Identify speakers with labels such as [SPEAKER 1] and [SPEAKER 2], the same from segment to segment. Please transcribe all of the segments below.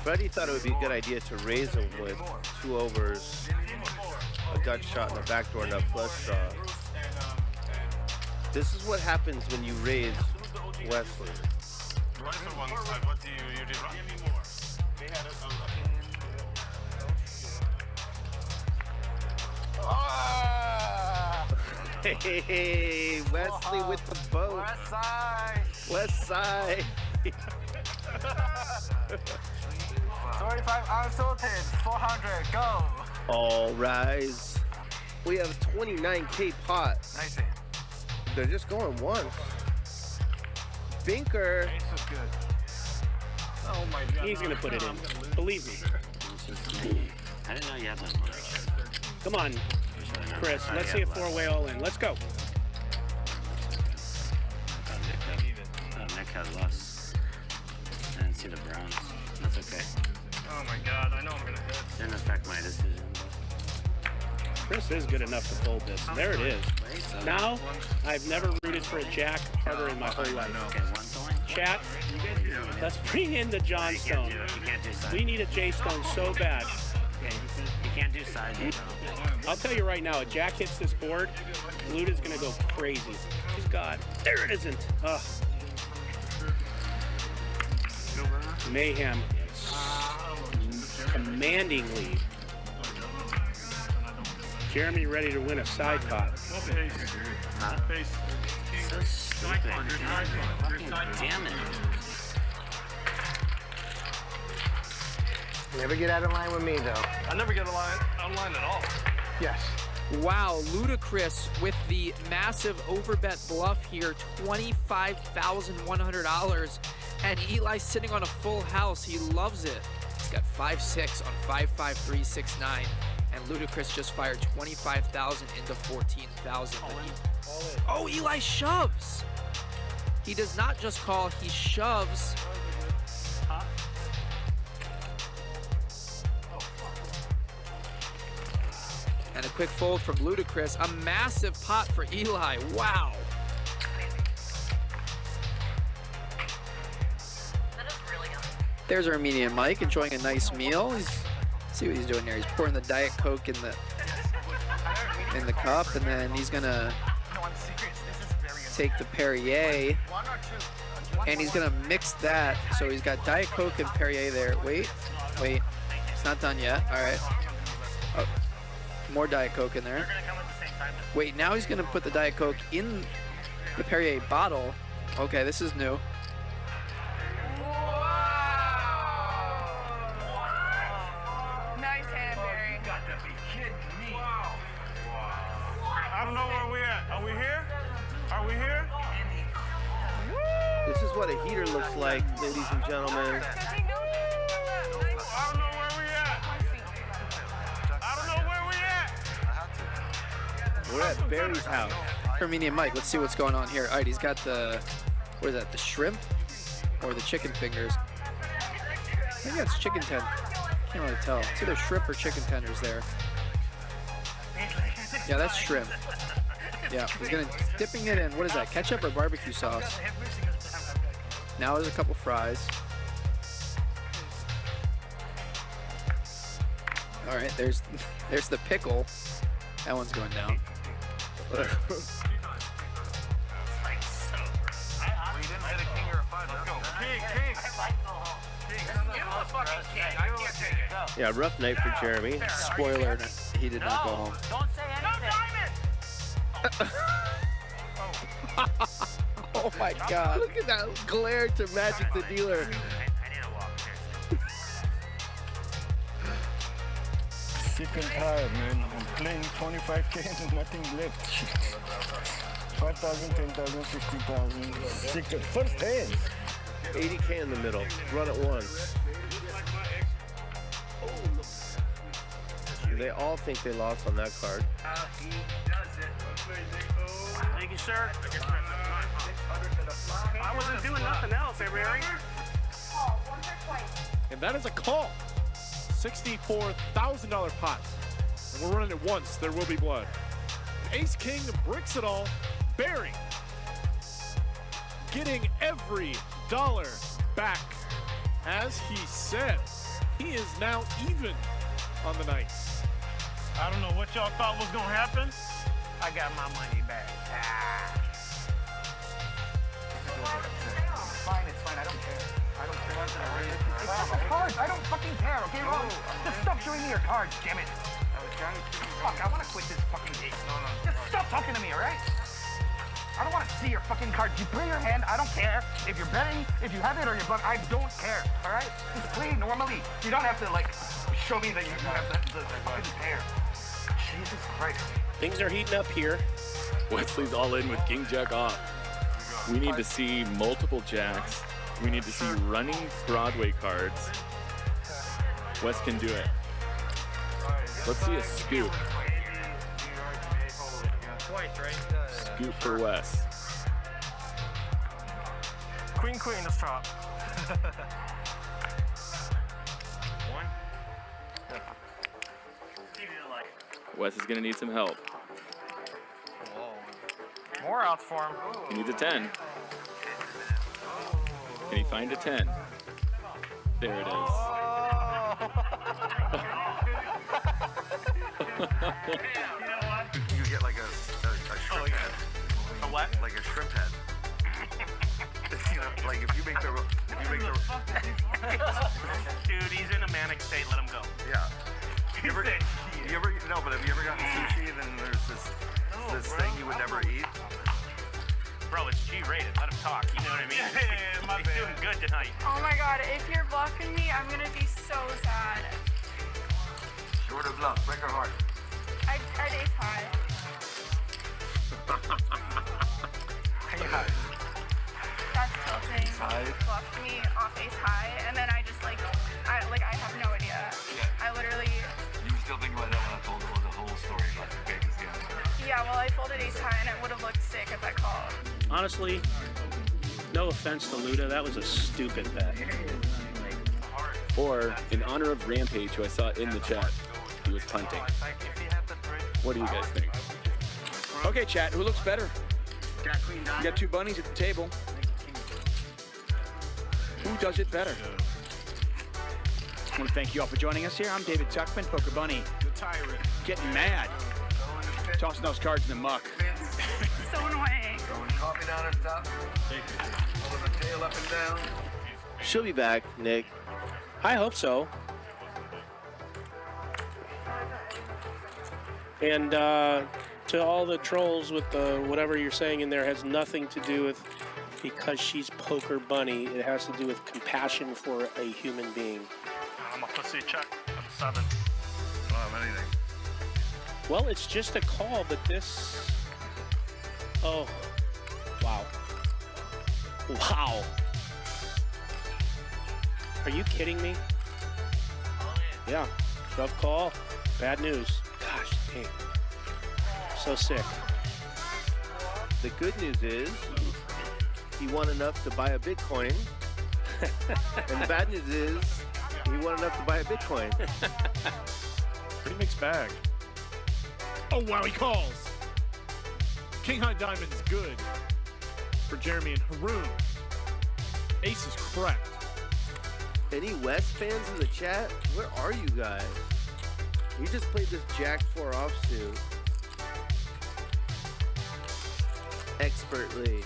[SPEAKER 1] Freddie thought it would be a good idea to raise him with 2 overs, a Dutch shot, and a backdoor and a flush draw. This is what happens when you raise Wesley. Hey, Wesley with the boat.
[SPEAKER 2] West side.
[SPEAKER 1] West side.
[SPEAKER 2] 35 unsalted, 400, go.
[SPEAKER 1] All rise. We have a 29K pot.
[SPEAKER 2] Nice.
[SPEAKER 1] They're just going once. Binker.
[SPEAKER 2] Ace is good. Oh my God.
[SPEAKER 3] He's gonna put it in. Believe me.
[SPEAKER 4] I didn't know you had that much.
[SPEAKER 3] Come on, Chris. Let's see a 4-way all in. Let's go.
[SPEAKER 4] Nick had less. I didn't see the Browns. That's okay.
[SPEAKER 2] Oh my God, I know I'm gonna hit.
[SPEAKER 4] Didn't affect my decision.
[SPEAKER 3] Chris is good enough to fold this. There it is. Now, I've never rooted for a jack harder in my whole life.
[SPEAKER 4] Okay, one going.
[SPEAKER 3] Chat, let's bring in the John Stone.
[SPEAKER 4] You can't do side.
[SPEAKER 3] We need a J Stone so bad.
[SPEAKER 4] Okay, you can't do side.
[SPEAKER 3] I'll tell you right now, a jack hits this board, Luda's gonna go crazy. He's got, there it isn't. Ugh. Mayhem. Commanding lead. Jeremy ready to win a side pot.
[SPEAKER 4] So stupid. Damn it.
[SPEAKER 2] Never get out of line with me, though. I never get out of line at all. Yes.
[SPEAKER 5] Wow, Ludacris with the massive overbet bluff here, $25,100. And Eli sitting on a full house. He loves it. He's got 5-6 on 5-5-3-6-9. And Ludacris just fired 25,000 into 14,000. Oh, Eli shoves. He does not just call, he shoves. And a quick fold from Ludacris. A massive pot for Eli. Wow. There's Armenian Mike enjoying a nice meal. See what he's doing here. He's pouring the Diet Coke in the cup, and then he's gonna take the Perrier, and he's gonna mix that. So he's got Diet Coke and Perrier there. Wait, it's not done yet. All right. Oh, more Diet Coke in there. Wait, now he's gonna put the Diet Coke in the Perrier bottle. Okay, this is new.
[SPEAKER 2] I don't know where we at. Are we here? Are we here?
[SPEAKER 1] This is what a heater looks like, ladies and gentlemen.
[SPEAKER 2] I don't know where we at. I don't know where we at.
[SPEAKER 1] We're at Barry's house.
[SPEAKER 5] Armenian Mike, let's see what's going on here. All right, he's got the, what is that, the shrimp or the chicken fingers? I think that's chicken tender. Can't really tell. It's either shrimp or chicken tenders there. Yeah, that's shrimp. Yeah, he's gonna dipping it in. What is that? Ketchup or barbecue sauce? Now there's a couple fries. All right, there's the pickle. That one's going down.
[SPEAKER 1] Yeah, rough night for Jeremy.
[SPEAKER 5] Spoiler, he did not go home.
[SPEAKER 4] Don't say anything.
[SPEAKER 5] Oh my God.
[SPEAKER 1] Look at that glare to Magic the Dealer.
[SPEAKER 4] I need to walk.
[SPEAKER 6] Sick and tired, man. I'm playing 25K and nothing left. 5,000, 10,000, 50,000. Sick of first hand.
[SPEAKER 1] 80K in the middle. Run it once. They all think they lost on that card.
[SPEAKER 3] Thank you, sir. I wasn't doing nothing else, Barry.
[SPEAKER 7] And that is a call. $64,000 pot. And we're running it once. There will be blood. Ace King breaks it all. Barry getting every dollar back, as he said. money is now even on the nights.
[SPEAKER 2] I don't know what y'all thought was gonna happen. I got my money back.
[SPEAKER 8] Fine, it's fine. I don't care. I don't care. It's just the cards. I don't fucking care. Okay, Ron? Just stop showing me your cards, damn it. Fuck, I want to quit this fucking game. Just stop talking to me, all right? I don't want to see your fucking cards. You play your hand. I don't care. If you're betting, if you have it or you're bluff, I don't care, all right? Just play normally. You don't have to, like, show me that you have the fucking pair. Jesus Christ.
[SPEAKER 3] Things are heating up here.
[SPEAKER 9] Wesley's all in with King Jack off. We need to see multiple jacks. We need to see running Broadway cards. Wes can do it. Let's see a scoop.
[SPEAKER 2] Twice, right?
[SPEAKER 9] Scoop for Wes.
[SPEAKER 2] Queen, let's chop. One.
[SPEAKER 9] Wes is gonna need some help.
[SPEAKER 2] More outs for him.
[SPEAKER 9] He needs a 10. Can he find a 10? There it is.
[SPEAKER 10] You get like a shrimp head.
[SPEAKER 2] A what?
[SPEAKER 10] Like a shrimp head. You know, like if you make the
[SPEAKER 2] Dude, he's in a manic state. Let him go.
[SPEAKER 10] yeah. You ever no, but have you ever gotten sushi and then there's this thing you would never eat?
[SPEAKER 2] Bro, it's G-rated. Let him talk. You know what I mean? He's doing good tonight.
[SPEAKER 11] Oh my god, if you're bluffing me, I'm gonna be so sad.
[SPEAKER 10] Short of bluff, break her heart.
[SPEAKER 11] I'd ace high. That's tilting. Bluffed me off ace high, and then I just I have no idea. I literally.
[SPEAKER 10] You were still thinking about that when I told the whole story about Vegas,
[SPEAKER 11] Yeah, well, I folded ace high, and it would have looked sick if I called.
[SPEAKER 3] Honestly, no offense to Luda, that was a stupid bet.
[SPEAKER 9] Or, in honor of Rampage, who I saw in the chat, he was punting. What do you guys think?
[SPEAKER 12] Okay, chat, who looks better? You got two bunnies at the table. Who does it better? I want to thank you all for joining us here. I'm David Tuckman, Poker Bunny. The tyrant. Getting mad. Tossing those cards in the muck.
[SPEAKER 11] So annoying.
[SPEAKER 10] Throwing coffee down her top. Pulling the tail up and down.
[SPEAKER 1] She'll be back, Nick.
[SPEAKER 3] I hope so. And to all the trolls with the whatever you're saying in there has nothing to do with because she's Poker Bunny. It has to do with compassion for a human being.
[SPEAKER 2] I'm a pussy check at 7.
[SPEAKER 10] I don't have anything.
[SPEAKER 3] Well, it's just a call, but this... Oh. Wow. Wow. Are you kidding me? Yeah. Shove call. Bad news. Gosh, dang. So sick.
[SPEAKER 1] The good news is he won enough to buy a Bitcoin. And the bad news is he won enough to buy a Bitcoin.
[SPEAKER 7] Pretty mixed bag. Oh, wow, he calls. King High Diamond's good for Jeremy and Haroon. Ace is correct.
[SPEAKER 1] Any West fans in the chat? Where are you guys? We just played this Jack 4 offsuit expertly.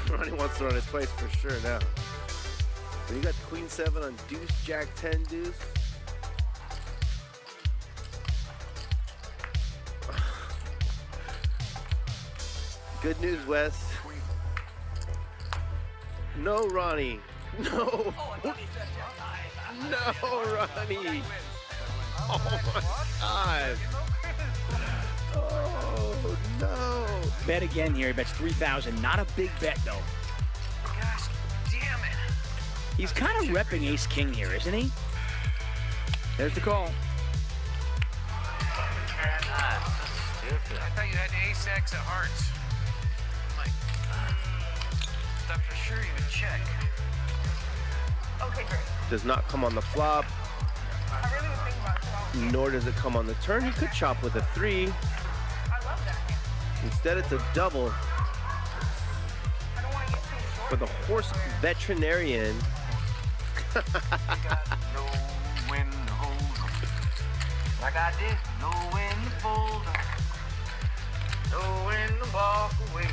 [SPEAKER 1] Ronnie wants to run his place for sure now. So you got Queen 7 on Deuce, Jack 10 Deuce. Good news, Wes. No, Ronnie. No. No, Ronnie. Oh my God. Oh no.
[SPEAKER 12] Bet again here. He bets 3,000. Not a big bet though.
[SPEAKER 8] Gosh damn it.
[SPEAKER 12] He's kind of repping Ace King here, isn't he? There's the call.
[SPEAKER 8] I thought you had ace X at hearts. I'm like, thought for sure you would check.
[SPEAKER 11] Okay, great.
[SPEAKER 1] Does not come on the flop,
[SPEAKER 11] I really was thinking about it.
[SPEAKER 1] nor does it come on the turn. He could chop with a 3.
[SPEAKER 11] I love that.
[SPEAKER 1] Instead, it's a double.
[SPEAKER 11] I don't want to get too
[SPEAKER 1] for the horse veterinarian.
[SPEAKER 8] Like I did, know when to fold up, know when to walk away,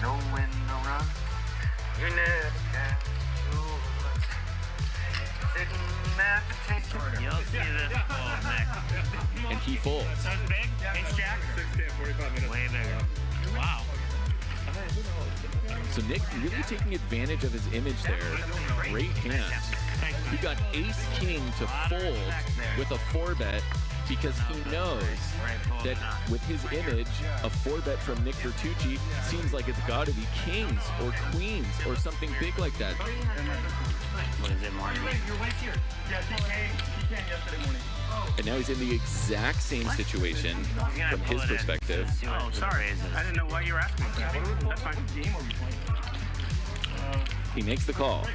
[SPEAKER 8] know when to run. You never can do much. Sitting at the table.
[SPEAKER 4] You'll see this fold next.
[SPEAKER 9] And he folds.
[SPEAKER 2] So it's big? It's Shaq?
[SPEAKER 10] 45 minutes.
[SPEAKER 2] Way bigger. Wow.
[SPEAKER 9] So Nick really taking advantage of his image there. Great hand. He got ace-king to fold with a 4-bet because he knows that with his image, a 4-bet from Nick Bertucci seems like it's got to be kings or queens or something big like that.
[SPEAKER 4] What is it, morning?
[SPEAKER 8] Your wife's here. Yeah, she came yesterday morning.
[SPEAKER 9] And now he's in the exact same situation from his perspective.
[SPEAKER 2] Oh, sorry. I didn't know why you were asking me for that. That's fine.
[SPEAKER 9] He makes the call.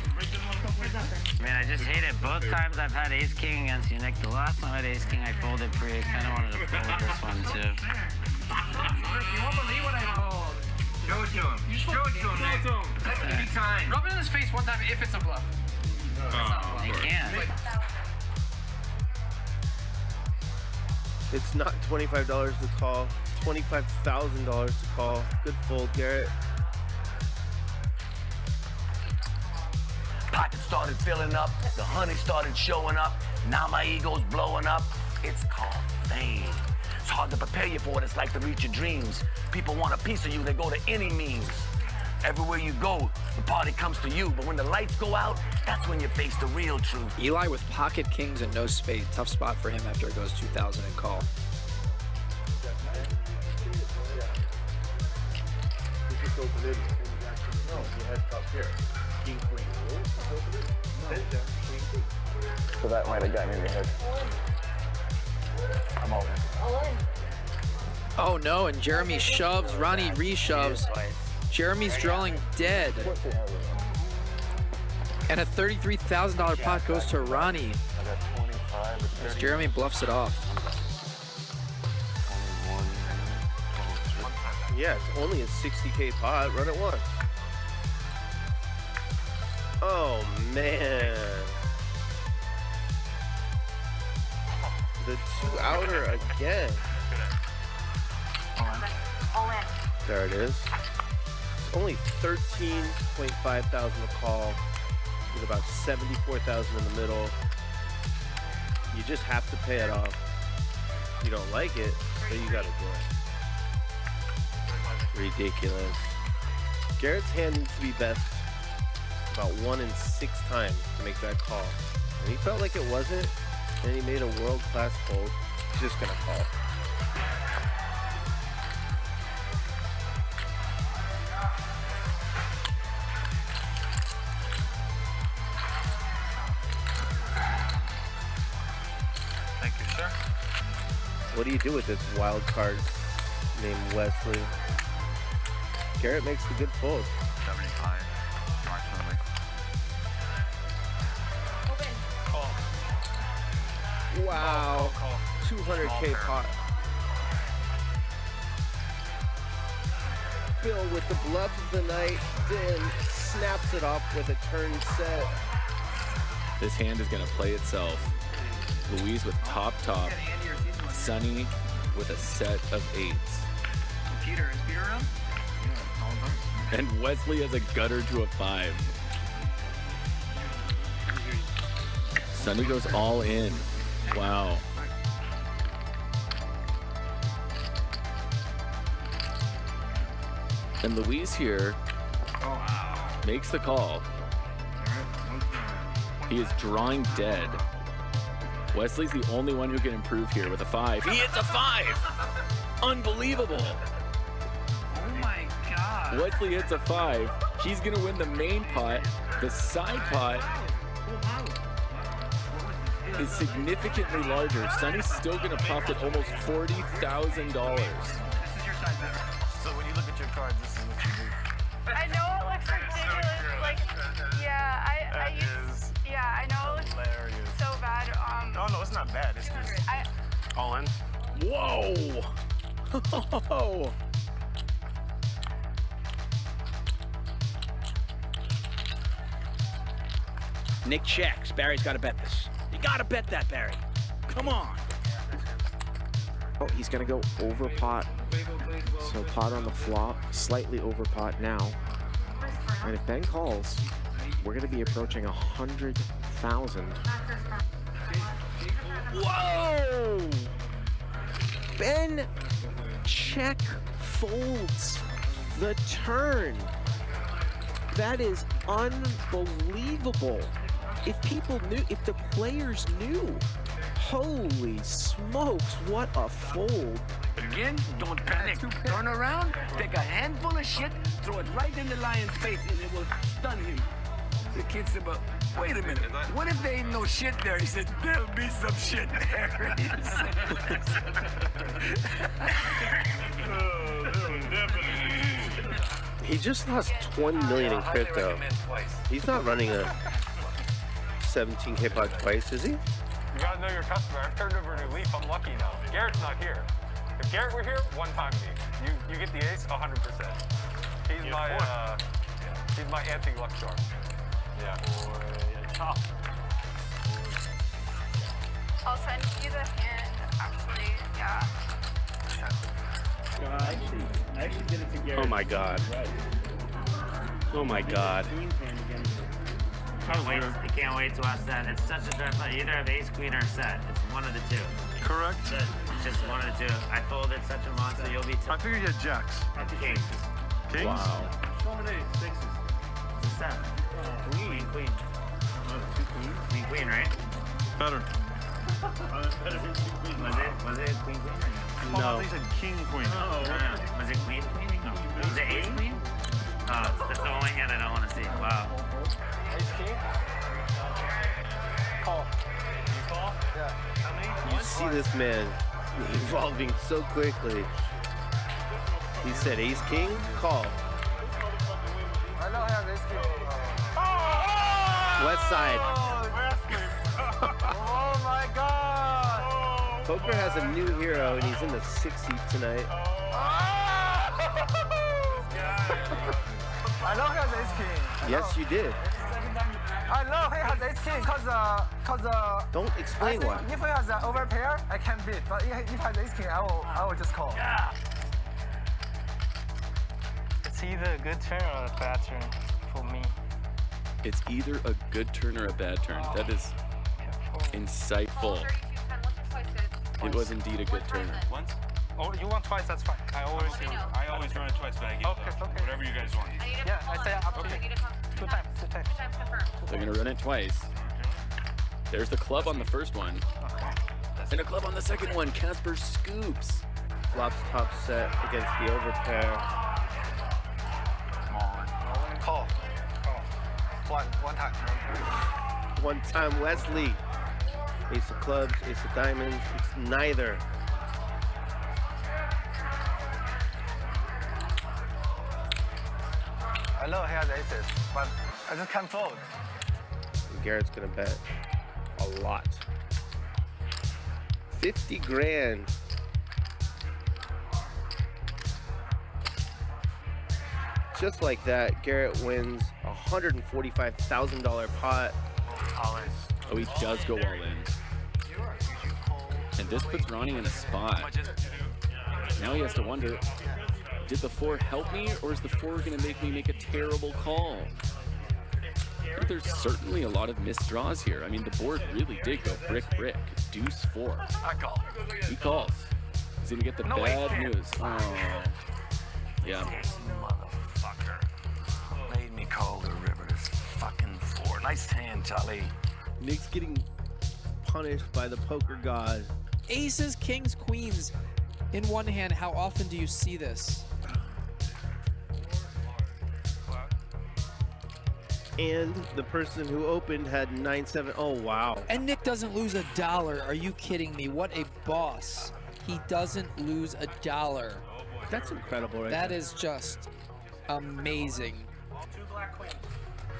[SPEAKER 4] Man, I just hate it. Both times I've had ace king against you, Nick. The last time I had ace king, I folded pre. I kind of wanted to fold this one too.
[SPEAKER 8] You won't believe what I called. Show it to him. Show it to him, Nick. That's anytime. Rub it in his face one time if it's a bluff.
[SPEAKER 4] You can't.
[SPEAKER 1] It's not $25 to call. It's $25,000 to call. Good fold, Garrett.
[SPEAKER 8] Pocket started filling up. The honey started showing up. Now my ego's blowing up. It's called fame. It's hard to prepare you for it. It's like to reach your dreams. People want a piece of you. They go to any means. Everywhere you go, the party comes to you. But when the lights go out, that's when you face the real truth.
[SPEAKER 5] Eli with pocket kings and no spade. Tough spot for him after it goes 2,000 and call.
[SPEAKER 10] So that might have gotten in your head. I'm all in.
[SPEAKER 5] Oh no, and Jeremy shoves, Ronnie re-shoves. Jeremy's drawing dead. And a $33,000 pot goes to Ronnie. As Jeremy bluffs it off.
[SPEAKER 1] Yeah, it's only a 60K pot. Run it once. Oh, man. The 2-outer again.
[SPEAKER 11] All in.
[SPEAKER 1] There it is. It's only 13.5 thousand to call with about 74,000 in the middle. You just have to pay it off. You don't like it, but you gotta do it. Ridiculous. Garrett's hand needs to be best about 1 in 6 times to make that call. And he felt like it wasn't, and he made a world-class fold. He's just gonna call.
[SPEAKER 2] Thank you, sir.
[SPEAKER 1] What do you do with this wild card named Wesley? Garrett makes the good fold.
[SPEAKER 10] 75. Approximately.
[SPEAKER 11] Open.
[SPEAKER 1] Wow. 200K pot. Bill with the bluff of the night, then snaps it off with a turn set.
[SPEAKER 9] This hand is going to play itself. Louise with top. Sonny with a set of 8s.
[SPEAKER 8] Peter, is Peter around?
[SPEAKER 9] And Wesley has a gutter to a 5. Sonny goes all in. Wow. And Louise here makes the call. He is drawing dead. Wesley's the only one who can improve here with a 5. He hits a 5! Unbelievable!
[SPEAKER 8] Oh my God.
[SPEAKER 9] Wesley hits a 5. He's gonna win the main pot. The side pot is significantly larger. Sonny's still gonna profit almost $40,000.
[SPEAKER 8] This is your side bet.
[SPEAKER 10] So when you look at your cards, this is what you do.
[SPEAKER 11] I know it looks ridiculous. Like, yeah, I know it looks
[SPEAKER 10] Hilarious.
[SPEAKER 11] so bad.
[SPEAKER 10] No, it's not bad. It's just
[SPEAKER 2] All in.
[SPEAKER 9] Whoa!
[SPEAKER 12] Nick checks. Barry's got to bet this. You got to bet that, Barry. Come on.
[SPEAKER 13] Oh, he's going to go over pot. So pot on the flop, slightly over pot now. And if Ben calls, we're going to be approaching 100,000. Whoa! Ben check folds the turn. That is unbelievable. If people knew, if the players knew, holy smokes, what a fold.
[SPEAKER 14] Again, don't panic. Turn around, take a handful of shit, throw it right in the lion's face, and it will stun him. The kid said, but wait a minute, what if there ain't no shit there? He said, there'll be some shit there.
[SPEAKER 1] He just lost 20 million in crypto. He's not running a 17K pot twice, is he?
[SPEAKER 15] You gotta know your customer. I've turned over a new leaf. I'm lucky now. Garrett's not here. If Garrett were here, one time me. You get the ace 100%. He's my anti-luck charm. Yeah.
[SPEAKER 11] I'll send you the hand, actually. Yeah.
[SPEAKER 12] I actually did it to Garrett.
[SPEAKER 1] Oh my God. Oh my God.
[SPEAKER 4] I can't wait to watch that. It's such a good play. You either have ace, queen, or set. It's one of the two.
[SPEAKER 10] Correct.
[SPEAKER 4] It's just one of the two. I folded such a monster. You'll be.
[SPEAKER 10] I figured you had jacks.
[SPEAKER 4] Kings.
[SPEAKER 10] Kings?
[SPEAKER 1] Wow.
[SPEAKER 2] Sixes.
[SPEAKER 4] It's a set. Queen, queen.
[SPEAKER 2] Two queens?
[SPEAKER 4] Queen, queen, right?
[SPEAKER 10] Better.
[SPEAKER 4] Was it queen, queen?
[SPEAKER 1] No.
[SPEAKER 10] He said king, queen.
[SPEAKER 4] Oh, was it queen, queen? No. Was it ace, queen? Oh, that's the only hand I don't want to see. Wow.
[SPEAKER 15] Ace king? Call. You call? Yeah. How many?
[SPEAKER 1] You see this man evolving so quickly. He said ace king, call.
[SPEAKER 15] I know I have ace king.
[SPEAKER 1] West side.
[SPEAKER 15] Oh my God!
[SPEAKER 1] Poker has a new hero and he's in the 6th seat tonight.
[SPEAKER 15] I know he has ace king.
[SPEAKER 1] Yes, you did.
[SPEAKER 15] I know he has ace king because
[SPEAKER 1] Don't explain why.
[SPEAKER 15] If he has an overpair, I can beat. But if he has ace king, I will just call.
[SPEAKER 2] Yeah.
[SPEAKER 16] It's either a good turn or a bad turn for me.
[SPEAKER 9] It's either a good turn or a bad turn. That is insightful. It was indeed a good turn.
[SPEAKER 16] Once? Oh, you want twice? That's fine. I always do.
[SPEAKER 2] I always run it twice, but I give whatever you guys want.
[SPEAKER 16] Yeah, I say up to you. Two times.
[SPEAKER 9] They're gonna run it twice. There's the club on the first one. And a club on the second one. Casper scoops.
[SPEAKER 1] Flops top set against the overpair.
[SPEAKER 15] Come on. Call. One time.
[SPEAKER 1] One time Wesley. Ace of clubs, ace of diamonds. It's neither.
[SPEAKER 15] I know he has aces, but I just can't fold.
[SPEAKER 1] And Garrett's gonna bet a lot. 50 grand. Just like that, Garrett wins a $145,000 pot.
[SPEAKER 9] Oh, he does go all in. And this puts Ronnie in a spot. Now he has to wonder, did the 4 help me, or is the 4 going to make me make a terrible call? I think there's certainly a lot of missed draws here. I mean, the board really did go brick, deuce 4.
[SPEAKER 14] I call.
[SPEAKER 9] He calls. He's going to get the bad news. Oh. Yeah.
[SPEAKER 14] This motherfucker made me call the river this fucking 4. Nice hand, Charlie.
[SPEAKER 1] Nick's getting punished by the poker god.
[SPEAKER 5] Aces, kings, queens in one hand. How often do you see this?
[SPEAKER 1] And the person who opened had 9-7. Oh, wow.
[SPEAKER 5] And Nick doesn't lose $1. Are you kidding me? What a boss. He doesn't lose $1.
[SPEAKER 1] That's incredible, right?
[SPEAKER 5] That is just amazing.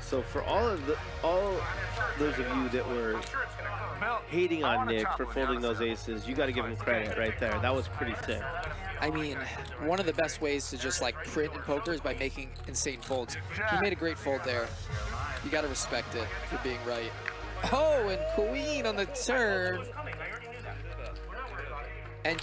[SPEAKER 1] So for all those of you that were hating on Nick for folding those aces, you got to give him credit right there. That was pretty sick.
[SPEAKER 5] I mean, one of the best ways to just like print in poker is by making insane folds. He made a great fold there. You got to respect it for being right. Oh, and queen on the turn. And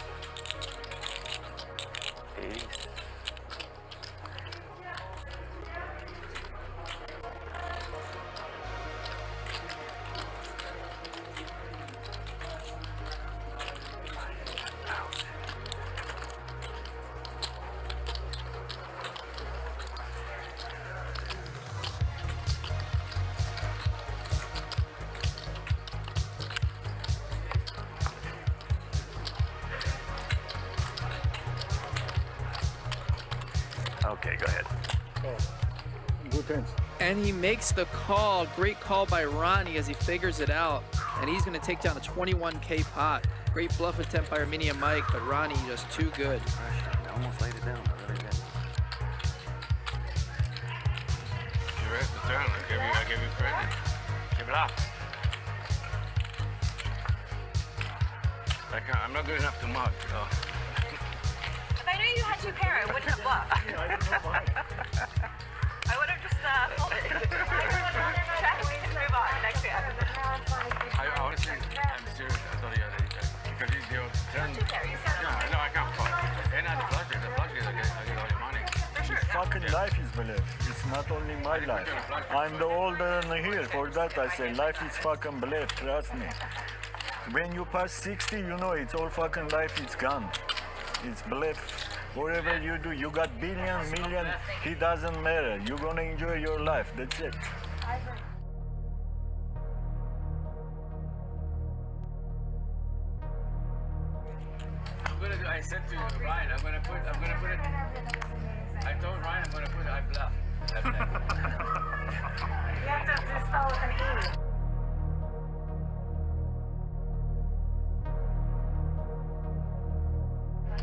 [SPEAKER 10] Okay, go ahead.
[SPEAKER 6] Good hands.
[SPEAKER 5] And he makes the call. Great call by Ronnie as he figures it out. And he's going to take down a 21K pot. Great bluff attempt by Armenia Mike, but Ronnie just too good.
[SPEAKER 10] I almost laid it down. I really did.
[SPEAKER 14] You raised the turn. I give you credit. Keep it up. I'm not good enough to mark, you know.
[SPEAKER 11] If I knew you had 2 pair, I wouldn't have bluffed. I would have just folded. Check, move on, next hand.
[SPEAKER 14] I honestly, I'm serious. I thought you had any check. Because your turn. No, I can't fuck. And at the flush, I get all your money.
[SPEAKER 6] His fucking life is belief. It's not only my life. I'm the older one here. For that I say life is fucking belief. Trust me. When you pass 60, you know it's all fucking life. It's gone. It's belief. Whatever you do, you got billion, million, it doesn't matter. You're gonna enjoy your life, that's it.
[SPEAKER 14] I said to Ryan, I'm gonna put it. I told Ryan I'm gonna put it, I bluff.
[SPEAKER 11] You have to spell with an E.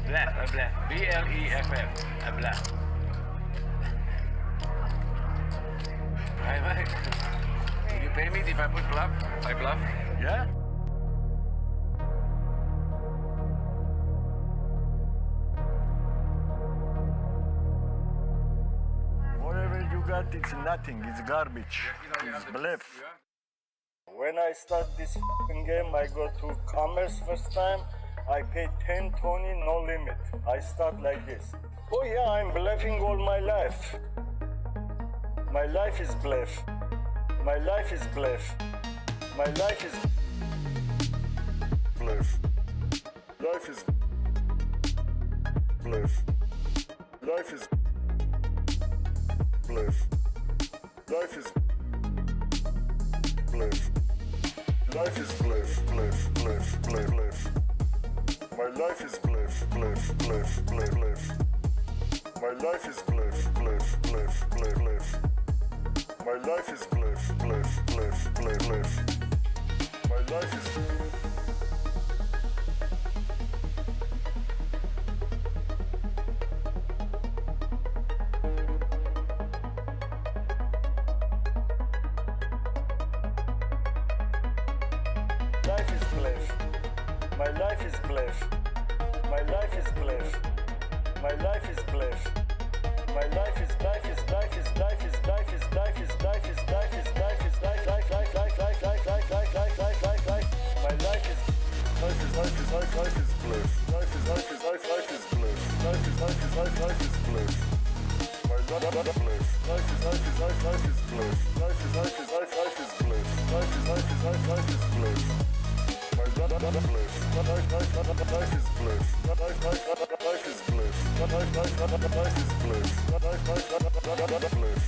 [SPEAKER 14] Bluff, a bluff. B-L-E-F-F, a bluff. Right. Will you pay me if I put bluff? I bluff?
[SPEAKER 6] Yeah? Whatever you got, it's nothing. It's garbage. It's bluff. When I start this game, I go to commerce first time. I pay 10, 20, no limit. I start like this. Oh yeah, I'm bluffing all my life. My life is bluff. My life is bluff. My life is bluff. Life is bluff. Life is bluff. Life is bluff. Life is bluff, bluff, bluff, bluff, bluff. My life is bluff, bluff, bluff, bluff, bluff. My life is bluff, bluff, bluff, bluff, bluff. My life is bluff, bluff, bluff, bluff, bluff. My life is life is bluff. My life is bluff. My life is bluff. My life is bluff. My life is life is life is life is life is life is life is life is life is life life life life life life life life life life life life. My life is life is life is life life is bluff. Life is life is life life is bluff. Life is life is life life is bluff. My life bluff. Life is life is life life is bluff. Life is life is life life is bluff. Life is life is life life is bluff. My life is bluff.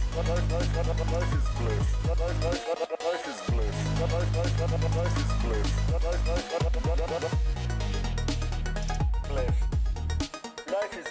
[SPEAKER 6] Life is bluff. Life is bluff. Life is bluff. Life is bluff. Life is bluff. Life is bluff. Life is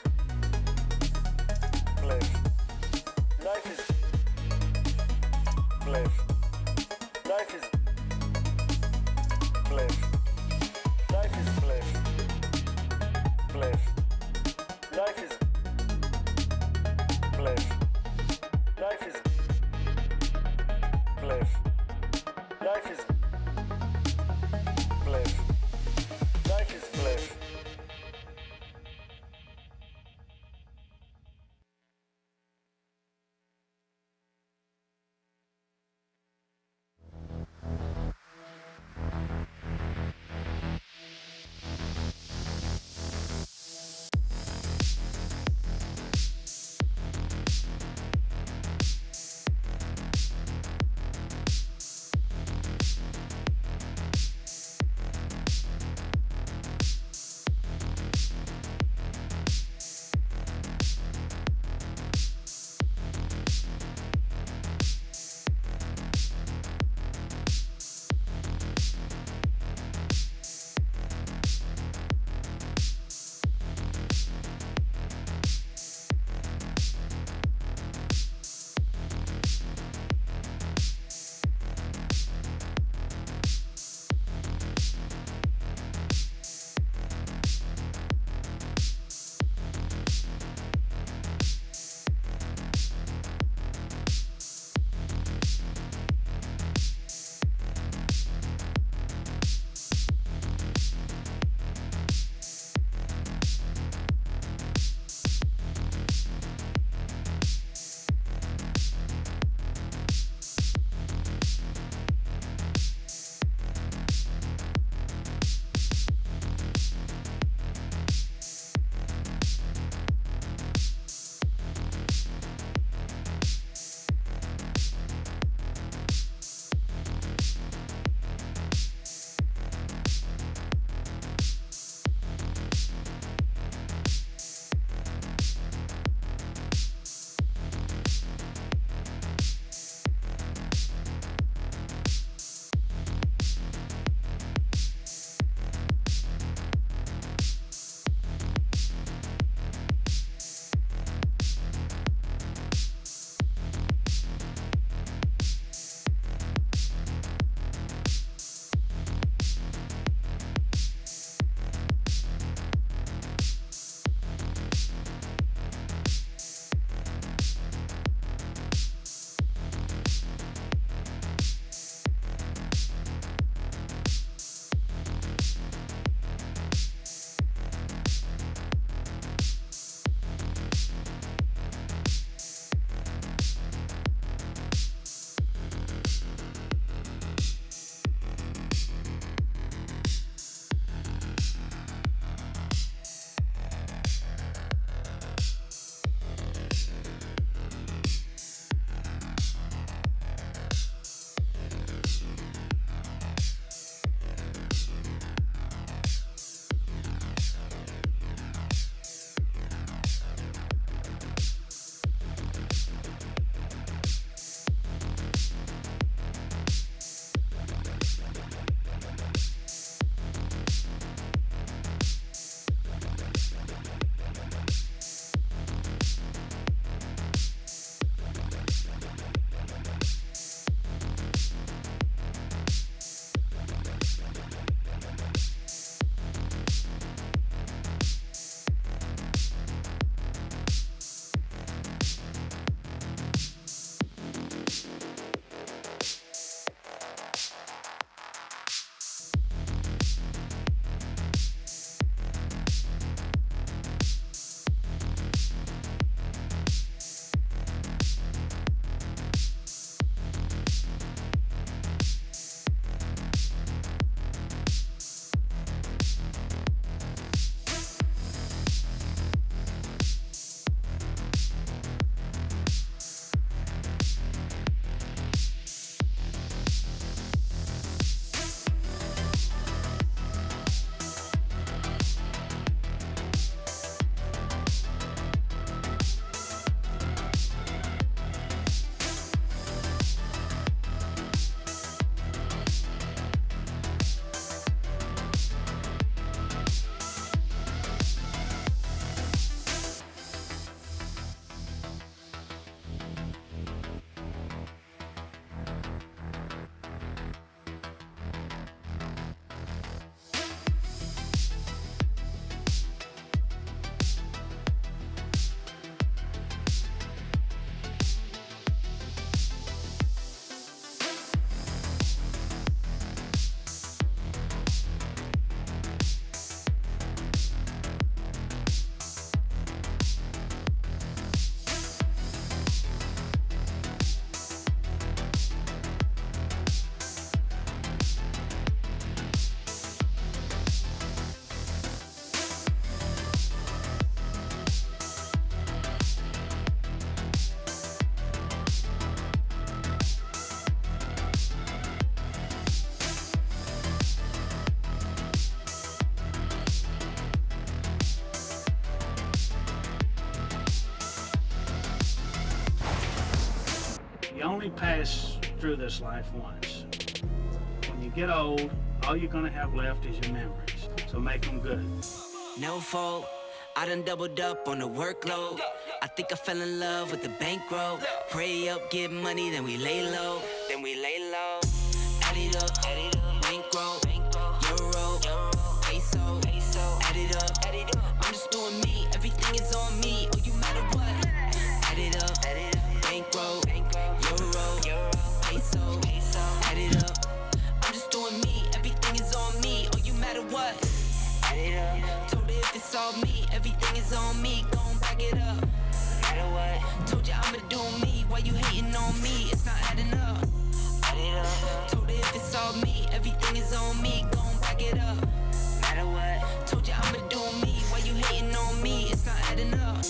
[SPEAKER 17] pass through this life once. When you get old, all you're gonna have left is your memories. So make them good.
[SPEAKER 18] No fault, I done doubled up on the workload. I think I fell in love with the bankroll. Pray up, get money, then we lay low. Add it up, bankroll, euro, peso, add it up. I'm just doing me, everything is on me. Oh, you matter what? Add it up, bankroll, euro, peso, add it up. I'm just doing me, everything is on me. Oh, you matter what? Add it up. Told her if it's all me, everything is on me. Gon' back it up. Matter what? Told you I'ma do me. Why you hating on me? It's not adding up. Add it up. Told her if it's all me, everything is on me. Gon' back it up. Matter what? Told you I'ma do me. Why you hating on me? It's not adding up.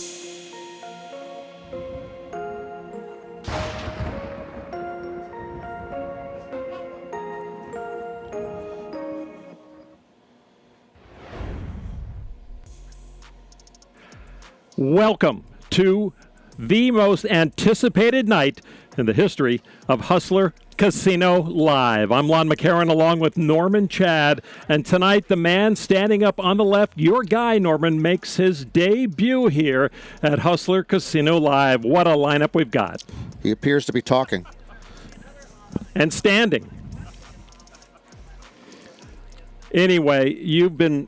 [SPEAKER 19] Welcome to the most anticipated night in the history of Hustler Casino Live. I'm Lon McEachern along with Norman Chad, and tonight the man standing up on the left, your guy Norman, makes his debut here at Hustler Casino Live. What a lineup we've got.
[SPEAKER 20] He appears to be talking.
[SPEAKER 19] And standing. Anyway, you've been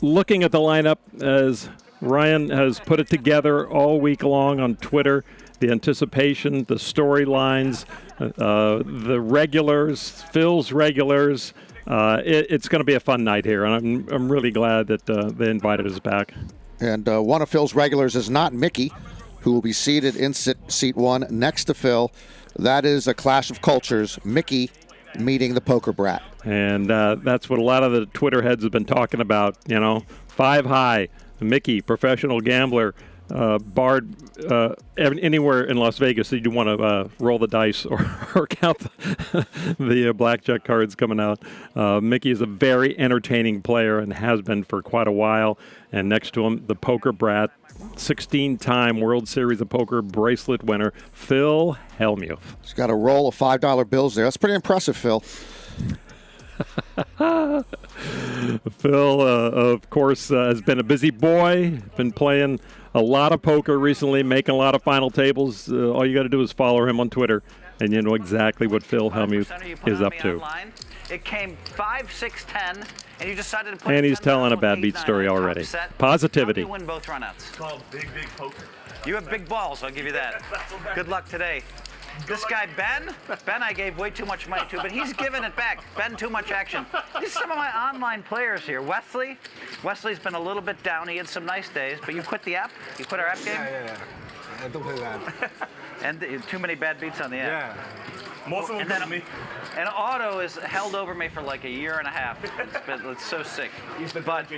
[SPEAKER 19] looking at the lineup as Ryan has put it together all week long on Twitter. The anticipation, the storylines, the regulars, Phil's regulars. It's going to be a fun night here, and I'm really glad that they invited us back.
[SPEAKER 20] And one of Phil's regulars is not Mikki, who will be seated in seat one next to Phil. That is a clash of cultures. Mikki meeting the poker brat.
[SPEAKER 19] And that's what a lot of the Twitter heads have been talking about, you know. 5 high. Mikki, professional gambler, barred anywhere in Las Vegas that you want to roll the dice or count the blackjack cards coming out. Mikki is a very entertaining player and has been for quite a while. And next to him, the poker brat, 16-time World Series of Poker bracelet winner, Phil Hellmuth.
[SPEAKER 20] He's got a roll of $5 bills there. That's pretty impressive, Phil.
[SPEAKER 19] Phil, of course, has been a busy boy, been playing a lot of poker recently, making a lot of final tables. All you got to do is follow him on Twitter, and you know exactly what Phil Hellmuth is up to.
[SPEAKER 12] It came 5, 6, 10, and you decided to put.
[SPEAKER 19] And he's telling a bad beat story already. Positivity.
[SPEAKER 12] How do you win both runouts?
[SPEAKER 10] It's called big poker.
[SPEAKER 12] You have big balls, I'll give you that. Good luck today. This guy, Ben, I gave way too much money to, but he's giving it back. Ben, too much action. These are some of my online players here. Wesley's been a little bit down. He had some nice days, but you quit the app? You quit our app game?
[SPEAKER 21] Yeah. I don't play that.
[SPEAKER 12] And too many bad beats on the app.
[SPEAKER 21] Yeah.
[SPEAKER 10] Most of them come to me.
[SPEAKER 12] And Otto has held over me for like a year and a half. It's so sick.
[SPEAKER 10] He's the village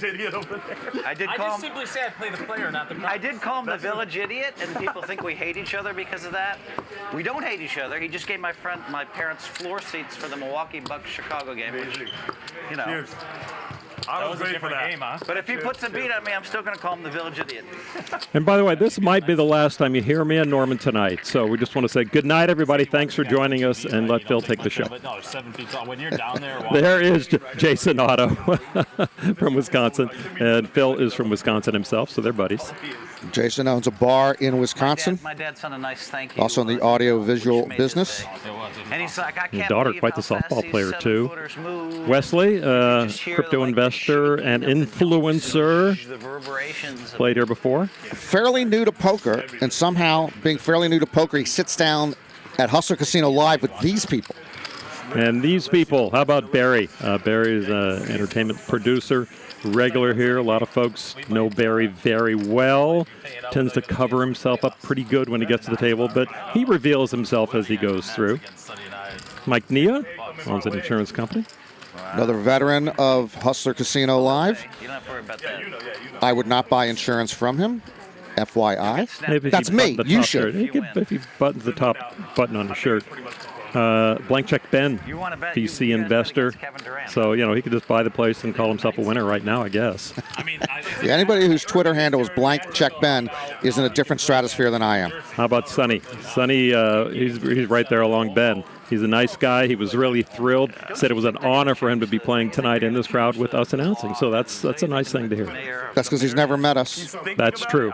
[SPEAKER 10] idiot over there.
[SPEAKER 12] I
[SPEAKER 2] just simply say I play the player, not the
[SPEAKER 12] I did call him the village idiot, and people think we hate each other because of that. We don't hate each other. He just gave my parents floor seats for the Milwaukee Bucks Chicago game. Which, you know.
[SPEAKER 10] Cheers.
[SPEAKER 2] That was a different game, huh?
[SPEAKER 12] But if he puts a beat on me, I'm still going to call him the village idiot.
[SPEAKER 19] And by the way, this might be the last time you hear me and Norman tonight. So we just want to say good night, everybody. Thanks for joining us, and let Phil take the show.
[SPEAKER 2] No, 7 feet tall. When you're down there,
[SPEAKER 19] there is Jason Otto from Wisconsin, and Phil is from Wisconsin himself, so they're buddies.
[SPEAKER 20] Jason owns a bar in Wisconsin.
[SPEAKER 12] My dad sent a nice thank you.
[SPEAKER 20] Also in the audio-visual business.
[SPEAKER 12] And he's like, I can't
[SPEAKER 19] Your daughter, quite the softball player, too. Wesley, crypto investor and influencer. Played here before.
[SPEAKER 20] Fairly new to poker, and somehow, being fairly new to poker, he sits down at Hustler Casino Live with these people.
[SPEAKER 19] And these people, how about Barry? Barry is an entertainment producer, regular here. A lot of folks know Barry very well. Tends to cover himself up pretty good when he gets to the table, but he reveals himself as he goes through. Mike Nia owns an insurance company.
[SPEAKER 20] Another veteran of Hustler Casino Live.
[SPEAKER 12] You don't have to worry about that.
[SPEAKER 20] I would not buy insurance from him. FYI.
[SPEAKER 19] Maybe
[SPEAKER 20] That's me. You should.
[SPEAKER 19] If he buttons the top button on his shirt. Blank Check Ben,
[SPEAKER 12] You want to bet
[SPEAKER 19] VC
[SPEAKER 12] you guys bet
[SPEAKER 19] investor.
[SPEAKER 12] against Kevin Durant.
[SPEAKER 19] So, you know, he could just buy the place and call himself a winner right now, I guess.
[SPEAKER 20] Yeah, anybody whose Twitter handle is blank check Ben is in a different stratosphere than I am.
[SPEAKER 19] How about Sonny? Sonny, he's right there along Ben. He's a nice guy. He was really thrilled. Said it was an honor for him to be playing tonight in this crowd with us announcing. So that's a nice thing to hear.
[SPEAKER 20] That's because he's never met us.
[SPEAKER 19] That's true.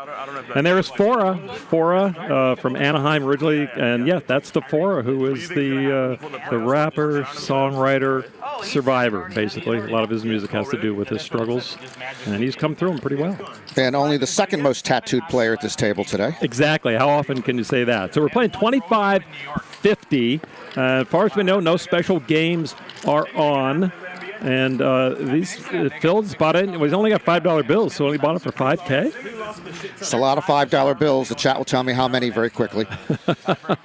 [SPEAKER 19] And there is Phora from Anaheim originally, and yeah, that's the Phora who is the rapper, songwriter, survivor. Basically, a lot of his music has to do with his struggles, and he's come through them pretty well.
[SPEAKER 20] And only the second most tattooed player at this table today.
[SPEAKER 19] Exactly. How often can you say that? So we're playing 25-50. As far as we know, no special games are on. And Phil's bought it. He's only got $5 bills, so only bought it for $5K.
[SPEAKER 20] It's a lot of $5 bills. The chat will tell me how many very quickly.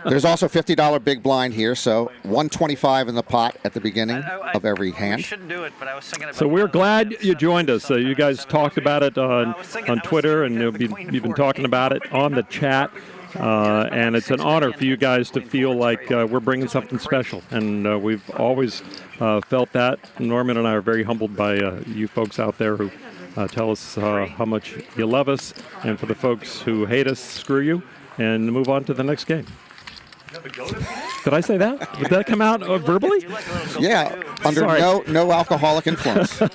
[SPEAKER 20] There's also $50 big blind here, so $125 in the pot at the beginning of every hand.
[SPEAKER 19] So we're glad you joined us. You guys talked about it on Twitter, and you've been talking about it on the chat. And it's an honor for you guys to feel like we're bringing something special. And we've always felt that. Norman and I are very humbled by you folks out there who tell us how much you love us. And for the folks who hate us, screw you, and move on to the next game. Did I say that? Did that come out verbally?
[SPEAKER 20] Yeah, under no alcoholic influence.
[SPEAKER 19] I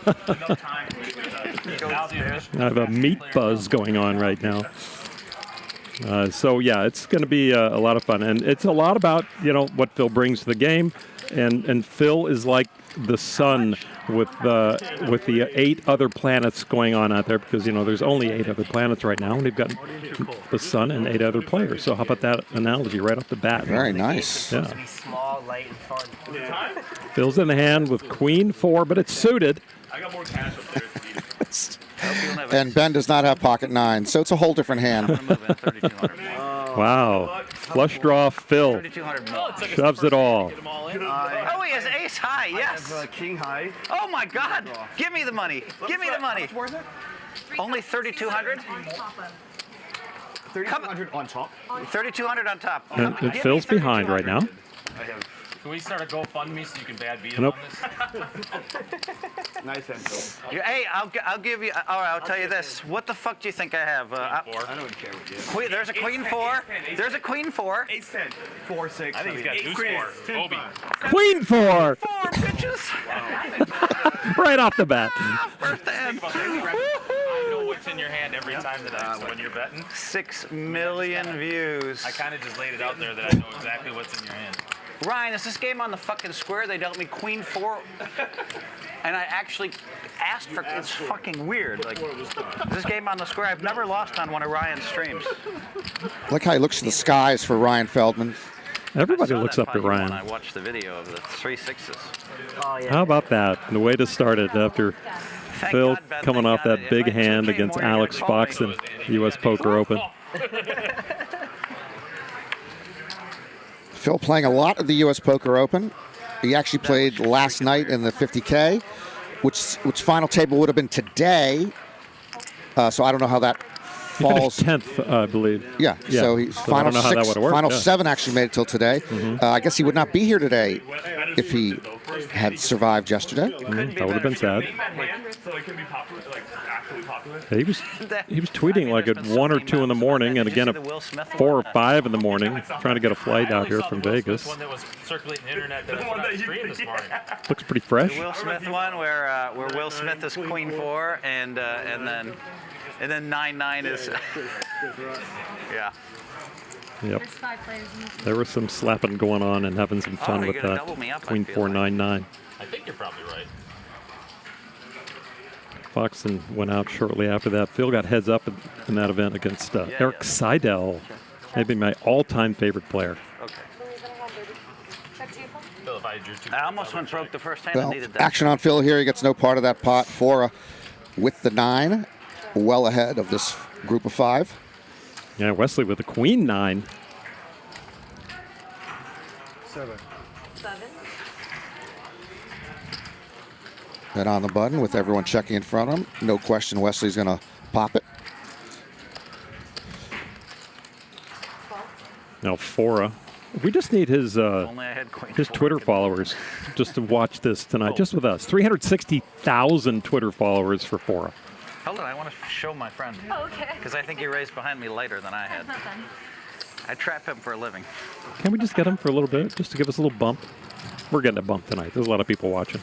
[SPEAKER 19] have a meat buzz going on right now. So yeah, it's going to be a lot of fun, and it's a lot about what Phil brings to the game, and Phil is like the sun with the 8 other planets going on out there, because there's only 8 other planets right now, and we've got the sun and 8 other players. So how about that analogy right off the bat?
[SPEAKER 20] Very nice.
[SPEAKER 19] Yeah. Phil's in the hand with Queen 4, but it's suited.
[SPEAKER 15] I got more cash up there.
[SPEAKER 20] And Ben does not have pocket 9, so it's a whole different hand.
[SPEAKER 19] Wow. Flush draw Phil. Shoves it all.
[SPEAKER 12] Oh, he has ace high, yes.
[SPEAKER 10] King high.
[SPEAKER 12] Oh, my God. Give me the money. Give me the money. Only 3,200?
[SPEAKER 10] 3,200 on top.
[SPEAKER 12] 3,200 on top.
[SPEAKER 19] And Phil's behind right now.
[SPEAKER 15] Can we start a GoFundMe so you can bad beat
[SPEAKER 19] Nope.
[SPEAKER 15] on this?
[SPEAKER 10] Nice hand, Phil.
[SPEAKER 12] Hey, I'll give you. All right, I'll tell you this. What the fuck do you think I have?
[SPEAKER 10] I don't care what you have.
[SPEAKER 12] Queen, there's a Queen 4. There's a Queen 4.
[SPEAKER 10] 8-10. 4-6.
[SPEAKER 15] I think he's got deuce 4. Obi.
[SPEAKER 19] Queen 4.
[SPEAKER 12] 4 bitches.
[SPEAKER 19] Right off the bat.
[SPEAKER 12] First hand.
[SPEAKER 15] I know what's in your hand every time that when you're betting.
[SPEAKER 12] 6 million views.
[SPEAKER 15] I kind of just laid it out there that I know exactly what's in your hand.
[SPEAKER 12] Ryan, is this game on the fucking square? They dealt me Queen 4, and I actually asked for. It's fucking weird. Like, is this game on the square? I've never lost on one of Ryan's streams.
[SPEAKER 20] Look how he looks to the skies for Ryan Feldman.
[SPEAKER 19] Everybody looks up to Ryan.
[SPEAKER 12] I watched the video of the 3 6s.
[SPEAKER 19] How about that? The way to start it after Phil coming off that big hand against Alex Fox in the U.S. Poker Open.
[SPEAKER 20] Phil playing a lot of the U.S. Poker Open. He actually played last night in the 50K, which final table would have been today. So I don't know how that falls.
[SPEAKER 19] He finished 10th, I believe.
[SPEAKER 20] Yeah. So he's final 7 actually made it till today. I guess he would not be here today if he had survived yesterday.
[SPEAKER 19] That would have been sad. He was tweeting like at 1 or 2 in the morning, and again at 4 or 5 in the morning, trying to get a flight out here from Vegas.
[SPEAKER 15] One that was circulating the internet that I put on the stream this morning.
[SPEAKER 19] Looks pretty fresh.
[SPEAKER 12] The Will Smith one, where Will Smith is Queen 4, and then 9-9 is. Yeah.
[SPEAKER 19] Yep. There was some slapping going on and having some fun with that Queen 4-9-9.
[SPEAKER 15] I think you're probably right.
[SPEAKER 19] Foxon went out shortly after that. Phil got heads up in that event against Eric Seidel, maybe my all-time favorite player.
[SPEAKER 12] Okay. I almost went broke the first hand.
[SPEAKER 20] Well,
[SPEAKER 12] I needed that.
[SPEAKER 20] action on Phil here. He gets no part of that pot. Phora with the 9, well ahead of this group of 5.
[SPEAKER 19] Yeah, Wesley with the Queen 9.
[SPEAKER 21] 7.
[SPEAKER 20] Bet on the button with everyone checking in front of him. No question Wesley's going to pop it.
[SPEAKER 19] Now Phora We just need his
[SPEAKER 12] Only I had queen
[SPEAKER 19] his
[SPEAKER 12] four.
[SPEAKER 19] Twitter followers just to watch this tonight, just with us. 360,000 Twitter followers for Phora.
[SPEAKER 12] Hold on, I want to show my friend.
[SPEAKER 11] Oh, okay.
[SPEAKER 12] Because I think he raised behind me later than I had.
[SPEAKER 11] That's not fun.
[SPEAKER 12] I trap him for a living.
[SPEAKER 19] Can we just get him for a little bit, just to give us a little bump? We're getting a bump tonight. There's a lot of people watching.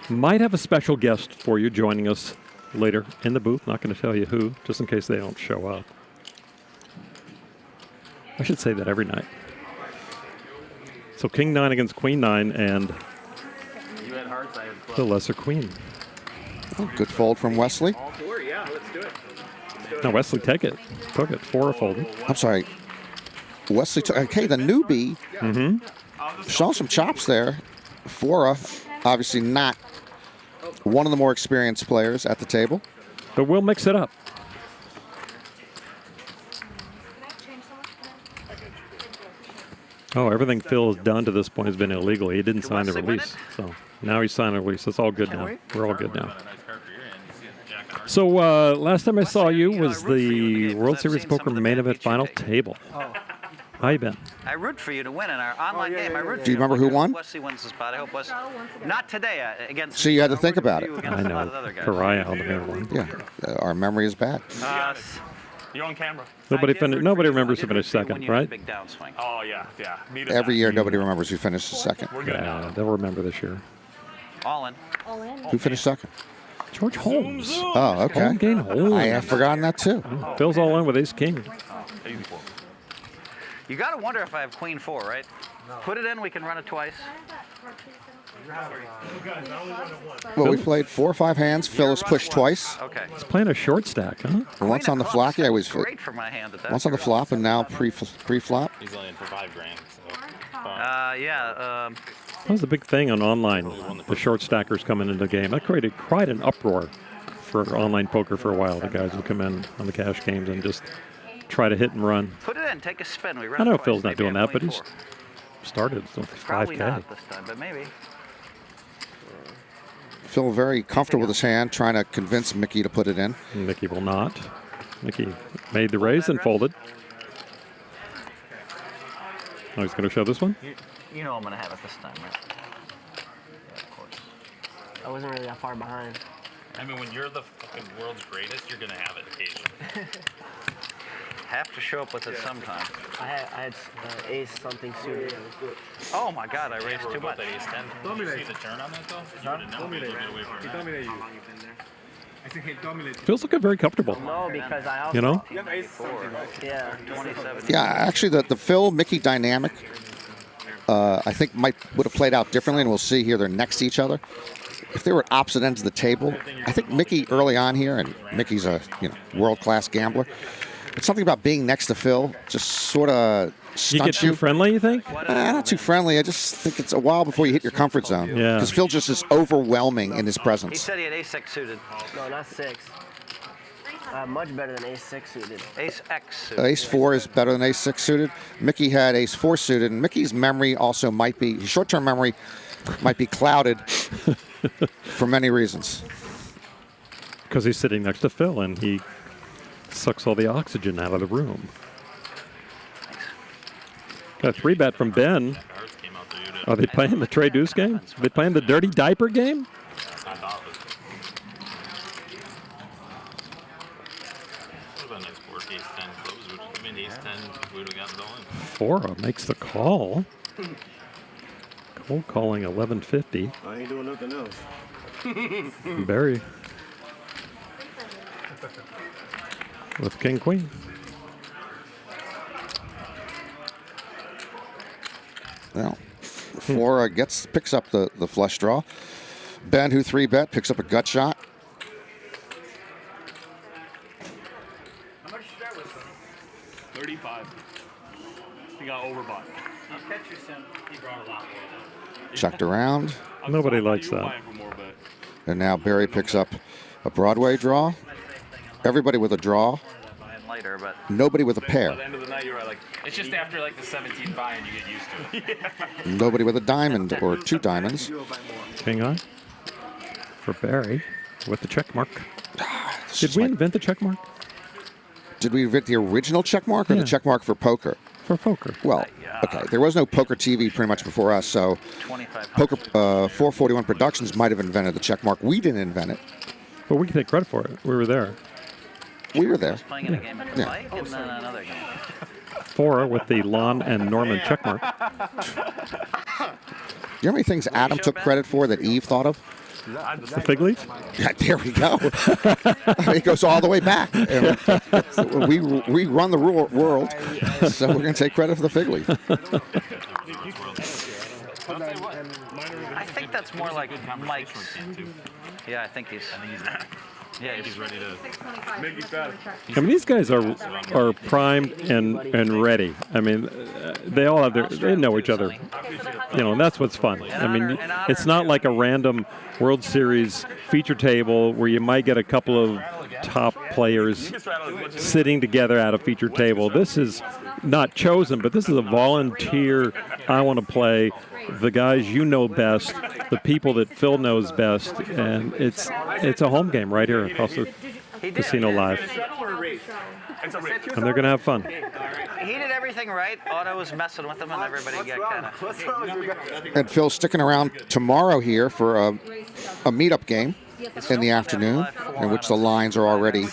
[SPEAKER 19] Might have a special guest for you joining us later in the booth. Not going to tell you who, just in case they don't show up. I should say that every night. So King 9 against Queen 9 and
[SPEAKER 9] You had hearts, I had clubs.
[SPEAKER 19] the lesser queen.
[SPEAKER 20] Oh, good fold from Wesley.
[SPEAKER 9] All four, yeah, let's do it.
[SPEAKER 19] Now Wesley took it. Phora folded.
[SPEAKER 20] I'm sorry. Wesley took. Okay, the newbie. Showing some chops there. Phora, obviously not one of the more experienced players at the table.
[SPEAKER 19] But we'll mix it up. Oh, everything Phil has done to this point has been illegal. He didn't sign the release. So now he's signed the release. It's all good now. We're all good now. So last time I saw you was the World Series Poker main event final table. How you been?
[SPEAKER 12] I root for you to win in our online game. I root for
[SPEAKER 20] Do you remember who won?
[SPEAKER 12] Wesley wins the spot. I hope Wesley. Not today against.
[SPEAKER 20] So you had to think about it.
[SPEAKER 19] I know. Pariah on the main one.
[SPEAKER 20] Yeah, our memory is bad.
[SPEAKER 15] You're on camera.
[SPEAKER 19] Nobody remembers who finished second, right?
[SPEAKER 12] Big downswing.
[SPEAKER 15] Oh, yeah.
[SPEAKER 20] Every year, nobody remembers who finished second.
[SPEAKER 19] Yeah, they'll remember this year.
[SPEAKER 12] All in.
[SPEAKER 20] Who finished second?
[SPEAKER 19] George Holmes.
[SPEAKER 20] Oh, okay.
[SPEAKER 19] Home game Holmes.
[SPEAKER 20] I have forgotten that too.
[SPEAKER 19] Phil's all in with ace king.
[SPEAKER 12] You got to wonder if I have queen 4, right? Put it in. We can run it twice.
[SPEAKER 20] Well, we played 4 or 5 hands. Phil has pushed twice.
[SPEAKER 12] Okay.
[SPEAKER 19] He's playing a short stack, huh?
[SPEAKER 20] Once on the flop, yeah,
[SPEAKER 12] Great for my hand at that.
[SPEAKER 20] once on the flop and now pre-flop.
[SPEAKER 9] He's only in for $5 grand.
[SPEAKER 12] Yeah.
[SPEAKER 19] That was the big thing on online. The short stackers coming into the game. That created quite an uproar for online poker for a while. The guys would come in on the cash games and just try to hit and run.
[SPEAKER 12] Put it in. Take a spin. We run
[SPEAKER 19] I know
[SPEAKER 12] it twice.
[SPEAKER 19] Phil's not
[SPEAKER 12] Maybe
[SPEAKER 19] doing
[SPEAKER 12] I
[SPEAKER 19] that,
[SPEAKER 12] have
[SPEAKER 19] but
[SPEAKER 12] queen
[SPEAKER 19] he's
[SPEAKER 12] 4.
[SPEAKER 19] started with
[SPEAKER 12] Probably
[SPEAKER 19] 5K.
[SPEAKER 12] not this time, but maybe.
[SPEAKER 20] Phil very comfortable with his hand, trying to convince Mikki to put it in.
[SPEAKER 19] Mikki will not. Mikki made the raise and folded. Oh, he's going to show this one?
[SPEAKER 12] You know I'm going to have it this time, right?
[SPEAKER 16] Yeah, of course. I wasn't really that far behind.
[SPEAKER 9] I mean, when you're the fucking world's greatest, you're going to have it occasionally.
[SPEAKER 12] Have to show up with it sometime.
[SPEAKER 16] I had ace something suited.
[SPEAKER 12] Oh my God, I raised too much.
[SPEAKER 9] Did you see the turn on that, though? You would have known maybe a bit away from that.
[SPEAKER 16] How long you been there? I think he dominated.
[SPEAKER 19] Phil's looking very comfortable.
[SPEAKER 16] No, because I also...
[SPEAKER 19] You know?
[SPEAKER 16] You have ace something. Yeah.
[SPEAKER 12] 27.
[SPEAKER 20] Yeah, actually, the Phil Mikki dynamic, I think would have played out differently, and we'll see here. They're next to each other. If they were at opposite ends of the table, I think Mikki early on here, and Mickey's a world-class gambler. It's something about being next to Phil, just sort of
[SPEAKER 19] You get too friendly, you think?
[SPEAKER 20] Not too friendly. I just think it's a while before you hit your comfort zone.
[SPEAKER 19] Yeah.
[SPEAKER 20] Because Phil just is overwhelming in his
[SPEAKER 12] He
[SPEAKER 20] presence.
[SPEAKER 12] said he had ace 6 suited.
[SPEAKER 16] No, not 6. Much better than ace 6 suited.
[SPEAKER 12] Ace X suited.
[SPEAKER 20] Ace 4 is better than ace 6 suited. Mickey had ace 4 suited, and Mickey's memory also might be, his short-term memory might be clouded for many reasons.
[SPEAKER 19] Because he's sitting next to Phil, and he sucks all the oxygen out of the room. Got a 3-bet from Ben. Are they playing the Trey Deuce game? Are they playing the Dirty Diaper game? Phora makes the call. Cold calling 1150.
[SPEAKER 21] I ain't doing nothing else.
[SPEAKER 19] Barry with King Queen.
[SPEAKER 20] Well, Phora picks up the flush draw. Ben, who 3-bet, picks up a gut shot.
[SPEAKER 15] How much did you start with? 35. He got overbought.
[SPEAKER 2] He brought a lot more.
[SPEAKER 20] Checked around.
[SPEAKER 19] Nobody likes that.
[SPEAKER 20] And now Barry picks up a Broadway draw. Everybody with a draw.
[SPEAKER 12] Later, but
[SPEAKER 20] Nobody with a
[SPEAKER 15] By
[SPEAKER 20] pair.
[SPEAKER 15] the end of the night, you were like,
[SPEAKER 2] It's just after like the 17th buy and you get used to it.
[SPEAKER 20] Nobody with a diamond or 2 diamonds.
[SPEAKER 19] King high for Barry with the check mark. Did we invent the check mark?
[SPEAKER 20] Did we invent the original check mark or the check mark for poker?
[SPEAKER 19] For poker.
[SPEAKER 20] Well, okay. There was no poker TV pretty much before us, so Poker 441 Productions might have invented the check mark. We didn't invent it.
[SPEAKER 19] But we can take credit for it. We were there.
[SPEAKER 20] We were there.
[SPEAKER 12] Playing in a game at the bike and then another game.
[SPEAKER 19] Phora with the Lon and Norman checkmark.
[SPEAKER 20] Do you know how many things Adam took credit for that Eve thought of?
[SPEAKER 19] The fig leaf?
[SPEAKER 20] Yeah, there we go. It goes all the way back. And we run the world, so we're going to take credit for the fig leaf.
[SPEAKER 12] I think that's more like Mike's. Yeah, I think he's. Yeah, he's ready to make it better.
[SPEAKER 19] I mean, these guys are primed and ready. I mean, they all have they know each other, you know, and that's what's fun. I mean, it's not like a random World Series feature table where you might get a couple of top players sitting together at a feature table. This is not chosen, but this is a volunteer. I want to play the guys you know best, the people that Phil knows best, and it's a home game right here across the casino live. And they're going to have fun.
[SPEAKER 12] He did everything right. Otto was messing with him, and everybody got kind of.
[SPEAKER 20] And Phil's sticking around tomorrow here for a meetup game in the afternoon, in which the lines are already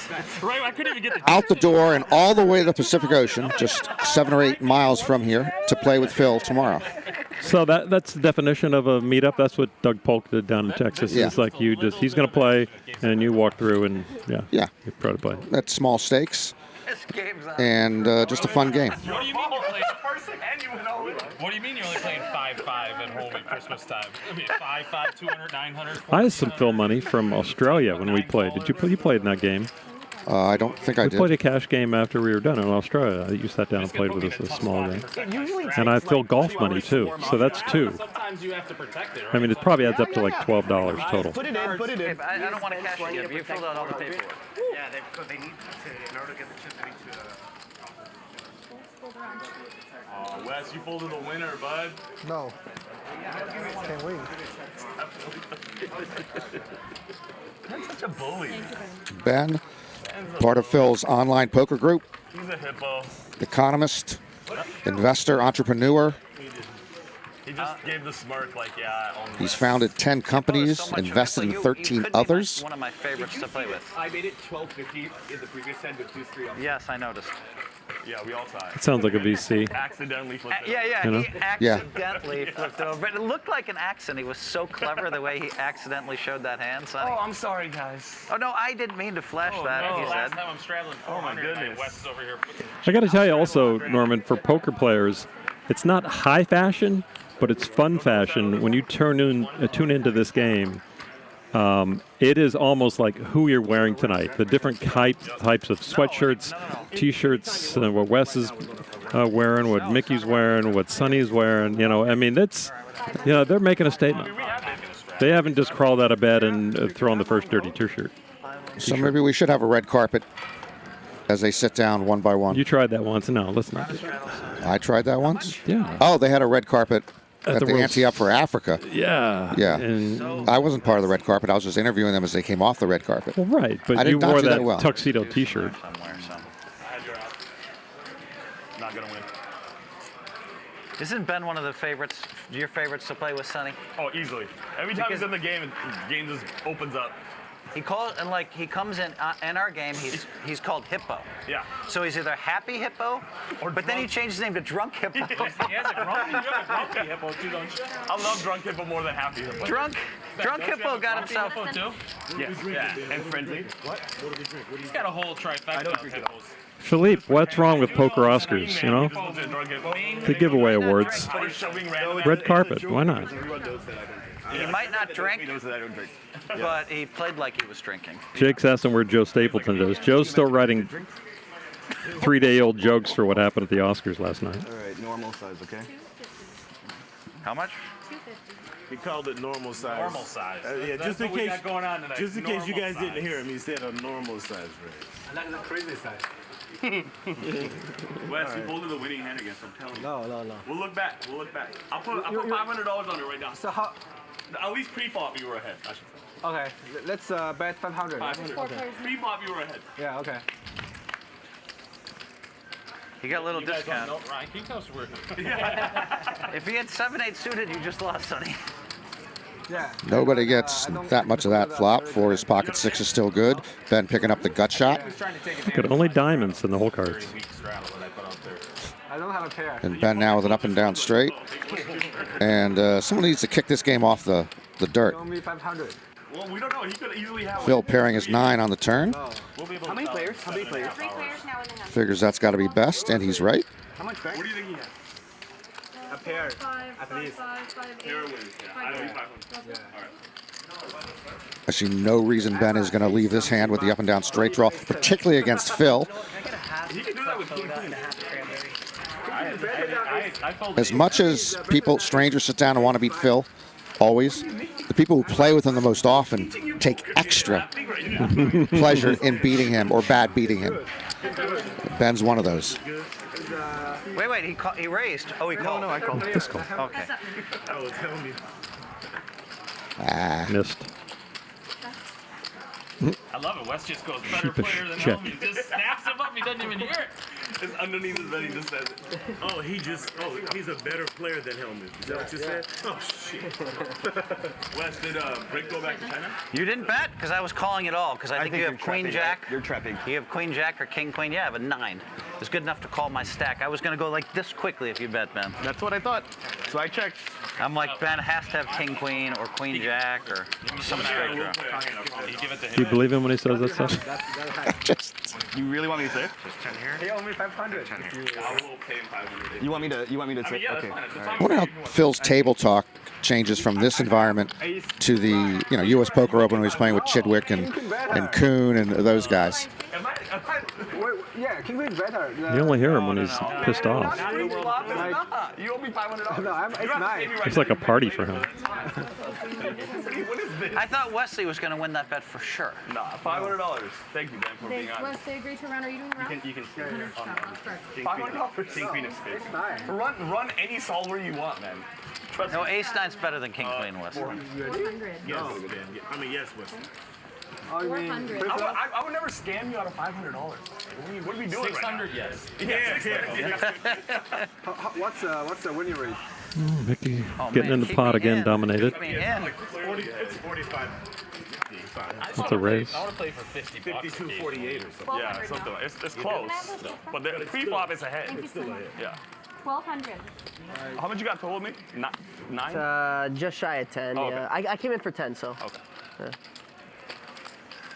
[SPEAKER 20] out the door and all the way to the Pacific Ocean, just 7 or 8 miles from here, to play with Phil tomorrow.
[SPEAKER 19] So that's the definition of a meetup. That's what Doug Polk did down in Texas.
[SPEAKER 20] Yeah.
[SPEAKER 19] It's like he's going to play, and you walk through, and you try to play.
[SPEAKER 20] That's small stakes, and just a fun game.
[SPEAKER 3] What do you mean you're playing person and you went all in? What do you mean you're only playing 5-5 at home at Christmas time? I mean, 5-5, 200, 900.
[SPEAKER 19] I had some Phil money from Australia when we played. Did you play? You played in that game?
[SPEAKER 20] I don't think I did.
[SPEAKER 19] We played a cash game after we were done in Australia. You sat down and played with us a small game. And I filled golf money too, so that's 2.
[SPEAKER 3] Sometimes you have to protect it, right?
[SPEAKER 19] I mean, it probably adds up to like $12 total.
[SPEAKER 3] Put it in, put it in.
[SPEAKER 12] I don't want to cash it yet. You filled out all the paperwork.
[SPEAKER 2] Yeah, they need to, in order to get the chip, they need to.
[SPEAKER 3] Oh, Wes, you folded the winner, bud.
[SPEAKER 21] No. Can't wait.
[SPEAKER 3] That's such a bully.
[SPEAKER 20] Ben, part of Phil's online poker group,
[SPEAKER 3] He's a hippo.
[SPEAKER 20] economist, investor, entrepreneur.
[SPEAKER 3] He just gave the smirk like, yeah, I own
[SPEAKER 20] He's founded 10 companies, invested in 13 others.
[SPEAKER 12] One of my favorites to play with.
[SPEAKER 3] I made it 1250 in the previous hand with 2-3 on.
[SPEAKER 12] Yes, I noticed.
[SPEAKER 3] Yeah, we all saw it.
[SPEAKER 19] It sounds like a VC.
[SPEAKER 3] Accidentally flipped it.
[SPEAKER 12] Yeah,
[SPEAKER 19] You know?
[SPEAKER 12] he accidentally flipped it over. But it looked like an accident. He was so clever the way he accidentally showed that hand, Sonny.
[SPEAKER 3] Oh, I'm sorry, guys.
[SPEAKER 12] Oh, no, I didn't mean to flash that,
[SPEAKER 3] no,
[SPEAKER 12] he
[SPEAKER 3] last
[SPEAKER 12] said.
[SPEAKER 3] time I'm straddling 400, my Wes is over here.
[SPEAKER 19] I got to tell you also, Norman, for poker players, it's not high fashion, but it's fun fashion. When you tune into this game, it is almost like who you're wearing tonight. The different types of sweatshirts, T-shirts, what Wes is wearing, what Mickey's wearing, what Sonny's wearing. You know, I mean, that's, you know, they're making a statement. They haven't just crawled out of bed and thrown the first dirty T-shirt.
[SPEAKER 20] So maybe we should have a red carpet as they sit down one by one.
[SPEAKER 19] You tried that once. No, let's not do that.
[SPEAKER 20] I tried that once?
[SPEAKER 19] Yeah.
[SPEAKER 20] Oh, they had a red carpet at the
[SPEAKER 19] World
[SPEAKER 20] Ante Up for Africa.
[SPEAKER 19] Yeah.
[SPEAKER 20] Yeah.
[SPEAKER 19] And
[SPEAKER 20] I wasn't part of the red carpet. I was just interviewing them as they came off the red carpet.
[SPEAKER 19] Well, right,
[SPEAKER 20] I
[SPEAKER 19] but
[SPEAKER 20] did
[SPEAKER 19] you
[SPEAKER 20] not
[SPEAKER 19] wore
[SPEAKER 20] do
[SPEAKER 19] that
[SPEAKER 20] well.
[SPEAKER 19] tuxedo T-shirt.
[SPEAKER 3] Not gonna win.
[SPEAKER 12] Isn't Ben one of your favorites to play with, Sonny?
[SPEAKER 3] Oh, easily. Every time he's in the game just opens up.
[SPEAKER 12] He comes in our game, he's called Hippo.
[SPEAKER 3] Yeah.
[SPEAKER 12] So he's either Happy Hippo, but then he changed his name to Drunk Hippo.
[SPEAKER 3] You have a grumpy hippo too, don't you? I love Drunk Hippo more than Happy Hippo.
[SPEAKER 12] Drunk Hippo got himself.
[SPEAKER 3] Hippo too? Yeah. And friendly.
[SPEAKER 21] What did we drink? What do you
[SPEAKER 3] He's got a whole trifecta of hippos.
[SPEAKER 19] Philippe, what's wrong with Poker Oscars, you know? They give away awards. Red carpet, why not?
[SPEAKER 12] He might not drink, but he played like he was drinking.
[SPEAKER 19] Jake's asking where Joe Stapleton is. Joe's still writing 3-day-old jokes for what happened at the Oscars last night.
[SPEAKER 21] All right, normal size, okay?
[SPEAKER 12] How much?
[SPEAKER 21] He called it normal size.
[SPEAKER 3] Normal size.
[SPEAKER 21] Yeah,
[SPEAKER 3] That's what we got going on tonight.
[SPEAKER 21] Just in case you guys
[SPEAKER 3] Normal
[SPEAKER 21] didn't hear him, he said a normal size rate.
[SPEAKER 3] I like the crazy size. Wes, you folded the winning hand against him. Tell him.
[SPEAKER 21] No.
[SPEAKER 3] We'll look back. I'll put $500 on it right now.
[SPEAKER 21] So how?
[SPEAKER 3] At least pre-flop you were ahead, I should say.
[SPEAKER 21] Okay, let's bet 500.
[SPEAKER 3] 500.
[SPEAKER 21] Okay.
[SPEAKER 3] Pre-flop you were ahead.
[SPEAKER 21] Yeah, okay.
[SPEAKER 12] He got a little discount.
[SPEAKER 3] Ryan KETO's working.
[SPEAKER 12] If he had 7-8 suited, you just lost, Sonny.
[SPEAKER 20] Nobody gets that much of that flop. For his pocket six is still good. Ben picking up the gut shot.
[SPEAKER 19] Look at only diamonds in the whole cards.
[SPEAKER 16] I don't have a pair.
[SPEAKER 20] And Ben now with an up and down straight. And someone needs to kick this game off the dirt.
[SPEAKER 16] Only 500.
[SPEAKER 3] Well, we don't know. He could easily have.
[SPEAKER 20] Phil pairing his 9 on the turn.
[SPEAKER 16] How many players? How many players?
[SPEAKER 11] 3 players now in the hand.
[SPEAKER 20] Figures that's got to be best, and he's right.
[SPEAKER 16] How much back?
[SPEAKER 3] What do you think he has?
[SPEAKER 16] A pair.
[SPEAKER 11] 5,
[SPEAKER 16] At
[SPEAKER 11] 5,
[SPEAKER 16] least.
[SPEAKER 11] 5, 5, 8.
[SPEAKER 3] Pair wins. Yeah. I don't need 500.
[SPEAKER 16] Yeah.
[SPEAKER 20] I see no reason Ben is going to leave this hand with the up and down straight draw, particularly against Phil.
[SPEAKER 3] He can do that with king queen.
[SPEAKER 20] As much as people, strangers, sit down and want to beat Phil, always, the people who play with him the most often take extra pleasure in beating him or bad beating him. Ben's one of those.
[SPEAKER 12] Wait, he raised. Oh, he called.
[SPEAKER 16] No, I called.
[SPEAKER 20] This call.
[SPEAKER 12] Okay.
[SPEAKER 20] Missed.
[SPEAKER 3] I love it. Wes just goes better
[SPEAKER 19] Sheepish
[SPEAKER 3] player than
[SPEAKER 19] check.
[SPEAKER 3] him. He just snaps him up. He doesn't even hear it. It's underneath his bed. He just says it.
[SPEAKER 21] Oh, he's a better player than Hellmuth. Is that what you said? Oh, shit.
[SPEAKER 3] Wes, did Brick go back to China?
[SPEAKER 12] You didn't bet because I was calling it all because I think you have queen jack.
[SPEAKER 10] You're trapping.
[SPEAKER 12] You have queen jack or king queen. Yeah, I have a 9. It's good enough to call my stack. I was going to go like this quickly if you bet, Ben.
[SPEAKER 10] That's what I thought. So I checked.
[SPEAKER 12] I'm like, Ben has to have king queen or queen jack or some straight draw.
[SPEAKER 19] Do you believe him when he says that stuff?
[SPEAKER 10] You really want me to say it?
[SPEAKER 16] He owed me 500.
[SPEAKER 3] I will pay him 500.
[SPEAKER 10] You want me to say it?
[SPEAKER 3] Yeah,
[SPEAKER 10] Okay.
[SPEAKER 3] that's fine.
[SPEAKER 20] I wonder how Phil's table talk changes from this environment to the U.S. Poker Open when he's playing with Chidwick and Kuhn and those guys.
[SPEAKER 16] Yeah, King Queen's better.
[SPEAKER 19] You only hear him when he's pissed off.
[SPEAKER 16] You owe me $500. No, it's 9.
[SPEAKER 19] It's like a party for him.
[SPEAKER 12] I thought Wesley was going to win that bet for sure.
[SPEAKER 3] Nah, $500. Thank you, Ben, for being honest.
[SPEAKER 11] Once they agree to run, are you doing round?
[SPEAKER 3] You can stay here.
[SPEAKER 16] $500.
[SPEAKER 3] King Queen is big.
[SPEAKER 16] It's 9.
[SPEAKER 3] Run any solver you want, man. Trust
[SPEAKER 12] No,
[SPEAKER 3] me.
[SPEAKER 12] ace 9's better than king queen, Wesley.
[SPEAKER 11] 400.
[SPEAKER 21] Yes, Ben. I mean, yes, Wesley.
[SPEAKER 11] 400.
[SPEAKER 3] I would never scam you out of $500. What are we doing 600, right yes.
[SPEAKER 16] What's the winning rate?
[SPEAKER 19] Mickey getting in the pot again, dominated.
[SPEAKER 21] It's 45.
[SPEAKER 19] That's a raise.
[SPEAKER 3] I want to play for 50 bucks.
[SPEAKER 21] 52-48 or something.
[SPEAKER 3] Yeah, something like it's close. But the pre-flop is ahead.
[SPEAKER 11] Thank you so much.
[SPEAKER 3] Yeah.
[SPEAKER 11] 1,200.
[SPEAKER 3] How much you got told me? 9?
[SPEAKER 7] Just shy of 10,
[SPEAKER 3] Oh,
[SPEAKER 7] yeah. I came in for 10, so.
[SPEAKER 3] Okay.
[SPEAKER 7] Yeah.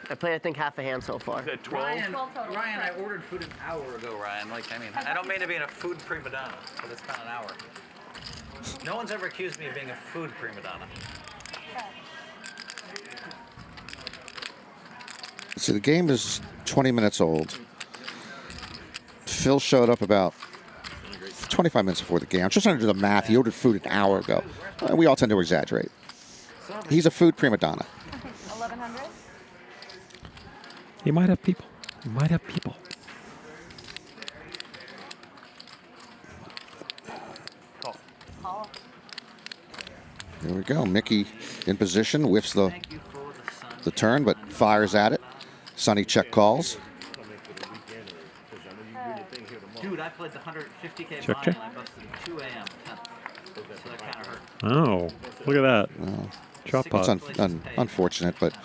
[SPEAKER 7] I played, I think, half a hand so far.
[SPEAKER 3] 12?
[SPEAKER 12] Ryan, I ordered food an hour ago, Ryan. Like, I mean, I don't mean to be a food prima donna, but it's been an hour. No one's ever accused me of being a food prima donna.
[SPEAKER 20] See, the game is 20 minutes old. Phil showed up about 25 minutes before the game. I'm just trying to do the math. He ordered food an hour ago. We all tend to exaggerate. He's a food prima donna.
[SPEAKER 11] 1,100.
[SPEAKER 19] He might have people. He might have people.
[SPEAKER 11] Call.
[SPEAKER 20] There we go. Mickey in position, whiffs the turn, but fires at it. Sonny check calls.
[SPEAKER 12] Dude, I played the 150K
[SPEAKER 19] Check,
[SPEAKER 12] buy
[SPEAKER 19] check.
[SPEAKER 12] and I busted at 2 a.m. So that kind of hurt.
[SPEAKER 19] Oh, look at that. Chop
[SPEAKER 20] It's
[SPEAKER 19] pot.
[SPEAKER 20] unfortunate, but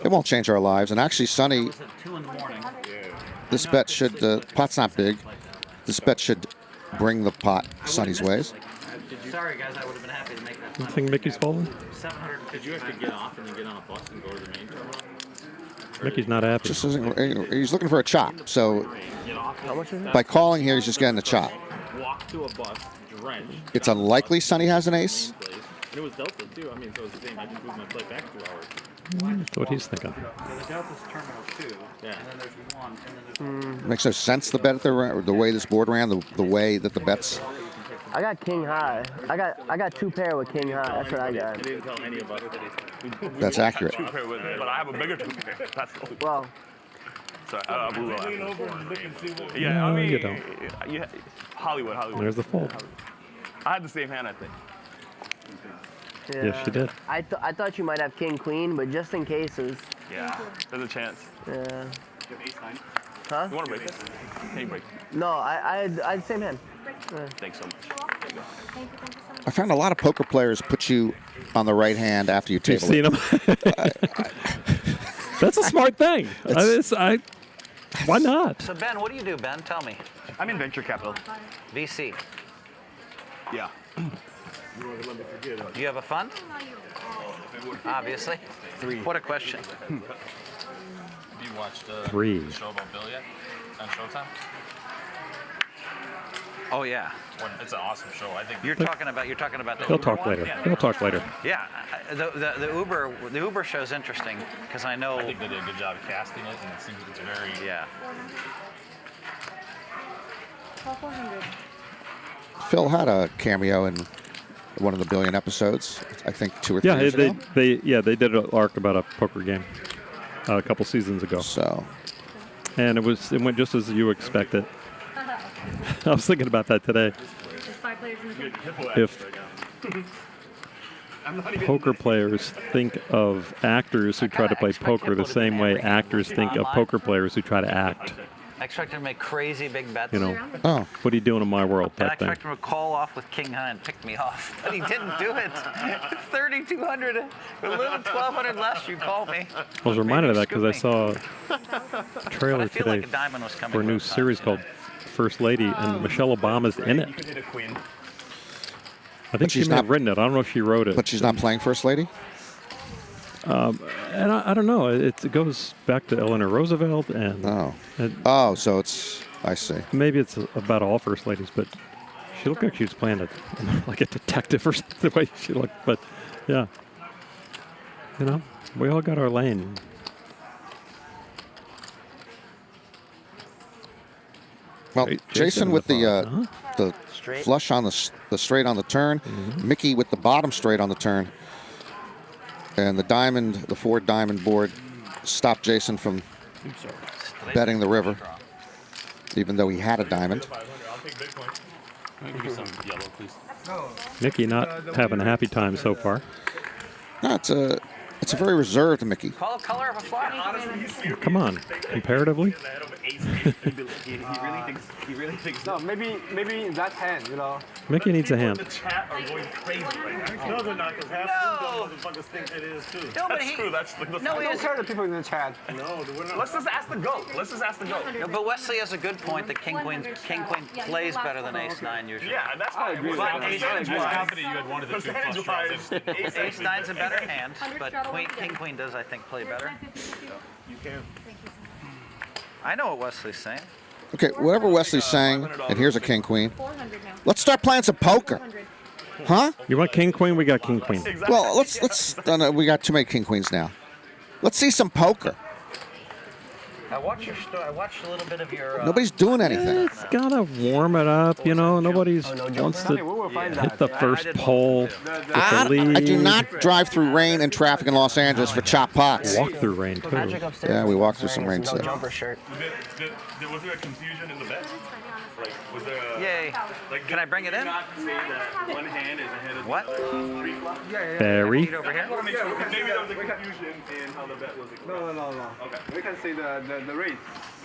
[SPEAKER 20] it won't change our lives. And actually, Sonny,
[SPEAKER 12] It was at 2 in the morning.
[SPEAKER 20] this bet should, pot's not big. This bet should bring the pot Sonny's ways.
[SPEAKER 12] Sorry, guys, I would have been happy to make that.
[SPEAKER 19] You think Mickey's folding?
[SPEAKER 12] 750.
[SPEAKER 9] Did you have to get off and then get on a bus and go to the main terminal?
[SPEAKER 19] Mickey's not happy.
[SPEAKER 20] Just he's looking for a chop. So
[SPEAKER 9] How much is it?
[SPEAKER 20] by calling here, he's just getting a chop.
[SPEAKER 9] Walk to a bus, drenched.
[SPEAKER 20] It's unlikely Sonny has an ace.
[SPEAKER 9] And it was Delta too. I mean, so it was the same. I just moved my play back 2 hours.
[SPEAKER 19] That's what he's thinking.
[SPEAKER 12] The Delta's Terminal 2,
[SPEAKER 9] Yeah.
[SPEAKER 12] and then there's 1, and then there's
[SPEAKER 20] Makes no sense the bet at the way this board ran, the way that the bets.
[SPEAKER 7] I got king high. I got 2 pair with king high. That's what I got.
[SPEAKER 9] He didn't tell any of us that he's.
[SPEAKER 20] That's accurate.
[SPEAKER 3] 2 pair with me, but I have a bigger 2 pair. That's
[SPEAKER 7] well.
[SPEAKER 3] Sorry, I blew that. Yeah,
[SPEAKER 19] No,
[SPEAKER 3] I mean,
[SPEAKER 19] you don't.
[SPEAKER 3] Yeah, Hollywood.
[SPEAKER 19] There's the fold.
[SPEAKER 3] I had the same hand, I think.
[SPEAKER 7] Yeah.
[SPEAKER 19] Yes, you did.
[SPEAKER 7] I thought you might have king queen, but just in cases.
[SPEAKER 3] Yeah, there's a chance.
[SPEAKER 7] Yeah. Huh?
[SPEAKER 21] You want to break this? Can you break it?
[SPEAKER 7] No, I had same hand.
[SPEAKER 21] Thanks so much. There you go.
[SPEAKER 20] I found a lot of poker players put you on the right hand after you table
[SPEAKER 19] You've seen them? That's a smart thing. Why not?
[SPEAKER 12] So Ben, what do you do, Ben? Tell me.
[SPEAKER 8] I'm in venture capital.
[SPEAKER 12] VC.
[SPEAKER 8] Yeah.
[SPEAKER 12] Do you have a fund? Obviously.
[SPEAKER 8] 3.
[SPEAKER 12] What a question.
[SPEAKER 3] Have you watched the
[SPEAKER 19] 3.
[SPEAKER 3] show about Bill yet? On Showtime?
[SPEAKER 12] Oh yeah.
[SPEAKER 3] It's an awesome show. I think
[SPEAKER 12] You're talking about the
[SPEAKER 19] He'll
[SPEAKER 12] Uber
[SPEAKER 19] talk
[SPEAKER 12] one?
[SPEAKER 19] later.
[SPEAKER 12] Yeah.
[SPEAKER 19] He'll talk later.
[SPEAKER 12] Yeah, the Uber show is interesting because I know.
[SPEAKER 3] I think they did a good job of casting it, and it seems it's very.
[SPEAKER 12] Yeah.
[SPEAKER 20] Phil had a cameo in one of the Billion episodes. I think 2 or 3
[SPEAKER 19] Yeah,
[SPEAKER 20] years ago.
[SPEAKER 19] they did an arc about a poker game a couple seasons ago.
[SPEAKER 20] So.
[SPEAKER 19] And it went just as you expected. I was thinking about that today. If poker players think of actors who try to play poker the same way actors think of poker players who try to act.
[SPEAKER 12] I expect him to make crazy big bets.
[SPEAKER 19] You know, what are you doing in my world?
[SPEAKER 12] And I
[SPEAKER 19] That thing.
[SPEAKER 12] expect him to call off with King High and pick me off, but he didn't do it. 3,200, a little 1,200 less. You call me.
[SPEAKER 19] I was reminded of that because I saw a trailer
[SPEAKER 12] feel
[SPEAKER 19] today
[SPEAKER 12] like a diamond was coming
[SPEAKER 19] for a new
[SPEAKER 12] both times,
[SPEAKER 19] series called First Lady, and Michelle Obama's in it. I think she may have written it. I don't know if she wrote it.
[SPEAKER 20] But she's not playing First Lady?
[SPEAKER 19] And I don't know. It goes back to Eleanor Roosevelt, and
[SPEAKER 20] So it's, I see.
[SPEAKER 19] Maybe it's about all First Ladies, but she looked like she was playing like a detective or something, the way she looked. But yeah, you know, we all got our lane.
[SPEAKER 20] Well,
[SPEAKER 19] Right,
[SPEAKER 20] Jason with the
[SPEAKER 12] Straight.
[SPEAKER 20] flush on the straight on the turn, Mikki with the bottom straight on the turn, and the diamond, the 4 diamond board, stopped Jason from betting the river, even though he had a diamond.
[SPEAKER 3] Give me some yellow, please.
[SPEAKER 19] Mikki not having a happy time so far.
[SPEAKER 20] No, it's a very reserved Mikki.
[SPEAKER 12] Call the color of a fly.
[SPEAKER 19] Come on, comparatively.
[SPEAKER 8] He really thinks. No, maybe that hand, you know.
[SPEAKER 19] Mikki needs a hand.
[SPEAKER 21] The chat are going crazy right now. No, they're not, because half of these motherfuckers think it is too.
[SPEAKER 12] No, but
[SPEAKER 21] That's true. That's the
[SPEAKER 8] I don't care the people in the chat.
[SPEAKER 21] No, we're not. Let's just ask the GOAT. Let's just ask the GOAT.
[SPEAKER 12] No, but Wesley has a good point that King Queen plays better than Ace 9 usually.
[SPEAKER 21] Yeah, that's
[SPEAKER 8] I agree with that.
[SPEAKER 3] I was confident you had one of the two flush draws.
[SPEAKER 12] Ace 9's a better hand, but King Queen does, I think, play better.
[SPEAKER 21] You can.
[SPEAKER 12] I know what Wesley's saying.
[SPEAKER 20] Okay, whatever Wesley's saying, and here's a king queen. Let's start playing some poker, huh?
[SPEAKER 19] You want king queen? We got king queen.
[SPEAKER 20] Well, let's. No, we got too many king queens now. Let's see some poker.
[SPEAKER 12] I watched your story. I watched a little bit of your.
[SPEAKER 20] Nobody's doing anything.
[SPEAKER 19] It's gotta warm it up, you know. Nobody's wants to hit the first pole with the lead.
[SPEAKER 20] I do not drive through rain and traffic in Los Angeles for chop pots.
[SPEAKER 19] Walk through rain too.
[SPEAKER 20] Yeah, we walked through some rain today.
[SPEAKER 21] Was there a confusion in the bet? Like, was there a...
[SPEAKER 12] Yay.
[SPEAKER 21] Like,
[SPEAKER 12] Can I bring it in?
[SPEAKER 21] Not say that one hand is ahead of
[SPEAKER 12] What?
[SPEAKER 19] Barry.
[SPEAKER 12] Over here?
[SPEAKER 21] Maybe there was a confusion in how the bet was expressed.
[SPEAKER 8] No. Okay. We can see the rate.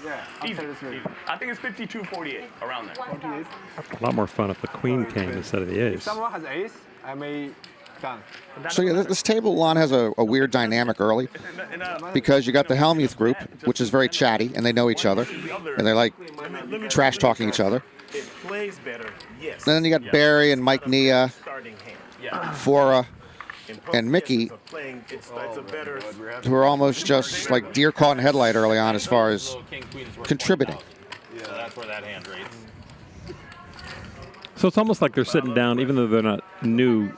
[SPEAKER 8] Yeah.
[SPEAKER 21] Easy. I think it's 52-48, around there.
[SPEAKER 8] 48.
[SPEAKER 19] A lot more fun if the queen came instead of the
[SPEAKER 8] If
[SPEAKER 19] ace.
[SPEAKER 8] someone has ace, I may done.
[SPEAKER 20] So yeah, this table, Lon, has a weird dynamic early because you got the Hellmuth group, which is very chatty, and they know each other, and they like trash talking each other.
[SPEAKER 21] It plays better, yes.
[SPEAKER 20] And then you got Barry and Mike Nia, Phora, and Mikki, who are almost just like deer caught in headlight early on as far as contributing.
[SPEAKER 3] So that's where that hand rates.
[SPEAKER 19] So it's almost like they're sitting down, even though they're not new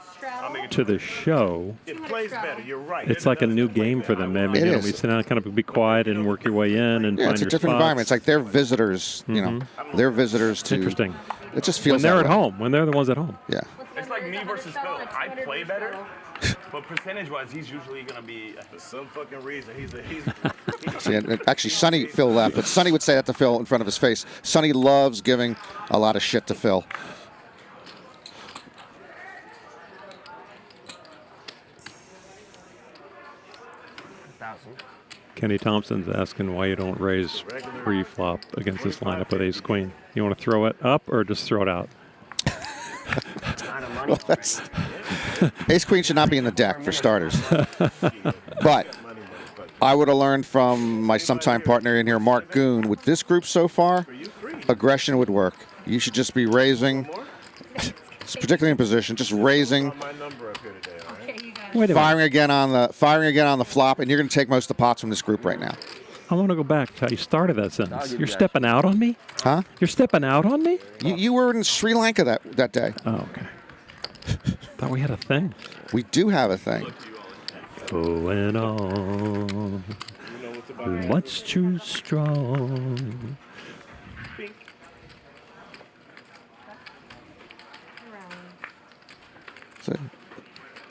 [SPEAKER 19] to the show.
[SPEAKER 21] It plays better, you're right.
[SPEAKER 19] It's like a new game for them. I mean, you know, we sit down, kind of be quiet and work your way in and
[SPEAKER 20] Yeah,
[SPEAKER 19] find
[SPEAKER 20] it's a
[SPEAKER 19] your
[SPEAKER 20] different
[SPEAKER 19] spots.
[SPEAKER 20] environment. It's like they're visitors, you know, they're visitors to.
[SPEAKER 19] Interesting.
[SPEAKER 20] It just feels
[SPEAKER 19] when they're
[SPEAKER 20] that
[SPEAKER 19] at
[SPEAKER 20] way.
[SPEAKER 19] home, when they're the ones at home.
[SPEAKER 20] Yeah.
[SPEAKER 21] It's like me versus Phil. I play better, but percentage-wise, he's usually going to be, for some fucking reason, he's
[SPEAKER 20] See, and actually, Sonny, Phil left, but Sonny would say that to Phil in front of his face. Sonny loves giving a lot of shit to Phil.
[SPEAKER 19] Kenny Thompson's asking why you don't raise pre-flop against this lineup with ace queen. You want to throw it up or just throw it out?
[SPEAKER 20] Well, that's ace queen should not be in the deck for starters. But I would have learned from my sometime partner in here, Mark Goon, with this group so far, aggression would work. You should just be raising, particularly in position, just raising, firing again on the flop, and you're going to take most of the pots from this group right now.
[SPEAKER 19] I want to go back to how you started that sentence. You're stepping out on me?
[SPEAKER 20] Huh?
[SPEAKER 19] You're stepping out on me?
[SPEAKER 20] You were in Sri Lanka that day.
[SPEAKER 19] Oh, okay. Thought we had a thing.
[SPEAKER 20] We do have a thing.
[SPEAKER 19] Going on, much too strong.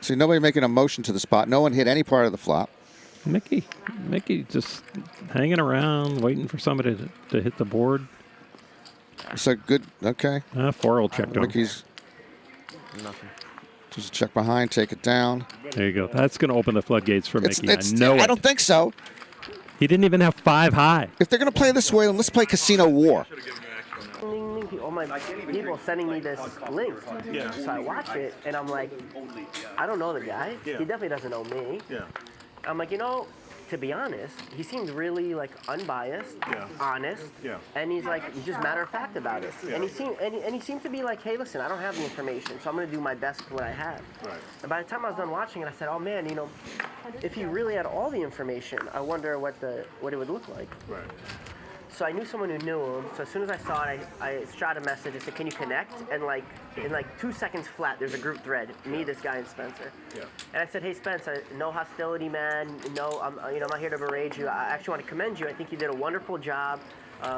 [SPEAKER 20] So nobody making a motion to the spot. No one hit any part of the flop.
[SPEAKER 19] Mikki just hanging around, waiting for somebody to hit the board.
[SPEAKER 20] So good. Okay.
[SPEAKER 19] Phora will check down.
[SPEAKER 20] Mikki's nothing. Just check behind, take it down.
[SPEAKER 19] There you go. That's going to open the floodgates for Mikki. I
[SPEAKER 20] I don't think so.
[SPEAKER 19] He didn't even have 5 high.
[SPEAKER 20] If they're going to play this way, then let's play Casino War.
[SPEAKER 7] All my people sending me this link. Yeah. So I watch it, and I'm like, I don't know the guy. Yeah. He definitely doesn't know me. Yeah. I'm like, to be honest, he seemed really like unbiased, honest, and he's just matter of fact about it. Yeah. And he seemed to be like, hey, listen, I don't have the information, so I'm gonna do my best with what I have. Right. And by the time I was done watching it, I said, oh man, if he really had all the information, I wonder what it would look like. Right. So I knew someone who knew him. So as soon as I saw it, I shot a message. I said, "Can you connect?" And in 2 seconds flat, there's a group thread. Me, this guy, and Spencer. Yeah. And I said, "Hey, Spencer, no hostility, man. No, I'm not here to berate you. I actually want to commend you. I think you did a wonderful job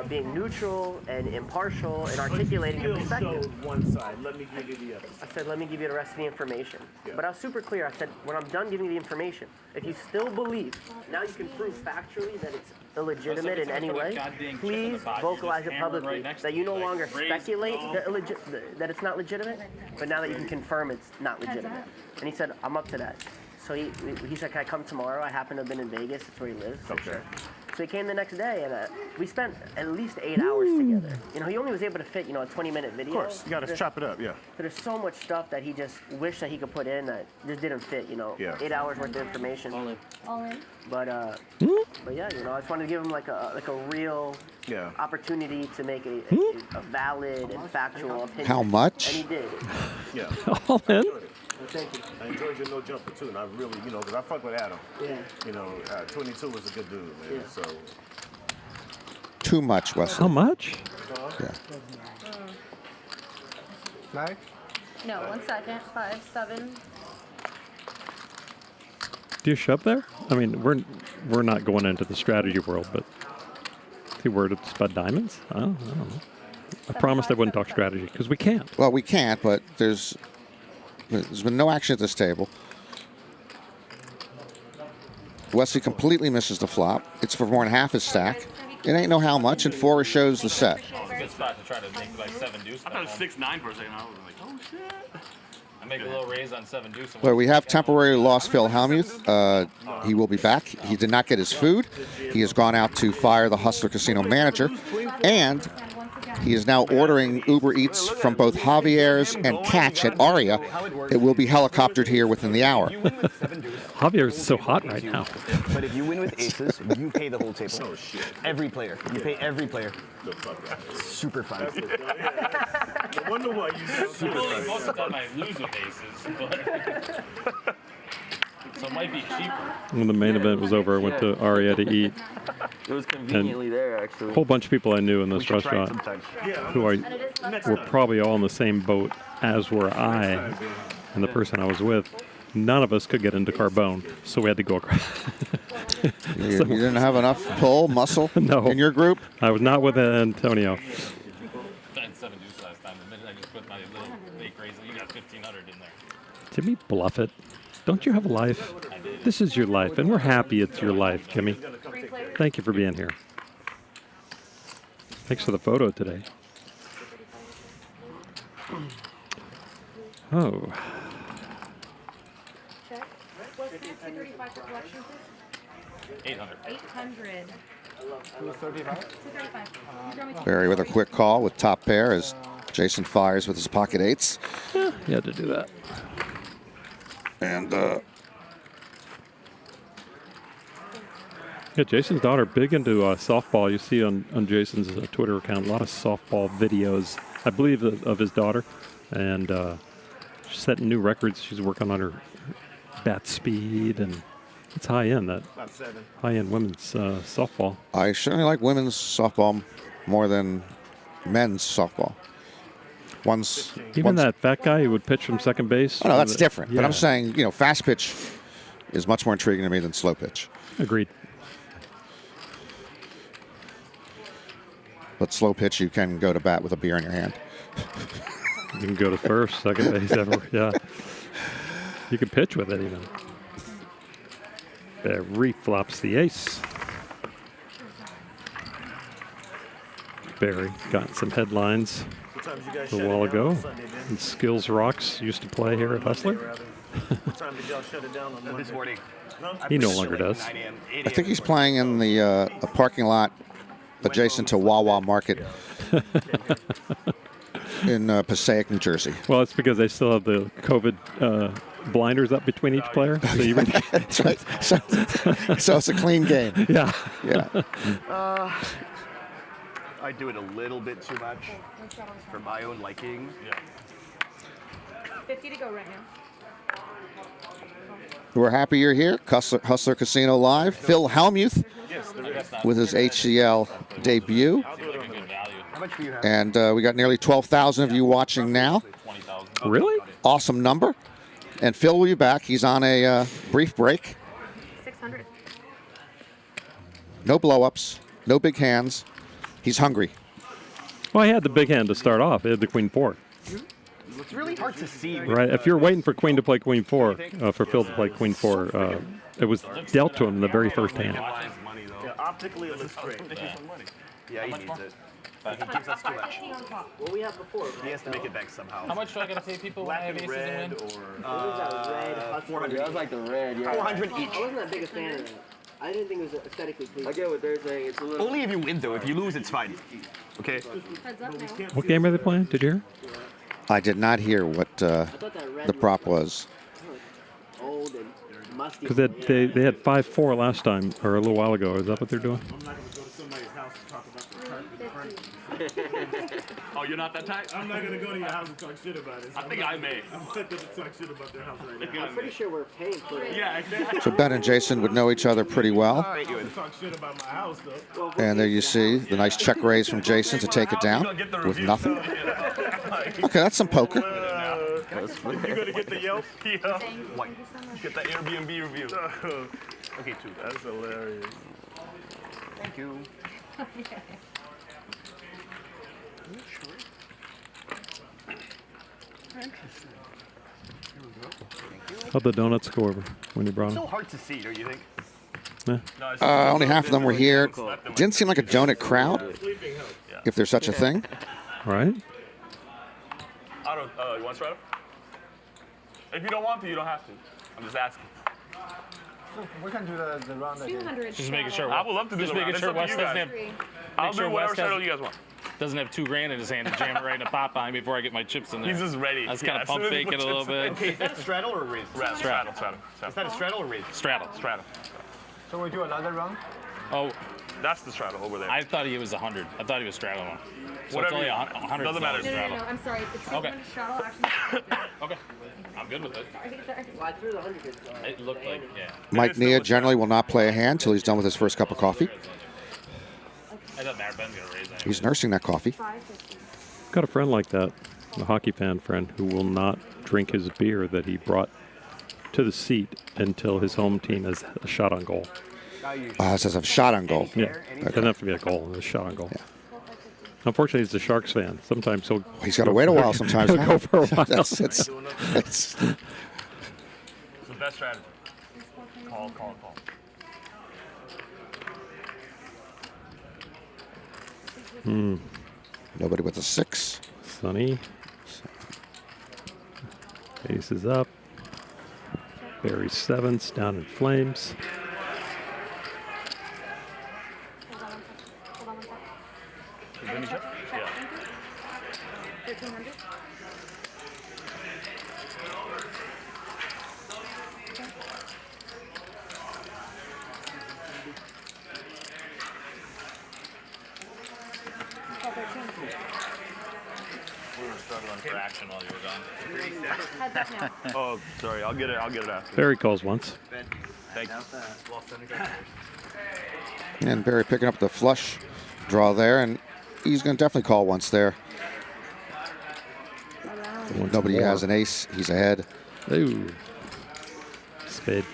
[SPEAKER 7] being neutral and impartial and articulating your perspective."
[SPEAKER 21] One side. Let me give you the other.
[SPEAKER 7] I said, "Let me give you the rest of the information." Yeah. But I was super clear. I said, when I'm done giving you the information, if you still believe, now you can prove factually that it's illegitimate in any way, please vocalize it publicly, that you no longer speculate that it's not legitimate, but now that you can confirm it's not legitimate. And he said, I'm up to that. So he said, can I come tomorrow? I happen to have been in Vegas. That's where he lives. Okay. Sure. So he came the next day, and we spent at least 8 hours together. He only was able to fit, a 20-minute video.
[SPEAKER 21] Of course, you got to chop it up, yeah.
[SPEAKER 7] There's so much stuff that he just wished that he could put in that just didn't fit, 8 hours worth of information.
[SPEAKER 11] All in.
[SPEAKER 7] But yeah, I just wanted to give him like a real opportunity to make a valid and factual opinion.
[SPEAKER 20] How much?
[SPEAKER 7] And he did.
[SPEAKER 21] Yeah.
[SPEAKER 19] All in.
[SPEAKER 21] Thank you. I enjoyed your no jumper too, and I really, because I fuck with Adam. Yeah. 22 was a good dude, man. Yeah. So.
[SPEAKER 20] Too much, Wesley.
[SPEAKER 19] How much?
[SPEAKER 20] Yeah.
[SPEAKER 11] Nine? No, 1 second. 5, 7.
[SPEAKER 19] Do you shove there? I mean, we're not going into the strategy world, but if you were to spud diamonds, I don't know. I promised I wouldn't talk strategy because we can't.
[SPEAKER 20] Well, we can't, but there's been no action at this table. Wesley completely misses the flop. It's for more than half his stack. It ain't no how much, and Phora shows the set.
[SPEAKER 3] It's a good spot to try to make like 7 deuce. I thought it was 6-9 for a second. I was like, oh shit. I make a little raise on 7 deuce.
[SPEAKER 20] Well, we have temporarily lost Phil Hellmuth. He will be back. He did not get his food. He has gone out to fire the Hustler Casino manager, and he is now ordering Uber Eats from both Javier's and Catch at Aria. It will be helicoptered here within the hour.
[SPEAKER 19] Javier's so hot right now.
[SPEAKER 8] But if you win with aces, you pay the whole table. Oh, shit. Every player. You pay every player. Super fun.
[SPEAKER 21] I wonder why you
[SPEAKER 3] super fun. Most of the time I lose with aces, but so it might be cheaper.
[SPEAKER 19] When the main event was over, I went to Aria to eat.
[SPEAKER 8] It was conveniently there, actually.
[SPEAKER 19] A whole bunch of people I knew in this restaurant who were probably all in the same boat as were I and the person I was with. None of us could get into Carbone, so we had to go across.
[SPEAKER 20] You didn't have enough pull, muscle in your group?
[SPEAKER 19] I was not with Antonio.
[SPEAKER 3] I had 7 deuce last time. The minute I just put my little fake raise, you got 1,500 in there.
[SPEAKER 19] Jimmy, bluff it. Don't you have a life? This is your life, and we're happy it's your life, Jimmy. Thank you for being here. Thanks for the photo today. Oh.
[SPEAKER 3] 800.
[SPEAKER 13] 800.
[SPEAKER 14] 235.
[SPEAKER 20] Barry with a quick call with top pair as Jason fires with his pocket eights.
[SPEAKER 19] You had to do that.
[SPEAKER 20] And
[SPEAKER 19] yeah, Jason's daughter big into softball. You see on Jason's Twitter account a lot of softball videos, I believe, of his daughter, and she's setting new records. She's working on her bat speed, and it's high end. That high end women's softball.
[SPEAKER 20] I certainly like women's softball more than men's softball.
[SPEAKER 19] Even that fat guy who would pitch from second base.
[SPEAKER 20] Oh, no, that's different. But
[SPEAKER 19] Yeah.
[SPEAKER 20] I'm saying, fast pitch is much more intriguing to me than slow pitch.
[SPEAKER 19] Agreed.
[SPEAKER 20] But slow pitch, you can go to bat with a beer in your hand.
[SPEAKER 19] You can go to first, second base, ever. Yeah. You can pitch with it even. Barry flops the ace. Barry got some headlines a while ago. And Skills Rocks used to play here at Hustler.
[SPEAKER 21] What time did y'all shut it down on
[SPEAKER 8] This morning.
[SPEAKER 19] He no longer does.
[SPEAKER 20] I think he's playing in the a parking lot adjacent to Wawa Market in Passaic, New Jersey.
[SPEAKER 19] Well, it's because they still have the COVID blinders up between each player. So you really
[SPEAKER 20] That's right. So it's a clean game.
[SPEAKER 19] Yeah.
[SPEAKER 20] Yeah.
[SPEAKER 8] I do it a little bit too much for my own liking.
[SPEAKER 13] 50 to go right now.
[SPEAKER 20] We're happy you're here. Hustler Casino Live. Phil Hellmuth with his HCL debut. And we got nearly 12,000 of you watching now.
[SPEAKER 19] Really?
[SPEAKER 20] Awesome number. And Phil will be back. He's on a brief break.
[SPEAKER 13] 600.
[SPEAKER 20] No blow-ups. No big hands. He's hungry.
[SPEAKER 19] Well, he had the big hand to start off. He had the queen four.
[SPEAKER 8] It's really hard to see.
[SPEAKER 19] Right. If you're waiting for queen to play queen four, for Phil to play queen four, it was dealt to him in the very first hand.
[SPEAKER 21] Yeah, optically it looks great.
[SPEAKER 8] Yeah, he needs it. But he gives us too much.
[SPEAKER 7] What we had before.
[SPEAKER 8] He has to make it back somehow.
[SPEAKER 3] How much do I gotta pay people when I have aces and win?
[SPEAKER 7] What was that red?
[SPEAKER 8] 400.
[SPEAKER 7] That was like the red. Yeah.
[SPEAKER 8] 400 each.
[SPEAKER 7] I wasn't that big a fan of that. I didn't think it was aesthetically pleasing. I get what they're saying. It's a little.
[SPEAKER 8] Only if you win, though. If you lose, it's fine. Okay?
[SPEAKER 19] What game are they playing? Did you hear?
[SPEAKER 20] I did not hear what the prop was.
[SPEAKER 7] Old and musty.
[SPEAKER 19] Because they had 5-4 last time, or a little while ago. Is that what they're doing?
[SPEAKER 21] I'm not going to go to somebody's house and talk about the carpet.
[SPEAKER 3] Oh, you're not that tight?
[SPEAKER 21] I'm not going to go to your house and talk shit about it.
[SPEAKER 3] I think I may.
[SPEAKER 21] I'm not going to talk shit about their house right now.
[SPEAKER 7] I'm pretty sure we're paying for it.
[SPEAKER 3] Yeah, exactly.
[SPEAKER 20] So Ben and Jason would know each other pretty well.
[SPEAKER 21] I don't talk shit about my house, though.
[SPEAKER 20] And there you see the nice check raise from Jason to take it down with nothing. Okay, that's some poker.
[SPEAKER 21] You're going to get the Yelp?
[SPEAKER 3] Yeah. Get the Airbnb review.
[SPEAKER 21] Okay, two. That's hilarious.
[SPEAKER 8] Thank you.
[SPEAKER 19] How'd the donuts go over when you brought
[SPEAKER 8] It's
[SPEAKER 19] them?
[SPEAKER 8] so hard to see, don't you think?
[SPEAKER 19] Yeah.
[SPEAKER 20] Only half of them were here. Didn't seem like a donut crowd, if there's such a thing.
[SPEAKER 19] Right?
[SPEAKER 3] Otto, you want straddle? If you don't want to, you don't have to. I'm just asking.
[SPEAKER 16] We can do the round again.
[SPEAKER 13] 200.
[SPEAKER 3] Just making sure.
[SPEAKER 13] straddle.
[SPEAKER 3] I would love to do
[SPEAKER 13] Just
[SPEAKER 3] the round.
[SPEAKER 13] making sure
[SPEAKER 3] It's up to
[SPEAKER 13] Wes
[SPEAKER 3] you
[SPEAKER 13] doesn't
[SPEAKER 3] guys.
[SPEAKER 13] have-
[SPEAKER 3] I'll
[SPEAKER 13] Make
[SPEAKER 3] do
[SPEAKER 13] sure
[SPEAKER 3] whatever
[SPEAKER 13] Wes
[SPEAKER 3] straddle
[SPEAKER 13] has-
[SPEAKER 3] you guys want.
[SPEAKER 13] Doesn't have $2,000 in his hand and jam it right in a pop behind before I get my chips in there.
[SPEAKER 3] He's just ready.
[SPEAKER 13] I was
[SPEAKER 3] Yeah,
[SPEAKER 13] kind of
[SPEAKER 3] as soon
[SPEAKER 13] pump
[SPEAKER 3] as he
[SPEAKER 13] faking
[SPEAKER 3] puts
[SPEAKER 13] a little
[SPEAKER 3] chips in.
[SPEAKER 13] bit.
[SPEAKER 8] Okay, is that a straddle or a raise?
[SPEAKER 3] Straddle.
[SPEAKER 8] Is that a straddle or raise?
[SPEAKER 13] Straddle.
[SPEAKER 3] Straddle.
[SPEAKER 16] So we do another round?
[SPEAKER 13] Oh,
[SPEAKER 3] that's the straddle over there.
[SPEAKER 13] I thought he was 100. I thought he was straddling one. So
[SPEAKER 3] Whatever
[SPEAKER 13] it's only
[SPEAKER 3] you-
[SPEAKER 13] 100.
[SPEAKER 3] doesn't matter.
[SPEAKER 13] Straddle. I'm sorry. The Okay. straddle actually. Okay. I'm good with it.
[SPEAKER 7] Well, I threw the 100.
[SPEAKER 13] It looked like, yeah.
[SPEAKER 20] Mike Nia generally will not play a hand till he's done with his first cup of coffee.
[SPEAKER 13] I thought Matt Ben's going to raise that.
[SPEAKER 20] He's nursing that coffee.
[SPEAKER 19] Got a friend like that, a hockey fan friend, who will not drink his beer that he brought to the seat until his home team has a shot on goal.
[SPEAKER 20] It says a shot on goal.
[SPEAKER 19] Yeah, it doesn't have to be a goal, it's a shot on goal. Yeah. Unfortunately, he's a Sharks fan. Sometimes
[SPEAKER 20] he's got to wait a while sometimes.
[SPEAKER 19] He'll go for a while.
[SPEAKER 20] It's
[SPEAKER 3] It's the best strategy. Call.
[SPEAKER 20] Nobody with a 6.
[SPEAKER 19] Sonny. Ace is up. Barry 7's down in flames.
[SPEAKER 3] We were struggling for action while you were gone.
[SPEAKER 11] Heads up now.
[SPEAKER 21] Oh, sorry. I'll get it after.
[SPEAKER 19] Barry calls once.
[SPEAKER 21] Thank you.
[SPEAKER 20] And Barry picking up the flush draw there, and he's going to definitely call once there. When nobody has an ace, he's ahead.
[SPEAKER 19] Ooh. Spade.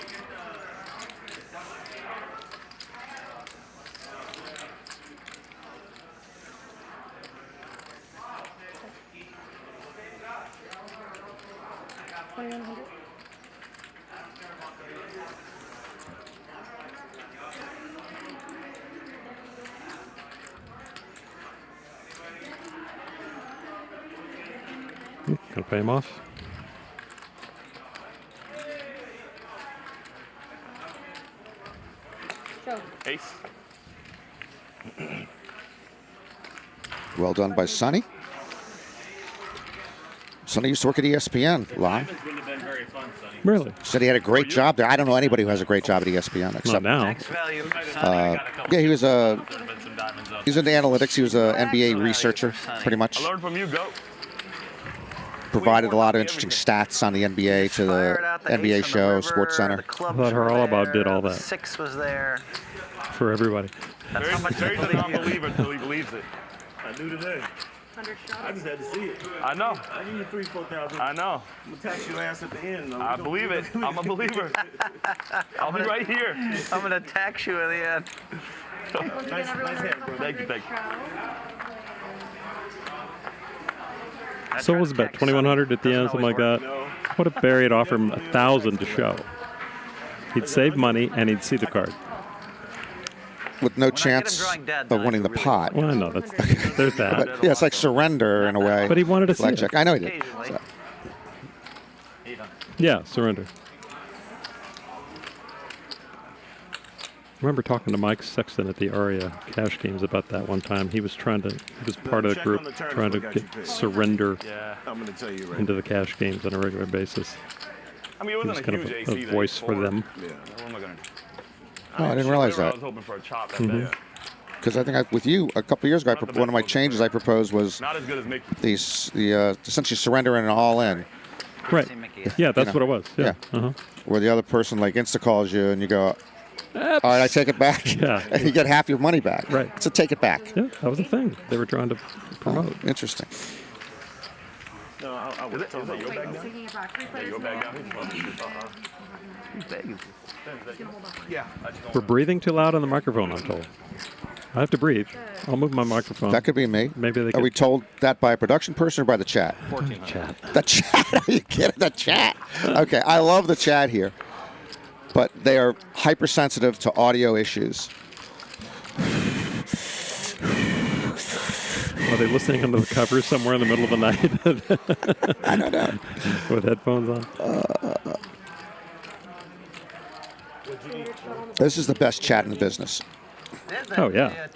[SPEAKER 19] Gonna pay him off.
[SPEAKER 21] Ace.
[SPEAKER 20] Well done by Sonny. Sonny used to work at ESPN live.
[SPEAKER 3] Wouldn't have been very fun, Sonny.
[SPEAKER 19] Really?
[SPEAKER 20] Said he had a great job there. I don't know anybody who has a great job at ESPN except
[SPEAKER 19] now.
[SPEAKER 20] Yeah, he was he's into analytics. He was a NBA researcher, pretty much.
[SPEAKER 21] I learned from you, Go.
[SPEAKER 20] Provided a lot of interesting stats on the NBA to the NBA show, Sports Center.
[SPEAKER 19] I thought Her All About did all that
[SPEAKER 12] 6 was there.
[SPEAKER 19] for everybody.
[SPEAKER 12] That's how much
[SPEAKER 21] Barry
[SPEAKER 12] I
[SPEAKER 21] does
[SPEAKER 12] believe
[SPEAKER 21] not
[SPEAKER 12] you.
[SPEAKER 21] believe it until he believes it.
[SPEAKER 10] I knew today. I just had to see it.
[SPEAKER 21] I know.
[SPEAKER 10] I give you 3,000-4,000.
[SPEAKER 21] I know.
[SPEAKER 10] I'm gonna tax your ass at the end, though.
[SPEAKER 21] I believe it. I'm a believer. I'll be right here.
[SPEAKER 12] I'm gonna tax you in the end.
[SPEAKER 10] Nice hand, bro.
[SPEAKER 21] Thank you.
[SPEAKER 19] So it was about 2,100 at the end, something like that. What if Barry had offered him 1,000 to show? He'd save money and he'd see the card.
[SPEAKER 20] With no chance of winning the pot.
[SPEAKER 19] Well, I know that's there's that.
[SPEAKER 20] But, yeah, it's like surrender in a way.
[SPEAKER 19] But he wanted to see it.
[SPEAKER 20] Blackjack. I know he did. So.
[SPEAKER 19] Yeah, surrender. I remember talking to Mike Sexton at the Aria cash games about that one time. He was part of the group trying to get surrender
[SPEAKER 21] I'm gonna tell you right
[SPEAKER 19] into the cash games on a regular basis.
[SPEAKER 21] I mean, it
[SPEAKER 19] He
[SPEAKER 21] wasn't
[SPEAKER 19] was
[SPEAKER 21] a
[SPEAKER 19] kind
[SPEAKER 21] huge
[SPEAKER 19] of
[SPEAKER 21] AC
[SPEAKER 19] a voice for them.
[SPEAKER 21] Yeah. What am I gonna do?
[SPEAKER 20] Oh, I didn't realize
[SPEAKER 21] I
[SPEAKER 20] that.
[SPEAKER 21] was hoping for a chop at
[SPEAKER 20] Mhm.
[SPEAKER 21] that.
[SPEAKER 20] Because I think with you a couple of years ago, one of my changes I proposed was
[SPEAKER 21] Not as good as Mikki.
[SPEAKER 20] the essentially surrender and an all in.
[SPEAKER 19] Right. Yeah, that's what it was. Yeah. Uh-huh.
[SPEAKER 20] Where the other person like insta calls you and you go, all right, I take it back.
[SPEAKER 19] Yeah.
[SPEAKER 20] And you get half your money back.
[SPEAKER 19] Right.
[SPEAKER 20] So take it back.
[SPEAKER 19] Yeah, that was a thing they were trying to promote.
[SPEAKER 20] Oh, interesting.
[SPEAKER 21] No, I was talking about your bag now? Yeah, your bag now? Yeah.
[SPEAKER 19] We're breathing too loud on the microphone, I'm told. I have to breathe. I'll move my microphone.
[SPEAKER 20] That could be me.
[SPEAKER 19] Maybe they
[SPEAKER 20] Are
[SPEAKER 19] could.
[SPEAKER 20] we told that by a production person or by the chat?
[SPEAKER 19] 14 chat.
[SPEAKER 20] The chat. Are you kidding? The chat. Okay, I love the chat here, but they are hypersensitive to audio issues.
[SPEAKER 19] Are they listening under the covers somewhere in the middle of the night?
[SPEAKER 20] I don't know.
[SPEAKER 19] With headphones on.
[SPEAKER 20] This is the best chat in the business.
[SPEAKER 19] Oh, yeah.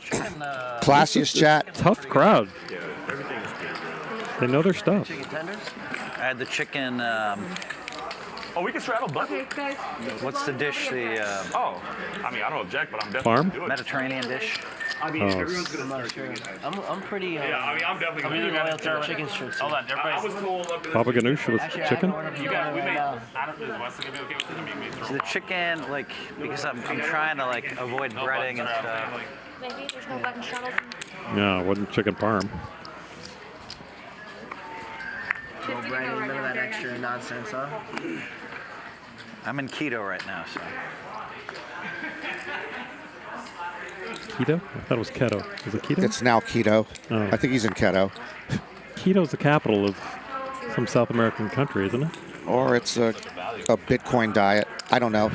[SPEAKER 20] Classiest chat.
[SPEAKER 19] Tough crowd. They know their stuff.
[SPEAKER 12] I had the chicken.
[SPEAKER 21] Oh, we can straddle both.
[SPEAKER 11] Okay, guys.
[SPEAKER 12] What's the dish? The
[SPEAKER 21] Oh, I mean, I don't object, but I'm definitely
[SPEAKER 19] Farm?
[SPEAKER 21] gonna do it.
[SPEAKER 12] Mediterranean dish.
[SPEAKER 7] I mean,
[SPEAKER 19] Oh.
[SPEAKER 7] everyone's gonna start sharing. I'm pretty.
[SPEAKER 21] Yeah, I mean, I'm definitely
[SPEAKER 7] I'm
[SPEAKER 21] gonna
[SPEAKER 7] really
[SPEAKER 21] do that.
[SPEAKER 7] loyal to our chicken strips.
[SPEAKER 3] Hold on,
[SPEAKER 21] I was cool up to this.
[SPEAKER 19] Papa Ganoush with
[SPEAKER 7] Actually,
[SPEAKER 19] chicken?
[SPEAKER 7] I can order
[SPEAKER 3] You
[SPEAKER 7] from
[SPEAKER 3] got, we
[SPEAKER 7] right
[SPEAKER 3] made,
[SPEAKER 7] now.
[SPEAKER 3] I don't, is Wesley gonna be okay with this? I mean,
[SPEAKER 12] So the chicken, like, because I'm trying to like avoid breading and stuff.
[SPEAKER 11] Maybe there's no button shuttles.
[SPEAKER 19] No, it wasn't chicken parm.
[SPEAKER 7] No breading, none of that extra nonsense, huh?
[SPEAKER 12] I'm in keto right now, so.
[SPEAKER 19] Keto? I thought it was keto. Is it keto?
[SPEAKER 20] It's now keto.
[SPEAKER 19] Oh.
[SPEAKER 20] I think he's in keto.
[SPEAKER 19] Keto's the capital of some South American country, isn't it?
[SPEAKER 20] Or it's a Bitcoin diet. I don't know.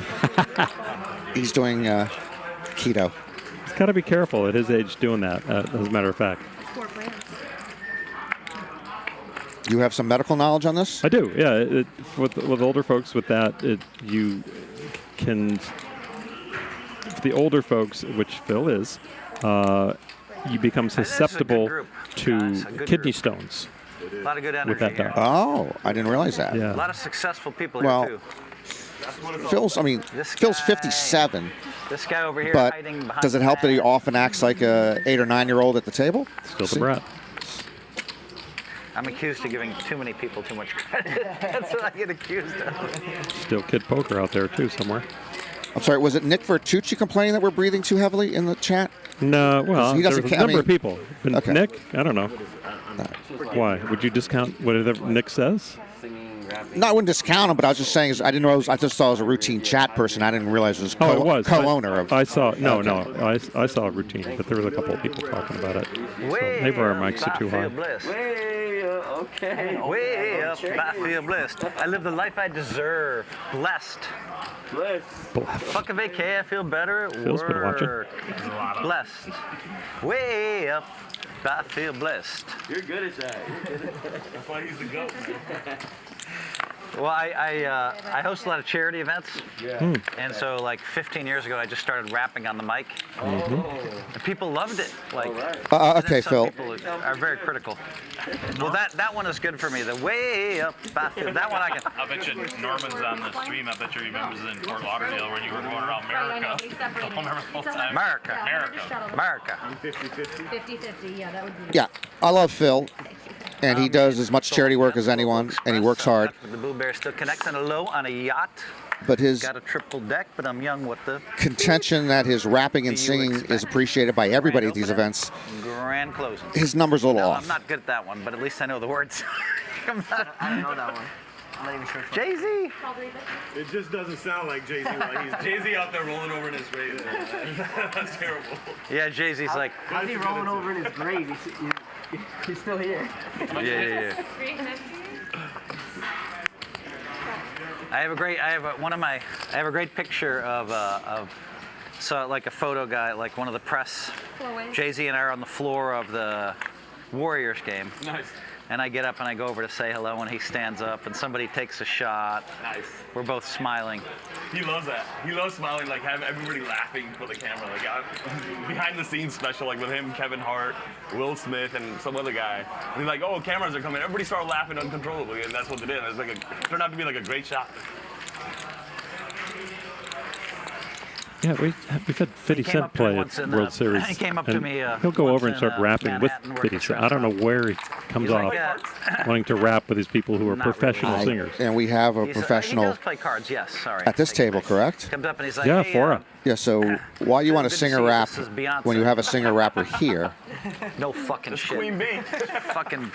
[SPEAKER 20] He's doing keto.
[SPEAKER 19] He's got to be careful at his age doing that, as a matter of fact.
[SPEAKER 20] You have some medical knowledge on this?
[SPEAKER 19] I do, yeah. With older folks with that, you can... The older folks, which Phil is, you become susceptible to kidney stones.
[SPEAKER 12] A lot of good
[SPEAKER 19] with
[SPEAKER 12] energy
[SPEAKER 19] that
[SPEAKER 12] here.
[SPEAKER 19] dog.
[SPEAKER 20] Oh, I didn't realize that.
[SPEAKER 12] A lot of successful people
[SPEAKER 20] Well,
[SPEAKER 12] here, too.
[SPEAKER 20] Phil's 57,
[SPEAKER 12] This guy over here
[SPEAKER 20] but
[SPEAKER 12] hiding behind
[SPEAKER 20] does it help that he often acts like a 8 or 9-year-old at the table?
[SPEAKER 19] Still the brat.
[SPEAKER 12] I'm accused of giving too many people too much credit. That's what I get accused of.
[SPEAKER 19] Still Kid Poker out there too somewhere.
[SPEAKER 20] I'm sorry, was it Nick Vertucci complaining that we're breathing too heavily in the chat?
[SPEAKER 19] No, well,
[SPEAKER 20] He doesn't
[SPEAKER 19] there's a
[SPEAKER 20] ca- I
[SPEAKER 19] number of
[SPEAKER 20] mean-
[SPEAKER 19] people. But
[SPEAKER 20] Okay.
[SPEAKER 19] Nick, I don't know. Why? Would you discount whatever Nick says?
[SPEAKER 20] No, I wouldn't discount him, but I was just saying, I didn't know. I just saw it was a routine chat person. I didn't realize it was
[SPEAKER 19] Oh, it was.
[SPEAKER 20] co-owner of.
[SPEAKER 19] I saw. No,
[SPEAKER 20] Okay.
[SPEAKER 19] no. I saw a routine, but there was a couple of people talking about it. So maybe our mics are too high.
[SPEAKER 12] Okay. Way up, I feel blessed. I live the life I deserve. Blessed. Fuck a vacay, I feel better at
[SPEAKER 19] Phil's been watching.
[SPEAKER 12] work. Blessed. Way up, I feel blessed.
[SPEAKER 21] You're good at that. That's why he's the GOAT, man.
[SPEAKER 12] Well, I host a lot of charity events.
[SPEAKER 21] Yeah.
[SPEAKER 12] And so, like 15 years ago, I just started rapping on the mic. And people loved it. Like, and
[SPEAKER 20] okay,
[SPEAKER 12] then some
[SPEAKER 20] Phil.
[SPEAKER 12] people are very critical. Well, that one is good for me. The way up, I feel, that one I can.
[SPEAKER 3] I bet you Norman's on the stream. I bet you he remembers in Fort Lauderdale when you were going around America. Don't remember the whole time.
[SPEAKER 12] America.
[SPEAKER 3] America.
[SPEAKER 21] 50-50?
[SPEAKER 4] 50-50, yeah, that would be.
[SPEAKER 20] Yeah, I love Phil, and he does as much charity work as anyone, and he works hard.
[SPEAKER 12] The Boo Bear still connects on a low on a yacht.
[SPEAKER 20] But his
[SPEAKER 12] Got a triple deck, but I'm young with the
[SPEAKER 20] contention that his rapping and singing is appreciated by everybody at these events,
[SPEAKER 12] grand closing.
[SPEAKER 20] his number's a little
[SPEAKER 12] No,
[SPEAKER 20] off.
[SPEAKER 12] I'm not good at that one, but at least I know the words.
[SPEAKER 7] I don't know that one. I'm not even sure.
[SPEAKER 12] Jay-Z.
[SPEAKER 21] It just doesn't sound like Jay-Z. Like he's Jay-Z out there rolling over in his grave. That's terrible.
[SPEAKER 12] Yeah, Jay-Z's like.
[SPEAKER 7] How's he rolling over in his grave? He's still here.
[SPEAKER 12] Yeah. I have a great picture of so like a photo guy, like one of the press. Jay-Z and I are on the floor of the Warriors game.
[SPEAKER 21] Nice.
[SPEAKER 12] And I get up and I go over to say hello, and he stands up, and somebody takes a shot.
[SPEAKER 21] Nice.
[SPEAKER 12] We're both smiling.
[SPEAKER 21] He loves that. He loves smiling, like having everybody laughing for the camera. Like behind the scenes special, like with him, Kevin Hart, Will Smith, and some other guy. And he's like, oh, cameras are coming. Everybody started laughing uncontrollably, and that's what they did. It's like it turned out to be like a great shot.
[SPEAKER 19] Yeah, we've had 50 Cent play at World Series.
[SPEAKER 12] He came up to
[SPEAKER 19] and
[SPEAKER 12] me,
[SPEAKER 19] he'll go over and
[SPEAKER 12] once
[SPEAKER 19] start
[SPEAKER 12] in,
[SPEAKER 19] rapping with
[SPEAKER 12] Manhattan
[SPEAKER 19] 50 Cent. I don't know where he comes
[SPEAKER 12] He's
[SPEAKER 19] off
[SPEAKER 12] like,
[SPEAKER 19] wanting to rap with these people who are professional singers.
[SPEAKER 20] And we have a
[SPEAKER 12] He
[SPEAKER 20] professional
[SPEAKER 12] does play cards, yes. Sorry.
[SPEAKER 20] at this table, correct?
[SPEAKER 12] Comes up and he's like,
[SPEAKER 19] Yeah,
[SPEAKER 12] hey,
[SPEAKER 19] Phora.
[SPEAKER 20] Yeah, so why you want to
[SPEAKER 12] Good to
[SPEAKER 20] sing
[SPEAKER 12] see
[SPEAKER 20] a
[SPEAKER 12] you.
[SPEAKER 20] rap
[SPEAKER 12] This is Beyonce.
[SPEAKER 20] when you have a singer-rapper here?
[SPEAKER 12] No fucking shit.
[SPEAKER 21] Queen Bee.
[SPEAKER 12] Fucking.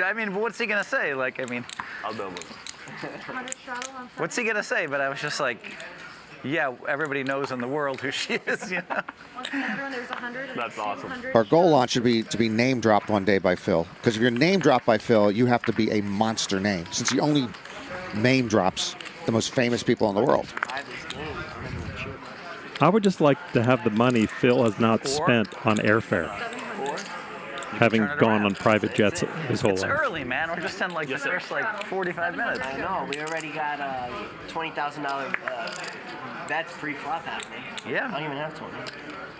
[SPEAKER 12] I mean, what's he gonna say? Like, I mean,
[SPEAKER 21] I'll double.
[SPEAKER 12] what's he gonna say? But I was just like, yeah, everybody knows in the world who she is, you know.
[SPEAKER 21] That's awesome.
[SPEAKER 20] Our goal launch should be to be name dropped one day by Phil. Because if you're name dropped by Phil, you have to be a monster name, since he only name drops the most famous people in the world.
[SPEAKER 19] I would just like to have the money Phil has not spent on airfare, having gone on private jets his whole
[SPEAKER 12] It's
[SPEAKER 19] life.
[SPEAKER 12] early, man. We're just in like the first like 45 minutes.
[SPEAKER 7] I know. We already got $20,000. That's pre-flop happening.
[SPEAKER 12] Yeah.
[SPEAKER 7] I don't even have 20.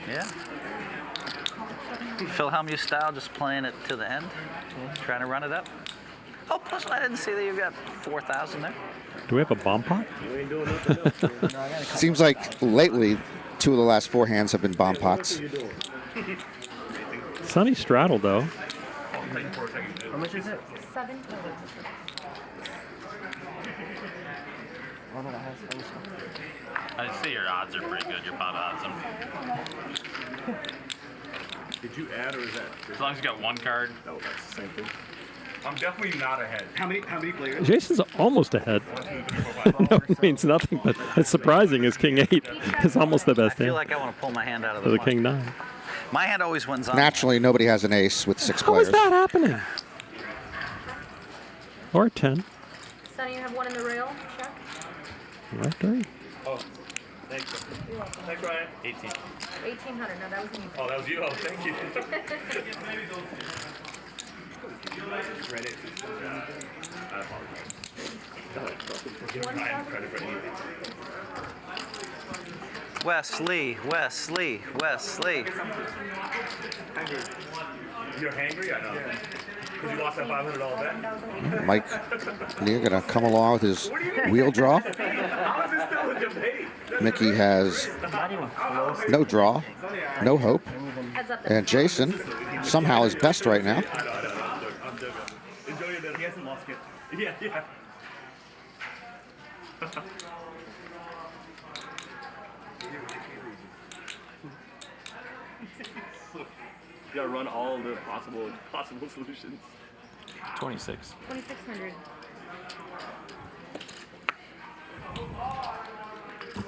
[SPEAKER 12] Yeah. Phil Hellmuth style, just playing it to the end, trying to run it up. Oh, plus I didn't see that you've got 4,000 there.
[SPEAKER 19] Do we have a bomb pot?
[SPEAKER 21] You ain't doing nothing else.
[SPEAKER 20] Seems like lately, 2 of the last 4 hands have been bomb pots.
[SPEAKER 19] Sonny straddled, though.
[SPEAKER 7] How much is it?
[SPEAKER 4] 7.
[SPEAKER 3] I see your odds are pretty good, your pot odds.
[SPEAKER 21] Did you add or is that?
[SPEAKER 3] As long as you got one card.
[SPEAKER 21] No, that's the same thing. I'm definitely not ahead. How many players?
[SPEAKER 19] Jason's almost ahead. No, it means nothing, but it's surprising. His King 8 is almost the best
[SPEAKER 12] I feel
[SPEAKER 19] hand.
[SPEAKER 12] like I want to pull my hand out of
[SPEAKER 19] For
[SPEAKER 12] the
[SPEAKER 19] the King 9.
[SPEAKER 12] My hand always wins on.
[SPEAKER 20] Naturally, nobody has an ace with 6
[SPEAKER 19] How
[SPEAKER 20] players.
[SPEAKER 19] is that happening? Or 10.
[SPEAKER 4] Sonny, you have one in the rail, check.
[SPEAKER 19] Or 3.
[SPEAKER 21] Oh, thanks. Thanks, Ryan. 18.
[SPEAKER 4] 1,800. No, that was me.
[SPEAKER 21] Oh, that was you. Oh, thank you. Credit. I apologize. Give Ryan credit for anything.
[SPEAKER 12] Wesley.
[SPEAKER 21] You're hangry? I know. Because you lost that $500 bet.
[SPEAKER 20] Mike Lear gonna come along with his wheel draw.
[SPEAKER 21] How is this still a debate?
[SPEAKER 20] Mickey has no draw, no hope, and Jason somehow is best right now.
[SPEAKER 21] Enjoy your dinner. He hasn't lost it. Yeah. You gotta run all the possible solutions.
[SPEAKER 3] 26.
[SPEAKER 4] 2,600.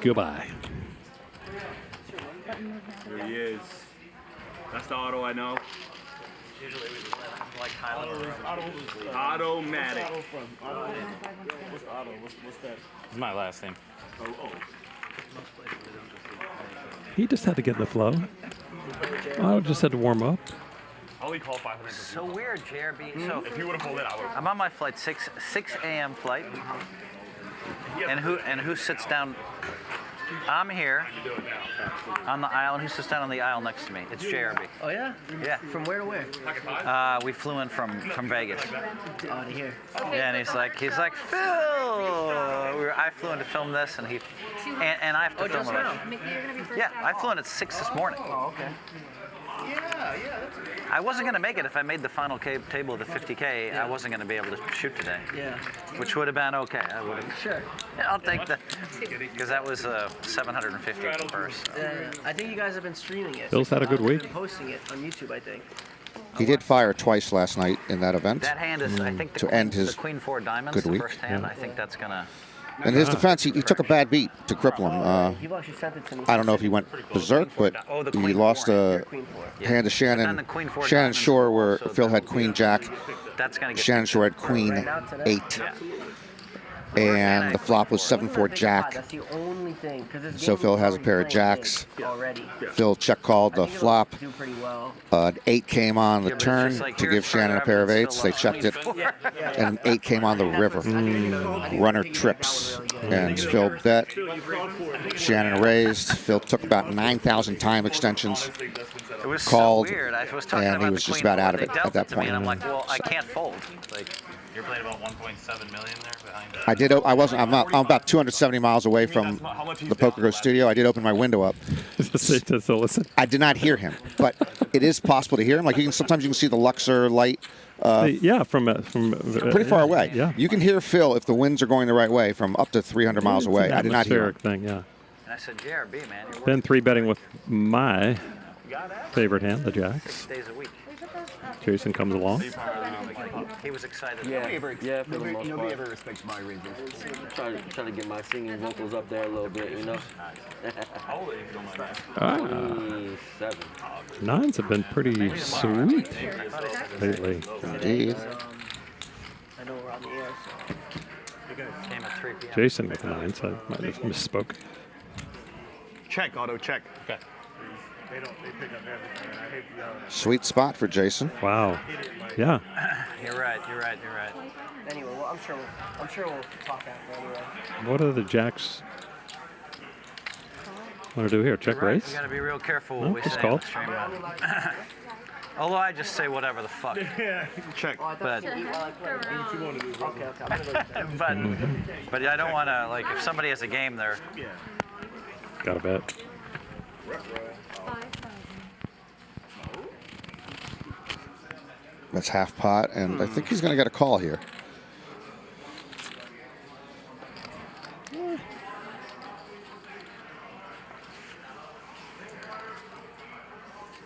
[SPEAKER 19] Goodbye.
[SPEAKER 21] There he is. That's the Otto I know.
[SPEAKER 12] Usually we like Highland.
[SPEAKER 21] Automatic.
[SPEAKER 17] What's the Otto? What's that?
[SPEAKER 3] It's my last name.
[SPEAKER 21] Oh.
[SPEAKER 19] He just had to get in the flow. I just had to warm up.
[SPEAKER 21] I only call 500.
[SPEAKER 12] So weird, JRB. So
[SPEAKER 21] if you would have pulled it, I would.
[SPEAKER 12] I'm on my flight, 6 a.m. flight. And who sits down? I'm here on the aisle, and who sits down on the aisle next to me? It's JRB.
[SPEAKER 7] Oh yeah?
[SPEAKER 12] Yeah.
[SPEAKER 7] From where to where?
[SPEAKER 12] We flew in from Vegas.
[SPEAKER 7] Oh, to here.
[SPEAKER 12] Yeah, and he's like, Phil. I flew in to film this, and and I have to film it.
[SPEAKER 4] Mickey, you're gonna be first
[SPEAKER 12] Yeah,
[SPEAKER 4] out.
[SPEAKER 12] I flew in at 6 this morning.
[SPEAKER 7] Oh, okay.
[SPEAKER 12] I wasn't going to make it if I made the final table of the 50K. I wasn't going to be able to shoot today.
[SPEAKER 7] Yeah.
[SPEAKER 12] Which would have been okay. I would have.
[SPEAKER 7] Sure.
[SPEAKER 12] Yeah, I'll take that. Because that was 750 at first.
[SPEAKER 7] I think you guys have been streaming it.
[SPEAKER 19] Phil's had a good week.
[SPEAKER 7] Been posting it on YouTube, I think.
[SPEAKER 20] He did fire twice last night in that event.
[SPEAKER 12] That hand is, I think,
[SPEAKER 20] to end his
[SPEAKER 12] the Queen 4 diamonds,
[SPEAKER 20] good
[SPEAKER 12] the
[SPEAKER 20] week.
[SPEAKER 12] first hand. I think that's going to.
[SPEAKER 20] In his defense, he took a bad beat to cripple him.
[SPEAKER 7] You've actually sent it to me.
[SPEAKER 20] I don't know if he went berserk, but he lost a hand to Shannon Shore, where Phil had Queen Jack.
[SPEAKER 12] That's going to get
[SPEAKER 20] Shannon Shore had Queen 8. And the flop was 7-4 Jack.
[SPEAKER 7] That's the only thing.
[SPEAKER 20] So Phil has a pair of jacks.
[SPEAKER 7] Already.
[SPEAKER 20] Phil check called the flop.
[SPEAKER 7] Do pretty well.
[SPEAKER 20] An 8 came on the turn to give Shannon a pair of 8s. They checked it. And an 8 came on the river. Runner trips. And Phil bet. Shannon raised. Phil took about 9,000 time extensions.
[SPEAKER 12] It was
[SPEAKER 20] Called.
[SPEAKER 12] so weird. I was talking
[SPEAKER 20] And
[SPEAKER 12] about
[SPEAKER 20] he was
[SPEAKER 12] the
[SPEAKER 20] just
[SPEAKER 12] Queen
[SPEAKER 20] about
[SPEAKER 12] 4.
[SPEAKER 20] out of
[SPEAKER 12] They
[SPEAKER 20] it
[SPEAKER 12] dealt
[SPEAKER 20] at that
[SPEAKER 12] to me,
[SPEAKER 20] point.
[SPEAKER 12] and I'm like, well, I can't fold. Like,
[SPEAKER 3] You're playing about 1.7 million there behind it.
[SPEAKER 20] I did. I wasn't. I'm about 270 miles away from the PokerGO studio. I did open my window up.
[SPEAKER 19] So listen.
[SPEAKER 20] I did not hear him, but it is possible to hear him. Like sometimes you can see the Luxor light.
[SPEAKER 19] Yeah, from
[SPEAKER 20] pretty far away.
[SPEAKER 19] Yeah.
[SPEAKER 20] You can hear Phil if the winds are going the right way from up to 300 miles
[SPEAKER 19] It's
[SPEAKER 20] away.
[SPEAKER 19] an
[SPEAKER 20] I did not hear him.
[SPEAKER 19] atmospheric thing, yeah.
[SPEAKER 12] and I said, JRB, man. You're
[SPEAKER 19] Been 3-betting with my favorite hand, the jacks.
[SPEAKER 12] 6 days a week.
[SPEAKER 19] Jason comes along.
[SPEAKER 12] He was excited.
[SPEAKER 1] Yeah, for the most
[SPEAKER 8] Nobody
[SPEAKER 1] part.
[SPEAKER 8] ever respects my ranges.
[SPEAKER 1] Trying to get my singing vocals up there a little bit, you know.
[SPEAKER 3] How old are you, if you don't mind?
[SPEAKER 1] 27.
[SPEAKER 19] 9s have been pretty sweet lately.
[SPEAKER 20] Indeed.
[SPEAKER 7] I know we're on the air, so.
[SPEAKER 12] Came at 3 p.m.
[SPEAKER 19] Jason with 9s. I might have misspoke.
[SPEAKER 8] Check, Otto, check.
[SPEAKER 3] Okay.
[SPEAKER 17] They pick up everything. I hate
[SPEAKER 20] Sweet spot for Jason.
[SPEAKER 19] Wow. Yeah.
[SPEAKER 12] You're right.
[SPEAKER 7] Anyway, well, I'm sure we'll talk after anyway.
[SPEAKER 19] What are the jacks want to do here? Check
[SPEAKER 12] You're right.
[SPEAKER 19] raise?
[SPEAKER 12] We got to be real careful what
[SPEAKER 19] No,
[SPEAKER 12] we
[SPEAKER 19] just
[SPEAKER 12] say
[SPEAKER 19] call.
[SPEAKER 12] on the stream. Although I just say whatever the fuck.
[SPEAKER 8] Check.
[SPEAKER 12] But but I don't want to, like, if somebody has a game there.
[SPEAKER 19] Got a bet.
[SPEAKER 20] That's half pot, and I think he's going to get a call here.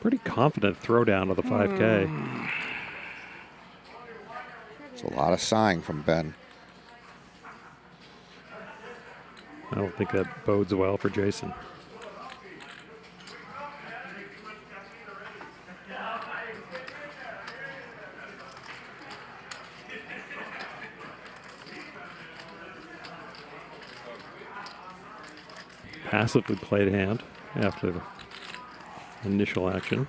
[SPEAKER 19] Pretty confident throwdown of the 5K.
[SPEAKER 20] It's a lot of sighing from Ben.
[SPEAKER 19] I don't think that bodes well for Jason. Passively played hand after the initial action.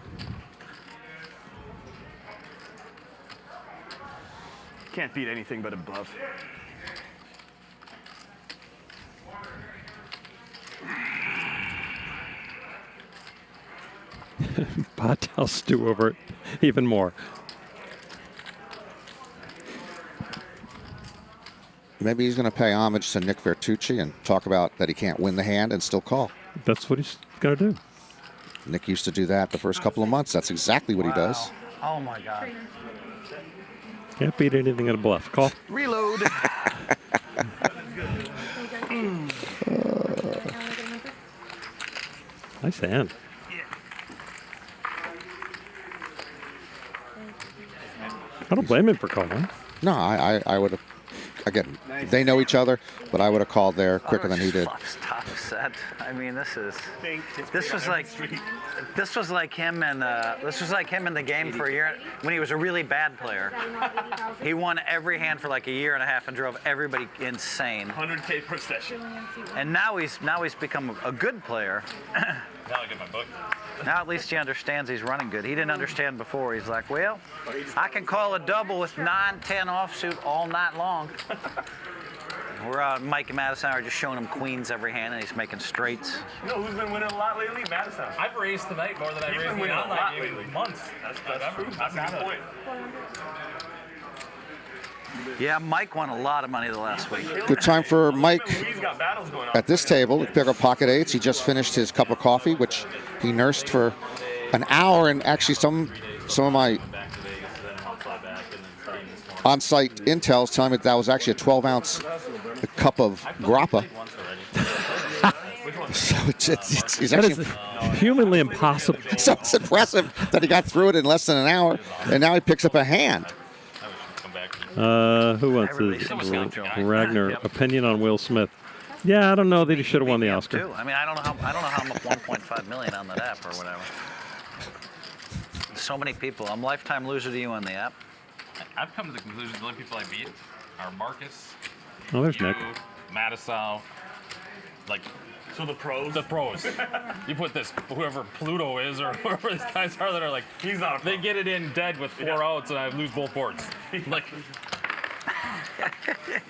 [SPEAKER 8] Can't beat anything but a bluff.
[SPEAKER 19] Bot, I'll stew over it even more.
[SPEAKER 20] Maybe he's going to pay homage to Nick Vertucci and talk about that he can't win the hand and still call.
[SPEAKER 19] That's what he's going to do.
[SPEAKER 20] Nick used to do that the first couple of months. That's exactly what he does.
[SPEAKER 12] Oh my God.
[SPEAKER 19] Can't beat anything at a bluff. Call.
[SPEAKER 12] Reload.
[SPEAKER 19] Nice hand. I don't blame him for calling.
[SPEAKER 20] No, I would have. Again, they know each other, but I would have called there quicker than he did.
[SPEAKER 12] Top set. I mean, this was like him in the game for a year when he was a really bad player. He won every hand for like a year and a half and drove everybody insane.
[SPEAKER 21] 100K per session.
[SPEAKER 12] And now he's become a good player.
[SPEAKER 3] Now I get my book.
[SPEAKER 12] Now at least he understands he's running good. He didn't understand before. He's like, well, I can call a double with 9-10 offsuit all night long. We're Mike and Madison are just showing him queens every hand, and he's making straights.
[SPEAKER 21] You know who's been winning a lot lately? Madison.
[SPEAKER 3] I've raised tonight more than I've raised in online game in months.
[SPEAKER 21] That's true. That's a good point.
[SPEAKER 12] Yeah, Mike won a lot of money the last week.
[SPEAKER 20] Good time for Mike at this table. Pick up pocket eights. He just finished his cup of coffee, which he nursed for an hour. And actually, some of my on-site intel is telling me that was actually a 12-ounce cup of grappa. So it's actually
[SPEAKER 19] humanly impossible.
[SPEAKER 20] So it's impressive that he got through it in less than an hour, and now he picks up a hand.
[SPEAKER 19] Who wants this? Ragnar, opinion on Will Smith. Yeah, I don't know that he should have won the Oscar.
[SPEAKER 12] I mean, I don't know how I'm up 1.5 million on that app or whatever. So many people. I'm lifetime loser to you on the app.
[SPEAKER 3] I've come to the conclusion the only people I beat are Marcus.
[SPEAKER 19] Oh, there's
[SPEAKER 3] you,
[SPEAKER 19] Nick.
[SPEAKER 3] Madison, like.
[SPEAKER 21] So the pros?
[SPEAKER 3] The pros. You put this, whoever Pluto is or whoever these guys are that are like,
[SPEAKER 21] he's not.
[SPEAKER 3] They get it in dead with 4 outs and I lose both boards. Like,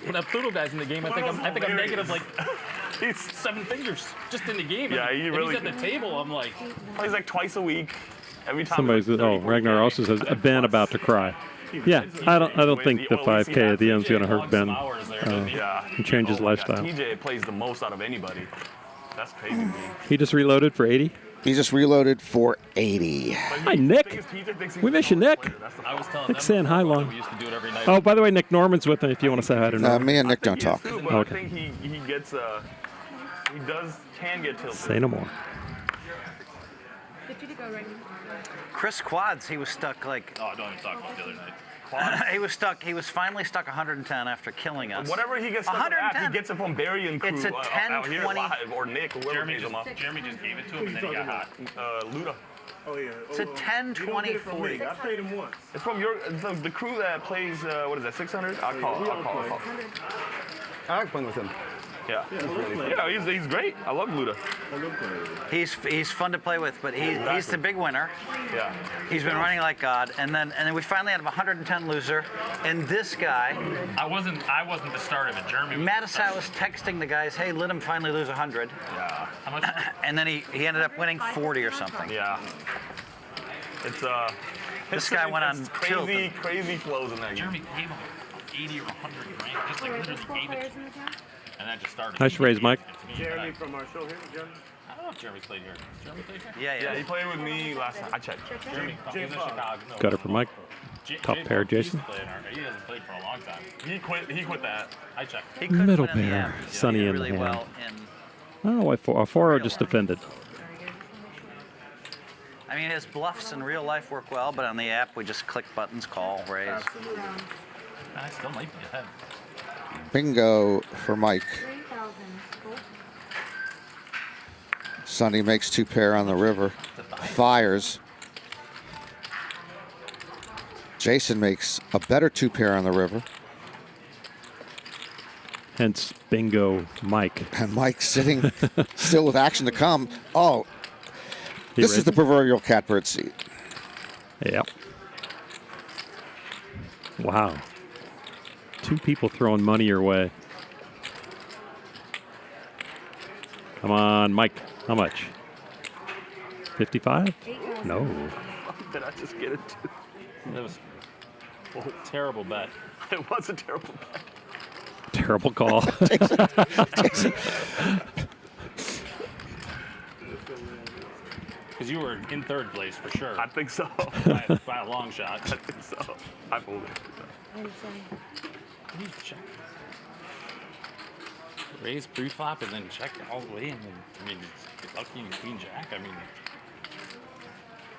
[SPEAKER 3] when that Pluto guy's in the game, I think I'm negative like 7 figures just in the game.
[SPEAKER 21] Yeah, he really.
[SPEAKER 3] He's at the table. I'm like,
[SPEAKER 21] plays like twice a week. Every time.
[SPEAKER 19] Somebody says, "Oh, Ragnar also says Ben about to cry." Yeah, I don't think the 5K at the end is going to hurt Ben and change his lifestyle.
[SPEAKER 21] TJ plays the most out of anybody. That's crazy to me.
[SPEAKER 19] He just reloaded for 80?
[SPEAKER 20] He just reloaded for 80.
[SPEAKER 19] Hi, Nick. We miss you, Nick.
[SPEAKER 3] I was telling
[SPEAKER 19] Nick's saying hi, long.
[SPEAKER 3] We used to do it every night.
[SPEAKER 19] Oh, by the way, Nick Norman's with me if you want to say hi to Norman.
[SPEAKER 20] Me and Nick don't talk.
[SPEAKER 21] Too, but
[SPEAKER 19] Okay.
[SPEAKER 21] I think he gets can get tilted.
[SPEAKER 19] Say no more.
[SPEAKER 12] Chris Quads, he was stuck like.
[SPEAKER 3] Oh, don't even talk about the other night.
[SPEAKER 12] He was stuck. He was finally stuck 110 after killing us.
[SPEAKER 21] Whatever he gets stuck at, he gets it from Barry and crew
[SPEAKER 12] It's a
[SPEAKER 21] out here
[SPEAKER 12] 10-20.
[SPEAKER 21] live, or Nick, or whoever pays him up.
[SPEAKER 3] Jeremy just gave it to him and then he got hot.
[SPEAKER 21] Luda.
[SPEAKER 15] Oh yeah.
[SPEAKER 12] It's a 10-20-40.
[SPEAKER 15] I played him once.
[SPEAKER 21] It's from the crew that plays. What is that? 600? I'll call.
[SPEAKER 8] I like playing with him.
[SPEAKER 21] Yeah. Yeah, he's great. I love Luda.
[SPEAKER 12] He's fun to play with, but he's the big winner.
[SPEAKER 21] Yeah.
[SPEAKER 12] He's been running like God, and then we finally had a 110 loser, and this guy.
[SPEAKER 3] I wasn't the start of it. Jeremy.
[SPEAKER 12] Madison was texting the guys, "Hey, let him finally lose 100."
[SPEAKER 21] Yeah.
[SPEAKER 12] How much? And then he ended up winning 40 or something.
[SPEAKER 21] Yeah. It's
[SPEAKER 12] This guy went on
[SPEAKER 21] crazy flows in that game.
[SPEAKER 3] Jeremy gave him 80 or 100 grand, just like literally gave it. And that just started.
[SPEAKER 19] Nice raise, Mike.
[SPEAKER 15] Jeremy from our show here, Jeremy.
[SPEAKER 3] I don't know if Jeremy's played here. Has Jeremy played here?
[SPEAKER 21] Yeah, he played with me last night. I checked.
[SPEAKER 3] Jeremy, he's in Chicago. No.
[SPEAKER 19] Got it for Mike. Top pair, Jason.
[SPEAKER 3] He hasn't played for a long time.
[SPEAKER 21] He quit that.
[SPEAKER 3] I checked.
[SPEAKER 19] Middle pair, Sunny in the hand.
[SPEAKER 12] Well
[SPEAKER 19] Oh, Phora just defended.
[SPEAKER 12] I mean, his bluffs in real life work well, but on the app, we just click buttons, call, raise.
[SPEAKER 15] Absolutely.
[SPEAKER 3] I still might be ahead.
[SPEAKER 20] Bingo for Mike. Sonny makes 2 pair on the river. Fires. Jason makes a better 2 pair on the river.
[SPEAKER 19] Hence, bingo, Mike.
[SPEAKER 20] And Mike sitting still with action to come. Oh,
[SPEAKER 19] He
[SPEAKER 20] this is
[SPEAKER 19] raised
[SPEAKER 20] the
[SPEAKER 19] it?
[SPEAKER 20] proverbial catbird seat.
[SPEAKER 19] Yep. Wow. 2 people throwing money your way. Come on, Mike. How much? 55? No.
[SPEAKER 21] Did I just get it too?
[SPEAKER 3] That was a terrible bet.
[SPEAKER 21] It was a terrible bet.
[SPEAKER 19] terrible call.
[SPEAKER 3] Because you were in third place for sure.
[SPEAKER 21] I think so.
[SPEAKER 3] By a long shot.
[SPEAKER 21] I think so. I folded.
[SPEAKER 3] Raise pre-flop and then check all the way, and then, I mean, get lucky in queen jack. I mean,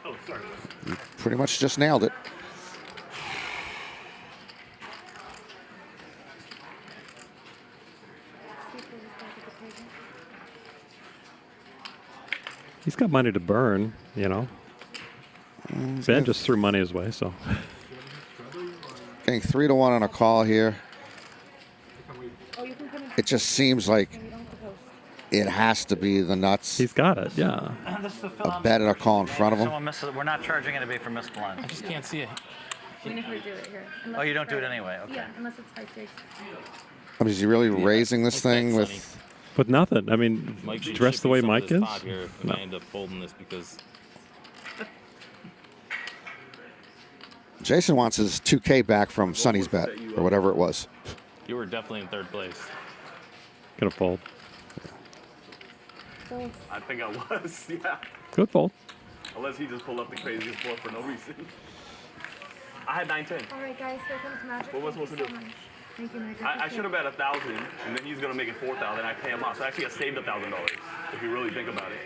[SPEAKER 3] oh, sorry.
[SPEAKER 20] You pretty much just nailed it.
[SPEAKER 19] He's got money to burn, you know. Ben just threw money his way, so.
[SPEAKER 20] Getting 3-1 on a call here. It just seems like it has to be the nuts.
[SPEAKER 19] He's got it, yeah.
[SPEAKER 20] A bet and a call in front of him.
[SPEAKER 12] Someone misses it. We're not charging it to be for missed line.
[SPEAKER 3] I just can't see it.
[SPEAKER 4] We never do it here.
[SPEAKER 12] Oh, you don't do it anyway? Okay.
[SPEAKER 4] Yeah, unless it's high stakes.
[SPEAKER 20] I mean, is he really raising this thing with...
[SPEAKER 19] With nothing. I mean, dressed the way Mike is.
[SPEAKER 3] Here if
[SPEAKER 19] No.
[SPEAKER 3] I end up folding this because
[SPEAKER 20] Jason wants his 2K back from Sonny's bet, or whatever it was.
[SPEAKER 3] you were definitely in third place.
[SPEAKER 19] Gonna fold.
[SPEAKER 21] I think I was, yeah.
[SPEAKER 19] Good fold.
[SPEAKER 21] Unless he just pulled up the craziest bluff for no reason. I had 9-10.
[SPEAKER 4] All right, guys, here comes Magic.
[SPEAKER 21] What was I supposed to do?
[SPEAKER 4] Thank you, Magic.
[SPEAKER 21] I should have bet 1,000, and then he's gonna make it 4,000. I pay him off, so actually I saved $1,000 if you really think about it.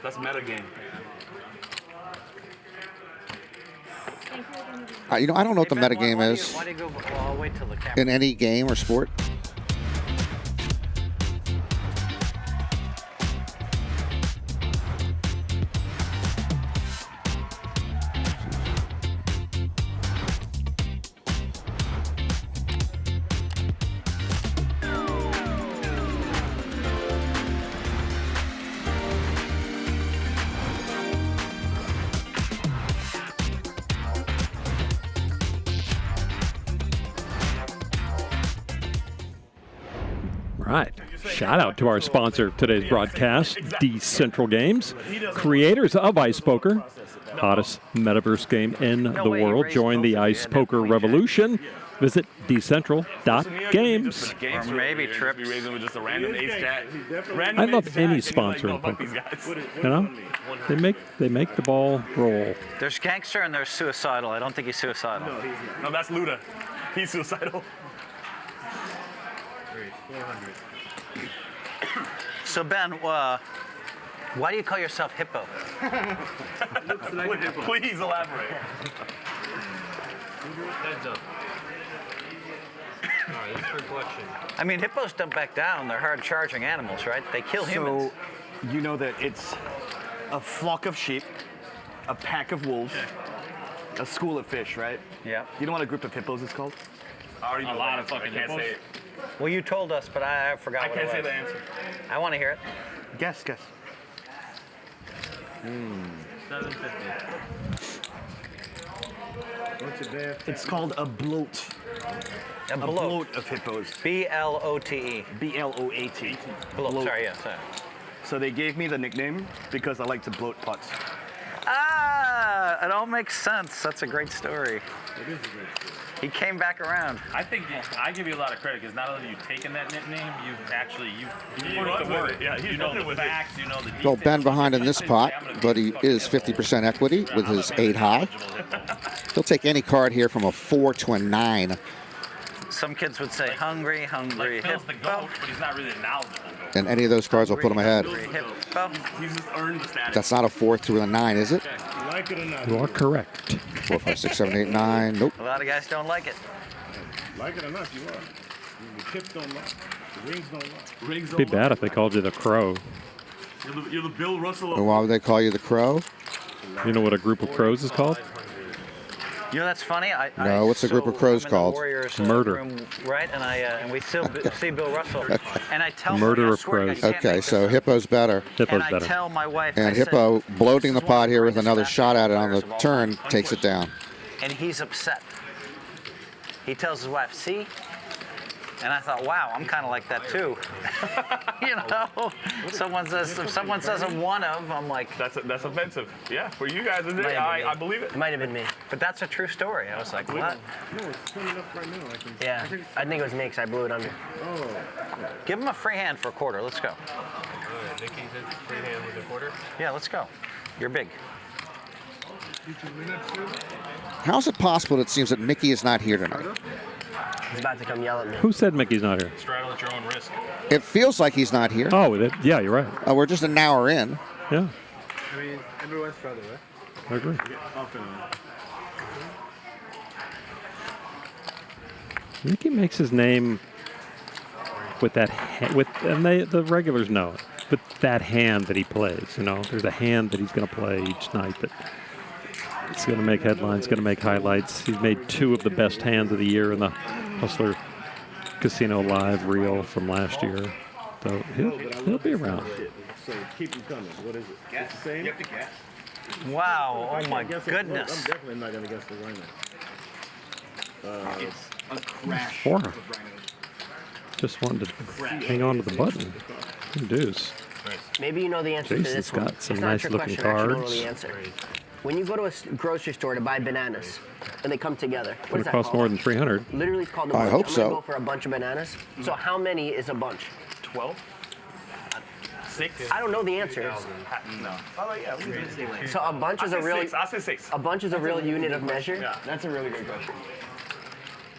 [SPEAKER 21] That's meta game.
[SPEAKER 20] You know, I don't know what the metagame is
[SPEAKER 12] Why do you go? Well, I'll wait till the camera.
[SPEAKER 20] in any game or sport.
[SPEAKER 19] Right. Shout out to our sponsor of today's broadcast, Decentral Games, creators of Ice Poker, hottest metaverse game in the world. Join the Ice Poker revolution. Visit decentral.games.
[SPEAKER 21] Or maybe trips. Be raising with just a random ace jack.
[SPEAKER 19] I love any sponsor in poker. You know, they make the ball roll.
[SPEAKER 12] There's gangster and there's suicidal. I don't think he's suicidal.
[SPEAKER 21] No, that's Luda. He's suicidal.
[SPEAKER 12] So Ben, why do you call yourself Hippo?
[SPEAKER 21] Please elaborate.
[SPEAKER 12] I mean, hippos don't back down. They're hard-charging animals, right? They kill humans.
[SPEAKER 8] So, you know that it's a flock of sheep, a pack of wolves, a school of fish, right?
[SPEAKER 12] Yeah.
[SPEAKER 8] You know what a group of hippos is called?
[SPEAKER 21] A lot of fucking
[SPEAKER 12] hippos.
[SPEAKER 21] Say it.
[SPEAKER 12] Well, you told us, but I forgot
[SPEAKER 21] I
[SPEAKER 12] what
[SPEAKER 21] can't
[SPEAKER 12] it
[SPEAKER 21] say
[SPEAKER 12] was.
[SPEAKER 21] the answer.
[SPEAKER 12] I want to hear it.
[SPEAKER 8] Guess.
[SPEAKER 21] 750.
[SPEAKER 8] It's called a bloat.
[SPEAKER 12] A bloat
[SPEAKER 8] of hippos.
[SPEAKER 12] B-L-O-T-E.
[SPEAKER 8] B-L-O-A-T.
[SPEAKER 12] Bloat. Sorry, yeah, sorry.
[SPEAKER 8] So they gave me the nickname because I like to bloat putts.
[SPEAKER 12] Ah, it all makes sense. That's a great story.
[SPEAKER 21] It is a great story.
[SPEAKER 12] He came back around.
[SPEAKER 3] I think I give you a lot of credit because not only have you taken that nickname, you've actually
[SPEAKER 21] You
[SPEAKER 3] put it
[SPEAKER 21] run
[SPEAKER 3] to
[SPEAKER 21] with
[SPEAKER 3] work.
[SPEAKER 21] it. Yeah,
[SPEAKER 3] you know the facts, you know the
[SPEAKER 20] Well,
[SPEAKER 3] details.
[SPEAKER 20] Ben behind in this pot, but he is 50% equity with his 8 high. He'll take any card here from a 4 to a 9.
[SPEAKER 12] Some kids would say hungry,
[SPEAKER 3] Like Phil's the goat, but he's not really a knowledgeable goat.
[SPEAKER 20] And any of those cards will put him ahead.
[SPEAKER 12] Hippo.
[SPEAKER 21] He's just earned the status.
[SPEAKER 20] That's not a 4 through a 9, is it?
[SPEAKER 15] Like it or not.
[SPEAKER 19] You are correct.
[SPEAKER 20] 4, 5, 6, 7, 8, 9. Nope.
[SPEAKER 12] A lot of guys don't like it.
[SPEAKER 15] Like it or not, you are. The tips don't lie. The rings don't lie.
[SPEAKER 21] Rings
[SPEAKER 19] It'd be bad if they called you the Crow.
[SPEAKER 21] You're the Bill Russell of
[SPEAKER 20] And why would they call you the Crow?
[SPEAKER 19] You know what a group of crows is called?
[SPEAKER 12] You know, that's funny.
[SPEAKER 20] No, what's a group of crows
[SPEAKER 12] I'm in the
[SPEAKER 20] called?
[SPEAKER 12] Warriors,
[SPEAKER 19] Murder.
[SPEAKER 12] Room, right? And we still see Bill Russell. And I tell
[SPEAKER 19] Murder
[SPEAKER 12] I
[SPEAKER 19] of
[SPEAKER 12] swear to God,
[SPEAKER 19] crows.
[SPEAKER 12] you can't
[SPEAKER 20] Okay,
[SPEAKER 12] make
[SPEAKER 20] so
[SPEAKER 12] this up.
[SPEAKER 20] Hippo's better.
[SPEAKER 19] Hippo's
[SPEAKER 12] And I
[SPEAKER 19] better.
[SPEAKER 12] tell my wife,
[SPEAKER 20] And
[SPEAKER 12] I said,
[SPEAKER 20] Hippo, bloating the
[SPEAKER 12] "This is one
[SPEAKER 20] pot
[SPEAKER 12] of
[SPEAKER 20] here with
[SPEAKER 12] greatest
[SPEAKER 20] another
[SPEAKER 12] basketball
[SPEAKER 20] shot at it on
[SPEAKER 12] players
[SPEAKER 20] the
[SPEAKER 12] of all
[SPEAKER 20] turn,
[SPEAKER 12] time."
[SPEAKER 20] takes it down.
[SPEAKER 12] And he's upset. He tells his wife, see, And I thought, wow, I'm kind of like that too. You know, if someone says I'm one of, I'm like,
[SPEAKER 21] that's offensive. Yeah, for you guys, I believe it.
[SPEAKER 7] It might have been me.
[SPEAKER 12] But that's a true story. I was like, what?
[SPEAKER 5] No, it's coming up right now.
[SPEAKER 7] Yeah, I think it was me because I blew it under.
[SPEAKER 5] Oh.
[SPEAKER 12] Give him a free hand for a quarter. Let's go.
[SPEAKER 15] Nikki said free hand with a quarter.
[SPEAKER 12] Yeah, let's go. You're big.
[SPEAKER 20] How is it possible that it seems that Mikki is not here tonight?
[SPEAKER 7] He's about to come yell at me.
[SPEAKER 19] Who said Mickey's not here?
[SPEAKER 3] Straddle at your own risk.
[SPEAKER 20] It feels like he's not here.
[SPEAKER 19] Oh, yeah, you're right.
[SPEAKER 20] We're just an hour in.
[SPEAKER 19] Yeah,
[SPEAKER 5] I mean, everyone's straddle, right?
[SPEAKER 19] I agree. Mickey makes his name with that, and the regulars know it. With that hand that he plays, you know, there's a hand that he's going to play each night that it's going to make headlines, going to make highlights. He's made 2 of the best hands of the year in the Hustler Casino Live reel from last year. So he'll be around.
[SPEAKER 5] So keep him coming. What is it? It's the same? You have to guess.
[SPEAKER 12] Wow, oh my
[SPEAKER 5] I'm
[SPEAKER 12] goodness.
[SPEAKER 5] definitely not going to guess the rhino.
[SPEAKER 8] It's a crash.
[SPEAKER 19] Phora. Just wanted to hang on to the button. Deuce.
[SPEAKER 7] Maybe you know the answer to
[SPEAKER 19] Jason's
[SPEAKER 7] this one.
[SPEAKER 19] got some
[SPEAKER 7] It's not a
[SPEAKER 19] nice
[SPEAKER 7] trick
[SPEAKER 19] looking
[SPEAKER 7] question, I actually know
[SPEAKER 19] cards.
[SPEAKER 7] the answer. When you go to a grocery store to buy bananas, and they come together, what
[SPEAKER 19] Would
[SPEAKER 7] is
[SPEAKER 19] it
[SPEAKER 7] that
[SPEAKER 19] cost
[SPEAKER 7] called?
[SPEAKER 19] more than 300?
[SPEAKER 7] Literally, it's called a
[SPEAKER 20] I
[SPEAKER 7] bunch.
[SPEAKER 20] hope
[SPEAKER 7] I'm
[SPEAKER 20] so.
[SPEAKER 7] gonna go for a bunch of bananas. So how many is a bunch?
[SPEAKER 21] 12? 6?
[SPEAKER 7] I don't know the answer.
[SPEAKER 21] No. Oh, yeah.
[SPEAKER 7] So a bunch is a real.
[SPEAKER 21] I'll say 6.
[SPEAKER 7] A bunch is a real unit of measure.
[SPEAKER 21] Yeah, that's a really good question.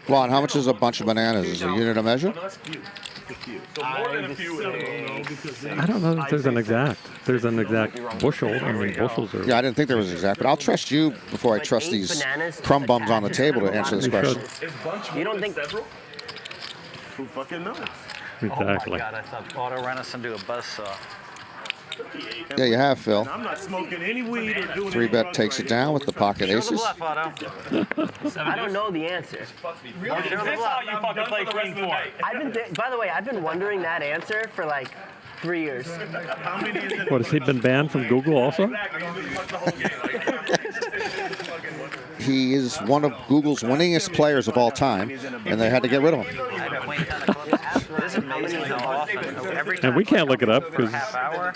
[SPEAKER 20] Lon, how much is a bunch of bananas? Is it a unit of measure?
[SPEAKER 21] No, that's few. So more than a few.
[SPEAKER 19] I don't know if there's an exact. There's an exact bushel. I mean, bushels are.
[SPEAKER 20] Yeah, I didn't think there was exact, but I'll trust you before I trust these crumb bums on the table to answer this question.
[SPEAKER 7] You don't think?
[SPEAKER 5] Who fucking knows?
[SPEAKER 19] Exactly.
[SPEAKER 12] Oh my God, I thought Otto Renison do a buzzsaw.
[SPEAKER 20] Yeah, you have, Phil.
[SPEAKER 5] I'm not smoking any weed or doing
[SPEAKER 20] 3-bet takes it down with the pocket
[SPEAKER 12] Show the
[SPEAKER 20] aces.
[SPEAKER 12] bluff, Otto.
[SPEAKER 7] I don't know the answer.
[SPEAKER 21] Really? Is this how you fucking play Queen 4?
[SPEAKER 7] By the way, I've been wondering that answer for like 3 years.
[SPEAKER 5] How many is it?
[SPEAKER 19] What, has he been banned from Google also?
[SPEAKER 20] He is one of Google's winningest players of all time, and they had to get rid of him.
[SPEAKER 12] This is amazing how often, every
[SPEAKER 19] And
[SPEAKER 12] time
[SPEAKER 19] we can't look it up
[SPEAKER 12] for a
[SPEAKER 19] because
[SPEAKER 12] half hour,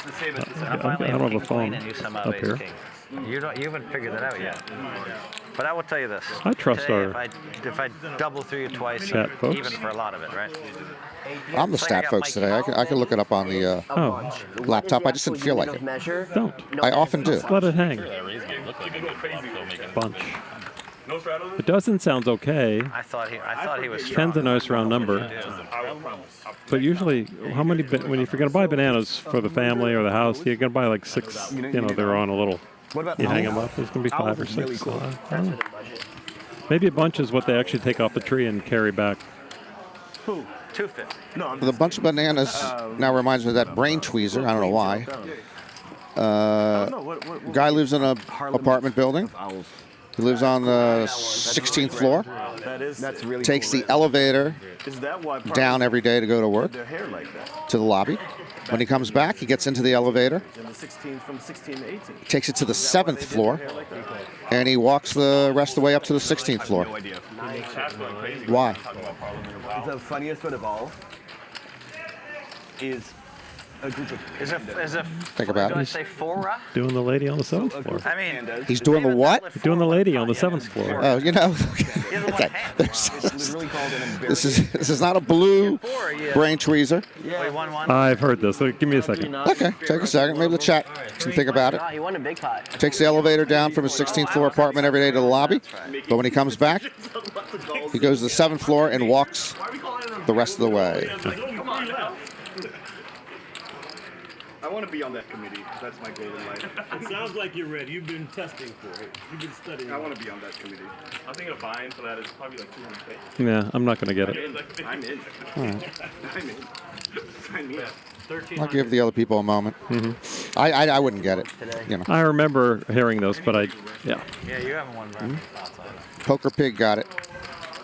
[SPEAKER 19] I don't have a phone up here.
[SPEAKER 12] You haven't figured that out yet. But I will tell you this.
[SPEAKER 19] I trust
[SPEAKER 12] Today,
[SPEAKER 19] our
[SPEAKER 12] if I double through you twice,
[SPEAKER 19] chat folks.
[SPEAKER 12] even for a lot of it, right?
[SPEAKER 20] I'm the stat folks today. I can look it up on the laptop. I just didn't feel like it.
[SPEAKER 19] Don't.
[SPEAKER 20] I often do.
[SPEAKER 19] Just let it hang. Bunch. A dozen sounds okay.
[SPEAKER 12] I thought he was strong.
[SPEAKER 19] 10's a nice round number. But usually, how many? When you're going to buy bananas for the family or the house, you're going to buy like 6. You know, they're on a little. You hang them up. There's going to be 5 or 6.
[SPEAKER 20] really cool.
[SPEAKER 19] I don't know. Maybe a bunch is what they actually take off the tree and carry back.
[SPEAKER 5] Who?
[SPEAKER 12] 250.
[SPEAKER 5] No,
[SPEAKER 20] The bunch of bananas now reminds me of that brain tweezer. I don't know why. Guy lives in an apartment building. He lives on the 16th floor.
[SPEAKER 5] That's really
[SPEAKER 20] Takes
[SPEAKER 5] cool,
[SPEAKER 20] the elevator
[SPEAKER 5] Is that why
[SPEAKER 20] down every day to go to work,
[SPEAKER 5] their hair like that?
[SPEAKER 20] to the lobby. When he comes back, he gets into the elevator,
[SPEAKER 5] And the 16 from 16 to 18.
[SPEAKER 20] takes it to the 7th floor, and he walks the rest of the way up to the 16th floor. Why?
[SPEAKER 8] The funniest one of all is a group of.
[SPEAKER 12] Is it
[SPEAKER 20] Think about
[SPEAKER 12] do I
[SPEAKER 20] it.
[SPEAKER 12] say Phora?
[SPEAKER 19] Doing the lady on the 7th floor.
[SPEAKER 12] I mean,
[SPEAKER 20] He's doing the what?
[SPEAKER 19] Doing the lady on the 7th floor.
[SPEAKER 20] Oh, you know. Okay. This is not a blue brain tweezer.
[SPEAKER 19] I've heard this. Give me a second.
[SPEAKER 20] Okay, take a second. Maybe the chat can think about it.
[SPEAKER 7] He won a big pot.
[SPEAKER 20] Takes the elevator down from his 16th floor apartment every day to the lobby. But when he comes back, he goes to the 7th floor and walks the rest of the way.
[SPEAKER 5] I want to be on that committee. That's my goal in life. It sounds like you're ready. You've been testing for it. You've been studying. I want to be on that committee.
[SPEAKER 21] I think a buy-in for that is probably like 200 K.
[SPEAKER 19] Yeah, I'm not going to get it.
[SPEAKER 5] I'm in.
[SPEAKER 20] All right.
[SPEAKER 5] I'm in. Sign me up.
[SPEAKER 20] I'll give the other people a moment. I wouldn't get it. You know.
[SPEAKER 19] I remember hearing this, but yeah.
[SPEAKER 12] Yeah, you haven't won very
[SPEAKER 20] Poker Pig got it.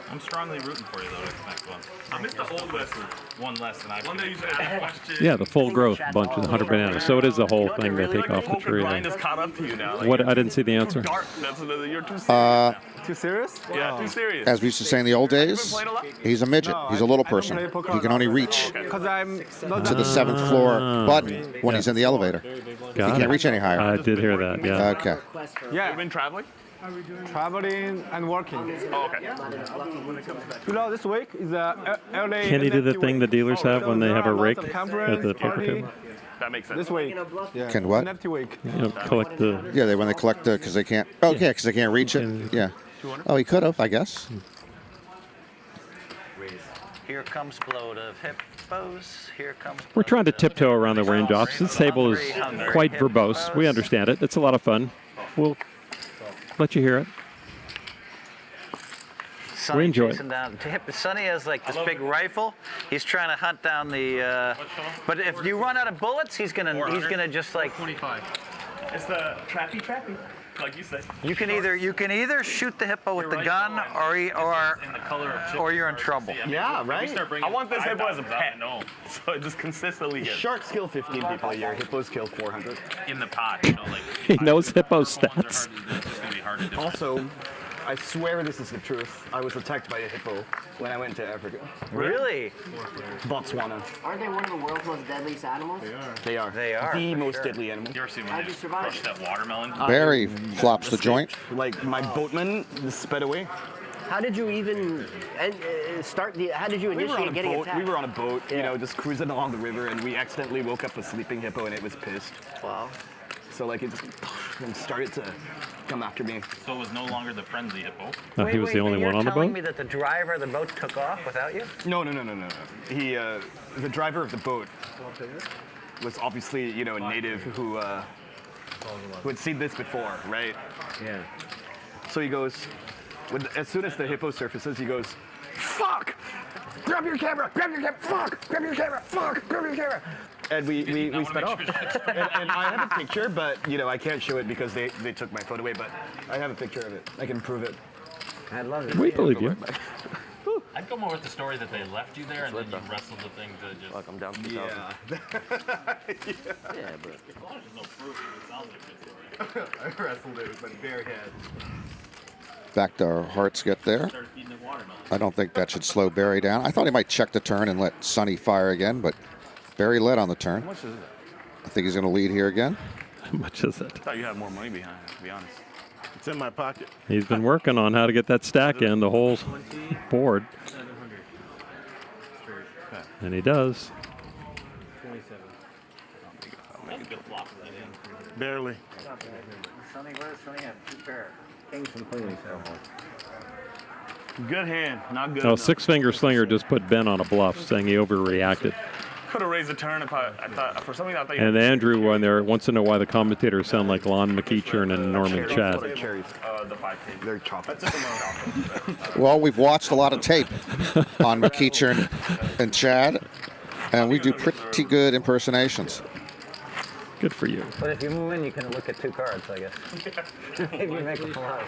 [SPEAKER 3] I'm strongly rooting for you, though, this next one.
[SPEAKER 21] I missed the old Wesley.
[SPEAKER 3] One less than I
[SPEAKER 21] One that used to ask questions.
[SPEAKER 19] Yeah, the full growth bunch is 100 bananas. So it is the whole thing they take off the
[SPEAKER 21] Poker
[SPEAKER 19] tree.
[SPEAKER 21] grind has caught up to you now. Like,
[SPEAKER 19] What? I didn't see the answer.
[SPEAKER 21] Dark. You're too serious.
[SPEAKER 20] Too serious?
[SPEAKER 21] Yeah, too serious.
[SPEAKER 20] As we used to say in the old days, he's a midget. He's a little person. He can only reach to the 7th floor button when he's in the elevator. He can't reach any higher.
[SPEAKER 19] I did hear that, yeah.
[SPEAKER 20] Okay.
[SPEAKER 21] Yeah. You've been traveling?
[SPEAKER 6] Traveling and working.
[SPEAKER 21] Oh, okay.
[SPEAKER 6] You know, this week is LA.
[SPEAKER 19] Can he do the thing the dealers have when they have a rake at the poker table?
[SPEAKER 21] That makes sense.
[SPEAKER 6] This week. Yeah.
[SPEAKER 20] Can what?
[SPEAKER 6] An empty week.
[SPEAKER 19] You know, collect the.
[SPEAKER 20] Yeah, when they collect the, because they can't. Oh, yeah, because they can't reach it. Yeah. Oh, he could have, I guess.
[SPEAKER 12] Here comes bloat of hippos. Here comes.
[SPEAKER 19] We're trying to tiptoe around the range offs. This table is quite verbose. We understand it. It's a lot of fun. We'll let you hear it.
[SPEAKER 12] Sonny
[SPEAKER 19] We enjoy it.
[SPEAKER 12] chasing down. Sonny has like this big rifle. He's trying to hunt down the. But if you run out of bullets, he's gonna just like.
[SPEAKER 21] 25. It's the trappy, like you said.
[SPEAKER 12] You can either shoot the hippo with the gun, or you're in trouble.
[SPEAKER 21] Yeah, right? I want this hippo as a pet. So it just consistently hits.
[SPEAKER 8] Sharks kill 15 people a year. Hippos kill 400.
[SPEAKER 3] In the pot, you know, like.
[SPEAKER 19] He knows hippo stats.
[SPEAKER 8] Also, I swear this is the truth. I was attacked by a hippo when I went to Africa.
[SPEAKER 12] Really?
[SPEAKER 8] Botswana.
[SPEAKER 7] Aren't they one of the world's most deadliest animals?
[SPEAKER 8] They are.
[SPEAKER 12] They are.
[SPEAKER 8] The
[SPEAKER 12] for
[SPEAKER 8] most
[SPEAKER 12] sure.
[SPEAKER 8] deadly animal.
[SPEAKER 3] You ever seen when they crush that watermelon?
[SPEAKER 20] Barry flops the joint.
[SPEAKER 8] Like my boatman sped away.
[SPEAKER 7] How did you even start the? How did you initiate getting attacked?
[SPEAKER 8] We were on a boat, you know, just cruising along the river, and we accidentally woke up a sleeping hippo, and it was pissed.
[SPEAKER 7] Wow.
[SPEAKER 8] So like it just and started to come after me.
[SPEAKER 3] So it was no longer the friendly hippo.
[SPEAKER 19] He was the only one on the
[SPEAKER 12] You're telling
[SPEAKER 19] boat?
[SPEAKER 12] me that the driver of the boat took off without you?
[SPEAKER 8] No. He, the driver of the boat was obviously, you know, a native who had seen this before, right?
[SPEAKER 12] Yeah.
[SPEAKER 8] So he goes, as soon as the hippo surfaces, he goes, "Fuck! Grab your camera! Grab your camera! Fuck! Grab your camera! Fuck! Grab your camera!" And we sped off. and I have a picture, but you know I can't show it because they took my phone away. But I have a picture of it. I can prove it.
[SPEAKER 12] I love it.
[SPEAKER 19] We believe you.
[SPEAKER 3] I'd go more with the story that they left you there and then you wrestled the thing to just.
[SPEAKER 1] Fuck, I'm down for
[SPEAKER 8] Yeah.
[SPEAKER 3] Yeah, but as long as there's no proof, it sounds like a good story.
[SPEAKER 8] I wrestled it with my bare head.
[SPEAKER 20] Back to our hearts get there. I don't think that should slow Barry down. I thought he might check the turn and let Sonny fire again, but Barry led on the turn.
[SPEAKER 21] How much is it?
[SPEAKER 20] I think he's going to lead here again.
[SPEAKER 19] How much is it?
[SPEAKER 21] I thought you had more money behind it, to be honest.
[SPEAKER 5] It's in my pocket.
[SPEAKER 19] He's been working on how to get that stack in, the whole board. And he does.
[SPEAKER 3] 27.
[SPEAKER 5] Barely.
[SPEAKER 12] Sonny, what does Sonny have? 2 pair. Kings and queens.
[SPEAKER 21] Good hand, not good
[SPEAKER 19] Oh,
[SPEAKER 21] enough.
[SPEAKER 19] Six Finger Slinger just put Ben on a bluff, saying he overreacted.
[SPEAKER 21] Could have raised the turn if I thought, for something I thought you
[SPEAKER 19] And Andrew on there wants to know why the commentators sound like Lon McEachern and Norman Chad.
[SPEAKER 21] the 5K.
[SPEAKER 8] They're chocolate.
[SPEAKER 20] Well, we've watched a lot of tape on McEachern and Chad, and we do pretty good impersonations.
[SPEAKER 19] Good for you.
[SPEAKER 12] But if you move in, you can look at 2 cards, I guess. If you make a full house.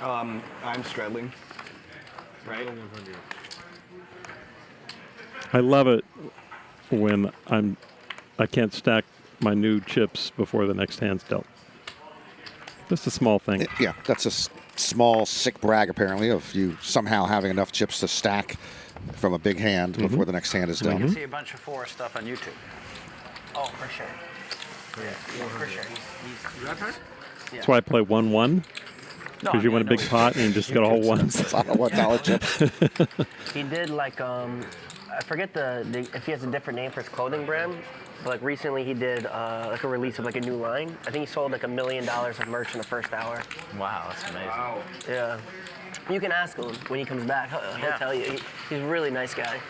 [SPEAKER 8] I'm straddling. Right?
[SPEAKER 19] I love it when I can't stack my new chips before the next hand's dealt. Just a small thing.
[SPEAKER 20] Yeah, that's a small, sick brag, apparently, of you somehow having enough chips to stack from a big hand before the next hand is
[SPEAKER 12] You
[SPEAKER 20] done.
[SPEAKER 12] can see a bunch of Phora stuff on YouTube. Oh, for sure. Yeah, for sure.
[SPEAKER 19] That's why I play 1-1. Because you win a big pot and you just get all ones.
[SPEAKER 20] I don't want dollar chips.
[SPEAKER 7] He did like I forget if he has a different name for his clothing brand. But like recently he did like a release of like a new line. I think he sold like $1 million of merch in the first hour.
[SPEAKER 12] Wow, that's amazing.
[SPEAKER 21] Wow.
[SPEAKER 7] Yeah. You can ask him when he comes back. He'll tell you. He's a really nice guy.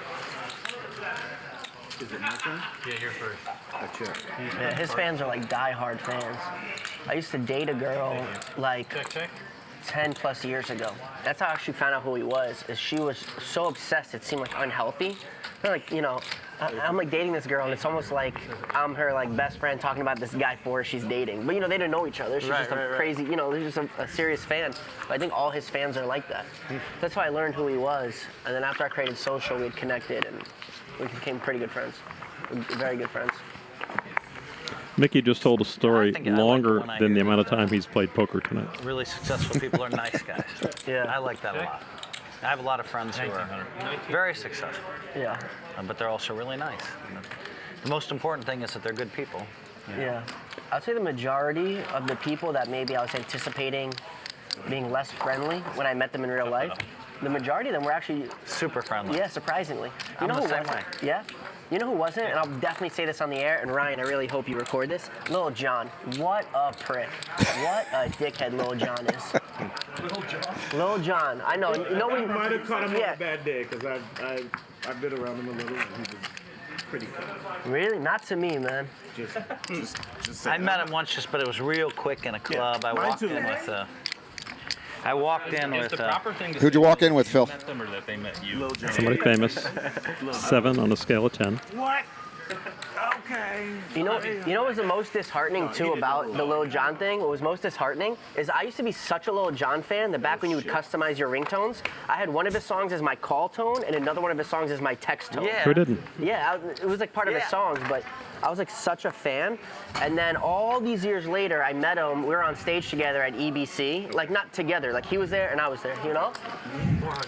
[SPEAKER 6] Is it my turn?
[SPEAKER 3] Yeah, you're first.
[SPEAKER 6] Gotcha.
[SPEAKER 7] Yeah, his fans are like diehard fans. I used to date a girl like 10 plus years ago. That's how I actually found out who he was. Is she was so obsessed it seemed like unhealthy. Like, you know, I'm like dating this girl, and it's almost like I'm her like best friend talking about this guy Phora she's dating. But you know, they didn't know each other. She's just a crazy, you know, they're just a serious fan. But I think all his fans are like that. That's why I learned who he was. And then after I created social, we had connected, and we became pretty good friends. Very good friends.
[SPEAKER 19] Mikki just told a story longer than the amount of time he's played poker tonight.
[SPEAKER 12] Really successful people are nice guys. Yeah. I like that a lot. I have a lot of friends who are very successful.
[SPEAKER 7] Yeah.
[SPEAKER 12] But they're also really nice. The most important thing is that they're good people.
[SPEAKER 7] Yeah. I'd say the majority of the people that maybe I was anticipating being less friendly when I met them in real life, the majority of them were actually
[SPEAKER 12] super friendly.
[SPEAKER 7] Yeah, surprisingly.
[SPEAKER 12] I'm the same
[SPEAKER 7] wasn't?
[SPEAKER 12] way.
[SPEAKER 7] Yeah. You know who wasn't? And I'll definitely say this on the air. And Ryan, I really hope you record this. Lil John. What a prick. What a dickhead Lil John is.
[SPEAKER 5] Lil John?
[SPEAKER 7] Lil John. I know. You know
[SPEAKER 5] I
[SPEAKER 7] when
[SPEAKER 5] might have caught him on a bad day because I've been around him a little and he was pretty cool.
[SPEAKER 7] Really? Not to me, man.
[SPEAKER 5] Just
[SPEAKER 12] I met him once, but it was real quick in a club. I walked in with. I walked in with.
[SPEAKER 20] Who'd you walk in with, Phil?
[SPEAKER 19] Somebody famous. 7 on a scale of 10.
[SPEAKER 5] What? Okay.
[SPEAKER 7] You know what was the most disheartening too about the Lil John thing? What was most disheartening is I used to be such a Lil John fan that back when you would customize your ringtones, I had one of his songs as my call tone and another one of his songs as my text tone.
[SPEAKER 19] Yeah. Who didn't?
[SPEAKER 7] Yeah, it was like part of his songs, but I was like such a fan. And then all these years later, I met him. We were on stage together at EBC, like not together, like he was there and I was there, you know?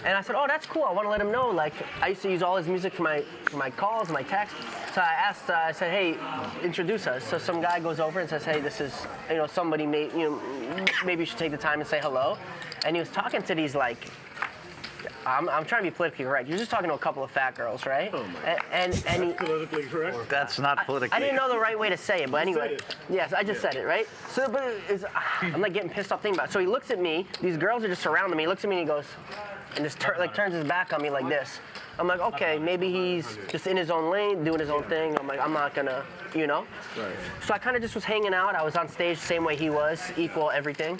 [SPEAKER 7] And I said, oh, that's cool. I want to let him know. Like I used to use all his music for my calls, my texts. So I asked, I said, hey, introduce us. So some guy goes over and says, hey, this is, you know, somebody, maybe you should take the time and say hello. And he was talking to these like, I'm trying to be politically correct. You're just talking to a couple of fat girls, right?
[SPEAKER 5] Oh my.
[SPEAKER 7] And he,
[SPEAKER 5] politically correct?
[SPEAKER 12] That's not politically.
[SPEAKER 7] I didn't know the right way to say it, but anyway. Yes, I just said it, right? So, but I'm like getting pissed off thinking about it. So he looks at me. These girls are just surrounding me. He looks at me and he goes, and just turns his back on me like this. I'm like, okay, maybe he's just in his own lane, doing his own thing. I'm like, I'm not gonna, you know?
[SPEAKER 5] Right.
[SPEAKER 7] So I kind of just was hanging out. I was on stage the same way he was, equal everything.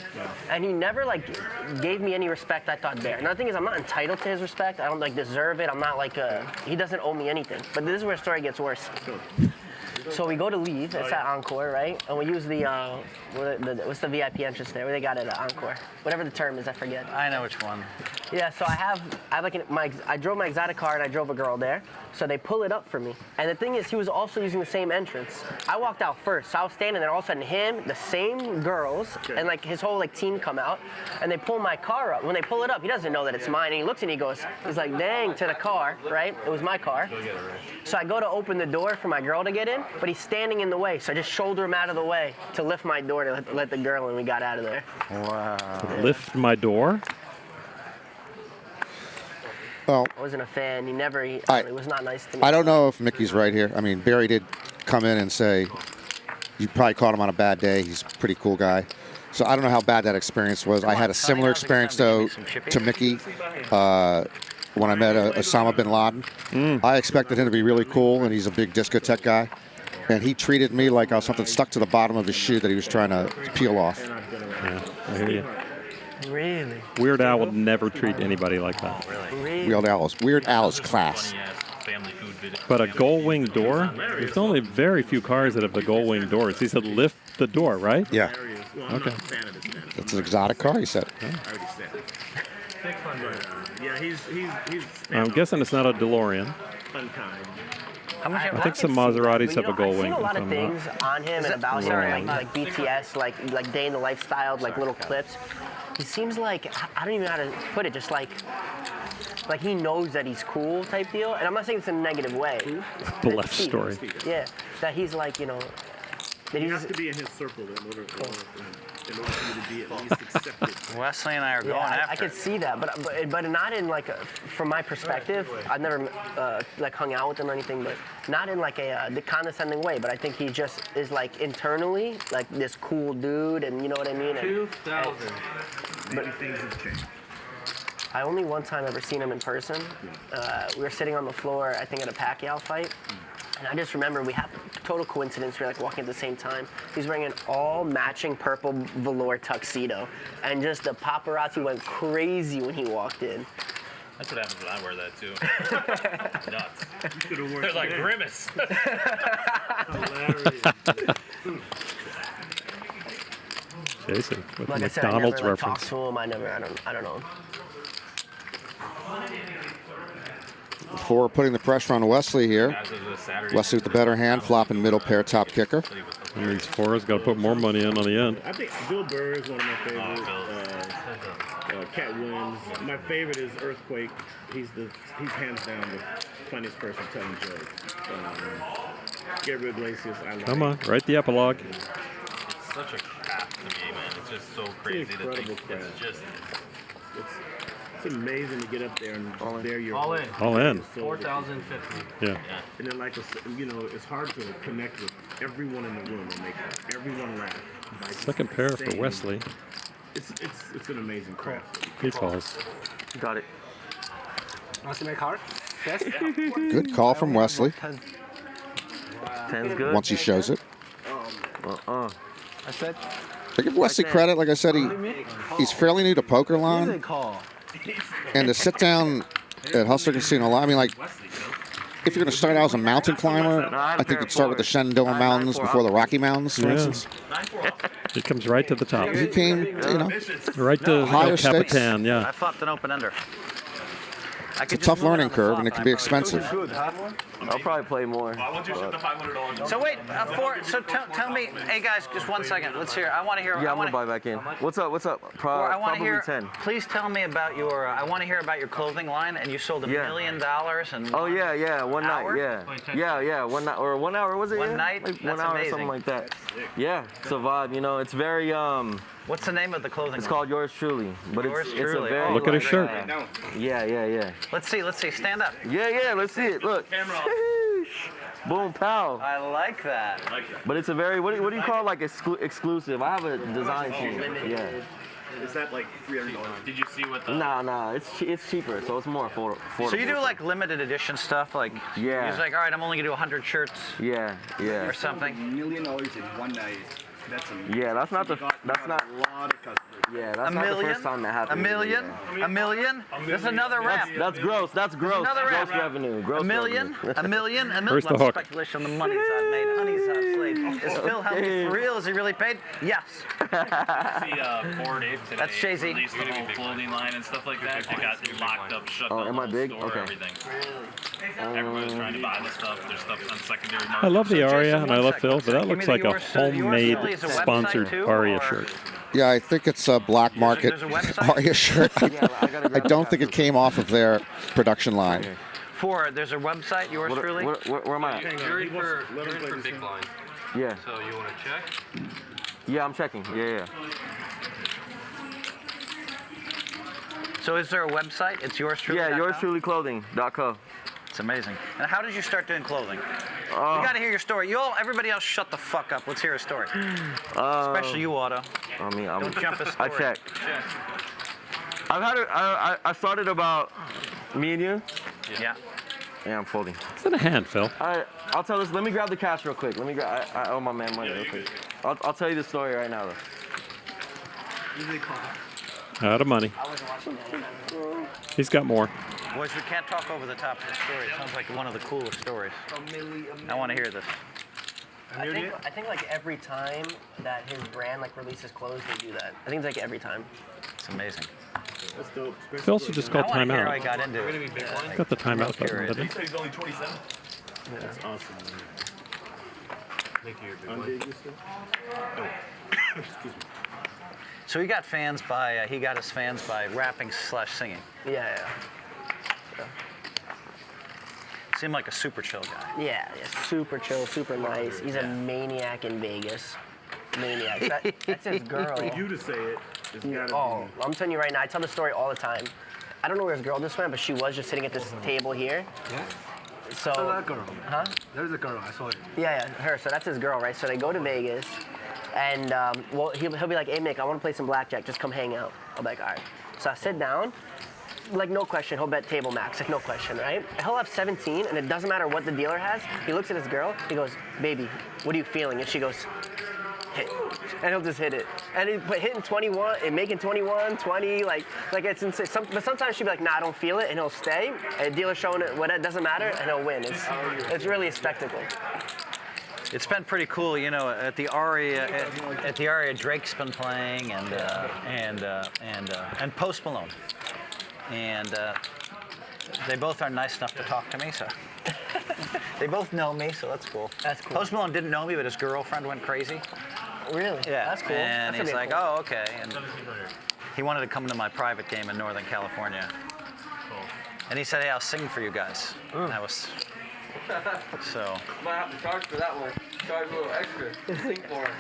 [SPEAKER 7] And he never like gave me any respect I thought bear. Another thing is I'm not entitled to his respect. I don't like deserve it. I'm not like he doesn't owe me anything. But this is where the story gets worse. So we go to leave. It's at Encore, right? And we use the what's the VIP entrance there? Where they got it at Encore. Whatever the term is, I forget.
[SPEAKER 12] I know which one.
[SPEAKER 7] Yeah, so I drove my exotic car and I drove a girl there. So they pull it up for me. And the thing is, he was also using the same entrance. I walked out first, so I was standing there. All of a sudden, him, the same girls, and like his whole like team come out, and they pull my car up. When they pull it up, he doesn't know that it's mine. And he looks and he goes, he's like, dang, to the car, right? It was my car. So I go to open the door for my girl to get in, but he's standing in the way. So I just shoulder him out of the way to lift my door to let the girl in. We got out of there.
[SPEAKER 19] Wow. Lift my door?
[SPEAKER 20] Well,
[SPEAKER 7] I wasn't a fan. He was not nice to me.
[SPEAKER 20] I don't know if Mikki's right here. I mean, Barry did come in and say you probably caught him on a bad day. He's a pretty cool guy. So I don't know how bad that experience was. I had a similar experience, though, to Mikki when I met Osama bin Laden. I expected him to be really cool, and he's a big discotheque guy. And he treated me like I was something stuck to the bottom of his shoe that he was trying to peel off.
[SPEAKER 19] Yeah, I hear you.
[SPEAKER 7] Really?
[SPEAKER 19] Weird Al would never treat anybody like that.
[SPEAKER 7] Really?
[SPEAKER 20] Weird Al's class.
[SPEAKER 19] But a gull wing door? There's only very few cars that have the gull wing doors. He said lift the door, right?
[SPEAKER 20] Yeah.
[SPEAKER 19] Okay.
[SPEAKER 20] That's an exotic car, he said.
[SPEAKER 5] Yeah, he's
[SPEAKER 19] I'm guessing it's not a DeLorean.
[SPEAKER 5] unkind.
[SPEAKER 19] I think some Maseratis have a gull
[SPEAKER 7] I've
[SPEAKER 19] wing.
[SPEAKER 7] seen a lot of things on him and about him, like BTS, like day in the lifestyle, like little clips. He seems like, I don't even know how to put it, just like he knows that he's cool type deal. And I'm not saying it's in a negative way.
[SPEAKER 19] The left story.
[SPEAKER 7] Yeah, that he's like, you know, that
[SPEAKER 5] You have to be in his circle in order for you to be at least accepted.
[SPEAKER 12] Wesley and I are going after
[SPEAKER 7] I could see that, but not in like from my perspective. I've never like hung out with him or anything, but not in like the condescending way. But I think he just is like internally like this cool dude, and you know what I mean.
[SPEAKER 5] 2000. But things have changed.
[SPEAKER 7] I only one time ever seen him in person. We were sitting on the floor, I think, at a Pacquiao fight. And I just remember we had total coincidence. We were like walking at the same time. He's wearing an all matching purple velour tuxedo. And just the paparazzi went crazy when he walked in.
[SPEAKER 3] That's what happens when I wear that too. Nuts.
[SPEAKER 5] You should have worn
[SPEAKER 3] They're like Grimace.
[SPEAKER 5] Hilarious.
[SPEAKER 19] Jason with
[SPEAKER 7] Like
[SPEAKER 19] the
[SPEAKER 7] I said,
[SPEAKER 19] McDonald's
[SPEAKER 7] I never, like, talked
[SPEAKER 19] reference.
[SPEAKER 7] to him. I don't know.
[SPEAKER 20] Phora putting the pressure on Wesley here. Wesley with the better hand, flopping middle pair top kicker.
[SPEAKER 19] That means Phora's got to put more money in on the end.
[SPEAKER 5] I think Bill Burr is one of my favorites. Cat Williams. My favorite is Earthquake. He's hands down the funniest person telling jokes. Garrett Adelstein, I like.
[SPEAKER 19] Come on, write the epilogue.
[SPEAKER 3] It's such a craft to me, man. It's just so crazy to think it's just.
[SPEAKER 5] It's amazing to get up there and there you're
[SPEAKER 16] All in.
[SPEAKER 19] All in.
[SPEAKER 16] 4,050.
[SPEAKER 19] Yeah.
[SPEAKER 5] And then it's hard to connect with everyone in the room and make everyone laugh.
[SPEAKER 19] Second pair for Wesley.
[SPEAKER 5] It's an amazing craft.
[SPEAKER 19] He calls.
[SPEAKER 16] Got it. Want to make hard? Yes.
[SPEAKER 20] Good call from Wesley.
[SPEAKER 16] 10's good.
[SPEAKER 20] Once he shows it.
[SPEAKER 16] I said.
[SPEAKER 20] I give Wesley credit. Like I said, he's fairly new to poker line. And to sit down at Hustler Casino, I mean, like, if you're going to start out as a mountain climber, I think you'd start with the Shenandoah Mountains before the Rocky Mountains, for instance.
[SPEAKER 19] He comes right to the top.
[SPEAKER 20] He came,
[SPEAKER 19] right to
[SPEAKER 20] higher
[SPEAKER 19] El
[SPEAKER 20] stakes.
[SPEAKER 19] Capitan, yeah.
[SPEAKER 12] I flopped an open ender.
[SPEAKER 20] It's a tough learning curve, and it can be expensive.
[SPEAKER 16] I'll probably play more.
[SPEAKER 21] Why won't you ship the $500?
[SPEAKER 12] So wait, tell me, hey guys, just 1 second. Let's hear. I want to hear.
[SPEAKER 16] Yeah, I'm gonna buy back in. What's up? I want
[SPEAKER 12] to
[SPEAKER 16] to
[SPEAKER 12] hear.
[SPEAKER 16] 10.
[SPEAKER 12] Please tell me about your. I want to hear about your clothing line, and you sold $1 million and.
[SPEAKER 16] Oh yeah, one night, yeah, 1 night or 1 hour was it?
[SPEAKER 12] One night?
[SPEAKER 16] Like 1
[SPEAKER 12] That's
[SPEAKER 16] hour,
[SPEAKER 12] amazing.
[SPEAKER 16] something like that. Yeah, it's a vibe. You know, it's very
[SPEAKER 12] What's the name of the clothing?
[SPEAKER 16] It's called Yours Truly, but
[SPEAKER 12] Yours
[SPEAKER 16] it's
[SPEAKER 12] Truly.
[SPEAKER 16] a very.
[SPEAKER 19] Look at his shirt.
[SPEAKER 16] Yeah.
[SPEAKER 12] Let's see. Stand up.
[SPEAKER 16] Yeah. Let's see it. Look. Boom, pow.
[SPEAKER 12] I like that.
[SPEAKER 16] But it's a very what do you call it, like exclusive? I have a design team. Yeah.
[SPEAKER 5] Is that like $300?
[SPEAKER 3] Did you see what the?
[SPEAKER 16] Nah. It's cheaper, so it's more affordable.
[SPEAKER 12] So you do like limited edition stuff, like
[SPEAKER 16] yeah.
[SPEAKER 12] He's like, all right, I'm only gonna do 100 shirts.
[SPEAKER 16] Yeah.
[SPEAKER 12] Or something.
[SPEAKER 10] $1 million in one night. That's amazing.
[SPEAKER 16] Yeah, that's not a lot of customers. Yeah, that's not the first time that happened.
[SPEAKER 12] $1 million? $1 million? There's another ramp.
[SPEAKER 16] That's gross. That's gross. Gross revenue. Gross
[SPEAKER 12] $1 million? $1 million?
[SPEAKER 19] Where's the
[SPEAKER 12] Lots of
[SPEAKER 19] hook?
[SPEAKER 12] speculation on the monies I've made. Honeys I've slayed. Is Phil Hellmuth for real? Is he really paid? Yes.
[SPEAKER 3] See, Ford Dave today
[SPEAKER 12] That's Jay-Z.
[SPEAKER 3] released the whole clothing line and stuff like that. They got locked up, shut down
[SPEAKER 16] am I
[SPEAKER 3] the
[SPEAKER 16] big?
[SPEAKER 3] store,
[SPEAKER 16] Okay.
[SPEAKER 3] everything. Everybody's trying to buy the stuff. Their stuff's on secondary market.
[SPEAKER 19] I love the Aria and I love Phil, but that
[SPEAKER 12] Give me
[SPEAKER 19] looks
[SPEAKER 12] the
[SPEAKER 19] like a
[SPEAKER 12] yours
[SPEAKER 19] homemade
[SPEAKER 12] truly is a website
[SPEAKER 19] sponsored
[SPEAKER 12] too,
[SPEAKER 19] Aria
[SPEAKER 12] or-
[SPEAKER 19] shirt.
[SPEAKER 20] Yeah, I think it's a black market
[SPEAKER 12] There's a website?
[SPEAKER 20] Aria shirt. I don't think it came off of their production line.
[SPEAKER 12] There's a website, yours truly?
[SPEAKER 16] Where am I at?
[SPEAKER 15] You're in for big blind.
[SPEAKER 16] Yeah.
[SPEAKER 15] So you want to check?
[SPEAKER 16] Yeah, I'm checking. Yeah.
[SPEAKER 12] So is there a website? It's yours truly.
[SPEAKER 16] Yeah, yourstrulyclothing.co.
[SPEAKER 12] It's amazing. And how did you start doing clothing? We got to hear your story. Everybody else, shut the fuck up. Let's hear a story. Especially you, Otto. Don't jump a story.
[SPEAKER 16] I checked. I started about me and you.
[SPEAKER 12] Yeah.
[SPEAKER 16] Yeah, I'm folding.
[SPEAKER 19] It's in a hand, Phil.
[SPEAKER 16] I'll tell this. Let me grab the cash real quick. I owe my man money real quick. I'll tell you the story right now, though.
[SPEAKER 19] Out of money. He's got more.
[SPEAKER 12] Boys, we can't talk over the top of the story. It sounds like one of the coolest stories. I want to hear this.
[SPEAKER 7] I think like every time that his brand like releases clothes, they do that. I think it's like every time.
[SPEAKER 12] It's amazing.
[SPEAKER 5] That's dope.
[SPEAKER 19] Phil should just call
[SPEAKER 12] I want to hear how
[SPEAKER 19] timeout.
[SPEAKER 12] he got into it.
[SPEAKER 19] He's got the timeout button, doesn't
[SPEAKER 21] He
[SPEAKER 19] he?
[SPEAKER 21] said he's only 27.
[SPEAKER 5] That's awesome.
[SPEAKER 15] Thank you, big
[SPEAKER 5] On
[SPEAKER 15] one.
[SPEAKER 5] Vegas, sir? Oh, excuse me.
[SPEAKER 12] So he got his fans by rapping/singing.
[SPEAKER 7] Yeah.
[SPEAKER 12] Seemed like a super chill guy.
[SPEAKER 7] Yeah, super chill, super nice. He's a maniac in Vegas. Maniac. That's his girl.
[SPEAKER 5] For you to say it, it's gotta be.
[SPEAKER 7] I'm telling you right now, I tell the story all the time. I don't know where his girl just went, but she was just sitting at this table here.
[SPEAKER 16] Yeah?
[SPEAKER 7] So
[SPEAKER 16] that girl.
[SPEAKER 7] Huh?
[SPEAKER 16] There's a girl. I saw it.
[SPEAKER 7] Yeah, her. So that's his girl, right? So they go to Vegas, and he'll be like, "Hey, Mick, I want to play some blackjack. Just come hang out." I'm like, "All right." So I sit down. Like, no question, he'll bet table max, like, no question, right? He'll have 17, and it doesn't matter what the dealer has. He looks at his girl, he goes, "Baby, what are you feeling?" And she goes, hit, and he'll just hit it. And hitting 21, and making 21, 20, like it's insane. But sometimes she'll be like, nah, I don't feel it, and he'll stay. And dealer showing it, what it doesn't matter, and he'll win. It's really a spectacle.
[SPEAKER 12] It's been pretty cool, you know. At the Aria, Drake's been playing, and Post Malone, and they both are nice enough to talk to me, so they both know me, so that's cool.
[SPEAKER 7] That's cool.
[SPEAKER 12] Post Malone didn't know me, but his girlfriend went crazy.
[SPEAKER 7] Really?
[SPEAKER 12] Yeah.
[SPEAKER 7] That's cool.
[SPEAKER 12] And
[SPEAKER 7] That's
[SPEAKER 12] he's like,
[SPEAKER 7] cool.
[SPEAKER 12] oh, okay. And he wanted to come to my private game in Northern California. And he said, hey, I'll sing for you guys. And I was, so.
[SPEAKER 16] Might have to charge for that one. Charge a little extra. Sing for him.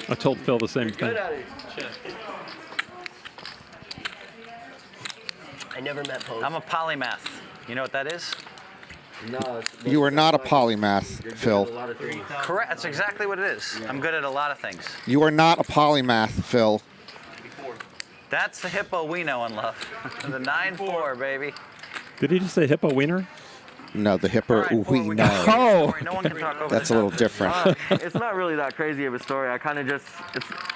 [SPEAKER 19] I told Phil the same thing.
[SPEAKER 16] Good at it.
[SPEAKER 7] I never met Post.
[SPEAKER 12] I'm a polymath. You know what that is?
[SPEAKER 16] No.
[SPEAKER 20] You are not a polymath, Phil.
[SPEAKER 12] Correct. That's exactly what it is. I'm good at a lot of things.
[SPEAKER 20] You are not a polymath, Phil.
[SPEAKER 12] That's the Hippo we know and love. The 9-4, baby.
[SPEAKER 19] Did he just say Hippo wiener?
[SPEAKER 20] No, the Hippo we know.
[SPEAKER 19] Oh.
[SPEAKER 12] No one can talk over
[SPEAKER 20] That's a little different.
[SPEAKER 16] It's not really that crazy of a story. I kind of just,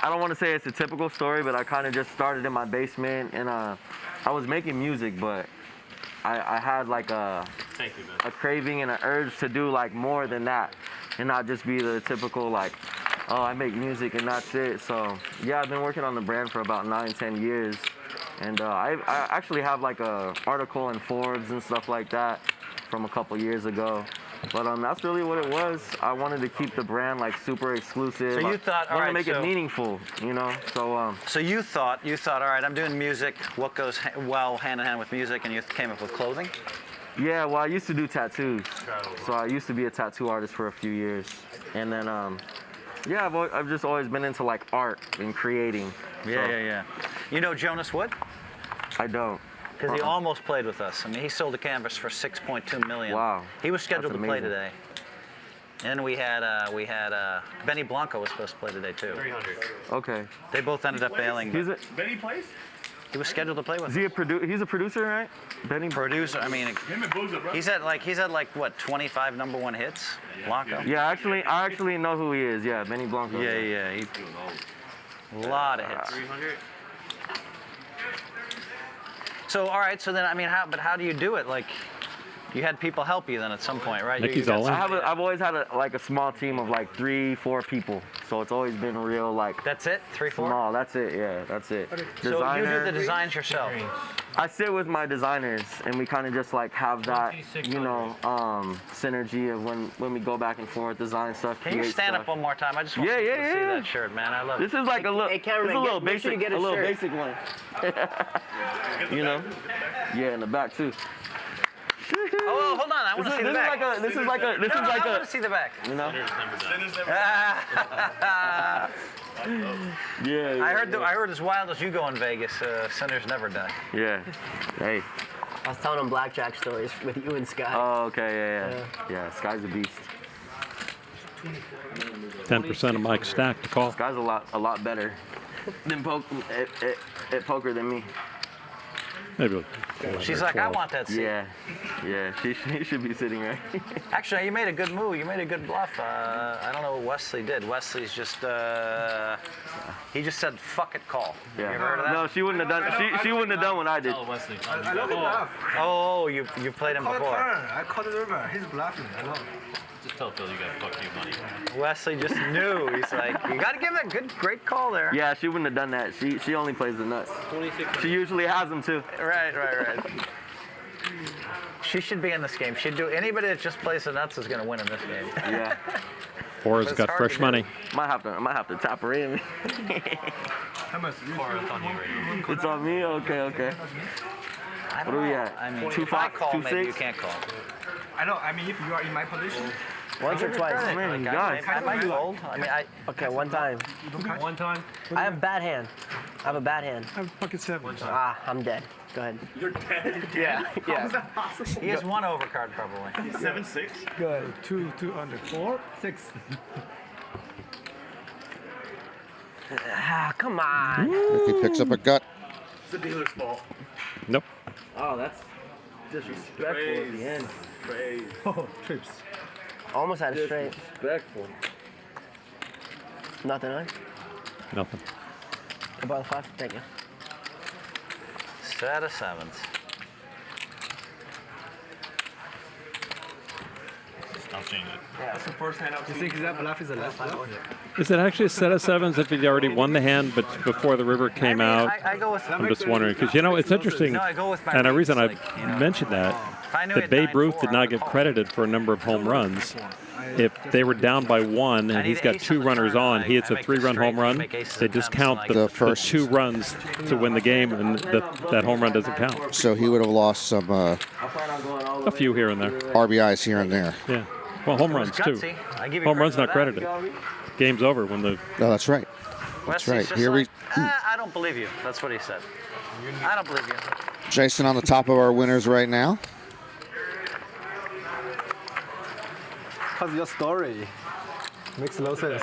[SPEAKER 16] I don't want to say it's a typical story, but I kind of just started in my basement, and I was making music, but I had like a craving and an urge to do like more than that, and not just be the typical like, oh, I make music and that's it. So yeah, I've been working on the brand for about 9-10 years, and I actually have like a article in Forbes and stuff like that from a couple years ago. But that's really what it was. I wanted to keep the brand like super exclusive.
[SPEAKER 12] So you thought, all
[SPEAKER 16] I wanted
[SPEAKER 12] right,
[SPEAKER 16] to make
[SPEAKER 12] so
[SPEAKER 16] it meaningful, you know. So
[SPEAKER 12] so you thought, all right, I'm doing music. What goes well hand in hand with music? And you came up with clothing.
[SPEAKER 16] Yeah, well, I used to do tattoos. So I used to be a tattoo artist for a few years, and then yeah, I've just always been into like art and creating.
[SPEAKER 12] Yeah. You know Jonas Wood?
[SPEAKER 16] I don't.
[SPEAKER 12] Because he almost played with us. I mean, he sold a canvas for $6.2 million.
[SPEAKER 16] Wow.
[SPEAKER 12] He was scheduled
[SPEAKER 16] That's
[SPEAKER 12] to play
[SPEAKER 16] amazing.
[SPEAKER 12] today. And we had Benny Blanco was supposed to play today too.
[SPEAKER 3] 300.
[SPEAKER 16] Okay.
[SPEAKER 12] They both ended up bailing.
[SPEAKER 3] Benny plays?
[SPEAKER 12] He was scheduled to play with.
[SPEAKER 16] Is he he's a producer, right? Benny.
[SPEAKER 12] Producer. I mean,
[SPEAKER 3] Him and Booza, bro.
[SPEAKER 12] he's had like what 25 #1 hits. Blanco.
[SPEAKER 16] Yeah, I actually know who he is. Yeah, Benny Blanco.
[SPEAKER 12] Yeah. He, a lot of hits.
[SPEAKER 3] 300.
[SPEAKER 12] So all right. So then I mean, how do you do it? Like, you had people help you then at some point, right?
[SPEAKER 19] Mickey's
[SPEAKER 12] You
[SPEAKER 19] all in.
[SPEAKER 16] I've always had a small team of like 3-4 people, so it's always been real like.
[SPEAKER 12] That's it, 3-4.
[SPEAKER 16] Small. That's it. Yeah, that's it.
[SPEAKER 12] So you do the designs yourself.
[SPEAKER 16] I sit with my designers, and we kind of just like have that, you know, synergy of when we go back and forth, design stuff.
[SPEAKER 12] Can you
[SPEAKER 16] create
[SPEAKER 12] stand
[SPEAKER 16] stuff.
[SPEAKER 12] up one more time? I just want people to see that shirt, man. I love it.
[SPEAKER 16] This is like a little,
[SPEAKER 7] Hey, cameraman,
[SPEAKER 16] this is a little
[SPEAKER 7] make sure
[SPEAKER 16] basic,
[SPEAKER 7] you get a shirt.
[SPEAKER 16] basic one. You know? Yeah, in the back too.
[SPEAKER 12] Oh, hold on! I want to see the back.
[SPEAKER 16] This is like a.
[SPEAKER 12] I want to see the back.
[SPEAKER 16] You know?
[SPEAKER 12] I
[SPEAKER 16] Yeah.
[SPEAKER 12] heard as wild as you go in Vegas, sinners never die.
[SPEAKER 16] Yeah. Hey.
[SPEAKER 7] I was telling him blackjack stories with you and Sky.
[SPEAKER 16] Oh, okay. Yeah. Sky's a beast.
[SPEAKER 19] 10% of Mike's stack to call.
[SPEAKER 16] Sky's a lot better than at poker than me.
[SPEAKER 19] Maybe.
[SPEAKER 12] She's like, I want that seat.
[SPEAKER 16] Yeah. She should be sitting right.
[SPEAKER 12] Actually, you made a good move. You made a good bluff. I don't know what Wesley did. Wesley's just, he just said, fuck it, call.
[SPEAKER 16] Yeah.
[SPEAKER 12] You ever heard of that?
[SPEAKER 16] No, she wouldn't have done. She wouldn't have done what I did.
[SPEAKER 3] Wesley.
[SPEAKER 12] Oh, you played him before.
[SPEAKER 18] I called it over. He's bluffing. I know.
[SPEAKER 3] Just tell Phil you got fuck you money.
[SPEAKER 12] Wesley just knew. He's like, you got to give that great call there.
[SPEAKER 16] Yeah, she wouldn't have done that. She only plays the nuts. She usually has them too.
[SPEAKER 12] Right. She should be in this game. She'd do anybody that just plays the nuts is going to win in this game.
[SPEAKER 16] Yeah.
[SPEAKER 19] Fora's got fresh money.
[SPEAKER 16] Might have to tap her in.
[SPEAKER 3] How much? It's on you right now.
[SPEAKER 16] It's on me. Okay. What are we at?
[SPEAKER 12] I mean,
[SPEAKER 16] 2-5,
[SPEAKER 12] if I call,
[SPEAKER 16] 2-6?
[SPEAKER 12] maybe you can't call.
[SPEAKER 18] I know. I mean, if you are in my position.
[SPEAKER 7] Once or twice.
[SPEAKER 16] Man, you guys.
[SPEAKER 12] I might fold. I mean,
[SPEAKER 7] Okay, one time.
[SPEAKER 3] One time.
[SPEAKER 7] I have a bad hand. I
[SPEAKER 18] have pocket 7.
[SPEAKER 7] I'm dead. Go ahead.
[SPEAKER 3] You're dead.
[SPEAKER 7] Yeah.
[SPEAKER 12] He has one overcard probably.
[SPEAKER 3] 7-6.
[SPEAKER 18] Good. 2 under 4 6.
[SPEAKER 7] Come on.
[SPEAKER 20] Mickey picks up a gut.
[SPEAKER 3] It's the dealer's fault.
[SPEAKER 19] Nope.
[SPEAKER 16] Oh, that's disrespectful at the end.
[SPEAKER 18] Oh, trips.
[SPEAKER 7] Almost had it straight.
[SPEAKER 16] Disrespectful.
[SPEAKER 7] Nothing, huh?
[SPEAKER 19] Nothing.
[SPEAKER 7] I bought a 5. Thank you.
[SPEAKER 12] Set of 7s.
[SPEAKER 3] I'll change it.
[SPEAKER 18] That's the first hand. You think that bluff is the last bluff?
[SPEAKER 19] Is it actually a set of 7s if he'd already won the hand, but before the river came out?
[SPEAKER 12] I go with.
[SPEAKER 19] I'm just wondering because it's interesting,
[SPEAKER 12] No, I go with my
[SPEAKER 19] and the reason I
[SPEAKER 12] reads,
[SPEAKER 19] mentioned that
[SPEAKER 12] I knew he had
[SPEAKER 19] Babe Ruth did not get credited for a number of home runs. If they were down by 1 and he's got 2 runners on, he hits a 3-run home run. They just count the first 2 runs to win the game, and that home run doesn't count.
[SPEAKER 20] So he would have lost some
[SPEAKER 19] A few here and there.
[SPEAKER 20] RBIs here and there.
[SPEAKER 19] Yeah. Well, home runs too. Home runs not credited. Game's over when the.
[SPEAKER 20] No, that's right. That's
[SPEAKER 12] Wesley's
[SPEAKER 20] right.
[SPEAKER 12] just
[SPEAKER 20] Here
[SPEAKER 12] like, I don't believe you. That's what he said. I don't believe you.
[SPEAKER 20] Jason on the top of our winners right now.
[SPEAKER 18] How's your story? Makes no sense.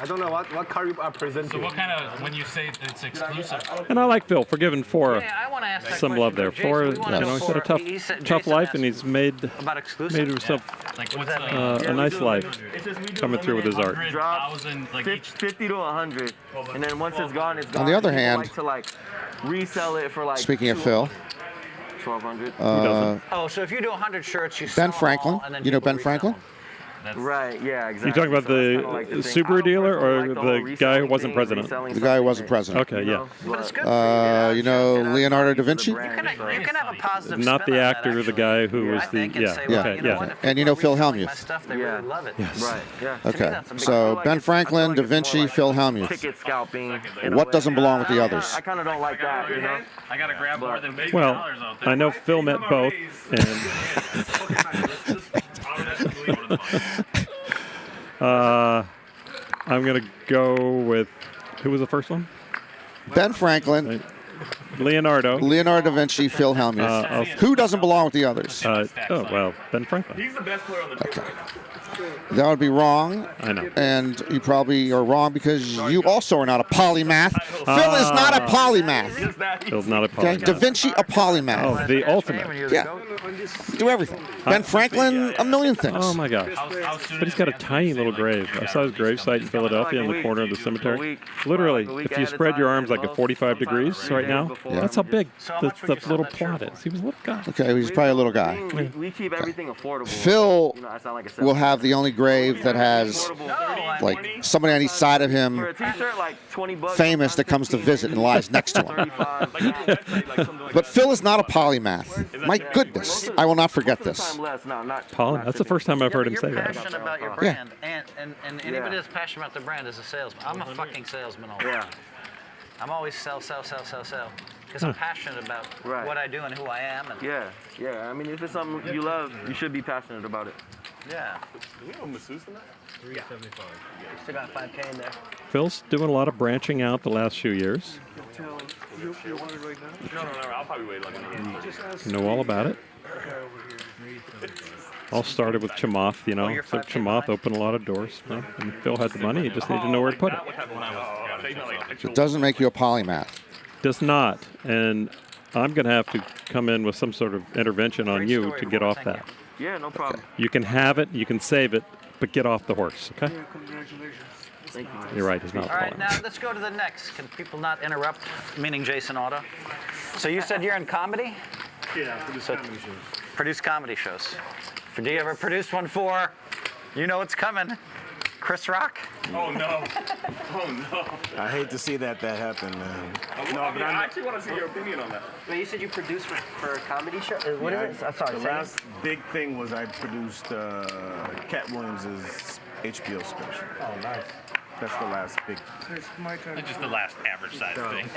[SPEAKER 18] I don't know what card you are presenting.
[SPEAKER 3] So what kind of, when you say it's exclusive?
[SPEAKER 19] And I like Phil for giving Phora
[SPEAKER 12] I want to ask that
[SPEAKER 19] some
[SPEAKER 12] question
[SPEAKER 19] love there.
[SPEAKER 12] for Jason.
[SPEAKER 19] Phora,
[SPEAKER 12] We wanna know
[SPEAKER 19] he's had a
[SPEAKER 12] Phora. He said-
[SPEAKER 19] tough
[SPEAKER 12] Jason
[SPEAKER 19] life,
[SPEAKER 12] asked
[SPEAKER 19] and he's made
[SPEAKER 12] about exclusive?
[SPEAKER 19] himself
[SPEAKER 3] Like what's that
[SPEAKER 19] a nice life coming through with his art.
[SPEAKER 16] Drop 50 to 100, and then once it's gone, it's gone.
[SPEAKER 20] On the other
[SPEAKER 16] People
[SPEAKER 20] hand,
[SPEAKER 16] like to like resell it for like.
[SPEAKER 20] Speaking of Phil,
[SPEAKER 16] 1,200.
[SPEAKER 12] Oh, so if you do 100 shirts, you sell
[SPEAKER 20] Ben
[SPEAKER 12] them
[SPEAKER 20] Franklin.
[SPEAKER 12] all, and then
[SPEAKER 20] You know
[SPEAKER 12] people
[SPEAKER 20] Ben Franklin?
[SPEAKER 16] Right, yeah, exactly.
[SPEAKER 19] You talking about the Subaru dealer or the guy who wasn't president?
[SPEAKER 20] The guy who wasn't president.
[SPEAKER 19] Okay, yeah.
[SPEAKER 20] You know Leonardo da Vinci?
[SPEAKER 12] You can have a positive
[SPEAKER 19] Not
[SPEAKER 12] spin
[SPEAKER 19] the
[SPEAKER 12] on
[SPEAKER 19] actor, the guy who was the
[SPEAKER 20] And you know Phil Hellmuth.
[SPEAKER 12] stuff, they really love it.
[SPEAKER 19] Yes.
[SPEAKER 16] Right, yeah.
[SPEAKER 20] Okay, so Ben Franklin, Da Vinci, Phil Hellmuth.
[SPEAKER 16] Ticket scalping.
[SPEAKER 20] What doesn't belong with the others?
[SPEAKER 16] I kind of don't like that, you know.
[SPEAKER 3] I gotta grab more than $50
[SPEAKER 19] Well,
[SPEAKER 3] out there.
[SPEAKER 19] I know Phil met both, and I'm gonna go with who was the first one?
[SPEAKER 20] Ben Franklin,
[SPEAKER 19] Leonardo
[SPEAKER 20] da Vinci, Phil Hellmuth. Who doesn't belong with the others?
[SPEAKER 19] Oh well, Ben Franklin.
[SPEAKER 21] He's the best player on the tour.
[SPEAKER 20] That would be wrong.
[SPEAKER 19] I know.
[SPEAKER 20] And you probably are wrong because you also are not a polymath. Phil is not a polymath.
[SPEAKER 19] Phil's not a
[SPEAKER 20] Okay,
[SPEAKER 19] polymath.
[SPEAKER 20] Da Vinci a polymath.
[SPEAKER 19] Oh, the ultimate.
[SPEAKER 20] Yeah. Do everything. Ben Franklin, a million things.
[SPEAKER 19] Oh my gosh. But he's got a tiny little grave. I saw his gravesite in Philadelphia in the corner of the cemetery. Literally, if you spread your arms like at 45 degrees right now, that's how big the little plot is. He was a little guy.
[SPEAKER 20] Okay, he's probably a little guy.
[SPEAKER 16] We keep everything affordable.
[SPEAKER 20] Phil
[SPEAKER 16] You know, I sound like a
[SPEAKER 20] will have the only grave that has like somebody on each side of him
[SPEAKER 16] For a t-shirt, like 20 bucks.
[SPEAKER 20] famous that comes to visit and lies next to him. But Phil is not a polymath. My goodness, I will not forget this.
[SPEAKER 19] Polymath. That's the first time I've heard him say
[SPEAKER 12] You're
[SPEAKER 19] that.
[SPEAKER 12] passionate about your brand, and anybody that's passionate about their brand is a salesman. I'm a fucking salesman all the time. I'm always sell. Because I'm passionate about what I do and who I am. And
[SPEAKER 16] Yeah. I mean, if it's something you love, you should be passionate about it.
[SPEAKER 12] Yeah.
[SPEAKER 21] Do we have a masseuse in that?
[SPEAKER 7] 375. Still got 5K in there.
[SPEAKER 19] Phil's doing a lot of branching out the last few years.
[SPEAKER 21] No, I'll probably wait like a minute.
[SPEAKER 19] Know all about it. All started with Chamath, you know. So Chamath opened a lot of doors. You know, and Phil had the money. He just needed to know where to put it.
[SPEAKER 20] It doesn't make you a polymath.
[SPEAKER 19] Does not. And I'm going to have to come in with some sort of intervention on you to get off that.
[SPEAKER 16] Yeah, no problem.
[SPEAKER 19] You can have it, you can save it, but get off the horse, okay?
[SPEAKER 16] Thank you.
[SPEAKER 19] You're right, he's not
[SPEAKER 12] All right,
[SPEAKER 19] following.
[SPEAKER 12] now let's go to the next. Can people not interrupt? Meaning Jason Otto. So you said you're in comedy?
[SPEAKER 5] Yeah, produce comedy shows.
[SPEAKER 12] Produce comedy shows. Do you ever produce one for, you know what's coming, Chris Rock?
[SPEAKER 21] Oh no. Oh no.
[SPEAKER 5] I hate to see that happen, man.
[SPEAKER 21] I actually want to see your opinion on that.
[SPEAKER 7] But you said you produced for a comedy show? What is it? Sorry,
[SPEAKER 5] The
[SPEAKER 7] say it.
[SPEAKER 5] last big thing was I produced Cat Williams' HBO special.
[SPEAKER 18] Oh, nice.
[SPEAKER 5] That's the last big.
[SPEAKER 18] It's my turn.
[SPEAKER 3] Just the last average size thing.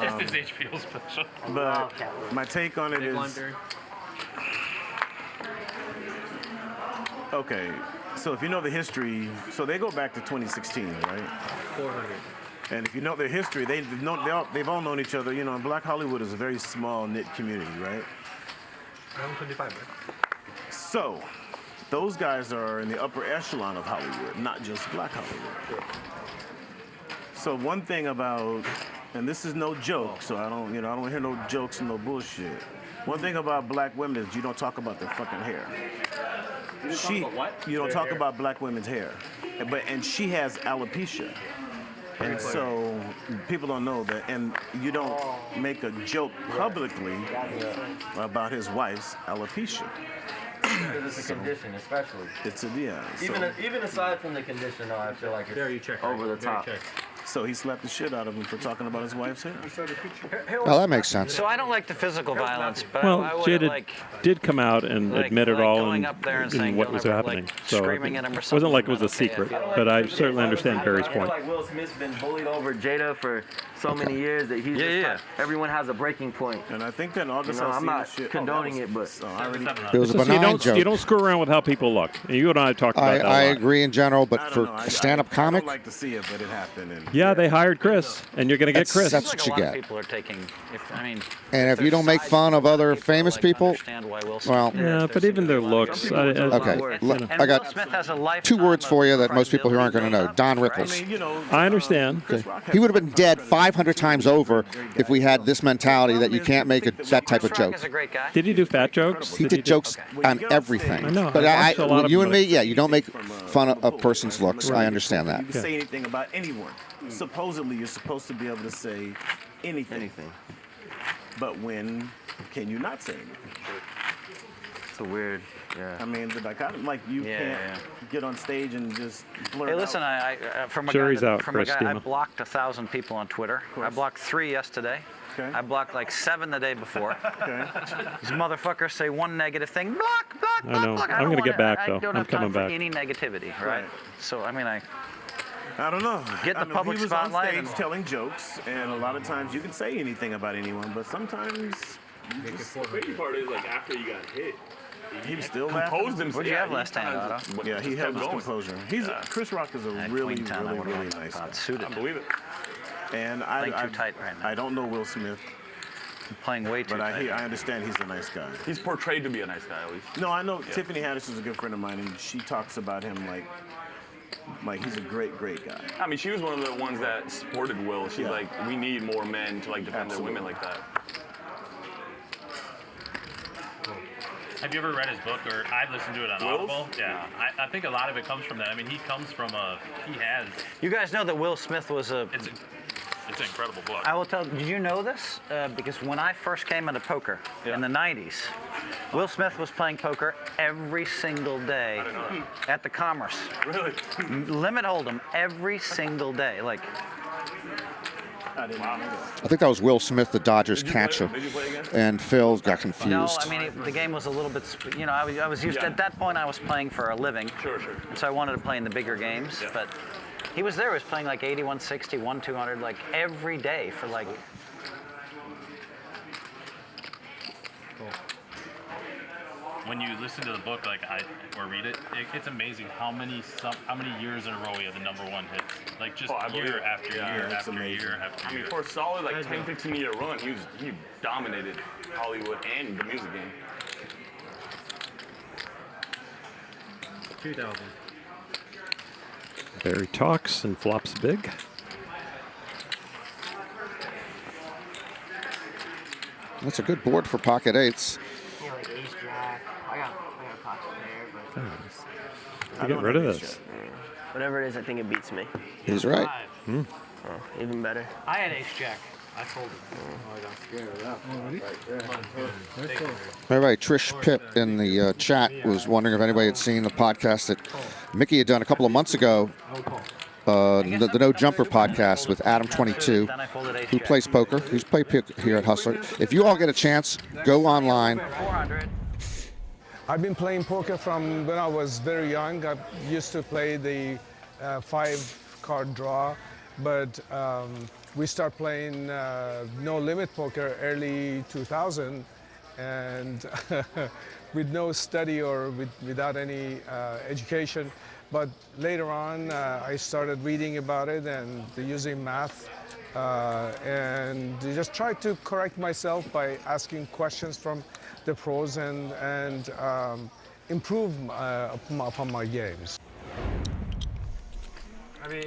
[SPEAKER 3] Just his HBO special.
[SPEAKER 5] But my take on it is. Okay, so if you know the history, so they go back to 2016, right?
[SPEAKER 18] 400.
[SPEAKER 5] And if you know their history, they've all known each other. You know, Black Hollywood is a very small knit community, right?
[SPEAKER 18] I'm 25, right?
[SPEAKER 5] So, those guys are in the upper echelon of Hollywood, not just Black Hollywood. So one thing about, and this is no joke, so I don't hear no jokes and no bullshit. One thing about black women is you don't talk about their fucking hair. You don't talk about black women's hair. and she has alopecia. And so people don't know that, and you don't make a joke publicly about his wife's alopecia.
[SPEAKER 16] It's a condition, especially.
[SPEAKER 5] It's a
[SPEAKER 16] Even aside from the condition, though, I feel like it's over the top.
[SPEAKER 5] So he slapped the shit out of him for talking about his wife's hair.
[SPEAKER 20] Well, that makes sense.
[SPEAKER 12] So I don't like the physical violence, but
[SPEAKER 19] Well,
[SPEAKER 12] I would
[SPEAKER 19] Jada
[SPEAKER 12] like.
[SPEAKER 19] did come out and admit it all
[SPEAKER 12] going
[SPEAKER 19] in,
[SPEAKER 12] up there and
[SPEAKER 19] in
[SPEAKER 12] saying
[SPEAKER 19] what
[SPEAKER 12] you'll
[SPEAKER 19] was
[SPEAKER 12] never,
[SPEAKER 19] happening.
[SPEAKER 12] like,
[SPEAKER 19] So
[SPEAKER 12] screaming at him or
[SPEAKER 19] it wasn't like it was a
[SPEAKER 12] something,
[SPEAKER 19] secret,
[SPEAKER 12] I feel
[SPEAKER 19] but I certainly understand Barry's
[SPEAKER 16] I feel
[SPEAKER 19] point.
[SPEAKER 16] like Will Smith's been bullied over Jada for so many years that he's everyone has a breaking point.
[SPEAKER 5] And I think that August
[SPEAKER 16] I'm not condoning it, but
[SPEAKER 20] It was a benign joke.
[SPEAKER 19] You don't screw around with how people look. You and I talked about that a
[SPEAKER 20] I
[SPEAKER 19] lot.
[SPEAKER 20] agree in general, but for stand-up comic,
[SPEAKER 5] I'd like to see it, but it happened. And
[SPEAKER 19] Yeah, they hired Chris, and you're going to get Chris.
[SPEAKER 20] That's what
[SPEAKER 12] like
[SPEAKER 20] you
[SPEAKER 12] a lot
[SPEAKER 20] get.
[SPEAKER 12] of people are taking.
[SPEAKER 20] And if you don't make fun of other famous people, well,
[SPEAKER 19] Yeah, but even their looks.
[SPEAKER 20] okay. I got
[SPEAKER 12] Smith has a life.
[SPEAKER 20] 2 words for you that most people here aren't going to know. Don Rickles.
[SPEAKER 19] I understand.
[SPEAKER 20] He would have been dead 500 times over if we had this mentality that you can't make that type of joke.
[SPEAKER 19] Did he do fat jokes?
[SPEAKER 20] He did jokes on everything.
[SPEAKER 19] I know.
[SPEAKER 20] But
[SPEAKER 19] I watched a lot of
[SPEAKER 20] you
[SPEAKER 19] them,
[SPEAKER 20] and me, yeah, you don't make fun of a person's looks. I understand that.
[SPEAKER 5] You can say anything about anyone. Supposedly, you're supposed to be able to say anything. But when can you not say anything?
[SPEAKER 16] It's a weird. Yeah.
[SPEAKER 5] I mean, the dichotomy, like you can't get on stage and just blurt
[SPEAKER 12] Hey, listen,
[SPEAKER 5] out.
[SPEAKER 12] from a
[SPEAKER 19] Jury's
[SPEAKER 12] guy,
[SPEAKER 19] out,
[SPEAKER 12] from a guy, I
[SPEAKER 19] Christina.
[SPEAKER 12] blocked 1,000 people on Twitter. I blocked 3 yesterday.
[SPEAKER 5] Okay.
[SPEAKER 12] I blocked like 7 the day before.
[SPEAKER 5] Okay.
[SPEAKER 12] These motherfuckers say one negative thing. Block, block,
[SPEAKER 19] I
[SPEAKER 12] block,
[SPEAKER 19] know.
[SPEAKER 12] block.
[SPEAKER 19] I'm gonna get back, though.
[SPEAKER 12] I don't
[SPEAKER 19] I'm
[SPEAKER 12] have time
[SPEAKER 19] coming
[SPEAKER 12] for
[SPEAKER 19] back.
[SPEAKER 12] any negativity, right? So, I mean, I
[SPEAKER 5] don't know.
[SPEAKER 12] Get the
[SPEAKER 5] I mean,
[SPEAKER 12] public
[SPEAKER 5] he was
[SPEAKER 12] spotlight
[SPEAKER 5] on
[SPEAKER 12] and-
[SPEAKER 5] stage telling jokes, and a lot of times you can say anything about anyone, but sometimes
[SPEAKER 21] The crazy part is, like, after you got hit,
[SPEAKER 5] he was still
[SPEAKER 21] composed
[SPEAKER 5] laughing.
[SPEAKER 21] himself.
[SPEAKER 12] What'd you have last time, Otto?
[SPEAKER 5] Yeah, he held his composure. He's Chris Rock is a really,
[SPEAKER 12] Queenstown, I
[SPEAKER 5] really,
[SPEAKER 12] would've
[SPEAKER 5] really
[SPEAKER 12] liked
[SPEAKER 5] nice guy.
[SPEAKER 12] suited.
[SPEAKER 21] I believe it.
[SPEAKER 5] And
[SPEAKER 12] Playing too tight right now.
[SPEAKER 5] I don't know Will Smith,
[SPEAKER 12] Playing way too
[SPEAKER 5] but
[SPEAKER 12] tight.
[SPEAKER 5] I understand he's a nice guy.
[SPEAKER 21] He's portrayed to be a nice guy, at least.
[SPEAKER 5] No, I know Tiffany Haddish is a good friend of mine, and she talks about him like he's a great, great guy.
[SPEAKER 21] I mean, she was one of the ones that supported Will. She's
[SPEAKER 5] Yeah.
[SPEAKER 21] like, we need more men to like defend their women like that.
[SPEAKER 3] Have you ever read his book, or I've listened to it on
[SPEAKER 21] Will's?
[SPEAKER 3] Audible? Yeah, I think a lot of it comes from that. I mean, he comes from he has.
[SPEAKER 12] You guys know that Will Smith was a.
[SPEAKER 3] It's an incredible book.
[SPEAKER 12] I will tell. Did you know this? Because when I first came into poker in the '90s, Will Smith was playing poker every single day at the Commerce.
[SPEAKER 21] Really?
[SPEAKER 12] Limit hold'em every single day. Like,
[SPEAKER 5] I didn't know that.
[SPEAKER 20] I think that was Will Smith, the Dodgers catcher, and Phil got confused.
[SPEAKER 12] no, I mean the game was a little bit. I was used at that point. I was playing for a living.
[SPEAKER 21] Sure.
[SPEAKER 12] And so I wanted to play in the bigger games, but. He was there. He was playing like 80, 160, 200, like every day for like.
[SPEAKER 3] When you listen to the book, or read it, it's amazing how many years in a row he had the #1 hits. Like just year after year after year after
[SPEAKER 21] I
[SPEAKER 3] year.
[SPEAKER 21] mean, for a solid like 10, 15 year run, he dominated Hollywood and the music game.
[SPEAKER 18] 2000.
[SPEAKER 19] Barry talks and flops big.
[SPEAKER 20] That's a good board for pocket eights.
[SPEAKER 7] Yeah, like ace jack. I got a pocket pair, but
[SPEAKER 19] You get rid of this.
[SPEAKER 7] whatever it is, I think it beats me.
[SPEAKER 20] He's right.
[SPEAKER 7] Oh, even better.
[SPEAKER 2] I had ace jack. I folded.
[SPEAKER 18] I got scared of that.
[SPEAKER 20] All right, Trish Pip in the chat was wondering if anybody had seen the podcast that Mikki had done a couple of months ago, the No Jumper podcast with Adam22, who plays poker. Who's played poker here at Hustler. If you all get a chance, go online.
[SPEAKER 22] I've been playing poker from when I was very young. I used to play the 5-card draw, but we started playing no limit poker early 2000, and with no study or without any education. But later on, I started reading about it and using math, and just tried to correct myself by asking questions from the pros and improve upon my games.
[SPEAKER 2] I mean,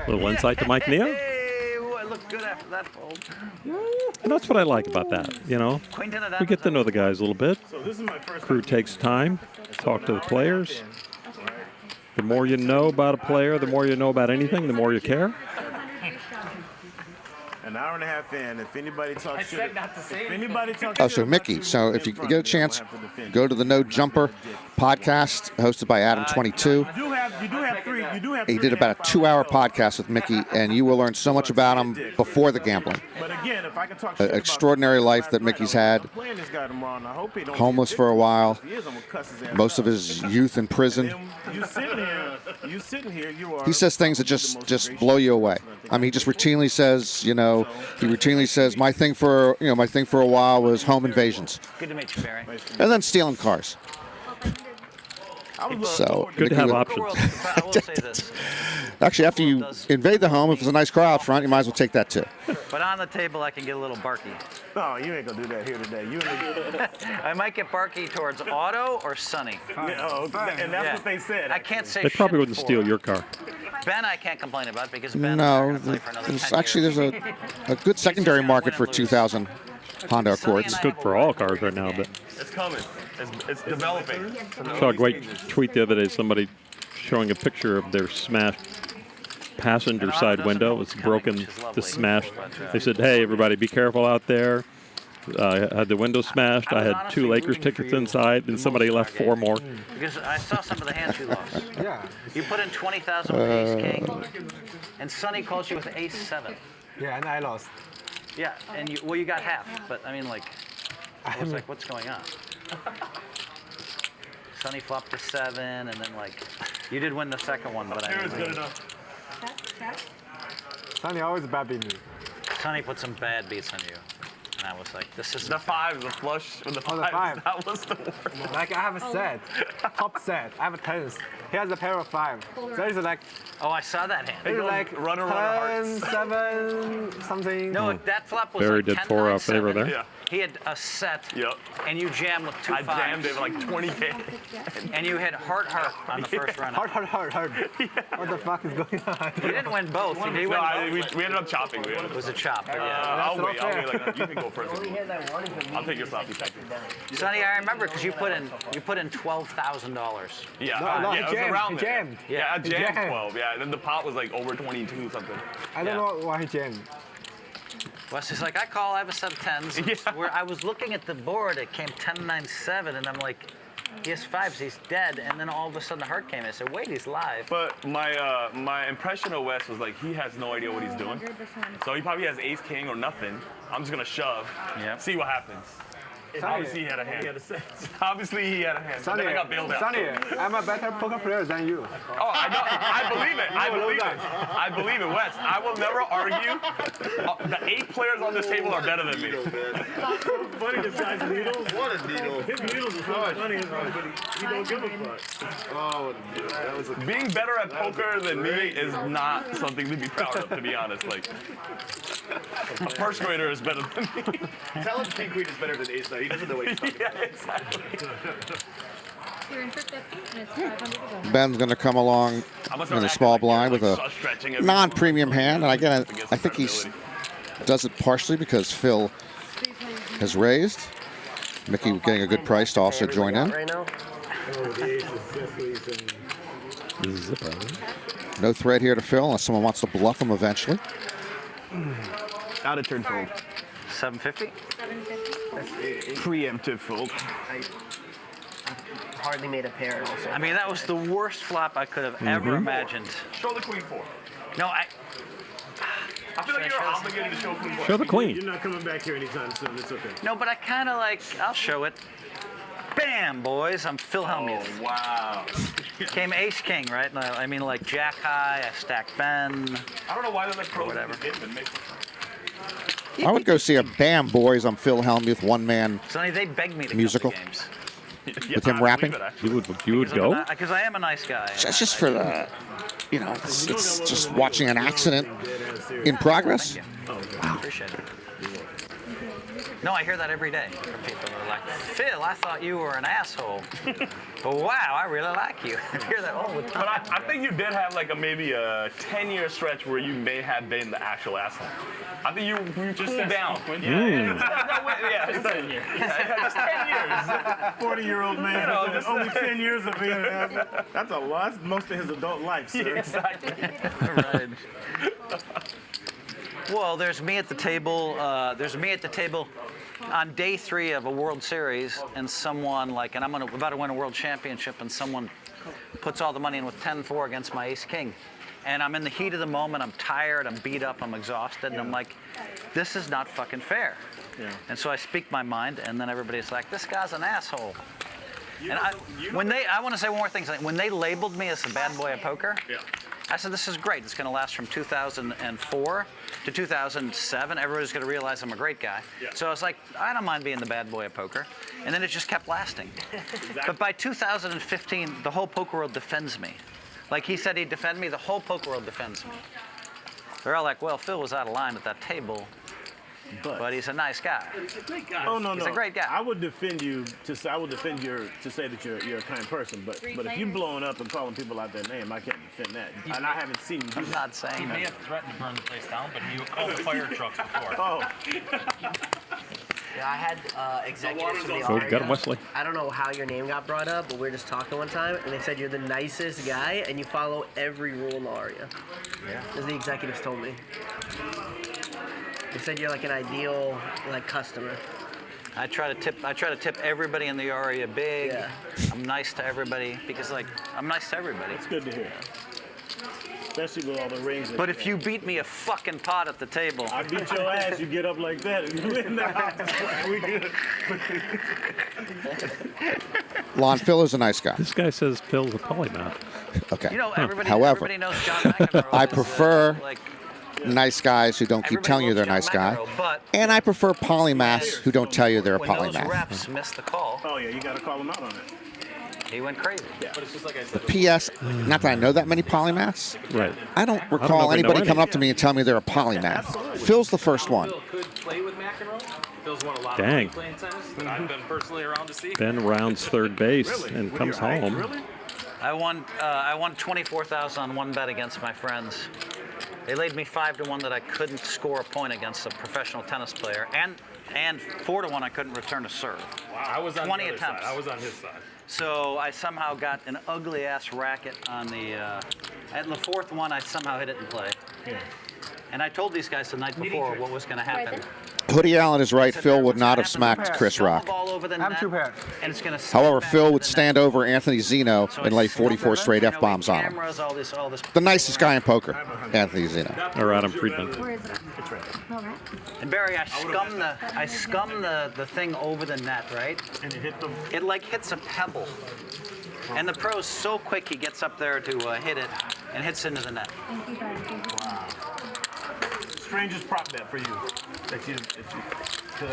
[SPEAKER 19] A little insight to Mike Neo.
[SPEAKER 12] Hey, I look good after that fold.
[SPEAKER 19] And that's what I like about that, you know. We get to know the guys a little bit.
[SPEAKER 5] So this is my first
[SPEAKER 19] Crew takes time, talk to the players. The more you know about a player, the more you know about anything, the more you care.
[SPEAKER 5] An hour and a half in. If anybody talks shit, if anybody talks
[SPEAKER 20] Oh, so Mikki, so if you get a chance, go to the No Jumper podcast hosted by Adam22.
[SPEAKER 5] You do have three.
[SPEAKER 20] He did about a 2-hour podcast with Mikki, and you will learn so much about him before the gambling.
[SPEAKER 5] But again, if I can talk
[SPEAKER 20] An extraordinary life that Mickey's had.
[SPEAKER 5] playing this guy tomorrow, and I hope he don't
[SPEAKER 20] Homeless for a while.
[SPEAKER 5] If he is, I'm gonna cuss his ass
[SPEAKER 20] Most of
[SPEAKER 5] out.
[SPEAKER 20] his youth in prison.
[SPEAKER 5] You sitting here, you are.
[SPEAKER 20] He says things that just blow you away. I mean, he just routinely says, he routinely says, my thing for a while was home invasions,
[SPEAKER 12] Good to meet you, Barry.
[SPEAKER 20] and then stealing cars. So
[SPEAKER 19] Good to
[SPEAKER 20] Mikki
[SPEAKER 19] have
[SPEAKER 20] would-
[SPEAKER 19] options.
[SPEAKER 12] I will say this.
[SPEAKER 20] Actually, after you invade the home, if there's a nice car out front, you might as well take that too.
[SPEAKER 12] But on the table, I can get a little barky.
[SPEAKER 5] No, you ain't gonna do that here today.
[SPEAKER 12] I might get barky towards Otto or Sonny.
[SPEAKER 5] And that's what they said.
[SPEAKER 12] I can't say
[SPEAKER 19] They probably
[SPEAKER 12] shit
[SPEAKER 19] wouldn't
[SPEAKER 12] before.
[SPEAKER 19] steal your car.
[SPEAKER 12] Ben, I can't complain about because Ben.
[SPEAKER 20] No, there's a good secondary market for 2000 Honda Accords.
[SPEAKER 19] It's good for all cars right now, but
[SPEAKER 21] It's coming. It's developing.
[SPEAKER 19] I saw a great tweet the other day, somebody showing a picture of their smashed passenger side window. It was broken, just smashed. They said, hey, everybody, be careful out there. I had the window smashed. I had 2 Lakers tickets inside, and somebody left 4 more.
[SPEAKER 12] Because I saw some of the hands you lost.
[SPEAKER 18] Yeah.
[SPEAKER 12] You put in 20,000 with Ace King, and Sonny calls you with Ace 7.
[SPEAKER 18] Yeah, and I lost.
[SPEAKER 12] Yeah, and you got half, but I mean, like, I was like, what's going on? Sonny flopped to 7, and then like, you did win the second one, but I mean,
[SPEAKER 18] Sonny always babbing me.
[SPEAKER 12] Sonny put some bad beats on you, and I was like, this is
[SPEAKER 21] The 5, the flush with the 5.
[SPEAKER 18] the 5.
[SPEAKER 21] That was the worst.
[SPEAKER 18] Like I have a set, top set. I have a 10s. He has a pair of 5. So it's like.
[SPEAKER 12] Oh, I saw that hand.
[SPEAKER 18] It's like
[SPEAKER 21] runner,
[SPEAKER 18] 10, 7, something.
[SPEAKER 12] No, that flop was
[SPEAKER 19] Barry
[SPEAKER 12] like
[SPEAKER 19] did
[SPEAKER 12] 10,
[SPEAKER 19] 4
[SPEAKER 12] 9,
[SPEAKER 19] out favor
[SPEAKER 12] 7.
[SPEAKER 19] there.
[SPEAKER 21] Yeah.
[SPEAKER 12] He had a set,
[SPEAKER 21] Yep.
[SPEAKER 12] and you jammed with 2
[SPEAKER 21] I
[SPEAKER 12] fives.
[SPEAKER 21] jammed it like 20K.
[SPEAKER 12] And you hit heart on the first run.
[SPEAKER 18] Hard. What the fuck is going on?
[SPEAKER 12] You didn't win both. You did win both.
[SPEAKER 21] We ended up chopping.
[SPEAKER 12] It was a chop. But yeah.
[SPEAKER 21] I'll wait. Like, you can go first. I'll take your sloppy second.
[SPEAKER 12] Sonny, I remember because you put in $12,000.
[SPEAKER 21] Yeah,
[SPEAKER 18] No,
[SPEAKER 21] it was around there.
[SPEAKER 18] jammed.
[SPEAKER 21] Yeah, I
[SPEAKER 18] He
[SPEAKER 21] jammed
[SPEAKER 18] jammed.
[SPEAKER 21] 12. Yeah, and then the pot was like over 22 something.
[SPEAKER 18] I don't know why he jammed.
[SPEAKER 12] Wesley's like, I call, I have a set of 10s.
[SPEAKER 21] Yeah.
[SPEAKER 12] Where I was looking at the board, it came 10, 9, 7, and I'm like, he has 5s, he's dead. And then all of a sudden the heart came. I said, wait, he's live.
[SPEAKER 21] But my impression of Wes was like he has no idea what he's doing. So he probably has ace king or nothing. I'm just gonna shove.
[SPEAKER 12] Yeah.
[SPEAKER 21] See what happens.
[SPEAKER 18] Sonny.
[SPEAKER 21] Obviously he had a hand. Obviously he had a hand.
[SPEAKER 18] Sonny,
[SPEAKER 21] Then I got bailed out.
[SPEAKER 18] Sonny, I'm a better poker player than you.
[SPEAKER 21] Oh, I know. I believe it. I believe it. I believe it, Wes. I will never argue. The 8 players on this table are better than me.
[SPEAKER 5] Funny this guy's needles. What a needle. His needles are so funny, but he don't give a fuck. Oh, that was
[SPEAKER 21] Being better at poker than me is not something to be proud of, to be honest. Like, a first grader is better than me.
[SPEAKER 5] Tell him King Queen is better than Ace 9. He doesn't know what he's talking about.
[SPEAKER 21] Yeah, exactly.
[SPEAKER 4] You're in for 50, and it's 500 to go.
[SPEAKER 20] Ben's going to come along in the small blind with a non-premium hand, and again, I think he does it partially because Phil has raised. Mikki getting a good price to also join in.
[SPEAKER 18] Right now?
[SPEAKER 20] No threat here to Phil unless someone wants to bluff him eventually.
[SPEAKER 8] Out of turn fold.
[SPEAKER 12] 750?
[SPEAKER 4] 750.
[SPEAKER 8] Preemptive fold.
[SPEAKER 7] I hardly made a pair also.
[SPEAKER 12] I mean, that was the worst flop I could have ever imagined.
[SPEAKER 21] Show the queen 4.
[SPEAKER 12] No,
[SPEAKER 21] I feel like you're obligated to show queen 4.
[SPEAKER 19] Show the queen.
[SPEAKER 5] You're not coming back here anytime soon. It's okay.
[SPEAKER 12] No, but I kind of like, I'll show it. Bam, boys, I'm Phil Hellmuth.
[SPEAKER 21] Oh, wow.
[SPEAKER 12] Came ace king, right? I mean, like jack high, I stacked Ben.
[SPEAKER 21] I don't know why they're like pro
[SPEAKER 12] whatever.
[SPEAKER 20] I would go see a Bam Boys on Phil Hellmuth one-man
[SPEAKER 12] Sonny, they begged me to
[SPEAKER 20] musical
[SPEAKER 12] come to games.
[SPEAKER 20] with him rapping.
[SPEAKER 19] You would go?
[SPEAKER 12] Because I am a nice guy.
[SPEAKER 20] It's just for the, it's just watching an accident in progress.
[SPEAKER 12] Wow. Appreciate it. No, I hear that every day from people. They're like, Phil, I thought you were an asshole. But wow, I really like you. I hear that all the time.
[SPEAKER 21] But I think you did have like maybe a 10-year stretch where you may have been the actual asshole. I think you just cooled down.
[SPEAKER 5] Just 10 years. Just 10 years. 40-year-old man. Only 10 years of being an asshole. That's a lot. That's most of his adult life, sir.
[SPEAKER 21] Yeah, exactly.
[SPEAKER 12] Right. Well, there's me at the table. On day 3 of a World Series, and someone and I'm about to win a World Championship, and someone puts all the money in with 10-4 against my Ace King, and I'm in the heat of the moment. I'm tired. I'm beat up. I'm exhausted, and I'm like, this is not fucking fair.
[SPEAKER 5] Yeah.
[SPEAKER 12] And so I speak my mind, and then everybody's like, this guy's an asshole. And I want to say one more thing. When they labeled me as the bad boy of poker, I said, this is great. It's going to last from 2004 to 2007. Everybody's going to realize I'm a great guy. So I was like, I don't mind being the bad boy of poker. And then it just kept lasting. But by 2015, the whole poker world defends me. Like he said he'd defend me, the whole poker world defends me. They're all like, well, Phil was out of line at that table. But he's a nice guy.
[SPEAKER 5] He's a great guy. Oh no,
[SPEAKER 12] he's a great guy.
[SPEAKER 5] I would defend you to say that you're a kind person. But if you're blowing up and calling people out their name, I can't defend that. And I haven't seen you do that.
[SPEAKER 12] I'm not saying
[SPEAKER 3] He may have threatened to burn the place down, but he called the fire trucks before.
[SPEAKER 5] Oh.
[SPEAKER 7] Yeah, I had executives from the
[SPEAKER 19] Oh,
[SPEAKER 7] Aria.
[SPEAKER 19] got him, Wesley.
[SPEAKER 7] I don't know how your name got brought up, but we were just talking one time, and they said you're the nicest guy, and you follow every rule in the Aria.
[SPEAKER 12] Yeah.
[SPEAKER 7] As the executives told me. They said you're like an ideal customer.
[SPEAKER 12] I try to tip everybody in the area big.
[SPEAKER 7] Yeah.
[SPEAKER 12] I'm nice to everybody because I'm nice to everybody.
[SPEAKER 5] It's good to hear. Especially with all the rings.
[SPEAKER 12] But if you beat me a fucking pot at the table,
[SPEAKER 5] I beat your ass, you get up like that and win the house. We good.
[SPEAKER 20] Lon, Phil is a nice guy.
[SPEAKER 19] This guy says Phil's a polymath.
[SPEAKER 20] Okay.
[SPEAKER 12] You know, everybody knows John
[SPEAKER 20] However, I prefer nice guys who don't keep telling you they're a nice guy. And I prefer polymaths who don't tell you they're a
[SPEAKER 12] when those
[SPEAKER 20] polymath.
[SPEAKER 12] refs missed the call,
[SPEAKER 5] Oh yeah, you got to call them out on it.
[SPEAKER 12] he went crazy.
[SPEAKER 15] But it's just like I said.
[SPEAKER 20] P.S. Not that I know that many polymaths.
[SPEAKER 19] Right.
[SPEAKER 20] I don't
[SPEAKER 19] know if we
[SPEAKER 20] recall
[SPEAKER 19] know
[SPEAKER 20] anybody
[SPEAKER 19] any.
[SPEAKER 20] coming up to me and telling me they're a polymath. Phil's the first one.
[SPEAKER 15] Phil could play with McEnroe. Phil's won a lot
[SPEAKER 19] Dang.
[SPEAKER 15] of playing tennis that I've been personally around to see.
[SPEAKER 19] Ben rounds third base and comes home.
[SPEAKER 12] I won 24,000 on one bet against my friends. They laid me 5-1 that I couldn't score a point against a professional tennis player, and 4-1 I couldn't return a serve.
[SPEAKER 15] Wow. I was on
[SPEAKER 12] 20
[SPEAKER 15] the other
[SPEAKER 12] attempts.
[SPEAKER 15] side. I was on his side.
[SPEAKER 12] So I somehow got an ugly ass racket on the. At the 4th one, I somehow hit it in play.
[SPEAKER 5] Yeah.
[SPEAKER 12] And I told these guys the night before what was going to happen.
[SPEAKER 20] Hoodie Allen is right. Phil would not have smacked Chris Rock.
[SPEAKER 12] All over the net, and it's going to.
[SPEAKER 20] However, Phil would stand over Anthony Zeno and lay 44 straight F-bombs on him.
[SPEAKER 12] All this.
[SPEAKER 20] The nicest guy in poker, Anthony Zeno.
[SPEAKER 19] Or Adam Friedman.
[SPEAKER 4] Where is it? All right.
[SPEAKER 12] And Barry, I scum the thing over the net, right?
[SPEAKER 5] And it hit them.
[SPEAKER 12] It hits a pebble. And the pro's so quick he gets up there to hit it and hits into the net.
[SPEAKER 4] Thank you, Barry. Thank you.
[SPEAKER 5] Wow. Strangest prop bet for you.
[SPEAKER 7] So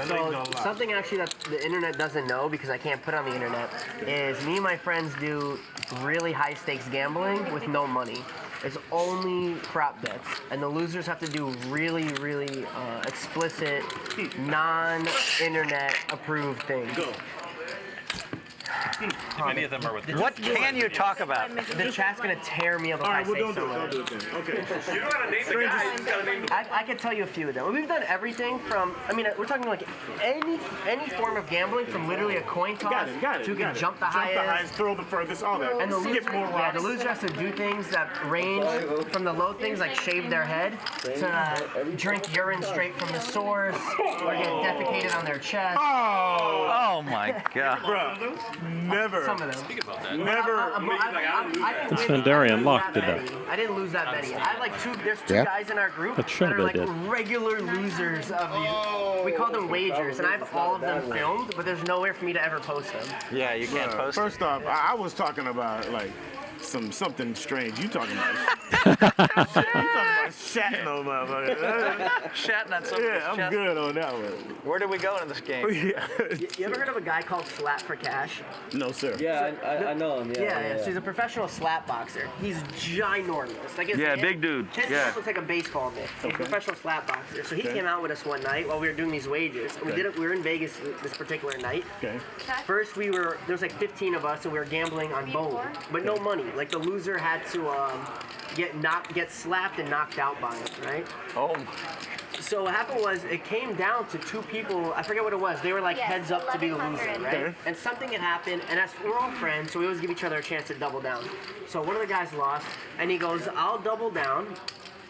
[SPEAKER 7] something actually that the internet doesn't know, because I can't put on the internet, is me and my friends do really high stakes gambling with no money. It's only prop bets, and the losers have to do really, really explicit, non-internet approved things.
[SPEAKER 3] Go. Many of them are with.
[SPEAKER 12] What can you talk about?
[SPEAKER 7] The chat's gonna tear me up if I say
[SPEAKER 5] don't do it then. Okay.
[SPEAKER 15] You don't gotta name the guy. You just gotta name the.
[SPEAKER 7] I can tell you a few of them. We've done everything from, we're talking like any form of gambling, from literally a coin toss to jump the highest,
[SPEAKER 5] throw the furthest, all that.
[SPEAKER 7] and the loser,
[SPEAKER 5] skip more rocks.
[SPEAKER 7] the loser has to do things that range from the low things like shave their head to drink urine straight from the source or get defecated on their chest.
[SPEAKER 12] Oh my God.
[SPEAKER 5] Bro, never.
[SPEAKER 7] Some of them.
[SPEAKER 15] Speak about that.
[SPEAKER 5] Never.
[SPEAKER 19] It's Vendarian Locke did that.
[SPEAKER 7] I didn't lose that many. I had like there's two
[SPEAKER 20] Yeah.
[SPEAKER 7] guys in our group
[SPEAKER 19] That show
[SPEAKER 7] that are
[SPEAKER 19] they
[SPEAKER 7] like
[SPEAKER 19] did.
[SPEAKER 7] regular losers of these. We call them wagers, and I have all of them filmed, but there's nowhere for me to ever post them.
[SPEAKER 12] Yeah, you can't post.
[SPEAKER 5] First off, I was talking about something strange. You talking about? You talking about shatting on motherfucker?
[SPEAKER 12] Shatting on somebody's
[SPEAKER 5] Yeah, I'm
[SPEAKER 12] chest.
[SPEAKER 5] good on that one.
[SPEAKER 12] Where did we go in this game?
[SPEAKER 5] Yeah.
[SPEAKER 7] You ever heard of a guy called Slap for Cash?
[SPEAKER 5] No, sir.
[SPEAKER 1] Yeah, I know him.
[SPEAKER 7] Yeah. So he's a professional slap boxer. He's ginormous. Like his
[SPEAKER 16] Yeah,
[SPEAKER 7] hand-
[SPEAKER 16] big dude.
[SPEAKER 7] His
[SPEAKER 16] Yeah.
[SPEAKER 7] hand looks like a baseball mitt. He's a professional slap boxer. So he
[SPEAKER 5] Okay.
[SPEAKER 7] came out with us one night while we were doing these wagers. And
[SPEAKER 5] Okay.
[SPEAKER 7] we were in Vegas this particular night.
[SPEAKER 5] Okay.
[SPEAKER 7] First, there was like 15 of us, and we were gambling on bowling, but no money. Like the loser had to get slapped and knocked out by him, right?
[SPEAKER 5] Oh.
[SPEAKER 7] So what happened was it came down to two people. I forget what it was. They were like heads up to be the loser, right?
[SPEAKER 5] Okay.
[SPEAKER 7] And something had happened, and we're all friends, so we always give each other a chance to double down. So one of the guys lost, and he goes, "I'll double down."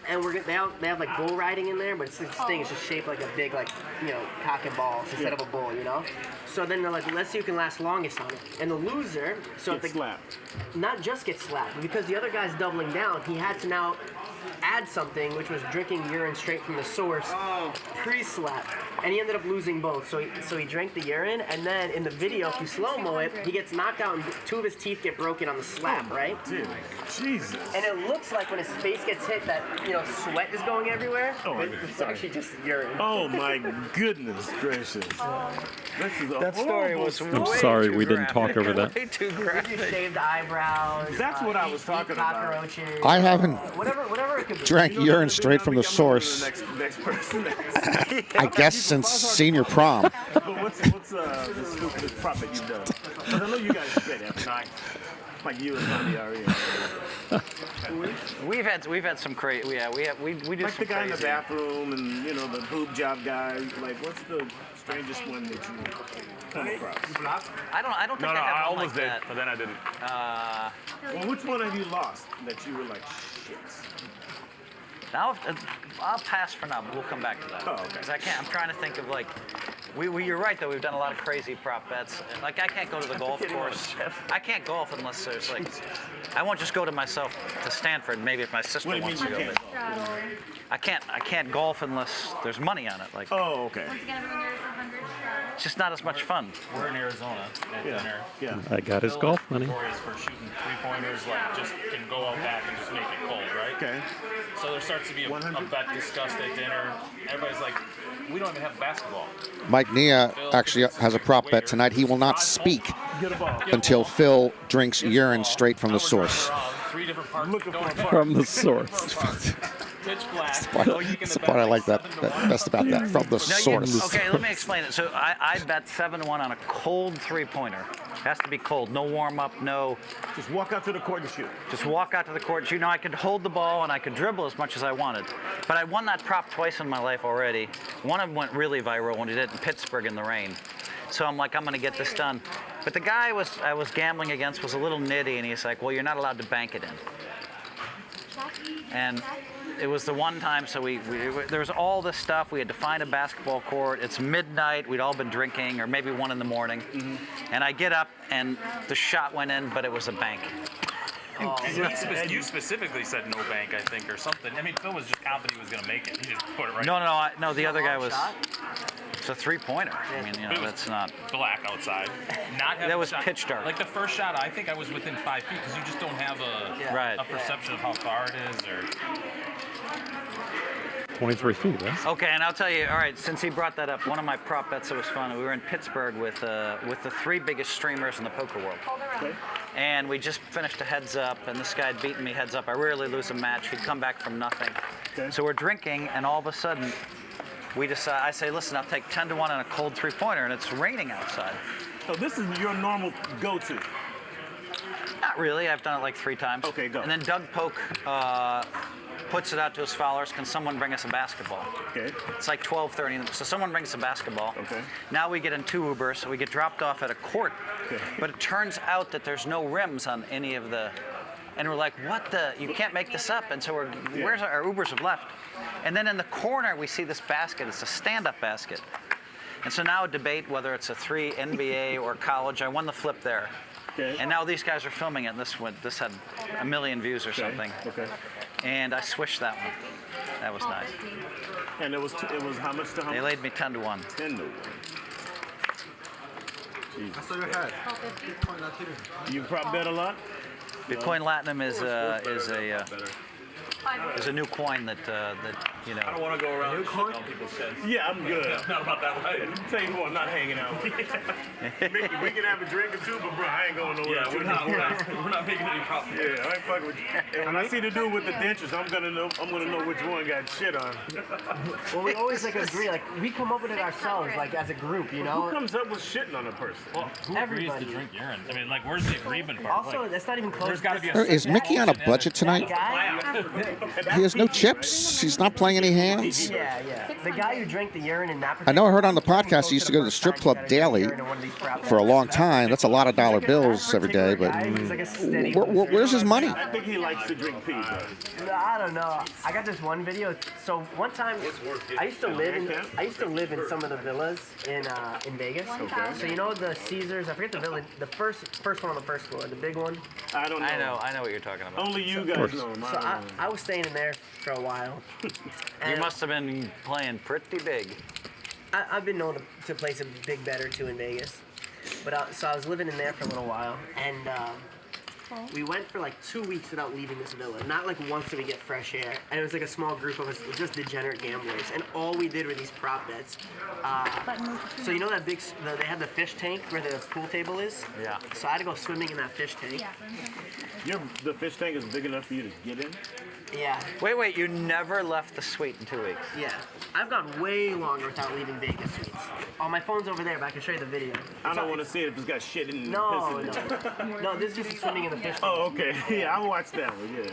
[SPEAKER 7] And they have like bull riding in there, but this thing is just shaped like a big cock and balls instead of a bull, you know. So then they're like, let's see who can last longest on it. And the loser,
[SPEAKER 5] slapped.
[SPEAKER 7] Not just get slapped, but because the other guy's doubling down, he had to now add something, which was drinking urine straight from the source, pre-slap, and he ended up losing both. So he drank the urine, and then in the video, if you slow-mo it, he gets knocked out, and two of his teeth get broken on the slap, right?
[SPEAKER 5] Dude, Jesus.
[SPEAKER 7] And it looks like when his face gets hit that sweat is going everywhere,
[SPEAKER 5] Oh,
[SPEAKER 7] but it's actually just urine.
[SPEAKER 5] Oh my goodness gracious. This is
[SPEAKER 12] That story was
[SPEAKER 19] I'm sorry we didn't talk over that.
[SPEAKER 12] Way too graphic.
[SPEAKER 7] Shaved eyebrows.
[SPEAKER 5] That's what I was talking about.
[SPEAKER 7] Cockroaches.
[SPEAKER 20] I haven't
[SPEAKER 7] Whatever it could be.
[SPEAKER 20] drank urine straight from the source,
[SPEAKER 5] Next person.
[SPEAKER 20] I guess, since senior prom.
[SPEAKER 5] But what's the stupidest prop that you've done? Because I know you guys did every night. Like you and Tony are in.
[SPEAKER 12] We've had some crazy. Yeah, we do
[SPEAKER 5] Like
[SPEAKER 12] some
[SPEAKER 5] the guy in the
[SPEAKER 12] crazy.
[SPEAKER 5] bathroom and the boob job guy. Like, what's the strangest one that you come across?
[SPEAKER 12] I don't think
[SPEAKER 21] No,
[SPEAKER 12] I have
[SPEAKER 21] I
[SPEAKER 12] one
[SPEAKER 21] almost
[SPEAKER 12] like
[SPEAKER 21] did,
[SPEAKER 12] that.
[SPEAKER 21] but then I didn't.
[SPEAKER 5] Well, which one have you lost that you were like, shit?
[SPEAKER 12] Now I'll pass for now, but we'll come back to that.
[SPEAKER 5] Oh, okay.
[SPEAKER 12] 'Cause I'm trying to think of like. You're right though. We've done a lot of crazy prop bets. Like I can't go to the golf course. I can't golf unless there's like. I won't just go to myself to Stanford. Maybe if my sister
[SPEAKER 5] What do you
[SPEAKER 12] wants
[SPEAKER 5] mean
[SPEAKER 12] to
[SPEAKER 5] you
[SPEAKER 12] go.
[SPEAKER 5] can't
[SPEAKER 12] I can't golf unless there's money on it. Like.
[SPEAKER 5] Oh, okay.
[SPEAKER 4] Once again, everyone, there's 100 straddles.
[SPEAKER 12] It's just not as much fun.
[SPEAKER 3] We're in Arizona at dinner.
[SPEAKER 5] Yeah.
[SPEAKER 19] I got his golf money.
[SPEAKER 3] Notorious for shooting three-pointers, like just can go out back and just make it cold, right?
[SPEAKER 5] Okay.
[SPEAKER 3] So there starts to be a bet discussed at dinner. Everybody's like, we don't even have basketball.
[SPEAKER 20] Mike Nia actually has a prop bet tonight. He will not speak until Phil drinks urine straight from the source.
[SPEAKER 3] Three different parts
[SPEAKER 19] From the source.
[SPEAKER 3] pitch black.
[SPEAKER 20] That's the part I like best about that, from the source.
[SPEAKER 12] Okay, let me explain it. So I bet 7-1 on a cold three-pointer. Has to be cold. No warm-up, no.
[SPEAKER 5] Just walk out to the court and shoot.
[SPEAKER 12] Just walk out to the court and shoot. Now, I could hold the ball and I could dribble as much as I wanted. But I won that prop twice in my life already. One of them went really viral when he did it in Pittsburgh in the rain. So I'm like, I'm going to get this done. But the guy I was gambling against was a little nitty, and he's like, well, you're not allowed to bank it in. And it was the one time, so there was all this stuff. We had to find a basketball court. It's midnight. We'd all been drinking, or maybe 1 in the morning. And I get up, and the shot went in, but it was a bank.
[SPEAKER 3] And you specifically said no bank, I think, or something. I mean, Phil was just confident he was going to make it. He just put it right.
[SPEAKER 12] No, the other guy was. It's a three-pointer. I mean, that's not.
[SPEAKER 3] Black outside.
[SPEAKER 12] That was pitch dark.
[SPEAKER 3] Like the first shot, I think I was within 5 feet because you just don't have a perception of how far it is, or.
[SPEAKER 19] 23 feet, right?
[SPEAKER 12] Okay, and I'll tell you, all right, since he brought that up, one of my prop bets that was fun, we were in Pittsburgh with the 3 biggest streamers in the poker world.
[SPEAKER 5] Okay.
[SPEAKER 12] And we just finished a heads up, and this guy had beaten me heads up. I rarely lose a match. He'd come back from nothing.
[SPEAKER 5] Okay.
[SPEAKER 12] So we're drinking, and all of a sudden, I say, listen, I'll take 10-1 on a cold three-pointer, and it's raining outside.
[SPEAKER 5] So this is your normal go-to?
[SPEAKER 12] Not really. I've done it like 3 times.
[SPEAKER 5] Okay, go.
[SPEAKER 12] And then Doug Polk puts it out to his followers, can someone bring us a basketball?
[SPEAKER 5] Okay.
[SPEAKER 12] It's like 12:30, so someone brings a basketball.
[SPEAKER 5] Okay.
[SPEAKER 12] Now we get in 2 Ubers, so we get dropped off at a court.
[SPEAKER 5] Okay.
[SPEAKER 12] But it turns out that there's no rims on any of the, and we're like, what the, you can't make this up. And so where's our Ubers have left? And then in the corner, we see this basket. It's a stand-up basket. And so now a debate whether it's a 3 NBA or college. I won the flip there.
[SPEAKER 5] Okay.
[SPEAKER 12] And now these guys are filming it, and this had 1 million views or something.
[SPEAKER 5] Okay.
[SPEAKER 12] And I swished that one. That was nice.
[SPEAKER 5] And it was how much to how much?
[SPEAKER 12] They laid me 10-1.
[SPEAKER 5] 10-1.
[SPEAKER 18] That's all you had.
[SPEAKER 5] You prop bet a lot?
[SPEAKER 12] Bitcoin Latinum is a new coin that you know.
[SPEAKER 21] I don't want to go around shitting on people's sheds.
[SPEAKER 5] Yeah, I'm good.
[SPEAKER 21] Not about that way.
[SPEAKER 5] Tell you what, I'm not hanging out with you. Mickey, we can have a drink or two, but bro, I ain't going nowhere.
[SPEAKER 21] Yeah, we're not making any profit.
[SPEAKER 5] Yeah, I ain't fucking with you. And when I see the dude with the dentures, I'm gonna know which one got shit on.
[SPEAKER 7] Well, we always like agree, like we come up with it ourselves, like as a group, you know.
[SPEAKER 5] Who comes up with shitting on a person?
[SPEAKER 3] Well, who agrees to drink urine? I mean, like, where's the agreement part?
[SPEAKER 7] Also, that's not even close.
[SPEAKER 3] There's got to be a
[SPEAKER 20] Is Mickey on a budget tonight? He has no chips. He's not playing any hands.
[SPEAKER 7] Yeah. The guy who drank the urine in that.
[SPEAKER 20] I know I heard on the podcast he used to go to the strip club daily for a long time. That's a lot of dollar bills every day, but where's his money?
[SPEAKER 5] I think he likes to drink pee, though.
[SPEAKER 7] I don't know. I got this one video. So one time, I used to live in some of the villas in Vegas. Okay. So you know the Caesars. I forget the villa. The first one on the first floor, the big one.
[SPEAKER 5] I don't know.
[SPEAKER 12] I know what you're talking about.
[SPEAKER 5] Only you guys know him.
[SPEAKER 7] So I was staying in there for a while.
[SPEAKER 12] You must have been playing pretty big.
[SPEAKER 7] I've been known to play some big bet or two in Vegas. But so I was living in there for a little while, and we went for like 2 weeks without leaving this villa. Not like once did we get fresh air. And it was like a small group of us, just degenerate gamblers. And all we did were these prop bets. So you know that big, they have the fish tank where the pool table is?
[SPEAKER 12] Yeah.
[SPEAKER 7] So I had to go swimming in that fish tank.
[SPEAKER 5] The fish tank is big enough for you to get in?
[SPEAKER 7] Yeah.
[SPEAKER 12] Wait, you never left the suite in 2 weeks?
[SPEAKER 7] Yeah. I've gone way longer without leaving Vegas suites. Oh, my phone's over there, but I can show you the video.
[SPEAKER 5] I don't want to see it if it's got shit in it.
[SPEAKER 7] No, this is just swimming in the fish tank.
[SPEAKER 5] Oh, okay. Yeah, I'll watch that one, yeah.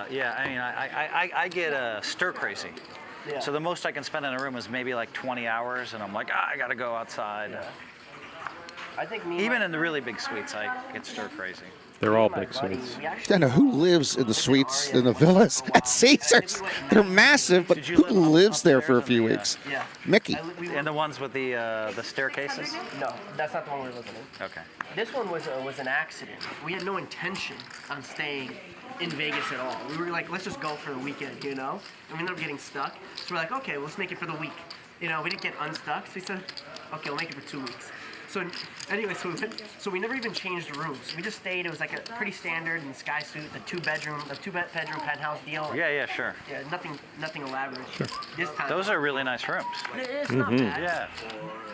[SPEAKER 12] Yeah, I mean, I get stir crazy.
[SPEAKER 7] Yeah.
[SPEAKER 12] So the most I can spend in a room is maybe like 20 hours, and I'm like, I gotta go outside.
[SPEAKER 7] Yeah. I think
[SPEAKER 12] even in the really big suites, I get stir crazy.
[SPEAKER 19] They're all big suites.
[SPEAKER 20] I know who lives in the suites, in the villas at Caesars. They're massive, but who lives there for a few weeks?
[SPEAKER 7] Yeah.
[SPEAKER 20] Mickey.
[SPEAKER 12] And the ones with the staircases?
[SPEAKER 7] No, that's not the one we're looking at.
[SPEAKER 12] Okay.
[SPEAKER 7] This one was an accident. We had no intention on staying in Vegas at all. We were like, let's just go for the weekend, you know? And we ended up getting stuck. So we're like, okay, let's make it for the week. You know, we didn't get unstuck, so we said, okay, we'll make it for 2 weeks. So anyway, so we never even changed rooms. We just stayed. It was like a pretty standard in Sky Suite, the two bedroom penthouse deal.
[SPEAKER 12] Yeah, sure.
[SPEAKER 7] Yeah, nothing elaborate.
[SPEAKER 19] Sure.
[SPEAKER 7] This time.
[SPEAKER 12] Those are really nice rooms.
[SPEAKER 7] It's not bad.
[SPEAKER 12] Yeah.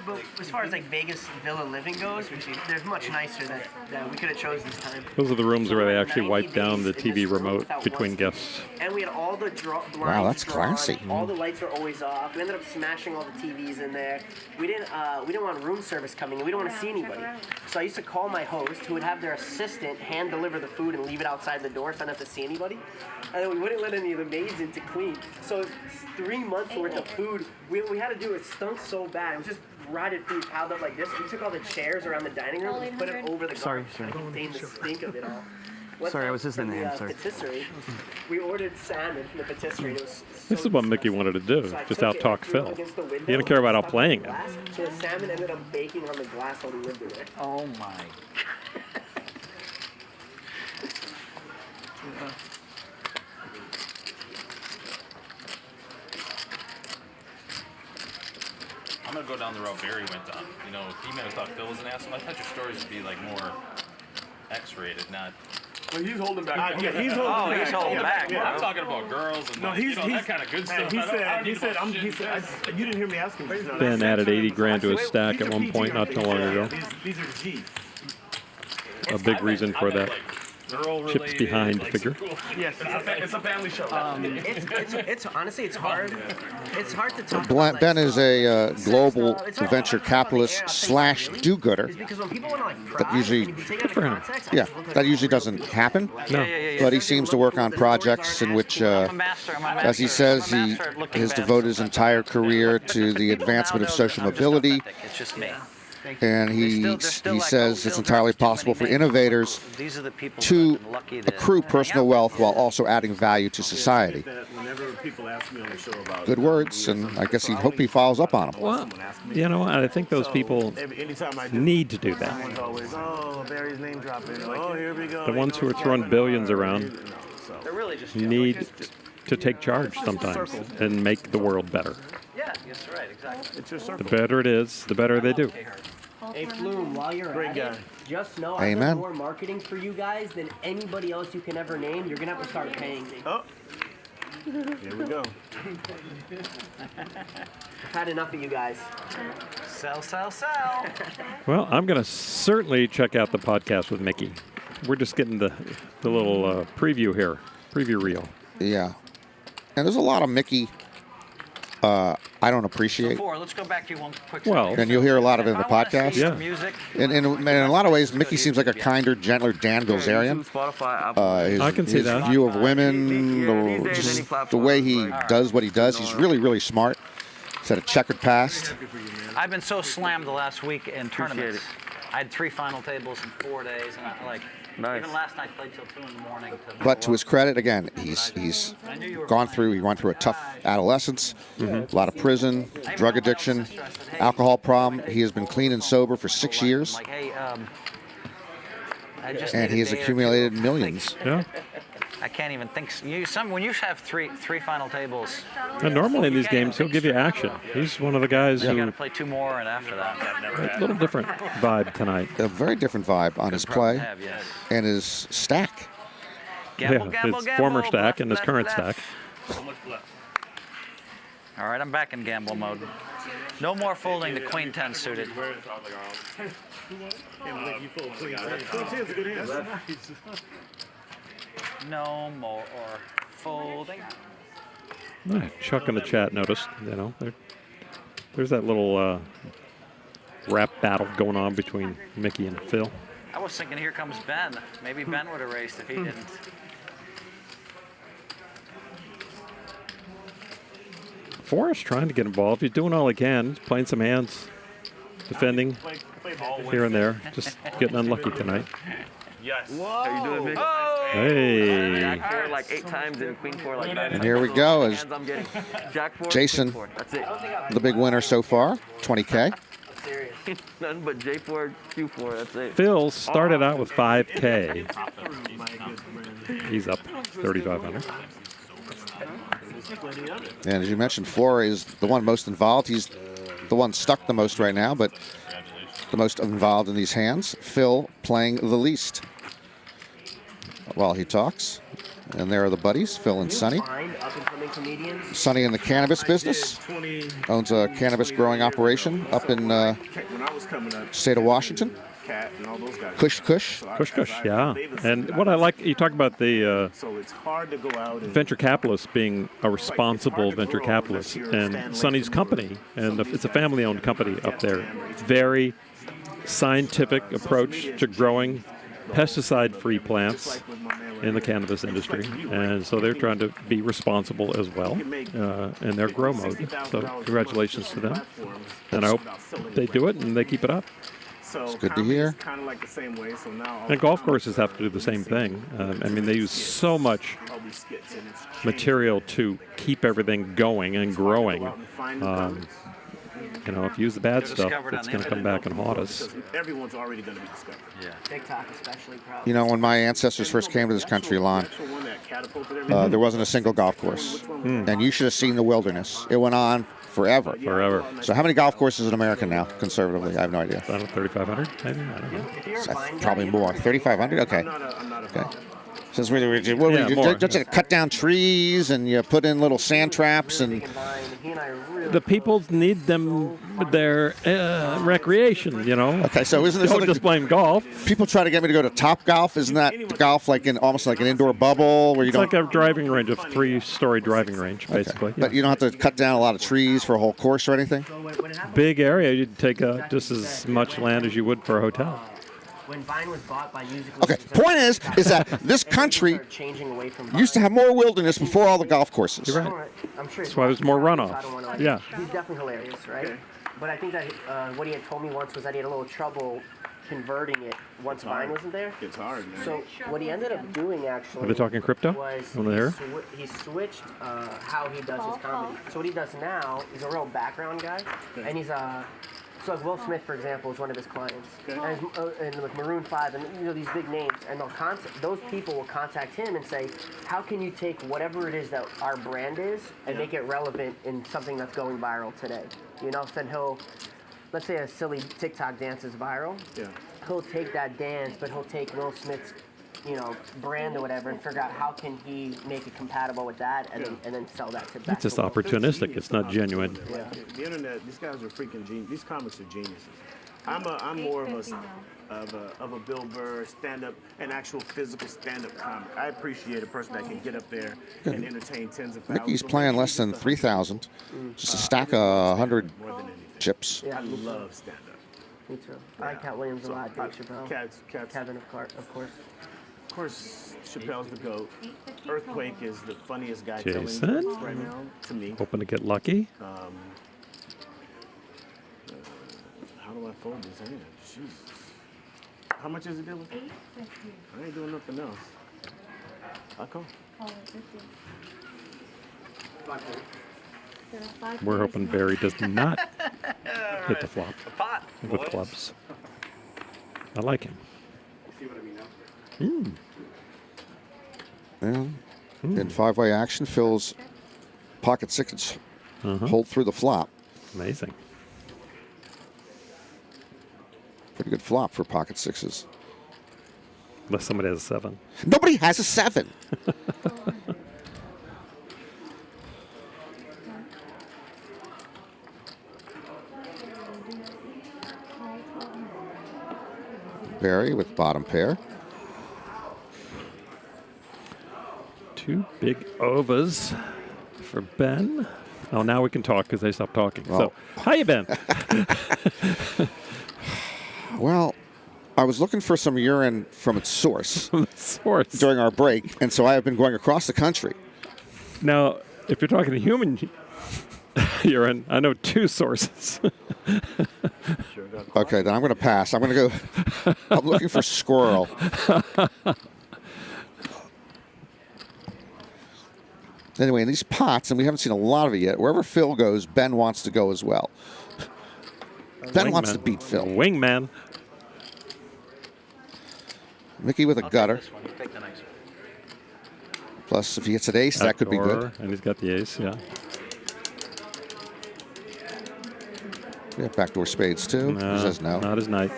[SPEAKER 7] But as far as like Vegas villa living goes, there's much nicer that we could have chosen this time.
[SPEAKER 19] Those are the rooms where they actually wipe down the TV remote between guests.
[SPEAKER 7] And we had all the blinds.
[SPEAKER 20] Wow, that's classy.
[SPEAKER 7] All the lights were always off. We ended up smashing all the TVs in there. We didn't want room service coming in. We don't want to see anybody. So I used to call my host, who would have their assistant hand deliver the food and leave it outside the door so I didn't have to see anybody. And then we wouldn't let any of the maids in to clean. So 3 months worth of food, we had to do it stunk so bad. It was just rotted food piled up like this. We took all the chairs around the dining room and put it over the
[SPEAKER 8] Sorry.
[SPEAKER 7] contained the stink of it all.
[SPEAKER 8] Sorry, I was listening to him. Sorry.
[SPEAKER 7] Patisserie, we ordered salmon from the patisserie. It was
[SPEAKER 19] This is what Mickey wanted to do, just out-talk Phil. He didn't care about outplaying him.
[SPEAKER 7] So the salmon ended up baking on the glass while we lived in there.
[SPEAKER 12] Oh my.
[SPEAKER 3] I'm gonna go down the route Barry went down. You know, he may have thought Phil was an asshole. I thought your stories would be like more X-rated, not.
[SPEAKER 21] Well, he's holding back.
[SPEAKER 5] Yeah, he's holding back.
[SPEAKER 12] He's holding back.
[SPEAKER 21] Yeah.
[SPEAKER 3] I'm talking about girls and
[SPEAKER 5] he's
[SPEAKER 3] that kind of good stuff.
[SPEAKER 5] He said, you didn't hear me ask him.
[SPEAKER 19] Ben added 80 grand to his stack at one point not too long ago.
[SPEAKER 5] These are G.
[SPEAKER 19] A big reason for that chips behind figure.
[SPEAKER 21] Yes, it's a family show.
[SPEAKER 7] It's honestly, it's hard. It's hard to talk about.
[SPEAKER 20] Ben is a global venture capitalist / do-gooder.
[SPEAKER 7] Because when people want to like
[SPEAKER 20] That usually,
[SPEAKER 19] good for him.
[SPEAKER 20] Yeah, that usually doesn't happen.
[SPEAKER 19] No.
[SPEAKER 20] But he seems to work on projects in which, as he says, he has devoted his entire career to the advancement of social mobility.
[SPEAKER 12] It's just me.
[SPEAKER 20] And he says it's entirely possible for innovators to accrue personal wealth while also adding value to society.
[SPEAKER 5] Whenever people ask me on the show about
[SPEAKER 20] Good words, and I guess he hope he follows up on them.
[SPEAKER 19] Well, you know, I think those people need to do that.
[SPEAKER 5] Someone's always, oh, Barry's name dropping. Oh, here we go.
[SPEAKER 19] The ones who are throwing billions around need to take charge sometimes and make the world better.
[SPEAKER 12] Yeah, that's right, exactly.
[SPEAKER 19] The better it is, the better they do.
[SPEAKER 7] Hey, Flume, while you're
[SPEAKER 5] Great
[SPEAKER 7] at
[SPEAKER 5] guy.
[SPEAKER 7] it, just know I've
[SPEAKER 20] Amen.
[SPEAKER 7] done more marketing for you guys than anybody else you can ever name. You're going to have to start paying me.
[SPEAKER 5] Oh. Here we go.
[SPEAKER 7] I've had enough of you guys.
[SPEAKER 12] Sell, sell, sell.
[SPEAKER 19] Well, I'm going to certainly check out the podcast with Mikki. We're just getting the little preview here, preview reel.
[SPEAKER 20] Yeah. And there's a lot of Mikki I don't appreciate.
[SPEAKER 12] Phora, let's go back to you one quick
[SPEAKER 20] Well,
[SPEAKER 12] second.
[SPEAKER 20] and you'll hear a lot of it in the
[SPEAKER 12] If I wanna see
[SPEAKER 20] podcast.
[SPEAKER 12] some music,
[SPEAKER 20] In a lot of ways, Mikki seems like a kinder, gentler Dan Bilzerian.
[SPEAKER 16] I
[SPEAKER 19] can see
[SPEAKER 20] his
[SPEAKER 19] that.
[SPEAKER 20] view of women, just the way he does what he does. He's really, really smart. He's had a checkered past.
[SPEAKER 12] I've been so slammed the last week in tournaments. I had 3 final tables in 4 days, and even last night played till 2 in the morning.
[SPEAKER 20] But to his credit, again, he's gone through. He went through a tough adolescence, a lot of prison, drug addiction, alcohol problem. He has been clean and sober for 6 years, and he has accumulated millions.
[SPEAKER 19] Yeah.
[SPEAKER 12] I can't even think. When you have three final tables,
[SPEAKER 19] And normally in these games, he'll give you action. He's one of the guys
[SPEAKER 12] you got
[SPEAKER 19] who
[SPEAKER 12] to play 2 more, and after that,
[SPEAKER 19] a little different vibe tonight.
[SPEAKER 20] A very different vibe on his play
[SPEAKER 12] have, yes.
[SPEAKER 20] and his stack.
[SPEAKER 12] Gamble,
[SPEAKER 19] yeah,
[SPEAKER 12] gamble,
[SPEAKER 19] his
[SPEAKER 12] gamble,
[SPEAKER 19] former stack
[SPEAKER 12] left,
[SPEAKER 19] and his
[SPEAKER 12] left,
[SPEAKER 19] current
[SPEAKER 12] left.
[SPEAKER 19] stack.
[SPEAKER 12] All right, I'm back in gamble mode. No more folding the queen 10 suited. No more folding.
[SPEAKER 19] Chuck in the chat noticed, there's that little rap battle going on between Mikki and Phil.
[SPEAKER 12] I was thinking, here comes Ben. Maybe Ben would have raced if he didn't.
[SPEAKER 19] Forrest trying to get involved. He's doing all he can. He's playing some hands, defending here and there. Just getting unlucky tonight.
[SPEAKER 21] Yes.
[SPEAKER 16] How you doing, Vic?
[SPEAKER 19] Hey.
[SPEAKER 16] Jack 4 like 8 times and Queen 4 like 9
[SPEAKER 20] And here we go as
[SPEAKER 16] Hands I'm getting. Jack 4,
[SPEAKER 20] Jason,
[SPEAKER 16] Queen 4. That's it.
[SPEAKER 20] the big winner so far, 20K.
[SPEAKER 16] Nothing but J4, Q4. That's it.
[SPEAKER 19] Phil started out with 5K. He's up 3,500.
[SPEAKER 20] And as you mentioned, Phora is the one most involved. He's the one stuck the most right now, but the most involved in these hands. Phil playing the least while he talks. And there are the buddies, Phil and Sonny. Sonny in the cannabis business. Owns a cannabis growing operation up in state of Washington. Kush Kush.
[SPEAKER 19] Kush Kush, yeah. And what I like, you talk about the venture capitalist being a responsible venture capitalist, and Sonny's company, and it's a family-owned company up there. Very scientific approach to growing pesticide-free plants in the cannabis industry, and so they're trying to be responsible as well in their grow mode. So congratulations to them, and I hope they do it and they keep it up.
[SPEAKER 20] It's good to hear.
[SPEAKER 19] And golf courses have to do the same thing. I mean, they use so much material to keep everything going and growing. If you use the bad stuff, it's going to come back and haunt us.
[SPEAKER 5] Everyone's already going to be discovered.
[SPEAKER 12] Yeah.
[SPEAKER 7] TikTok especially, probably.
[SPEAKER 20] When my ancestors first came to this country, Lon, there wasn't a single golf course. And you should have seen the wilderness. It went on forever.
[SPEAKER 19] Forever.
[SPEAKER 20] So how many golf courses in America now, conservatively? I have no idea.
[SPEAKER 19] 3,500, maybe? I don't know.
[SPEAKER 20] Probably more. 3,500? Okay. Okay. Since you cut down trees and you put in little sand traps and
[SPEAKER 19] the people need them their recreation,
[SPEAKER 20] Okay, so isn't this
[SPEAKER 19] Don't just blame golf?
[SPEAKER 20] People try to get me to go to Top Golf. Isn't that golf like almost like an indoor bubble where you
[SPEAKER 19] It's like a driving range, a 3-story driving range, basically.
[SPEAKER 20] Okay. But you don't have to cut down a lot of trees for a whole course or anything?
[SPEAKER 19] Big area, you'd take just as much land as you would for a hotel.
[SPEAKER 7] When Vine was bought by Musical
[SPEAKER 20] Okay, point is that this country used to have more wilderness before all the golf courses.
[SPEAKER 19] You're right.
[SPEAKER 7] I'm sure
[SPEAKER 19] That's why there's more runoff. Yeah.
[SPEAKER 7] He's definitely hilarious, right? Okay. But I think that what he had told me once was that he had a little trouble converting it once Vine wasn't there.
[SPEAKER 5] It's hard, man.
[SPEAKER 7] So what he ended up doing actually
[SPEAKER 19] Are they talking crypto
[SPEAKER 7] was
[SPEAKER 19] over there?
[SPEAKER 7] he switched how he does his comedy. So what he does now, he's a real background guy, and he's so like Will Smith, for example, is one of his clients, and with Maroon 5, and these big names, and those people will contact him and say, how can you take whatever it is that our brand is and make it relevant in something that's going viral today? Then he'll let's say a silly TikTok dance is viral.
[SPEAKER 5] Yeah.
[SPEAKER 7] He'll take that dance, but he'll take Will Smith's, brand or whatever, and figure out how can he make it compatible with that, and then sell that to back.
[SPEAKER 19] It's just
[SPEAKER 7] to Will.
[SPEAKER 19] opportunistic. It's not genuine.
[SPEAKER 5] Yeah. The internet, these guys are freaking genius. These comics are geniuses. I'm more of a Bill Burr stand-up, an actual physical stand-up comic. I appreciate a person that can get up there and entertain tens of thousands.
[SPEAKER 20] Mickey's playing less than 3,000. Just a stack of 100 chips.
[SPEAKER 5] I love stand-up.
[SPEAKER 7] Me too. I like Cat Williams a lot. Dave Chappelle. Kevin, of course.
[SPEAKER 5] Of course, Chappelle's the GOAT. Earthquake is the funniest guy
[SPEAKER 19] Jason?
[SPEAKER 5] telling right now, to me.
[SPEAKER 19] Hoping to get lucky.
[SPEAKER 5] How do I fold this hand? Jesus. How much is it, Dylan? I ain't doing nothing else. I'll call.
[SPEAKER 19] We're hoping Barry does not hit the flop with clubs. I like him.
[SPEAKER 20] And in five-way action, Phil's pocket sixes hold through the flop.
[SPEAKER 19] Amazing.
[SPEAKER 20] Pretty good flop for pocket sixes.
[SPEAKER 19] Unless somebody has a 7.
[SPEAKER 20] Nobody has a 7. Barry with bottom pair.
[SPEAKER 19] 2 big overs for Ben. Oh, now we can talk because they stopped talking.
[SPEAKER 20] Oh.
[SPEAKER 19] So, how you been?
[SPEAKER 20] Well, I was looking for some urine from its source.
[SPEAKER 19] Source.
[SPEAKER 20] During our break, and so I have been going across the country.
[SPEAKER 19] Now, if you're talking to human urine, I know 2 sources.
[SPEAKER 20] Okay, then I'm going to pass. I'm going to go. I'm looking for squirrel. Anyway, in these pots, and we haven't seen a lot of it yet, wherever Phil goes, Ben wants to go as well. Ben wants to beat Phil.
[SPEAKER 19] Wingman.
[SPEAKER 20] Mickey with a gutter.
[SPEAKER 12] This one. You take the next one.
[SPEAKER 20] Plus, if he gets an ace, that could be good.
[SPEAKER 19] And he's got the ace, yeah.
[SPEAKER 20] Yeah, backdoor spades too. He says no.
[SPEAKER 19] Not his night.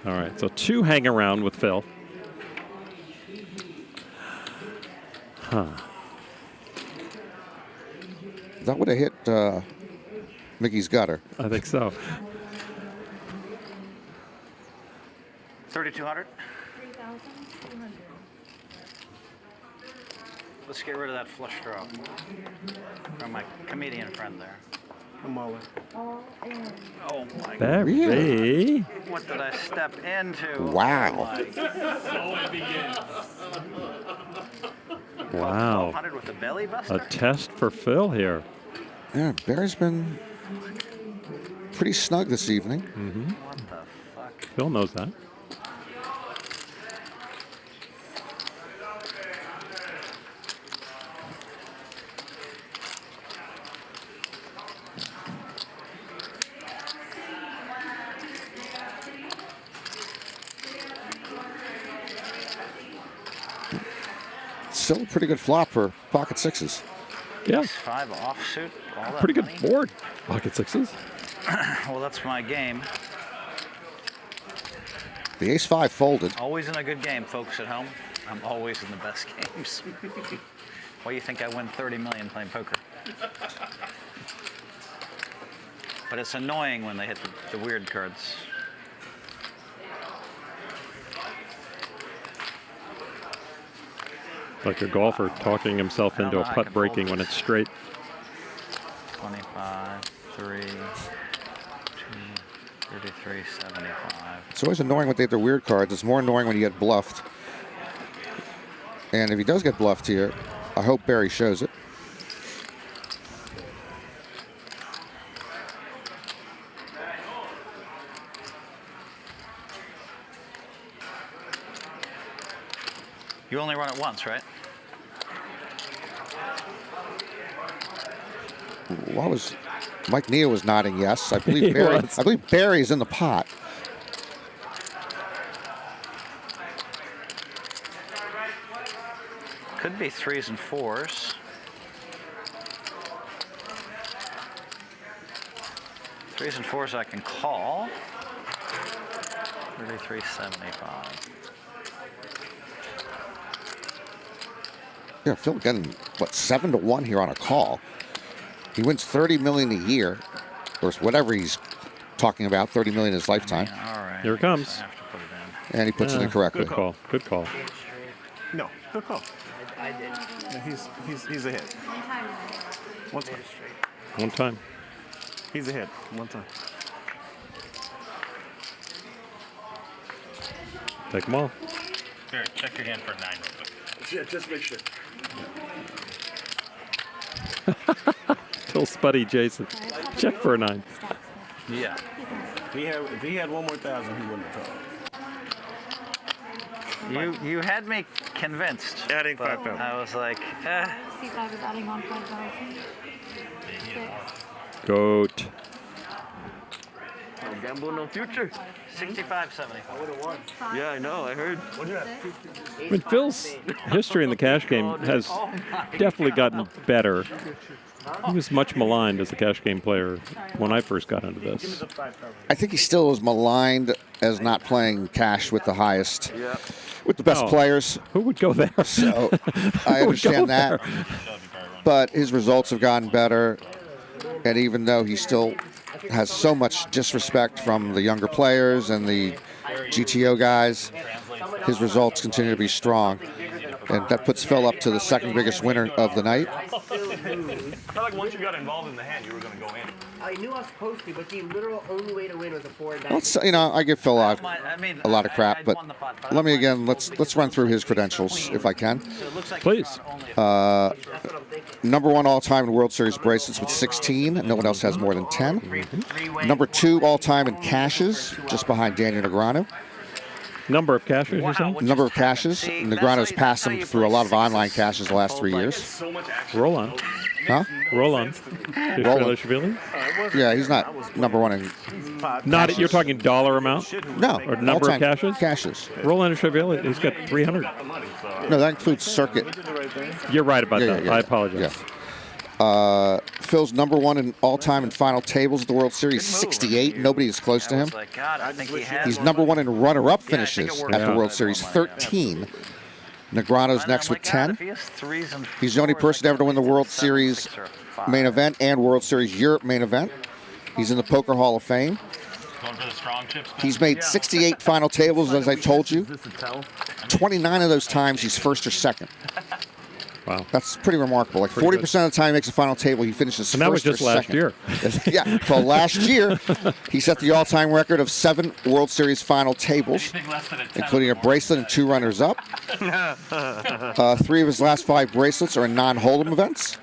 [SPEAKER 19] All right, so 2 hang around with Phil. Huh.
[SPEAKER 20] That would have hit Mickey's gutter.
[SPEAKER 19] I think so.
[SPEAKER 12] 3,200.
[SPEAKER 4] 3,200.
[SPEAKER 12] Let's get rid of that flush draw from my comedian friend there.
[SPEAKER 5] I'm all in.
[SPEAKER 4] All in.
[SPEAKER 12] Oh my
[SPEAKER 19] Barry.
[SPEAKER 12] What did I step into?
[SPEAKER 20] Wow.
[SPEAKER 12] Oh
[SPEAKER 13] So it begins.
[SPEAKER 19] Wow.
[SPEAKER 12] 1,200 with the belly buster.
[SPEAKER 19] A test for Phil here.
[SPEAKER 20] Yeah, Barry's been pretty snug this evening.
[SPEAKER 12] What the fuck?
[SPEAKER 19] Phil knows that.
[SPEAKER 20] Still a pretty good flop for pocket sixes.
[SPEAKER 19] Yeah.
[SPEAKER 12] 5 offsuit. All that
[SPEAKER 19] Pretty good
[SPEAKER 12] money.
[SPEAKER 19] board. Pocket sixes.
[SPEAKER 12] Well, that's my game.
[SPEAKER 20] The ace-5 folded.
[SPEAKER 12] Always in a good game, folks at home. I'm always in the best games. Why do you think I win 30 million playing poker? But it's annoying when they hit the weird cards.
[SPEAKER 19] Like a golfer talking himself into a putt breaking when it's straight.
[SPEAKER 12] 25, 3, 2, 33, 75.
[SPEAKER 20] It's always annoying when they have their weird cards. It's more annoying when you get bluffed. And if he does get bluffed here, I hope Barry shows it.
[SPEAKER 12] You only run it once, right?
[SPEAKER 20] What was Mike Neal was nodding yes. I believe
[SPEAKER 19] He
[SPEAKER 20] Barry.
[SPEAKER 19] was.
[SPEAKER 20] I believe Barry's in the pot.
[SPEAKER 12] Could be 3s and 4s. 3s and 4s I can call. 33.75.
[SPEAKER 20] Yeah, Phil getting, what, 7-1 here on a call. He wins $30 million a year, or whatever he's talking about, $30 million in his lifetime.
[SPEAKER 19] Here it comes.
[SPEAKER 20] And he puts it in correctly.
[SPEAKER 19] Good call. Good call.
[SPEAKER 5] No, good call.
[SPEAKER 7] I did.
[SPEAKER 5] Yeah, he's a hit. One time.
[SPEAKER 19] One time.
[SPEAKER 5] He's a hit. One time.
[SPEAKER 19] Take them all.
[SPEAKER 3] Garrett, check your hand for a 9 real quick.
[SPEAKER 5] Yeah, just make sure.
[SPEAKER 19] Till Spuddy Jason. Check for a 9.
[SPEAKER 12] Yeah.
[SPEAKER 5] If he had one more thousand, he wouldn't have called.
[SPEAKER 12] You had me convinced.
[SPEAKER 5] Adding
[SPEAKER 12] but
[SPEAKER 5] 5,000.
[SPEAKER 12] I was like,
[SPEAKER 4] See if I was adding on 5,000.
[SPEAKER 19] Goat.
[SPEAKER 16] No gamble, no future.
[SPEAKER 12] 65.70.
[SPEAKER 16] I would have won. Yeah, I know. I heard.
[SPEAKER 19] I mean, Phil's history in the cash game has definitely gotten better. He was much maligned as a cash game player when I first got into this.
[SPEAKER 20] I think he still is maligned as not playing cash with the highest, with the best players.
[SPEAKER 19] Who would go there?
[SPEAKER 20] So I understand that. But his results have gotten better. And even though he still has so much disrespect from the younger players and the GTO guys, his results continue to be strong. And that puts Phil up to the second biggest winner of the night.
[SPEAKER 21] I felt like once you got involved in the hand, you were going to go in.
[SPEAKER 7] I knew I was supposed to, but the literal only way to win was a 4 dice.
[SPEAKER 20] Let's, I give Phil a lot of crap, but let me again, let's run through his credentials if I can.
[SPEAKER 19] Please.
[SPEAKER 20] Number 1 all-time in World Series bracelets with 16. No one else has more than 10. Number 2 all-time in cashes, just behind Daniel Negreanu.
[SPEAKER 19] Number of cashes, you're saying?
[SPEAKER 20] Number of cashes. Negreanu's passed him through a lot of online cashes the last 3 years.
[SPEAKER 19] Roll on.
[SPEAKER 20] Huh?
[SPEAKER 19] Roll on.
[SPEAKER 20] Yeah, he's not number 1 in.
[SPEAKER 19] Not, you're talking dollar amount?
[SPEAKER 20] No.
[SPEAKER 19] Or number of cashes?
[SPEAKER 20] Cashes.
[SPEAKER 19] Roland Chevalier, he's got 300.
[SPEAKER 20] No, that includes circuit.
[SPEAKER 19] You're right about that. I apologize.
[SPEAKER 20] Phil's number 1 in all-time in final tables at the World Series, 68. Nobody is close to him. He's number 1 in runner-up finishes at the World Series, 13. Negreanu's next with 10. He's the only person ever to win the World Series main event and World Series Europe main event. He's in the Poker Hall of Fame. He's made 68 final tables, as I told you. 29 of those times he's first or second.
[SPEAKER 19] Wow.
[SPEAKER 20] That's pretty remarkable. Like 40% of the time he makes a final table, he finishes
[SPEAKER 19] and that
[SPEAKER 20] first
[SPEAKER 19] was just
[SPEAKER 20] or
[SPEAKER 19] last
[SPEAKER 20] second.
[SPEAKER 19] year.
[SPEAKER 20] Yeah, so last year, he set the all-time record of 7 World Series final tables, including a bracelet and 2 runners-up. 3 of his last 5 bracelets are in non-hold'em events.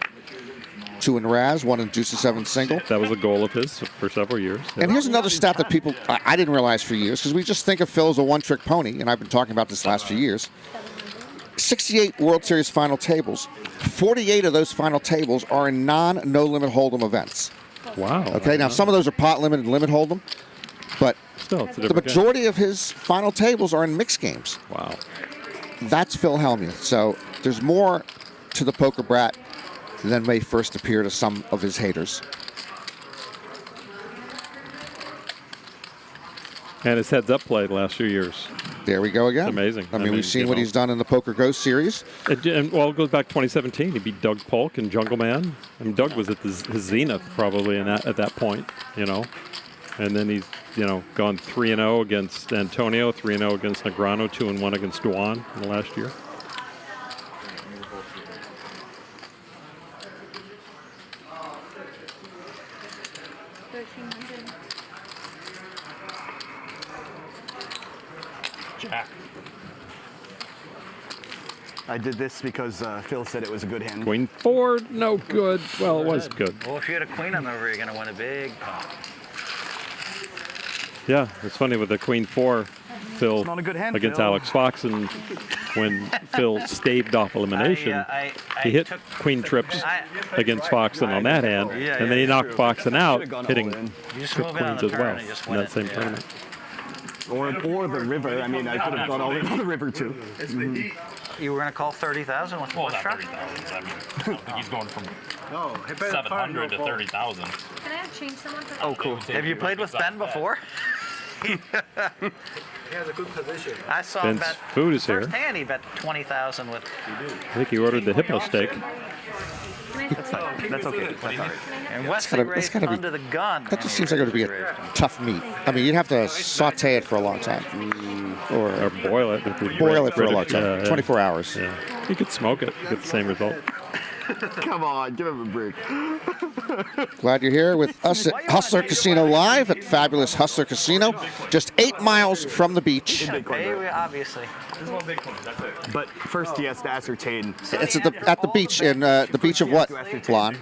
[SPEAKER 20] 2 in Raz, 1 in Deuce 7 single.
[SPEAKER 19] That was a goal of his for several years.
[SPEAKER 20] And here's another stat that people, I didn't realize for years, because we just think of Phil as a one-trick pony, and I've been talking about this last few years. 68 World Series final tables. 48 of those final tables are in no-limit hold'em events.
[SPEAKER 19] Wow.
[SPEAKER 20] Okay, now some of those are pot limit and limit hold'em, but
[SPEAKER 19] still, it's a
[SPEAKER 20] the majority of his final tables are in mixed games.
[SPEAKER 19] Wow.
[SPEAKER 20] That's Phil Hellmuth. So there's more to the poker brat than may first appear to some of his haters.
[SPEAKER 19] And his heads-up play the last few years.
[SPEAKER 20] There we go again.
[SPEAKER 19] It's amazing.
[SPEAKER 20] I mean, we've seen what he's done in the PokerGO series.
[SPEAKER 19] Well, it goes back to 2017. He beat Doug Polk and Jungle Man. I mean, Doug was at his zenith probably at that point, And then he's, gone 3-0 against Antonio, 3-0 against Negreanu, 2-1 against Duan in the last year.
[SPEAKER 8] Jack. I did this because Phil said it was a good hand.
[SPEAKER 19] Queen 4, no good. Well, it was good.
[SPEAKER 12] Well, if you had a queen on the river, you're going to win a big pot.
[SPEAKER 19] Yeah, it's funny with the Queen 4, Phil
[SPEAKER 8] not a good hand,
[SPEAKER 19] against
[SPEAKER 8] Phil.
[SPEAKER 19] Alex Fox, and when Phil staved off elimination, he hit Queen trips against Foxon on that hand, and then he knocked Foxon out, hitting Queens as well in that same tournament.
[SPEAKER 8] Or the river. I mean, I could have gone all in on the river too.
[SPEAKER 12] You were going to call 30,000 with
[SPEAKER 3] Well,
[SPEAKER 12] the
[SPEAKER 3] not
[SPEAKER 12] truck?
[SPEAKER 3] 30,000. I mean, I don't think he's going from
[SPEAKER 17] No,
[SPEAKER 3] 700 to 30,000.
[SPEAKER 4] Can I have change someone for
[SPEAKER 12] Oh, cool. Have you played with Ben before?
[SPEAKER 18] He has a good position.
[SPEAKER 12] I saw him
[SPEAKER 19] Ben's
[SPEAKER 12] bet
[SPEAKER 19] food is here.
[SPEAKER 12] firsthand. He bet 20,000 with.
[SPEAKER 19] I think he ordered the Hippo steak.
[SPEAKER 12] That's okay. That's all right. And
[SPEAKER 20] It's
[SPEAKER 12] Wesley
[SPEAKER 20] gotta
[SPEAKER 12] raised
[SPEAKER 20] be.
[SPEAKER 12] under the gun.
[SPEAKER 20] That just seems like it would be a tough meat. I mean, you'd have to saute it for a long time,
[SPEAKER 19] Or boil it.
[SPEAKER 20] boil it for a long
[SPEAKER 19] Yeah,
[SPEAKER 20] time,
[SPEAKER 19] yeah.
[SPEAKER 20] 24 hours.
[SPEAKER 19] Yeah. You could smoke it, get the same result.
[SPEAKER 8] Come on, give him a break.
[SPEAKER 20] Glad you're here with us at Hustler Casino Live at fabulous Hustler Casino, just 8 miles from the beach.
[SPEAKER 12] Obviously.
[SPEAKER 8] But first he has to ascertain.
[SPEAKER 20] It's at the beach in the beach of what, Lon?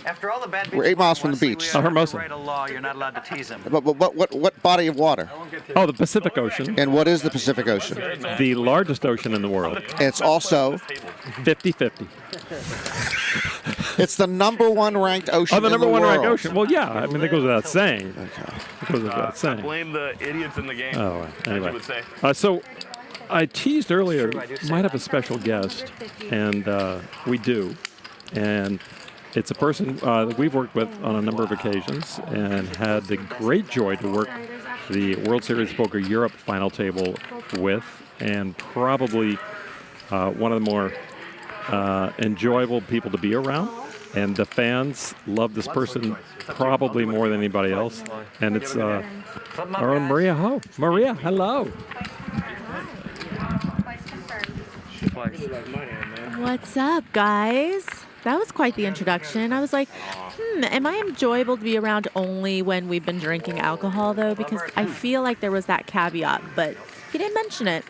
[SPEAKER 12] After all the bad
[SPEAKER 20] We're 8 miles from the beach.
[SPEAKER 19] Hermosa.
[SPEAKER 12] write a law, you're not allowed to tease him.
[SPEAKER 20] But what body of water?
[SPEAKER 19] Oh, the Pacific Ocean.
[SPEAKER 20] And what is the Pacific Ocean?
[SPEAKER 19] The largest ocean in the world.
[SPEAKER 20] It's also
[SPEAKER 19] 50-50.
[SPEAKER 20] It's the #1 ranked ocean.
[SPEAKER 19] Oh, the
[SPEAKER 20] in
[SPEAKER 19] #1 ranked
[SPEAKER 20] world.
[SPEAKER 19] ocean. Well, yeah. I mean, that goes without saying. It goes without saying.
[SPEAKER 21] Blame the idiots in the game.
[SPEAKER 19] Oh,
[SPEAKER 21] as you
[SPEAKER 19] anyway.
[SPEAKER 21] would say.
[SPEAKER 19] So I teased earlier, might have a special guest, and we do. And it's a person that we've worked with on a number of occasions and had the great joy to work the World Series of Poker Europe final table with, and probably one of the more enjoyable people to be around. And the fans love this person probably more than anybody else. And it's our own Maria Ho. Maria, hello.
[SPEAKER 9] What's up, guys? That was quite the introduction. I was like, am I enjoyable to be around only when we've been drinking alcohol, though? Because I feel like there was that caveat, but you didn't mention it.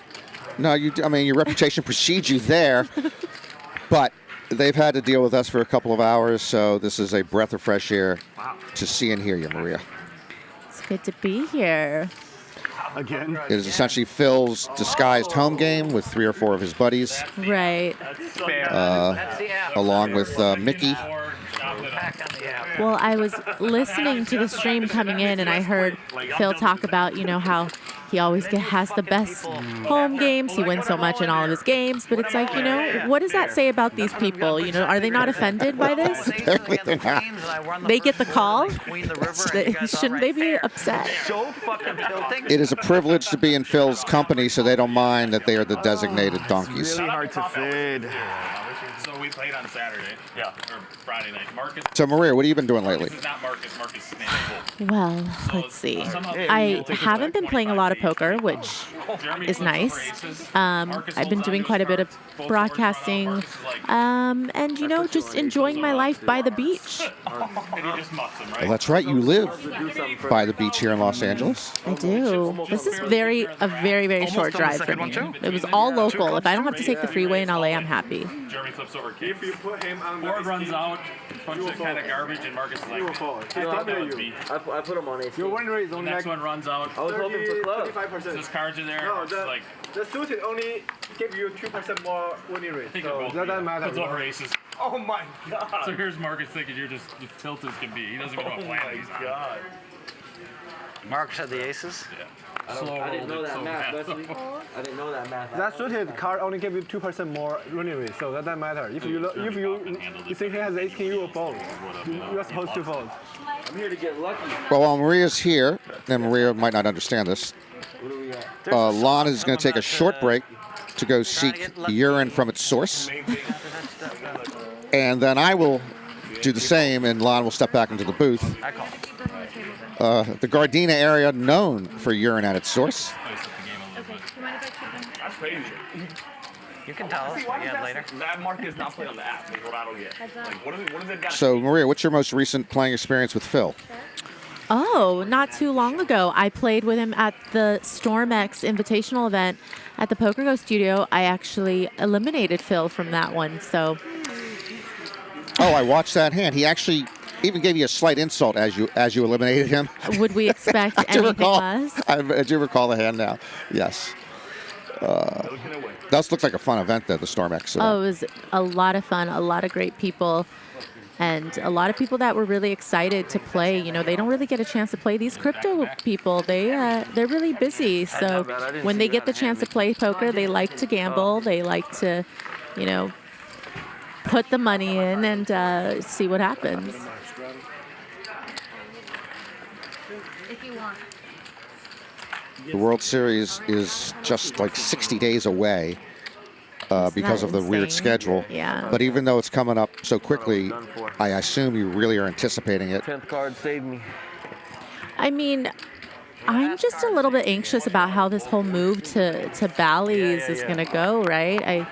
[SPEAKER 20] No, I mean, your reputation precedes you there, but they've had to deal with us for a couple of hours, so this is a breath of fresh air to see and hear you, Maria.
[SPEAKER 9] It's good to be here.
[SPEAKER 8] Again?
[SPEAKER 20] It is essentially Phil's disguised home game with 3 or 4 of his buddies,
[SPEAKER 9] Right.
[SPEAKER 20] along with Mikki.
[SPEAKER 9] Well, I was listening to the stream coming in, and I heard Phil talk about, how he always has the best home games. He wins so much in all of his games. But it's like, what does that say about these people? Are they not offended by this?
[SPEAKER 20] Apparently they're not.
[SPEAKER 9] They get the call? Shouldn't they be upset?
[SPEAKER 12] So fucking tilting.
[SPEAKER 20] It is a privilege to be in Phil's company, so they don't mind that they are the designated donkeys.
[SPEAKER 8] Really hard to fade.
[SPEAKER 3] So we played on Saturday. Yeah. Or Friday night. Marcus.
[SPEAKER 20] So, Maria, what have you been doing lately?
[SPEAKER 3] This is not Marcus. Marcus' name.
[SPEAKER 9] Well, let's see. I haven't been playing a lot of poker, which is nice. I've been doing quite a bit of broadcasting, and just enjoying my life by the beach.
[SPEAKER 20] Well, that's right. You live by the beach here in Los Angeles.
[SPEAKER 9] I do. This is a very, very short drive for me. It was all local. If I don't have to take the freeway in LA, I'm happy.
[SPEAKER 3] Jeremy flips over. If you put him on board runs out, punch that kind of garbage, and Marcus is like,
[SPEAKER 16] I put him on AC.
[SPEAKER 18] Your win rate is only
[SPEAKER 3] next one runs out.
[SPEAKER 16] I was hoping for club.
[SPEAKER 18] 35%.
[SPEAKER 3] His cards are there.
[SPEAKER 18] No,
[SPEAKER 3] Marcus is like,
[SPEAKER 18] the suited only give you 2% more winning rate. So
[SPEAKER 3] that
[SPEAKER 18] doesn't matter.
[SPEAKER 3] Puts over aces.
[SPEAKER 18] Oh my god.
[SPEAKER 3] So here's Marcus thinking you're just tilted as can be. He doesn't even know what plan he's on.
[SPEAKER 18] God.
[SPEAKER 12] Marcus had the aces?
[SPEAKER 3] Yeah.
[SPEAKER 16] I didn't know that math, Wesley. I didn't know that math.
[SPEAKER 18] That suited card only give you 2% more winning rate, so that doesn't matter. If you think he has ace king, you will fold. You are supposed to fold.
[SPEAKER 16] I'm here to get lucky.
[SPEAKER 20] Well, while Maria's here, and Maria might not understand this, Lon is going to take a short break to go seek urine from its source. And then I will do the same, and Lon will step back into the booth. The Gardena area known for urine at its source.
[SPEAKER 3] That's crazy.
[SPEAKER 12] You can tell us again later.
[SPEAKER 3] That Mark is not playing on the app. Is what I don't get. Like, what is it got?
[SPEAKER 20] So, Maria, what's your most recent playing experience with Phil?
[SPEAKER 9] Oh, not too long ago, I played with him at the StormX Invitational event at the PokerGo studio. I actually eliminated Phil from that one, so.
[SPEAKER 20] Oh, I watched that hand. He actually even gave you a slight insult as you eliminated him.
[SPEAKER 9] Would we expect anything less?
[SPEAKER 20] I do recall the hand now. Yes. That looks like a fun event, though, the StormX event.
[SPEAKER 9] Oh, it was a lot of fun. A lot of great people. And a lot of people that were really excited to play, you know, they don't really get a chance to play. These crypto people, they're really busy. So when they get the chance to play poker, they like to gamble. They like to, you know, put the money in and see what happens.
[SPEAKER 4] If you want.
[SPEAKER 20] The World Series is just like 60 days away. Because of the weird schedule.
[SPEAKER 9] Yeah.
[SPEAKER 20] But even though it's coming up so quickly, I assume you really are anticipating it.
[SPEAKER 16] 10th card saved me.
[SPEAKER 9] I mean, I'm just a little bit anxious about how this whole move to Bally's is gonna go, right?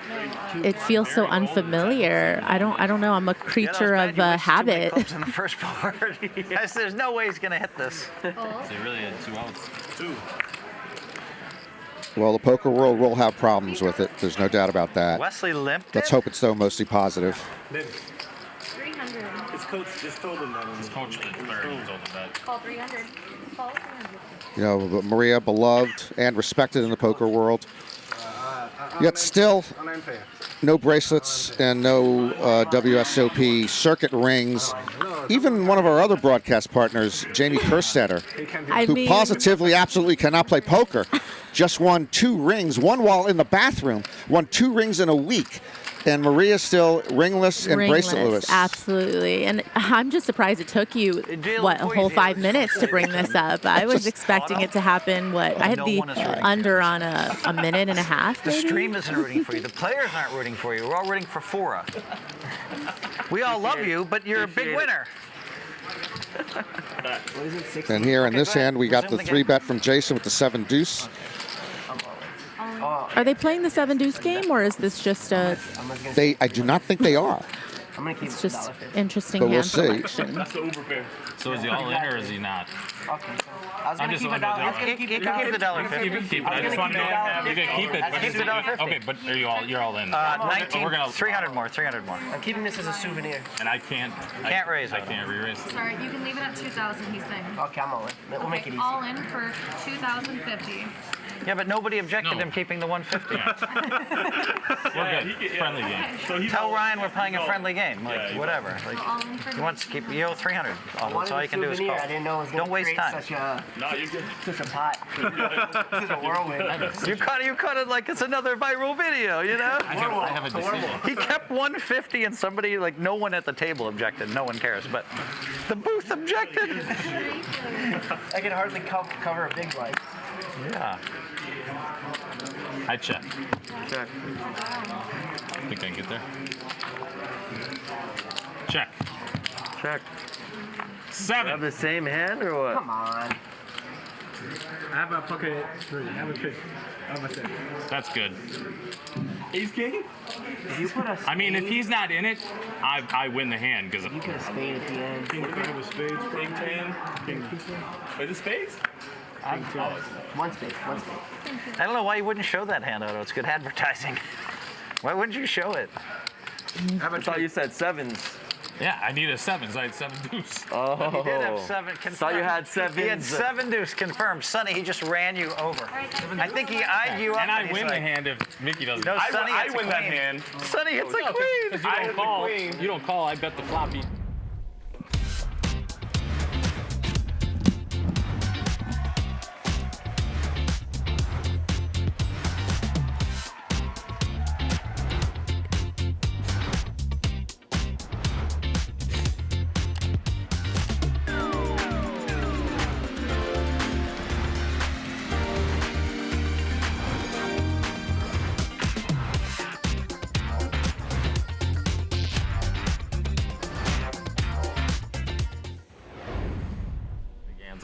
[SPEAKER 9] It feels so unfamiliar. I don't know. I'm a creature of habit.
[SPEAKER 12] In the first part. There's no way he's gonna hit this.
[SPEAKER 3] So you really had 2 outs. 2.
[SPEAKER 20] Well, the poker world will have problems with it. There's no doubt about that.
[SPEAKER 12] Wesley limped
[SPEAKER 20] Let's hope it's, though, mostly positive.
[SPEAKER 4] 300.
[SPEAKER 5] His coach just told him that.
[SPEAKER 3] His coach told him that.
[SPEAKER 4] Call 300. Call 300.
[SPEAKER 20] You know, but Maria, beloved and respected in the poker world. Yet still, no bracelets and no WSOP circuit rings. Even one of our other broadcast partners, Jamie Kerstetter, who positively, absolutely cannot play poker, just won 2 rings, one while in the bathroom, won 2 rings in a week. And Maria's still ringless and braceletless.
[SPEAKER 9] Absolutely. And I'm just surprised it took you, what, a whole 5 minutes to bring this up. I was expecting it to happen, what, I had the under on a minute and a half,
[SPEAKER 12] The
[SPEAKER 9] maybe?
[SPEAKER 12] stream isn't rooting for you. The players aren't rooting for you. We're all rooting for Phora. We all love you, but you're a big winner.
[SPEAKER 20] And here in this hand, we got the 3-bet from Jason with the 7 deuce.
[SPEAKER 9] Are they playing the 7 deuce game, or is this just a...
[SPEAKER 20] I do not think they are.
[SPEAKER 9] It's just interesting
[SPEAKER 20] But we'll
[SPEAKER 9] hand
[SPEAKER 20] see.
[SPEAKER 9] selection.
[SPEAKER 3] That's the uber fair. So is he all in or is he not?
[SPEAKER 12] Okay. I was going to keep it $1. You can keep the $1.50.
[SPEAKER 3] You can keep it. I just want to know. You can keep it.
[SPEAKER 12] Keep the $1.50.
[SPEAKER 3] Okay, but you're all in.
[SPEAKER 12] 300 more. 300 more.
[SPEAKER 7] I'm keeping this as a souvenir.
[SPEAKER 3] And I can't.
[SPEAKER 12] Can't raise
[SPEAKER 3] I
[SPEAKER 12] it.
[SPEAKER 3] can't re-raise it.
[SPEAKER 4] Sorry, you can leave it at 2,000. He's saying.
[SPEAKER 7] Okay, I'm all in. We'll make it easy.
[SPEAKER 4] All in for 2,050.
[SPEAKER 12] Yeah, but nobody objected him keeping the 150.
[SPEAKER 3] We're good. Friendly game.
[SPEAKER 12] Tell Ryan we're playing a friendly game. Like, whatever. Like, he wants to keep, you owe 300. That's all you can do is call.
[SPEAKER 7] I didn't know it was going
[SPEAKER 12] Don't
[SPEAKER 7] to
[SPEAKER 12] waste
[SPEAKER 7] create
[SPEAKER 12] time.
[SPEAKER 7] such a pot. Such a whirlwind.
[SPEAKER 12] You cut it like it's another viral video, you know?
[SPEAKER 3] I have a decision.
[SPEAKER 12] He kept 150 and somebody, like, no one at the table objected. No one cares, but the booth objected.
[SPEAKER 7] I can hardly cover a big light.
[SPEAKER 12] Yeah.
[SPEAKER 3] I check.
[SPEAKER 16] Check.
[SPEAKER 3] Think I can get there? Check.
[SPEAKER 16] Check.
[SPEAKER 3] 7.
[SPEAKER 16] Have the same hand or what?
[SPEAKER 7] Come on.
[SPEAKER 18] I have a pocket 3. I have a 5. I have a 6.
[SPEAKER 3] That's good.
[SPEAKER 18] Ace king?
[SPEAKER 3] I mean, if he's not in it, I win the hand because
[SPEAKER 7] you could have spade at the end.
[SPEAKER 18] King 5 of spades.
[SPEAKER 21] King 10.
[SPEAKER 18] King 2.
[SPEAKER 21] Wait, is it spades?
[SPEAKER 7] One spade.
[SPEAKER 12] I don't know why you wouldn't show that hand, Otto. It's good advertising. Why wouldn't you show it?
[SPEAKER 16] I thought you said 7s.
[SPEAKER 3] Yeah, I need a 7, so I had 7 deuce.
[SPEAKER 16] Oh.
[SPEAKER 12] He did have 7 confirmed.
[SPEAKER 16] Thought you had 7s.
[SPEAKER 12] He had 7 deuce confirmed. Sonny, he just ran you over. I think he eyed you up.
[SPEAKER 3] And I
[SPEAKER 12] he's
[SPEAKER 3] win
[SPEAKER 12] like,
[SPEAKER 3] the hand if Mikki doesn't.
[SPEAKER 12] No, Sonny
[SPEAKER 21] I
[SPEAKER 12] hits
[SPEAKER 21] win
[SPEAKER 12] a
[SPEAKER 21] that
[SPEAKER 12] queen.
[SPEAKER 21] hand.
[SPEAKER 12] Sonny hits a
[SPEAKER 3] No,
[SPEAKER 12] queen.
[SPEAKER 3] because you don't call. You don't call. I bet the flop.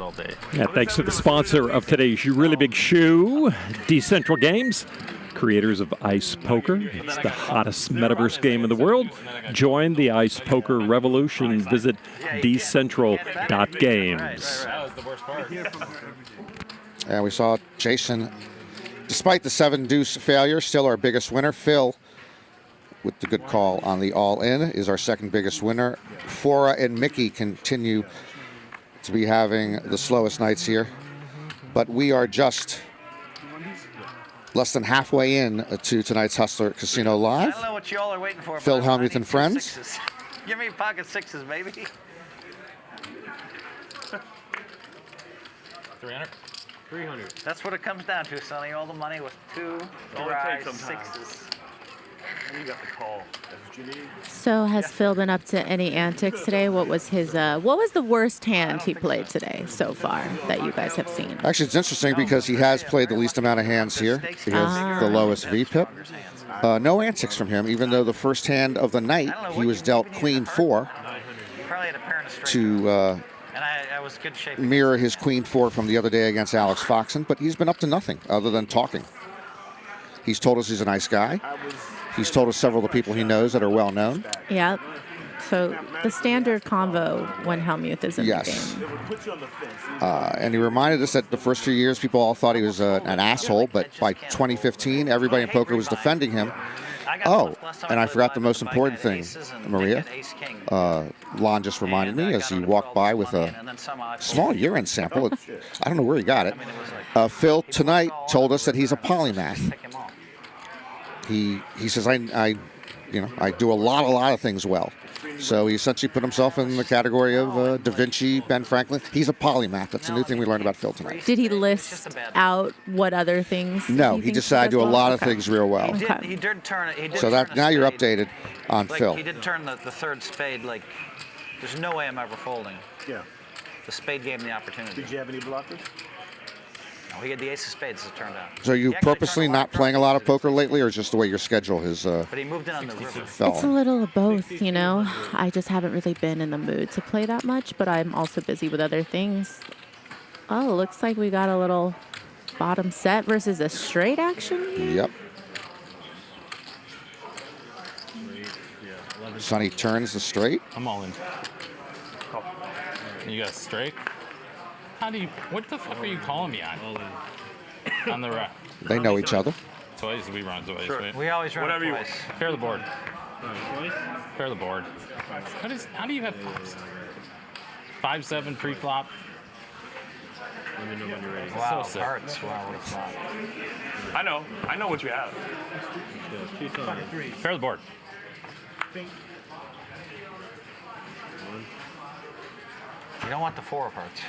[SPEAKER 19] All day. Yeah, thanks to the sponsor of today's Really Big Shoe, Decentral Games, creators of Ice Poker. It's the hottest metaverse game in the world. Join the Ice Poker revolution. Visit decentral.games.
[SPEAKER 3] That was the worst part.
[SPEAKER 20] And we saw Jason, despite the 7 deuce failure, still our biggest winner. Phil, with the good call on the all-in, is our second biggest winner. Phora and Mikki continue to be having the slowest nights here, but we are just less than halfway in to tonight's Hustler Casino Live.
[SPEAKER 12] I don't know what y'all are waiting for.
[SPEAKER 20] Phil
[SPEAKER 12] but I
[SPEAKER 20] Hellmuth
[SPEAKER 12] need
[SPEAKER 20] and
[SPEAKER 12] 2
[SPEAKER 20] friends.
[SPEAKER 12] 6s. Give me pocket sixes, baby.
[SPEAKER 13] 300.
[SPEAKER 2] 300.
[SPEAKER 12] That's what it comes down to, Sonny. All the money with two dry sixes.
[SPEAKER 21] You got the call.
[SPEAKER 9] So has Phil been up to any antics today? What was his? What was the worst hand he played today so far that you guys have seen?
[SPEAKER 20] Actually, it's interesting because he has played the least amount of hands here. He has the lowest VPIP. No antics from him, even though the first hand of the night he was dealt Queen 4 to
[SPEAKER 12] I was good shape.
[SPEAKER 20] mirror his Queen 4 from the other day against Alex Foxen, but he's been up to nothing other than talking. He's told us he's a nice guy. He's told us several of the people he knows that are well known.
[SPEAKER 9] Yep. So the standard convo when Hellmuth is in the game.
[SPEAKER 20] And he reminded us that the first few years people all thought he was an asshole, but by 2015 everybody in poker was defending him. Oh, and I forgot the most important thing, Maria. Lon just reminded me as he walked by with a small urine sample. I don't know where he got it. Phil tonight told us that he's a polymath. He says I do a lot of things well. So he essentially put himself in the category of Da Vinci, Ben Franklin. He's a polymath. That's a new thing we learned about Phil tonight.
[SPEAKER 9] Did he list out what other things?
[SPEAKER 20] No, he decided to do a lot of things real well.
[SPEAKER 12] He did turn it.
[SPEAKER 20] So that now you're updated on Phil.
[SPEAKER 12] He did turn the third spade. Like, there's no way I'm ever folding.
[SPEAKER 5] Yeah.
[SPEAKER 12] The spade gave him the opportunity.
[SPEAKER 5] Did you have any blockers?
[SPEAKER 12] No, he had the ace of spades, as it turned out.
[SPEAKER 20] So are you purposely not playing a lot of poker lately, or just the way your schedule has
[SPEAKER 12] But he moved in on the river.
[SPEAKER 9] It's a little of both, you know. I just haven't really been in the mood to play that much, but I'm also busy with other things. Oh, looks like we got a little bottom set versus a straight action here.
[SPEAKER 20] Yep. Sonny turns the straight.
[SPEAKER 13] I'm all in. You got a straight? How do you? What the fuck are you calling me on? On the right.
[SPEAKER 20] They know each other.
[SPEAKER 13] Twice we run twice.
[SPEAKER 12] Sure.
[SPEAKER 13] Right?
[SPEAKER 12] We always run
[SPEAKER 13] Whatever
[SPEAKER 12] twice.
[SPEAKER 13] Pair the board. Pair the board. How do you have 5-7 pre-flop?
[SPEAKER 21] Let me know when you're ready.
[SPEAKER 12] Wow,
[SPEAKER 13] So sick.
[SPEAKER 12] hearts. Wow, what a flop.
[SPEAKER 21] I know what you have.
[SPEAKER 13] Pair the board.
[SPEAKER 12] You don't want the 4 of hearts.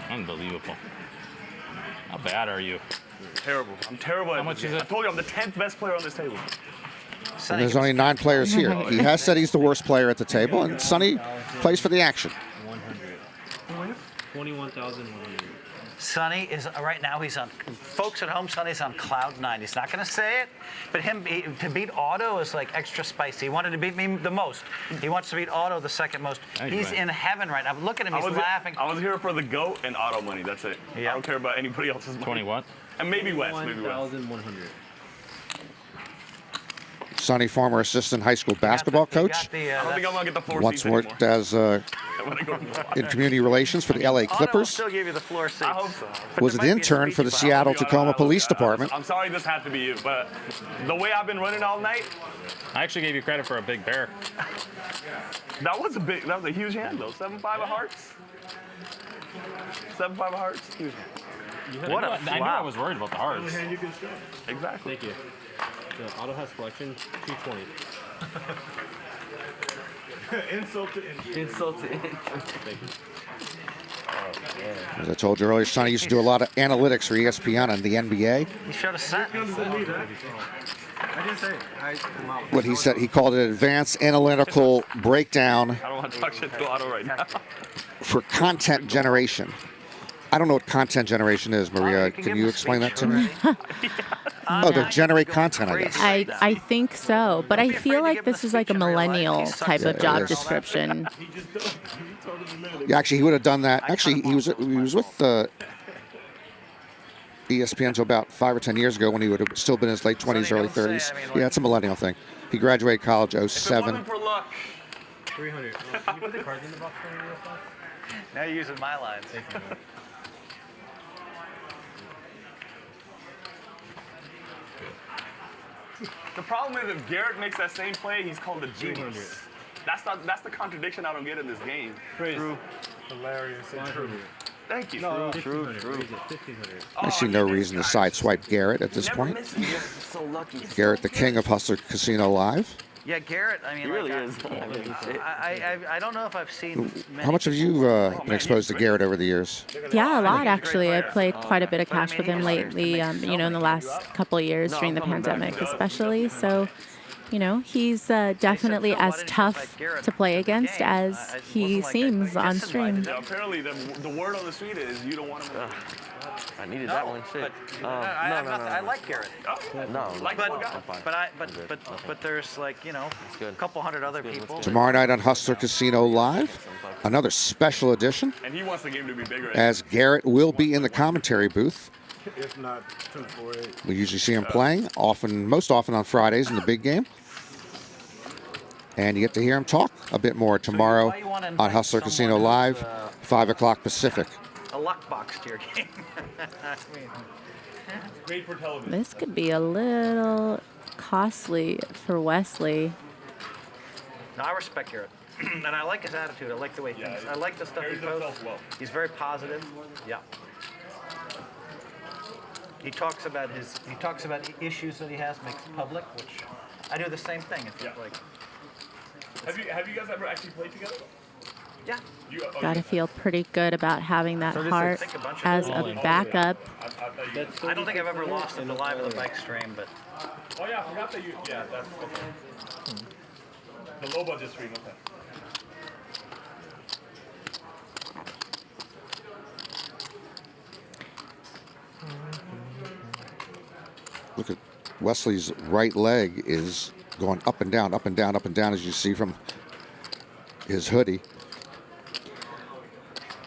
[SPEAKER 13] Unbelievable. How bad are you?
[SPEAKER 21] Terrible. I'm terrible at
[SPEAKER 13] How much
[SPEAKER 21] this
[SPEAKER 13] is
[SPEAKER 21] game.
[SPEAKER 13] it?
[SPEAKER 21] I told you I'm the 10th best player on this table.
[SPEAKER 20] And there's only 9 players here. He has said he's the worst player at the table, and Sonny plays for the action.
[SPEAKER 2] 21,100.
[SPEAKER 12] Sonny is right now. He's on. Folks at home, Sonny's on cloud 9. He's not going to say it, but to beat Otto is like extra spicy. He wanted to beat me the most. He wants to beat Otto the second most. He's in heaven right now. Look at him. He's laughing.
[SPEAKER 21] I was here for the GOAT and Otto money. That's it.
[SPEAKER 12] Yeah.
[SPEAKER 21] I don't care about anybody else's money.
[SPEAKER 13] 20 what?
[SPEAKER 21] And maybe West. Maybe West.
[SPEAKER 2] 1,100.
[SPEAKER 20] Sonny, former assistant high school basketball coach.
[SPEAKER 21] I don't think I'm gonna get the floor
[SPEAKER 20] Once
[SPEAKER 21] seats
[SPEAKER 20] worked
[SPEAKER 21] anymore.
[SPEAKER 20] as in community relations for the LA
[SPEAKER 12] Otto will
[SPEAKER 20] Clippers.
[SPEAKER 12] still give you the floor seats.
[SPEAKER 21] I hope so.
[SPEAKER 20] Was an intern for the Seattle Tacoma Police Department.
[SPEAKER 21] I'm sorry this had to be you, but the way I've been running all night.
[SPEAKER 13] I actually gave you credit for a big bear.
[SPEAKER 21] That was a huge hand though. 7-5 of hearts. 7-5 of hearts. Huge hand.
[SPEAKER 13] What I knew I was worried about the hearts.
[SPEAKER 21] Exactly.
[SPEAKER 2] Thank you. The Otto has collection 220.
[SPEAKER 5] Insult to injury.
[SPEAKER 2] Insult to injury. Thank you.
[SPEAKER 20] As I told you earlier, Sonny used to do a lot of analytics for ESPN on the NBA.
[SPEAKER 12] He showed a set.
[SPEAKER 5] I didn't say it.
[SPEAKER 20] What he said, he called it advanced analytical breakdown
[SPEAKER 21] I don't want to talk shit to Otto right now.
[SPEAKER 20] for content generation. I don't know what content generation is, Maria. Can you explain that to me? Oh, they generate content, I guess.
[SPEAKER 9] I think so, but I feel like this is like a millennial type of
[SPEAKER 20] it
[SPEAKER 9] job
[SPEAKER 20] is.
[SPEAKER 9] description.
[SPEAKER 20] Yeah, actually, he would have done that. Actually, he was with ESPN until about 5 or 10 years ago when he would have still been in his late 20s, early 30s. Yeah, it's a millennial thing. He graduated college 07.
[SPEAKER 21] For luck.
[SPEAKER 2] 300. Can you put the cards in the box for me real fast?
[SPEAKER 12] Now you're using my lines.
[SPEAKER 21] The problem is if Garrett makes that same play, he's called a genius. That's the contradiction I don't get in this game.
[SPEAKER 5] True. Hilarious and true.
[SPEAKER 21] Thank you.
[SPEAKER 5] True.
[SPEAKER 20] I see no reason to sideswipe Garrett at this point.
[SPEAKER 12] So lucky.
[SPEAKER 20] Garrett, the king of Hustler Casino Live.
[SPEAKER 12] Yeah, Garrett. I mean,
[SPEAKER 16] He really is.
[SPEAKER 12] I don't know if I've seen.
[SPEAKER 20] How much have you been exposed to Garrett over the years?
[SPEAKER 9] Yeah, a lot actually. I played quite a bit of cash with him lately, you know, in the last couple of years during the pandemic especially. So, you know, he's definitely as tough to play against as he seems on stream.
[SPEAKER 21] Yeah, apparently, the word on the street is you don't want him.
[SPEAKER 16] I needed that one. Shit.
[SPEAKER 12] No. I like Garrett.
[SPEAKER 16] No,
[SPEAKER 12] But there's like, you know, a couple hundred other people.
[SPEAKER 20] Tomorrow night on Hustler Casino Live, another special edition,
[SPEAKER 21] And he wants the game to be bigger.
[SPEAKER 20] as Garrett will be in the commentary booth.
[SPEAKER 5] If not 2-4-8.
[SPEAKER 20] We usually see him playing, most often on Fridays in the big game. And you get to hear him talk a bit more tomorrow on Hustler Casino Live, 5 o'clock Pacific.
[SPEAKER 12] A luck box to your game.
[SPEAKER 21] Made for television.
[SPEAKER 9] This could be a little costly for Wesley.
[SPEAKER 12] No, I respect Garrett. And I like his attitude. I like the way he thinks. I like the stuff he posts. He's very positive. Yeah. He talks about issues that he has, makes public, which I do the same thing. It's like.
[SPEAKER 21] Have you guys ever actually played together?
[SPEAKER 12] Yeah.
[SPEAKER 9] Gotta feel pretty good about having that heart as a backup.
[SPEAKER 12] I don't think I've ever lost at the live of the bike stream, but.
[SPEAKER 21] Oh yeah, I forgot that you. Yeah, that's okay. The low budget stream. Okay.
[SPEAKER 20] Look at Wesley's right leg is going up and down, up and down, up and down, as you see from his hoodie.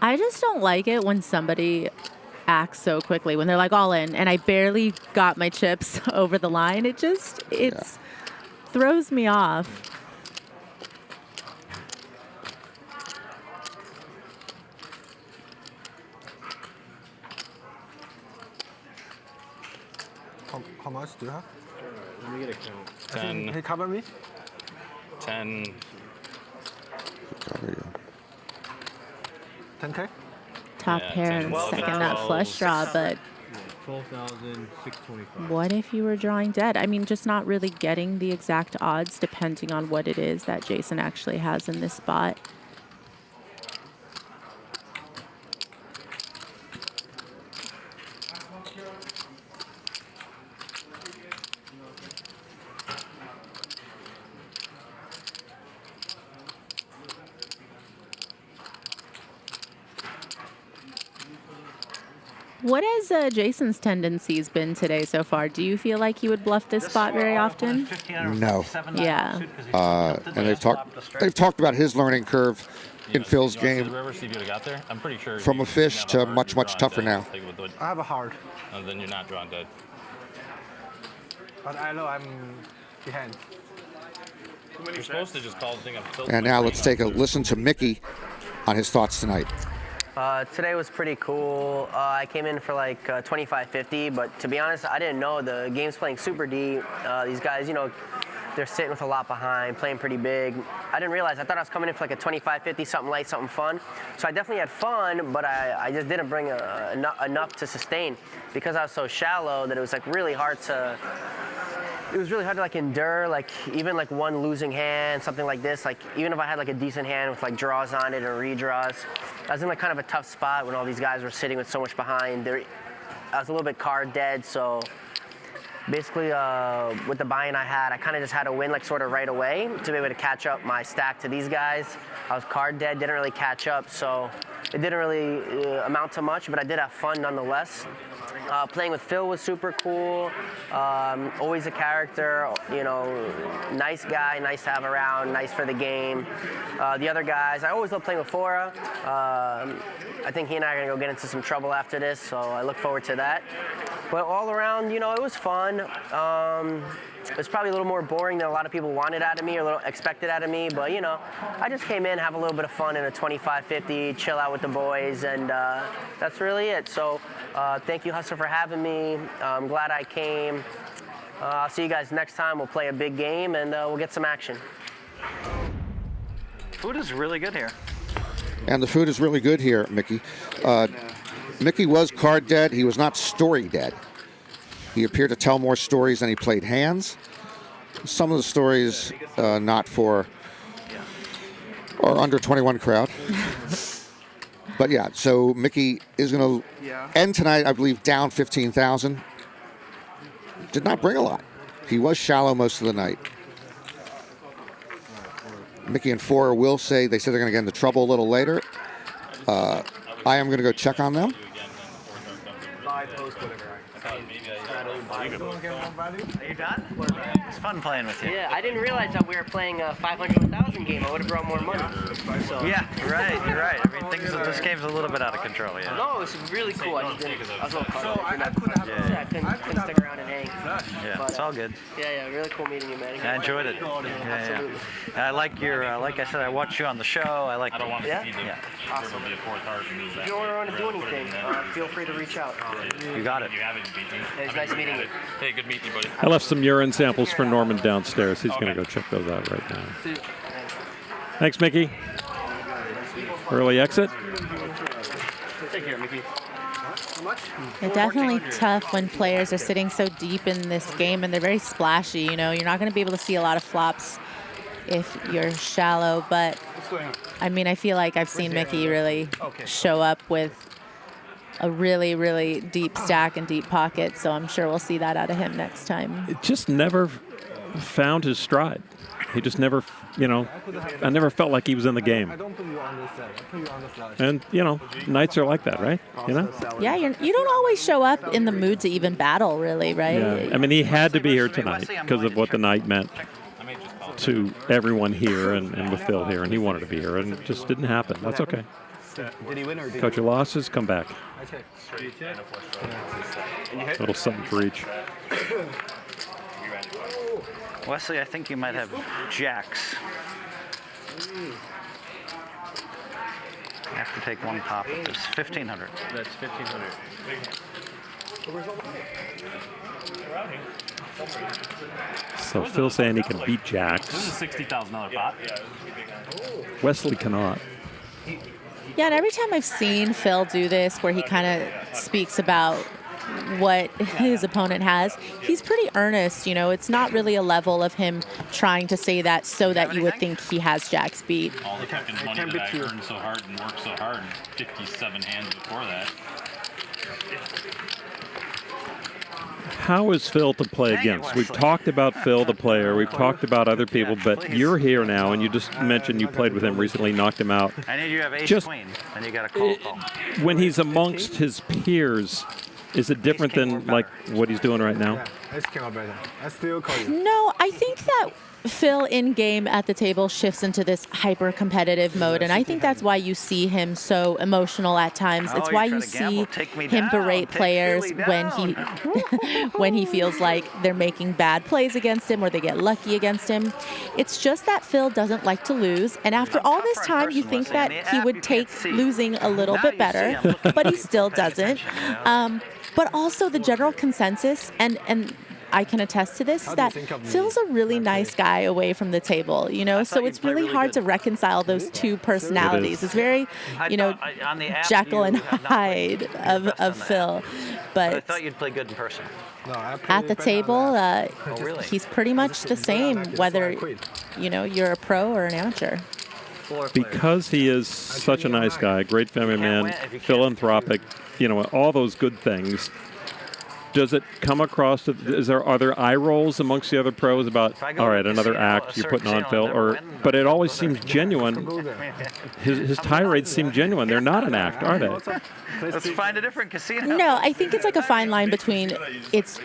[SPEAKER 9] I just don't like it when somebody acts so quickly, when they're like all in, and I barely got my chips over the line. It throws me off.
[SPEAKER 18] How much do you have?
[SPEAKER 5] Let me get a count.
[SPEAKER 13] 10.
[SPEAKER 18] He cover me?
[SPEAKER 13] 10.
[SPEAKER 20] Cover you.
[SPEAKER 18] 10K?
[SPEAKER 9] Top pair and second that flush draw, but
[SPEAKER 5] 12,625.
[SPEAKER 9] what if you were drawing dead? I mean, just not really getting the exact odds depending on what it is that Jason actually has in this spot. What has Jason's tendencies been today so far? Do you feel like he would bluff this spot very often?
[SPEAKER 20] No.
[SPEAKER 9] Yeah.
[SPEAKER 20] And they've talked about his learning curve in Phil's game
[SPEAKER 13] I'm pretty sure
[SPEAKER 20] from a fish to much tougher now.
[SPEAKER 18] I have a heart.
[SPEAKER 13] And then you're not drawing dead.
[SPEAKER 18] But I know I'm behind.
[SPEAKER 13] You're supposed to just call the thing up.
[SPEAKER 20] And now let's take a listen to Mikki on his thoughts tonight.
[SPEAKER 7] Today was pretty cool. I came in for like 25-50, but to be honest, I didn't know the game's playing super deep. These guys, you know, they're sitting with a lot behind, playing pretty big. I didn't realize. I thought I was coming in for like a 25-50, something light, something fun. So I definitely had fun, but I just didn't bring enough to sustain because I was so shallow that it was like really hard to. It was really hard to like endure, like even like one losing hand, something like this. Like even if I had like a decent hand with like draws on it or redraws, I was in like kind of a tough spot when all these guys were sitting with so much behind. I was a little bit card dead, so basically with the buy-in I had, I kind of just had to win like sort of right away to be able to catch up my stack to these guys. I was card dead, didn't really catch up, so it didn't really amount to much, but I did have fun nonetheless. Playing with Phil was super cool. Always a character, you know, nice guy, nice to have around, nice for the game. The other guys, I always love playing with Phora. I think he and I are gonna go get into some trouble after this, so I look forward to that. But all around, you know, it was fun. It was probably a little more boring than a lot of people wanted out of me or a little expected out of me, but you know, I just came in, have a little bit of fun in a 25-50, chill out with the boys, and that's really it. So thank you, Hustler, for having me. I'm glad I came. I'll see you guys next time. We'll play a big game and we'll get some action.
[SPEAKER 12] Food is really good here.
[SPEAKER 20] And the food is really good here, Mikki. Mikki was card dead. He was not story dead. He appeared to tell more stories than he played hands. Some of the stories not for our under 21 crowd. But yeah, so Mikki is going to end tonight, I believe, down 15,000. Did not bring a lot. He was shallow most of the night. Mikki and Phora will say, they said they're going to get into trouble a little later. I am going to go check on them.
[SPEAKER 12] Are you done? It's fun playing with you.
[SPEAKER 7] Yeah, I didn't realize that we were playing a 500,000 game. I would have brought more money. So.
[SPEAKER 12] Yeah, you're right. You're right. I mean, this game's a little bit out of control. Yeah.
[SPEAKER 7] No, it's really cool. I just didn't. I was a little caught up. I couldn't stick around and hang.
[SPEAKER 12] Yeah,
[SPEAKER 7] but,
[SPEAKER 12] it's all good.
[SPEAKER 7] Yeah, really cool meeting you, man.
[SPEAKER 12] I enjoyed it.
[SPEAKER 7] Absolutely.
[SPEAKER 12] I like your, like I said, I watched you on the show. I like.
[SPEAKER 3] I don't want to
[SPEAKER 7] Yeah?
[SPEAKER 3] see them.
[SPEAKER 7] Awesome.
[SPEAKER 3] There'll be a fourth heart and lose
[SPEAKER 7] If
[SPEAKER 3] that.
[SPEAKER 7] you want to do anything, feel free to reach out.
[SPEAKER 12] You got it.
[SPEAKER 3] You haven't beat me.
[SPEAKER 7] It's nice meeting you.
[SPEAKER 3] Hey, good meeting you, buddy.
[SPEAKER 19] I left some urine samples for Norman downstairs. He's going to go check those out right now. Thanks, Mikki. Early exit.
[SPEAKER 5] Take care, Mikki.
[SPEAKER 9] It's definitely tough when players are sitting so deep in this game and they're very splashy. You know, you're not going to be able to see a lot of flops if you're shallow. But I mean, I feel like I've seen Mikki really show up with a really, really deep stack and deep pocket. So I'm sure we'll see that out of him next time.
[SPEAKER 19] It just never found his stride. He just never, you know, I never felt like he was in the game.
[SPEAKER 18] I don't put you on this side. I put you on the flash.
[SPEAKER 19] And, you know, nights are like that, right? You know?
[SPEAKER 9] Yeah, you don't always show up in the mood to even battle, really, right?
[SPEAKER 19] Yeah. I mean, he had to be here tonight because of what the night meant to everyone here and with Phil here, and he wanted to be here, and it just didn't happen. That's okay.
[SPEAKER 18] Did he win or did
[SPEAKER 19] Coach, your losses, come back.
[SPEAKER 18] I checked.
[SPEAKER 19] A little something for each.
[SPEAKER 12] Wesley, I think you might have jacks. You have to take one pop of this. 1,500.
[SPEAKER 2] That's 1,500.
[SPEAKER 19] So Phil saying he can beat Jacks.
[SPEAKER 3] This is a $60,000 pot.
[SPEAKER 19] Wesley cannot.
[SPEAKER 9] Yeah, and every time I've seen Phil do this, where he kind of speaks about what his opponent has, he's pretty earnest. You know, it's not really a level of him trying to say that so that you would think he has Jack's beat.
[SPEAKER 3] All the fucking money that I earned so hard and worked so hard, 57 hands before that.
[SPEAKER 19] How is Phil to play against? We've talked about Phil, the player. We've talked about other people, but you're here now, and you just mentioned you played with him recently, knocked him out.
[SPEAKER 12] I need you to have ace-queen, and you got a call.
[SPEAKER 19] When he's amongst his peers, is it different than like what he's doing right now?
[SPEAKER 18] Ace came out better. I still call you.
[SPEAKER 9] No, I think that Phil in game at the table shifts into this hyper competitive mode, and I think that's why you see him so emotional at times. It's why you see him berate players when he feels like they're making bad plays against him or they get lucky against him. It's just that Phil doesn't like to lose, and after all this time you think that he would take losing a little bit better, but he still doesn't. But also the general consensus, and I can attest to this, is that Phil's a really nice guy away from the table, you know, so it's really hard to reconcile those two personalities. It's very, you know, Jekyll and Hyde of Phil. But
[SPEAKER 12] I thought you'd play good in person.
[SPEAKER 9] at the table, he's pretty much the same, whether, you know, you're a pro or an amateur.
[SPEAKER 19] Because he is such a nice guy, great family man, philanthropic, you know, all those good things. Does it come across? Are there eye rolls amongst the other pros about, all right, another act you're putting on, Phil? But it always seems genuine. His tirades seem genuine. They're not an act, are they?
[SPEAKER 12] Let's find a different casino.
[SPEAKER 9] No, I think it's like a fine line between it's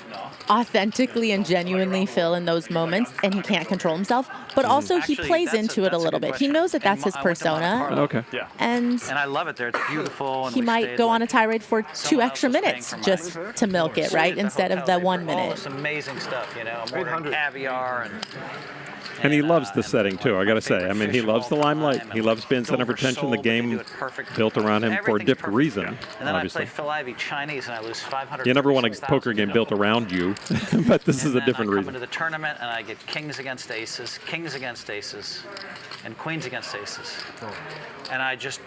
[SPEAKER 9] authentically and genuinely Phil in those moments, and he can't control himself, but also he plays into it a little bit. He knows that that's his persona.
[SPEAKER 19] Okay.
[SPEAKER 12] Yeah.
[SPEAKER 9] And
[SPEAKER 12] I love it there. It's beautiful. And
[SPEAKER 9] he might go on a tirade for 2 extra minutes just to milk it, right? Instead of the 1 minute.
[SPEAKER 12] All this amazing stuff, you know, more than caviar
[SPEAKER 19] And he loves the setting, too, I got to say. I mean, he loves the limelight. He loves being center of attention. The game built around him for a different reason,
[SPEAKER 12] and then
[SPEAKER 19] obviously.
[SPEAKER 12] I play Phil Ivey Chinese, and I lose 500.
[SPEAKER 19] You never want a poker game built around you, but this is a different
[SPEAKER 12] I come
[SPEAKER 19] reason.
[SPEAKER 12] into the tournament, and I get kings against aces, and queens against aces. And I just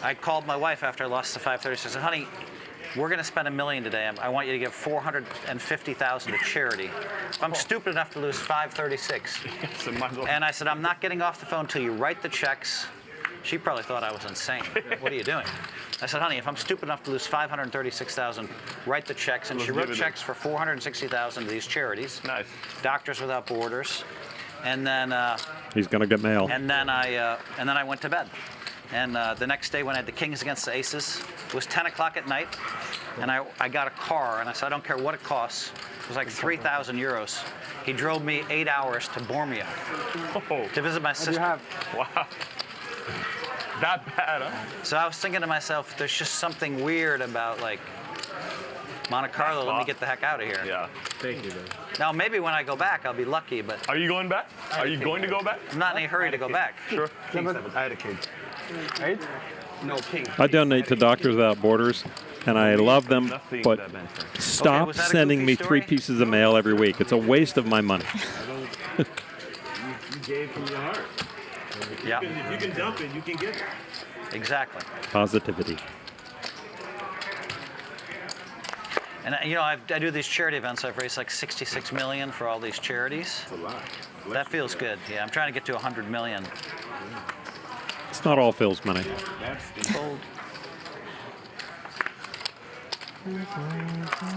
[SPEAKER 12] I called my wife after I lost the 536. I said, honey, we're going to spend $1 million today. I want you to give $450,000 to charity. If I'm stupid enough to lose 536, and I said, I'm not getting off the phone until you write the checks. She probably thought I was insane. What are you doing? I said, honey, if I'm stupid enough to lose $536,000, write the checks. And she wrote checks for $460,000 to these charities. Nice. Doctors Without Borders. And then
[SPEAKER 19] He's going to get mail.
[SPEAKER 12] and then I went to bed. And the next day when I had the Kings against the Aces, it was 10 o'clock at night, and I got a car, and I said, I don't care what it costs. It was like 3,000 euros. He drove me 8 hours to Bormio to visit my sister.
[SPEAKER 21] Wow. That bad, huh?
[SPEAKER 12] So I was thinking to myself, there's just something weird about, like, Monte Carlo. Let me get the heck out of here.
[SPEAKER 21] Yeah.
[SPEAKER 5] Thank you, man.
[SPEAKER 12] Now, maybe when I go back, I'll be lucky, but...
[SPEAKER 21] Are you going back? Are you going to go back?
[SPEAKER 12] I'm not in a hurry to go back.
[SPEAKER 21] Sure.
[SPEAKER 5] I had a king.
[SPEAKER 18] 8?
[SPEAKER 5] No, king.
[SPEAKER 19] I donate to Doctors Without Borders, and I love them, but stop
[SPEAKER 12] was that a
[SPEAKER 19] sending me
[SPEAKER 12] goofy
[SPEAKER 19] 3
[SPEAKER 12] story?
[SPEAKER 19] pieces of mail every week. It's a waste of my money.
[SPEAKER 5] You gave from your heart.
[SPEAKER 12] Yeah.
[SPEAKER 5] If you can dump it, you can get it.
[SPEAKER 12] Exactly.
[SPEAKER 19] Positivity.
[SPEAKER 12] And you know, I do these charity events. I've raised like $66 million for all these charities.
[SPEAKER 5] That's a lot.
[SPEAKER 12] That feels good. Yeah, I'm trying to get to $100 million.
[SPEAKER 19] It's not all Phil's money.
[SPEAKER 5] That's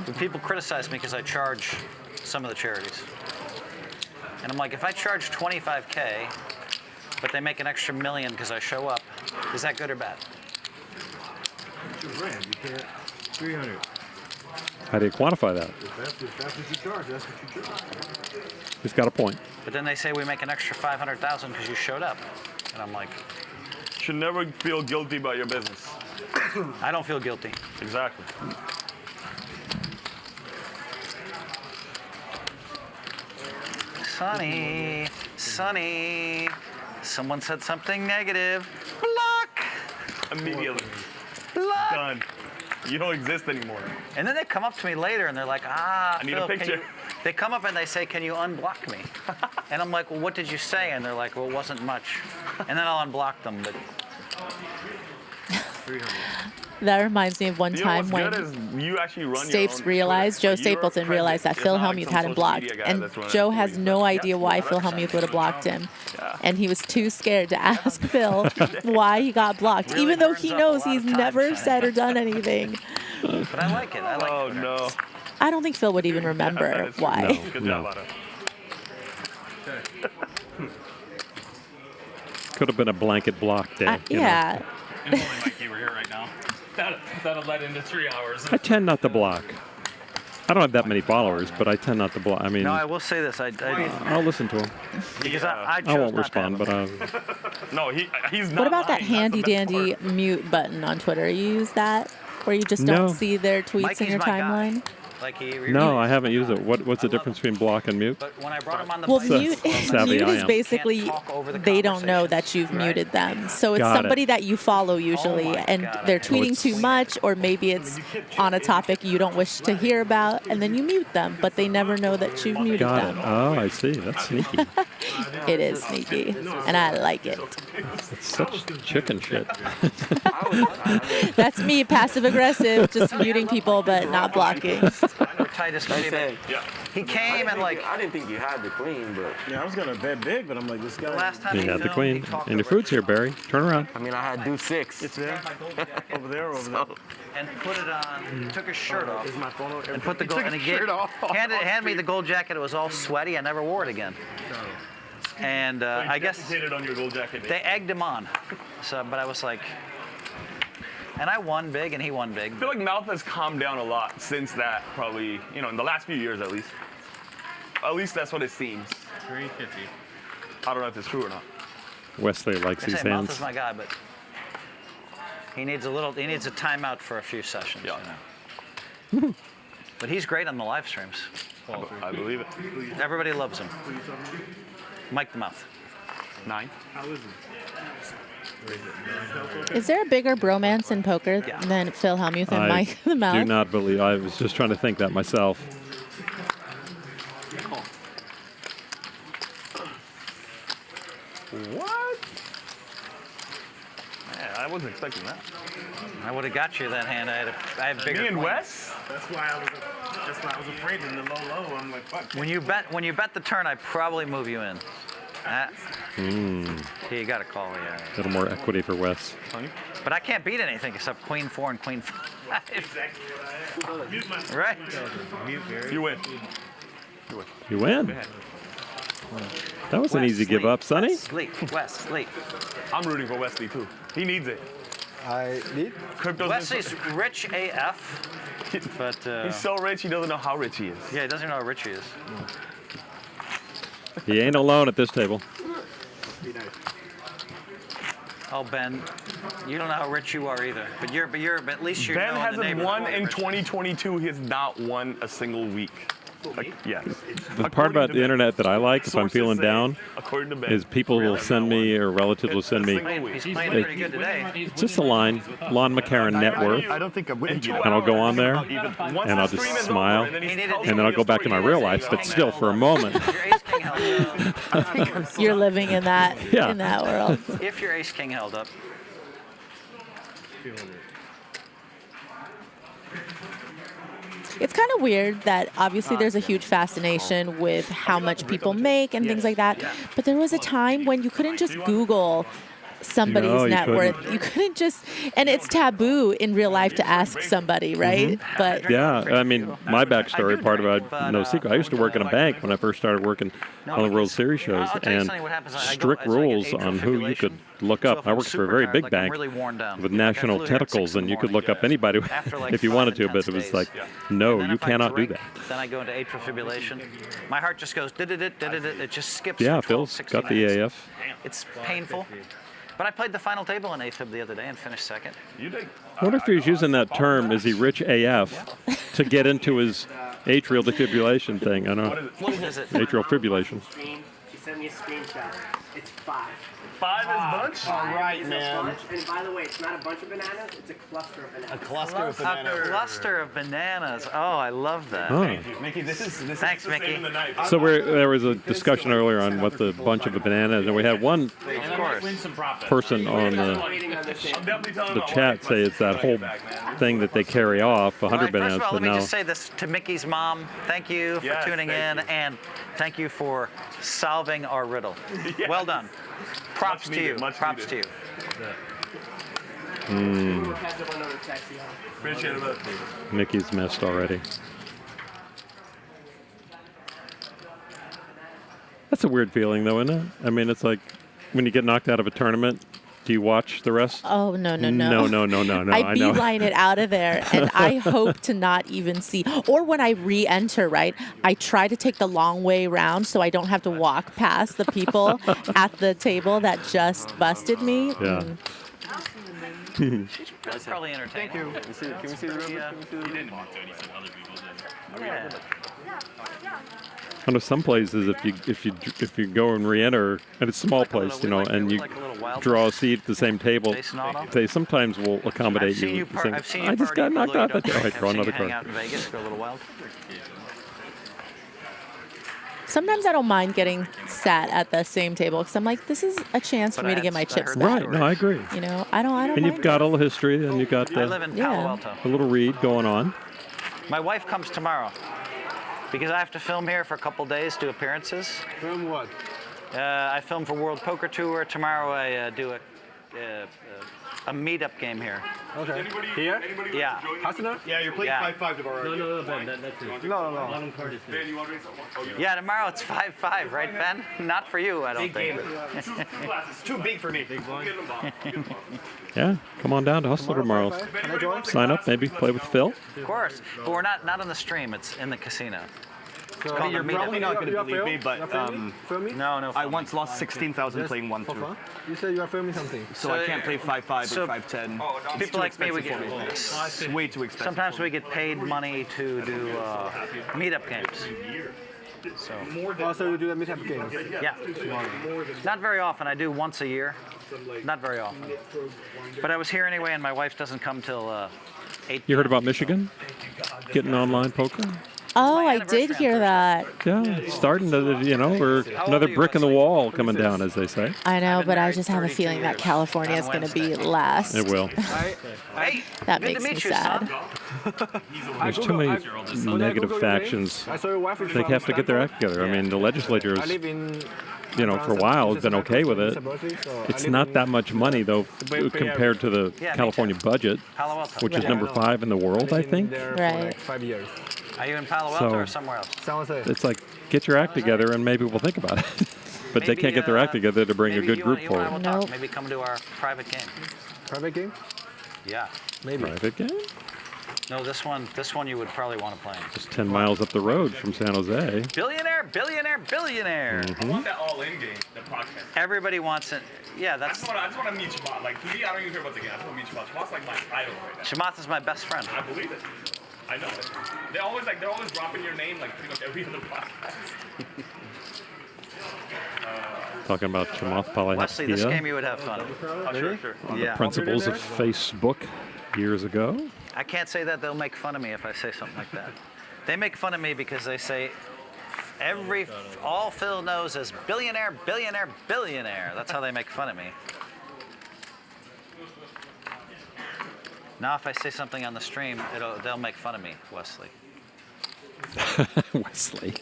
[SPEAKER 12] When people criticize me because I charge some of the charities, and I'm like, if I charge $25K, but they make an extra $1 million because I show up, is that good or bad?
[SPEAKER 5] your brand. You can't. 300.
[SPEAKER 19] How do you quantify that?
[SPEAKER 5] If that's what you charge, that's what you charge.
[SPEAKER 19] He's got a point.
[SPEAKER 12] But then they say we make an extra $500,000 because you showed up, and I'm like,
[SPEAKER 21] Should never feel guilty about your business.
[SPEAKER 12] I don't feel guilty.
[SPEAKER 21] Exactly.
[SPEAKER 12] Sonny, Sonny, someone said something negative. Block!
[SPEAKER 21] Immediately.
[SPEAKER 12] Block!
[SPEAKER 21] Done. You don't exist anymore.
[SPEAKER 12] And then they come up to me later and they're like, I
[SPEAKER 21] need a picture.
[SPEAKER 12] They come up and they say, can you unblock me? And I'm like, well, what did you say? And they're like, well, it wasn't much. And then I'll unblock them, but...
[SPEAKER 9] That reminds me of one time when
[SPEAKER 21] you actually run
[SPEAKER 9] Stapes realized, Joe Stapleton realized that Phil Hellmuth had him blocked. And Joe has no idea why Phil Hellmuth would have blocked him. And he was too scared to ask Phil why he got blocked, even though he knows he's never said or done anything.
[SPEAKER 12] But I like it. I like it.
[SPEAKER 21] Oh, no.
[SPEAKER 9] I don't think Phil would even remember why.
[SPEAKER 19] No. Could have been a blanket block day.
[SPEAKER 9] Yeah.
[SPEAKER 3] If only Mikey were here right now. That'll let into 3 hours.
[SPEAKER 19] I tend not to block. I don't have that many followers, but I tend not to block. I mean,
[SPEAKER 12] No, I will say this.
[SPEAKER 19] I'll listen to him.
[SPEAKER 12] Because I chose
[SPEAKER 19] I won't
[SPEAKER 12] not to have
[SPEAKER 19] respond, but
[SPEAKER 21] No, he's not.
[SPEAKER 9] What about that
[SPEAKER 21] lying.
[SPEAKER 9] handy dandy mute button on Twitter? You use that where you just
[SPEAKER 19] No.
[SPEAKER 9] don't see their tweets in
[SPEAKER 12] Mikey's
[SPEAKER 9] your
[SPEAKER 12] my guy.
[SPEAKER 9] timeline?
[SPEAKER 12] Like he
[SPEAKER 19] no, I haven't used it. What's the difference between block and mute?
[SPEAKER 12] But when I brought him on the
[SPEAKER 9] Well,
[SPEAKER 12] mic,
[SPEAKER 9] mute,
[SPEAKER 19] savvy
[SPEAKER 9] mute
[SPEAKER 19] I
[SPEAKER 9] is
[SPEAKER 19] am.
[SPEAKER 9] basically they don't know that you've muted them. So it's
[SPEAKER 19] Got it.
[SPEAKER 9] somebody that you follow usually, and they're tweeting too much, or maybe it's on a topic you don't wish to hear about, and then you mute them, but they never know that you've muted
[SPEAKER 19] Got it.
[SPEAKER 9] them.
[SPEAKER 19] Oh, I see. That's sneaky.
[SPEAKER 9] It is sneaky, and I like it.
[SPEAKER 19] It's such chicken shit.
[SPEAKER 9] That's me, passive aggressive, just muting people but not blocking.
[SPEAKER 12] Titus Cody. He came and like
[SPEAKER 16] I didn't think you had the queen, but
[SPEAKER 5] yeah, I was gonna bet big, but I'm like this guy.
[SPEAKER 12] Last time
[SPEAKER 19] You got the queen. And your food's here, Barry. Turn around.
[SPEAKER 16] I mean I had do 6.
[SPEAKER 5] It's there, over there, or over there.
[SPEAKER 12] and put it on. Took his shirt off.
[SPEAKER 5] Is my phone on?
[SPEAKER 12] And put the gold. And he handed me the gold jacket. It was all sweaty. I never wore it again. And I guess
[SPEAKER 21] It on your gold jacket.
[SPEAKER 12] they egged him on. So, but I was like, and I won big, and he won big.
[SPEAKER 21] I feel like Mouth has calmed down a lot since that, probably, in the last few years at least. At least that's what it seems.
[SPEAKER 3] 350.
[SPEAKER 21] I don't know if it's true or not.
[SPEAKER 19] Wesley likes
[SPEAKER 12] I
[SPEAKER 19] his
[SPEAKER 12] say Mouth
[SPEAKER 19] hands.
[SPEAKER 12] is my guy, but he needs a timeout for a few sessions. But he's great on the live streams.
[SPEAKER 21] I believe it.
[SPEAKER 12] Everybody loves him. Mike the Mouth.
[SPEAKER 21] 9.
[SPEAKER 5] How is it?
[SPEAKER 9] Is there a bigger bromance in poker than Phil Hellmuth and Mike the Mouth?
[SPEAKER 19] I do not believe. I was just trying to think that myself.
[SPEAKER 21] What?
[SPEAKER 12] Yeah,
[SPEAKER 21] I wasn't expecting that.
[SPEAKER 12] I would have got you that hand. I had bigger.
[SPEAKER 21] Me and
[SPEAKER 12] queens.
[SPEAKER 21] Wes?
[SPEAKER 5] That's why I was afraid in the low. I'm like, fuck.
[SPEAKER 12] When you bet the turn, I probably move you in. Yeah, you got to call, yeah.
[SPEAKER 19] A little more equity for Wes.
[SPEAKER 12] But I can't beat anything except Queen 4 and Queen 5. Right?
[SPEAKER 21] You win.
[SPEAKER 19] You win. That was an easy give up, Sonny.
[SPEAKER 12] Sleep, Wes, sleep.
[SPEAKER 21] I'm rooting for Wesley too. He needs it.
[SPEAKER 18] I need.
[SPEAKER 12] Wesley's rich AF, but
[SPEAKER 21] he's so rich he doesn't know how rich he is.
[SPEAKER 12] Yeah, he doesn't know how rich he is.
[SPEAKER 19] He ain't alone at this table.
[SPEAKER 12] Oh, Ben, you don't know how rich you are either. But at least you're.
[SPEAKER 21] Ben hasn't won in 2022. He has not won a single week. Like, yes.
[SPEAKER 19] The part about the internet that I like, if I'm feeling down, is people will send me, or relatives will send me,
[SPEAKER 12] He's playing pretty good today.
[SPEAKER 19] just a line, Lon McEachern net worth,
[SPEAKER 8] I don't think I'm winning.
[SPEAKER 19] and I'll go on there, and I'll just smile, and then I'll go back to my real life, but still for a moment.
[SPEAKER 9] You're living in that in that world.
[SPEAKER 12] If your ace king held up.
[SPEAKER 9] It's kind of weird that obviously there's a huge fascination with how much people make and things like that. But there was a time when you couldn't just Google somebody's
[SPEAKER 19] No, you
[SPEAKER 9] net
[SPEAKER 19] couldn't.
[SPEAKER 9] worth. You couldn't just, and it's taboo in real life to ask somebody, right? But
[SPEAKER 19] Yeah, I mean, my backstory, part of it, no secret. I used to work in a bank when I first started working on the World Series shows, and strict rules on who you could look up. I worked for a very big bank with national tentacles, and you could look up anybody if you wanted to, but it was like, no, you cannot do that.
[SPEAKER 12] Then I go into atrial fibrillation. My heart just goes, it just skips.
[SPEAKER 19] Yeah,
[SPEAKER 12] from 12,
[SPEAKER 19] Phil's got the AF.
[SPEAKER 12] It's painful. But I played the final table in AFib the other day and finished second.
[SPEAKER 21] You did.
[SPEAKER 19] I wonder if he was using that term, is he rich AF, to get into his atrial defibrillation thing. I don't know.
[SPEAKER 12] What is it?
[SPEAKER 19] Atrial fibrillation.
[SPEAKER 7] She sent me a screenshot. It's 5.
[SPEAKER 21] 5 is bunch?
[SPEAKER 7] All right, man. And by the way, it's not a bunch of bananas, it's a cluster of bananas.
[SPEAKER 12] A cluster of bananas. Oh, I love that.
[SPEAKER 19] Oh.
[SPEAKER 21] Thank you. Mickey, this is
[SPEAKER 12] Thanks, Mickey.
[SPEAKER 19] So there was a discussion earlier on what the bunch of a banana is, and we had one person on the chat say it's that whole thing that they carry off, 100 bananas,
[SPEAKER 12] First of all,
[SPEAKER 19] but
[SPEAKER 12] let me
[SPEAKER 19] now
[SPEAKER 12] just say this to Mickey's mom. Thank you for tuning in, and thank you for solving our riddle. Well done. Props to you. Props to you.
[SPEAKER 21] Appreciate it.
[SPEAKER 19] Mickey's messed already. That's a weird feeling, though, isn't it? I mean, it's like when you get knocked out of a tournament, do you watch the rest?
[SPEAKER 9] Oh, no.
[SPEAKER 19] No.
[SPEAKER 9] I beeline it out of there, and I hope to not even see. Or when I re-enter, right, I try to take the long way around so I don't have to walk past the people at the table that just busted me.
[SPEAKER 19] Yeah.
[SPEAKER 12] That's probably entertaining. Thank you.
[SPEAKER 21] Can we see the ribbon?
[SPEAKER 12] He didn't want to. He said other people did. Yeah.
[SPEAKER 19] I know some places if you go and re-enter, and it's a small place, you know, and you draw a seat at the same table, they sometimes will accommodate you. Saying, I just got knocked out that day. I draw another card.
[SPEAKER 12] Hang out in Vegas, go a little wild.
[SPEAKER 9] Sometimes I don't mind getting sat at the same table because I'm like, this is a chance for me to get my chips back.
[SPEAKER 19] Right? No, I agree.
[SPEAKER 9] You know, I don't.
[SPEAKER 19] And you've got all the history, and you've got
[SPEAKER 12] I live in Palo Alto.
[SPEAKER 19] a little read going on.
[SPEAKER 12] My wife comes tomorrow because I have to film here for a couple days, do appearances.
[SPEAKER 18] Film what?
[SPEAKER 12] I film for World Poker Tour. Tomorrow I do a meetup game here.
[SPEAKER 18] Okay. Here?
[SPEAKER 12] Yeah.
[SPEAKER 18] Hasana?
[SPEAKER 8] Yeah, you're playing 5-5 tomorrow.
[SPEAKER 18] No, Ben, that's it. No.
[SPEAKER 8] Ben, you want to raise
[SPEAKER 12] Yeah, tomorrow it's 5-5, right, Ben? Not for you, I don't think.
[SPEAKER 8] It's too big for me.
[SPEAKER 19] Yeah, come on down to Hustler tomorrow. Sign up, maybe play with Phil.
[SPEAKER 12] Of course, but we're not on the stream. It's in the casino. It's called
[SPEAKER 8] You're
[SPEAKER 12] the meetup.
[SPEAKER 8] probably not going to believe me, but
[SPEAKER 12] no.
[SPEAKER 8] I once lost 16,000 playing 1-2.
[SPEAKER 18] You said you are filming something.
[SPEAKER 8] So I can't play 5-5 or 5-10.
[SPEAKER 12] People like me, we get
[SPEAKER 8] It's way too expensive.
[SPEAKER 12] Sometimes we get paid money to do meetup games. So.
[SPEAKER 18] Also, you do the meetup games.
[SPEAKER 12] Yeah. Not very often. I do once a year. Not very often. But I was here anyway, and my wife doesn't come till 8.
[SPEAKER 19] You heard about Michigan getting online poker?
[SPEAKER 9] Oh, I did hear that.
[SPEAKER 19] Yeah, starting to, we're another brick in the wall coming down, as they say.
[SPEAKER 9] I know, but I just have a feeling that California is going to be last.
[SPEAKER 19] It will.
[SPEAKER 9] That makes me sad.
[SPEAKER 19] There's too many negative factions. They have to get their act together. I mean, the legislature is, for a while, has been okay with it. It's not that much money, though, compared to the California budget, which is number 5 in the world, I think.
[SPEAKER 9] Right.
[SPEAKER 18] 5 years.
[SPEAKER 12] Are you in Palo Alto or somewhere else?
[SPEAKER 19] It's like, get your act together and maybe we'll think about it. But they can't get their act together to bring a good group forward.
[SPEAKER 12] Nope. Maybe come to our private game.
[SPEAKER 18] Private game?
[SPEAKER 12] Yeah.
[SPEAKER 18] Maybe.
[SPEAKER 19] Private game?
[SPEAKER 12] No, this one you would probably want to play.
[SPEAKER 19] Just 10 miles up the road from San Jose.
[SPEAKER 12] Billionaire.
[SPEAKER 19] Mm-hmm.
[SPEAKER 21] I want that all-in game, the podcast.
[SPEAKER 12] Everybody wants it. Yeah,
[SPEAKER 21] I just want to meet Chamath. Like, to me, I don't even care about the game. I just want to meet Chamath. Chamath's like my idol right now.
[SPEAKER 12] Chamath is my best friend.
[SPEAKER 21] I believe it. I know it. They're always dropping your name like pretty much every other podcast.
[SPEAKER 19] Talking about Chamath Palihapitiya.
[SPEAKER 12] Wesley, this game you would have fun.
[SPEAKER 21] Oh, sure.
[SPEAKER 19] On the principles of Facebook years ago.
[SPEAKER 12] I can't say that. They'll make fun of me if I say something like that. They make fun of me because they say all Phil knows is billionaire. That's how they make fun of me. Now if I say something on the stream, they'll make fun of me, Wesley.
[SPEAKER 19] Wesley.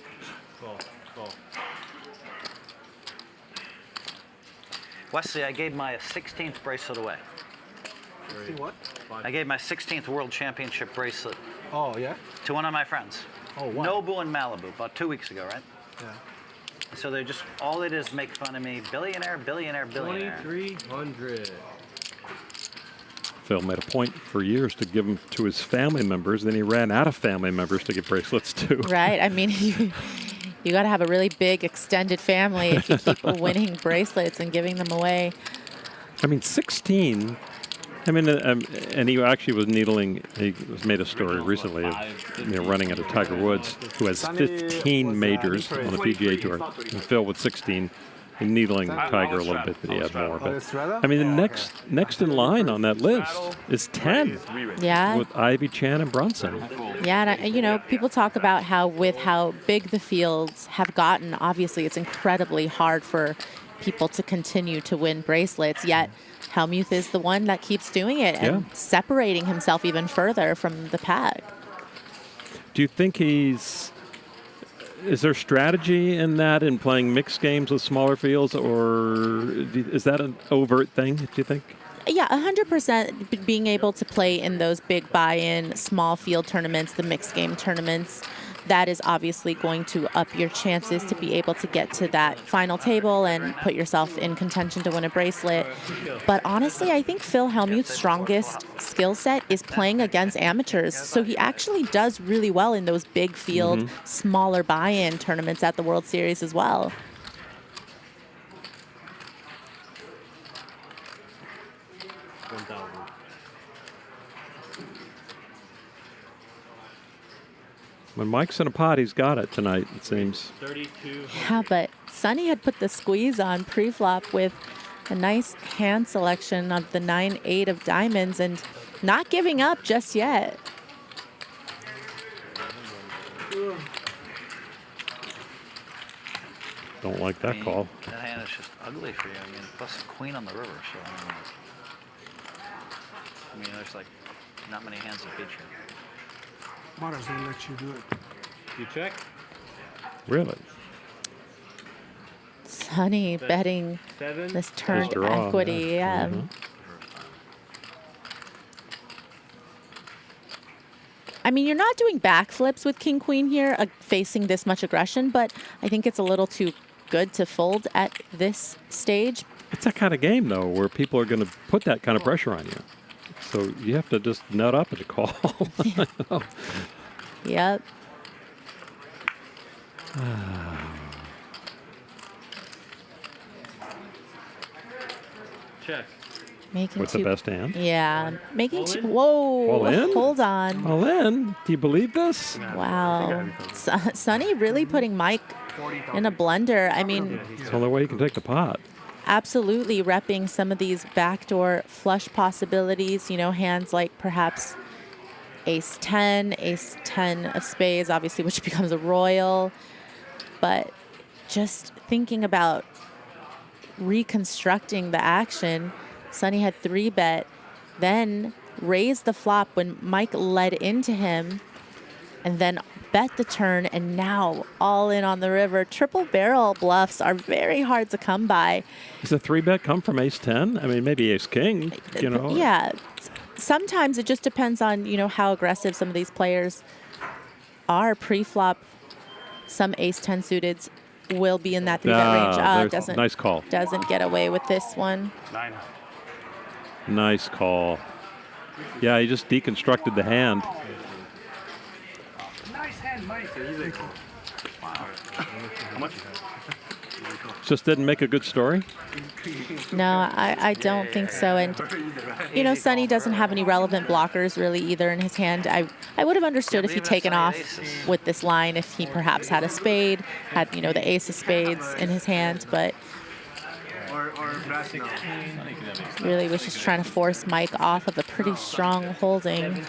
[SPEAKER 12] Wesley, I gave my 16th bracelet away.
[SPEAKER 18] What?
[SPEAKER 12] I gave my 16th World Championship bracelet.
[SPEAKER 18] Oh, yeah?
[SPEAKER 12] To one of my friends.
[SPEAKER 18] Oh, wow.
[SPEAKER 12] Nobu in Malibu, about 2 weeks ago, right?
[SPEAKER 18] Yeah.
[SPEAKER 12] So they just, all they do is make fun of me. Billionaire.
[SPEAKER 2] 2,300.
[SPEAKER 19] Phil made a point for years to give them to his family members. Then he ran out of family members to give bracelets to.
[SPEAKER 9] Right. I mean, you got to have a really big extended family if you keep winning bracelets and giving them away.
[SPEAKER 19] I mean, 16. I mean, and he actually was needling. He made a story recently of running into Tiger Woods, who has 15 majors on the PGA Tour, and Phil with 16. Needling Tiger a little bit, but he had more. But I mean, the next in line on that list is 10.
[SPEAKER 9] Yeah.
[SPEAKER 19] With Ivy, Chan, and Brunson.
[SPEAKER 9] Yeah, and people talk about how big the fields have gotten, obviously it's incredibly hard for people to continue to win bracelets, yet Hellmuth is the one that keeps doing it and separating himself even further from the pack.
[SPEAKER 19] Do you think is there strategy in that, in playing mixed games with smaller fields, or is that an overt thing, do you think?
[SPEAKER 9] Yeah, 100% being able to play in those big buy-in, small field tournaments, the mixed game tournaments, that is obviously going to up your chances to be able to get to that final table and put yourself in contention to win a bracelet. But honestly, I think Phil Hellmuth's strongest skill set is playing against amateurs. So he actually does really well in those big field, smaller buy-in tournaments at the World Series as well.
[SPEAKER 19] When Mike's in a pot, he's got it tonight, it seems.
[SPEAKER 2] 32.
[SPEAKER 9] Yeah, but Sonny had put the squeeze on pre-flop with a nice hand selection of the 9-8 of diamonds and not giving up just yet.
[SPEAKER 19] Don't like that call.
[SPEAKER 12] That hand is just ugly for you. I mean, plus the queen on the river, so I mean, there's like not many hands that beat you.
[SPEAKER 22] Mara's gonna let you do it.
[SPEAKER 2] You check?
[SPEAKER 19] Really?
[SPEAKER 9] Sonny betting this turned equity, yeah. I mean, you're not doing backflips with King Queen here, facing this much aggression, but I think it's a little too good to fold at this stage.
[SPEAKER 19] It's that kind of game, though, where people are going to put that kind of pressure on you. So you have to just nut up and call.
[SPEAKER 9] Yep.
[SPEAKER 2] Check.
[SPEAKER 19] What's the best hand?
[SPEAKER 9] Yeah. Making two. Whoa.
[SPEAKER 19] All in?
[SPEAKER 9] Hold on.
[SPEAKER 19] All in? Do you believe this?
[SPEAKER 9] Wow. Sonny really putting Mike in a blender. I mean,
[SPEAKER 19] it's the only way you can take the pot.
[SPEAKER 9] Absolutely repping some of these backdoor flush possibilities, hands like perhaps ace 10 of spades, obviously, which becomes a royal. But just thinking about reconstructing the action, Sonny had 3-bet, then raised the flop when Mike led into him, and then bet the turn, and now all in on the river. Triple barrel bluffs are very hard to come by.
[SPEAKER 19] Does a 3-bet come from ace 10? I mean, maybe ace king, you know?
[SPEAKER 9] Yeah. Sometimes it just depends on, how aggressive some of these players are pre-flop. Some ace 10 suiteds will be in that 3-bet range.
[SPEAKER 19] Nice call.
[SPEAKER 9] Doesn't get away with this one.
[SPEAKER 21] 9.
[SPEAKER 19] Nice call. Yeah, he just deconstructed the hand.
[SPEAKER 21] Nice hand, Mike. Wow. How much?
[SPEAKER 19] Just didn't make a good story?
[SPEAKER 9] No, I don't think so. And, Sonny doesn't have any relevant blockers really either in his hand. I would have understood if he'd taken off with this line if he perhaps had a spade, had, the ace of spades in his hand, but really was just trying to force Mike off of a pretty strong holding.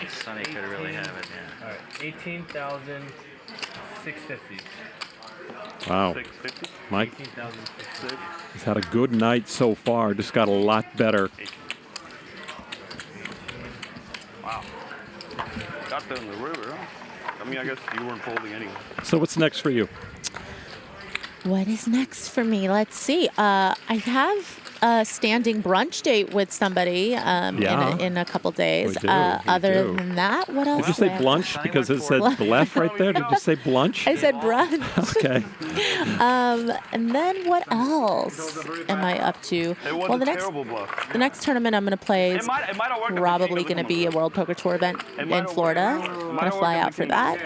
[SPEAKER 12] Sonny could really have it, yeah.
[SPEAKER 2] All right, 18,650.
[SPEAKER 19] Wow. Mike has had a good night so far. Just got a lot better.
[SPEAKER 21] Wow. Got that in the river, huh? I mean, I guess you weren't folding anyway.
[SPEAKER 19] So what's next for you?
[SPEAKER 9] What is next for me? Let's see. I have a standing brunch date with somebody in a couple days. Other than that, what else?
[SPEAKER 19] Did you say blunch because it said left right there? Did you say blunch?
[SPEAKER 9] I said brunch.
[SPEAKER 19] Okay.
[SPEAKER 9] And then what else am I up to? Well, the next tournament I'm going to play is probably going to be a World Poker Tour event in Florida. I'm going to fly out for that.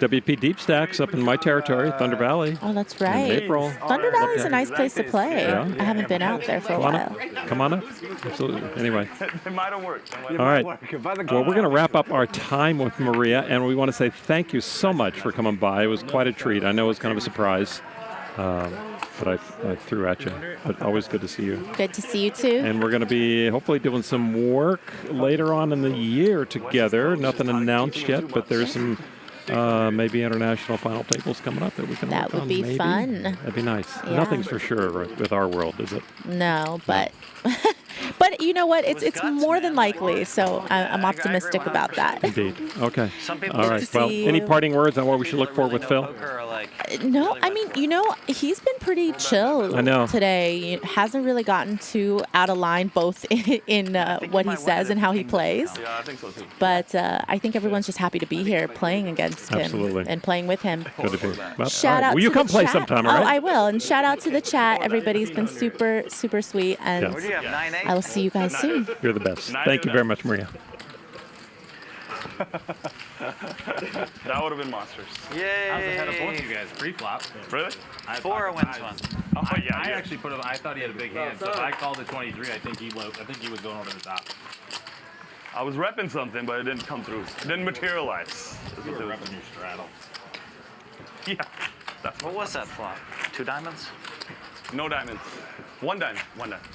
[SPEAKER 19] WP Deep Stacks up in my territory, Thunder Valley.
[SPEAKER 9] Oh, that's right.
[SPEAKER 19] In April.
[SPEAKER 9] Thunder Valley is a nice place to play.
[SPEAKER 19] Yeah.
[SPEAKER 9] I haven't been out there for a while.
[SPEAKER 19] Come on up. Absolutely. Anyway.
[SPEAKER 21] It might have worked.
[SPEAKER 19] All right. Well, we're going to wrap up our time with Maria, and we want to say thank you so much for coming by. It was quite a treat. I know it was kind of a surprise, but I threw at you. But always good to see you.
[SPEAKER 9] Good to see you, too.
[SPEAKER 19] And we're going to be hopefully doing some work later on in the year together. Nothing announced yet, but there's some maybe international final tables coming up that we can work on.
[SPEAKER 9] That would be
[SPEAKER 19] maybe.
[SPEAKER 9] fun.
[SPEAKER 19] That'd be nice.
[SPEAKER 9] Yeah.
[SPEAKER 19] Nothing's for sure with our world, is it?
[SPEAKER 9] No, but but you know what? It's more than likely. So I'm optimistic about that.
[SPEAKER 19] Indeed. Okay. All right.
[SPEAKER 9] Well,
[SPEAKER 19] any parting words on what we should look for with Phil?
[SPEAKER 9] No, I mean, he's been pretty chill today. He hasn't really gotten too out of line, both in what he says and how he plays.
[SPEAKER 21] Yeah, I think so too.
[SPEAKER 9] But I think everyone's just happy to be here playing against him and playing with him.
[SPEAKER 19] Good to be. Well,
[SPEAKER 9] Shout out
[SPEAKER 19] will you
[SPEAKER 9] to
[SPEAKER 19] come
[SPEAKER 9] the
[SPEAKER 19] play
[SPEAKER 9] chat.
[SPEAKER 19] sometime, all right?
[SPEAKER 9] Oh, I will. And shout out to the chat. Everybody's been super, super sweet. And I will see you guys soon.
[SPEAKER 19] You're the best. Thank you very much, Maria.
[SPEAKER 21] That would have been monsters.
[SPEAKER 3] I was ahead of both you guys pre-flop.
[SPEAKER 21] Really?
[SPEAKER 12] Phora wins one.
[SPEAKER 3] I actually put him. I thought he had a big hand, so if I called it 23, I think he was going over the top.
[SPEAKER 21] I was repping something, but it didn't come through. It didn't materialize.
[SPEAKER 3] You were repping your straddle.
[SPEAKER 21] Yeah.
[SPEAKER 12] What was that flop? 2 diamonds?
[SPEAKER 21] No diamonds. 1 diamond. 1 diamond.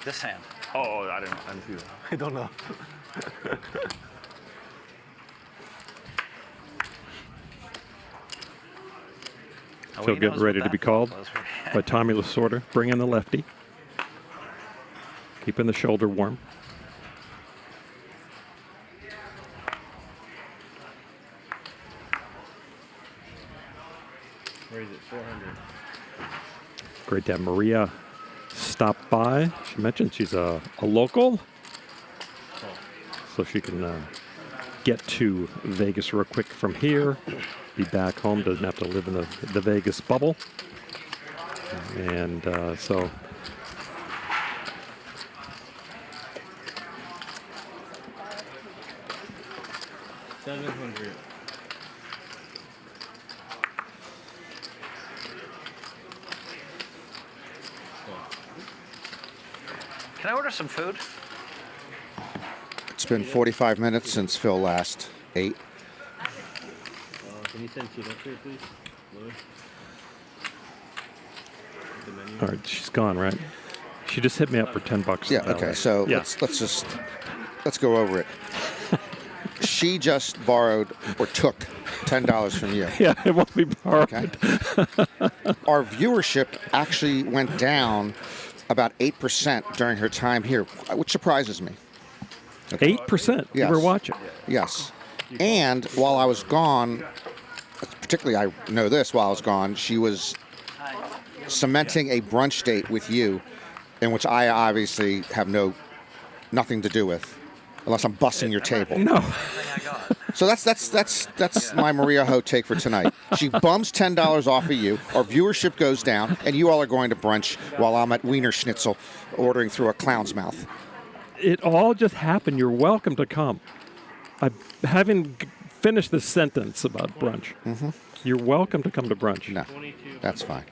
[SPEAKER 12] This hand.
[SPEAKER 21] Oh, I didn't see that.
[SPEAKER 18] I don't know.
[SPEAKER 19] So getting ready to be called by Tommy Lasorda. Bring in the lefty. Keeping the shoulder warm.
[SPEAKER 2] Where is it? 400.
[SPEAKER 19] Great to have Maria stop by. She mentioned she's a local, so she can get to Vegas real quick from here. Be back home, doesn't have to live in the Vegas bubble. And so... $700.
[SPEAKER 12] Can I order some food?
[SPEAKER 20] It's been 45 minutes since Phil last ate.
[SPEAKER 2] Can you send shit up here, please?
[SPEAKER 19] All right, she's gone, right? She just hit me up for $10.
[SPEAKER 20] Yeah. Okay. So let's go over it. she just borrowed or took $10 from you.
[SPEAKER 19] Yeah, it won't be borrowed.
[SPEAKER 20] Okay. Our viewership actually went down about 8% during her time here, which surprises me.
[SPEAKER 19] 8%?
[SPEAKER 20] Yes.
[SPEAKER 19] You were watching?
[SPEAKER 20] Yes. And while I was gone, particularly I know this, while I was gone, she was cementing a brunch date with you, in which I obviously have nothing to do with, unless I'm busting your table.
[SPEAKER 19] No.
[SPEAKER 20] So that's my Maria Ho take for tonight. She bums $10 off of you. Our viewership goes down, and you all are going to brunch while I'm at Wiener Schnitzel ordering through a clown's mouth.
[SPEAKER 19] It all just happened. You're welcome to come. I haven't finished the sentence about brunch.
[SPEAKER 20] Mm-hmm.
[SPEAKER 19] You're welcome to come to brunch.
[SPEAKER 20] No, that's fine.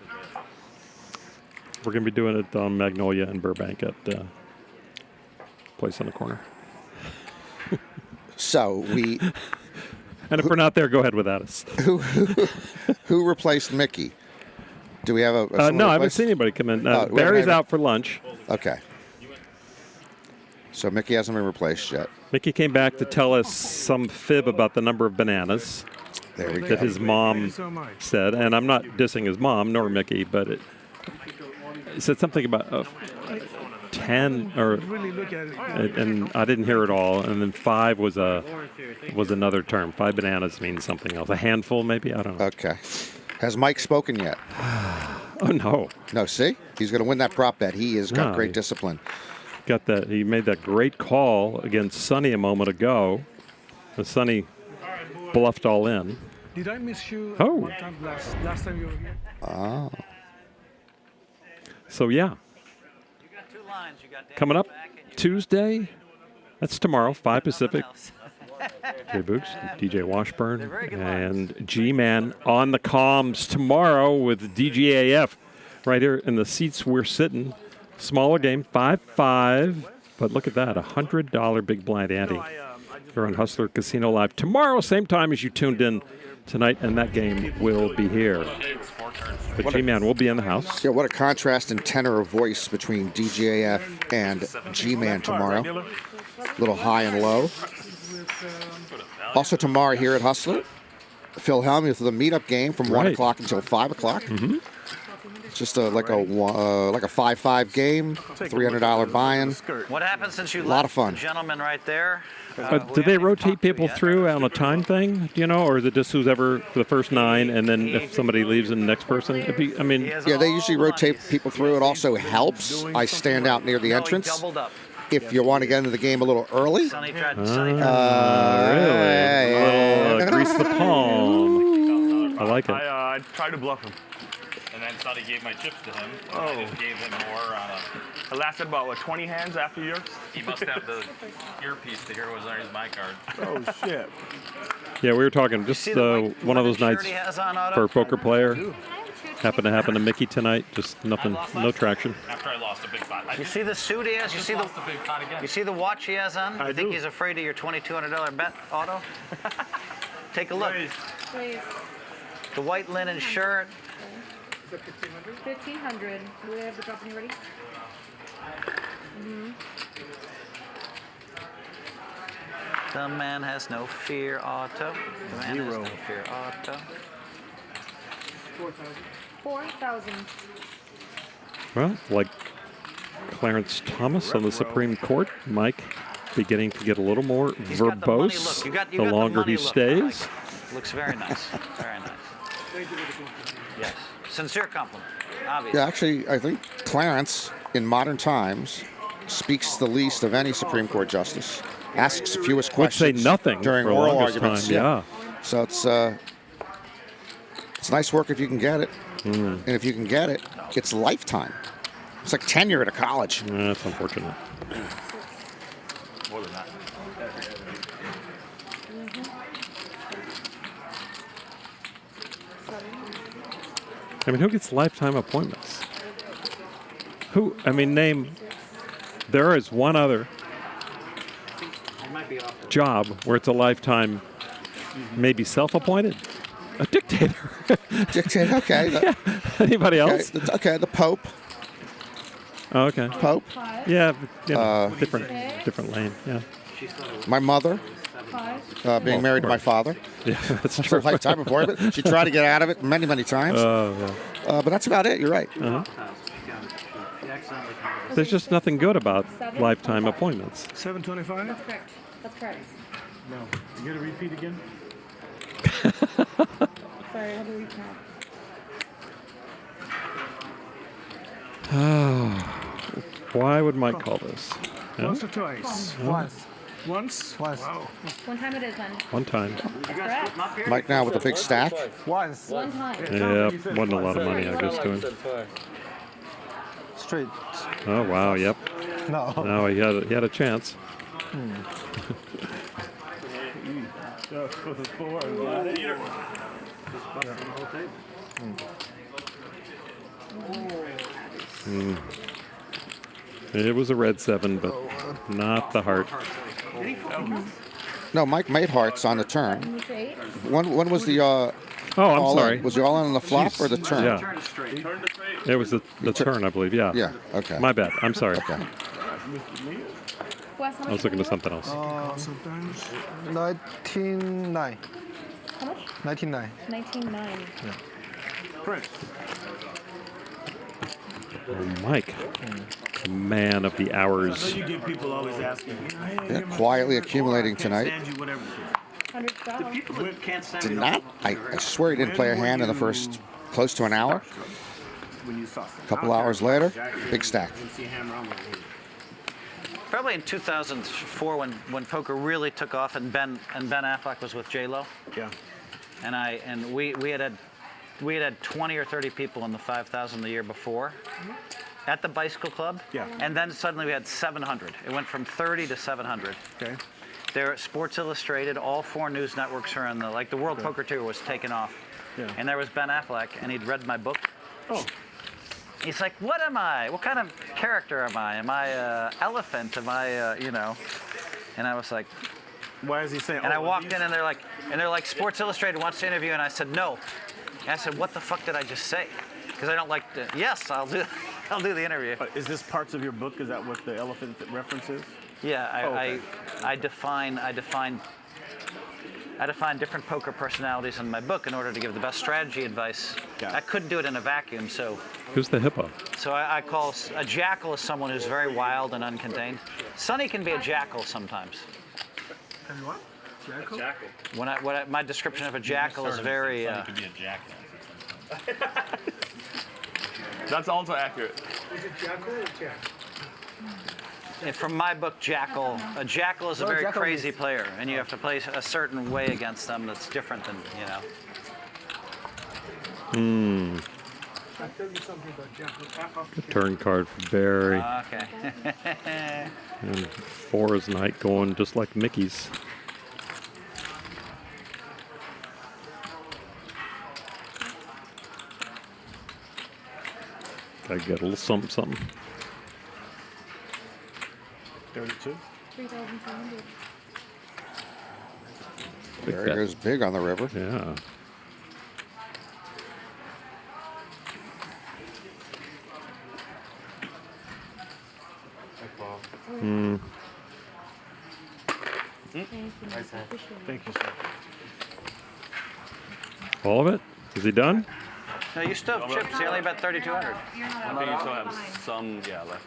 [SPEAKER 19] We're going to be doing it on Magnolia and Burbank at place on the corner.
[SPEAKER 20] So we.
[SPEAKER 19] And if we're not there, go ahead without us.
[SPEAKER 20] Who replaced Mikki? Do we have a
[SPEAKER 19] no, I haven't seen anybody come in. Barry's out for lunch.
[SPEAKER 20] Okay. So Mikki hasn't been replaced yet.
[SPEAKER 19] Mikki came back to tell us some fib about the number of bananas that his mom said. And I'm not dissing his mom, nor Mikki, but it said something about 10 or, and I didn't hear it all. And then 5 was another term. 5 bananas means something else. A handful, maybe? I don't know.
[SPEAKER 20] Okay. Has Mike spoken yet?
[SPEAKER 19] Oh, no.
[SPEAKER 20] No, see? He's going to win that prop bet. He has got great discipline.
[SPEAKER 19] Got that. He made that great call against Sonny a moment ago. And Sonny bluffed all in.
[SPEAKER 22] Did I miss you
[SPEAKER 19] Oh.
[SPEAKER 22] last time you were here?
[SPEAKER 20] Oh.
[SPEAKER 19] So, yeah. Coming up Tuesday, that's tomorrow, 5 Pacific. Jay Books, DJ Washburn, and G-Man on the comms tomorrow with DGAF right here in the seats we're sitting. Smaller game, 5-5, but look at that, $100 big blind ante. We're on Hustler Casino Live tomorrow, same time as you tuned in tonight, and that game will be here. But G-Man will be in the house.
[SPEAKER 20] Yeah, what a contrast in tenor of voice between DGAF and G-Man tomorrow. A little high and low. Also tomorrow here at Hustler, Phil Hellmuth with a meetup game from 1 o'clock until 5 o'clock.
[SPEAKER 19] Mm-hmm.
[SPEAKER 20] It's just like a 5-5 game, $300 buy-in.
[SPEAKER 12] What happened since you left?
[SPEAKER 20] A lot of fun.
[SPEAKER 12] The gentleman right there.
[SPEAKER 19] Do they rotate people through on a time thing, do you know, or is it just who's ever for the first 9, and then if somebody leaves, the next person?
[SPEAKER 20] Yeah, they usually rotate people through. It also helps. I stand out near the entrance. If you want to get into the game a little early.
[SPEAKER 12] Sonny
[SPEAKER 19] really? A little grease the palm. I like it.
[SPEAKER 21] I tried to bluff him.
[SPEAKER 3] And then Sonny gave my chips to him. And
[SPEAKER 21] Oh.
[SPEAKER 3] I just gave him more on
[SPEAKER 21] It lasted about, 20 hands after yours?
[SPEAKER 3] He must have the earpiece to hear what was on my card.
[SPEAKER 21] Oh, shit.
[SPEAKER 19] Yeah, we were talking just one of those nights for a poker player. Happened to happen to Mikki tonight. Just nothing, no traction.
[SPEAKER 3] After I lost a big pot.
[SPEAKER 12] You see the suit he has? You see the watch he has on? I think he's afraid of your $2,200 bet, Otto? Take a look.
[SPEAKER 4] Please.
[SPEAKER 12] The white linen shirt.
[SPEAKER 4] 1,500. Do we have the company ready? Mm-hmm.
[SPEAKER 12] The man has no fear, Otto. The man has no fear, Otto.
[SPEAKER 4] 4,000.
[SPEAKER 19] Well, like Clarence Thomas on the Supreme Court, Mike beginning to get a little more verbose the longer he stays.
[SPEAKER 12] Looks very nice. Very nice. Yes. Sincere compliment, obviously.
[SPEAKER 20] Yeah, actually, I think Clarence, in modern times, speaks the least of any Supreme Court justice. Asks the fewest
[SPEAKER 19] Would say
[SPEAKER 20] questions
[SPEAKER 19] nothing
[SPEAKER 20] during
[SPEAKER 19] for the
[SPEAKER 20] oral
[SPEAKER 19] longest
[SPEAKER 20] arguments.
[SPEAKER 19] time, yeah.
[SPEAKER 20] So it's nice work if you can get it. And if you can get it, it's lifetime. It's like tenure at a college.
[SPEAKER 19] Yeah, that's unfortunate.
[SPEAKER 12] More than that.
[SPEAKER 19] I mean, who gets lifetime appointments? Who? I mean, name. There is one other job where it's a lifetime, maybe self-appointed. A dictator.
[SPEAKER 20] Dictator. Okay.
[SPEAKER 19] Yeah. Anybody else?
[SPEAKER 20] Okay. The Pope.
[SPEAKER 19] Oh, okay.
[SPEAKER 20] Pope.
[SPEAKER 19] Yeah. Different lane. Yeah.
[SPEAKER 20] My mother. being married to my father.
[SPEAKER 19] Yeah, that's
[SPEAKER 20] a
[SPEAKER 19] true.
[SPEAKER 20] lifetime employment. She tried to get out of it many, many times. But that's about it. You're right.
[SPEAKER 19] There's just nothing good about lifetime appointments.
[SPEAKER 22] 725?
[SPEAKER 4] That's correct. That's correct.
[SPEAKER 5] No. You get a repeat again?
[SPEAKER 4] Sorry, I have a recap.
[SPEAKER 19] Why would Mike call this? Yeah?
[SPEAKER 22] Once or twice?
[SPEAKER 18] Once.
[SPEAKER 22] Once? Wow.
[SPEAKER 4] One time it is then.
[SPEAKER 19] One time.
[SPEAKER 4] That's correct.
[SPEAKER 20] Mike now with a big stack.
[SPEAKER 18] Once.
[SPEAKER 4] One time.
[SPEAKER 19] Yeah, wasn't a lot of money, I guess, to him.
[SPEAKER 18] Straight.
[SPEAKER 19] Oh, wow, yep.
[SPEAKER 18] No.
[SPEAKER 19] No, he had a chance. It was a red 7, but not the heart.
[SPEAKER 20] No, Mike made hearts on the turn. When was the
[SPEAKER 19] Oh, I'm
[SPEAKER 20] all
[SPEAKER 19] sorry.
[SPEAKER 20] in? Was the all in on the flop or the turn?
[SPEAKER 19] Yeah. It was the turn, I believe. Yeah.
[SPEAKER 20] Yeah. Okay.
[SPEAKER 19] My bad. I'm sorry.
[SPEAKER 20] Okay.
[SPEAKER 19] I was looking at something else.
[SPEAKER 18] 19.9.
[SPEAKER 4] How much?
[SPEAKER 18] 19.9.
[SPEAKER 4] 19.9.
[SPEAKER 18] Yeah.
[SPEAKER 5] Prince.
[SPEAKER 19] Oh, Mike. Man of the hours.
[SPEAKER 5] I know you get people always asking.
[SPEAKER 20] Yeah, quietly accumulating tonight.
[SPEAKER 4] $100.
[SPEAKER 12] People that can't stand
[SPEAKER 20] Did not. I swear he didn't play a hand in the first close to an hour. A couple hours later, big stack.
[SPEAKER 12] Probably in 2004 when poker really took off and Ben Affleck was with J-Lo.
[SPEAKER 5] Yeah.
[SPEAKER 12] And we had 20 or 30 people in the 5,000 the year before at the Bicycle Club.
[SPEAKER 5] Yeah.
[SPEAKER 12] And then suddenly we had 700. It went from 30 to 700.
[SPEAKER 5] Okay.
[SPEAKER 12] There, Sports Illustrated, all 4 news networks are in the World Poker Tour was taken off.
[SPEAKER 5] Yeah.
[SPEAKER 12] And there was Ben Affleck, and he'd read my book.
[SPEAKER 5] Oh.
[SPEAKER 12] He's like, what am I? What kind of character am I? Am I an elephant? Am I, you know? And I was like,
[SPEAKER 5] why is he saying?
[SPEAKER 12] And I walked in, and they're like, Sports Illustrated wants to interview, and I said no. And I said, what the fuck did I just say? Because I don't like to. Yes, I'll do the interview.
[SPEAKER 5] Is this parts of your book? Is that what the elephant reference is?
[SPEAKER 12] Yeah, I define different poker personalities in my book in order to give the best strategy advice. I couldn't do it in a vacuum, so.
[SPEAKER 19] Who's the hippo?
[SPEAKER 12] So I call a jackal is someone who's very wild and uncontained. Sonny can be a jackal sometimes.
[SPEAKER 22] And what? Jackal?
[SPEAKER 12] Jackal. My description of a jackal is very.
[SPEAKER 3] Sonny could be a jackal.
[SPEAKER 21] That's also accurate.
[SPEAKER 22] Is it Jackal or Jack?
[SPEAKER 12] And from my book, Jackal, a jackal is a very crazy player, and you have to play a certain way against them that's different than, you know.
[SPEAKER 22] I'll tell you something about Jackal.
[SPEAKER 19] Good turn card for Barry.
[SPEAKER 12] Okay.
[SPEAKER 19] And Phora's night going just like Mickey's. Gotta get a little something, something.
[SPEAKER 22] 32.
[SPEAKER 4] 3,200.
[SPEAKER 20] There it goes big on the river.
[SPEAKER 19] Yeah.
[SPEAKER 5] Thank you, sir.
[SPEAKER 19] All of it? Is he done?
[SPEAKER 12] No, you still have chips. You only bet 3,200.
[SPEAKER 21] I think you still have some, left.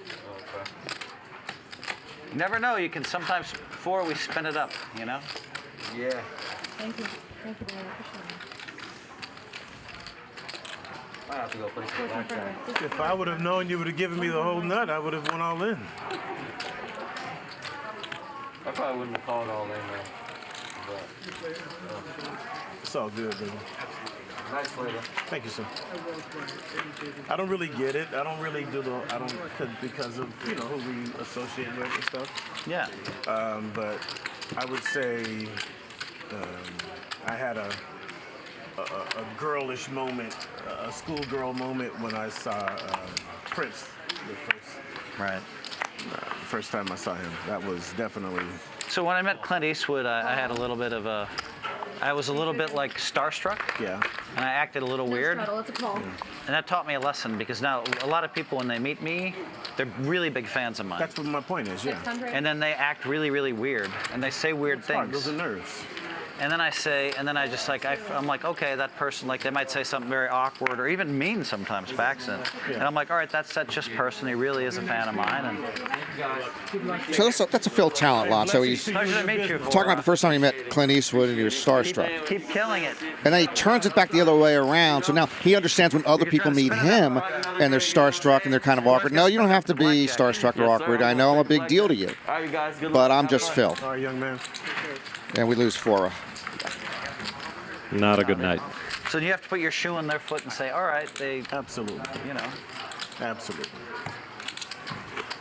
[SPEAKER 12] You never know. You can sometimes, before we spin it up, you know?
[SPEAKER 10] Yeah.
[SPEAKER 4] Thank you. Thank you, Barry. Appreciate it.
[SPEAKER 10] I have to go play some blackjack.
[SPEAKER 5] If I would have known you would have given me the whole nut, I would have went all in.
[SPEAKER 10] I probably wouldn't have called all in there.
[SPEAKER 5] It's all good, baby.
[SPEAKER 10] Nice flavor.
[SPEAKER 5] Thank you, sir. I don't really get it. I don't really do because of who we associate with and stuff.
[SPEAKER 12] Yeah.
[SPEAKER 5] But I would say I had a girlish moment, a schoolgirl moment when I saw Prince the first time I saw him. That was definitely.
[SPEAKER 12] So when I met Clint Eastwood, I had a little bit of a I was a little bit like starstruck.
[SPEAKER 5] Yeah.
[SPEAKER 12] And I acted a little weird.
[SPEAKER 4] Straddle, it's a call.
[SPEAKER 12] And that taught me a lesson because now a lot of people, when they meet me, they're really big fans of mine.
[SPEAKER 5] That's what my point is, yeah.
[SPEAKER 4] 600.
[SPEAKER 12] And then they act really, really weird. And they say weird things.
[SPEAKER 5] Those are nerves.
[SPEAKER 12] And then I say, and then I just like, I'm like, okay, that person, like they might say something very awkward or even mean sometimes by accident. And I'm like, all right, that's that just person. He really is a fan of mine. And
[SPEAKER 20] So that's a Phil talent, Lon. So he's
[SPEAKER 12] Pleasure to meet you,
[SPEAKER 20] talking about the first time he met Clint Eastwood and he was starstruck.
[SPEAKER 12] keep killing it.
[SPEAKER 20] And then he turns it back the other way around. So now he understands when other people meet him and they're starstruck and they're kind of awkward. No, you don't have to be starstruck or awkward. I know I'm a big deal to you.
[SPEAKER 16] All right, you guys. Good luck.
[SPEAKER 20] But I'm just Phil.
[SPEAKER 5] All right, young man.
[SPEAKER 20] And we lose Phora.
[SPEAKER 19] Not a good night.
[SPEAKER 12] So you have to put your shoe on their foot and say, all right, they.
[SPEAKER 5] Absolutely.
[SPEAKER 12] You know.
[SPEAKER 5] Absolutely.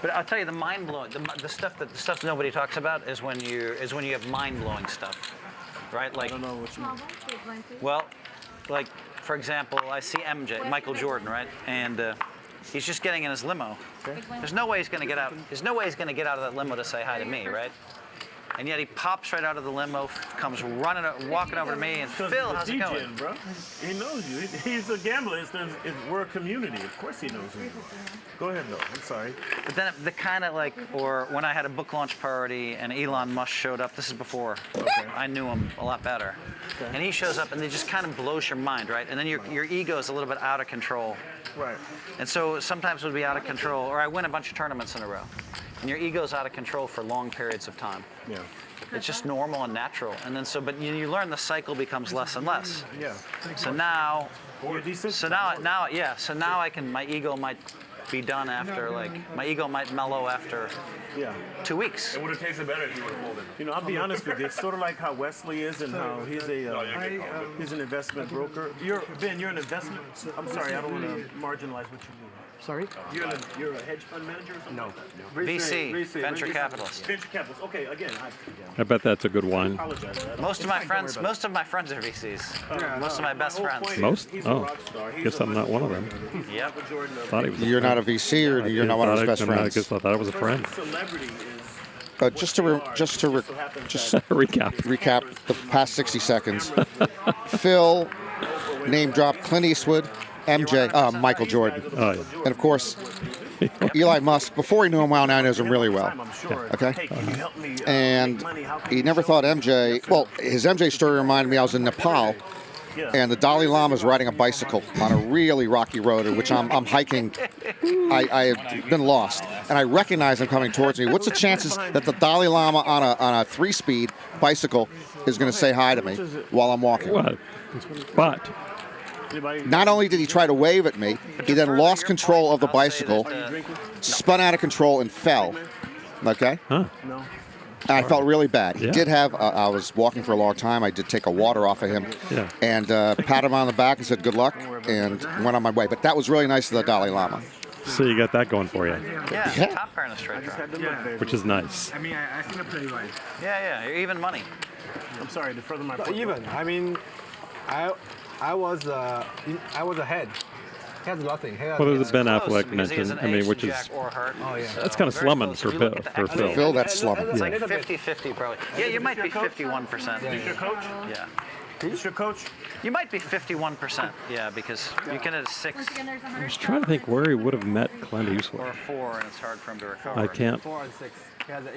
[SPEAKER 12] But I'll tell you, the mind blowing, the stuff nobody talks about is when you have mind blowing stuff, right? Like. I don't know what you mean. Well, like for example, I see Michael Jordan, right, and he's just getting in his limo. There's no way he's going to get out. There's no way he's going to get out of that limo to say hi to me, right? And yet he pops right out of the limo, comes walking over to me, and Phil, how's it going?
[SPEAKER 5] Bro. He knows you. He's a gambler. We're a community. Of course he knows you. Go ahead, though. I'm sorry.
[SPEAKER 12] But then the kind of like, or when I had a book launch party and Elon Musk showed up, this is before I knew him a lot better. Okay. And he shows up and it just kind of blows your mind, right? And then your ego is a little bit out of control.
[SPEAKER 5] Right.
[SPEAKER 12] And so sometimes it would be out of control, or I win a bunch of tournaments in a row. And your ego's out of control for long periods of time.
[SPEAKER 5] Yeah.
[SPEAKER 12] It's just normal and natural. And then but you learn the cycle becomes less and less.
[SPEAKER 5] Yeah.
[SPEAKER 12] So now my ego might be done after my ego might mellow after 2 weeks.
[SPEAKER 21] It would have tasted better if you would have folded.
[SPEAKER 5] You know, I'll be honest with you. It's sort of like how Wesley is and how he's he's an investment broker. You're an investment. I'm sorry, I don't want to marginalize what you do. Sorry? You're a hedge fund manager or something? No.
[SPEAKER 12] VC, venture capitalist.
[SPEAKER 5] Venture capitalist. Okay, again.
[SPEAKER 19] I bet that's a good wine.
[SPEAKER 12] Most of my friends are VCs. Most of my best friends.
[SPEAKER 19] Most? Oh, guess I'm not one of them.
[SPEAKER 12] Yep.
[SPEAKER 19] Thought he was
[SPEAKER 20] You're not a VC, or you're not one of his best friends?
[SPEAKER 19] I guess I thought I was a friend.
[SPEAKER 20] Just to recap the past 60 seconds. Phil name dropped Clint Eastwood, Michael Jordan.
[SPEAKER 19] Oh, yeah.
[SPEAKER 20] And of course, Elon Musk, before he knew him well, now he knows him really well. Okay? And he never thought MJ, well, his MJ story reminded me, I was in Nepal, and the Dalai Lama is riding a bicycle on a really rocky road, which I'm hiking. I have been lost. And I recognize him coming towards me. What's the chances that the Dalai Lama on a 3-speed bicycle is going to say hi to me while I'm walking?
[SPEAKER 19] Well, but
[SPEAKER 20] not only did he try to wave at me, he then lost control of the bicycle, spun out of control, and fell. Okay?
[SPEAKER 19] Huh.
[SPEAKER 20] And I felt really bad. He did have, I was walking for a long time. I did take a water off of him and pat him on the back and said good luck and went on my way. But that was really nice of the Dalai Lama.
[SPEAKER 19] So you got that going for you.
[SPEAKER 12] Yeah. Top pair in a straight draw.
[SPEAKER 19] Which is nice.
[SPEAKER 5] I mean, I think I play right.
[SPEAKER 12] Yeah, you're even money.
[SPEAKER 5] I'm sorry, to further my point.
[SPEAKER 18] Even. I mean, I was ahead. He has nothing.
[SPEAKER 19] Well, there's Ben Affleck mentioned. I mean, which is that's kind of slumming for Phil.
[SPEAKER 20] Phil, that's slumming.
[SPEAKER 12] It's like 50-50 probably. Yeah, you might be 51%.
[SPEAKER 5] He's your coach?
[SPEAKER 12] Yeah.
[SPEAKER 5] He's your coach?
[SPEAKER 12] You might be 51%. Yeah, because you can hit a 6.
[SPEAKER 19] I was trying to think where he would have met Clint Eastwood.
[SPEAKER 12] Or a 4, and it's hard for him to recover.
[SPEAKER 19] I can't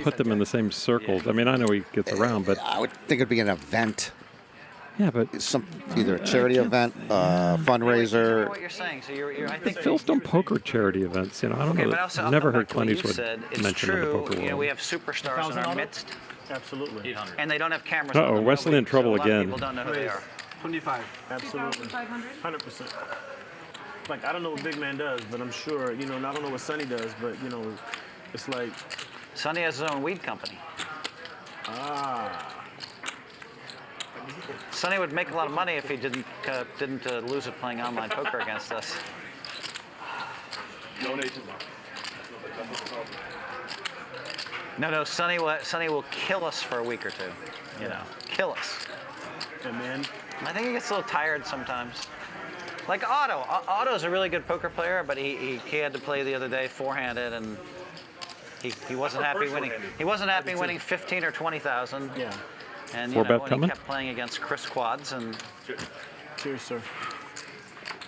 [SPEAKER 19] put them in the same circles. I mean, I know he gets around, but
[SPEAKER 20] I would think it'd be an event.
[SPEAKER 19] Yeah, but
[SPEAKER 20] either a charity event, fundraiser.
[SPEAKER 12] I know what you're saying. So I think
[SPEAKER 19] Phil's done poker charity events. You know, I don't know. I've never heard Clint Eastwood mentioned in the poker world.
[SPEAKER 12] You know, we have superstars in our midst.
[SPEAKER 5] Absolutely.
[SPEAKER 12] And they don't have cameras.
[SPEAKER 19] Uh-oh, Wesley in trouble again.
[SPEAKER 12] People don't know who they are.
[SPEAKER 18] 25.
[SPEAKER 5] Absolutely. 100%. Like, I don't know what Big Man does, but I'm sure, you know, and I don't know what Sonny does, but, you know, it's like...
[SPEAKER 12] Sonny has his own weed company. Sonny would make a lot of money if he didn't lose it playing online poker against us. No, Sonny will kill us for a week or two. You know, kill us.
[SPEAKER 5] And then
[SPEAKER 12] I think he gets a little tired sometimes. Like Otto. Otto's a really good poker player, but he had to play the other day four-handed, and he wasn't happy winning. He wasn't happy winning 15 or 20,000.
[SPEAKER 5] Yeah.
[SPEAKER 12] And
[SPEAKER 19] Four
[SPEAKER 12] you know,
[SPEAKER 19] bet
[SPEAKER 12] and
[SPEAKER 19] coming?
[SPEAKER 12] he kept playing against Chris Quads and.
[SPEAKER 5] Cheers, sir.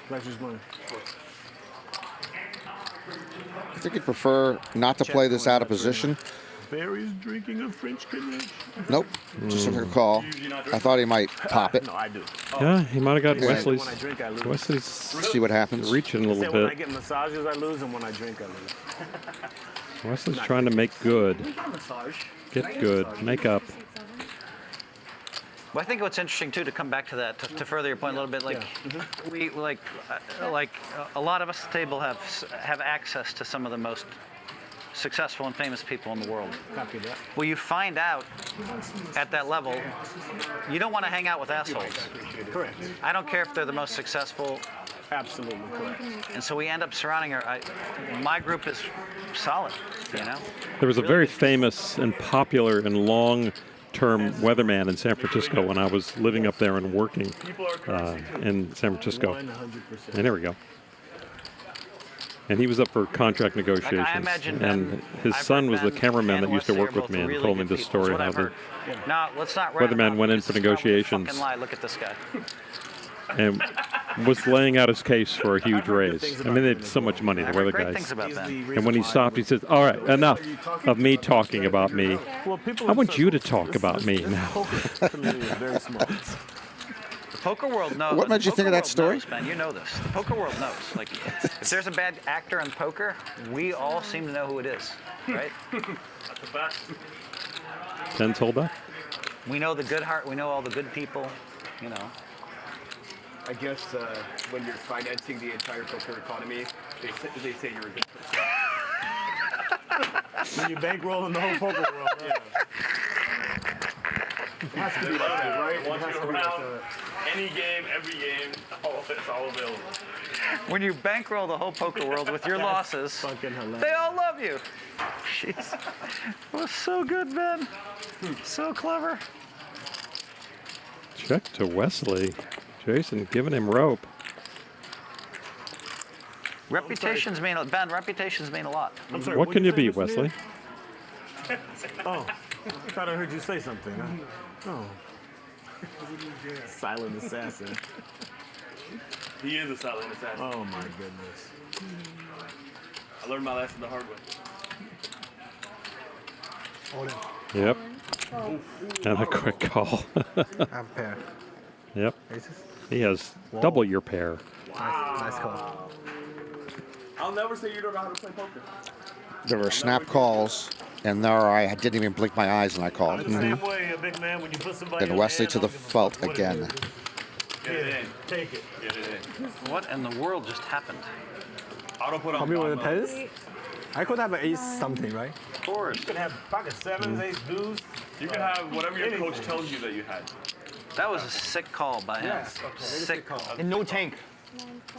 [SPEAKER 5] Pleasure's mine.
[SPEAKER 20] I think he'd prefer not to play this out of position.
[SPEAKER 5] Barry's drinking a French connection.
[SPEAKER 20] Nope. Just a call. I thought he might pop it.
[SPEAKER 5] No, I do.
[SPEAKER 19] Yeah, he might have got
[SPEAKER 20] Yeah.
[SPEAKER 19] Wesley's.
[SPEAKER 5] When I drink, I lose.
[SPEAKER 19] Wesley's.
[SPEAKER 20] See what happens.
[SPEAKER 19] Reaching a
[SPEAKER 5] They
[SPEAKER 19] little
[SPEAKER 5] say when I
[SPEAKER 19] bit.
[SPEAKER 5] get massages, I lose, and when I drink, I lose.
[SPEAKER 19] Wesley's trying to make good. Get good. Make up.
[SPEAKER 12] Well, I think what's interesting too, to come back to that, to further your point a little bit, like we like a lot of us at the table have access to some of the most successful and famous people in the world.
[SPEAKER 5] Copy that.
[SPEAKER 12] Well, you find out at that level, you don't want to hang out with assholes.
[SPEAKER 5] Correct.
[SPEAKER 12] I don't care if they're the most successful.
[SPEAKER 5] Absolutely correct.
[SPEAKER 12] And so we end up surrounding my group is solid, you know?
[SPEAKER 19] There was a very famous and popular and long-term weatherman in San Francisco when I was living up there and working in San Francisco.
[SPEAKER 5] 100%.
[SPEAKER 19] And there we go. And he was up for contract negotiations. And his son was the cameraman that used to work with me and told me this story how the
[SPEAKER 12] No, let's not.
[SPEAKER 19] weatherman went in for negotiations
[SPEAKER 12] Fucking lie. Look at this guy.
[SPEAKER 19] and was laying out his case for a huge raise. I mean, they had so much money, the weather
[SPEAKER 12] Great
[SPEAKER 19] guys.
[SPEAKER 12] things about Ben.
[SPEAKER 19] And when he stopped, he says, all right, enough of me talking about me. I want you to talk about me now.
[SPEAKER 5] Very smart.
[SPEAKER 12] The poker world knows.
[SPEAKER 20] What made you think of that story?
[SPEAKER 12] Knows, man, you know this. The poker world knows. Like, if there's a bad actor in poker, we all seem to know who it is, right?
[SPEAKER 3] That's the best.
[SPEAKER 19] 10 told up.
[SPEAKER 12] We know the good heart. We know all the good people. You know.
[SPEAKER 8] I guess when you're financing the entire poker economy, they say you're a good person.
[SPEAKER 5] When you bankrolling the whole poker world. Yeah. It has to be like that, right?
[SPEAKER 3] Once
[SPEAKER 5] It has
[SPEAKER 3] you're
[SPEAKER 5] to be like
[SPEAKER 3] around,
[SPEAKER 5] that.
[SPEAKER 3] any game, every game, it's all available.
[SPEAKER 12] When you bankroll the whole poker world with your losses,
[SPEAKER 5] Fucking hilarious.
[SPEAKER 12] they all love you. Jeez. That was so good, Ben. So clever.
[SPEAKER 19] Check to Wesley. Jason giving him rope.
[SPEAKER 12] Reputations mean, Ben, reputations mean a lot.
[SPEAKER 5] I'm sorry,
[SPEAKER 19] What can you be, Wesley?
[SPEAKER 5] Oh, I thought I heard you say something. Oh. Silent assassin.
[SPEAKER 3] He is a silent assassin.
[SPEAKER 5] Oh my goodness.
[SPEAKER 3] I learned my lesson the hard way.
[SPEAKER 19] Yep. And a quick call.
[SPEAKER 18] Have pair.
[SPEAKER 19] Yep.
[SPEAKER 18] Aces?
[SPEAKER 19] He has double your pair.
[SPEAKER 18] Nice call.
[SPEAKER 3] I'll never say you don't know how to play poker.
[SPEAKER 20] There were snap calls, and there I didn't even blink my eyes and I called.
[SPEAKER 5] The same way, a big man, when you put somebody
[SPEAKER 20] Then
[SPEAKER 5] on
[SPEAKER 20] Wesley
[SPEAKER 5] the
[SPEAKER 20] to the fault again.
[SPEAKER 3] Get it in.
[SPEAKER 5] Take it.
[SPEAKER 3] Get it in.
[SPEAKER 12] What in the world just happened?
[SPEAKER 3] Auto put on.
[SPEAKER 18] How many were the
[SPEAKER 3] combo.
[SPEAKER 18] tens? I could have an ace something, right?
[SPEAKER 12] Of course.
[SPEAKER 5] You can have pocket sevens, ace deuce.
[SPEAKER 3] You can have whatever your coach tells you that you had.
[SPEAKER 12] That was a sick call by him.
[SPEAKER 5] Yes.
[SPEAKER 12] Sick call.
[SPEAKER 8] And no tank.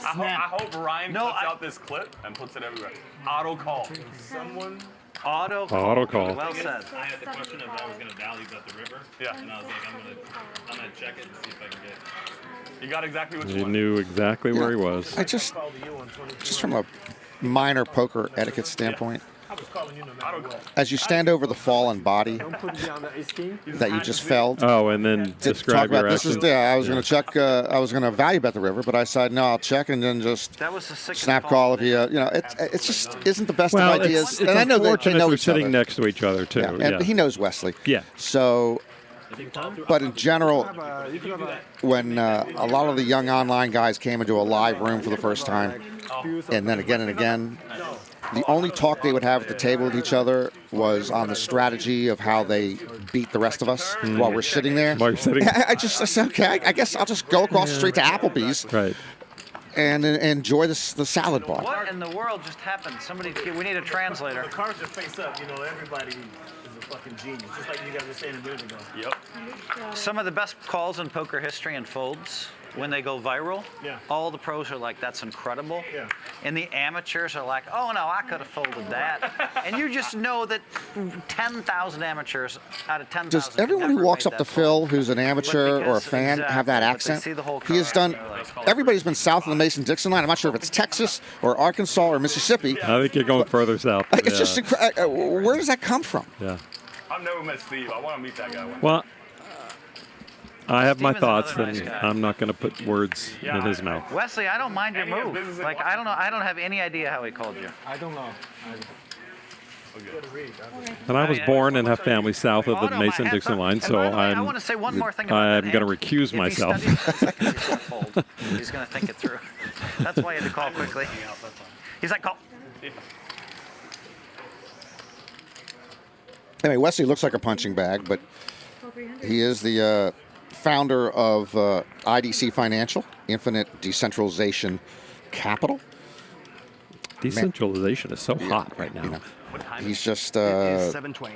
[SPEAKER 3] I hope Ryan cuts out this clip and puts it everywhere. Auto call.
[SPEAKER 5] Someone.
[SPEAKER 12] Auto call.
[SPEAKER 19] Auto call.
[SPEAKER 12] Well said.
[SPEAKER 3] I had the question of I was gonna value at the river. Yeah. And I was like, I'm gonna check it and see if I can get. You got exactly what you
[SPEAKER 19] He
[SPEAKER 3] wanted.
[SPEAKER 19] knew exactly where he was.
[SPEAKER 20] I just from a minor poker etiquette standpoint,
[SPEAKER 5] I was calling you no matter what.
[SPEAKER 20] as you stand over the fallen body
[SPEAKER 18] Don't put it down the ace king.
[SPEAKER 20] that you just felled,
[SPEAKER 19] Oh, and then
[SPEAKER 20] to
[SPEAKER 19] describe your
[SPEAKER 20] this is
[SPEAKER 19] actions.
[SPEAKER 20] I was going to check. I was going to value bet the river, but I said no. I'll check and then just
[SPEAKER 12] That was a sick
[SPEAKER 20] snap call if you. It just isn't the best
[SPEAKER 19] Well,
[SPEAKER 20] of ideas.
[SPEAKER 19] it's
[SPEAKER 20] and I know they
[SPEAKER 19] unfortunate
[SPEAKER 20] know
[SPEAKER 19] they're
[SPEAKER 20] each
[SPEAKER 19] sitting
[SPEAKER 20] other.
[SPEAKER 19] next to each other too.
[SPEAKER 20] Yeah,
[SPEAKER 19] Yeah.
[SPEAKER 20] and he knows Wesley.
[SPEAKER 19] Yeah.
[SPEAKER 20] So, but in general, when a lot of the young online guys came into a live room for the first time, and then again, the only talk they would have at the table with each other was on the strategy of how they beat the rest of us while we're sitting there.
[SPEAKER 19] While you're sitting.
[SPEAKER 20] I said, okay, I guess I'll just go across the street to Applebee's
[SPEAKER 19] Right.
[SPEAKER 20] and enjoy the salad bar.
[SPEAKER 12] What in the world just happened? Somebody, we need a translator.
[SPEAKER 5] The cards are face up. You know, everybody is a fucking genius. Just like you guys were saying a minute ago.
[SPEAKER 3] Yep.
[SPEAKER 12] Some of the best calls in poker history and folds, when they go viral, all the pros are like, that's incredible.
[SPEAKER 5] Yeah.
[SPEAKER 12] And the amateurs are like, oh no, I could have folded that. And you just know that 10,000 amateurs out of 10,000.
[SPEAKER 20] Does everyone who walks up to Phil, who's an amateur or a fan, have that accent? He has done. Everybody's been south of the Mason-Dixon line. I'm not sure if it's Texas or Arkansas or Mississippi.
[SPEAKER 19] I think you're going further south.
[SPEAKER 20] It's just where does that come from?
[SPEAKER 19] Yeah.
[SPEAKER 3] I've never met Steve. I want to meet that guy one day.
[SPEAKER 19] Well, I have my
[SPEAKER 12] Steve is another
[SPEAKER 19] thoughts,
[SPEAKER 12] nice
[SPEAKER 19] and
[SPEAKER 12] guy.
[SPEAKER 19] I'm not going to put words in his mouth.
[SPEAKER 12] Wesley, I don't mind your move. Like, I don't know. I don't have any idea how he called you.
[SPEAKER 18] I don't know.
[SPEAKER 19] And I was born and have family south of the Mason-Dixon line, so
[SPEAKER 12] I want to say one more thing about
[SPEAKER 19] I'm
[SPEAKER 12] that
[SPEAKER 19] going to recuse myself.
[SPEAKER 12] He's going to think it through. That's why he had to call quickly. He's like, call.
[SPEAKER 20] Anyway, Wesley looks like a punching bag, but he is the founder of IDC Financial, Infinite Decentralization Capital.
[SPEAKER 19] Decentralization is so hot right now.
[SPEAKER 20] You know, he's just
[SPEAKER 8] It is 7:20.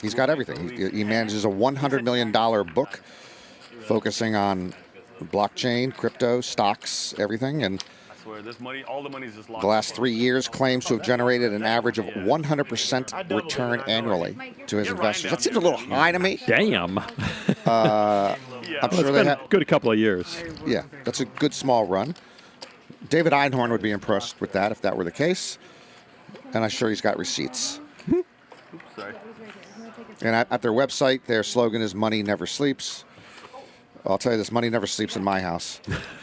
[SPEAKER 20] he's got everything. He manages a $100 million book focusing on blockchain, crypto, stocks, everything, and
[SPEAKER 21] I swear, this money, all the money's just locked.
[SPEAKER 20] the last 3 years claims to have generated an average of 100% return annually to his investors. That seems a little high to me.
[SPEAKER 19] Damn.
[SPEAKER 20] I'm sure
[SPEAKER 19] it's
[SPEAKER 20] they
[SPEAKER 19] been
[SPEAKER 20] have
[SPEAKER 19] a good couple of years.
[SPEAKER 20] Yeah, that's a good small run. David Einhorn would be impressed with that if that were the case, and I'm sure he's got receipts.
[SPEAKER 21] Oops, sorry.
[SPEAKER 20] And at their website, their slogan is "Money never sleeps." I'll tell you this: money never sleeps in my house.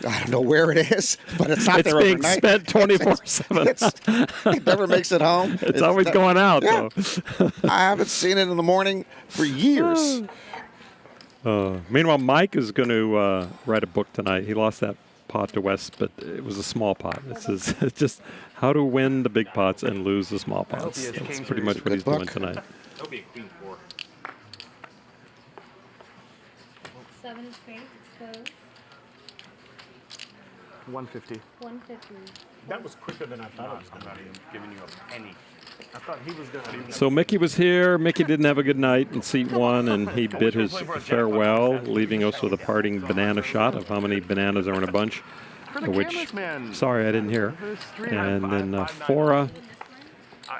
[SPEAKER 20] I don't know where it is, but it's not there
[SPEAKER 19] being
[SPEAKER 20] overnight.
[SPEAKER 19] spent 24/7.
[SPEAKER 20] It never makes it home.
[SPEAKER 19] It's always going out,
[SPEAKER 20] yeah.
[SPEAKER 19] though.
[SPEAKER 20] I haven't seen it in the morning for years.
[SPEAKER 19] Meanwhile, Mike is going to write a book tonight. He lost that pot to Wes, but it was a small pot. This is it's just how to win the big pots and lose the small pots. That's pretty much what he's doing tonight.
[SPEAKER 3] That'll be a queen 4.
[SPEAKER 4] 7 of spades exposed.
[SPEAKER 8] 150.
[SPEAKER 4] 150.
[SPEAKER 5] That was quicker than I thought it was going to be.
[SPEAKER 21] Giving you a penny.
[SPEAKER 5] I thought he was going to.
[SPEAKER 19] So Mickey was here. Mickey didn't have a good night in seat 1, and he bid his farewell, leaving us with a parting banana shot of how many bananas are in a bunch. Which, sorry, I didn't hear. And then Phora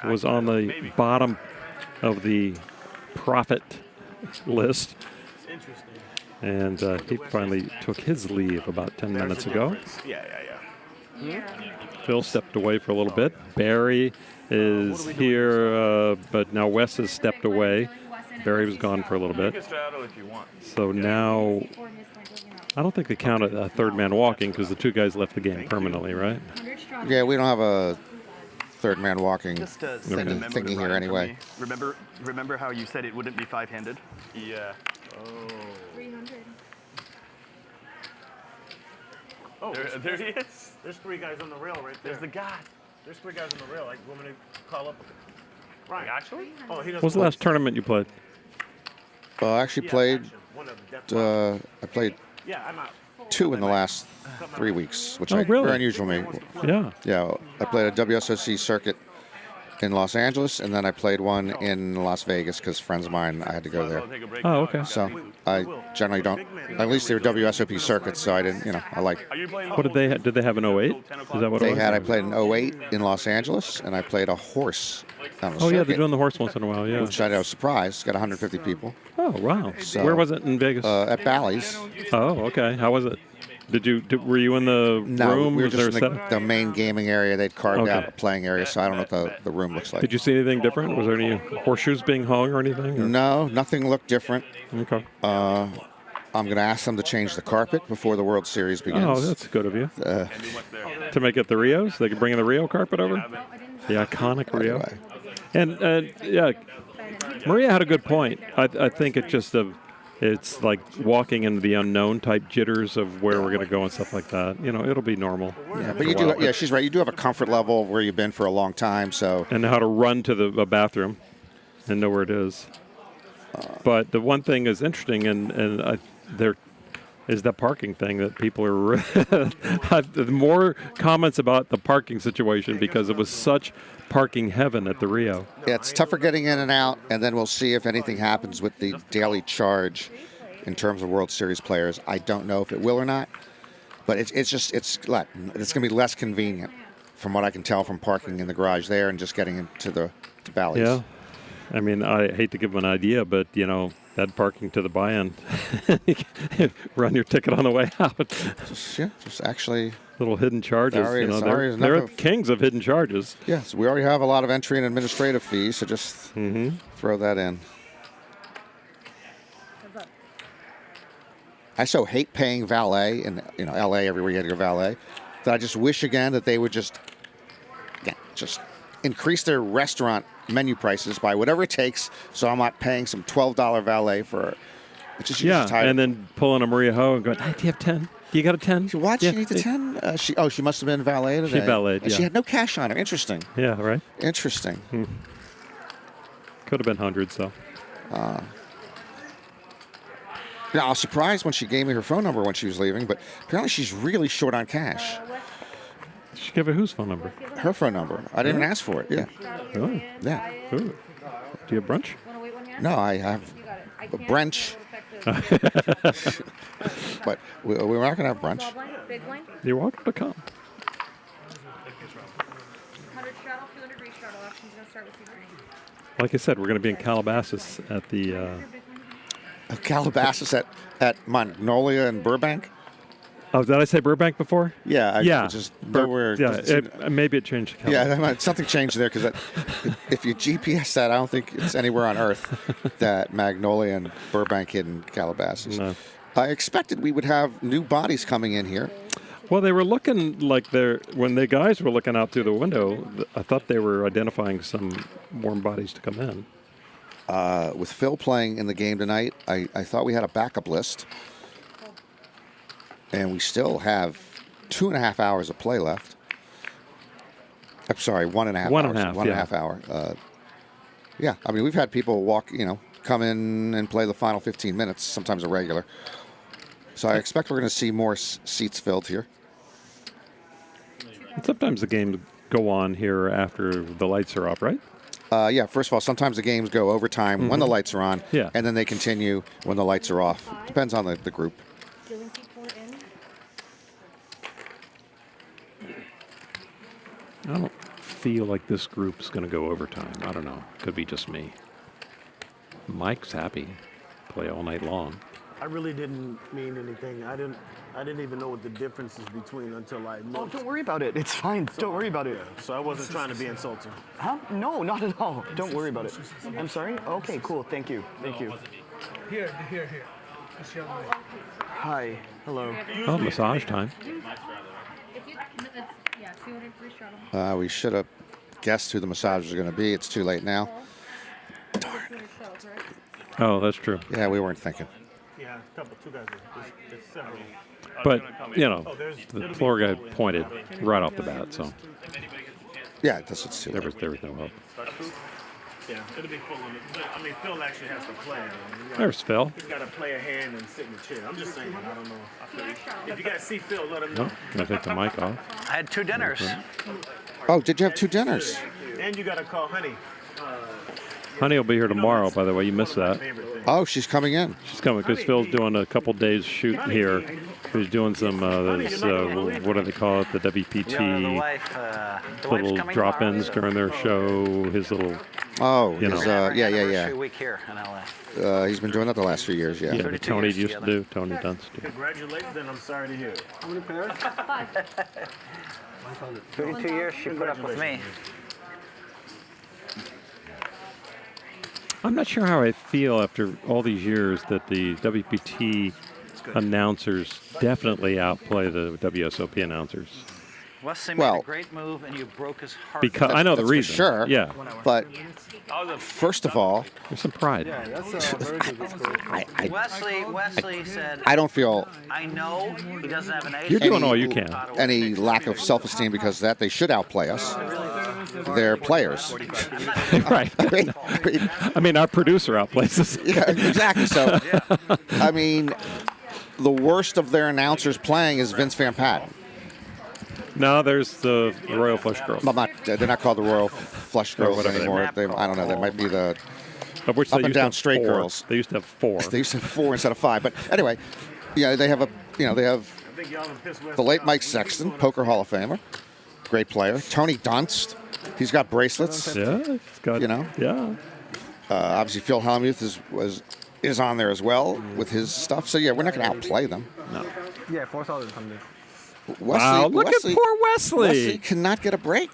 [SPEAKER 19] was on the bottom of the profit list. And he finally took his leave about 10 minutes ago.
[SPEAKER 8] Yeah.
[SPEAKER 19] Phil stepped away for a little bit. Barry is here, but now Wes has stepped away. Barry was gone for a little bit. So now, I don't think they count a third man walking because the two guys left the game permanently, right?
[SPEAKER 20] Yeah, we don't have a third man walking
[SPEAKER 8] Just send a memo to
[SPEAKER 20] thingy here
[SPEAKER 8] Ryan for
[SPEAKER 20] anyway.
[SPEAKER 8] me. Remember how you said it wouldn't be 5-handed?
[SPEAKER 21] Yeah.
[SPEAKER 8] Oh.
[SPEAKER 4] 300.
[SPEAKER 5] Oh,
[SPEAKER 21] There he is.
[SPEAKER 5] There's 3 guys on the rail right there.
[SPEAKER 21] There's the guy.
[SPEAKER 5] There's 3 guys on the rail. Like, want me to call up? Right.
[SPEAKER 21] Actually?
[SPEAKER 5] Oh, he doesn't.
[SPEAKER 19] What was the last tournament you played?
[SPEAKER 20] I actually played. I played
[SPEAKER 5] Yeah, I'm out.
[SPEAKER 20] 2 in the last 3 weeks, which
[SPEAKER 19] Oh,
[SPEAKER 20] is
[SPEAKER 19] really?
[SPEAKER 20] very unusual for me.
[SPEAKER 19] Yeah.
[SPEAKER 20] Yeah, I played a WSOC circuit in Los Angeles, and then I played one in Las Vegas because friends of mine, I had to go there.
[SPEAKER 19] Oh, okay.
[SPEAKER 20] So I generally don't. At least they were WSOP circuits, so I didn't. I like.
[SPEAKER 19] What did they did they have an 08? Is that what
[SPEAKER 20] They
[SPEAKER 19] it was?
[SPEAKER 20] had. I played an 08 in Los Angeles, and I played a horse on a
[SPEAKER 19] Oh, yeah,
[SPEAKER 20] circuit,
[SPEAKER 19] they're doing the horse once in a while, yeah.
[SPEAKER 20] which I was surprised. Got 150 people.
[SPEAKER 19] Oh, wow.
[SPEAKER 20] So,
[SPEAKER 19] Where was it in Vegas?
[SPEAKER 20] At Bally's.
[SPEAKER 19] Oh, okay. How was it? Were you in the
[SPEAKER 20] No,
[SPEAKER 19] room?
[SPEAKER 20] we were
[SPEAKER 19] Was there
[SPEAKER 20] just
[SPEAKER 19] a
[SPEAKER 20] in
[SPEAKER 19] set-
[SPEAKER 20] the main gaming area. They'd carved
[SPEAKER 19] Okay.
[SPEAKER 20] out a playing area, so I don't know what the room looks like.
[SPEAKER 19] Did you see anything different? Was there any horseshoes being hung or anything? Or?
[SPEAKER 20] No, nothing looked different.
[SPEAKER 19] Okay.
[SPEAKER 20] I'm going to ask them to change the carpet before the World Series begins.
[SPEAKER 19] Oh, that's good of you. To make it the Rios? They could bring in the Rio carpet over? The iconic Rio. And, yeah, Maria had a good point. I think it's like walking into the unknown type jitters of where we're going to go and stuff like that. It'll be normal.
[SPEAKER 20] Yeah, but you do. Yeah, she's right. You do have a comfort level where you've been for a long time, so.
[SPEAKER 19] And how to run to the bathroom and know where it is. But the one thing is interesting, there is that parking thing that people are more comments about the parking situation because it was such parking heaven at the Rio.
[SPEAKER 20] Yeah, it's tougher getting in and out, and then we'll see if anything happens with the daily charge in terms of World Series players. I don't know if it will or not, but it's going to be less convenient from what I can tell from parking in the garage there and just getting into to Bally's.
[SPEAKER 19] Yeah. I mean, I hate to give them an idea, but, that parking to the buy-in, run your ticket on the way out.
[SPEAKER 20] Just actually.
[SPEAKER 19] Little hidden charges.
[SPEAKER 20] Sorry,
[SPEAKER 19] they're kings of hidden charges.
[SPEAKER 20] Yes, we already have a lot of entry and administrative fees, so just throw that in. I so hate paying valet in L.A. everywhere you get your valet that I just wish again that they would just increase their restaurant menu prices by whatever it takes, so I'm not paying some $12 valet for.
[SPEAKER 19] And then pulling a Maria Ho and going, hey, do you have 10? Do you got a 10?
[SPEAKER 20] What? She needs a 10? She must have been valet today.
[SPEAKER 19] She valeted,
[SPEAKER 20] And she had no cash on her. Interesting.
[SPEAKER 19] Yeah, right.
[SPEAKER 20] Interesting.
[SPEAKER 19] Could have been hundreds, though.
[SPEAKER 20] Now, I was surprised when she gave me her phone number when she was leaving, but apparently she's really short on cash.
[SPEAKER 19] She gave her whose phone number?
[SPEAKER 20] Her phone number. I didn't ask for it. Yeah.
[SPEAKER 19] Oh.
[SPEAKER 20] Yeah.
[SPEAKER 19] Ooh. Do you have brunch?
[SPEAKER 20] No, I have a brunch. But we're not going to have brunch.
[SPEAKER 19] You're welcome to come.
[SPEAKER 4] 100 straddle, 200 re-straddle. Options going to start with you.
[SPEAKER 19] Like I said, we're going to be in Calabasas at the...
[SPEAKER 20] Calabasas at Magnolia and Burbank?
[SPEAKER 19] Oh, did I say Burbank before?
[SPEAKER 20] Yeah.
[SPEAKER 19] Yeah.
[SPEAKER 20] Just nowhere.
[SPEAKER 19] Yeah, maybe it changed.
[SPEAKER 20] Something changed there because if you GPS that, I don't think it's anywhere on Earth that Magnolia and Burbank hit in Calabasas.
[SPEAKER 19] No.
[SPEAKER 20] I expected we would have new bodies coming in here.
[SPEAKER 19] Well, they were looking like when the guys were looking out through the window, I thought they were identifying some warm bodies to come in.
[SPEAKER 20] With Phil playing in the game tonight, I thought we had a backup list. And we still have 2.5 hours of play left. I'm sorry, 1.5 hours. 1.5 hour. Yeah, I mean, we've had people come in and play the final 15 minutes, sometimes a regular. So I expect we're going to see more seats filled here.
[SPEAKER 19] And sometimes the games go on here after the lights are off, right?
[SPEAKER 20] Yeah, first of all, sometimes the games go overtime when the lights are on, and then they continue when the lights are off. Depends on the group.
[SPEAKER 19] I don't feel like this group's going to go overtime. I don't know. Could be just me. Mike's happy. Play all night long.
[SPEAKER 5] I really didn't mean anything. I didn't even know what the difference is between until I looked.
[SPEAKER 8] Oh, don't worry about it. It's fine. Don't worry about it.
[SPEAKER 5] So I wasn't trying to be insulting.
[SPEAKER 8] Huh? No, not at all. Don't worry about it. I'm sorry? Okay, cool. Thank you. Thank you.
[SPEAKER 22] Here.
[SPEAKER 8] Hi. Hello.
[SPEAKER 19] Oh, massage time.
[SPEAKER 20] We should have guessed who the massage was going to be. It's too late now.
[SPEAKER 19] Oh, that's true.
[SPEAKER 20] Yeah, we weren't thinking.
[SPEAKER 5] Yeah, two guys. There's several.
[SPEAKER 19] But, the floor guy pointed right off the bat, so.
[SPEAKER 20] Yeah, that's what's too late.
[SPEAKER 19] There was no hope.
[SPEAKER 5] Yeah, it'll be full of it. I mean, Phil actually has to play.
[SPEAKER 19] There's Phil.
[SPEAKER 5] He's got to play a hand and sit in the chair. I'm just saying, I don't know. If you guys see Phil, let him know.
[SPEAKER 19] No, can I take the mic off?
[SPEAKER 12] I had 2 dinners.
[SPEAKER 20] Oh, did you have 2 dinners?
[SPEAKER 5] And you got to call Honey.
[SPEAKER 19] Honey will be here tomorrow, by the way. You missed that.
[SPEAKER 20] Oh, she's coming in.
[SPEAKER 19] She's coming because Phil's doing a couple days shooting here. He's doing some, what do they call it, the WPT little drop-ins during their show, his little,
[SPEAKER 20] yeah.
[SPEAKER 12] Week here in LA.
[SPEAKER 20] He's been doing that the last few years, yeah.
[SPEAKER 19] Yeah, Tony used to do, Tony Dunst.
[SPEAKER 5] Congratulations, and I'm sorry to hear it.
[SPEAKER 22] How many pairs?
[SPEAKER 12] 32 years she put up with me.
[SPEAKER 19] I'm not sure how I feel after all these years that the WPT announcers definitely outplay the WSOP announcers.
[SPEAKER 12] Wesley made a great move, and you broke his heart.
[SPEAKER 19] Because I know the reason.
[SPEAKER 20] For sure.
[SPEAKER 19] Yeah.
[SPEAKER 20] But first of all,
[SPEAKER 19] there's some pride.
[SPEAKER 22] Yeah, that's very good.
[SPEAKER 12] Wesley said,
[SPEAKER 20] I don't feel.
[SPEAKER 12] I know he doesn't have an age.
[SPEAKER 19] You're doing all you can.
[SPEAKER 20] Any lack of self-esteem because of that. They should outplay us. They're players.
[SPEAKER 19] Right. I mean, our producer outplays us.
[SPEAKER 20] Yeah, exactly. So, I mean, the worst of their announcers playing is Vince Van Patten.
[SPEAKER 19] No, there's the Royal Flush Girls.
[SPEAKER 20] They're not called the Royal Flush Girls anymore. I don't know. They might be the
[SPEAKER 19] of which
[SPEAKER 20] up and down straight
[SPEAKER 19] 4.
[SPEAKER 20] girls.
[SPEAKER 19] They used to have 4.
[SPEAKER 20] They used to have 4 instead of 5. But anyway, yeah, they have the late Mike Sexton, Poker Hall of Famer, great player. Tony Dunst, he's got bracelets.
[SPEAKER 19] Yeah, he's got. Yeah.
[SPEAKER 20] Obviously, Phil Hellmuth is on there as well with his stuff. So yeah, we're not going to outplay them.
[SPEAKER 19] No.
[SPEAKER 18] Yeah, 4,000 something.
[SPEAKER 19] Wow, look at poor Wesley.
[SPEAKER 20] Wesley cannot get a break.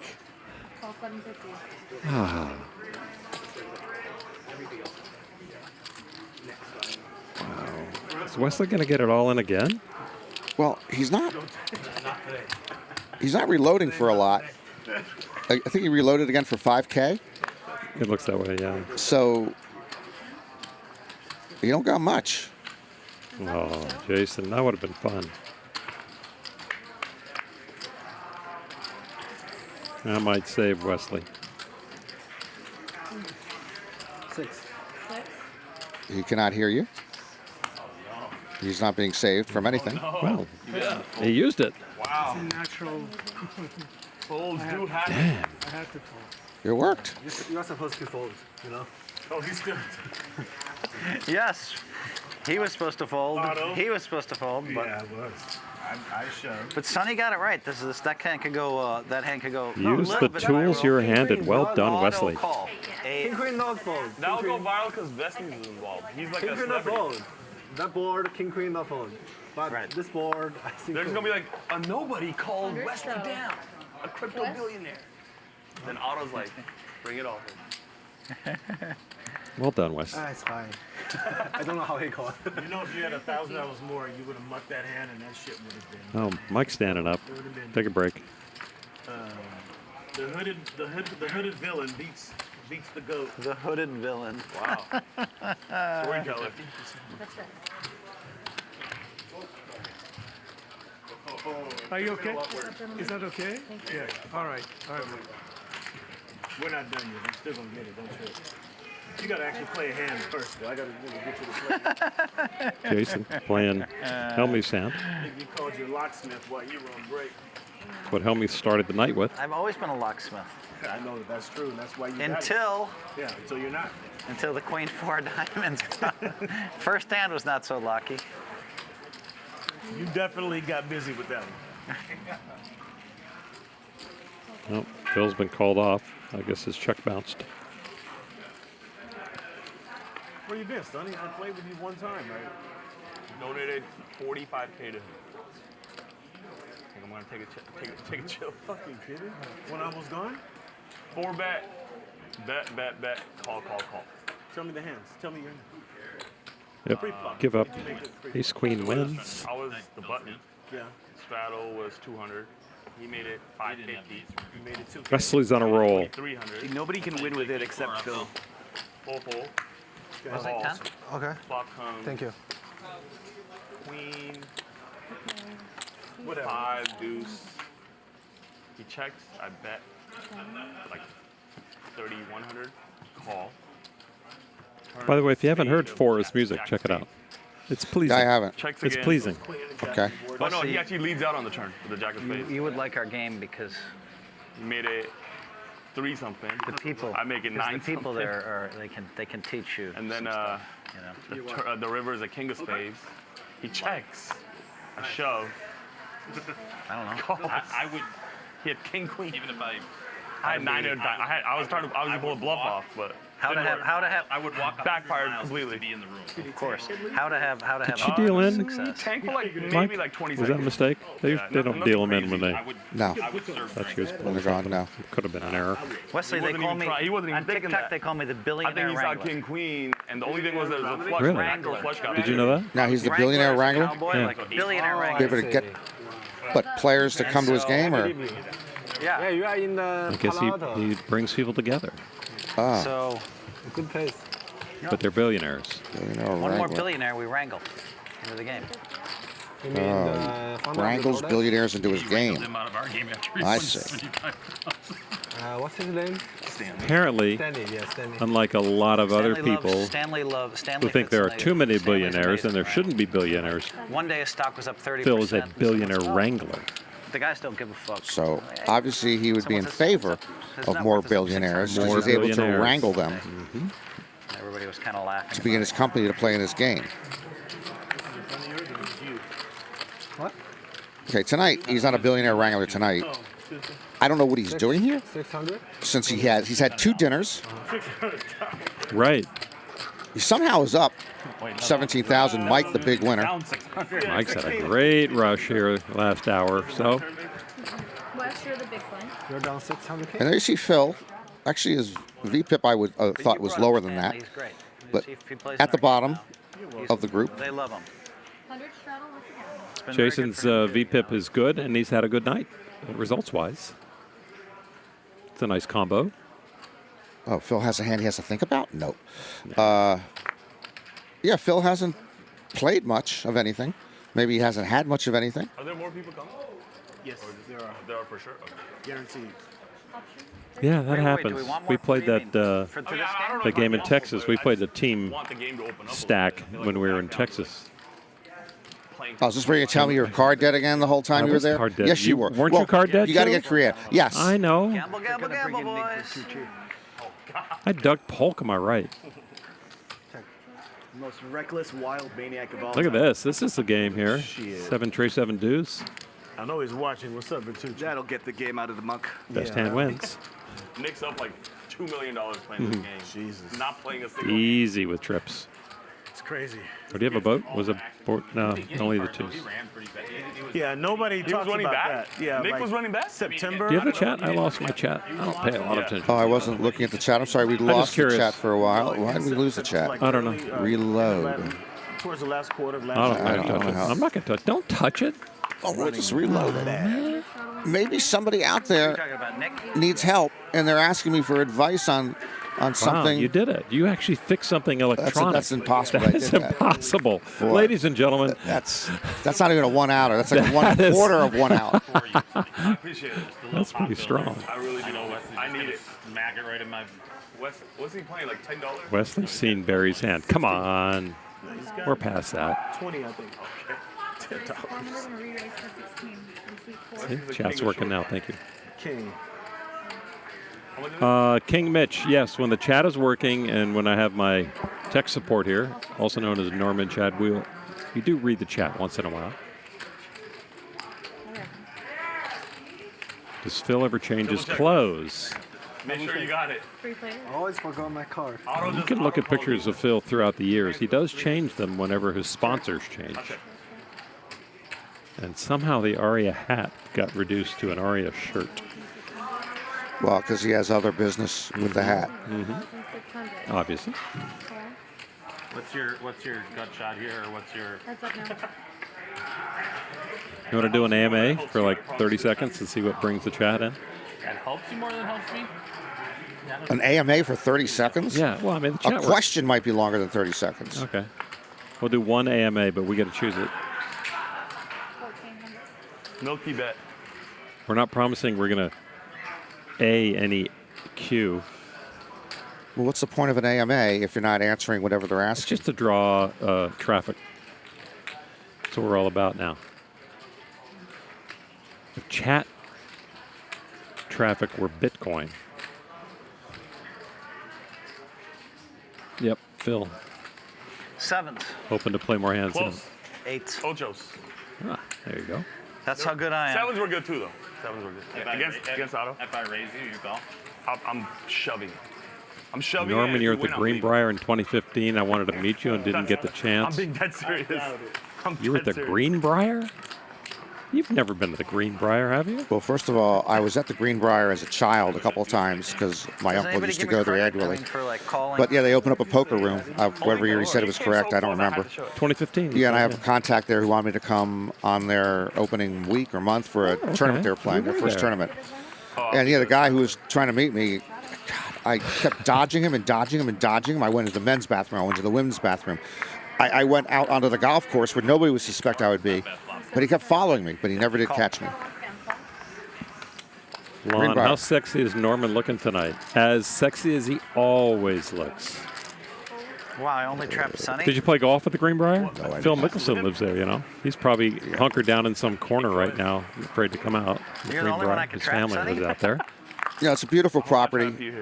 [SPEAKER 19] Wow. Is Wesley going to get it all in again?
[SPEAKER 20] Well, he's not. He's not reloading for a lot. I think he reloaded again for 5K.
[SPEAKER 19] It looks that way, yeah.
[SPEAKER 20] So you don't got much.
[SPEAKER 19] Oh, Jason, that would have been fun. I might save Wesley.
[SPEAKER 18] 6.
[SPEAKER 20] He cannot hear you. He's not being saved from anything.
[SPEAKER 19] Well, he used it.
[SPEAKER 21] Wow.
[SPEAKER 17] It's a natural.
[SPEAKER 21] Folds do have
[SPEAKER 19] Damn.
[SPEAKER 17] I have to fold.
[SPEAKER 20] It worked.
[SPEAKER 18] You are supposed to fold, you know?
[SPEAKER 21] Oh, he's still.
[SPEAKER 12] Yes. He was supposed to fold.
[SPEAKER 21] Otto.
[SPEAKER 12] He was supposed to fold, but
[SPEAKER 17] Yeah, I was. I shoved.
[SPEAKER 12] but Sonny got it right. That hand could go. That hand could go.
[SPEAKER 19] Use the tools you're handed. Well done, Wesley.
[SPEAKER 12] Call.
[SPEAKER 18] King queen not fold.
[SPEAKER 21] That will go viral because Wesley's involved. He's like
[SPEAKER 18] King
[SPEAKER 21] a
[SPEAKER 18] queen not
[SPEAKER 21] celebrity.
[SPEAKER 18] fold. That board, king queen not fold. But this board, I think.
[SPEAKER 21] There's gonna be like a nobody called Wesley
[SPEAKER 4] so.
[SPEAKER 21] down, a crypto billionaire. Then Otto's like, bring it all.
[SPEAKER 19] Well done, Wes.
[SPEAKER 18] It's fine. I don't know how he called.
[SPEAKER 17] You know, if you had $1,000 more, you would have mucked that hand, and that shit would have been.
[SPEAKER 19] Oh, Mike's standing up. Take a break.
[SPEAKER 17] The hooded villain beats the goat.
[SPEAKER 12] The hooded villain.
[SPEAKER 21] Wow. Storyteller.
[SPEAKER 4] That's right.
[SPEAKER 17] Are you okay? Is that okay? Yeah. All right. All right. We're not done yet. I'm still gonna get it. Don't trip. You gotta actually play a hand first, though. I gotta get you to play.
[SPEAKER 19] Jason playing Hellmuth's hand.
[SPEAKER 17] You called your locksmith while you were on break.
[SPEAKER 19] What Hellmuth started the night with.
[SPEAKER 12] I've always been a locksmith.
[SPEAKER 17] I know that's true, and that's why you.
[SPEAKER 12] Until.
[SPEAKER 17] Yeah. Until you're not.
[SPEAKER 12] Until the Queen 4 diamonds. First hand was not so lucky.
[SPEAKER 17] You definitely got busy with that one.
[SPEAKER 19] Well, Phil's been called off. I guess his check bounced.
[SPEAKER 5] Where you been, Sonny? I played with you one time, right?
[SPEAKER 21] Donated 45K to him. I think I'm gonna take a chill.
[SPEAKER 5] Fucking kidding? When I was gone?
[SPEAKER 21] 4 bet. Bet. Call.
[SPEAKER 5] Tell me the hands. Tell me your hands.
[SPEAKER 19] Yep. Give up. Ace Queen wins.
[SPEAKER 21] I was the button.
[SPEAKER 5] Yeah.
[SPEAKER 21] Straddle was 200. He made it 550.
[SPEAKER 5] You made it 250.
[SPEAKER 19] Wesley's on a roll.
[SPEAKER 21] 300.
[SPEAKER 8] Nobody can win with it except Phil.
[SPEAKER 21] Full.
[SPEAKER 12] Was it 10?
[SPEAKER 18] Okay.
[SPEAKER 21] Flop comes.
[SPEAKER 18] Thank you.
[SPEAKER 21] Queen.
[SPEAKER 5] Whatever.
[SPEAKER 21] 5 deuce. He checks. I bet like 3,100. Call.
[SPEAKER 19] By the way, if you haven't heard Phora's music, check it out. It's pleasing.
[SPEAKER 20] I haven't.
[SPEAKER 21] Checks
[SPEAKER 19] It's
[SPEAKER 21] again.
[SPEAKER 19] pleasing.
[SPEAKER 20] Okay.
[SPEAKER 21] Oh no, he actually leads out on the turn with the jack of spades.
[SPEAKER 12] You would like our game because
[SPEAKER 21] He made it 3 something.
[SPEAKER 12] the people.
[SPEAKER 21] I make it 9
[SPEAKER 12] The people
[SPEAKER 21] something.
[SPEAKER 12] there are they can teach you.
[SPEAKER 21] And then
[SPEAKER 12] some stuff, you know.
[SPEAKER 21] the river is a king of spades. He checks. A shove.
[SPEAKER 12] I don't know.
[SPEAKER 21] Calls.
[SPEAKER 3] I would,
[SPEAKER 21] He had king queen.
[SPEAKER 3] even if I
[SPEAKER 21] I had 9 or I was trying to pull a bluff off, but
[SPEAKER 12] How to have
[SPEAKER 3] I would walk up
[SPEAKER 21] backfired
[SPEAKER 3] 100 miles
[SPEAKER 21] completely.
[SPEAKER 3] To be in the room.
[SPEAKER 12] Of course. How to have
[SPEAKER 19] Did she deal in?
[SPEAKER 12] success.
[SPEAKER 21] Tank for like
[SPEAKER 19] Mike?
[SPEAKER 21] maybe like 20
[SPEAKER 19] Was that a
[SPEAKER 21] seconds.
[SPEAKER 19] mistake? They
[SPEAKER 21] Yeah,
[SPEAKER 19] don't
[SPEAKER 21] nothing
[SPEAKER 19] deal them in
[SPEAKER 21] crazy.
[SPEAKER 19] when they.
[SPEAKER 3] I would.
[SPEAKER 20] No.
[SPEAKER 3] I would serve
[SPEAKER 19] Thought she was
[SPEAKER 20] When they're gone, no.
[SPEAKER 19] Could have been an error.
[SPEAKER 12] Wesley,
[SPEAKER 21] He
[SPEAKER 12] they
[SPEAKER 21] wasn't
[SPEAKER 12] call
[SPEAKER 21] even
[SPEAKER 12] me
[SPEAKER 21] trying- he wasn't even
[SPEAKER 12] on
[SPEAKER 21] thinking
[SPEAKER 12] TikTok.
[SPEAKER 21] that.
[SPEAKER 12] They call me the
[SPEAKER 21] I think
[SPEAKER 12] billionaire
[SPEAKER 21] he saw
[SPEAKER 12] wrangler.
[SPEAKER 21] king queen, and the only thing was there was a flush.
[SPEAKER 19] Really?
[SPEAKER 21] Wrangler. Flush got
[SPEAKER 19] Did you know that?
[SPEAKER 20] Now he's the billionaire wrangler.
[SPEAKER 12] Cowboy,
[SPEAKER 19] Yeah.
[SPEAKER 12] like a billionaire
[SPEAKER 20] Be
[SPEAKER 12] wrangler.
[SPEAKER 20] able to get, players to come to his game, or
[SPEAKER 18] Yeah, you are in the
[SPEAKER 19] I guess
[SPEAKER 18] Palo
[SPEAKER 19] he brings people together.
[SPEAKER 12] So
[SPEAKER 18] Good pace.
[SPEAKER 19] But they're billionaires.
[SPEAKER 20] billionaire
[SPEAKER 12] one more
[SPEAKER 20] wrangler.
[SPEAKER 12] billionaire we wrangle into the game.
[SPEAKER 18] You mean
[SPEAKER 20] Wrangles billionaires into his game.
[SPEAKER 3] Them out of our game after he
[SPEAKER 20] I
[SPEAKER 3] won
[SPEAKER 20] see.
[SPEAKER 3] 75,000.
[SPEAKER 18] what's his name?
[SPEAKER 19] Apparently,
[SPEAKER 18] Stanley, yeah, Stanley.
[SPEAKER 19] unlike a lot of other people
[SPEAKER 12] Stanley
[SPEAKER 19] who think there are
[SPEAKER 12] fits in
[SPEAKER 19] too many
[SPEAKER 12] Stanley's
[SPEAKER 19] billionaires
[SPEAKER 12] amazing,
[SPEAKER 19] and there
[SPEAKER 12] right?
[SPEAKER 19] shouldn't be billionaires,
[SPEAKER 12] One day his stock was up 30%.
[SPEAKER 19] Phil is a billionaire wrangler.
[SPEAKER 12] The guys don't give a fuck.
[SPEAKER 20] So obviously he would be in favor
[SPEAKER 12] His
[SPEAKER 20] of
[SPEAKER 12] net
[SPEAKER 20] more
[SPEAKER 12] worth is up
[SPEAKER 20] billionaires, so
[SPEAKER 19] More
[SPEAKER 20] he's able to
[SPEAKER 19] billionaires.
[SPEAKER 20] wrangle them
[SPEAKER 12] Everybody was kind of laughing.
[SPEAKER 20] to be in his company to play in his game.
[SPEAKER 18] What?
[SPEAKER 20] Okay, tonight he's not a billionaire wrangler tonight. I don't know what he's doing here.
[SPEAKER 18] 600?
[SPEAKER 20] Since he's had 2 dinners.
[SPEAKER 19] Right.
[SPEAKER 20] He somehow is up 17,000. Mike, the big winner.
[SPEAKER 19] Mike's had a great rush here last hour. So
[SPEAKER 4] Wes, you're the big one.
[SPEAKER 18] You're down 600K?
[SPEAKER 20] And there you see Phil. Actually, his VPIP I would thought was lower than that.
[SPEAKER 12] He's great.
[SPEAKER 20] But
[SPEAKER 12] If he plays
[SPEAKER 20] at the
[SPEAKER 12] in our
[SPEAKER 20] bottom
[SPEAKER 12] game now,
[SPEAKER 20] of the group,
[SPEAKER 12] They love him.
[SPEAKER 4] 100 straddle once again.
[SPEAKER 19] Jason's VPIP is good, and he's had a good night, results-wise. It's a nice combo.
[SPEAKER 20] Oh, Phil has a hand he has to think about? No. Yeah, Phil hasn't played much of anything. Maybe he hasn't had much of anything.
[SPEAKER 21] Are there more people coming?
[SPEAKER 17] Yes, there are.
[SPEAKER 21] There are for sure. Okay.
[SPEAKER 17] Guaranteed.
[SPEAKER 19] Yeah, that happens. We played that the
[SPEAKER 21] game?
[SPEAKER 19] game in Texas. We played the team stack when we were in Texas.
[SPEAKER 20] Oh, is this where you tell me you were card dead again the whole time
[SPEAKER 19] I
[SPEAKER 20] you were
[SPEAKER 19] was
[SPEAKER 20] there?
[SPEAKER 19] card dead.
[SPEAKER 20] Yes, you were.
[SPEAKER 19] Weren't you card dead,
[SPEAKER 20] You got to
[SPEAKER 19] too?
[SPEAKER 20] get creative. Yes.
[SPEAKER 19] I know.
[SPEAKER 12] Gamble, gamble, gamble, boys.
[SPEAKER 19] I dug Polk on my right.
[SPEAKER 5] Most reckless, wild maniac of all
[SPEAKER 19] Look at
[SPEAKER 5] time.
[SPEAKER 19] this. This is the game here.
[SPEAKER 5] Shit.
[SPEAKER 19] 7 tray, 7 deuce.
[SPEAKER 17] I know he's watching. What's up, Bertucci?
[SPEAKER 5] That'll get the game out of the muck.
[SPEAKER 19] Best hand wins.
[SPEAKER 21] Nick's up like $2 million playing this game.
[SPEAKER 17] Jesus.
[SPEAKER 21] Not playing a single
[SPEAKER 19] Easy with trips.
[SPEAKER 17] It's crazy.
[SPEAKER 19] Oh, do you have a boat? Was it boat? No, only the two.
[SPEAKER 17] Yeah, nobody
[SPEAKER 21] He was
[SPEAKER 17] talks
[SPEAKER 21] running
[SPEAKER 17] about
[SPEAKER 21] back?
[SPEAKER 17] that. Yeah,
[SPEAKER 21] Nick
[SPEAKER 17] like
[SPEAKER 21] was running back?
[SPEAKER 17] September.
[SPEAKER 19] Do you have the chat? I lost my chat. I don't pay a lot of attention.
[SPEAKER 20] Oh, I wasn't looking at the chat. I'm sorry. We
[SPEAKER 19] just
[SPEAKER 20] lost the
[SPEAKER 19] curious.
[SPEAKER 20] chat for a while. Why did we lose the chat?
[SPEAKER 19] I don't know.
[SPEAKER 20] Reload.
[SPEAKER 17] Towards the last quarter of
[SPEAKER 19] I
[SPEAKER 17] last
[SPEAKER 19] don't
[SPEAKER 17] year.
[SPEAKER 19] want to touch it. I'm not going to touch. Don't touch it.
[SPEAKER 20] Oh, we'll just reload it. Maybe somebody out there
[SPEAKER 12] Talking about Nick.
[SPEAKER 20] needs help, and they're asking me for advice on something.
[SPEAKER 19] Wow, you did it. You actually fixed something electronic.
[SPEAKER 20] That's impossible. I
[SPEAKER 19] That's
[SPEAKER 20] did that.
[SPEAKER 19] impossible.
[SPEAKER 20] Boy.
[SPEAKER 19] Ladies and gentlemen.
[SPEAKER 20] That's not even a 1-outer. That's like
[SPEAKER 19] That is-
[SPEAKER 20] 1/4 of 1 out.
[SPEAKER 21] I appreciate it.
[SPEAKER 19] That's pretty strong.
[SPEAKER 21] I really do. I need it.
[SPEAKER 3] Smack it right in my.
[SPEAKER 21] What's he playing? Like $10?
[SPEAKER 19] Wesley's seen Barry's hand. Come on. We're past that.
[SPEAKER 17] 20, I think.
[SPEAKER 4] We're going to re-race to 16 in week 4.
[SPEAKER 19] See, chat's working now. Thank you.
[SPEAKER 17] King.
[SPEAKER 19] King Mitch, yes, when the chat is working and when I have my tech support here, also known as Norman Chad Wheel, you do read the chat once in a while. Does Phil ever change his clothes?
[SPEAKER 21] Make sure you got it.
[SPEAKER 4] Free player.
[SPEAKER 18] Always forgot my card.
[SPEAKER 19] You can look at pictures of Phil throughout the years. He does change them whenever his sponsors change. And somehow the Aria hat got reduced to an Aria shirt.
[SPEAKER 20] Well, because he has other business with the hat.
[SPEAKER 19] Obviously.
[SPEAKER 3] What's your gut shot here, or what's your?
[SPEAKER 4] That's up now.
[SPEAKER 19] You want to do an AMA for like 30 seconds and see what brings the chat in?
[SPEAKER 3] That helps you more than helps me.
[SPEAKER 20] An AMA for 30 seconds?
[SPEAKER 19] Yeah, well, I mean, the chat
[SPEAKER 20] a
[SPEAKER 19] works.
[SPEAKER 20] question might be longer than 30 seconds.
[SPEAKER 19] Okay. We'll do one AMA, but we got to choose it.
[SPEAKER 21] Milky bet.
[SPEAKER 19] We're not promising we're going to A any Q.
[SPEAKER 20] Well, what's the point of an AMA if you're not answering whatever they're
[SPEAKER 19] It's
[SPEAKER 20] asking?
[SPEAKER 19] just to draw traffic. That's what we're all about now. If chat traffic were Bitcoin. Yep, Phil.
[SPEAKER 12] 7th.
[SPEAKER 19] Hoping to play more hands.
[SPEAKER 21] Close.
[SPEAKER 12] 8th.
[SPEAKER 21] Ochos.
[SPEAKER 19] Ah, there you go.
[SPEAKER 12] That's how good I am.
[SPEAKER 21] 7s were good too, though. 7s were good. Against Otto.
[SPEAKER 3] If I raise you, you go.
[SPEAKER 21] I'm shoving. I'm shoving.
[SPEAKER 19] Norman,
[SPEAKER 21] it.
[SPEAKER 19] you're
[SPEAKER 21] If
[SPEAKER 19] at the
[SPEAKER 21] you win, I'm
[SPEAKER 19] Greenbrier in 2015. I wanted to meet you and didn't get the chance.
[SPEAKER 21] I'm being dead serious.
[SPEAKER 19] You were at the Greenbrier? You've never been to the Greenbrier, have you?
[SPEAKER 20] Well, first of all, I was at the Greenbrier as a child a couple of times because my
[SPEAKER 12] Does
[SPEAKER 20] uncle
[SPEAKER 12] anybody
[SPEAKER 20] used to
[SPEAKER 12] give me
[SPEAKER 20] go there
[SPEAKER 12] credit,
[SPEAKER 20] annually.
[SPEAKER 12] for like calling?
[SPEAKER 20] But yeah, they opened up a poker room. Whatever year he said it was correct, I don't remember.
[SPEAKER 19] 2015.
[SPEAKER 20] Yeah, and I have a contact there who wanted me to come on their opening week or month for a tournament they were playing, their first tournament. And yeah, the guy who was trying to meet me, God, I kept dodging him and dodging him and dodging him. I went into the men's bathroom. I went to the women's bathroom. I went out onto the golf course where nobody would suspect I would be. But he kept following me, but he never did catch me.
[SPEAKER 19] Lon,
[SPEAKER 20] Greenbrier.
[SPEAKER 19] how sexy is Norman looking tonight? As sexy as he always looks.
[SPEAKER 12] Wow, I only trapped Sonny.
[SPEAKER 19] Did you play golf at the Greenbrier? Phil Mickelson lives there, you know. He's probably hunkered down in some corner right now, afraid to come out.
[SPEAKER 12] You're the only one I could
[SPEAKER 19] His
[SPEAKER 12] trap,
[SPEAKER 19] family
[SPEAKER 12] Sonny?
[SPEAKER 19] lives out there.
[SPEAKER 20] Yeah, it's a beautiful property.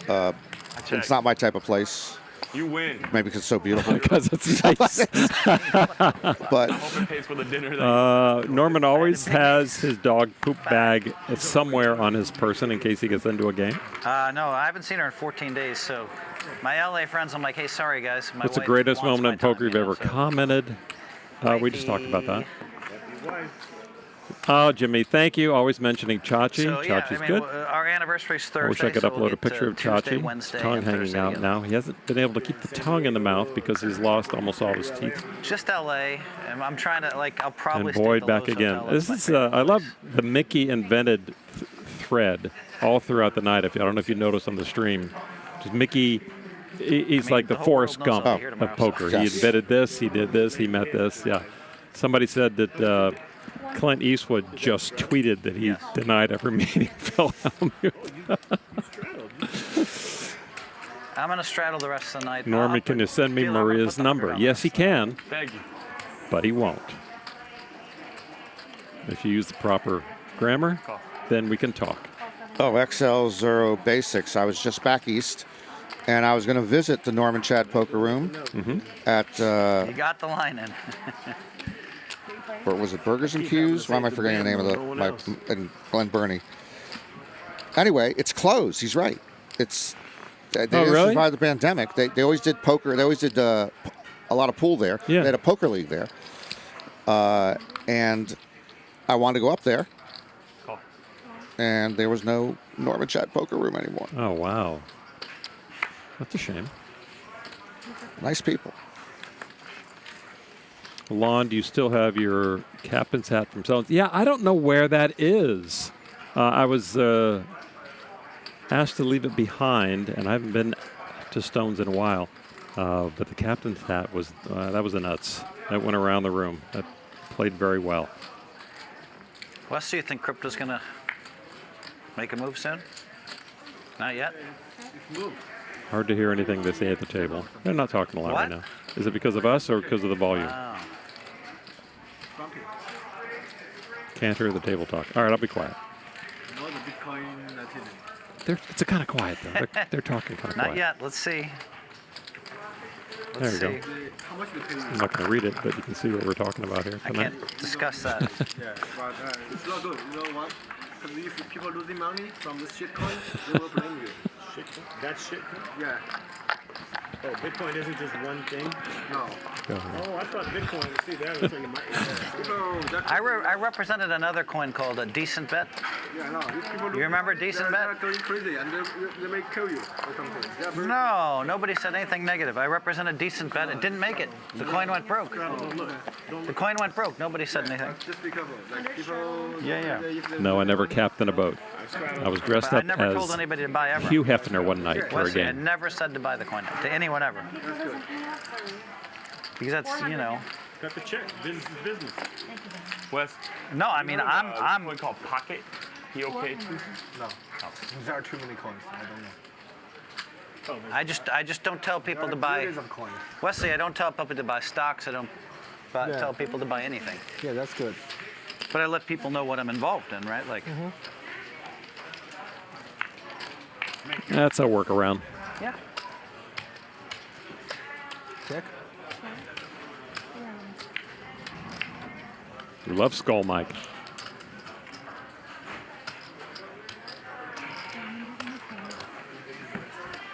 [SPEAKER 20] It's not my type of place.
[SPEAKER 21] You win.
[SPEAKER 20] Maybe because it's so beautiful.
[SPEAKER 19] Because it's nice.
[SPEAKER 20] But
[SPEAKER 21] I hope it pays for the dinner.
[SPEAKER 19] Norman always has his dog poop bag somewhere on his person in case he gets into a game.
[SPEAKER 12] No, I haven't seen her in 14 days, so my LA friends, I'm like, hey, sorry, guys. My
[SPEAKER 19] What's the
[SPEAKER 12] wife
[SPEAKER 19] greatest
[SPEAKER 12] wants
[SPEAKER 19] moment in
[SPEAKER 12] my
[SPEAKER 19] poker you've ever commented? We just talked about that. Oh, Jimmy, thank you. Always mentioning Chachi.
[SPEAKER 12] So, yeah,
[SPEAKER 19] Chachi's
[SPEAKER 12] I mean,
[SPEAKER 19] good.
[SPEAKER 12] our anniversary's Thursday.
[SPEAKER 19] I wish I could
[SPEAKER 12] so
[SPEAKER 19] upload
[SPEAKER 12] we'll
[SPEAKER 19] a
[SPEAKER 12] get,
[SPEAKER 19] picture of
[SPEAKER 12] Tuesday,
[SPEAKER 19] Chachi.
[SPEAKER 12] Wednesday,
[SPEAKER 19] His tongue
[SPEAKER 12] and
[SPEAKER 19] hanging
[SPEAKER 12] Thursday
[SPEAKER 19] out
[SPEAKER 12] again.
[SPEAKER 19] now. He hasn't been able to keep the tongue in the mouth because he's lost almost all his teeth.
[SPEAKER 12] Just LA. And I'm trying to, like, I'll probably
[SPEAKER 19] And
[SPEAKER 12] stay
[SPEAKER 19] Boyd
[SPEAKER 12] at the
[SPEAKER 19] back
[SPEAKER 12] Lowe's
[SPEAKER 19] again.
[SPEAKER 12] Hotel.
[SPEAKER 19] This is I love the Mikki invented thread all throughout the night. I don't know if you noticed on the stream. Just Mikki, he's like the Forrest Gump of poker. He invented this. He did this. He met this. Yeah. Somebody said that Clint Eastwood just tweeted that he denied ever meeting Phil Hellmuth.
[SPEAKER 12] I'm going to straddle the rest of the night.
[SPEAKER 19] Norman, can you send me Maria's number? Yes, he can.
[SPEAKER 21] Thank you.
[SPEAKER 19] But he won't. If you use the proper grammar, then we can talk.
[SPEAKER 20] Oh, XL0 Basics. I was just back east, and I was going to visit the Norman Chad Poker Room at...
[SPEAKER 12] You got the line in.
[SPEAKER 20] or was it Burgers and Q's? Why am I forgetting the name of in Glen Burnie? Anyway, it's closed. He's right. It's... They didn't survive the pandemic. They always did poker. They always did a lot of pool there.
[SPEAKER 19] Yeah.
[SPEAKER 20] They had a poker league there. And I wanted to go up there. And there was no Norman Chad Poker Room anymore.
[SPEAKER 19] Oh, wow. That's a shame.
[SPEAKER 20] Nice people.
[SPEAKER 19] Lon, do you still have your captain's hat from Stones? Yeah, I don't know where that is. I was asked to leave it behind, and I haven't been to Stones in a while. But the captain's hat was that was a nuts. That went around the room. That played very well.
[SPEAKER 12] Wes, do you think crypto's going to make a move soon? Not yet?
[SPEAKER 19] Hard to hear anything they say at the table. They're not talking a lot right now. Is it because of us or because of the volume? Can't hear the table talk. All right, I'll be quiet. It's a kind of quiet, though. They're talking kind of quiet.
[SPEAKER 12] Not yet. Let's see.
[SPEAKER 19] There you go. I'm not going to read it, but you can see what we're talking about here
[SPEAKER 12] I
[SPEAKER 19] tonight.
[SPEAKER 12] can't discuss that.
[SPEAKER 18] Yeah, but it's not good. You know what? Because if people losing money from this shit coin, they will blame you.
[SPEAKER 5] Shit coin? That shit coin?
[SPEAKER 18] Yeah.
[SPEAKER 5] Oh, Bitcoin isn't just one thing?
[SPEAKER 18] No.
[SPEAKER 5] Oh, I thought Bitcoin, see, that was thinking
[SPEAKER 12] I represented another coin called a Decent Bet.
[SPEAKER 18] Yeah, no. If people
[SPEAKER 12] You remember Decent Bet?
[SPEAKER 18] They're going crazy and they may kill you or something.
[SPEAKER 12] No, nobody said anything negative. I represented Decent Bet. It didn't make it. The coin went broke. The coin went broke. Nobody said anything.
[SPEAKER 18] Just be careful. Like people,
[SPEAKER 12] Yeah.
[SPEAKER 19] No, I never captained a boat. I was dressed
[SPEAKER 12] I
[SPEAKER 19] up
[SPEAKER 12] never told
[SPEAKER 19] as
[SPEAKER 12] anybody to buy ever.
[SPEAKER 19] Hugh Hefner one night for a
[SPEAKER 12] Wesley, I
[SPEAKER 19] game.
[SPEAKER 12] never said to buy the coin to anyone ever. Because that's, you know.
[SPEAKER 5] Got the check. Business is business.
[SPEAKER 21] Wes?
[SPEAKER 12] No, I mean, I'm
[SPEAKER 21] one called Pocket. He okay too?
[SPEAKER 18] No. There are too many coins. I don't know.
[SPEAKER 12] I just don't tell people to buy. Wesley, I don't tell people to buy stocks. I don't tell people to buy anything.
[SPEAKER 18] Yeah, that's good.
[SPEAKER 12] But I let people know what I'm involved in, right? Like.
[SPEAKER 19] That's a workaround.
[SPEAKER 12] Yeah.
[SPEAKER 18] Check.
[SPEAKER 19] We love Skull Mike.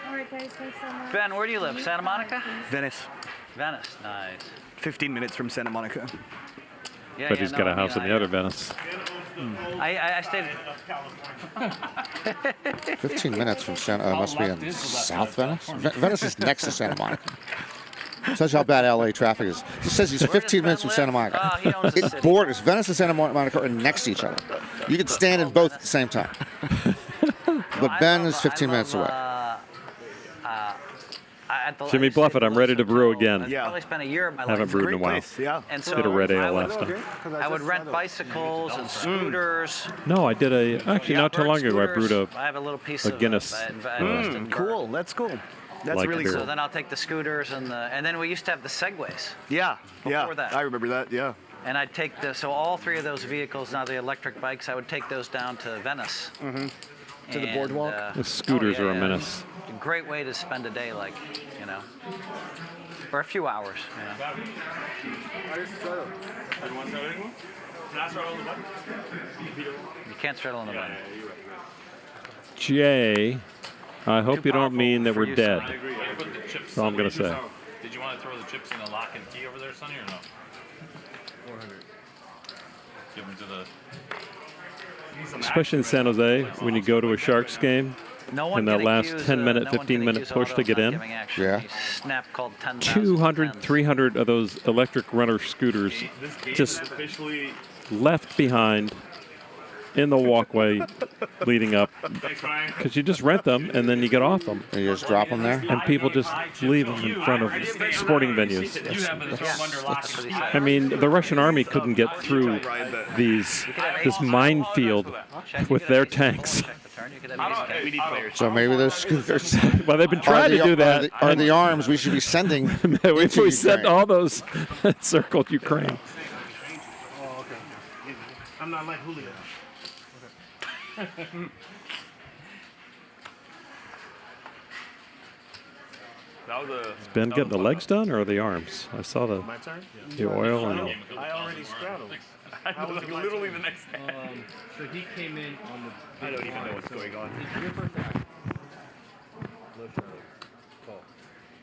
[SPEAKER 4] All right, guys, thanks so much.
[SPEAKER 12] Ben, where do you live? Santa Monica?
[SPEAKER 11] Venice.
[SPEAKER 12] Nice.
[SPEAKER 11] 15 minutes from Santa Monica.
[SPEAKER 12] Yeah,
[SPEAKER 19] But he's got a house in the other Venice.
[SPEAKER 12] I stayed.
[SPEAKER 20] 15 minutes from Santa, must be in South Venice? Venice is next to Santa Monica. Shows how bad LA traffic is. He says he's 15 minutes from Santa Monica.
[SPEAKER 12] he owns the
[SPEAKER 20] It
[SPEAKER 12] city.
[SPEAKER 20] borders. Venice and Santa Monica are next to each other. You can stand in both at the same time. But Ben is 15 minutes away.
[SPEAKER 19] Jimmy Bluffett, I'm ready to brew again.
[SPEAKER 12] I probably spent a year of my life.
[SPEAKER 19] Haven't brewed in a while.
[SPEAKER 12] And so
[SPEAKER 19] Did a red ale last time.
[SPEAKER 12] I would rent bicycles and scooters.
[SPEAKER 19] No, I did actually not too long ago. I brewed
[SPEAKER 12] I have a little piece
[SPEAKER 19] a
[SPEAKER 12] of
[SPEAKER 19] Guinness.
[SPEAKER 11] Cool. That's cool. That's
[SPEAKER 19] Like
[SPEAKER 11] really
[SPEAKER 19] beer.
[SPEAKER 11] cool.
[SPEAKER 12] So then I'll take the scooters and then we used to have the Segways.
[SPEAKER 11] Yeah.
[SPEAKER 12] Before that.
[SPEAKER 11] I remember that. Yeah.
[SPEAKER 12] And I'd take so all three of those vehicles, now the electric bikes, I would take those down to Venice.
[SPEAKER 11] To the boardwalk.
[SPEAKER 19] The scooters are a menace.
[SPEAKER 12] A great way to spend a day, like, you know, or a few hours. You know. You can't straddle on the button.
[SPEAKER 19] Jay, I hope you don't mean that we're dead. That's all I'm going to say.
[SPEAKER 3] Did you want to throw the chips in the lock and key over there, Sonny, or no?
[SPEAKER 18] 400.
[SPEAKER 3] Give them to the.
[SPEAKER 19] Especially in San Jose, when you go to a Sharks game, and that last 10-minute, 15-minute push to get in,
[SPEAKER 12] Snap called 10,000.
[SPEAKER 19] 200, 300 of those electric runner scooters just left behind in the walkway leading up, because you just rent them and then you get off them.
[SPEAKER 20] And you just drop them there?
[SPEAKER 19] And people just leave them in front of sporting venues. I mean, the Russian army couldn't get through this minefield with their tanks.
[SPEAKER 20] So maybe those scooters.
[SPEAKER 19] Well, they've been trying to do that.
[SPEAKER 20] Are the arms we should be sending?
[SPEAKER 19] If we sent all those circled Ukraine.
[SPEAKER 5] Oh, okay. I'm not like Julio.
[SPEAKER 19] Is Ben getting the legs done or the arms? I saw the oil and.
[SPEAKER 5] I already straddled.
[SPEAKER 21] I was literally the next day.
[SPEAKER 2] So he came in on the.
[SPEAKER 5] I don't even know what's going on.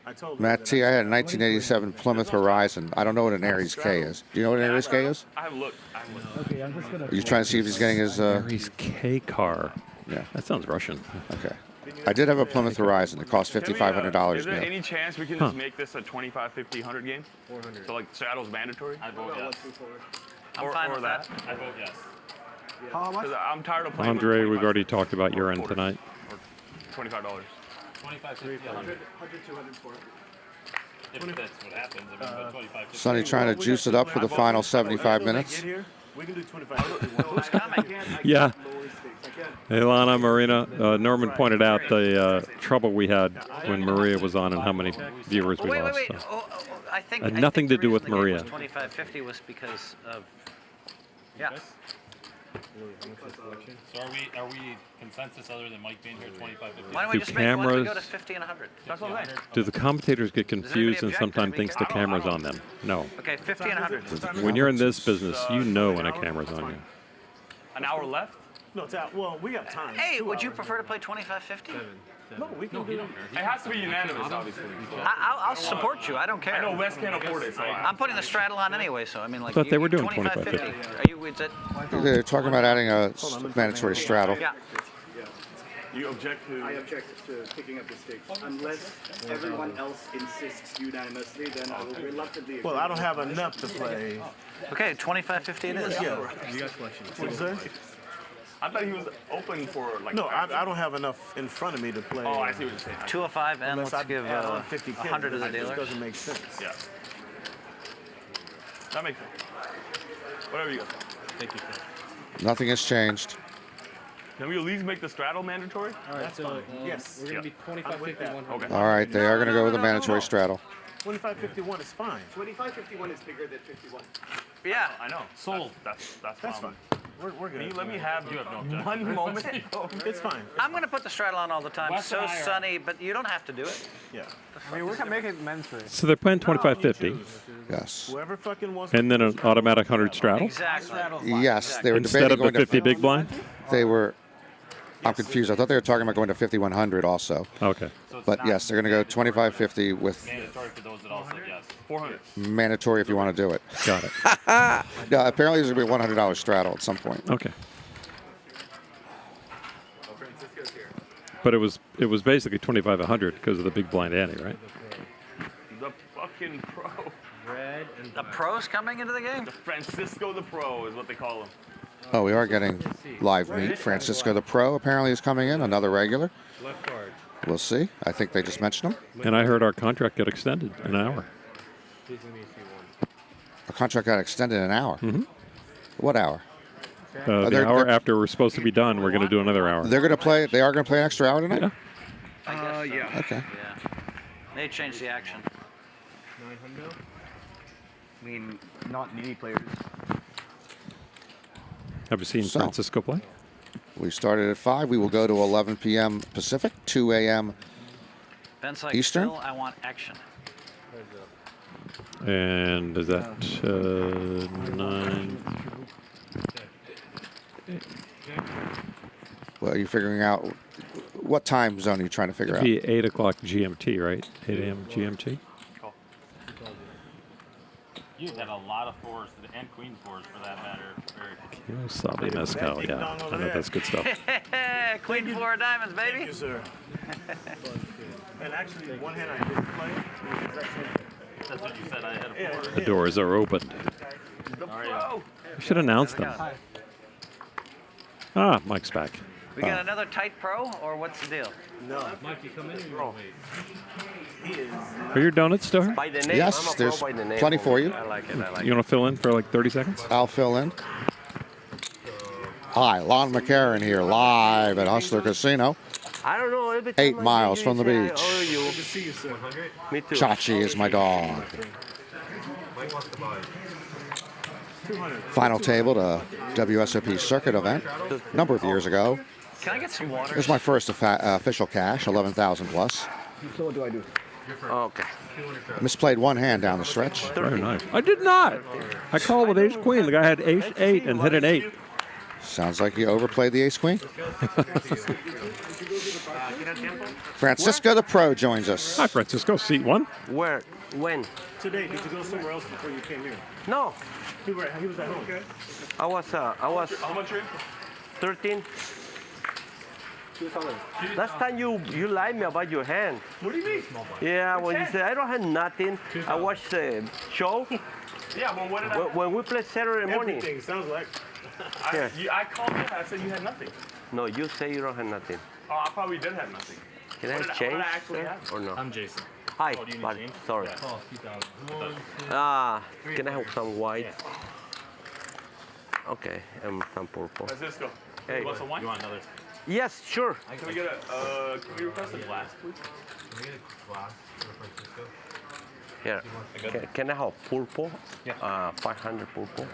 [SPEAKER 5] I told
[SPEAKER 20] Matt T, I had a 1987 Plymouth Horizon. I don't know what an Aries K is. Do you know what an Aries K is?
[SPEAKER 21] I have looked.
[SPEAKER 2] Okay, I'm just gonna.
[SPEAKER 20] Are you trying to see if he's getting his?
[SPEAKER 19] Aries K car.
[SPEAKER 20] Yeah.
[SPEAKER 19] That sounds Russian.
[SPEAKER 20] Okay. I did have a Plymouth Horizon. It cost $5,500
[SPEAKER 21] Is there
[SPEAKER 20] new.
[SPEAKER 21] any chance we can just make this a 25, 50, 100 game?
[SPEAKER 3] 400.
[SPEAKER 21] So like straddle's mandatory?
[SPEAKER 3] I vote yes.
[SPEAKER 12] I'm fine with that.
[SPEAKER 3] I vote yes.
[SPEAKER 21] How much? I'm tired of playing.
[SPEAKER 19] Andre, we've already talked about urine tonight.
[SPEAKER 21] $25.
[SPEAKER 3] 25, 50, 100.
[SPEAKER 5] 200 for it.
[SPEAKER 3] If that's what happens, I mean, but 25, 50.
[SPEAKER 20] Sonny trying to juice it up for the final 75 minutes.
[SPEAKER 5] We can do 25. Who's
[SPEAKER 12] coming?
[SPEAKER 19] Yeah. Ilana, Marina, Norman pointed out the trouble we had when Maria was on and how many viewers we lost.
[SPEAKER 12] Wait.
[SPEAKER 19] So.
[SPEAKER 12] I think
[SPEAKER 19] Had nothing to do with Maria.
[SPEAKER 12] 2550 was because of. Yeah.
[SPEAKER 3] So are we consensus other than Mike being here 25, 50?
[SPEAKER 12] Why don't we just make one to go to 50 and 100?
[SPEAKER 3] That's what I'm saying.
[SPEAKER 19] Do the commentators get confused and
[SPEAKER 12] object?
[SPEAKER 19] sometimes thinks the camera's on them? No.
[SPEAKER 12] Okay, 50 and 100.
[SPEAKER 19] When you're in this business, you know when a camera's on you.
[SPEAKER 21] An hour left?
[SPEAKER 5] No, it's out. Well, we got time.
[SPEAKER 12] Hey, would you prefer to play 2550?
[SPEAKER 5] No, we can do it.
[SPEAKER 21] It has to be unanimous, obviously.
[SPEAKER 12] I'll support you. I don't care.
[SPEAKER 21] I know Wes can't afford it, so
[SPEAKER 12] I'm putting the straddle on anyway, so I mean, like.
[SPEAKER 19] I thought they were doing
[SPEAKER 12] 2550.
[SPEAKER 19] 25-50.
[SPEAKER 12] Are you? Is it?
[SPEAKER 20] They're talking about adding a mandatory straddle.
[SPEAKER 12] Yeah.
[SPEAKER 21] You object to?
[SPEAKER 6] I object to picking up the stakes. Unless everyone else insists unanimously, then I will reluctantly.
[SPEAKER 5] Well, I don't have enough to play.
[SPEAKER 12] Okay, 2550 it is.
[SPEAKER 5] Yeah.
[SPEAKER 21] You got questions.
[SPEAKER 5] What's that?
[SPEAKER 21] I thought he was open for like.
[SPEAKER 5] No, I don't have enough in front of me to play.
[SPEAKER 21] Oh, I see what you're saying.
[SPEAKER 12] 205 and
[SPEAKER 5] Unless
[SPEAKER 12] let's
[SPEAKER 5] I
[SPEAKER 12] give
[SPEAKER 5] add on 50
[SPEAKER 12] 100 to the
[SPEAKER 5] It
[SPEAKER 12] dealers.
[SPEAKER 5] doesn't make sense.
[SPEAKER 21] Yeah. That makes sense. Whatever you got.
[SPEAKER 3] Thank you.
[SPEAKER 20] Nothing has changed.
[SPEAKER 21] Can we at least make the straddle mandatory?
[SPEAKER 2] All right, so
[SPEAKER 5] Yes.
[SPEAKER 2] we're gonna be 25, 50, 100.
[SPEAKER 21] Okay.
[SPEAKER 20] All right, they are going to go with a mandatory straddle.
[SPEAKER 5] 2551 is fine.
[SPEAKER 6] 2551 is bigger than 51.
[SPEAKER 12] Yeah.
[SPEAKER 21] I know.
[SPEAKER 3] Sold.
[SPEAKER 21] That's
[SPEAKER 5] fine. We're good.
[SPEAKER 21] Can you let me have
[SPEAKER 3] You have no objection.
[SPEAKER 21] one moment?
[SPEAKER 5] It's fine.
[SPEAKER 12] I'm going to put the straddle on all the time.
[SPEAKER 3] Wes
[SPEAKER 12] So
[SPEAKER 3] and I are-
[SPEAKER 12] sunny, but you don't have to do it.
[SPEAKER 5] Yeah.
[SPEAKER 2] I mean, we can make it mandatory.
[SPEAKER 19] So they're playing 25-50
[SPEAKER 20] Yes.
[SPEAKER 5] Whoever fucking wants.
[SPEAKER 19] and then an automatic 100 straddle
[SPEAKER 12] Exactly.
[SPEAKER 20] Yes, they were
[SPEAKER 19] instead
[SPEAKER 20] debating
[SPEAKER 19] of
[SPEAKER 20] going
[SPEAKER 19] the 50
[SPEAKER 20] to.
[SPEAKER 19] big blind?
[SPEAKER 20] They were. I'm confused. I thought they were talking about going to 5100 also.
[SPEAKER 19] Okay.
[SPEAKER 20] But yes, they're going to go 2550 with
[SPEAKER 3] Mandatory for those that all said yes.
[SPEAKER 21] 400.
[SPEAKER 20] mandatory if you want to do it.
[SPEAKER 19] Got it.
[SPEAKER 20] Yeah, apparently there's going to be a $100 straddle at some point.
[SPEAKER 19] Okay. But it was basically 25-100 because of the big blind ante, right?
[SPEAKER 21] The fucking pro.
[SPEAKER 2] Red and
[SPEAKER 12] The pros coming into the game?
[SPEAKER 21] The Francisco the Pro is what they call him.
[SPEAKER 20] Oh, we are getting live meet. Francisco the Pro apparently is coming in, another regular.
[SPEAKER 2] left card.
[SPEAKER 20] We'll see. I think they just mentioned him.
[SPEAKER 19] And I heard our contract got extended an hour.
[SPEAKER 2] Please let me see one.
[SPEAKER 20] Our contract got extended an hour.
[SPEAKER 19] Mhm.
[SPEAKER 20] What hour?
[SPEAKER 19] The
[SPEAKER 20] they're-
[SPEAKER 19] hour
[SPEAKER 20] they're-
[SPEAKER 19] after we're supposed to be done, we're going to do another hour.
[SPEAKER 20] They're going to play. They are going to play an extra hour tonight.
[SPEAKER 19] Yeah.
[SPEAKER 12] I guess so.
[SPEAKER 6] Yeah.
[SPEAKER 20] Okay.
[SPEAKER 12] Yeah. They changed the action.
[SPEAKER 2] 900.
[SPEAKER 11] I mean, not needy players.
[SPEAKER 19] Have you seen
[SPEAKER 20] So-
[SPEAKER 19] Francisco play?
[SPEAKER 20] We started at 5. We will go to 11 p.m. Pacific, 2 a.m.
[SPEAKER 12] Ben's like,
[SPEAKER 20] Eastern?
[SPEAKER 12] Phil, I want action.
[SPEAKER 19] And is that 9?
[SPEAKER 20] Well, you're figuring out what time zone are you trying to figure
[SPEAKER 19] It'd
[SPEAKER 20] out?
[SPEAKER 19] be 8 o'clock GMT, right? 8 a.m. GMT?
[SPEAKER 3] You had a lot of fours and queen fours for that matter. Very
[SPEAKER 19] Oh, Sabi Mezcal, yeah. I know that's good stuff.
[SPEAKER 12] Queen 4 of diamonds, baby.
[SPEAKER 17] Thank you, sir. And actually, one hand I didn't play.
[SPEAKER 3] That's what you said. I had a 4.
[SPEAKER 19] The doors are opened. We should announce them. Ah, Mike's back.
[SPEAKER 12] We got another tight pro, or what's the deal?
[SPEAKER 17] No.
[SPEAKER 3] Mike, you come in and
[SPEAKER 19] Are your donuts still here?
[SPEAKER 16] By the name,
[SPEAKER 20] Yes,
[SPEAKER 16] I'm a
[SPEAKER 20] there's
[SPEAKER 16] pro by the name.
[SPEAKER 20] plenty for you.
[SPEAKER 12] I like it. I like
[SPEAKER 19] You want to fill in for like 30 seconds?
[SPEAKER 20] I'll fill in. Hi, Lon McEachern here, live at Hustler Casino.
[SPEAKER 16] I don't know. Every time
[SPEAKER 20] 8
[SPEAKER 16] I
[SPEAKER 20] miles
[SPEAKER 16] see
[SPEAKER 20] from the
[SPEAKER 16] you,
[SPEAKER 20] beach.
[SPEAKER 16] I owe you.
[SPEAKER 17] Good to see you, sir.
[SPEAKER 16] Me too.
[SPEAKER 20] Chachi is my dog. Final table to WSOP circuit event a number of years ago.
[SPEAKER 12] Can I get some water?
[SPEAKER 20] It was my first official cash, 11,000 plus.
[SPEAKER 11] So what do I do?
[SPEAKER 12] Okay.
[SPEAKER 20] Misplayed one hand down the stretch.
[SPEAKER 19] Very nice. I did not. I called with ace queen. The guy had ace 8 and hit an 8.
[SPEAKER 20] Sounds like you overplayed the ace queen. Francisco the Pro joins us.
[SPEAKER 19] Hi, Francisco. Seat 1.
[SPEAKER 16] Where? When?
[SPEAKER 17] Today, did you go somewhere else before you came here?
[SPEAKER 16] No.
[SPEAKER 17] He was at home. Okay.
[SPEAKER 16] I was.
[SPEAKER 21] How much are you?
[SPEAKER 16] 13. Last time you lied me about your hand.
[SPEAKER 21] What do you mean?
[SPEAKER 16] Yeah, when you said I don't have nothing. I watched the show.
[SPEAKER 21] Yeah, well, what did
[SPEAKER 16] When we played Saturday morning.
[SPEAKER 17] Everything sounds like.
[SPEAKER 21] I called you. I said you had nothing.
[SPEAKER 16] No, you say you don't have nothing.
[SPEAKER 21] Oh, I probably did have nothing.
[SPEAKER 16] Can I
[SPEAKER 21] What did
[SPEAKER 16] change?
[SPEAKER 21] I actually have?
[SPEAKER 16] Or no?
[SPEAKER 3] I'm Jason.
[SPEAKER 16] Hi,
[SPEAKER 3] Oh, do you need
[SPEAKER 16] buddy.
[SPEAKER 3] change?
[SPEAKER 16] Sorry.
[SPEAKER 3] Yeah. Oh, 2,000.
[SPEAKER 16] Can I have some white? Okay, and some purple.
[SPEAKER 21] Francisco,
[SPEAKER 16] Hey.
[SPEAKER 21] you want some wine?
[SPEAKER 3] You want another?
[SPEAKER 16] Yes, sure.
[SPEAKER 21] Can we get a, can we request a glass, please?
[SPEAKER 3] Can we get a glass for Francisco?
[SPEAKER 16] Here. Can I have purple?
[SPEAKER 3] Yeah.
[SPEAKER 16] 500 purple.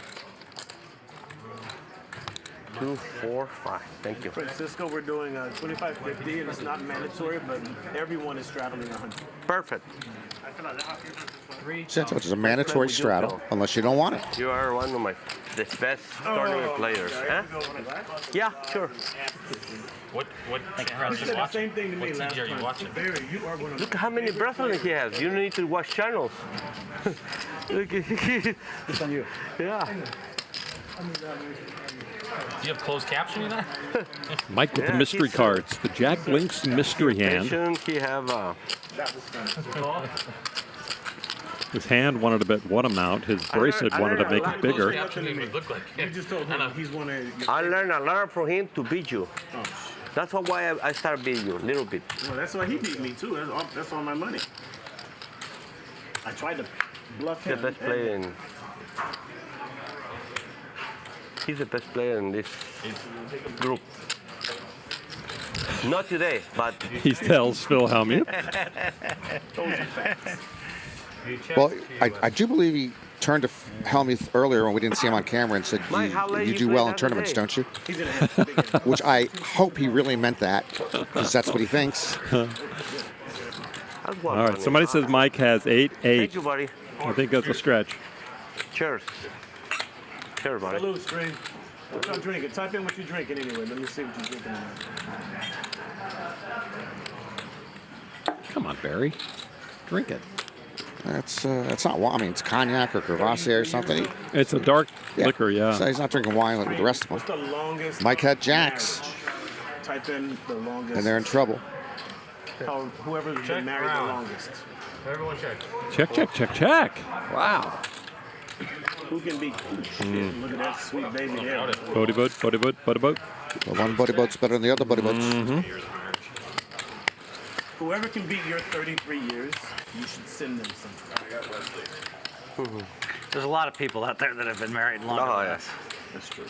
[SPEAKER 16] 2, 4, 5. Thank you.
[SPEAKER 17] Francisco, we're doing 25.50, and it's not mandatory, but everyone is straddling 100.
[SPEAKER 16] Perfect.
[SPEAKER 20] Since it's a mandatory straddle, unless you don't want it.
[SPEAKER 16] You are one of the best tournament players. Huh? Yeah, sure.
[SPEAKER 3] What
[SPEAKER 17] You said the same thing to me
[SPEAKER 3] What
[SPEAKER 17] last
[SPEAKER 3] TV are you
[SPEAKER 17] time.
[SPEAKER 3] watching?
[SPEAKER 17] Barry, you are one of
[SPEAKER 16] Look how many bracelets he has. You need to watch channels. Look.
[SPEAKER 11] It's on you.
[SPEAKER 16] Yeah.
[SPEAKER 3] Do you have closed captioning there?
[SPEAKER 19] Mike with the mystery cards. The Jack Links mystery hand.
[SPEAKER 16] He have
[SPEAKER 19] His hand wanted to bet one amount. His bracelet wanted to make it bigger.
[SPEAKER 17] You just told him he's one of.
[SPEAKER 16] I learned a lot from him to beat you. That's why I started beating you a little bit.
[SPEAKER 17] Well, that's why he beat me too. That's all my money. I tried to bluff
[SPEAKER 16] He's
[SPEAKER 17] him.
[SPEAKER 16] the best player in. He's the best player in this group. Not today, but
[SPEAKER 19] He tells Phil Hellmuth.
[SPEAKER 20] Well, I do believe he turned to Hellmuth earlier when we didn't see him on camera and said,
[SPEAKER 16] Mike, how late
[SPEAKER 20] you
[SPEAKER 16] you
[SPEAKER 20] do
[SPEAKER 16] play
[SPEAKER 20] well in
[SPEAKER 16] that
[SPEAKER 20] tournaments,
[SPEAKER 16] today?"
[SPEAKER 20] don't you? Which I hope he really meant that, because that's what he thinks.
[SPEAKER 19] All right, somebody says Mike has 8, 8.
[SPEAKER 16] Thank you, buddy.
[SPEAKER 19] I think that's a stretch.
[SPEAKER 16] Cheers. Cheers, buddy.
[SPEAKER 17] Salute, Stream. What y'all drinking? Type in what you're drinking anyway. Let me see what you're drinking.
[SPEAKER 19] Come on, Barry. Drink it.
[SPEAKER 20] That's not wine. I mean, it's cognac or Crevassier or something.
[SPEAKER 19] It's a dark liquor, yeah.
[SPEAKER 20] So he's not drinking wine like the rest of
[SPEAKER 17] What's
[SPEAKER 20] them.
[SPEAKER 17] the longest?
[SPEAKER 20] Mike had Jacks,
[SPEAKER 17] Type in the longest.
[SPEAKER 20] and they're in trouble.
[SPEAKER 17] Whoever's been married the longest.
[SPEAKER 3] Everyone check.
[SPEAKER 19] Check, check, check, check. Wow.
[SPEAKER 17] Who can beat? Shit, look at that sweet baby there.
[SPEAKER 19] Bodie boat, bodie boat, bodie boat.
[SPEAKER 20] The one buddy boat's better than the other buddy boats.
[SPEAKER 17] Whoever can beat your 33 years, you should send them something.
[SPEAKER 12] There's a lot of people out there that have been married longer than us.
[SPEAKER 17] That's true.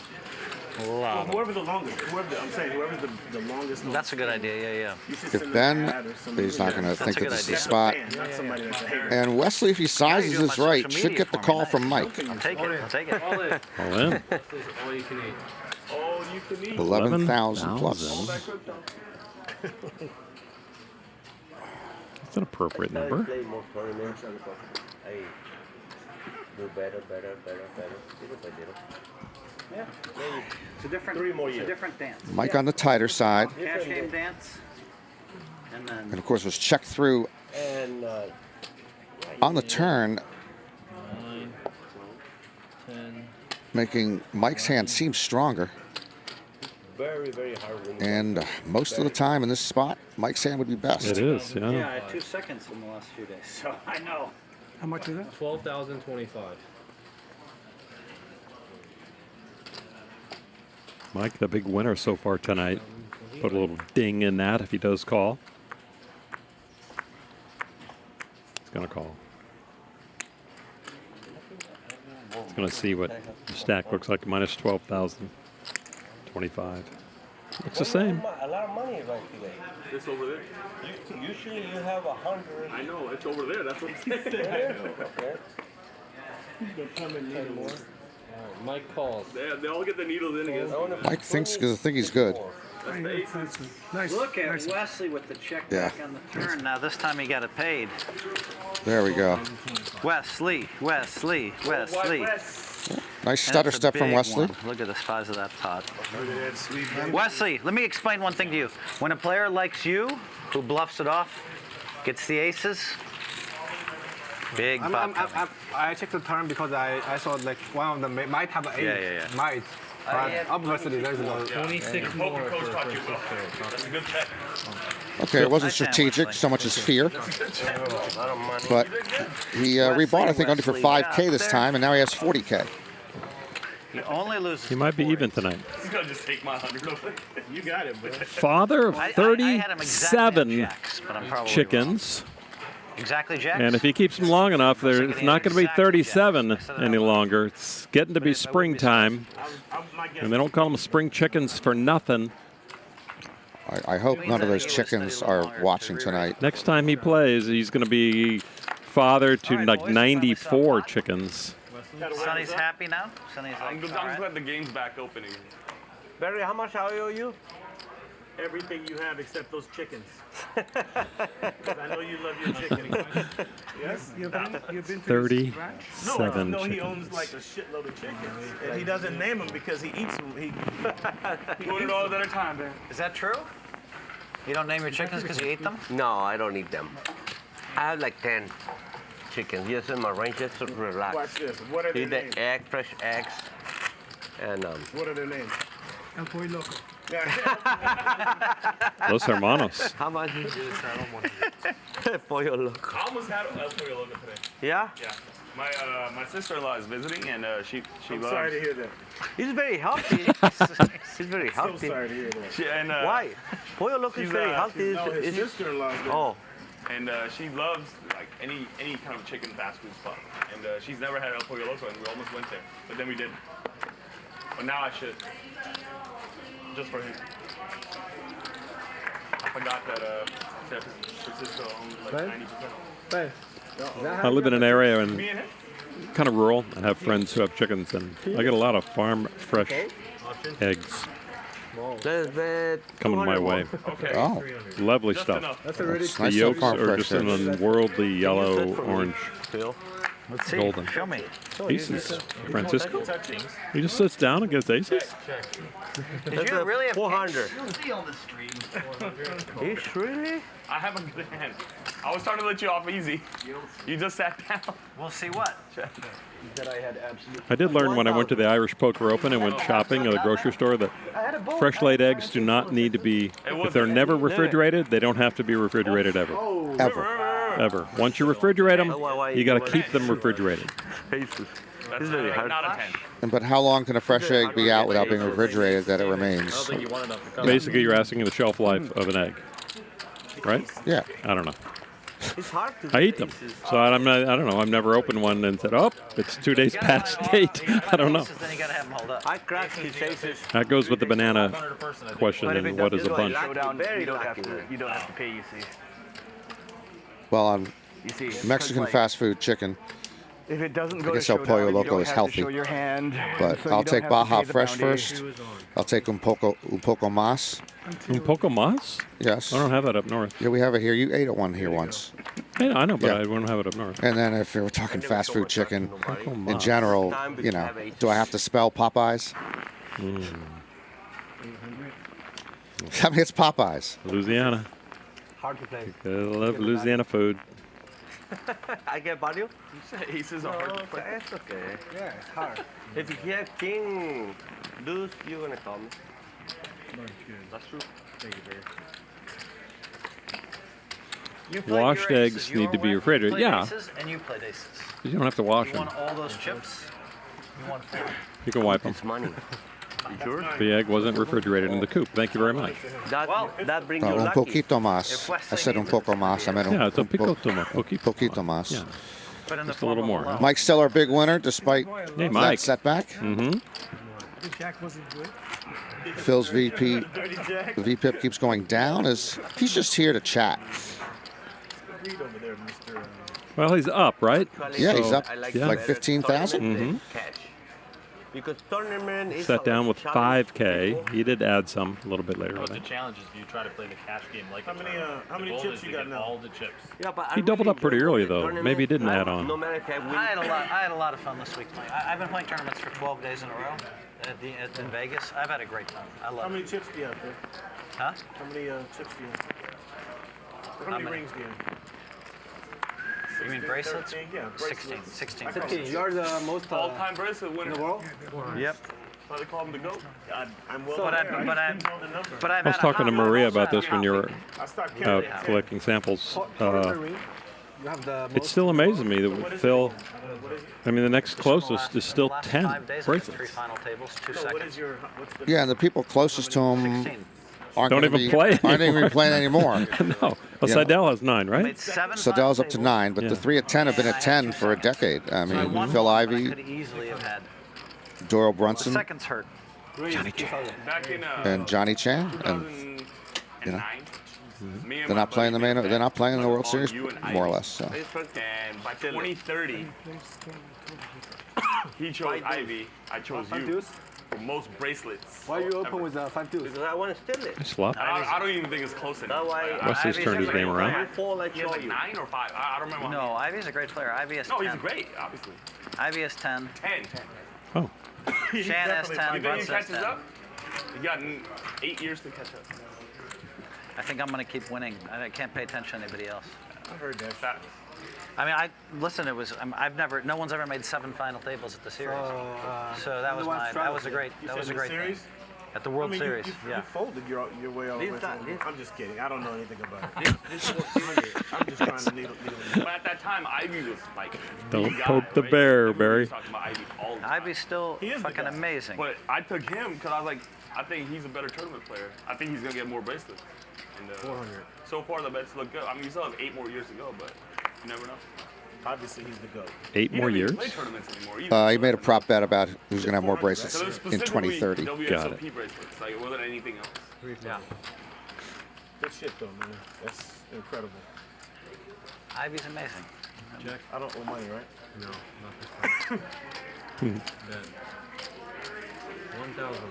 [SPEAKER 12] A
[SPEAKER 17] Well,
[SPEAKER 12] lot.
[SPEAKER 17] whoever the longest, whoever's the longest.
[SPEAKER 12] That's a good idea. Yeah.
[SPEAKER 17] You should
[SPEAKER 20] If
[SPEAKER 17] send them
[SPEAKER 20] Ben,
[SPEAKER 17] an ad or something.
[SPEAKER 20] he's not going to
[SPEAKER 12] That's
[SPEAKER 20] think
[SPEAKER 12] a
[SPEAKER 20] that
[SPEAKER 12] good
[SPEAKER 20] this is the
[SPEAKER 12] idea.
[SPEAKER 20] spot.
[SPEAKER 17] Not somebody that's a hater.
[SPEAKER 20] And Wesley, if he sizes
[SPEAKER 12] doing
[SPEAKER 20] this
[SPEAKER 12] my
[SPEAKER 20] right,
[SPEAKER 12] social
[SPEAKER 20] should
[SPEAKER 12] media
[SPEAKER 20] get the
[SPEAKER 12] for me.
[SPEAKER 20] call
[SPEAKER 12] Nice.
[SPEAKER 20] from Mike.
[SPEAKER 12] I'll take it. I'll take it.
[SPEAKER 19] All in.
[SPEAKER 3] All you can eat.
[SPEAKER 17] Oh, you can eat.
[SPEAKER 20] 11,000 plus.
[SPEAKER 19] That's an appropriate number.
[SPEAKER 16] Play more tournaments. I do better. Little by little.
[SPEAKER 12] Yeah. It's a different. It's a different dance.
[SPEAKER 20] Mike on the tighter side.
[SPEAKER 12] Cash game dance. And then.
[SPEAKER 20] And of course was checked through
[SPEAKER 16] And
[SPEAKER 20] on the turn.
[SPEAKER 3] 9, 10.
[SPEAKER 20] making Mike's hand seem stronger.
[SPEAKER 2] Very, very hard win.
[SPEAKER 20] And most of the time in this spot, Mike's hand would be best.
[SPEAKER 19] It is, yeah.
[SPEAKER 12] Yeah, I had 2 seconds in the last few days, so I know.
[SPEAKER 22] How much is that?
[SPEAKER 2] 12,025.
[SPEAKER 19] Mike, the big winner so far tonight. Put a little ding in that if he does call. He's going to call. He's going to see what the stack looks like, minus 12,025. Looks the same.
[SPEAKER 2] A lot of money right today.
[SPEAKER 21] This over there.
[SPEAKER 2] Usually you have 100.
[SPEAKER 21] I know, it's over there. That's what I'm saying.
[SPEAKER 2] Okay. More. Mike calls.
[SPEAKER 21] They all get the needles in again.
[SPEAKER 20] Mike thinks because I think he's good.
[SPEAKER 22] Nice.
[SPEAKER 12] Look at Wesley with the check back on the turn. Now this time he got it paid.
[SPEAKER 20] There we go.
[SPEAKER 12] Wesley.
[SPEAKER 20] Nice
[SPEAKER 12] And
[SPEAKER 20] stutter
[SPEAKER 12] it's a
[SPEAKER 20] step from
[SPEAKER 12] big
[SPEAKER 20] Wesley.
[SPEAKER 12] one. Look at the size of that pot. Wesley, let me explain one thing to you. When a player likes you, who bluffs it off, gets the aces, big pot.
[SPEAKER 18] I checked the turn because I saw like one of them might have an 8.
[SPEAKER 12] Yeah.
[SPEAKER 18] Might. But obviously there's no.
[SPEAKER 2] 26 more.
[SPEAKER 21] Coach taught you well. That's a good check.
[SPEAKER 20] Okay, it wasn't strategic so much as fear. But he rebought, I think, only for 5K this time, and now he has 40K.
[SPEAKER 12] He only loses.
[SPEAKER 19] He might be even tonight.
[SPEAKER 21] He's going to just take my 100 over.
[SPEAKER 2] You got it, bro.
[SPEAKER 19] Father of
[SPEAKER 12] I had him exactly
[SPEAKER 19] 37
[SPEAKER 12] at jacks, but I'm probably
[SPEAKER 19] chickens.
[SPEAKER 12] Exactly, Jack.
[SPEAKER 19] And if he keeps them long enough, it's not going to be 37 any longer. It's getting to be springtime. And they don't call them spring chickens for nothing.
[SPEAKER 20] I hope none of those chickens are watching tonight.
[SPEAKER 19] Next time he plays, he's going to be father to like 94 chickens.
[SPEAKER 12] Sonny's happy now? Sonny's like,
[SPEAKER 21] I'm just glad the game's back opening.
[SPEAKER 2] Barry, how much I owe you?
[SPEAKER 5] Everything you have except those chickens. I know you love your chicken. Yes? You've been
[SPEAKER 19] 37
[SPEAKER 5] No, he
[SPEAKER 19] chickens.
[SPEAKER 5] owns like a shitload of chickens. And he doesn't name them because he eats them. He
[SPEAKER 21] $200 at a time, man.
[SPEAKER 12] Is that true? You don't name your chickens because you ate them?
[SPEAKER 2] No, I don't eat them. I have like 10 chickens. Just in my range, just to relax.
[SPEAKER 5] Watch this. What are their
[SPEAKER 2] Eat
[SPEAKER 5] names?
[SPEAKER 2] the egg, fresh eggs. And
[SPEAKER 5] What are their names?
[SPEAKER 22] El Pollo Loco.
[SPEAKER 19] Los Hermanos.
[SPEAKER 2] How much is Pollo Loco?
[SPEAKER 21] I almost had El Pollo Loco today.
[SPEAKER 2] Yeah?
[SPEAKER 21] Yeah. My sister-in-law is visiting, and she
[SPEAKER 5] I'm
[SPEAKER 21] loves.
[SPEAKER 5] sorry to hear that.
[SPEAKER 2] He's very healthy. He's very healthy.
[SPEAKER 5] So sorry to hear that.
[SPEAKER 2] Why? Pollo Loco is very healthy.
[SPEAKER 5] No, his sister-in-law's there.
[SPEAKER 2] Oh.
[SPEAKER 21] And she loves like any kind of chicken fast food spot. And she's never had El Pollo Loco, and we almost went there, but then we didn't. But now I should. Just for him. I forgot that San Francisco owns like 90%.
[SPEAKER 19] I live in an area and kind of rural. I have friends who have chickens, and I get a lot of farm fresh eggs coming my way.
[SPEAKER 21] Okay.
[SPEAKER 20] Oh.
[SPEAKER 19] Lovely
[SPEAKER 21] Just
[SPEAKER 19] stuff.
[SPEAKER 21] enough.
[SPEAKER 22] That's already
[SPEAKER 19] The yolks are just an unworldly yellow, orange,
[SPEAKER 12] Let's see.
[SPEAKER 19] golden.
[SPEAKER 12] Show me.
[SPEAKER 19] Aces. Francisco? He just sits down and gets aces?
[SPEAKER 12] Did you really have
[SPEAKER 2] 400.
[SPEAKER 12] You'll see on the stream.
[SPEAKER 2] He's really?
[SPEAKER 21] I have a good hand. I was trying to let you off easy. You just sat down.
[SPEAKER 12] We'll see what.
[SPEAKER 2] That I had absolutely.
[SPEAKER 19] I did learn when I went to the Irish Poker Open and went shopping at the grocery store that fresh laid eggs do not need to be, if they're never refrigerated, they don't have to be refrigerated ever. Ever. Once you refrigerate them, you got to keep them refrigerated.
[SPEAKER 21] That's very hard. Not a 10.
[SPEAKER 20] But how long can a fresh egg be out without being refrigerated that it remains?
[SPEAKER 19] Basically, you're asking the shelf life of an egg, right?
[SPEAKER 20] Yeah.
[SPEAKER 19] I don't know.
[SPEAKER 2] It's hard to
[SPEAKER 19] I eat them, so I don't know. I've never opened one and said, "Oh, it's 2 days past date." I don't know.
[SPEAKER 12] Then you gotta have them hold up.
[SPEAKER 2] I cracked his aces.
[SPEAKER 19] That goes with the banana question and what is a bunch.
[SPEAKER 2] You don't have to pay, you see.
[SPEAKER 20] Well, on
[SPEAKER 2] You see,
[SPEAKER 20] Mexican
[SPEAKER 2] like,
[SPEAKER 20] fast food chicken,
[SPEAKER 2] if it doesn't go
[SPEAKER 20] I guess
[SPEAKER 2] to
[SPEAKER 20] El Pollo
[SPEAKER 2] showdown, you
[SPEAKER 20] Loco
[SPEAKER 2] don't
[SPEAKER 20] is
[SPEAKER 2] have
[SPEAKER 20] healthy.
[SPEAKER 2] to show your hand,
[SPEAKER 20] but
[SPEAKER 2] so you
[SPEAKER 20] I'll
[SPEAKER 2] don't
[SPEAKER 20] take
[SPEAKER 2] have to
[SPEAKER 20] Baja
[SPEAKER 2] pay the
[SPEAKER 20] Fresh
[SPEAKER 2] bounty.
[SPEAKER 20] first. I'll take un poco más.
[SPEAKER 19] Un poco más?
[SPEAKER 20] Yes.
[SPEAKER 19] I don't have that up north.
[SPEAKER 20] Yeah, we have it here. You ate it one here once.
[SPEAKER 19] Yeah, I know, but
[SPEAKER 20] Yeah.
[SPEAKER 19] I don't have it up north.
[SPEAKER 20] And then if we're talking fast food chicken, in
[SPEAKER 19] más.
[SPEAKER 20] general, you know, do I have to spell Popeyes? I mean, it's Popeyes.
[SPEAKER 19] Louisiana.
[SPEAKER 2] Hard to play.
[SPEAKER 19] I love Louisiana food.
[SPEAKER 2] I get value?
[SPEAKER 21] You said aces are hard to play.
[SPEAKER 2] It's okay.
[SPEAKER 18] Yeah, it's hard.
[SPEAKER 2] If you have king deuce, you're gonna call me.
[SPEAKER 21] That's true.
[SPEAKER 5] Thank you, Barry.
[SPEAKER 12] You played
[SPEAKER 19] Washed
[SPEAKER 12] your
[SPEAKER 19] eggs
[SPEAKER 12] aces.
[SPEAKER 19] need
[SPEAKER 12] You
[SPEAKER 19] to
[SPEAKER 12] were
[SPEAKER 19] be
[SPEAKER 12] winning.
[SPEAKER 19] refrigerated.
[SPEAKER 12] You played
[SPEAKER 19] Yeah.
[SPEAKER 12] aces and you played aces.
[SPEAKER 19] You don't have to wash
[SPEAKER 12] You
[SPEAKER 19] them.
[SPEAKER 12] won all those chips. You won 4.
[SPEAKER 19] You can wipe them.
[SPEAKER 2] It's money. You sure?
[SPEAKER 19] The egg wasn't refrigerated in the coop. Thank you very much.
[SPEAKER 2] That brings you
[SPEAKER 20] Un
[SPEAKER 2] lucky.
[SPEAKER 20] poquito más. I said un poco más. I meant
[SPEAKER 19] Yeah, it's a poquito
[SPEAKER 20] más.
[SPEAKER 19] Yeah. Just a little more.
[SPEAKER 20] Mike's still our big winner despite
[SPEAKER 19] Hey,
[SPEAKER 20] that
[SPEAKER 19] Mike.
[SPEAKER 20] setback.
[SPEAKER 19] Mm-hmm.
[SPEAKER 17] Shaq wasn't good.
[SPEAKER 20] Phil's VPIP keeps going down as he's just here to chat.
[SPEAKER 17] Agreed over there, Mr.
[SPEAKER 19] Well, he's up, right?
[SPEAKER 20] Yeah, he's up
[SPEAKER 19] Yeah.
[SPEAKER 20] like 15,000.
[SPEAKER 19] Mm-hmm.
[SPEAKER 2] Because tournament is
[SPEAKER 19] Sat down with
[SPEAKER 2] challenge
[SPEAKER 19] 5K. He did add some a little bit later. I
[SPEAKER 3] What's the
[SPEAKER 19] think.
[SPEAKER 3] challenge is you try to play the cash game like
[SPEAKER 17] How many
[SPEAKER 3] the goal
[SPEAKER 17] chips
[SPEAKER 3] is
[SPEAKER 17] you
[SPEAKER 3] to
[SPEAKER 17] got
[SPEAKER 3] get
[SPEAKER 17] now?
[SPEAKER 3] all the chips.
[SPEAKER 2] Yeah, but
[SPEAKER 19] He doubled up pretty early though. Maybe he didn't add on.
[SPEAKER 2] No matter if I win.
[SPEAKER 12] I had a lot of fun this week. I've been playing tournaments for 12 days in a row in Vegas. I've had a great time. I love
[SPEAKER 17] How
[SPEAKER 12] it.
[SPEAKER 17] many chips do you have, Phil?
[SPEAKER 12] Huh?
[SPEAKER 17] How many chips do you have? How many rings do you have?
[SPEAKER 12] You mean bracelets?
[SPEAKER 17] 13? Yeah,
[SPEAKER 12] 16.
[SPEAKER 17] bracelets.
[SPEAKER 12] 16.
[SPEAKER 18] 16. You're the most
[SPEAKER 21] All-time bracelet winner.
[SPEAKER 18] in the world?
[SPEAKER 12] Yep.
[SPEAKER 21] Why they call him the GOAT?
[SPEAKER 17] I'm well
[SPEAKER 12] But
[SPEAKER 17] aware.
[SPEAKER 12] I've
[SPEAKER 19] I was talking to Maria about this when you were
[SPEAKER 17] I stopped
[SPEAKER 19] out
[SPEAKER 17] counting.
[SPEAKER 19] collecting samples.
[SPEAKER 18] You have the
[SPEAKER 19] It still amazes me that Phil. I mean, the next closest is still 10
[SPEAKER 12] 5 days, I got 3
[SPEAKER 19] bracelets.
[SPEAKER 12] final tables, 2
[SPEAKER 17] So what
[SPEAKER 12] seconds.
[SPEAKER 17] is your, what's the
[SPEAKER 20] Yeah, and the people closest to him aren't
[SPEAKER 19] Don't
[SPEAKER 20] gonna
[SPEAKER 19] even play
[SPEAKER 20] aren't
[SPEAKER 19] anymore.
[SPEAKER 20] even playing anymore.
[SPEAKER 19] No. Well,
[SPEAKER 20] Yeah.
[SPEAKER 19] Seidel has 9, right?
[SPEAKER 12] Made 7
[SPEAKER 20] Seidell's up to 9, but
[SPEAKER 19] Yeah.
[SPEAKER 20] the 3 at 10 have been at 10 for a decade. I mean, Phil
[SPEAKER 12] I
[SPEAKER 20] Ivey,
[SPEAKER 12] could easily have had.
[SPEAKER 20] Doyle
[SPEAKER 12] The
[SPEAKER 20] Brunson,
[SPEAKER 12] seconds hurt.
[SPEAKER 19] Johnny Chan.
[SPEAKER 21] Back in
[SPEAKER 20] and Johnny Chan, and
[SPEAKER 21] 2009, me and
[SPEAKER 20] they're
[SPEAKER 21] my
[SPEAKER 20] not playing the
[SPEAKER 21] buddy
[SPEAKER 20] main. They're not playing in the World
[SPEAKER 21] on
[SPEAKER 20] Series,
[SPEAKER 21] you and
[SPEAKER 20] more or
[SPEAKER 21] Ivy.
[SPEAKER 20] less. So.
[SPEAKER 21] And by 2030, he chose Ivy. I chose
[SPEAKER 18] Five
[SPEAKER 21] you
[SPEAKER 18] deuce?
[SPEAKER 21] for most bracelets.
[SPEAKER 18] Why you open
[SPEAKER 21] ever.
[SPEAKER 18] with 5 2s?
[SPEAKER 2] Because I want to steal it.
[SPEAKER 19] Nice flop.
[SPEAKER 21] I don't even think it's close enough.
[SPEAKER 2] That's why.
[SPEAKER 19] Wesley's turned his game around.
[SPEAKER 2] I fall, I
[SPEAKER 21] He has
[SPEAKER 2] show
[SPEAKER 21] like
[SPEAKER 2] you.
[SPEAKER 21] 9 or 5. I don't remember.
[SPEAKER 12] No, Ivy's a great player. Ivy is 10.
[SPEAKER 21] No, he's great, obviously.
[SPEAKER 12] Ivy is 10.
[SPEAKER 21] 10.
[SPEAKER 19] Oh.
[SPEAKER 12] Shan has 10.
[SPEAKER 21] You think he
[SPEAKER 12] Brunson has
[SPEAKER 21] catches
[SPEAKER 12] 10.
[SPEAKER 21] up? You got 8 years to catch up.
[SPEAKER 12] I think I'm going to keep winning. I can't pay attention to anybody else.
[SPEAKER 21] I heard that.
[SPEAKER 12] I mean, listen. No one's ever made 7 final tables at the series. So that was a great thing. At the World Series,
[SPEAKER 17] you
[SPEAKER 12] yeah.
[SPEAKER 17] folded your way all the way.
[SPEAKER 2] This guy- this-
[SPEAKER 17] I'm just kidding. I don't know anything about it. I'm just trying to needle.
[SPEAKER 21] But at that time, Ivy was like.
[SPEAKER 19] Don't
[SPEAKER 21] the guy,
[SPEAKER 19] poke the
[SPEAKER 21] right?
[SPEAKER 19] bear,
[SPEAKER 21] Everybody
[SPEAKER 19] Barry.
[SPEAKER 21] was talking about Ivy all the time.
[SPEAKER 12] Ivy's still fucking amazing.
[SPEAKER 21] But I took him because I was like, I think he's a better tournament player. I think he's gonna get more bracelets. And,
[SPEAKER 17] 400.
[SPEAKER 21] So far, the bets look good. I mean, you still have 8 more years to go, but you never know.
[SPEAKER 17] Obviously, he's the GOAT.
[SPEAKER 19] 8 more years?
[SPEAKER 21] Play tournaments anymore either.
[SPEAKER 20] He made a prop bet about who's going to have more
[SPEAKER 21] So
[SPEAKER 20] bracelets
[SPEAKER 21] there's
[SPEAKER 20] in
[SPEAKER 21] specifically
[SPEAKER 20] 2030.
[SPEAKER 19] Got it.
[SPEAKER 21] WSOP bracelets. Like, it wasn't anything else.
[SPEAKER 12] Yeah.
[SPEAKER 17] Good shit, though, man. That's incredible.
[SPEAKER 12] Ivy's amazing.
[SPEAKER 17] Jack, I don't owe money, right?
[SPEAKER 16] No, not this time. 1,000.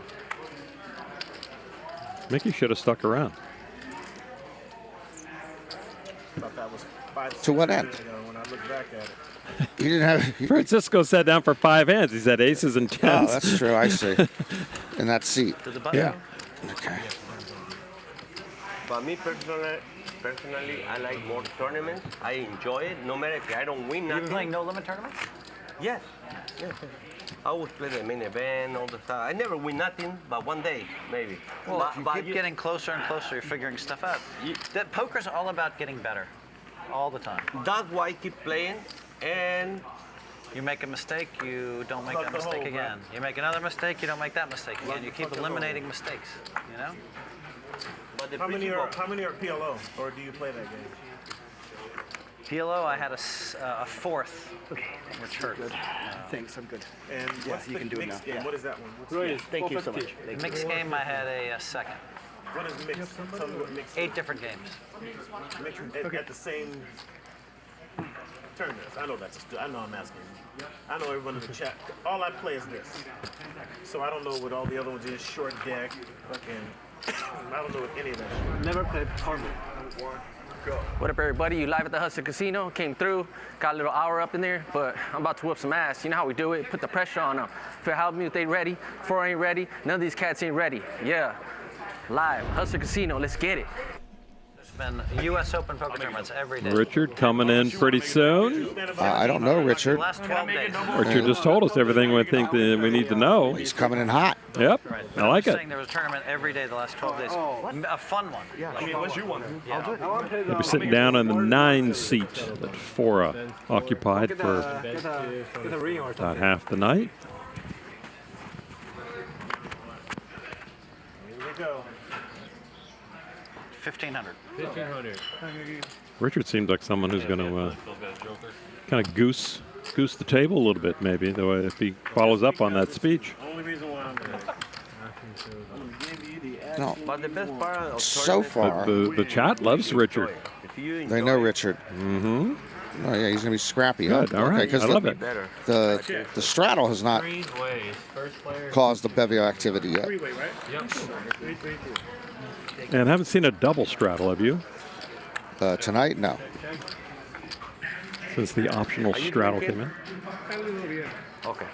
[SPEAKER 19] Mickey should have stuck around.
[SPEAKER 17] Thought that was 5
[SPEAKER 20] To what
[SPEAKER 17] years
[SPEAKER 20] end?
[SPEAKER 17] ago when I look back at it.
[SPEAKER 20] He didn't have.
[SPEAKER 19] Francisco sat down for 5 hands. He said aces and 10s.
[SPEAKER 20] Oh, that's true. I see. In that seat.
[SPEAKER 19] Yeah.
[SPEAKER 20] Okay.
[SPEAKER 2] But me personally, I like more tournaments. I enjoy it, no matter if I don't win
[SPEAKER 12] You've
[SPEAKER 2] nothing.
[SPEAKER 12] been playing no limit tournaments?
[SPEAKER 2] Yes. Yes. I always play the main event, all the stuff. I never win nothing, but one day, maybe.
[SPEAKER 12] Well,
[SPEAKER 2] but,
[SPEAKER 12] if you
[SPEAKER 2] but
[SPEAKER 12] keep getting closer and closer, you're figuring stuff out. That poker's all about getting better, all the time.
[SPEAKER 2] That's why I keep playing, and
[SPEAKER 12] you make a mistake, you don't make that mistake again. You make another mistake, you don't make that mistake again. You keep eliminating mistakes, you know?
[SPEAKER 2] But
[SPEAKER 17] How many are PLO, or do you play that game?
[SPEAKER 12] PLO, I had a fourth, which hurt.
[SPEAKER 6] Thanks, I'm good.
[SPEAKER 17] And
[SPEAKER 6] Yeah,
[SPEAKER 17] what's
[SPEAKER 6] you
[SPEAKER 17] the
[SPEAKER 6] can do it
[SPEAKER 17] mixed
[SPEAKER 6] now.
[SPEAKER 17] game? What is that one? What's
[SPEAKER 18] Brilliant.
[SPEAKER 6] Thank you so much.
[SPEAKER 12] The mixed game, I had a second.
[SPEAKER 17] What is mixed? Tell me what mixed
[SPEAKER 12] 8 different games.
[SPEAKER 17] Mixed at the same tournaments. I know that's I know I'm asking. I know everyone in the chat. All I play is this. So I don't know what all the other ones is. Short deck, fucking. I don't know what any of that shit.
[SPEAKER 6] Never played tournament.
[SPEAKER 14] What up, everybody? You live at the Hudson Casino. Came through, got a little hour up in there, but I'm about to whip some ass. You know how we do it. Put the pressure on them. Phil Hellmuth ain't ready. Phora ain't ready. None of these cats ain't ready. Yeah. Live, Hudson Casino. Let's get it.
[SPEAKER 12] been U.S. Open poker tournaments every day.
[SPEAKER 19] Richard coming in pretty soon.
[SPEAKER 20] I don't know, Richard.
[SPEAKER 12] Last 12 days.
[SPEAKER 19] Richard just told us everything we think that we need to know.
[SPEAKER 20] He's coming in hot.
[SPEAKER 19] Yep, I like it.
[SPEAKER 12] Saying there was a tournament every day the last 12 days. A fun one.
[SPEAKER 21] I mean, unless you won.
[SPEAKER 19] He'll be sitting down in the 9 seat that Phora occupied for about half the night.
[SPEAKER 17] Here we go.
[SPEAKER 12] 1,500.
[SPEAKER 17] 1,500.
[SPEAKER 19] Richard seems like someone who's going to kind of goose the table a little bit, maybe, though, if he follows up on that speech.
[SPEAKER 17] Only reason why I'm there.
[SPEAKER 20] No.
[SPEAKER 2] But the best part of
[SPEAKER 20] So far,
[SPEAKER 19] The chat loves Richard.
[SPEAKER 20] they know Richard.
[SPEAKER 19] Mm-hmm.
[SPEAKER 20] Oh yeah, he's gonna be scrappy.
[SPEAKER 19] Good, all right. I love it.
[SPEAKER 20] The straddle has not caused the bevy activity yet.
[SPEAKER 17] Three-way, right?
[SPEAKER 13] Yep.
[SPEAKER 17] 3-3-2.
[SPEAKER 19] And haven't seen a double straddle, have you?
[SPEAKER 20] Tonight, no.
[SPEAKER 19] Since the optional straddle came in.
[SPEAKER 12] Okay.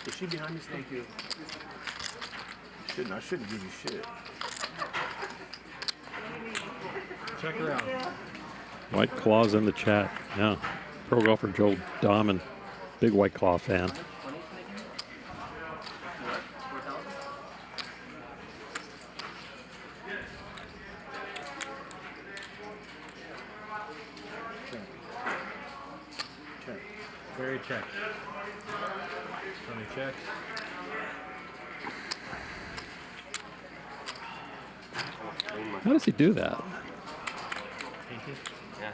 [SPEAKER 17] Is she behind me? Thank you. I shouldn't give you shit.
[SPEAKER 13] Check her out.
[SPEAKER 19] White Claw's in the chat. Yeah. Pro golfer Joel Dahman, big White Claw fan.
[SPEAKER 13] Very check. Funny check.
[SPEAKER 19] How does he do that?
[SPEAKER 2] Yeah.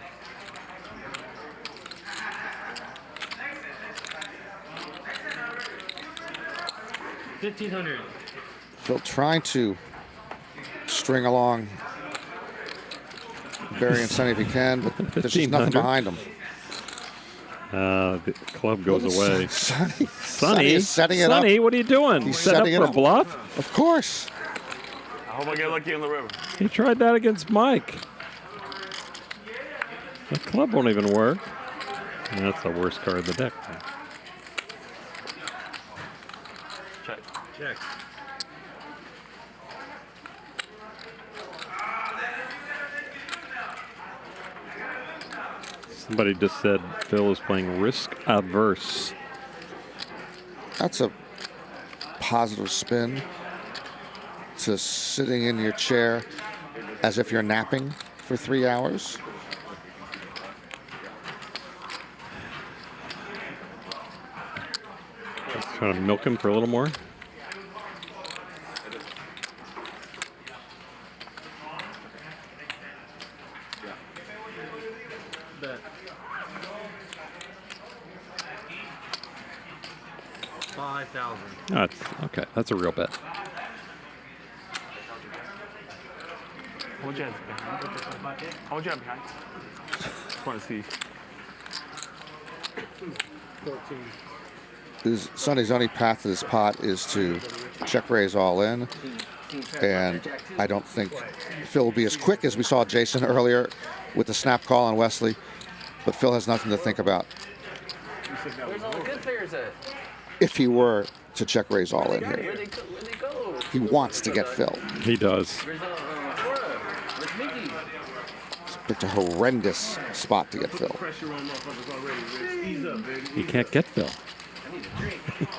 [SPEAKER 13] $1,500.
[SPEAKER 20] Phil trying to string along Barry and Sonny if he can, but there's just nothing
[SPEAKER 19] 1,500.
[SPEAKER 20] behind him.
[SPEAKER 19] The club goes away.
[SPEAKER 20] Sonny is setting it up.
[SPEAKER 19] Sonny, what are you doing?
[SPEAKER 20] He's
[SPEAKER 19] Set up
[SPEAKER 20] setting it
[SPEAKER 19] for a
[SPEAKER 20] up.
[SPEAKER 19] bluff?
[SPEAKER 20] Of course.
[SPEAKER 21] I hope I get lucky on the river.
[SPEAKER 19] He tried that against Mike. The club won't even work. And that's the worst card of the deck.
[SPEAKER 21] Check.
[SPEAKER 13] Check.
[SPEAKER 19] Somebody just said Phil is playing risk averse.
[SPEAKER 20] That's a positive spin to sitting in your chair as if you're napping for 3 hours.
[SPEAKER 19] Just trying to milk him for a little more.
[SPEAKER 13] Bet. 5,000.
[SPEAKER 19] That's okay. That's a real bet.
[SPEAKER 21] How much you have behind? How much you have behind? Just want to see.
[SPEAKER 17] 14.
[SPEAKER 20] Sonny's only path to this pot is to check raise all in. And I don't think Phil will be as quick as we saw Jason earlier with the snap call on Wesley. But Phil has nothing to think about
[SPEAKER 14] Where's all the good players at?
[SPEAKER 20] if he were to check raise all in here.
[SPEAKER 14] Where'd they go?
[SPEAKER 20] He wants to get Phil.
[SPEAKER 19] He does.
[SPEAKER 14] Where's Phora? Where's Mikki?
[SPEAKER 20] It's a horrendous spot to get Phil.
[SPEAKER 17] Pressure on motherfuckers already. Ease up, baby.
[SPEAKER 19] He can't get Phil.
[SPEAKER 14] I need a drink. I need a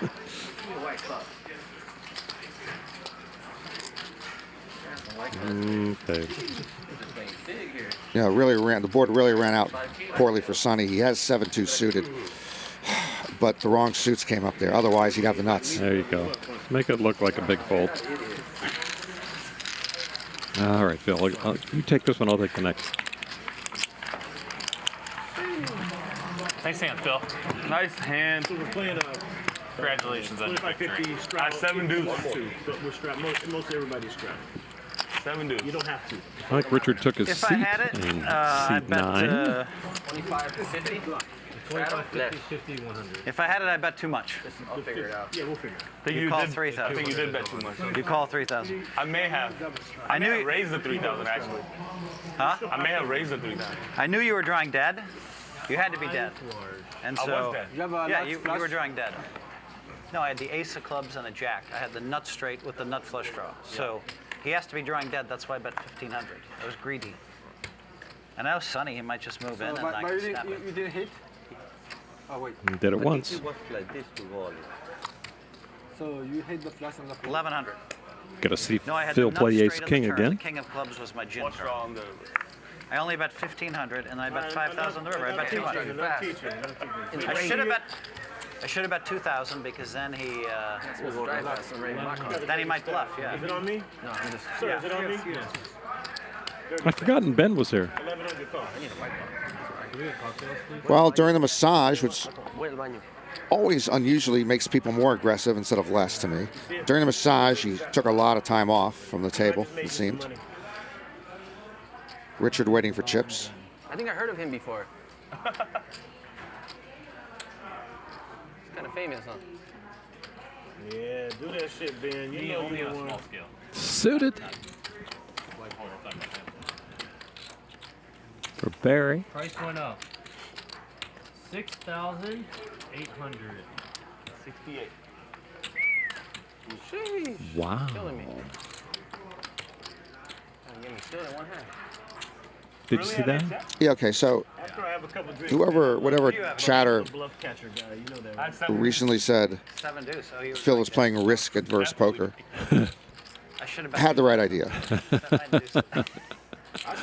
[SPEAKER 14] white cup.
[SPEAKER 19] Okay.
[SPEAKER 14] Big here.
[SPEAKER 20] Yeah, the board really ran out poorly for Sonny. He has 7-2 suited, but the wrong suits came up there. Otherwise, he'd have the nuts.
[SPEAKER 19] There you go. Make it look like a big fold. All right, Phil. You take this one. I'll take the next.
[SPEAKER 3] Nice hand, Phil. Nice hand.
[SPEAKER 17] So we're playing
[SPEAKER 3] Congratulations on
[SPEAKER 17] 25-50 strap.
[SPEAKER 21] I have 7 deuce.
[SPEAKER 17] But we're strapped. Most everybody's strapped.
[SPEAKER 21] 7 deuce.
[SPEAKER 17] You don't have to.
[SPEAKER 19] I think Richard took his
[SPEAKER 12] If
[SPEAKER 19] seat
[SPEAKER 12] I had it,
[SPEAKER 19] in
[SPEAKER 12] I
[SPEAKER 19] seat
[SPEAKER 12] bet
[SPEAKER 19] 9.
[SPEAKER 14] 25 to 50.
[SPEAKER 13] 25, 50, 50, 100.
[SPEAKER 12] If I had it, I bet too much.
[SPEAKER 14] I'll figure it out.
[SPEAKER 17] Yeah, we'll figure it out.
[SPEAKER 12] You call
[SPEAKER 21] I
[SPEAKER 12] 3,000.
[SPEAKER 21] think you did bet too much.
[SPEAKER 12] You call 3,000.
[SPEAKER 21] I may have.
[SPEAKER 12] I
[SPEAKER 21] may
[SPEAKER 12] knew
[SPEAKER 21] have raised the 3,000 actually.
[SPEAKER 12] Huh?
[SPEAKER 21] I may have raised the 3,000.
[SPEAKER 12] I knew you were drawing dead. You had to be dead. And
[SPEAKER 21] I
[SPEAKER 12] so,
[SPEAKER 21] was dead.
[SPEAKER 12] yeah, you were drawing dead. No, I had the ace of clubs and a jack. I had the nut straight with the nut flush draw. So he has to be drawing dead. That's why I bet 1,500. I was greedy. And now Sonny, he might just move in and I can snap it.
[SPEAKER 11] You didn't hit? Oh, wait.
[SPEAKER 19] You did it once.
[SPEAKER 2] It was like this to go.
[SPEAKER 11] So you hit the flush on the floor?
[SPEAKER 12] 1,100.
[SPEAKER 19] Gotta see
[SPEAKER 12] No, I had
[SPEAKER 19] Phil
[SPEAKER 12] the nut
[SPEAKER 19] play
[SPEAKER 12] straight
[SPEAKER 19] ace
[SPEAKER 12] on the
[SPEAKER 19] king
[SPEAKER 12] turn.
[SPEAKER 19] again.
[SPEAKER 12] The king of clubs was my gin card. I only bet 1,500 and I bet 5,000 on the river. I bet 200. I should have bet 2,000 because then he might bluff. Yeah.
[SPEAKER 17] Is it on me?
[SPEAKER 12] No, I'm just.
[SPEAKER 17] Sir, is it on me?
[SPEAKER 19] I forgotten Ben was here.
[SPEAKER 17] 1,100 call.
[SPEAKER 20] Well, during the massage, which always unusually makes people more aggressive instead of less to me. During the massage, he took a lot of time off from the table, it seemed. Richard waiting for chips.
[SPEAKER 14] I think I heard of him before. He's kind of famous, huh?
[SPEAKER 17] Yeah, do that shit, Ben. You know
[SPEAKER 3] only
[SPEAKER 17] you
[SPEAKER 3] on a
[SPEAKER 17] want.
[SPEAKER 3] small scale.
[SPEAKER 19] Suited for Barry.
[SPEAKER 1] Price went up. 6,800.
[SPEAKER 21] 68.
[SPEAKER 14] Sheesh.
[SPEAKER 19] Wow.
[SPEAKER 14] Killing me. Give me still in one hand.
[SPEAKER 19] Did you see that?
[SPEAKER 20] Yeah, okay, so whatever chatter recently said Phil is playing risk-adverse poker had the right idea.
[SPEAKER 21] I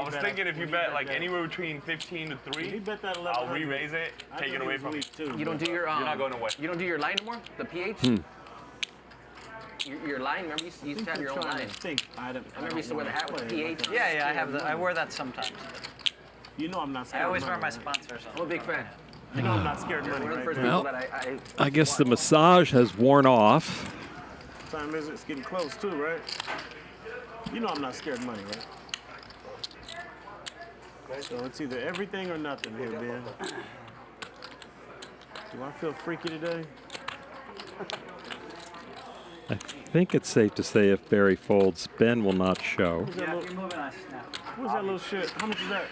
[SPEAKER 21] was thinking if you bet like anywhere between 15 to 3, I'll re-raise it, take it away from you.
[SPEAKER 14] You don't do your
[SPEAKER 21] You're not going away.
[SPEAKER 14] You don't do your line anymore? The pH? Your line, remember you used to have your own line. I remember you used to wear the hat with the pH.
[SPEAKER 12] Yeah, I have I wear that sometimes.
[SPEAKER 17] You know I'm not scared.
[SPEAKER 12] I always wear my sponsors.
[SPEAKER 14] I'm a big fan.
[SPEAKER 17] You know I'm not scared of money,
[SPEAKER 14] One of the
[SPEAKER 17] right?
[SPEAKER 14] first people that
[SPEAKER 19] I guess the massage has worn off.
[SPEAKER 17] What time is it? It's getting close too, right? You know I'm not scared of money, right? So it's either everything or nothing here, Ben. Do I feel freaky today?
[SPEAKER 19] I think it's safe to say if Barry folds, Ben will not show.
[SPEAKER 12] Yeah, if you're moving, I snap.
[SPEAKER 17] What's that little shit? How much is that?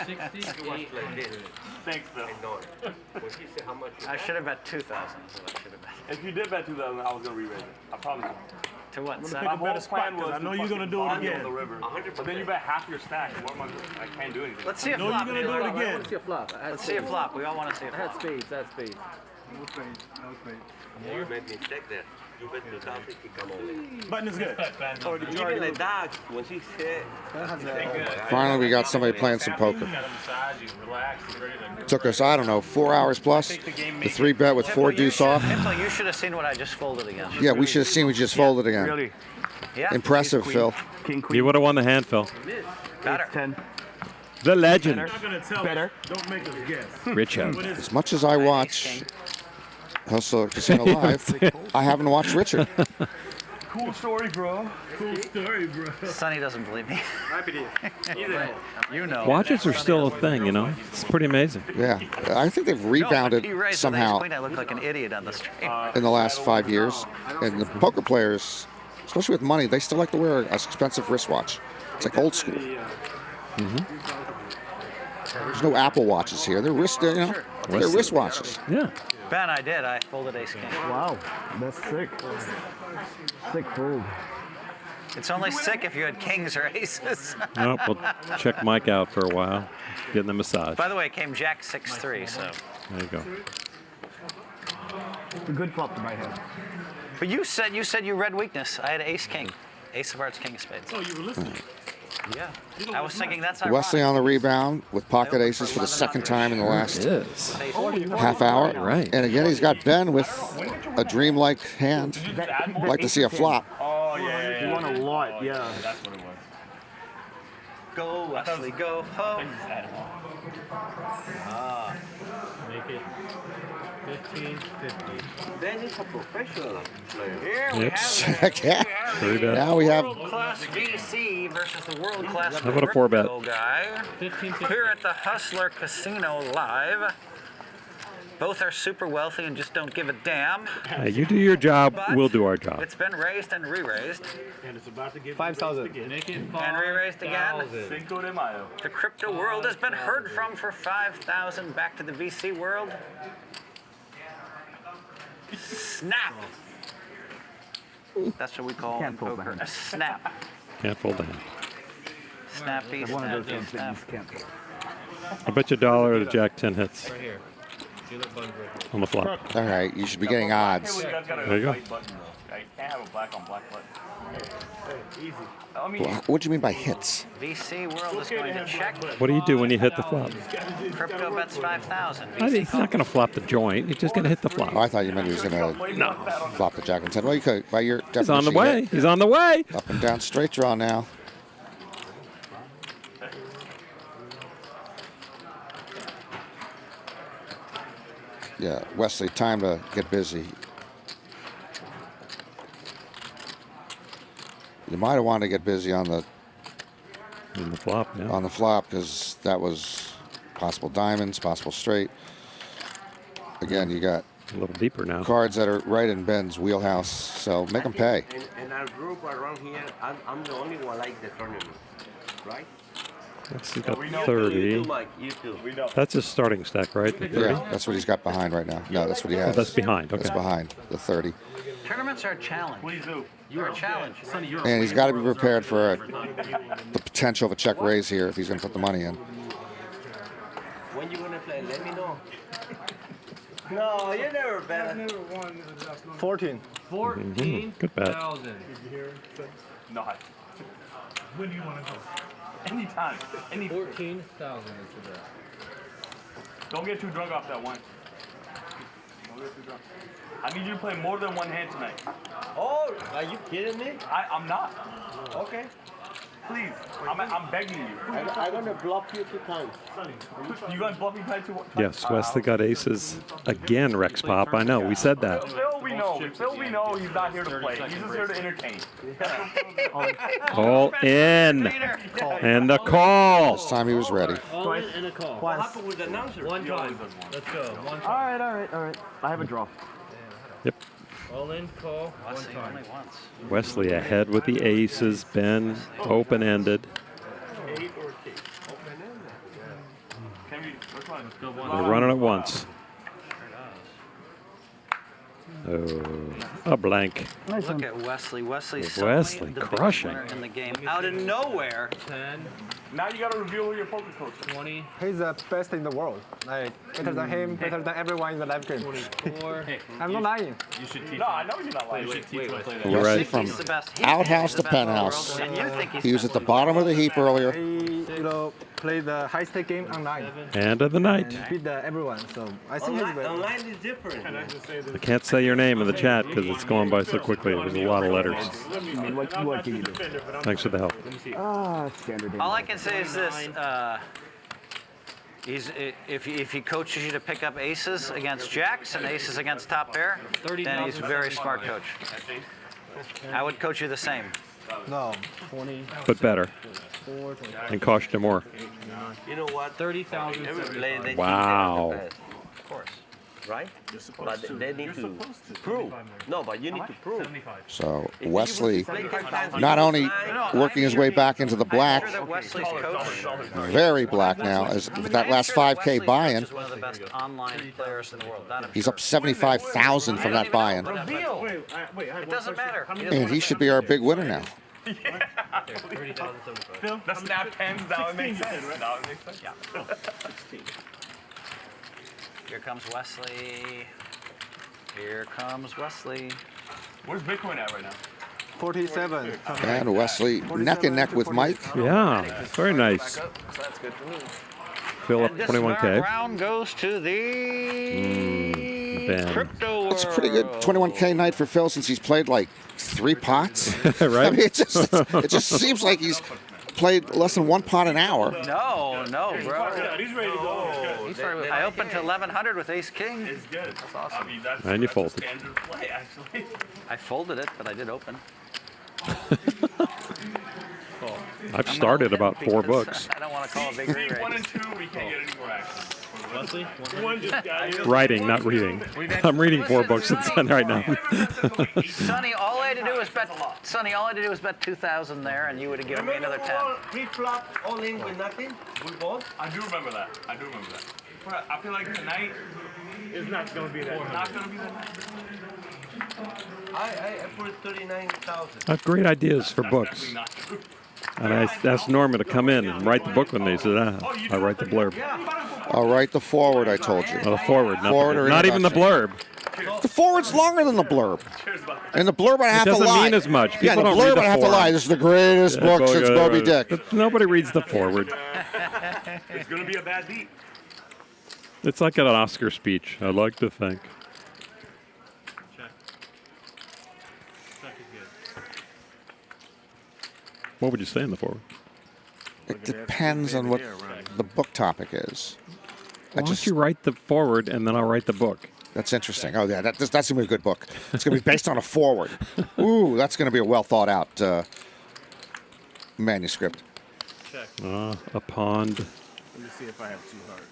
[SPEAKER 12] 6,800.
[SPEAKER 21] Thanks, Phil.
[SPEAKER 12] I should have bet 2,000. Is what I should have bet.
[SPEAKER 21] If you did bet 2,000, I was going to re-raise it. I promise you.
[SPEAKER 12] To what?
[SPEAKER 17] I'm gonna pick a better spot because I know you're gonna do it again.
[SPEAKER 21] The river. But then you bet half your stack. What am I can't do anything.
[SPEAKER 12] Let's see a
[SPEAKER 17] No,
[SPEAKER 12] flop.
[SPEAKER 17] you're gonna do it again.
[SPEAKER 14] Let's see a flop.
[SPEAKER 12] Let's see a flop. We all want to see a
[SPEAKER 14] I had
[SPEAKER 12] flop.
[SPEAKER 14] spades. I had spades.
[SPEAKER 17] No spades. No spades.
[SPEAKER 2] You made mistake there. You bet 2,000, he come over.
[SPEAKER 17] Button is good. Or did you
[SPEAKER 2] Even
[SPEAKER 17] already
[SPEAKER 2] like
[SPEAKER 17] move?
[SPEAKER 2] that, when he said,
[SPEAKER 20] Finally, we got somebody playing some poker. Took us, I don't know, 4 hours plus. The 3-bet with 4 deuce off.
[SPEAKER 12] Hippo, you should have seen what I just folded again.
[SPEAKER 20] Yeah, we should have seen we just folded again.
[SPEAKER 12] Really? Yeah.
[SPEAKER 20] Impressive, Phil.
[SPEAKER 19] You would have won the hand, Phil.
[SPEAKER 12] Better.
[SPEAKER 21] 10.
[SPEAKER 19] The legend.
[SPEAKER 17] You're not gonna tell us. Don't make us guess.
[SPEAKER 19] Richard.
[SPEAKER 17] What is it?
[SPEAKER 20] As much as I watch Hustle Casino Live, I haven't watched Richard.
[SPEAKER 21] Cool story, bro.
[SPEAKER 17] Cool story, bro.
[SPEAKER 12] Sonny doesn't believe me. You know.
[SPEAKER 19] Watches are still a thing, you know? It's pretty amazing.
[SPEAKER 20] Yeah, I think they've rebounded somehow
[SPEAKER 12] I look like an idiot on the stream.
[SPEAKER 20] in the last 5 years. And the poker players, especially with money, they still like to wear an expensive wristwatch. It's like old school. There's no Apple watches here. They're they're wristwatches.
[SPEAKER 19] Yeah.
[SPEAKER 12] Ben, I did. I folded ace king.
[SPEAKER 11] Wow, that's sick. Sick fold.
[SPEAKER 12] It's only sick if you had kings or aces.
[SPEAKER 19] Nope, we'll check Mike out for a while. Getting the massage.
[SPEAKER 12] By the way, it came jack 6-3, so.
[SPEAKER 19] There you go.
[SPEAKER 11] It's a good flop to my hand.
[SPEAKER 12] But you said you read weakness. I had ace king. Ace of hearts, king of spades.
[SPEAKER 17] Oh, you were listening.
[SPEAKER 12] Yeah. I was thinking that's ironic.
[SPEAKER 20] Wesley on the rebound with pocket aces for the second time in the last half hour.
[SPEAKER 19] Right.
[SPEAKER 20] And again, he's got Ben with a dreamlike hand. Like to see a flop.
[SPEAKER 21] Oh, yeah.
[SPEAKER 17] You want a lot, yeah.
[SPEAKER 21] That's what it was.
[SPEAKER 12] Go, Wesley, go home.
[SPEAKER 1] Ah. Make it 1550.
[SPEAKER 2] Ben is a professional player.
[SPEAKER 12] Here we
[SPEAKER 19] Yep.
[SPEAKER 12] have it.
[SPEAKER 20] Now we have
[SPEAKER 12] World-class VC versus the world-class
[SPEAKER 19] How about a 4-bet?
[SPEAKER 12] guy. Here at the Hustler Casino Live. Both are super wealthy and just don't give a damn.
[SPEAKER 19] Hey, you do your job,
[SPEAKER 12] But
[SPEAKER 19] we'll do our job.
[SPEAKER 12] It's been raised and re-raised.
[SPEAKER 17] And it's about to get
[SPEAKER 18] 5,000.
[SPEAKER 12] And re-raised again.
[SPEAKER 21] Cinco de Mayo.
[SPEAKER 12] The crypto world has been heard from for 5,000. Back to the VC world. Snap. That's what we call in poker. A snap.
[SPEAKER 19] Can't fold the hand.
[SPEAKER 12] Snappy, snappy, snap.
[SPEAKER 19] I bet you $1 the Jack 10 hits
[SPEAKER 1] Right here. See the buttons right here.
[SPEAKER 19] on the flop.
[SPEAKER 20] All right, you should be getting odds.
[SPEAKER 19] There you go.
[SPEAKER 21] I can't have a black on black button. Easy. I mean,
[SPEAKER 20] What do you mean by hits?
[SPEAKER 12] VC World is going to check.
[SPEAKER 19] What do you do when you hit the flop?
[SPEAKER 12] Crypto bets 5,000.
[SPEAKER 19] He's not going to flop the joint. He's just going to hit the flop.
[SPEAKER 20] Oh, I thought you meant he was going to flop the Jack and 10. Well, you could. By your
[SPEAKER 19] He's on the
[SPEAKER 20] definition,
[SPEAKER 19] way. He's on the way.
[SPEAKER 20] Up and down straight draw now. Yeah, Wesley, time to get busy. You might have wanted to get busy on the
[SPEAKER 19] flop, yeah.
[SPEAKER 20] On the flop, because that was possible diamonds, possible straight. Again, you got
[SPEAKER 19] a little deeper now.
[SPEAKER 20] Cards that are right in Ben's wheelhouse, so make them pay.
[SPEAKER 2] In our group around here, I'm the only one like the tournament, right?
[SPEAKER 19] Let's see, got 30.
[SPEAKER 2] You too. We know.
[SPEAKER 19] That's his starting stack, right? The 30?
[SPEAKER 20] Yeah, that's what he's got behind right now. No, that's what he has.
[SPEAKER 19] Oh, that's behind, okay.
[SPEAKER 20] That's behind, the 30.
[SPEAKER 12] Tournaments are a challenge. Please do. You're a challenge.
[SPEAKER 20] And he's got to be prepared for the potential of a check raise here if he's going to put the money in.
[SPEAKER 2] When you gonna play? Let me know. No, you never bet.
[SPEAKER 18] 14.
[SPEAKER 19] 14. Good bet.
[SPEAKER 21] Not. When do you want to go? Anytime.
[SPEAKER 1] 14,000 is the bet.
[SPEAKER 21] Don't get too drunk off that one. Don't get too drunk. I need you to play more than one hand tonight.
[SPEAKER 2] Oh, are you kidding me?
[SPEAKER 21] I'm not.
[SPEAKER 2] Okay.
[SPEAKER 21] Please, I'm begging you.
[SPEAKER 2] I'm gonna bluff you 2 times.
[SPEAKER 21] You gonna bluff me tonight too?
[SPEAKER 19] Yes, Wesley got aces again, Rex Pop. I know, we said that.
[SPEAKER 21] Phil, we know. Phil, we know he's not here to play. He's just here to entertain.
[SPEAKER 19] All in. And the call.
[SPEAKER 20] This time he was ready.
[SPEAKER 1] All in and a call.
[SPEAKER 2] What happened with the announcer?
[SPEAKER 1] One time. Let's go. One time.
[SPEAKER 18] All right. I have a draw.
[SPEAKER 19] Yep.
[SPEAKER 1] All in, call, one time.
[SPEAKER 12] Only once.
[SPEAKER 19] Wesley ahead with the aces. Ben open-ended. They're running it once. Oh, a blank.
[SPEAKER 12] Look at Wesley. Wesley's
[SPEAKER 19] Wesley
[SPEAKER 12] the
[SPEAKER 19] crushing.
[SPEAKER 12] biggest winner in the game. Out of nowhere.
[SPEAKER 1] 10.
[SPEAKER 21] Now you gotta reveal who your poker coach is.
[SPEAKER 1] 20.
[SPEAKER 18] He's the best in the world. Like, better than him, better than everyone in the live game.
[SPEAKER 1] 24.
[SPEAKER 18] I'm not lying.
[SPEAKER 21] You should teach. No, I know you're not lying.
[SPEAKER 20] You're
[SPEAKER 19] right.
[SPEAKER 20] right. From outhouse to penthouse. He was at the bottom of the heap earlier.
[SPEAKER 18] He, play the high stake game online.
[SPEAKER 19] Hand of the night.
[SPEAKER 18] And beat everyone. So I think he's better.
[SPEAKER 2] Online is different.
[SPEAKER 19] I can't say your name in the chat because it's going by so quickly. There's a lot of letters.
[SPEAKER 18] What can you do?
[SPEAKER 19] Thanks for the help.
[SPEAKER 18] Standard.
[SPEAKER 12] All I can say is this. If he coaches you to pick up aces against jacks and aces against top pair, then he's a very smart coach. I would coach you the same.
[SPEAKER 18] No.
[SPEAKER 1] 20.
[SPEAKER 19] But better.
[SPEAKER 1] 4,
[SPEAKER 19] And cost you more.
[SPEAKER 2] You know what?
[SPEAKER 1] 30,000.
[SPEAKER 19] Wow.
[SPEAKER 2] Of course. Right? But they need to prove. No, but you need to prove.
[SPEAKER 20] So Wesley not only working his way back into the black, very black now, as with that last 5K buy-in.
[SPEAKER 12] One of the best online players in the world.
[SPEAKER 20] He's up 75,000 from that buy-in.
[SPEAKER 12] It doesn't matter.
[SPEAKER 20] And he should be our big winner now.
[SPEAKER 21] The snap 10s, that would make sense. That would make sense.
[SPEAKER 12] Yeah. Here comes Wesley. Here comes Wesley.
[SPEAKER 21] Where's Bitcoin at right now?
[SPEAKER 18] 47.
[SPEAKER 20] And Wesley neck and neck with Mike.
[SPEAKER 19] Yeah, very nice.
[SPEAKER 21] So that's good for me.
[SPEAKER 19] Fill up
[SPEAKER 12] This
[SPEAKER 19] 21K.
[SPEAKER 12] round goes to the
[SPEAKER 19] Ben.
[SPEAKER 12] crypto world.
[SPEAKER 20] That's a pretty good 21K night for Phil since he's played like 3 pots.
[SPEAKER 19] Right?
[SPEAKER 20] I mean, it just seems like he's played less than 1 pot an hour.
[SPEAKER 12] No, bro.
[SPEAKER 21] He's ready to go.
[SPEAKER 12] I opened to 1100 with ace king.
[SPEAKER 21] It's good. That's awesome. I mean, that's
[SPEAKER 19] And you folded.
[SPEAKER 21] standard play, actually.
[SPEAKER 12] I folded it, but I did open.
[SPEAKER 19] I've started about 4 books.
[SPEAKER 12] I don't want to call a big re-raise.
[SPEAKER 21] 1 and 2, we can't get any more action.
[SPEAKER 1] Wesley?
[SPEAKER 21] One just got here.
[SPEAKER 19] Writing, not reading. I'm reading 4 books right now.
[SPEAKER 12] Sonny, all I had to do was bet. Sonny, all I had to do was bet 2,000 there, and you would have given me another 10.
[SPEAKER 2] He flopped all in with nothing. We both.
[SPEAKER 21] I do remember that. But I feel like tonight,
[SPEAKER 17] It's not going to be that. Not going to be that.
[SPEAKER 2] I put 39,000.
[SPEAKER 19] I have great ideas for books. And I asked Norma to come in and write the book with me. He said, I write the blurb.
[SPEAKER 20] I'll write the forward, I told you.
[SPEAKER 19] Well, the forward,
[SPEAKER 20] or
[SPEAKER 19] not even the blurb.
[SPEAKER 20] The forward's longer than the blurb. And the blurb I have to lie.
[SPEAKER 19] It doesn't mean as much.
[SPEAKER 20] Yeah, the
[SPEAKER 19] People don't
[SPEAKER 20] blurb
[SPEAKER 19] read the
[SPEAKER 20] I have to
[SPEAKER 19] forward.
[SPEAKER 20] lie. This is the greatest book since Moby Dick.
[SPEAKER 19] But nobody reads the forward.
[SPEAKER 17] It's going to be a bad beat.
[SPEAKER 19] It's like an Oscar speech, I like to think. What would you say in the forward?
[SPEAKER 20] It depends on what the book topic is.
[SPEAKER 19] Why don't you write the forward and then I'll write the book?
[SPEAKER 20] That's interesting. Oh, yeah, that's going to be a good book. It's going to be based on a forward. Ooh, that's going to be a well thought out manuscript.
[SPEAKER 19] A pond.
[SPEAKER 5] Let me see if I have 2 hearts.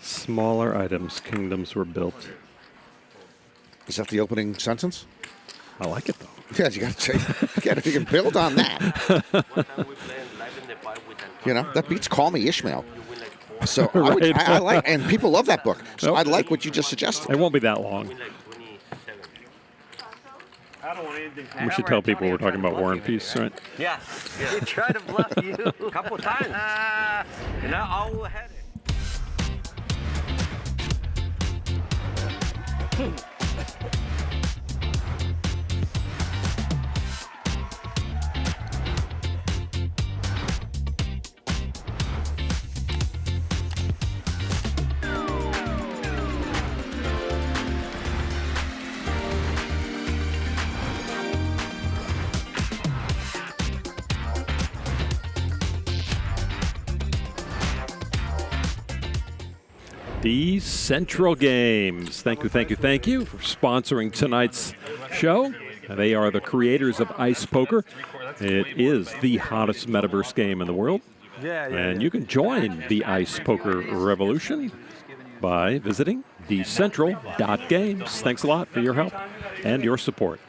[SPEAKER 19] Smaller items, kingdoms were built.
[SPEAKER 20] Is that the opening sentence?
[SPEAKER 19] I like it though.
[SPEAKER 20] Yeah, you got to if you can build on that. You know, that beats Call Me Ishmael. So I like, and people love that book. So I like what you just suggested.
[SPEAKER 19] It won't be that long.
[SPEAKER 17] I don't want anything.
[SPEAKER 19] We should tell people we're talking about War and Peace, right?
[SPEAKER 12] Yes. We tried to bluff you a couple of times. Now I'll ahead.
[SPEAKER 19] The Central Games. Thank you for sponsoring tonight's show. They are the creators of Ice Poker. It is the hottest metaverse game in the world. And you can join the Ice Poker revolution by visiting thecentral.games. Thanks a lot for your help and your support.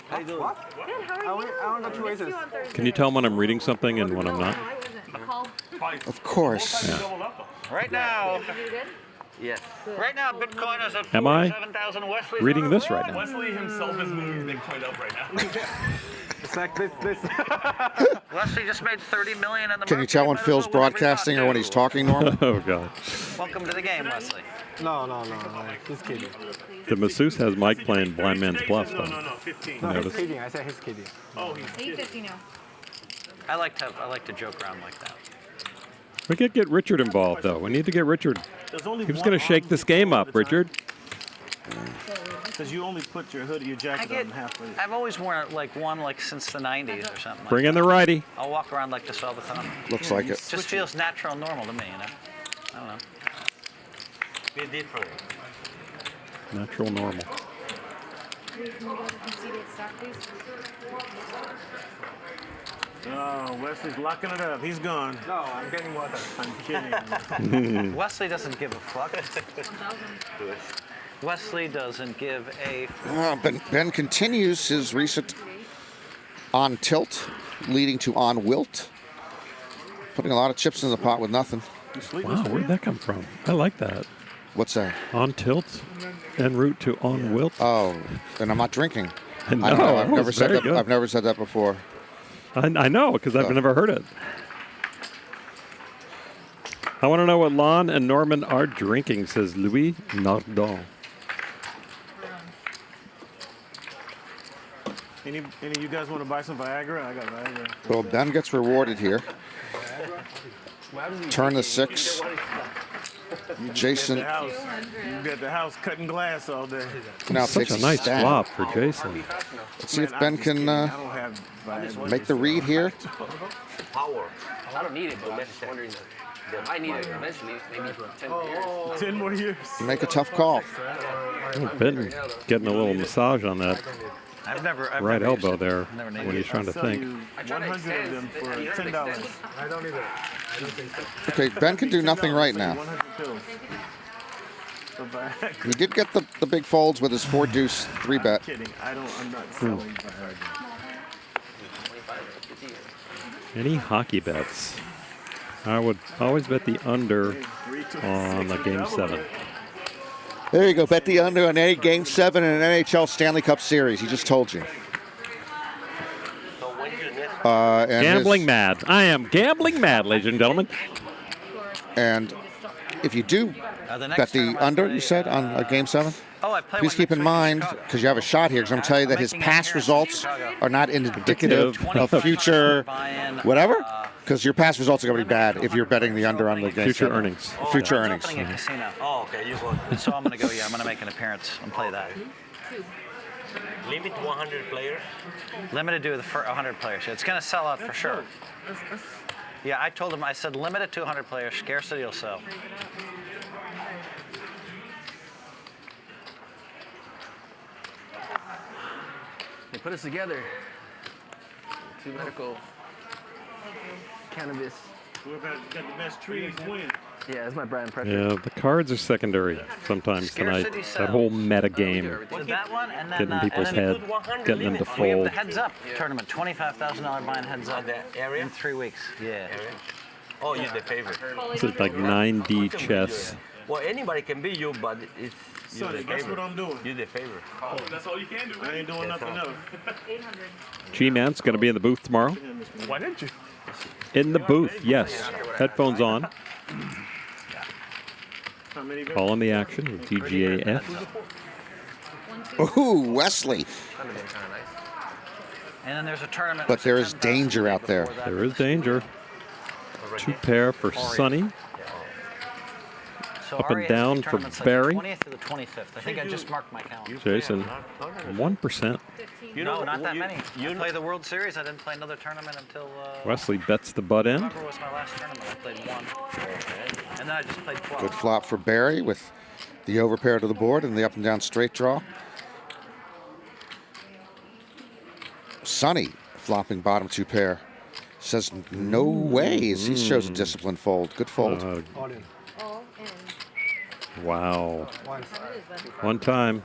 [SPEAKER 11] How you doing? What? I want the 2 aces.
[SPEAKER 19] Can you tell when I'm reading something and when I'm not?
[SPEAKER 20] Of course.
[SPEAKER 19] Yeah.
[SPEAKER 12] Right now. Yes. Right now, Bitcoin is at
[SPEAKER 19] Am I
[SPEAKER 12] 47,000. Wesley's
[SPEAKER 19] reading
[SPEAKER 12] on
[SPEAKER 19] this
[SPEAKER 12] the
[SPEAKER 19] right
[SPEAKER 12] road.
[SPEAKER 19] now?
[SPEAKER 21] Wesley himself is moving Bitcoin up right now.
[SPEAKER 11] It's like this.
[SPEAKER 12] Wesley just made 30 million in the
[SPEAKER 20] Can you tell when Phil's broadcasting or when he's talking, Norman?
[SPEAKER 19] Oh, God.
[SPEAKER 12] Welcome to the game, Wesley.
[SPEAKER 11] No. He's kidding.
[SPEAKER 19] The masseuse has Mike playing Blind Man's Bluff, though.
[SPEAKER 17] No, 15.
[SPEAKER 11] No, he's
[SPEAKER 19] Notice.
[SPEAKER 11] kidding. I said he's kidding.
[SPEAKER 17] Oh, he's
[SPEAKER 4] 850 now.
[SPEAKER 12] I like to joke around like that.
[SPEAKER 19] We could get Richard involved, though. We need to get Richard.
[SPEAKER 17] There's only
[SPEAKER 19] He was
[SPEAKER 17] one
[SPEAKER 19] going to shake this game up, Richard.
[SPEAKER 17] Because you only put your hoodie, your jacket on halfway.
[SPEAKER 12] I've always worn one since the 90s or something.
[SPEAKER 19] Bring in the righty.
[SPEAKER 12] I'll walk around like this all the time.
[SPEAKER 20] Looks like it.
[SPEAKER 12] Just feels natural and normal to me, you know. I don't know. Be different.
[SPEAKER 19] Natural normal.
[SPEAKER 4] Can you go to conceded stock, please?
[SPEAKER 17] Oh, Wesley's locking it up. He's gone.
[SPEAKER 11] No, I'm getting water.
[SPEAKER 17] I'm kidding.
[SPEAKER 12] Wesley doesn't give a fuck. Wesley doesn't give a
[SPEAKER 20] Ben continues his recent on tilt, leading to on wilt. Putting a lot of chips in the pot with nothing.
[SPEAKER 19] Wow, where'd that come from? I like that.
[SPEAKER 20] What's that?
[SPEAKER 19] On tilt en route to on wilt.
[SPEAKER 20] Oh, and I'm not drinking.
[SPEAKER 19] I know.
[SPEAKER 20] I don't know. I've
[SPEAKER 19] that
[SPEAKER 20] never
[SPEAKER 19] was
[SPEAKER 20] said
[SPEAKER 19] very
[SPEAKER 20] that.
[SPEAKER 19] good.
[SPEAKER 20] I've never said that before.
[SPEAKER 19] I know, because I've never heard it. I want to know what Lon and Norman are drinking, says Louis Nardon.
[SPEAKER 17] Any of you guys want to buy some Viagra? I got Viagra.
[SPEAKER 20] Well, Ben gets rewarded here. Turn the 6. Jason.
[SPEAKER 17] You got the house cutting glass all day.
[SPEAKER 20] Now
[SPEAKER 19] Such
[SPEAKER 20] takes
[SPEAKER 19] a nice
[SPEAKER 20] stab.
[SPEAKER 19] flop for Jason.
[SPEAKER 20] Let's see if Ben can make the read here.
[SPEAKER 14] Power. I don't need it, but I'm just wondering that I need it eventually, maybe 10 years.
[SPEAKER 17] 10 more years.
[SPEAKER 20] Make a tough call.
[SPEAKER 19] Ben getting a little massage on that
[SPEAKER 12] I've never
[SPEAKER 19] elbow there when he's trying to think.
[SPEAKER 17] 100 of them for $10.
[SPEAKER 11] I don't either. I don't think so.
[SPEAKER 20] Okay, Ben can do nothing right now.
[SPEAKER 17] 100 pills.
[SPEAKER 20] He did get the big folds with his 4 deuce 3 bet.
[SPEAKER 17] I'm kidding. I'm not selling Viagra.
[SPEAKER 19] Any hockey bets? I would always bet the under on the Game 7.
[SPEAKER 20] There you go. Bet the under on any Game 7 in an NHL Stanley Cup Series. He just told you. And
[SPEAKER 19] Gambling mad. I am gambling mad, ladies and gentlemen.
[SPEAKER 20] And if you do bet the under, you said, on Game 7, please keep in mind, because you have a shot here, because I'm going to tell you that his past results are not indicative of future whatever, because your past results are going to be bad if you're betting the under on the Game 7.
[SPEAKER 19] Earnings.
[SPEAKER 20] Future earnings.
[SPEAKER 12] Opening a casino. Oh, okay. You go. So I'm going to go, I'm going to make an appearance and play that.
[SPEAKER 2] Limit 100 players.
[SPEAKER 12] Limited to the 100 players. It's going to sell out for sure. Yeah, I told him, I said limited to 100 players, scarcity will sell.
[SPEAKER 14] They put us together. Two medical cannabis.
[SPEAKER 17] Whoever got the best trees win.
[SPEAKER 14] Yeah, that's my brand pressure.
[SPEAKER 19] Yeah, the cards are secondary sometimes tonight. That whole meta game.
[SPEAKER 12] That one, and then,
[SPEAKER 19] Getting people's head, getting them to
[SPEAKER 12] We have
[SPEAKER 19] fold.
[SPEAKER 12] the heads up tournament, $25,000 buying heads up
[SPEAKER 2] area?
[SPEAKER 12] in 3 weeks. Yeah.
[SPEAKER 2] Oh, you're the favorite.
[SPEAKER 19] This is like 9D chess.
[SPEAKER 2] Well, anybody can be you, but it's you're
[SPEAKER 17] Sonny,
[SPEAKER 2] the
[SPEAKER 17] guess
[SPEAKER 2] favorite.
[SPEAKER 17] what I'm doing?
[SPEAKER 2] You're the favorite.
[SPEAKER 17] Oh, that's all you can do. I ain't doing nothing else.
[SPEAKER 4] 800.
[SPEAKER 19] G-Man's going to be in the booth tomorrow.
[SPEAKER 17] Why didn't you?
[SPEAKER 19] In the booth, yes. Headphones on. Calling the action with TGAF.
[SPEAKER 20] Ooh, Wesley.
[SPEAKER 12] And then there's a tournament.
[SPEAKER 20] But there is danger out there.
[SPEAKER 19] There is danger. 2 pair for Sonny.
[SPEAKER 12] So
[SPEAKER 19] Up and
[SPEAKER 12] RES
[SPEAKER 19] down for
[SPEAKER 12] tournament's like
[SPEAKER 19] Barry.
[SPEAKER 12] the 20th to the 25th. I think I just marked my calendar.
[SPEAKER 19] Jason, 1%.
[SPEAKER 12] No, not that many. You play the World Series. I didn't play another tournament until.
[SPEAKER 19] Wesley bets the butt end.
[SPEAKER 12] November was my last tournament. I played 1. And then I just played 12.
[SPEAKER 20] Good flop for Barry with the overpair to the board and the up and down straight draw. Sonny flopping bottom 2 pair. Says no ways. He shows a disciplined fold. Good fold.
[SPEAKER 4] All in.
[SPEAKER 19] Wow. One time.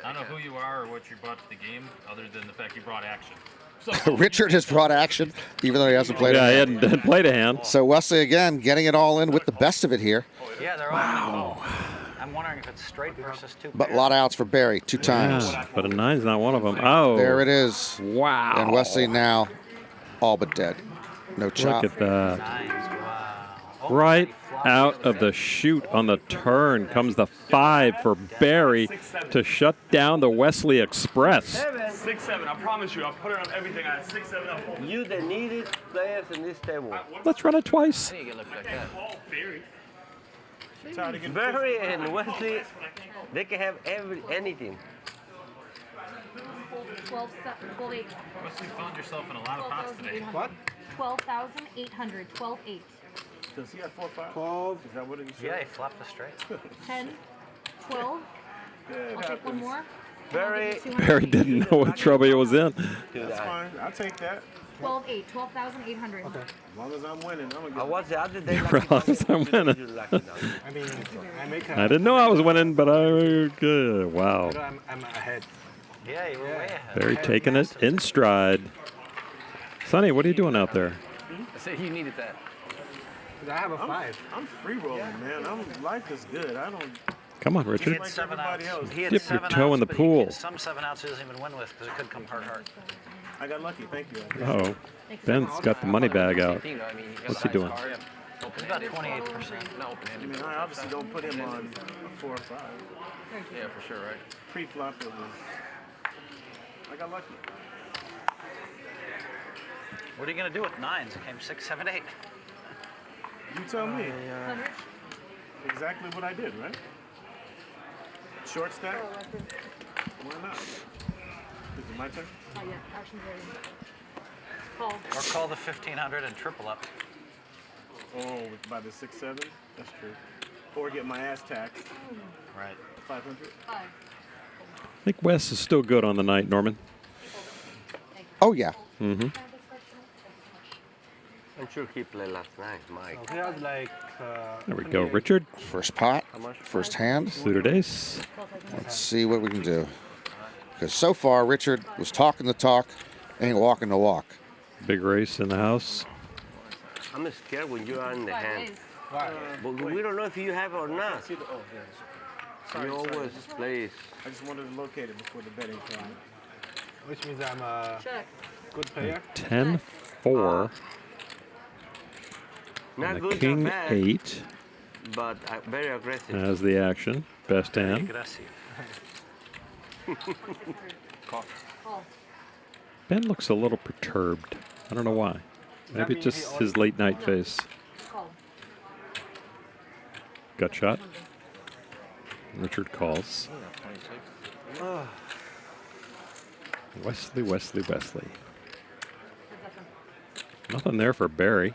[SPEAKER 3] I don't know who you are or what you brought to the game, other than the fact you brought action.
[SPEAKER 20] Richard has brought action, even though he hasn't played
[SPEAKER 19] Yeah,
[SPEAKER 20] a
[SPEAKER 19] he
[SPEAKER 20] hand.
[SPEAKER 19] hadn't played a hand.
[SPEAKER 20] So Wesley again getting it all in with the best of it here.
[SPEAKER 12] Yeah, they're all. Wow. I'm wondering if it's straight versus 2
[SPEAKER 20] But a lot of outs for Barry 2 times.
[SPEAKER 19] Yeah, but a 9's not one of them. Oh.
[SPEAKER 20] There it is.
[SPEAKER 19] Wow.
[SPEAKER 20] And Wesley now all but dead. No chop.
[SPEAKER 19] Look at that. Right out of the chute on the turn comes the 5 for Barry to shut down the Wesley Express.
[SPEAKER 21] 6-7. I promise you, I'll put it on everything. I have 6-7 up.
[SPEAKER 2] You the needed players in this table.
[SPEAKER 19] Let's run it twice.
[SPEAKER 2] Barry and Wesley, they can have anything.
[SPEAKER 4] 12, 8.
[SPEAKER 3] Wesley found yourself in a lot of pots today.
[SPEAKER 4] What? 12,800. 12,8.
[SPEAKER 17] Does he have 4, 5? 12. Is that what he said?
[SPEAKER 12] Yeah, he flopped the straight.
[SPEAKER 4] 10, 12. I'll take one more.
[SPEAKER 2] Barry
[SPEAKER 19] didn't know what trouble he was in.
[SPEAKER 17] That's fine. I'll take that.
[SPEAKER 4] 12,8. 12,800.
[SPEAKER 17] Okay. As long as I'm winning, I'm gonna
[SPEAKER 2] I was the other day.
[SPEAKER 19] I'm winning.
[SPEAKER 18] I mean, I make
[SPEAKER 19] I didn't know I was winning, but I good. Wow.
[SPEAKER 18] I'm ahead.
[SPEAKER 12] Yeah, you were way ahead.
[SPEAKER 19] Barry taking it in stride. Sonny, what are you doing out there?
[SPEAKER 14] I said you needed that.
[SPEAKER 18] I have a 5.
[SPEAKER 17] I'm free rolling, man. Life is good. I don't.
[SPEAKER 19] Come on,
[SPEAKER 12] He
[SPEAKER 19] Richard.
[SPEAKER 12] had 7 outs. He had
[SPEAKER 19] Dip your
[SPEAKER 12] 7
[SPEAKER 19] toe in
[SPEAKER 12] outs,
[SPEAKER 19] the
[SPEAKER 12] but
[SPEAKER 19] pool.
[SPEAKER 12] He some 7 outs he doesn't even win with because it could come hard.
[SPEAKER 17] I got lucky. Thank you.
[SPEAKER 19] Oh, Ben's got the money bag out. What's he doing?
[SPEAKER 12] It's about 28%.
[SPEAKER 17] I mean, I obviously don't put him on a 4 or 5.
[SPEAKER 14] Yeah, for sure, right?
[SPEAKER 17] Pre-flop, it was. I got lucky.
[SPEAKER 12] What are you going to do with 9s? It came 6, 7, 8.
[SPEAKER 17] You tell me. Exactly what I did, right? Short stack? Why not? Is it my turn?
[SPEAKER 4] Oh, yeah. Action's ready. Call.
[SPEAKER 12] Or call the 1,500 and triple up.
[SPEAKER 17] Oh, by the 6-7? That's true. Or get my ass tacked.
[SPEAKER 12] Right.
[SPEAKER 17] 500?
[SPEAKER 4] 5.
[SPEAKER 19] I think Wes is still good on the night, Norman.
[SPEAKER 20] Oh, yeah.
[SPEAKER 19] Mm-hmm.
[SPEAKER 2] I'm sure he played last night, Mike.
[SPEAKER 18] He has like.
[SPEAKER 19] There we go, Richard.
[SPEAKER 20] First pot, first hand.
[SPEAKER 19] Suited ace.
[SPEAKER 20] Let's see what we can do. Because so far, Richard was talking the talk, ain't walking the walk.
[SPEAKER 19] Big race in the house.
[SPEAKER 2] I'm scared when you are in the hand.
[SPEAKER 11] Why?
[SPEAKER 2] But we don't know if you have it or not.
[SPEAKER 17] See the, oh, yeah. Sorry,
[SPEAKER 2] You
[SPEAKER 17] sorry.
[SPEAKER 2] always plays.
[SPEAKER 17] I just wanted to locate it before the betting came.
[SPEAKER 18] Which means I'm a good player.
[SPEAKER 19] 10-4.
[SPEAKER 2] Not
[SPEAKER 19] And the
[SPEAKER 2] good, not
[SPEAKER 19] king
[SPEAKER 2] bad,
[SPEAKER 19] 8
[SPEAKER 2] but very aggressive.
[SPEAKER 19] has the action. Best hand. Ben looks a little perturbed. I don't know why. Maybe it's just his late night face. Gut shot. Richard calls. Wesley. Nothing there for Barry.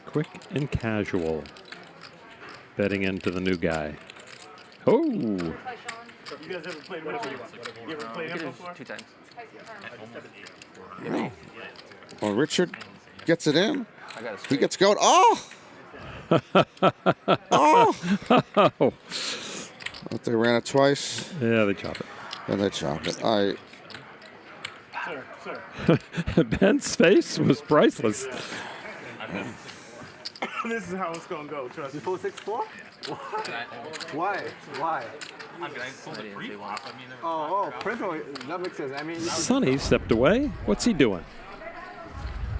[SPEAKER 19] Quick and casual. Betting into the new guy. Oh!
[SPEAKER 17] You guys ever played whatever you want? You ever played him before?
[SPEAKER 14] 2 times.
[SPEAKER 20] Well, Richard gets it in.
[SPEAKER 14] I got
[SPEAKER 20] He gets going. Oh! Oh! But they ran it twice.
[SPEAKER 19] Yeah, they chop it.
[SPEAKER 20] And they chop it.
[SPEAKER 17] Sir.
[SPEAKER 19] Ben's face was priceless.
[SPEAKER 17] This is how it's going to go, trust me.
[SPEAKER 18] 4-6-4? Why? Why? Oh, personally, that makes sense. I mean,
[SPEAKER 19] Sonny stepped away. What's he doing?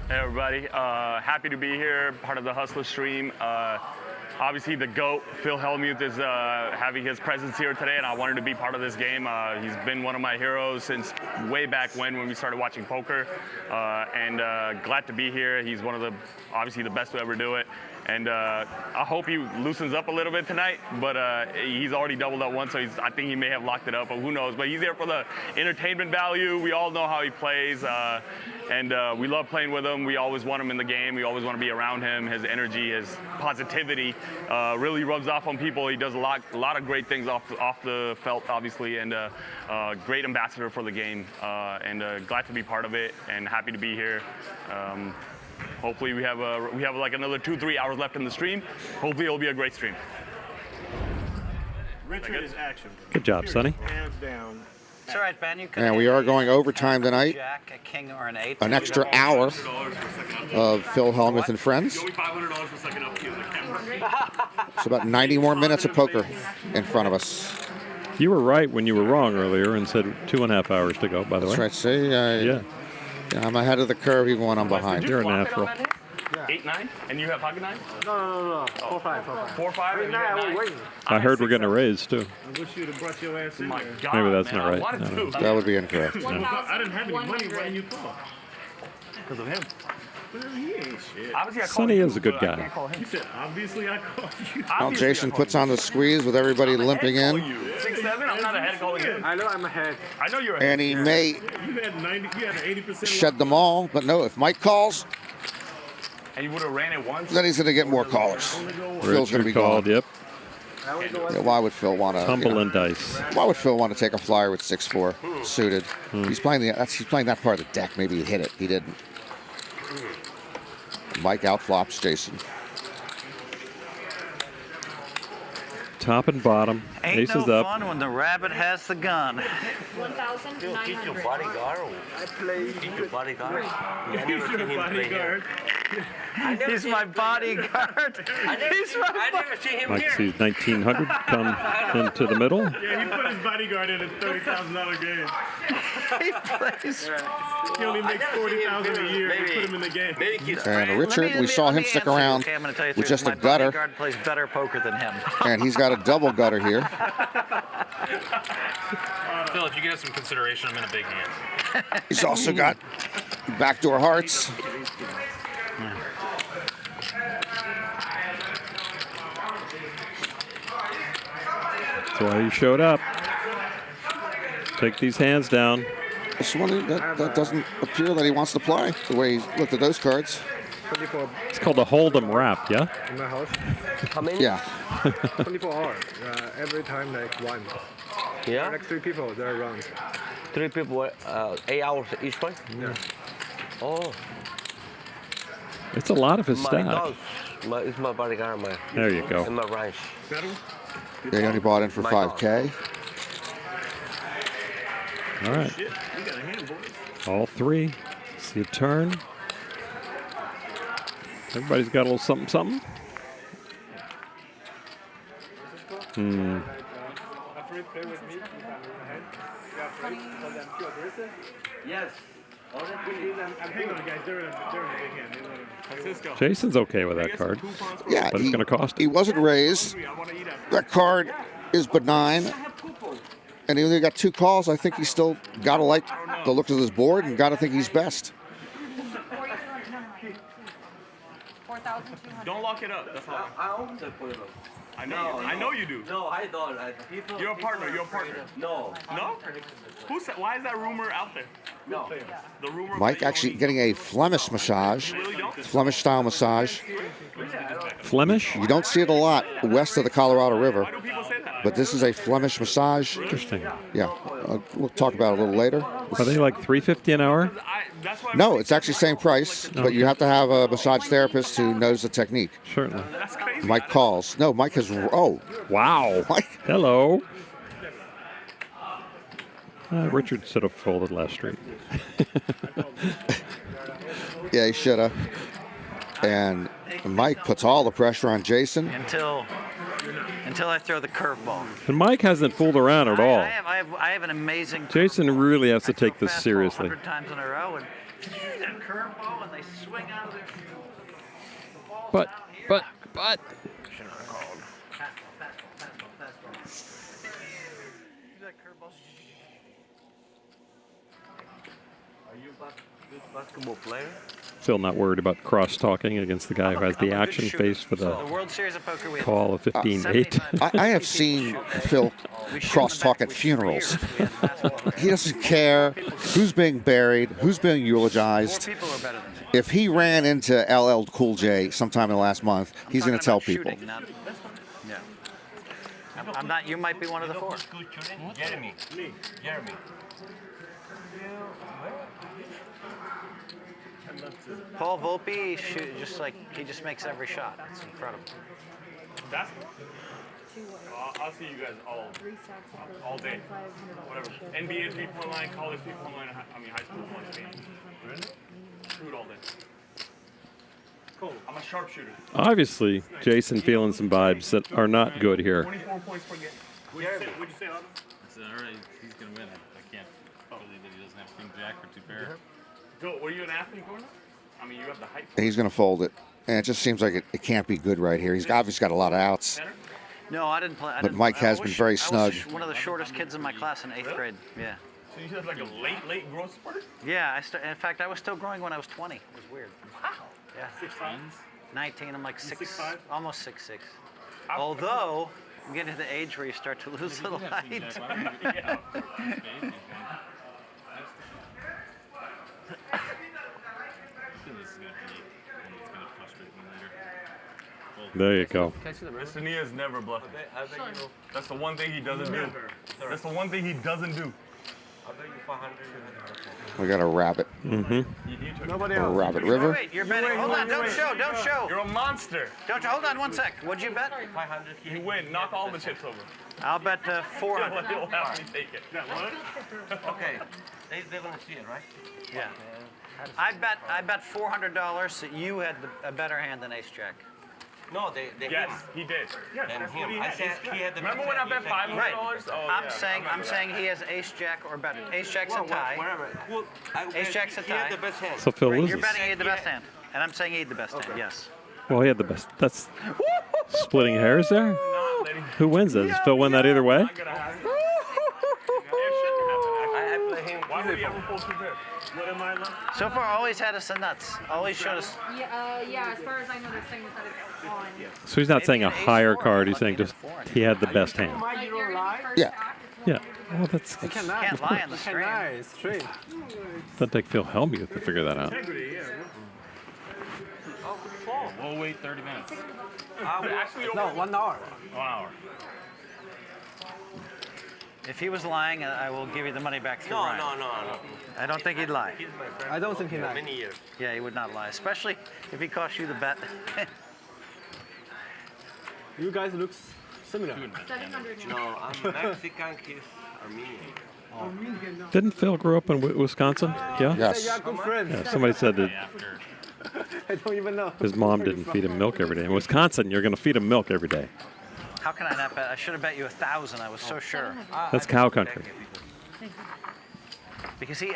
[SPEAKER 21] Hey everybody, happy to be here, part of the Hustler stream. Obviously the GOAT, Phil Hellmuth, is having his presence here today, and I wanted to be part of this game. He's been one of my heroes since way back when we started watching poker, and glad to be here. He's one of the, obviously the best to ever do it. And I hope he loosens up a little bit tonight, but he's already doubled up once, so I think he may have locked it up, but who knows. But he's there for the entertainment value. We all know how he plays, and we love playing with him. We always want him in the game. We always want to be around him. His energy, his positivity really rubs off on people. He does a lot of great things off the felt, obviously, and great ambassador for the game. And glad to be part of it, and happy to be here. Hopefully we have like another 2-3 hours left in the stream. Hopefully it'll be a great stream.
[SPEAKER 17] Richard is action.
[SPEAKER 19] Good job, Sonny.
[SPEAKER 17] Hands down.
[SPEAKER 12] It's all right, Ben. You can
[SPEAKER 20] And we are going overtime tonight.
[SPEAKER 12] Jack, a king, or an 8.
[SPEAKER 20] An extra hour of Phil Hellmuth and friends. It's about 90 more minutes of poker in front of us.
[SPEAKER 19] You were right when you were wrong earlier and said 2.5 hours to go, by the way.
[SPEAKER 20] That's right. See, yeah, I'm ahead of the curve even when I'm behind.
[SPEAKER 19] You're a natural.
[SPEAKER 21] 8-9, and you have pocket 9?
[SPEAKER 18] No. 4-5.
[SPEAKER 21] 4-5, and you have 9?
[SPEAKER 19] I heard we're going to raise, too.
[SPEAKER 17] I wish you'd have brought your ass in there.
[SPEAKER 19] Maybe that's not right. No.
[SPEAKER 20] That would be incorrect.
[SPEAKER 17] I didn't have any money. Why didn't you call? Because of him. Well, he ain't shit.
[SPEAKER 19] Sonny is a good guy.
[SPEAKER 17] You said, obviously I called you.
[SPEAKER 20] Well, Jason puts on the squeeze with everybody limping in.
[SPEAKER 21] 6-7, I'm not ahead calling you.
[SPEAKER 18] I know I'm ahead.
[SPEAKER 21] I know you're ahead.
[SPEAKER 20] And he may
[SPEAKER 17] You had an 80%.
[SPEAKER 20] shed them all, but no, if Mike calls,
[SPEAKER 21] And you would have ran it once?
[SPEAKER 20] then he's going to get more callers. Phil's going to be
[SPEAKER 19] called,
[SPEAKER 20] gone.
[SPEAKER 19] yep.
[SPEAKER 20] Yeah, why would Phil want to
[SPEAKER 19] Tumbling dice.
[SPEAKER 20] Why would Phil want to take a flyer with 6-4 suited? He's playing that part of the deck. Maybe he hit it. He didn't. Mike outflops Jason.
[SPEAKER 19] Top and bottom.
[SPEAKER 12] Ain't
[SPEAKER 19] Aces
[SPEAKER 12] no
[SPEAKER 19] up.
[SPEAKER 12] fun when the rabbit has the gun.
[SPEAKER 4] 1,900.
[SPEAKER 2] He's your bodyguard.
[SPEAKER 6] I play.
[SPEAKER 2] He's your bodyguard.
[SPEAKER 17] He's your bodyguard.
[SPEAKER 12] He's my bodyguard. He's my bodyguard.
[SPEAKER 19] Like see 1900 come into the middle.
[SPEAKER 17] Yeah, he put his bodyguard in a $30,000 game.
[SPEAKER 12] He plays.
[SPEAKER 17] He only makes $40,000 a year. He put him in the game.
[SPEAKER 20] And Richard, we saw him stick around
[SPEAKER 12] Okay, I'm gonna tell you
[SPEAKER 20] with
[SPEAKER 12] the truth.
[SPEAKER 20] just a
[SPEAKER 12] My
[SPEAKER 20] gutter,
[SPEAKER 12] bodyguard plays better poker than him.
[SPEAKER 20] and he's got a double gutter here.
[SPEAKER 3] Phil, if you get some consideration, I'm in a big hand.
[SPEAKER 20] He's also got backdoor hearts.
[SPEAKER 19] That's why he showed up. Take these hands down.
[SPEAKER 20] This one, that doesn't appear that he wants to play the way he looked at those cards.
[SPEAKER 18] 24
[SPEAKER 19] It's called a hold'em wrap, yeah?
[SPEAKER 18] in my house.
[SPEAKER 2] How many?
[SPEAKER 20] Yeah.
[SPEAKER 18] 24 hours. Every time like one.
[SPEAKER 2] Yeah?
[SPEAKER 18] Like 3 people, they're around.
[SPEAKER 2] 3 people, 8 hours each one?
[SPEAKER 18] Yeah.
[SPEAKER 2] Oh.
[SPEAKER 19] It's a lot of his
[SPEAKER 2] My
[SPEAKER 19] stack.
[SPEAKER 2] dogs. It's my bodyguard,
[SPEAKER 19] There you go.
[SPEAKER 2] And my ranch.
[SPEAKER 20] They only bought in for 5K.
[SPEAKER 19] All right.
[SPEAKER 17] Shit, we got a hand, boys.
[SPEAKER 19] All three. See a turn. Everybody's got a little something, something.
[SPEAKER 2] Yes.
[SPEAKER 17] Hang on, guys. They're in a big hand. Francisco.
[SPEAKER 19] Jason's okay with that card.
[SPEAKER 20] Yeah,
[SPEAKER 19] But it's going to cost
[SPEAKER 20] he
[SPEAKER 19] him.
[SPEAKER 20] wasn't raised. That card is benign. And he only got 2 calls. I think he's still got to like the look of his board and got to think he's best.
[SPEAKER 21] Don't lock it up. That's all.
[SPEAKER 2] I own the put it up.
[SPEAKER 21] I know. I know you do.
[SPEAKER 2] No, I don't.
[SPEAKER 21] You're a partner. You're a partner.
[SPEAKER 2] No.
[SPEAKER 21] No? Who said? Why is that rumor out there?
[SPEAKER 2] No.
[SPEAKER 21] The rumor.
[SPEAKER 20] Mike actually getting a Flemish massage. Flemish style massage.
[SPEAKER 19] Flemish?
[SPEAKER 20] You don't see it a lot west of the Colorado River. But this is a Flemish massage.
[SPEAKER 19] Interesting.
[SPEAKER 20] Yeah. We'll talk about it a little later.
[SPEAKER 19] Are they like $350 an hour?
[SPEAKER 20] No, it's actually same price, but you have to have a massage therapist who knows the technique.
[SPEAKER 19] Certainly.
[SPEAKER 20] Mike calls. No, Mike has. Oh.
[SPEAKER 19] Wow.
[SPEAKER 20] Mike.
[SPEAKER 19] Hello. Richard should have folded last street.
[SPEAKER 20] Yeah, he should have. And Mike puts all the pressure on Jason.
[SPEAKER 12] Until I throw the curveball.
[SPEAKER 19] And Mike hasn't fooled around at all.
[SPEAKER 12] I have an amazing.
[SPEAKER 19] Jason really has to take this seriously.
[SPEAKER 12] 100 times in a row, and that curveball, and they swing out of there.
[SPEAKER 19] But.
[SPEAKER 12] Shouldn't have called.
[SPEAKER 2] Are you a good basketball player?
[SPEAKER 19] Still not worried about cross-talking against the guy who has the action face for the
[SPEAKER 12] World Series of Poker, we
[SPEAKER 19] call of 15-8.
[SPEAKER 20] I have seen Phil cross-talk at funerals. He doesn't care who's being buried, who's being eulogized. If he ran into LL Cool J sometime in the last month, he's going to tell people.
[SPEAKER 12] Yeah. I'm not. You might be one of the 4.
[SPEAKER 2] Jeremy. Jeremy.
[SPEAKER 12] Paul Volpe, he just makes every shot. It's incredible.
[SPEAKER 21] That's. I'll see you guys all day. Whatever. NBA 3-point line, college 3-point line. I mean, high school 1 game. Really? Shoot all day. Cool. I'm a sharpshooter.
[SPEAKER 19] Obviously, Jason feeling some vibes that are not good here.
[SPEAKER 21] 24 points per game. What'd you say, Otto?
[SPEAKER 13] I said, all right, he's going to win. I can't believe that he doesn't have King Jack or 2 pair.
[SPEAKER 21] Joe, were you an athlete going up? I mean, you have the height.
[SPEAKER 20] He's going to fold it. And it just seems like it can't be good right here. He's obviously got a lot of outs.
[SPEAKER 12] No, I didn't play.
[SPEAKER 20] But Mike has been very snug.
[SPEAKER 12] I was one of the shortest kids in my class in 8th grade. Yeah.
[SPEAKER 21] So you had like a late growth spurt?
[SPEAKER 12] Yeah. In fact, I was still growing when I was 20. It was weird.
[SPEAKER 21] Wow.
[SPEAKER 12] Yeah.
[SPEAKER 21] 6'5"?
[SPEAKER 12] 19. I'm like 6'5",
[SPEAKER 21] 6'5"?
[SPEAKER 12] almost 6'6". Although I'm getting to the age where you start to lose a little height.
[SPEAKER 19] There you go.
[SPEAKER 21] Mr. Nia's never bluffing. That's the one thing he doesn't do. That's the one thing he doesn't do.
[SPEAKER 20] We got a rabbit.
[SPEAKER 21] Nobody
[SPEAKER 20] Or a rabbit river.
[SPEAKER 12] Wait, you're betting. Hold on, don't show.
[SPEAKER 21] You're a monster.
[SPEAKER 12] Don't hold on 1 sec. What'd you bet?
[SPEAKER 21] 500. You win. Knock all the chips over.
[SPEAKER 12] I'll bet 400.
[SPEAKER 21] He'll have me take it.
[SPEAKER 2] Okay. They're going to see it, right?
[SPEAKER 12] Yeah. I bet $400 that you had a better hand than Ace Jack.
[SPEAKER 2] No, they
[SPEAKER 21] yes, he did.
[SPEAKER 2] Yes, and him. I said he had the.
[SPEAKER 21] Remember when I bet $500?
[SPEAKER 12] Right.
[SPEAKER 21] Oh,
[SPEAKER 12] I'm saying he has Ace Jack or better. Ace Jack's a tie. Ace Jack's a tie.
[SPEAKER 2] He had the best hand.
[SPEAKER 19] So Phil loses.
[SPEAKER 12] You're betting he had the best hand, and I'm saying he had the best hand. Yes.
[SPEAKER 19] Well, he had the best. That's splitting hairs there. Who wins this? Does Phil win that either way?
[SPEAKER 21] I play him. Why would he ever fold 2 pairs? What am I like?
[SPEAKER 12] So far, always had us in nuts. Always showed us.
[SPEAKER 4] Yeah, as far as I know, they're saying that it's on.
[SPEAKER 19] So he's not saying a higher card. He's saying just he had the best hand.
[SPEAKER 4] Like, you don't lie?
[SPEAKER 20] Yeah.
[SPEAKER 19] Yeah. Well, that's.
[SPEAKER 4] You
[SPEAKER 12] can't lie on the
[SPEAKER 11] stream.
[SPEAKER 19] Doesn't take Phil Hellmuth to figure that out.
[SPEAKER 3] We'll wait 30 minutes.
[SPEAKER 11] No, 1 hour.
[SPEAKER 3] 1 hour.
[SPEAKER 12] If he was lying, I will give you the money back through Ryan.
[SPEAKER 2] No.
[SPEAKER 12] I don't think he'd lie.
[SPEAKER 11] I don't think he lied.
[SPEAKER 2] Many years.
[SPEAKER 12] Yeah, he would not lie, especially if he cost you the bet.
[SPEAKER 18] You guys look Similar.
[SPEAKER 2] No, I'm Mexican, he's Armenian.
[SPEAKER 19] Didn't Phil grow up in Wisconsin? Yeah?
[SPEAKER 20] Yes.
[SPEAKER 19] Yeah, somebody said that
[SPEAKER 18] I don't even know.
[SPEAKER 19] his mom didn't feed him milk every day. In Wisconsin, you're going to feed him milk every day.
[SPEAKER 12] How can I not bet? I should have bet you 1,000. I was so sure.
[SPEAKER 19] That's cow country.
[SPEAKER 12] Because see,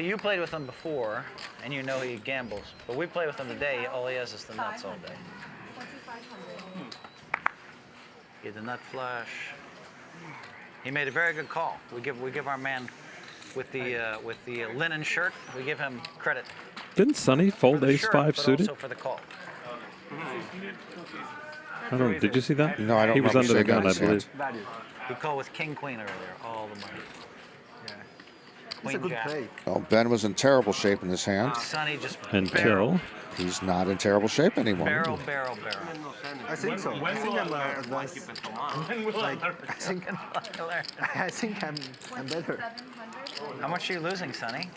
[SPEAKER 12] you played with him before, and you know he gambles. But we play with him today. All he has is the nuts all day. Get the nut flush. He made a very good call. We give our man with the linen shirt. We give him credit.
[SPEAKER 19] Didn't Sonny fold
[SPEAKER 12] For the
[SPEAKER 19] ace
[SPEAKER 12] shirt,
[SPEAKER 19] five
[SPEAKER 12] but
[SPEAKER 19] suited?
[SPEAKER 12] also for the call.
[SPEAKER 19] I don't know. Did you see that?
[SPEAKER 20] No, I don't
[SPEAKER 19] He was
[SPEAKER 20] remember
[SPEAKER 19] under the
[SPEAKER 20] seeing
[SPEAKER 19] gun, I
[SPEAKER 20] that.
[SPEAKER 19] believe.
[SPEAKER 12] He called with king queen earlier. All the money. Queen jack.
[SPEAKER 20] Well, Ben was in terrible shape in this hand.
[SPEAKER 12] Sonny just
[SPEAKER 19] Until
[SPEAKER 20] he's not in terrible shape anymore.
[SPEAKER 12] barrel.
[SPEAKER 11] I think so. I think I'm advanced. Like, I think I'm better.
[SPEAKER 12] How much are you losing, Sonny?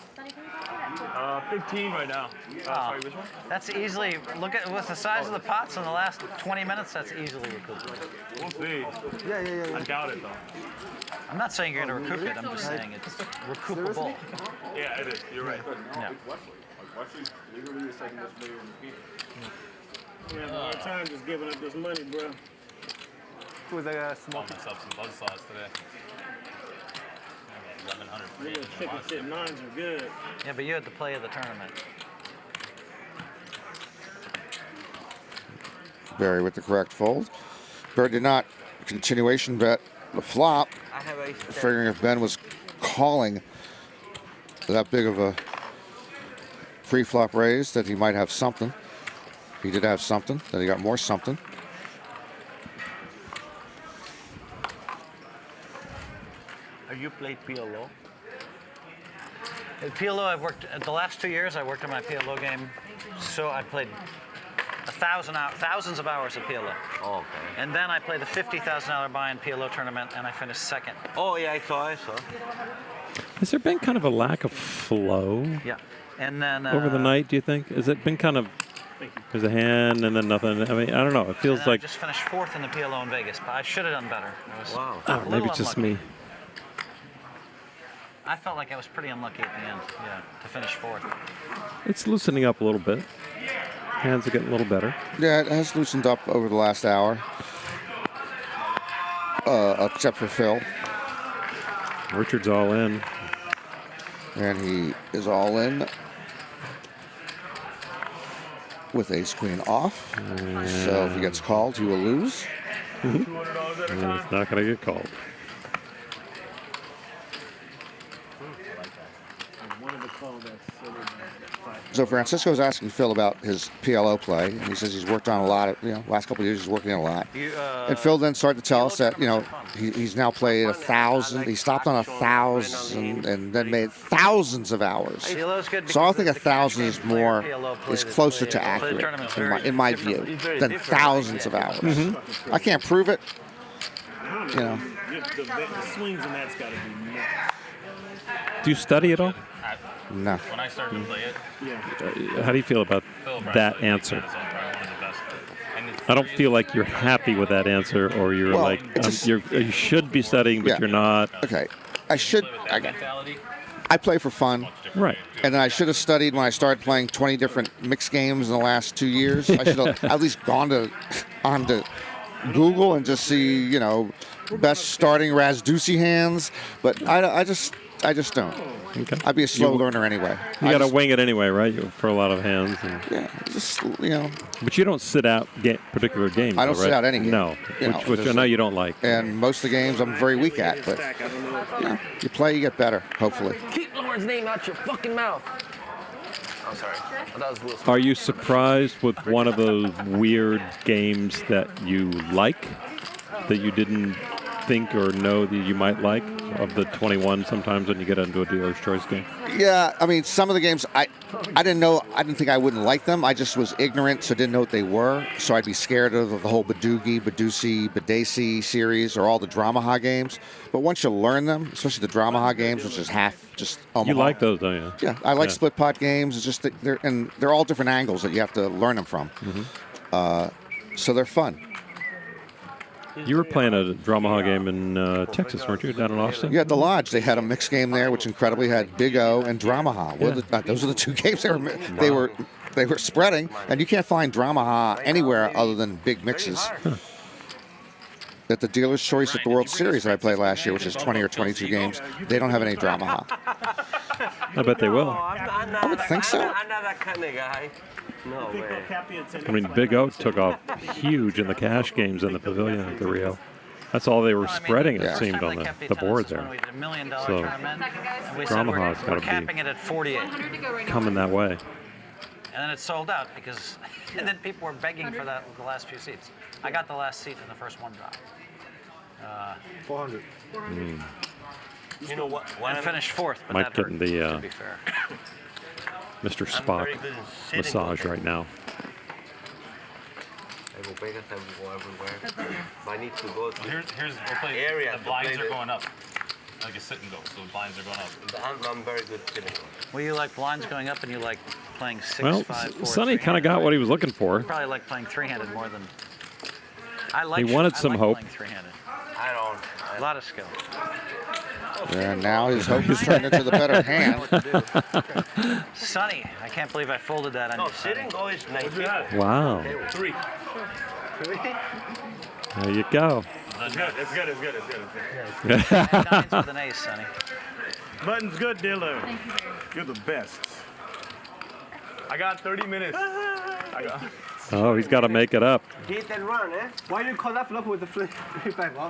[SPEAKER 21] 15 right now. Sorry, which one?
[SPEAKER 12] That's easily, look at, with the size of the pots in the last 20 minutes, that's easily recoupable.
[SPEAKER 21] We'll see.
[SPEAKER 11] Yeah.
[SPEAKER 21] I doubt it, though.
[SPEAKER 12] I'm not saying you're going to recoup it, I'm just saying it's recoupable.
[SPEAKER 21] Yeah, it is. You're right.
[SPEAKER 12] Yeah.
[SPEAKER 5] Literally a second best player in the field. We have a hard time just giving up this money, bro.
[SPEAKER 11] With a small.
[SPEAKER 13] Bought myself some buzzsaws today.
[SPEAKER 5] Little chicken tip nines are good.
[SPEAKER 12] Yeah, but you had the play of the tournament.
[SPEAKER 20] Barry with the correct fold. Barry did not continuation bet the flop, figuring if Ben was calling that big of a pre-flop raise that he might have something. He did have something, then he got more something.
[SPEAKER 12] Have you played PLO? At PLO, I've worked, the last 2 years, I worked on my PLO game, so I played thousands of hours of PLO.
[SPEAKER 2] Oh, okay.
[SPEAKER 12] And then I played the $50,000 buy-in PLO tournament, and I finished second.
[SPEAKER 2] Oh, yeah, I saw.
[SPEAKER 19] Has there been kind of a lack of flow
[SPEAKER 12] Yeah. And then
[SPEAKER 19] over the night, do you think? Has it been kind of, there's a hand and then nothing? I mean, I don't know. It feels like,
[SPEAKER 12] I just finished fourth in the PLO in Vegas, but I should have done better. I was
[SPEAKER 19] oh,
[SPEAKER 12] a
[SPEAKER 19] maybe
[SPEAKER 12] little
[SPEAKER 19] it's just
[SPEAKER 12] unlucky.
[SPEAKER 19] me.
[SPEAKER 12] I felt like I was pretty unlucky at the end, yeah, to finish fourth.
[SPEAKER 19] It's loosening up a little bit. Hands are getting a little better.
[SPEAKER 20] Yeah, it has loosened up over the last hour. Except for Phil.
[SPEAKER 19] Richard's all in.
[SPEAKER 20] And he is all in with ace queen off. So if he gets called, he will lose.
[SPEAKER 19] And it's not going to get called.
[SPEAKER 20] So Francisco's asking Phil about his PLO play, and he says he's worked on a lot. Last couple of years he's working on a lot. And Phil then started to tell us that he's now played 1,000. He stopped on 1,000 and then made thousands of hours. So I think 1,000 is closer to accurate in my view than thousands of hours. I can't prove it.
[SPEAKER 5] The swings in that's got to be nuts.
[SPEAKER 19] Do you study at all?
[SPEAKER 20] No.
[SPEAKER 3] When I started to play it,
[SPEAKER 19] How do you feel about that answer? I don't feel like you're happy with that answer, or you're like you should be studying, but you're not.
[SPEAKER 20] Okay, I should. I play for fun.
[SPEAKER 19] Right.
[SPEAKER 20] And then I should have studied when I started playing 20 different mixed games in the last 2 years. I should have at least gone onto Google and just see, best starting Razdusi hands. But I just don't.
[SPEAKER 19] Okay.
[SPEAKER 20] I'd be a slow learner anyway.
[SPEAKER 19] You got to wing it anyway, right? For a lot of hands.
[SPEAKER 20] Yeah, just
[SPEAKER 19] But you don't sit out particular games.
[SPEAKER 20] I don't
[SPEAKER 19] though,
[SPEAKER 20] sit
[SPEAKER 19] right?
[SPEAKER 20] out any game.
[SPEAKER 19] No, which I know you don't like.
[SPEAKER 20] And most of the games I'm very weak at. But you play, you get better. Hopefully.
[SPEAKER 14] Keep Lauren's name out your fucking mouth. I'm sorry. That was Will Smith.
[SPEAKER 19] Are you surprised with one of those weird games that you like, that you didn't think or know that you might like, of the 21 sometimes when you get into a dealer's choice game?
[SPEAKER 20] Yeah, I mean, some of the games I didn't know. I didn't think I wouldn't like them. I just was ignorant, so didn't know what they were. So I'd be scared of the whole Badugi, Badusi, Badesi series, or all the Dramaha games. But once you learn them, especially the Dramaha games, which is just Omaha.
[SPEAKER 19] You like those, don't you?
[SPEAKER 20] Yeah, I like split pot games. It's just that they're all different angles that you have to learn them from. So they're fun.
[SPEAKER 19] You were playing a Dramaha game in Texas, weren't you, down in Austin?
[SPEAKER 20] Yeah, at the Lodge, they had a mixed game there, which incredibly had Big O and Dramaha.
[SPEAKER 19] Yeah.
[SPEAKER 20] Those are the two games they were spreading, and you can't find Dramaha anywhere other than big mixes.
[SPEAKER 19] Huh.
[SPEAKER 20] At the Dealer's Choice at the World Series that I played last year, which is 20 or 22 games, they don't have any Dramaha.
[SPEAKER 19] I bet they will.
[SPEAKER 20] I would think so.
[SPEAKER 2] I'm not that kind of guy. No way.
[SPEAKER 19] I mean, Big O took off huge in the cash games in the pavilion at the Rio. That's all they were spreading, it seemed, on the board there. So, Dramaha's got
[SPEAKER 12] capping
[SPEAKER 19] to
[SPEAKER 12] it at 48.
[SPEAKER 19] be coming that way.
[SPEAKER 12] And then it sold out because, and then people were begging for the last few seats. I got the last seat in the first one drop.
[SPEAKER 18] 400.
[SPEAKER 2] You know what?
[SPEAKER 12] And finished fourth, but
[SPEAKER 19] Mike
[SPEAKER 12] that hurt,
[SPEAKER 19] getting the
[SPEAKER 12] to be fair.
[SPEAKER 19] Mr. Spock massage right now.
[SPEAKER 2] I go Vegas, I go everywhere. But I need to go to
[SPEAKER 3] We'll play,
[SPEAKER 2] area.
[SPEAKER 3] the blinds are going up. Like a sit and go, so the blinds are going up.
[SPEAKER 2] I'm very good sitting.
[SPEAKER 12] Well, you like blinds going up and you like playing 6,
[SPEAKER 19] Well,
[SPEAKER 12] 5, 4,
[SPEAKER 19] Sonny kind of got what he was looking for.
[SPEAKER 12] You probably like playing three-handed more than... I like.
[SPEAKER 19] He wanted some hope.
[SPEAKER 12] Playing three-handed.
[SPEAKER 2] I don't.
[SPEAKER 12] A lot of skill.
[SPEAKER 20] And now his hope is turned into the better hand.
[SPEAKER 12] Sonny, I can't believe I folded that on
[SPEAKER 2] No,
[SPEAKER 12] you.
[SPEAKER 2] sitting go is 19.
[SPEAKER 19] Wow.
[SPEAKER 2] 3.
[SPEAKER 19] There you go.
[SPEAKER 17] It's good. It's good. It's good. It's good. It's good.
[SPEAKER 12] Nines with an ace, Sonny.
[SPEAKER 17] Button's good, dealer. You're the best.
[SPEAKER 21] I got 30 minutes.
[SPEAKER 19] Oh, he's got to make it up.
[SPEAKER 2] Hit and run, eh?
[SPEAKER 18] Why you call that flop with the flip?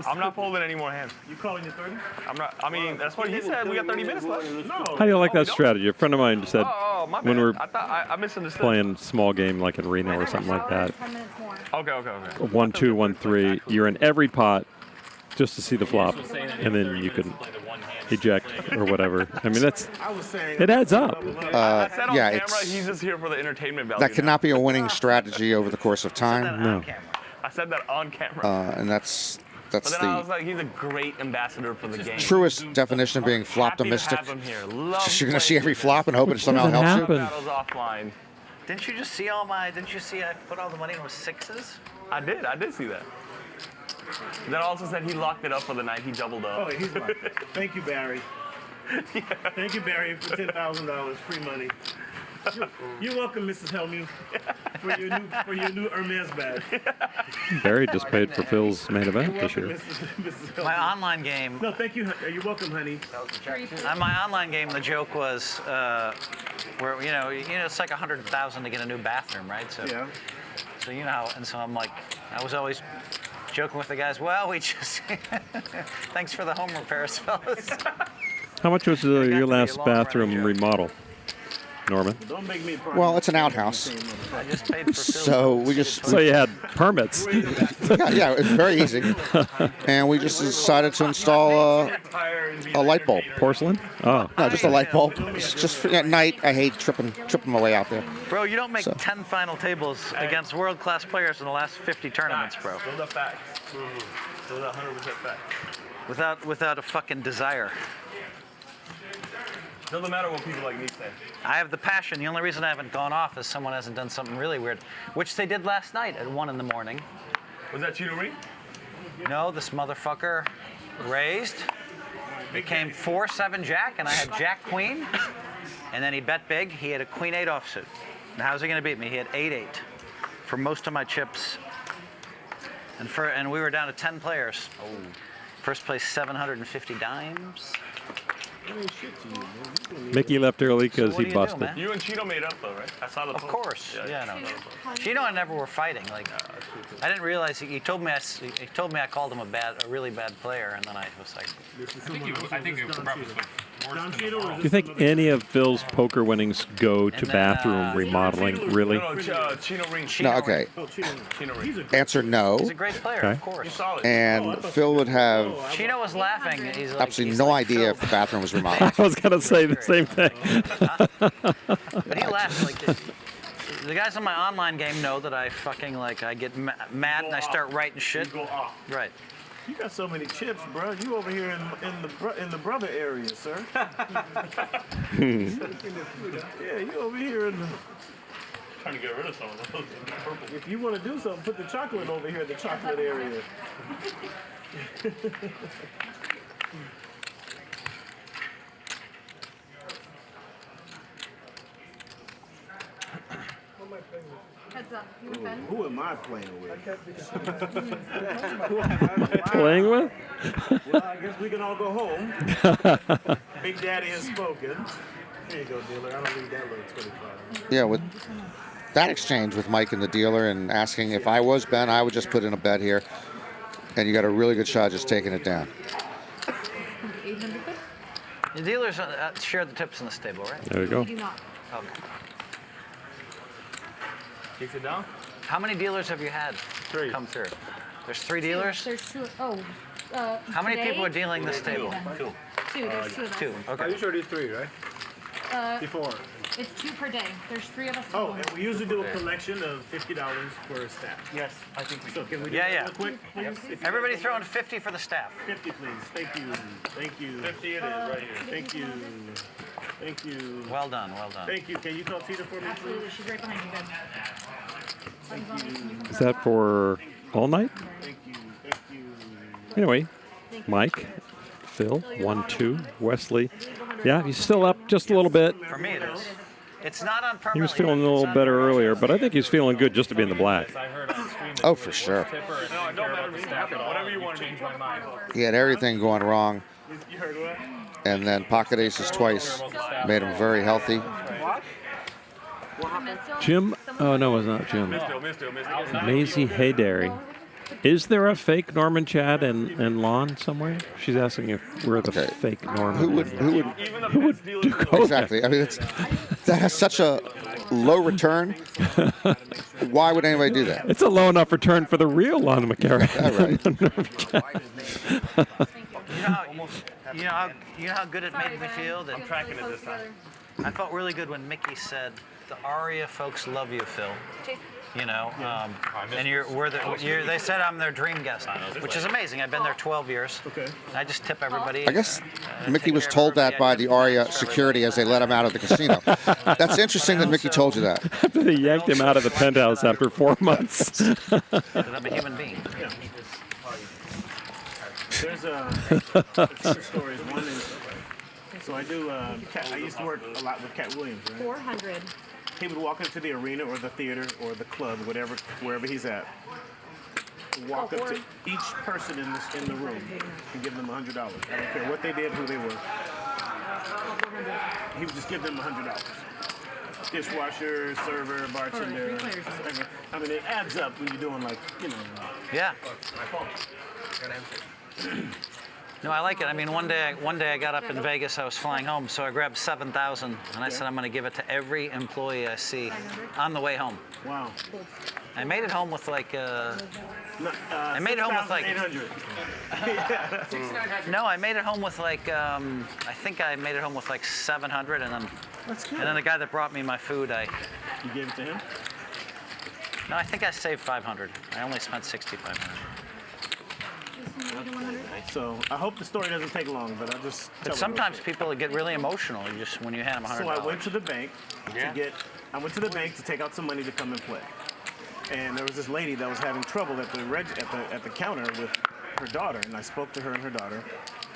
[SPEAKER 21] I'm not folding any more hands.
[SPEAKER 17] You calling your 30?
[SPEAKER 21] I'm not. I mean, that's what he said. We got 30 minutes left.
[SPEAKER 17] No.
[SPEAKER 19] How do you like that strategy? A friend of mine said
[SPEAKER 21] My
[SPEAKER 19] when
[SPEAKER 21] bad.
[SPEAKER 19] we're
[SPEAKER 21] I thought I misunderstood.
[SPEAKER 19] playing small game like in Reno or something like that,
[SPEAKER 21] Okay.
[SPEAKER 19] 1-2, 1-3, you're in every pot just to see the flop, and then you can eject or whatever. I mean, it adds up.
[SPEAKER 21] I said on
[SPEAKER 20] yeah,
[SPEAKER 21] camera, he's just here for the entertainment value.
[SPEAKER 20] that cannot be a winning strategy over the course of time.
[SPEAKER 19] No.
[SPEAKER 21] I said that on camera.
[SPEAKER 20] And that's
[SPEAKER 21] But then I was
[SPEAKER 20] the
[SPEAKER 21] like, he's a great ambassador for the game.
[SPEAKER 20] truest definition of being flop-optimistic.
[SPEAKER 21] Happy to have him here. Love
[SPEAKER 20] Just you're going to see every flop and hope it somehow helps you.
[SPEAKER 21] Battles offline.
[SPEAKER 12] Didn't you just see all my? Didn't you see I put all the money in with sixes?
[SPEAKER 21] I did see that. Then also said he locked it up for the night. He doubled up.
[SPEAKER 17] Oh, he's mine. Thank you, Barry. Thank you, Barry, for $10,000 free money. You're welcome, Mrs. Hellmuth, for your new Hermes bag.
[SPEAKER 19] Barry just paid for Phil's main event this year.
[SPEAKER 17] Mrs.
[SPEAKER 12] My online game.
[SPEAKER 17] No, thank you. You're welcome, honey.
[SPEAKER 12] On my online game, the joke was where you know it's like $100,000 to get a new bathroom, right? So
[SPEAKER 17] Yeah.
[SPEAKER 12] So you know how, and so I'm like, I was always joking with the guys. Well, we just thanks for the home repairs, fellas.
[SPEAKER 19] How much was your last bathroom remodel, Norman?
[SPEAKER 17] Don't make me
[SPEAKER 20] Well, it's an outhouse.
[SPEAKER 12] I just paid for
[SPEAKER 20] So we just...
[SPEAKER 19] So you had permits.
[SPEAKER 20] yeah, it's very easy. And we just decided to install a light bulb.
[SPEAKER 19] Porcelain? Oh.
[SPEAKER 20] No, just a light bulb. It's just for, at night, I hate tripping my way out there.
[SPEAKER 12] Bro, you don't make 10 final tables against world-class players in the last 50 tournaments, bro.
[SPEAKER 21] Those are facts. Those are 100% facts.
[SPEAKER 12] Without a fucking desire.
[SPEAKER 21] Doesn't matter what people like me say.
[SPEAKER 12] I have the passion. The only reason I haven't gone off is someone hasn't done something really weird, which they did last night at 1 in the morning.
[SPEAKER 21] Was that Cheeto Ring?
[SPEAKER 12] No, this motherfucker raised. Became 4-7 Jack, and I had Jack Queen. And then he bet big. He had a Queen 8 offsuit. And how's he going to beat me? He had 8-8 for most of my chips. And we were down to 10 players. First place, 750 dimes.
[SPEAKER 19] Mickey left early because he busted.
[SPEAKER 21] You and Cheeto made up though, right? I saw the
[SPEAKER 12] Of
[SPEAKER 21] post.
[SPEAKER 12] course. Yeah, no. Chino and I never were fighting. Like, I didn't realize he told me I called him a really bad player, and then I was like,
[SPEAKER 3] I think you probably was
[SPEAKER 19] Do you think any of Phil's poker winnings go to bathroom remodeling, really?
[SPEAKER 21] No, Cheeto Ring.
[SPEAKER 20] No, okay.
[SPEAKER 21] Cheeto Ring.
[SPEAKER 20] Answer no.
[SPEAKER 12] he's a great player,
[SPEAKER 19] Okay.
[SPEAKER 12] of course.
[SPEAKER 20] And Phil would have
[SPEAKER 12] Chino was laughing. He's like,
[SPEAKER 20] absolutely no idea if the bathroom was remodeled.
[SPEAKER 19] I was going to say the same thing.
[SPEAKER 12] But he laughed like this. The guys on my online game know that I fucking I get mad and I start writing shit.
[SPEAKER 17] You go off.
[SPEAKER 12] Right.
[SPEAKER 17] You got so many chips, bro. You over here in the brother area, sir. Yeah, you over here in the.
[SPEAKER 21] Trying to get rid of some of those. Purple.
[SPEAKER 5] If you want to do something, put the chocolate over here in the chocolate area.
[SPEAKER 4] Heads up. You want a pen?
[SPEAKER 5] Who am I playing with?
[SPEAKER 19] Playing with?
[SPEAKER 5] Well, I guess we can all go home. Big Daddy has spoken. Here you go, dealer. I don't need that little 25.
[SPEAKER 20] Yeah, with that exchange with Mike and the dealer and asking if I was Ben, I would just put in a bet here. And you got a really good shot just taking it down.
[SPEAKER 12] The dealers share the tips in the stable, right?
[SPEAKER 19] There you go.
[SPEAKER 4] We do not.
[SPEAKER 12] Okay.
[SPEAKER 21] Keep it down.
[SPEAKER 12] How many dealers have you had come through? There's 3 dealers?
[SPEAKER 4] There's 2. Oh.
[SPEAKER 12] How many
[SPEAKER 4] today?
[SPEAKER 12] people are dealing this table?
[SPEAKER 21] 2.
[SPEAKER 4] 2. There's 2 of us.
[SPEAKER 12] 2. Okay.
[SPEAKER 18] I usually 3, right? Before.
[SPEAKER 4] It's 2 per day. There's 3 of us.
[SPEAKER 5] Oh, and we usually do a collection of $50 for a staff.
[SPEAKER 6] Yes, I think we
[SPEAKER 5] So can we do
[SPEAKER 12] Yeah,
[SPEAKER 5] that
[SPEAKER 12] yeah.
[SPEAKER 5] real quick, please? If you-
[SPEAKER 12] Everybody throwing 50 for the staff.
[SPEAKER 5] 50, please. Thank you. Thank you.
[SPEAKER 21] 50 it is right here.
[SPEAKER 5] Thank you. Thank you.
[SPEAKER 12] Well done, well done.
[SPEAKER 5] Thank you. Can you call Tina for me, please?
[SPEAKER 4] Absolutely. She's right behind you, Ben.
[SPEAKER 19] Is that for all night?
[SPEAKER 5] Thank you. Thank you.
[SPEAKER 19] Anyway, Mike, Phil, 1-2, Wesley. Yeah, he's still up just a little bit.
[SPEAKER 12] For me it is. It's not on permanently.
[SPEAKER 19] He was feeling a little better earlier, but I think he's feeling good just to be in the black.
[SPEAKER 20] Oh, for sure.
[SPEAKER 21] No, it don't matter to me. Whatever you want to change my mind.
[SPEAKER 20] He had everything going wrong.
[SPEAKER 5] You heard what?
[SPEAKER 20] And then pocket aces twice made him very healthy.
[SPEAKER 19] Jim, oh no, it's not Jim. Maisie Haydary. Is there a fake Norman Chad and Lon somewhere? She's asking if we're the fake Norman.
[SPEAKER 20] Who would
[SPEAKER 19] do coke?
[SPEAKER 20] Exactly. I mean, that has such a low return. Why would anybody do that?
[SPEAKER 19] It's a low enough return for the real Lon McEachern.
[SPEAKER 12] You know how good it made me feel? That I'm
[SPEAKER 21] tracking it this time.
[SPEAKER 12] I felt really good when Mikki said, "The Aria folks love you, Phil." You know, and they said I'm their dream guest, which is amazing. I've been there 12 years.
[SPEAKER 5] Okay.
[SPEAKER 12] I just tip everybody.
[SPEAKER 20] I guess Mikki was told that by the Aria security as they let him out of the casino. That's interesting that Mikki told you that.
[SPEAKER 19] After they yanked him out of the penthouse after 4 months.
[SPEAKER 12] I'm a human being.
[SPEAKER 5] There's a couple stories. One is, so I do, I used to work a lot with Cat Williams, right?
[SPEAKER 4] 400.
[SPEAKER 5] He would walk into the arena or the theater or the club, wherever he's at. Walk up to each person in the room and give them $100. I don't care what they did, who they were. He would just give them $100. Dishwasher, server, bartender. I mean, it adds up when you're doing
[SPEAKER 12] Yeah. No, I like it. I mean, one day I got up in Vegas. I was flying home, so I grabbed 7,000, and I said I'm going to give it to every employee I see on the way home.
[SPEAKER 5] Wow.
[SPEAKER 12] I made it home with like. I made it home with like.
[SPEAKER 5] 800.
[SPEAKER 12] No, I made it home with like. I think I made it home with like 700, and then.
[SPEAKER 5] That's good.
[SPEAKER 12] And then the guy that brought me my food,
[SPEAKER 5] You gave it to him?
[SPEAKER 12] No, I think I saved 500. I only spent 6,500.
[SPEAKER 5] So I hope the story doesn't take long, but I'll just.
[SPEAKER 12] But sometimes people get really emotional when you hand them $100.
[SPEAKER 5] So I went to the bank to take out some money to come and play, and there was this lady that was having trouble at the counter with her daughter, and I spoke to her and her daughter,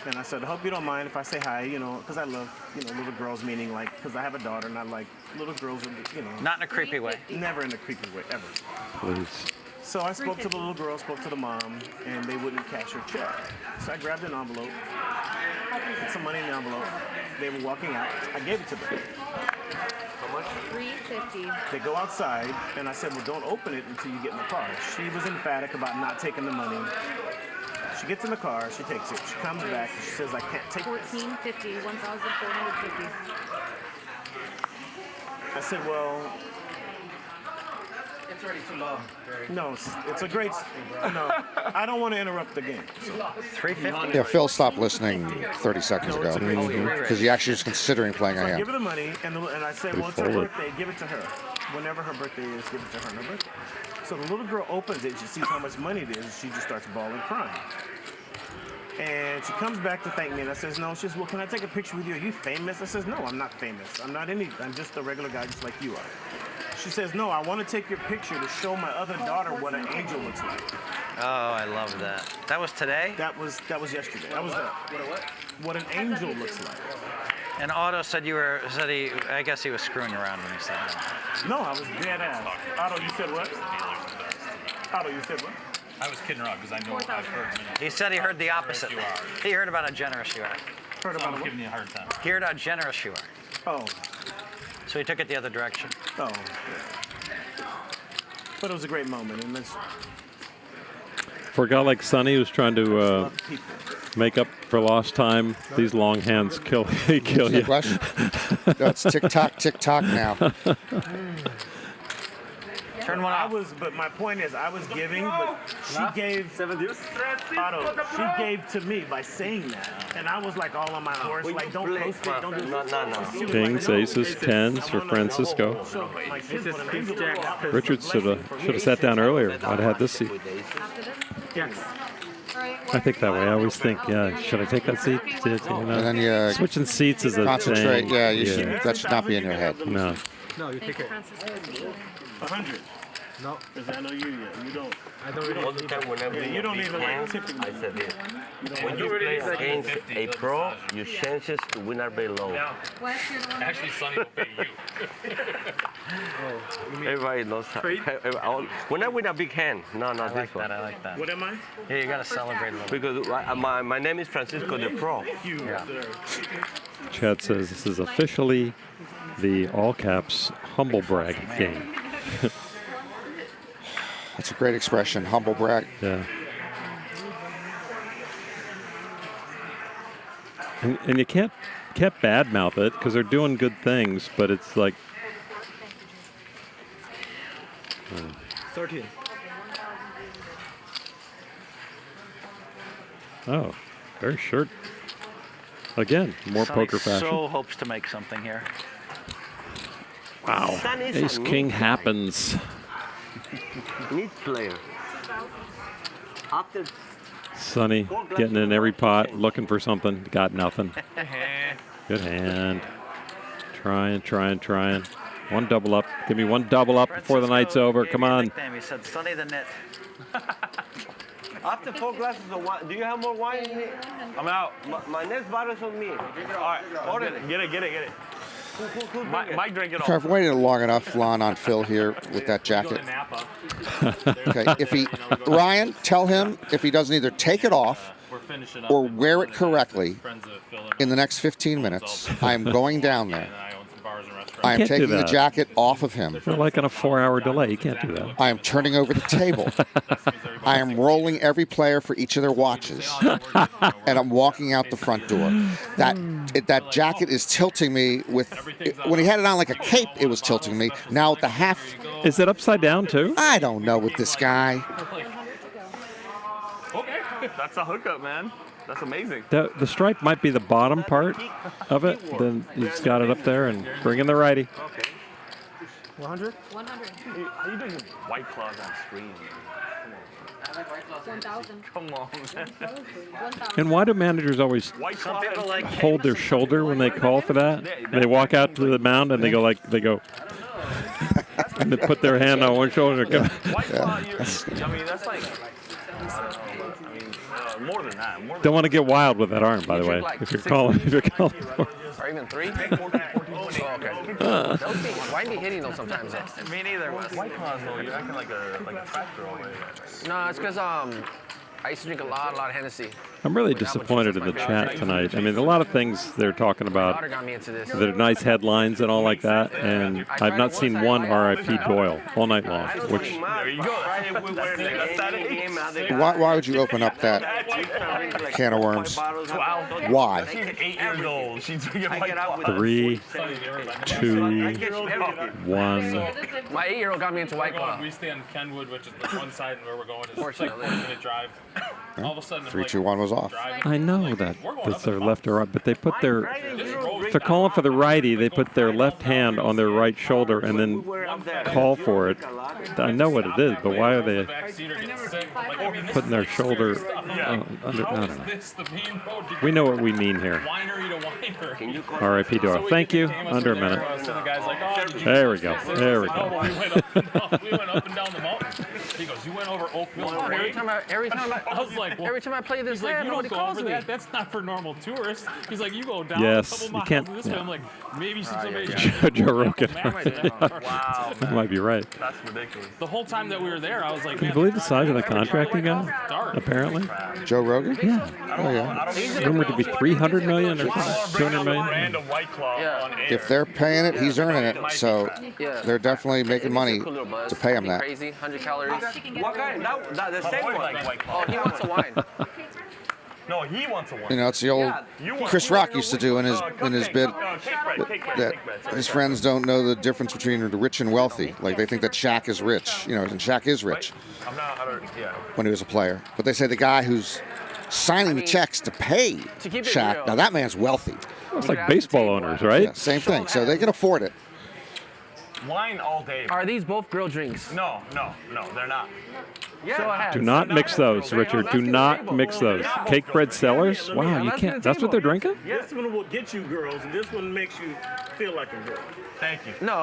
[SPEAKER 5] and I said, I hope you don't mind if I say hi, because I love little girls, meaning because I have a daughter, and I like little girls,
[SPEAKER 12] Not in a creepy way.
[SPEAKER 5] Never in a creepy way ever.
[SPEAKER 19] Please.
[SPEAKER 5] So I spoke to the little girl, spoke to the mom, and they wouldn't cash her check. So I grabbed an envelope, put some money in the envelope. They were walking out. I gave it to them. How much?
[SPEAKER 4] $350.
[SPEAKER 5] They go outside, and I said, well, don't open it until you get in the car. She was emphatic about not taking the money. She gets in the car, she takes it. She comes back, and she says, I can't take this.
[SPEAKER 4] $1,450. $1,450.
[SPEAKER 5] I said, well,
[SPEAKER 11] It's already too low.
[SPEAKER 5] no, it's a great. No, I don't want to interrupt the game.
[SPEAKER 12] 350.
[SPEAKER 20] Yeah, Phil stopped listening 30 seconds ago because he actually was considering playing
[SPEAKER 5] So I
[SPEAKER 20] a
[SPEAKER 5] give
[SPEAKER 20] hand.
[SPEAKER 5] her the money, and I said, well, it's her birthday. Give it to her. Whenever her birthday is, give it to her on her birthday. So the little girl opens it, and she sees how much money it is, and she just starts bawling, crying. And she comes back to thank me, and I says, no. She says, well, can I take a picture with you? Are you famous? I says, no, I'm not famous. I'm just a regular guy just like you are. She says, no, I want to take your picture to show my other daughter what an angel looks like.
[SPEAKER 12] Oh, I love that. That was today?
[SPEAKER 5] That was yesterday. That was what an angel looks like.
[SPEAKER 12] And Otto said I guess he was screwing around when he said that.
[SPEAKER 5] No, I was dead ass. Otto, you said what? Otto, you said what?
[SPEAKER 3] I was kidding around because I know I've heard.
[SPEAKER 12] He said he heard the opposite. He heard about how generous you are.
[SPEAKER 5] Heard about
[SPEAKER 3] giving you a hard time.
[SPEAKER 12] He heard how generous you are.
[SPEAKER 5] Oh.
[SPEAKER 12] So he took it the other direction.
[SPEAKER 5] Oh. But it was a great moment, and this.
[SPEAKER 19] For a guy like Sonny who's trying to make up for lost time, these long hands kill you.
[SPEAKER 20] No, it's tick-tock now.
[SPEAKER 12] Turn one off.
[SPEAKER 5] But my point is, I was giving, but she gave. Otto, she gave to me by saying that, and I was like all on my horse, like don't post it, don't do this.
[SPEAKER 19] Kings, aces, tens for Francisco. Richard should have sat down earlier. I'd have had this seat.
[SPEAKER 5] Yes.
[SPEAKER 19] I think that way. I always think, yeah, should I take that seat? You know?
[SPEAKER 20] And then
[SPEAKER 19] switching seats is a
[SPEAKER 20] concentrate.
[SPEAKER 19] thing.
[SPEAKER 20] Yeah, you should. That should not be in your head.
[SPEAKER 19] No.
[SPEAKER 11] No, you take it.
[SPEAKER 5] 100.
[SPEAKER 11] No.
[SPEAKER 5] Because I know you don't.
[SPEAKER 2] I don't all the time whenever
[SPEAKER 5] you don't even like tipping.
[SPEAKER 2] I said this. When you play against a pro, your chances to win are very low.
[SPEAKER 3] Actually, Sonny will pay you.
[SPEAKER 2] Everybody knows how. When I win a big hand, no,
[SPEAKER 12] I
[SPEAKER 2] this
[SPEAKER 12] like
[SPEAKER 2] one.
[SPEAKER 12] that. I like that.
[SPEAKER 5] What am I?
[SPEAKER 12] Yeah, you gotta celebrate a little.
[SPEAKER 2] Because my name is Francisco the Pro.
[SPEAKER 12] Yeah.
[SPEAKER 19] Chad says this is officially the all caps humble brag game.
[SPEAKER 20] That's a great expression, humble brag.
[SPEAKER 19] Yeah. And you can't badmouth it because they're doing good things, but it's like.
[SPEAKER 11] 13.
[SPEAKER 19] Oh, very short. Again, more
[SPEAKER 12] Sonny
[SPEAKER 19] poker fashion.
[SPEAKER 12] so hopes to make something here.
[SPEAKER 19] Wow. Ace King happens.
[SPEAKER 2] Neat player. After
[SPEAKER 19] Sonny getting in every pot, looking for something. Got nothing. Good hand. Trying. One double up. Give me one double up before the night's over. Come on.
[SPEAKER 12] He said, Sonny the Nit.
[SPEAKER 2] After 4 glasses of wine, do you have more wine?
[SPEAKER 21] I'm out.
[SPEAKER 2] My next bottle's on me.
[SPEAKER 21] All right, order it. Get it. Mike, drink it all.
[SPEAKER 20] I've waited long enough, Lon, on Phil here with that jacket. Okay, Ryan, tell him if he doesn't either take it off or wear it correctly in the next 15 minutes, I am going down there. I am taking the jacket off of him.
[SPEAKER 19] We're like on a 4-hour delay. You can't do that.
[SPEAKER 20] I am turning over the table. I am rolling every player for each of their watches. And I'm walking out the front door. That jacket is tilting me when he had it on like a cape, it was tilting me. Now with the half.
[SPEAKER 19] Is it upside down too?
[SPEAKER 20] I don't know with this guy.
[SPEAKER 21] Okay. That's a hookup, man. That's amazing.
[SPEAKER 19] The stripe might be the bottom part of it. Then he's got it up there and bring in the righty.
[SPEAKER 21] Okay.
[SPEAKER 11] 100?
[SPEAKER 4] 100.
[SPEAKER 21] How you doing White Claws on stream?
[SPEAKER 4] 1,000.
[SPEAKER 21] Come on, man.
[SPEAKER 4] 1,000.
[SPEAKER 19] And why do managers always hold their shoulder when they call for that? They walk out to the mound and they go and they put their hand on one shoulder.
[SPEAKER 21] White Claw, I mean, that's like, more than that.
[SPEAKER 19] Don't want to get wild with that arm, by the way. If you're calling.
[SPEAKER 14] Or even 3? Oh, okay. Why be hitting those sometimes?
[SPEAKER 12] Me neither.
[SPEAKER 21] White Claws, though, you're acting like a track girl.
[SPEAKER 14] No, it's because I used to drink a lot of Hennessy.
[SPEAKER 19] I'm really disappointed in the chat tonight. I mean, a lot of things they're talking about. They're nice headlines and all like that, and I've not seen one R.I.P. Doyle all night long. Which
[SPEAKER 21] There you go.
[SPEAKER 20] Why would you open up that can of worms?
[SPEAKER 21] 12.
[SPEAKER 20] Why?
[SPEAKER 21] 8 years old. She's drinking White Claw.
[SPEAKER 19] 3, 2, 1.
[SPEAKER 14] My 8-year-old got me into White Claw.
[SPEAKER 3] We stay on Kenwood, which is the one side where we're going is like a 40-minute drive. All of a sudden,
[SPEAKER 20] 3, 2, 1 was off.
[SPEAKER 19] I know that's their left or right, but they put their, if they're calling for the righty, they put their left hand on their right shoulder and then call for it. I know what it is, but why are they putting their shoulder under? I don't know. We know what we mean here. R.I.P. Dora. Thank you. Under a minute. There we go. There we go.
[SPEAKER 3] We went up and down the mountain. He goes, you went over Oak Hill.
[SPEAKER 14] Every time I play this
[SPEAKER 3] he's like,
[SPEAKER 14] hand,
[SPEAKER 3] you
[SPEAKER 14] nobody
[SPEAKER 3] don't go
[SPEAKER 14] calls
[SPEAKER 3] over
[SPEAKER 14] me.
[SPEAKER 3] that. That's not for normal tourists. He's like, you go down
[SPEAKER 19] Yes,
[SPEAKER 3] a couple
[SPEAKER 19] you
[SPEAKER 3] miles
[SPEAKER 19] can't-
[SPEAKER 3] this way.
[SPEAKER 19] yeah.
[SPEAKER 3] I'm like, maybe since somebody.
[SPEAKER 19] Joe Rogan.
[SPEAKER 3] Wow.
[SPEAKER 19] That might be right.
[SPEAKER 3] That's ridiculous. The whole time that we were there, I was like,
[SPEAKER 19] Can you believe the size of the contract he got? Apparently.
[SPEAKER 20] Joe Rogan?
[SPEAKER 19] Yeah.
[SPEAKER 20] Oh, yeah.
[SPEAKER 19] Rumored to be 300 million or something, 200 million.
[SPEAKER 20] If they're paying it, he's earning it. So they're definitely making money to pay him that.
[SPEAKER 14] Crazy, 100 calories.
[SPEAKER 12] What guy? The same one.
[SPEAKER 14] Oh, he wants a wine.
[SPEAKER 21] No, he wants a wine.
[SPEAKER 20] You know, it's the old Chris Rock used to do in his bit that his friends don't know the difference between the rich and wealthy. Like they think that Shaq is rich, you know, and Shaq is rich
[SPEAKER 21] I'm not,
[SPEAKER 20] when he was a player. But they say the guy who's signing the checks to pay
[SPEAKER 14] keep it
[SPEAKER 20] Shaq,
[SPEAKER 14] real.
[SPEAKER 20] now that man's wealthy.
[SPEAKER 19] It's like baseball owners, right?
[SPEAKER 20] Yeah, same thing. So they can afford it.
[SPEAKER 21] wine all day.
[SPEAKER 14] Are these both girl drinks?
[SPEAKER 21] No, they're not.
[SPEAKER 14] Yeah.
[SPEAKER 19] Do not mix those, Richard. Do not mix those. Cake bread sellers? Wow, you can't. That's what they're drinking?
[SPEAKER 5] This one will get you girls, and this one makes you feel like a girl.
[SPEAKER 21] Thank you.
[SPEAKER 14] No,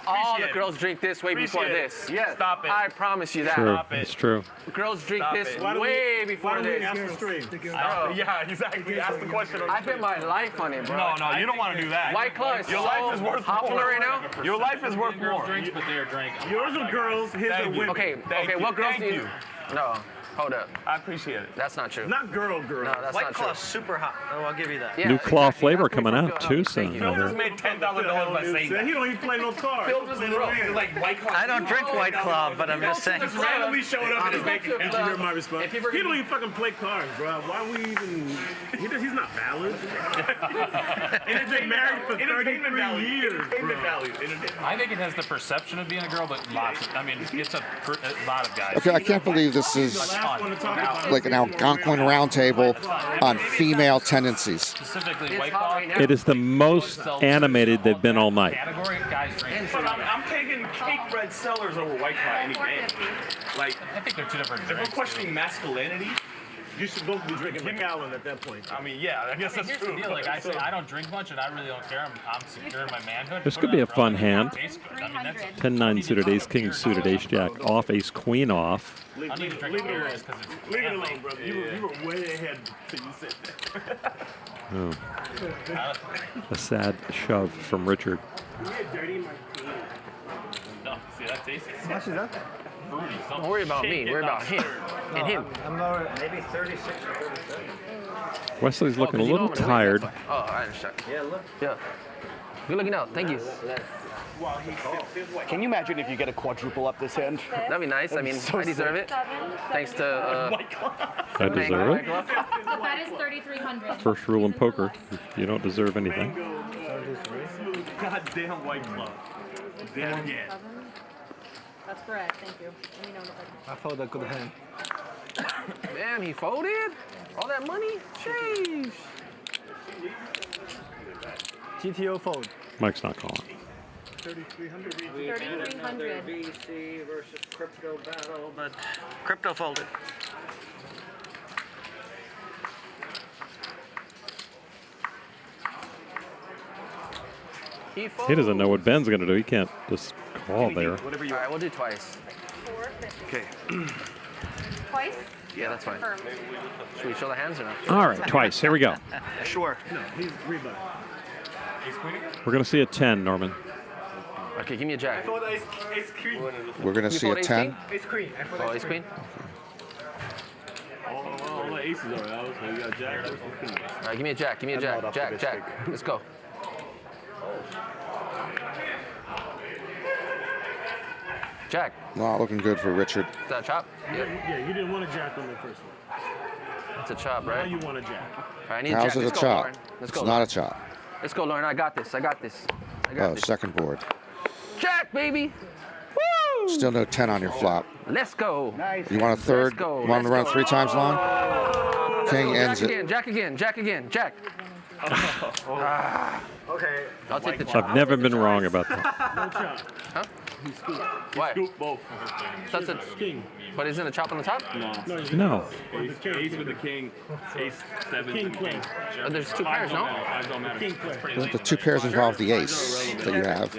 [SPEAKER 14] all the girls drink this way before this.
[SPEAKER 21] Yeah, stop it.
[SPEAKER 14] I promise you that.
[SPEAKER 19] True. It's true.
[SPEAKER 14] Girls drink
[SPEAKER 21] Stop
[SPEAKER 14] this
[SPEAKER 21] it.
[SPEAKER 14] way before
[SPEAKER 5] Why don't
[SPEAKER 14] this.
[SPEAKER 5] we ask the stream?
[SPEAKER 21] Yeah, exactly. Ask the question.
[SPEAKER 14] I bet my life on it, bro.
[SPEAKER 21] No, you don't want to do that.
[SPEAKER 14] White Claw is
[SPEAKER 21] Your life is worth
[SPEAKER 14] popular
[SPEAKER 21] more
[SPEAKER 14] right now.
[SPEAKER 21] Your life is worth more.
[SPEAKER 3] Drinks, but they are drinking.
[SPEAKER 5] Yours are girls, his are women.
[SPEAKER 14] Okay, what girls do you? No, hold up.
[SPEAKER 21] I appreciate it.
[SPEAKER 14] That's not true.
[SPEAKER 5] Not girl.
[SPEAKER 14] No, that's
[SPEAKER 12] White
[SPEAKER 14] not
[SPEAKER 12] Claw
[SPEAKER 14] true.
[SPEAKER 12] is super hot. Oh, I'll give you that.
[SPEAKER 14] Yeah,
[SPEAKER 19] New claw
[SPEAKER 14] exactly.
[SPEAKER 19] flavor
[SPEAKER 14] That's
[SPEAKER 19] coming
[SPEAKER 14] what
[SPEAKER 19] out
[SPEAKER 14] Phil-
[SPEAKER 19] too
[SPEAKER 14] thank
[SPEAKER 19] soon.
[SPEAKER 14] you.
[SPEAKER 21] Phil just made $10,000 by saying that.
[SPEAKER 5] He don't even play no cards.
[SPEAKER 21] Phil just literally like White Claw.
[SPEAKER 12] I don't drink White Claw, but I'm just saying.
[SPEAKER 21] Just randomly showed up and is making.
[SPEAKER 5] Did you hear my response? He don't even fucking play cards, bro. Why we even? He's not valid. And he's been married for 33 years, bro.
[SPEAKER 3] I think it has the perception of being a girl, but lots of, I mean, it's a lot of guys.
[SPEAKER 20] Okay, I can't believe this is like an Algonquin roundtable on female tendencies.
[SPEAKER 3] Specifically, White Claw.
[SPEAKER 19] It is the most animated they've been all night.
[SPEAKER 3] Category guys drink.
[SPEAKER 21] But I'm taking cake bread sellers over White Claw any day. Like,
[SPEAKER 3] I think they're two different
[SPEAKER 21] if we're
[SPEAKER 3] drinks.
[SPEAKER 21] questioning masculinity,
[SPEAKER 5] You should both be drinking McAllen at that point.
[SPEAKER 21] I mean, yeah, I guess that's
[SPEAKER 3] Here's
[SPEAKER 21] true.
[SPEAKER 3] the deal, like I say, I don't drink much and I really don't care. I'm secure in my manhood.
[SPEAKER 19] This
[SPEAKER 3] Put
[SPEAKER 19] could
[SPEAKER 3] it
[SPEAKER 19] be
[SPEAKER 3] on
[SPEAKER 19] a fun
[SPEAKER 3] girl,
[SPEAKER 19] hand.
[SPEAKER 3] tastes good. I mean, that's
[SPEAKER 19] 10-9 suited, ace king suited, ace jack off, ace queen off.
[SPEAKER 3] I need to drink
[SPEAKER 5] Leave it
[SPEAKER 3] beer
[SPEAKER 5] alone.
[SPEAKER 3] just because it's
[SPEAKER 5] Leave it alone, brother. You were way ahead till you said that.
[SPEAKER 19] Oh. A sad shove from Richard.
[SPEAKER 3] No, see, that tastes
[SPEAKER 11] How much is that?
[SPEAKER 3] fruity.
[SPEAKER 14] Don't worry about me. Worry about him and him.
[SPEAKER 11] I'm lower, maybe 36 or 37.
[SPEAKER 19] Wesley's looking a little tired.
[SPEAKER 14] Oh, I understand.
[SPEAKER 11] Yeah, look.
[SPEAKER 14] Yeah. Good looking out. Thank you.
[SPEAKER 6] Can you imagine if you get a quadruple up this hand?
[SPEAKER 14] That'd be nice. I mean, I deserve it. Thanks to
[SPEAKER 19] I deserve it.
[SPEAKER 4] So that is 3,300.
[SPEAKER 19] First rule in poker, you don't deserve anything.
[SPEAKER 21] Goddamn White Claw. Damn again.
[SPEAKER 4] That's correct. Thank you. Let me know if
[SPEAKER 11] I fold a good hand.
[SPEAKER 14] Damn, he folded? All that money? Jeez.
[SPEAKER 11] GTO fold.
[SPEAKER 19] Mike's not calling.
[SPEAKER 11] 3,300.
[SPEAKER 4] 3,300.
[SPEAKER 12] BC versus crypto battle, but crypto folded.
[SPEAKER 19] He doesn't know what Ben's going to do. He can't just call there.
[SPEAKER 14] All right, we'll do twice.
[SPEAKER 12] Okay.
[SPEAKER 4] Twice?
[SPEAKER 14] Yeah, that's fine.
[SPEAKER 4] Confirmed.
[SPEAKER 14] Should we show the hands or not?
[SPEAKER 19] All right, twice. Here we go.
[SPEAKER 12] Sure.
[SPEAKER 5] No, he's rebuy.
[SPEAKER 19] We're going to see a 10, Norman.
[SPEAKER 14] Okay, give me a jack.
[SPEAKER 20] We're going to see a 10.
[SPEAKER 5] Ace queen.
[SPEAKER 14] Oh, ace queen?
[SPEAKER 5] All the aces are out, so you got jack.
[SPEAKER 14] All right, give me a jack. Give me a jack. Jack, jack. Let's go. Jack.
[SPEAKER 20] Not looking good for Richard.
[SPEAKER 14] Is that a chop?
[SPEAKER 5] Yeah, you didn't want a jack on the first one.
[SPEAKER 14] It's a chop,
[SPEAKER 5] Now
[SPEAKER 14] right?
[SPEAKER 5] you want a jack.
[SPEAKER 14] All right, I need
[SPEAKER 20] How's
[SPEAKER 14] a jack.
[SPEAKER 20] it a
[SPEAKER 14] Let's go,
[SPEAKER 20] chop?
[SPEAKER 14] Lauren. Let's
[SPEAKER 20] It's
[SPEAKER 14] go,
[SPEAKER 20] not
[SPEAKER 14] Lauren.
[SPEAKER 20] a chop.
[SPEAKER 14] Let's go, Lauren. I got this. I got this. I got
[SPEAKER 20] Oh,
[SPEAKER 14] this.
[SPEAKER 20] second board.
[SPEAKER 14] Jack, baby. Woo!
[SPEAKER 20] Still no 10 on your flop.
[SPEAKER 14] Let's go.
[SPEAKER 20] You want a third?
[SPEAKER 14] Let's go.
[SPEAKER 20] You want to run 3 times long? King ends
[SPEAKER 14] Jack
[SPEAKER 20] it.
[SPEAKER 14] again, Jack again, Jack again, Jack.
[SPEAKER 6] Okay.
[SPEAKER 14] I'll take the chop.
[SPEAKER 19] I've never been wrong about that.
[SPEAKER 14] Huh? Why?
[SPEAKER 21] Scoop both.
[SPEAKER 14] That's a king. But isn't a chop on the top?
[SPEAKER 19] No.
[SPEAKER 21] Ace with the king. Ace, 7, king, queen.
[SPEAKER 14] Oh, there's two pairs, no?
[SPEAKER 21] Five don't matter.
[SPEAKER 20] The two pairs involve the ace that you have.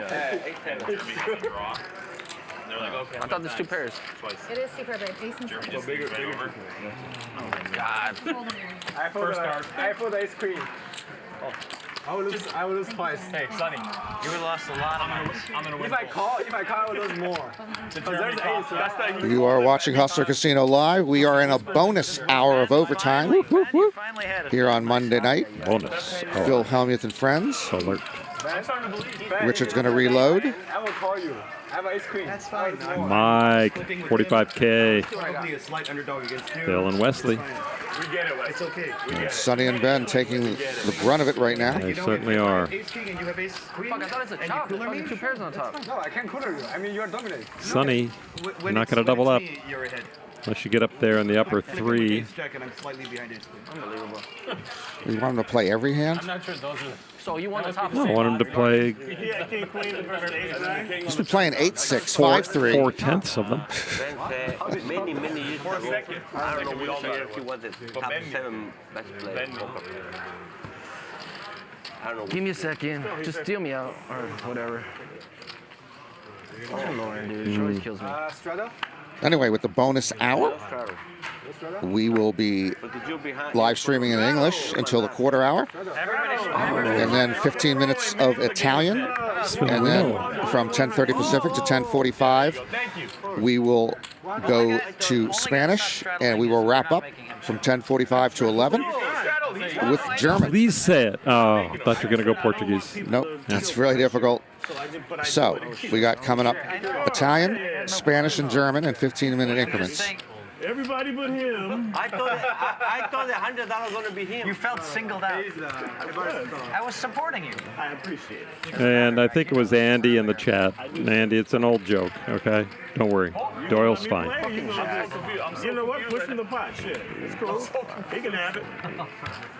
[SPEAKER 14] I thought there's two pairs.
[SPEAKER 4] It is super big. Ace and seven.
[SPEAKER 21] So bigger.
[SPEAKER 14] Oh my God.
[SPEAKER 18] I put the ice cream. I will lose twice.
[SPEAKER 12] Hey, Sonny, you would have lost a lot of money. I'm gonna win.
[SPEAKER 18] If I call, I will lose more. There's ace. That's the
[SPEAKER 20] You are watching Hustler Casino Live. We are in a bonus hour of overtime here on Monday night.
[SPEAKER 19] Bonus.
[SPEAKER 20] Phil Hellmuth and friends.
[SPEAKER 19] Alert.
[SPEAKER 20] Richard's going to reload.
[SPEAKER 18] I will call you. I have ice cream. That's fine.
[SPEAKER 19] Mike, 45K.
[SPEAKER 6] Probably a slight underdog against you.
[SPEAKER 19] Phil and Wesley.
[SPEAKER 21] We get it, it's okay.
[SPEAKER 20] And Sonny and Ben taking the brunt of it right now.
[SPEAKER 19] They certainly are.
[SPEAKER 6] Ace king and you have ace queen.
[SPEAKER 14] Fuck, I thought it's a chop. There's fucking two pairs on top.
[SPEAKER 18] No, I can't cooler you. I mean, you're dominating.
[SPEAKER 19] Sonny, you're not going to double up
[SPEAKER 6] You're ahead.
[SPEAKER 19] unless you get up there in the upper three.
[SPEAKER 6] Ace jack and I'm slightly behind ace queen.
[SPEAKER 14] Unbelievable.
[SPEAKER 20] We want him to play every hand.
[SPEAKER 13] I'm not sure those are.
[SPEAKER 14] So you want the top?
[SPEAKER 19] No, I want him to play
[SPEAKER 17] Yeah, king, queen, versus ace, nine.
[SPEAKER 20] He's been playing 8-6, 5-3.
[SPEAKER 19] 4/10 of them.
[SPEAKER 2] Ben said many years ago, I don't know which year he was the top 7 best player. I don't know.
[SPEAKER 14] Give me a second. Just steal me out or whatever. Oh Lord, dude, it always kills me.
[SPEAKER 18] Strata?
[SPEAKER 20] Anyway, with the bonus hour, we will be live streaming in English until the quarter hour. And then 15 minutes of Italian. And then from 10:30 Pacific to 10:45, we will go to Spanish. And we will wrap up from 10:45 to 11 with German.
[SPEAKER 19] Please say it. Oh, I thought you were going to go Portuguese.
[SPEAKER 20] Nope, that's really difficult. So we got coming up Italian, Spanish, and German in 15-minute increments.
[SPEAKER 17] Everybody but him.
[SPEAKER 2] I thought the $100 was going to be him.
[SPEAKER 12] You felt singled out. I was supporting you.
[SPEAKER 17] I appreciate it.
[SPEAKER 19] And I think it was Andy in the chat. Andy, it's an old joke, okay? Don't worry. Doyle's fine.
[SPEAKER 17] You know what? Push in the pot. Shit. It's cool. He can have it.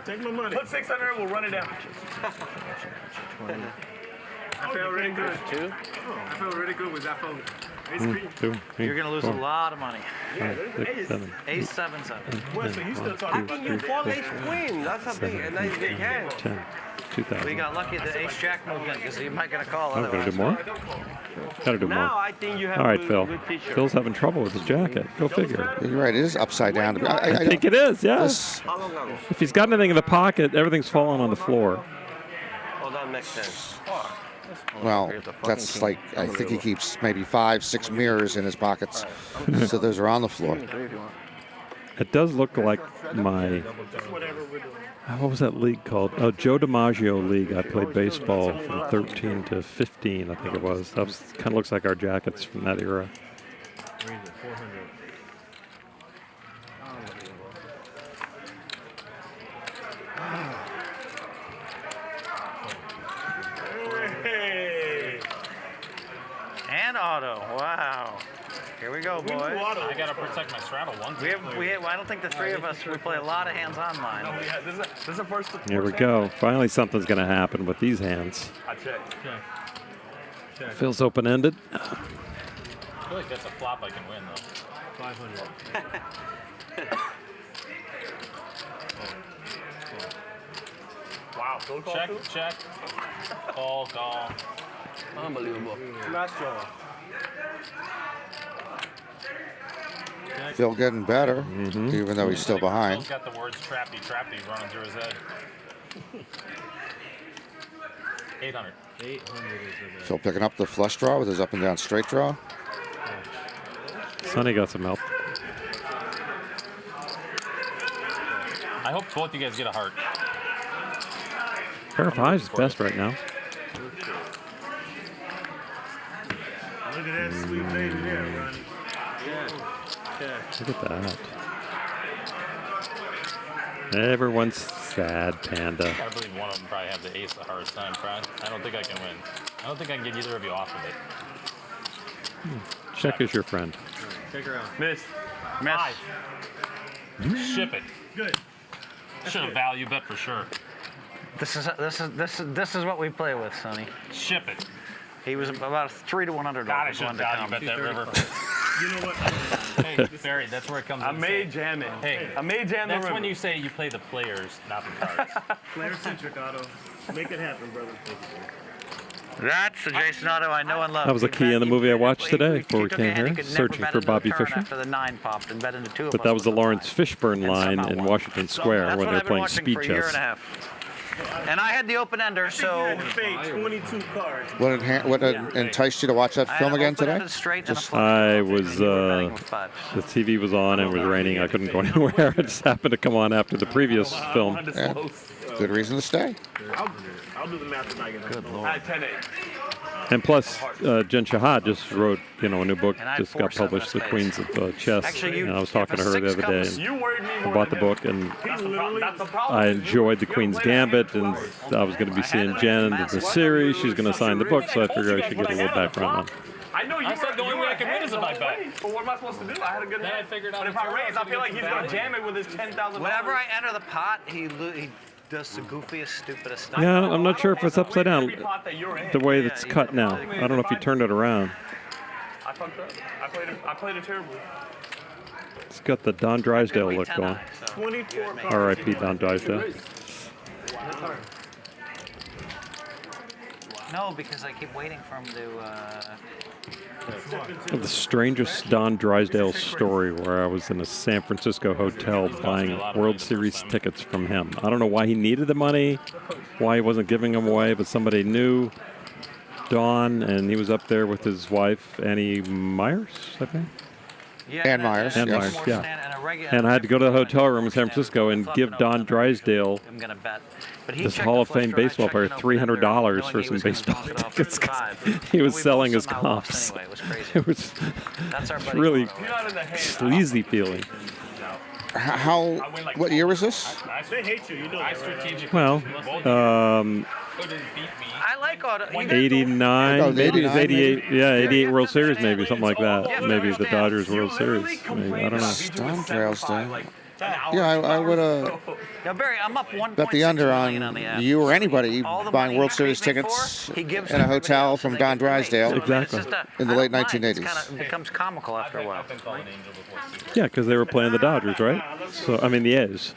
[SPEAKER 17] Take my money.
[SPEAKER 21] Put 600 and we'll run it down.
[SPEAKER 17] I feel really good. I feel really good with that phone.
[SPEAKER 12] You're going to lose a lot of money.
[SPEAKER 20] Yeah,
[SPEAKER 12] Ace 7-7.
[SPEAKER 17] Wesley, he's still talking about
[SPEAKER 2] you call ace queen? That's a nice big hand.
[SPEAKER 19] 10, 2,000.
[SPEAKER 12] We got lucky at the ace jack movement because he might get a call
[SPEAKER 19] I'm going to
[SPEAKER 12] otherwise.
[SPEAKER 19] do more. Got to do more.
[SPEAKER 2] Now I think you have
[SPEAKER 19] All right,
[SPEAKER 2] good-
[SPEAKER 19] Phil.
[SPEAKER 2] good teacher.
[SPEAKER 19] Phil's having trouble with his jacket. Go figure.
[SPEAKER 20] You're right, it is upside down.
[SPEAKER 19] I think it is, yes.
[SPEAKER 2] How long ago?
[SPEAKER 19] If he's got anything in the pocket, everything's falling on the floor.
[SPEAKER 2] Oh, that makes sense.
[SPEAKER 20] Well, that's like, I think he keeps maybe 5-6 mirrors in his pockets. So those are on the floor.
[SPEAKER 19] It does look like my, what was that league called? Oh, Joe DiMaggio League. I played baseball from 13 to 15, I think it was. That was, kind of looks like our jackets from that era.
[SPEAKER 12] And Otto. Wow. Here we go, boys.
[SPEAKER 13] I gotta protect my straddle one.
[SPEAKER 12] I don't think the three of us, we play a lot of hands online.
[SPEAKER 21] This is the first.
[SPEAKER 19] Here we go. Finally, something's going to happen with these hands.
[SPEAKER 21] I check.
[SPEAKER 19] Feels open-ended.
[SPEAKER 13] I feel like that's a flop I can win though. 500.
[SPEAKER 21] Wow. Phil call
[SPEAKER 13] Check,
[SPEAKER 21] too?
[SPEAKER 13] check. Call.
[SPEAKER 14] Unbelievable.
[SPEAKER 18] Last draw.
[SPEAKER 20] Phil getting better, even though he's still behind.
[SPEAKER 13] Phil's got the words trappy running through his head. 800. 800 is
[SPEAKER 20] Phil picking up the flush draw with his up and down straight draw.
[SPEAKER 19] Sonny got some help.
[SPEAKER 13] I hope both you guys get a heart.
[SPEAKER 19] Pair of fives is best right now.
[SPEAKER 17] Look at that sweet baby there, Ronnie.
[SPEAKER 19] Look at that. Everyone's sad, Panda.
[SPEAKER 13] I gotta believe one of them probably have the ace the hardest time. I don't think I can win. I don't think I can get either of you off of it.
[SPEAKER 19] Check is your friend.
[SPEAKER 17] Take her out.
[SPEAKER 21] Miss.
[SPEAKER 12] Miss.
[SPEAKER 13] Ship it.
[SPEAKER 17] Good.
[SPEAKER 3] Should have value bet for sure.
[SPEAKER 12] This is what we play with, Sonny.
[SPEAKER 3] Ship it.
[SPEAKER 12] He was about 3 to 100.
[SPEAKER 3] God, I should have value bet that river.
[SPEAKER 17] You know what?
[SPEAKER 3] Hey, Barry, that's where it comes in.
[SPEAKER 21] I may jam it.
[SPEAKER 3] Hey,
[SPEAKER 21] I may jam the
[SPEAKER 3] that's
[SPEAKER 21] river.
[SPEAKER 3] when you say you play the players, not the cards.
[SPEAKER 17] Player-centric, Otto. Make it happen, brother.
[SPEAKER 12] That's the Jason Otto I know and love.
[SPEAKER 19] That was a key in the movie I watched today before we came here, searching for Bobby Fischer.
[SPEAKER 12] After the 9 popped and bet into 2 of
[SPEAKER 19] But that was the Lawrence Fishburne line in Washington Square when they were playing speed
[SPEAKER 12] for a year
[SPEAKER 19] chess.
[SPEAKER 12] and a half. And I had the open ender, so
[SPEAKER 17] 22 cards.
[SPEAKER 20] What enticed you to watch that film again today?
[SPEAKER 19] I was, the TV was on and it was raining. I couldn't go anywhere. It just happened to come on after the previous film.
[SPEAKER 20] Yeah. Good reason to stay.
[SPEAKER 17] I'll do the math tonight.
[SPEAKER 12] Good Lord.
[SPEAKER 21] At 10-8.
[SPEAKER 19] And plus, Jen Shahad just wrote, a new book, just got published, The Queens of Chess.
[SPEAKER 12] Actually,
[SPEAKER 19] I was talking to her the other day. And I bought the book, and I enjoyed The Queen's Gambit, and I was going to be seeing Jen in the series. She's going to sign the book, so I figured I should get a little background on.
[SPEAKER 21] I know you said the only way I can win is if I bet. But what am I supposed to do? I had a good
[SPEAKER 3] Then I figured out
[SPEAKER 21] But if I raise, I feel like he's going to jam it with his $10,000.
[SPEAKER 12] whenever I enter the pot, he does the goofiest, stupidest stuff.
[SPEAKER 19] Yeah, I'm not sure if it's upside down, the way that's cut now. I don't know if you turned it around.
[SPEAKER 21] I fucked up. I played it terribly.
[SPEAKER 19] It's got the Don Drysdale look going.
[SPEAKER 17] 24 cards.
[SPEAKER 19] R.I.P. Don Drysdale.
[SPEAKER 12] No, because I keep waiting for him to.
[SPEAKER 19] The strangest Don Drysdale story where I was in a San Francisco hotel buying World Series tickets from him. I don't know why he needed the money, why he wasn't giving them away, but somebody knew Don, and he was up there with his wife, Annie Myers, I think.
[SPEAKER 20] Ann Myers,
[SPEAKER 19] Ann
[SPEAKER 20] yes.
[SPEAKER 19] Myers, yeah. And I had to go to the hotel room in San Francisco and give Don Drysdale, this Hall of Fame baseball player, $300 for some baseball tickets. 'Cause he was selling his comps. It was really sleazy feeling.
[SPEAKER 20] What year was this?
[SPEAKER 17] They hate you. You know that, right?
[SPEAKER 19] Well,
[SPEAKER 12] I like Otto.
[SPEAKER 19] 89, maybe it was 88, yeah, 88 World Series, maybe, something like that. Maybe the Dodgers World Series. Maybe, I don't know.
[SPEAKER 20] Don Drysdale. Yeah, I would have
[SPEAKER 12] Now, Barry, I'm up 1.6
[SPEAKER 20] bet the under
[SPEAKER 12] million
[SPEAKER 20] on
[SPEAKER 12] the app.
[SPEAKER 20] you or anybody
[SPEAKER 12] All the
[SPEAKER 20] buying
[SPEAKER 12] money
[SPEAKER 20] World
[SPEAKER 12] he
[SPEAKER 20] Series
[SPEAKER 12] pays me
[SPEAKER 20] tickets
[SPEAKER 12] for, he gives
[SPEAKER 20] in a
[SPEAKER 12] to
[SPEAKER 20] hotel
[SPEAKER 12] everybody
[SPEAKER 20] from
[SPEAKER 12] else
[SPEAKER 20] Don
[SPEAKER 12] and they get paid.
[SPEAKER 20] Drysdale
[SPEAKER 12] So, I mean, it's
[SPEAKER 19] Exactly.
[SPEAKER 12] just
[SPEAKER 20] in the
[SPEAKER 12] I
[SPEAKER 20] late
[SPEAKER 12] don't mind.
[SPEAKER 20] 1980s.
[SPEAKER 12] It kind of becomes comical after a while.
[SPEAKER 19] Yeah, because they were playing the Dodgers, right? So, I mean, the A's.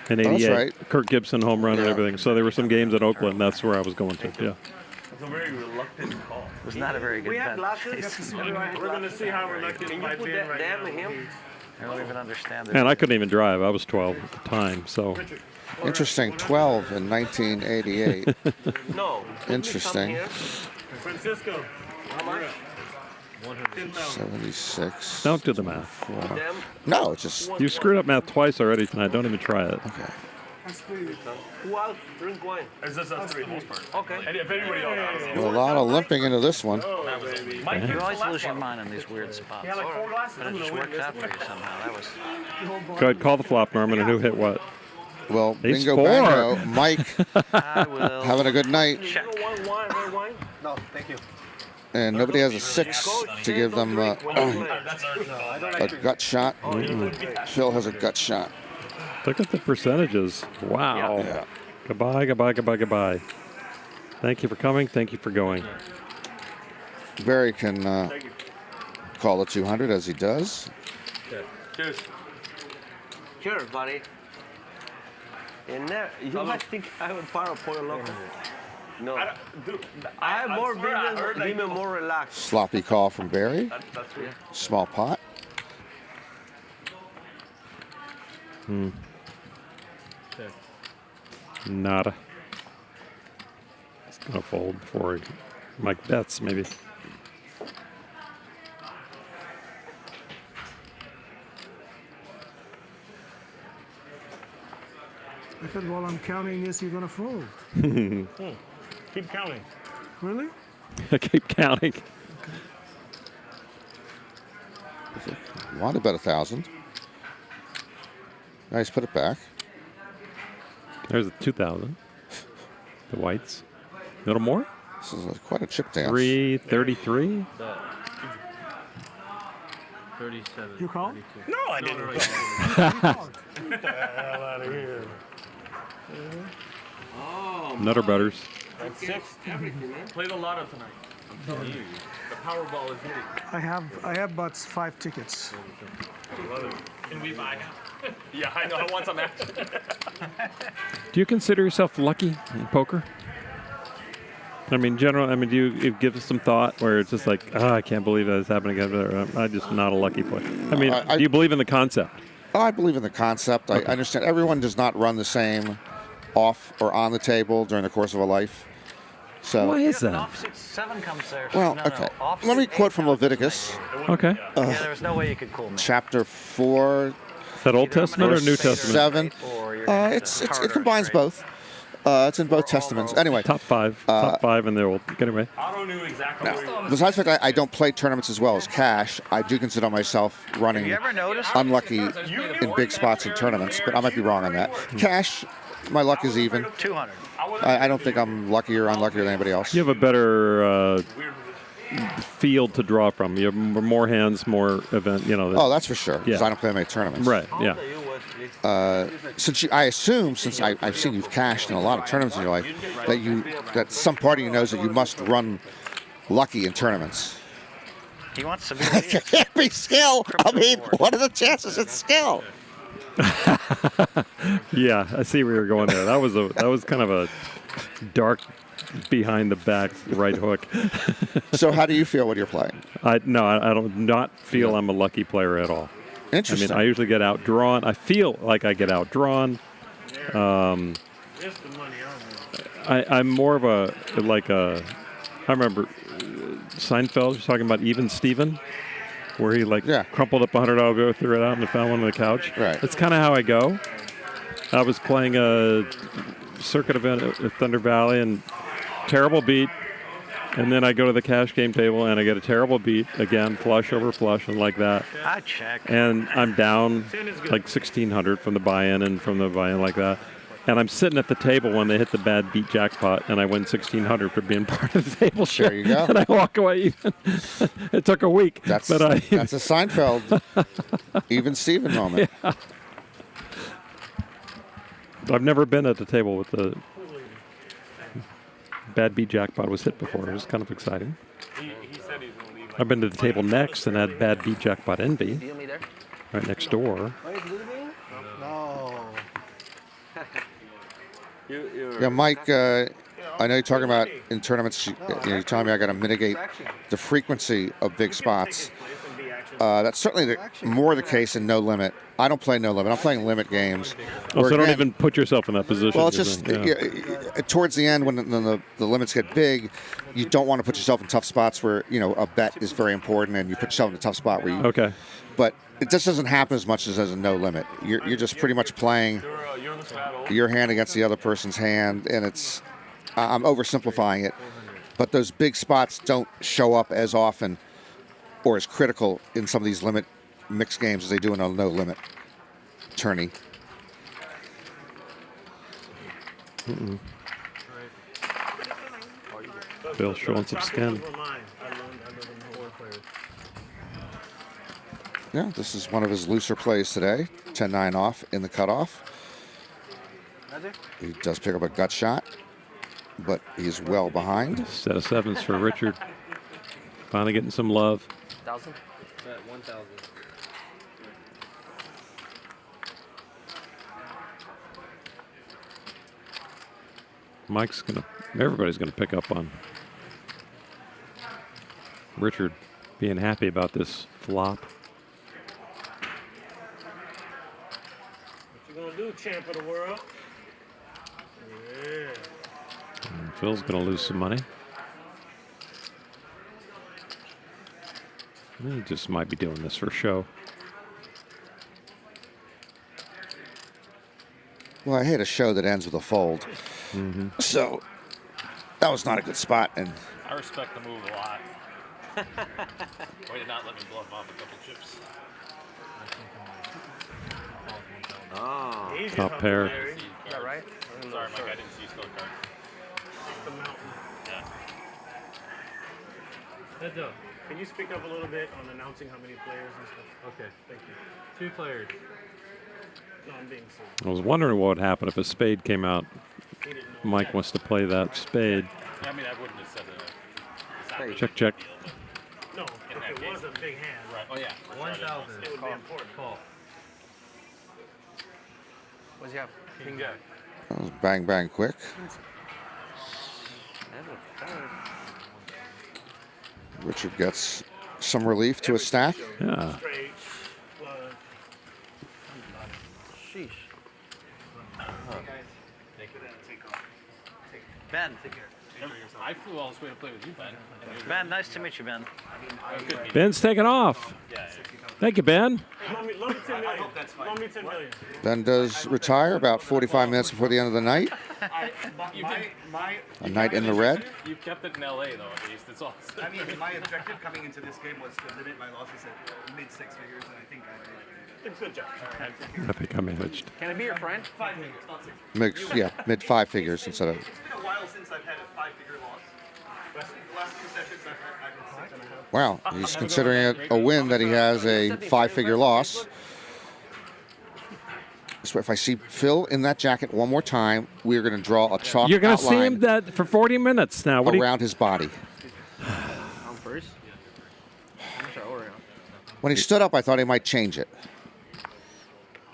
[SPEAKER 19] In
[SPEAKER 20] Oh, that's
[SPEAKER 19] 88.
[SPEAKER 20] right.
[SPEAKER 19] Kirk Gibson home run and everything. So there were some games in Oakland. That's where I was going to, yeah.
[SPEAKER 21] It's a very reluctant call.
[SPEAKER 12] It was not a very good
[SPEAKER 6] We have
[SPEAKER 12] bet.
[SPEAKER 6] glasses. We're going to see how reluctant he might be right now.
[SPEAKER 12] I don't even understand it.
[SPEAKER 19] And I couldn't even drive. I was 12 at the time, so.
[SPEAKER 20] Interesting, 12 in 1988.
[SPEAKER 2] No.
[SPEAKER 20] Interesting.
[SPEAKER 17] Francisco. How much?
[SPEAKER 20] 76.
[SPEAKER 19] Don't do the math.
[SPEAKER 20] No, it's just.
[SPEAKER 19] You screwed up math twice already tonight. Don't even try it.
[SPEAKER 20] Okay.
[SPEAKER 2] Who else drink wine?
[SPEAKER 21] It's just us three.
[SPEAKER 2] Okay.
[SPEAKER 21] And if anybody else.
[SPEAKER 20] A lot of limping into this one.
[SPEAKER 12] Mike, you always lose your mind in these weird spots.
[SPEAKER 21] Yeah, like 4 glasses.
[SPEAKER 12] But it just works out for you somehow. That was.
[SPEAKER 19] Go ahead, call the flop, Norman, and who hit what?
[SPEAKER 20] Well,
[SPEAKER 19] Ace
[SPEAKER 20] bingo
[SPEAKER 19] 4.
[SPEAKER 20] bango. Mike,
[SPEAKER 12] I will.
[SPEAKER 20] having a good night.
[SPEAKER 2] Wine? No, thank you.
[SPEAKER 20] And nobody has a 6 to give them a gut shot. Phil has a gut shot.
[SPEAKER 19] Look at the percentages. Wow.
[SPEAKER 20] Yeah.
[SPEAKER 19] Goodbye, goodbye, goodbye, goodbye. Thank you for coming. Thank you for going.
[SPEAKER 20] Barry can call the 200 as he does.
[SPEAKER 21] Cheers.
[SPEAKER 2] Cheers, buddy. And there, you must think I would fire a Pollo Loco. No. I have more women more relaxed.
[SPEAKER 20] Sloppy call from Barry.
[SPEAKER 21] That's weird.
[SPEAKER 20] Small pot.
[SPEAKER 19] Nada. It's going to fold before Mike bets, maybe.
[SPEAKER 22] I thought while I'm counting this, you're going to fold.
[SPEAKER 17] Keep counting.
[SPEAKER 22] Really?
[SPEAKER 19] I keep counting.
[SPEAKER 20] Want to bet 1,000. Nice, put it back.
[SPEAKER 19] There's a 2,000. The whites. A little more?
[SPEAKER 20] This is quite a chip dance.
[SPEAKER 19] 333.
[SPEAKER 1] 37.
[SPEAKER 17] You called?
[SPEAKER 1] 32.
[SPEAKER 17] No, I didn't.
[SPEAKER 1] No,
[SPEAKER 17] Get the hell out of here.
[SPEAKER 21] Oh,
[SPEAKER 19] Nutter butters.
[SPEAKER 21] That's 6. Play the lotto tonight. I'm telling you. The Powerball is hitting.
[SPEAKER 17] I have but 5 tickets.
[SPEAKER 21] Love it. Can we buy? Yeah, I know. I want some action.
[SPEAKER 19] Do you consider yourself lucky in poker? I mean, do you give us some thought where it's just like, I can't believe that is happening again. I'm just not a lucky player. I mean, do you believe in the concept?
[SPEAKER 20] I believe in the concept. I understand everyone does not run the same off or on the table during the course of a life. So
[SPEAKER 19] why is that?
[SPEAKER 12] Offsuit 7 comes there.
[SPEAKER 20] Well,
[SPEAKER 12] No,
[SPEAKER 20] okay.
[SPEAKER 12] offsuit
[SPEAKER 20] Let me
[SPEAKER 12] 8
[SPEAKER 20] quote from Leviticus.
[SPEAKER 19] Okay.
[SPEAKER 12] Yeah, there was no way you could cool me.
[SPEAKER 20] Chapter 4.
[SPEAKER 19] Is that Old Testament or New Testament?
[SPEAKER 20] 7. It combines both. It's in both testaments. Anyway.
[SPEAKER 19] Top 5. Top 5 in the old. Anyway.
[SPEAKER 21] Otto knew exactly where he was.
[SPEAKER 20] Besides the fact I don't play tournaments as well as cash, I do consider myself running unlucky in big spots in tournaments, but I might be wrong on that. Cash, my luck is even.
[SPEAKER 12] 200.
[SPEAKER 20] I don't think I'm lucky or unlucky than anybody else.
[SPEAKER 19] You have a better field to draw from. You have more hands, more event.
[SPEAKER 20] Oh, that's for sure. Because I don't play many tournaments.
[SPEAKER 19] Right. Yeah.
[SPEAKER 20] Since I've seen you've cashed in a lot of tournaments in your life, that some part of you knows that you must run lucky in tournaments.
[SPEAKER 12] He wants to be.
[SPEAKER 20] It can't be skill. I mean, what are the chances it's skill?
[SPEAKER 19] Yeah, I see where you're going there. That was kind of a dark behind the back right hook.
[SPEAKER 20] So how do you feel when you're playing?
[SPEAKER 19] I don't not feel I'm a lucky player at all.
[SPEAKER 20] Interesting.
[SPEAKER 19] I mean, I usually get outdrawn. I feel like I get outdrawn. I'm more of I remember Seinfeld was talking about Even Steven, where he crumpled up a $100 bill, threw it out, and found one on the couch.
[SPEAKER 20] Right.
[SPEAKER 19] That's kind of how I go. I was playing a circuit event at Thunder Valley, and terrible beat. And then I go to the cash game table, and I get a terrible beat again, flush over flush, and like that.
[SPEAKER 12] I check.
[SPEAKER 19] And I'm down like 1,600 from the buy-in and from the buy-in like that. And I'm sitting at the table when they hit the bad beat jackpot, and I win 1,600 for being part of the table share.
[SPEAKER 20] There you go.
[SPEAKER 19] And I walk away even. It took a week.
[SPEAKER 20] That's a Seinfeld Even Steven moment.
[SPEAKER 19] Yeah. I've never been at the table with the bad beat jackpot was hit before. It was kind of exciting. I've been to the table next and had bad beat jackpot envy right next door.
[SPEAKER 11] No.
[SPEAKER 20] Yeah, Mike, I know you're talking about in tournaments, you're telling me I got to mitigate the frequency of big spots. That's certainly more the case in No Limit. I don't play No Limit. I'm playing limit games.
[SPEAKER 19] Oh, so don't even put yourself in that position.
[SPEAKER 20] Well, it's just towards the end when the limits get big, you don't want to put yourself in tough spots where, a bet is very important and you put yourself in a tough spot where you...
[SPEAKER 19] Okay.
[SPEAKER 20] But it just doesn't happen as much as a No Limit. You're just pretty much playing your hand against the other person's hand, and it's... I'm oversimplifying it, but those big spots don't show up as often or as critical in some of these limit mixed games as they do in a No Limit tourney.
[SPEAKER 19] Phil's showing some skin.
[SPEAKER 20] Yeah, this is one of his looser plays today. 10-9 off in the cutoff. He does pick up a gut shot, but he's well behind.
[SPEAKER 19] Set of sevens for Richard. Finally getting some love.
[SPEAKER 14] 1,000?
[SPEAKER 1] 1,000.
[SPEAKER 19] Everybody's gonna pick up on Richard being happy about this flop.
[SPEAKER 17] What you gonna do, champ of the world? Yeah.
[SPEAKER 19] And Phil's gonna lose some money. He just might be doing this for show.
[SPEAKER 20] Well, I hate a show that ends with a fold.
[SPEAKER 19] Mm-hmm.
[SPEAKER 20] So that was not a good spot. And
[SPEAKER 3] I respect the move a lot. Way to not let me bluff off a couple chips.
[SPEAKER 16] Oh.
[SPEAKER 19] Top pair.
[SPEAKER 14] Is that right?
[SPEAKER 3] Sorry, Mike, I didn't see your card.
[SPEAKER 17] The mountain.
[SPEAKER 3] Yeah.
[SPEAKER 1] Heads up.
[SPEAKER 17] Can you speak up a little bit on announcing how many players and stuff?
[SPEAKER 1] Okay.
[SPEAKER 17] Thank you.
[SPEAKER 1] 2 players.
[SPEAKER 17] No, I'm being serious.
[SPEAKER 19] I was wondering what would happen if a spade came out. Mike wants to play that spade.
[SPEAKER 3] Yeah, I mean, I wouldn't have said it.
[SPEAKER 19] Check, check.
[SPEAKER 17] No, if it was a big hand.
[SPEAKER 3] Right. Oh, yeah.
[SPEAKER 1] 1,000.
[SPEAKER 17] It would be important.
[SPEAKER 1] Call.
[SPEAKER 14] What's he have?
[SPEAKER 3] King Jack.
[SPEAKER 20] That was bang, bang, quick. Richard gets some relief to his stack.
[SPEAKER 19] Yeah.
[SPEAKER 14] Sheesh.
[SPEAKER 12] Ben.
[SPEAKER 3] I flew all this way to play with you, Ben.
[SPEAKER 12] Ben, nice to meet you, Ben.
[SPEAKER 19] Ben's taking off. Thank you, Ben.
[SPEAKER 17] Loan me 10 million. Loan me 10 million.
[SPEAKER 20] Ben does retire about 45 minutes before the end of the night. A night in the red.
[SPEAKER 3] You kept it in LA, though, at least. It's all.
[SPEAKER 6] I mean, my objective coming into this game was to limit my losses at mid 6 figures, and I think I did.
[SPEAKER 17] Good job.
[SPEAKER 19] I think I managed.
[SPEAKER 14] Can I be your friend?
[SPEAKER 6] 5 figures, not 6.
[SPEAKER 20] Mid 5 figures instead of.
[SPEAKER 6] It's been a while since I've had a 5-figure loss. The last 2 sessions I've been 6.5.
[SPEAKER 20] Wow, he's considering it a win that he has a 5-figure loss. So if I see Phil in that jacket one more time, we're going to draw a chalk
[SPEAKER 19] You're going to see
[SPEAKER 20] outline
[SPEAKER 19] him that for 40 minutes now. What
[SPEAKER 20] around his body.
[SPEAKER 14] I'm first. How much I order?
[SPEAKER 20] When he stood up, I thought he might change it.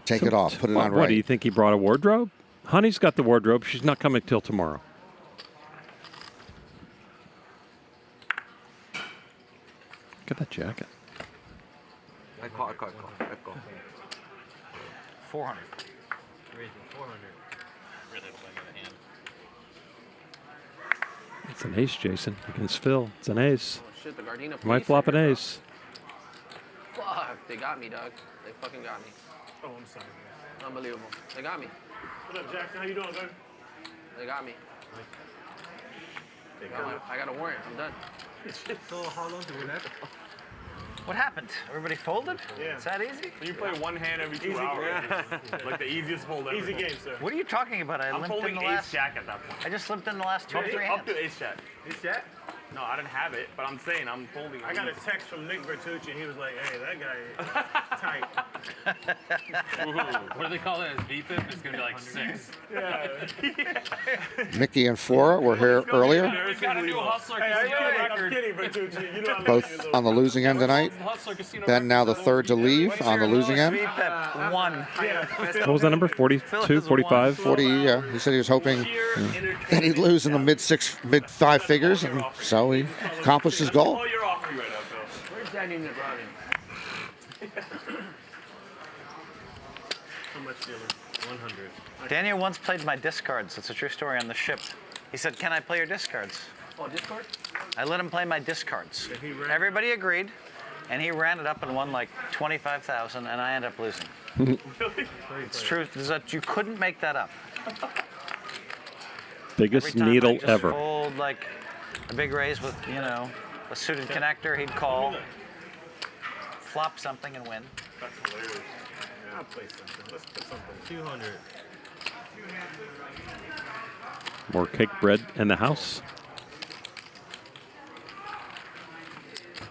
[SPEAKER 20] Take it off, put it on
[SPEAKER 19] What,
[SPEAKER 20] right.
[SPEAKER 19] do you think he brought a wardrobe? Honey's got the wardrobe. She's not coming till tomorrow. Look at that jacket.
[SPEAKER 14] I call.
[SPEAKER 12] 400.
[SPEAKER 1] Raising 400.
[SPEAKER 3] Really playing with a hand.
[SPEAKER 19] It's an ace, Jason, against Phil. It's an ace.
[SPEAKER 14] Oh, shit, the Gardena
[SPEAKER 19] Might flop an ace.
[SPEAKER 14] Fuck, they got me, dog. They fucking got me.
[SPEAKER 17] Oh, I'm sorry.
[SPEAKER 14] Unbelievable. They got me.
[SPEAKER 17] What up, Jackson? How you doing, man?
[SPEAKER 14] They got me. I got a warrant. I'm done.
[SPEAKER 1] So how long do we have?
[SPEAKER 12] What happened? Everybody folded?
[SPEAKER 17] Yeah.
[SPEAKER 12] Is that easy?
[SPEAKER 21] You play one hand every 2 hours. Like the easiest fold ever.
[SPEAKER 17] Easy game, sir.
[SPEAKER 12] What are you talking about?
[SPEAKER 21] I'm
[SPEAKER 12] limped
[SPEAKER 21] folding
[SPEAKER 12] in the
[SPEAKER 21] ace
[SPEAKER 12] last.
[SPEAKER 21] jack at that point.
[SPEAKER 12] I just limped in the last 2 or 3 hands.
[SPEAKER 21] Up to ace jack.
[SPEAKER 17] Ace jack?
[SPEAKER 21] No, I didn't have it, but I'm saying I'm folding.
[SPEAKER 17] I got a text from Nick Bertucci, and he was like, hey, that guy is tight.
[SPEAKER 3] Ooh, what do they call that? As VPIP? It's going to be like 6.
[SPEAKER 17] Yeah.
[SPEAKER 20] Mickey and Phora were here earlier,
[SPEAKER 3] We've got a new Hustler
[SPEAKER 17] Hey,
[SPEAKER 3] Casino
[SPEAKER 17] I'm kidding, Bertucci. You know I'm
[SPEAKER 20] both on the losing end tonight. Ben now the third to leave on the losing end.
[SPEAKER 12] VPIP 1.
[SPEAKER 19] What was that number? 42, 45?
[SPEAKER 20] 40, yeah. He said he was hoping that he'd lose in the mid 5 figures, and so he accomplished his goal.
[SPEAKER 14] Where's Danny in the routing?
[SPEAKER 17] How much dealer?
[SPEAKER 1] 100.
[SPEAKER 12] Daniel once played my discards. It's a true story on the ship. He said, can I play your discards?
[SPEAKER 14] Oh, Discord?
[SPEAKER 12] I let him play my discards. Everybody agreed, and he ran it up and won like 25,000, and I ended up losing. It's true. You couldn't make that up.
[SPEAKER 19] Biggest
[SPEAKER 12] Every time
[SPEAKER 19] needle
[SPEAKER 12] I just
[SPEAKER 19] ever.
[SPEAKER 12] fold like a big raise with, a suited connector, he'd call, flop something and win.
[SPEAKER 17] That's hilarious. Yeah, I'll play something. Let's put something.
[SPEAKER 1] 200.
[SPEAKER 19] More cake bread in the house.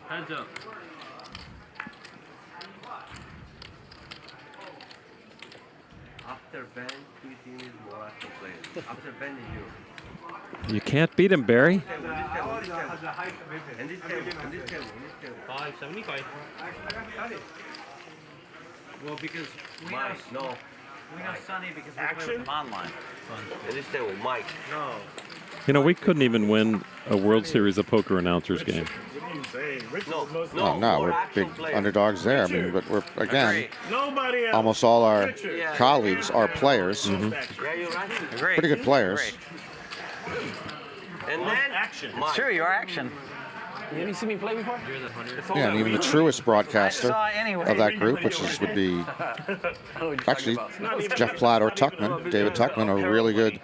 [SPEAKER 1] Heads up.
[SPEAKER 2] After Ben, 2 teams will have to play. After Ben is you.
[SPEAKER 19] You can't beat him, Barry.
[SPEAKER 2] And this table.
[SPEAKER 1] 575.
[SPEAKER 12] Well, because we know,
[SPEAKER 2] Mike, no.
[SPEAKER 12] we know Sonny because we play with him online.
[SPEAKER 2] And this table, Mike.
[SPEAKER 1] No.
[SPEAKER 19] You know, we couldn't even win a World Series of Poker announcers game.
[SPEAKER 17] What are you saying? Richard
[SPEAKER 2] No,
[SPEAKER 17] was most
[SPEAKER 20] No, we're big underdogs there. I mean, but we're, again,
[SPEAKER 17] Nobody else.
[SPEAKER 20] almost all our
[SPEAKER 17] Richard.
[SPEAKER 20] colleagues are players.
[SPEAKER 2] Yeah, you're right.
[SPEAKER 12] Agree.
[SPEAKER 20] Pretty good players.
[SPEAKER 2] And then
[SPEAKER 17] Action.
[SPEAKER 12] It's true, you are action.
[SPEAKER 14] You see me play before?
[SPEAKER 1] You're the 100.
[SPEAKER 20] Yeah, and even the truest broadcaster
[SPEAKER 12] I saw anyway.
[SPEAKER 20] of that group, which would be
[SPEAKER 14] I know what you're
[SPEAKER 20] actually
[SPEAKER 14] talking about.
[SPEAKER 20] Jeff Platt or Tuckman, David Tuckman, are really good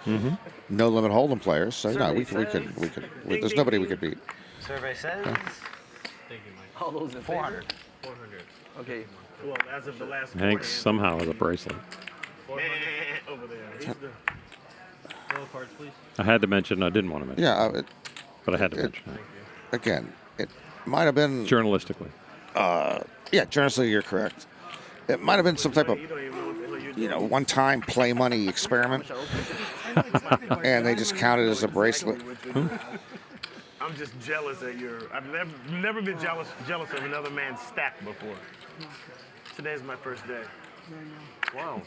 [SPEAKER 20] no limit hold'em players. So no, we could. There's nobody we could beat.
[SPEAKER 12] Survey says
[SPEAKER 1] Thank you, Mike.
[SPEAKER 14] All those in
[SPEAKER 12] 400.
[SPEAKER 1] 400.
[SPEAKER 14] Okay.
[SPEAKER 17] Well, as of the last
[SPEAKER 19] Hanks somehow has a bracelet.
[SPEAKER 17] 400 over there. He's the
[SPEAKER 1] Roll cards, please.
[SPEAKER 19] I had to mention, I didn't want to mention,
[SPEAKER 20] Yeah,
[SPEAKER 19] but I had to mention it.
[SPEAKER 20] again, It might have been
[SPEAKER 19] journalistically.
[SPEAKER 20] Yeah, journalistically, you're correct. It might have been some type of, one-time play money experiment, and they just counted as a bracelet.
[SPEAKER 17] I'm just jealous that I've never been jealous of another man's stack before. Today's my first day. Wow.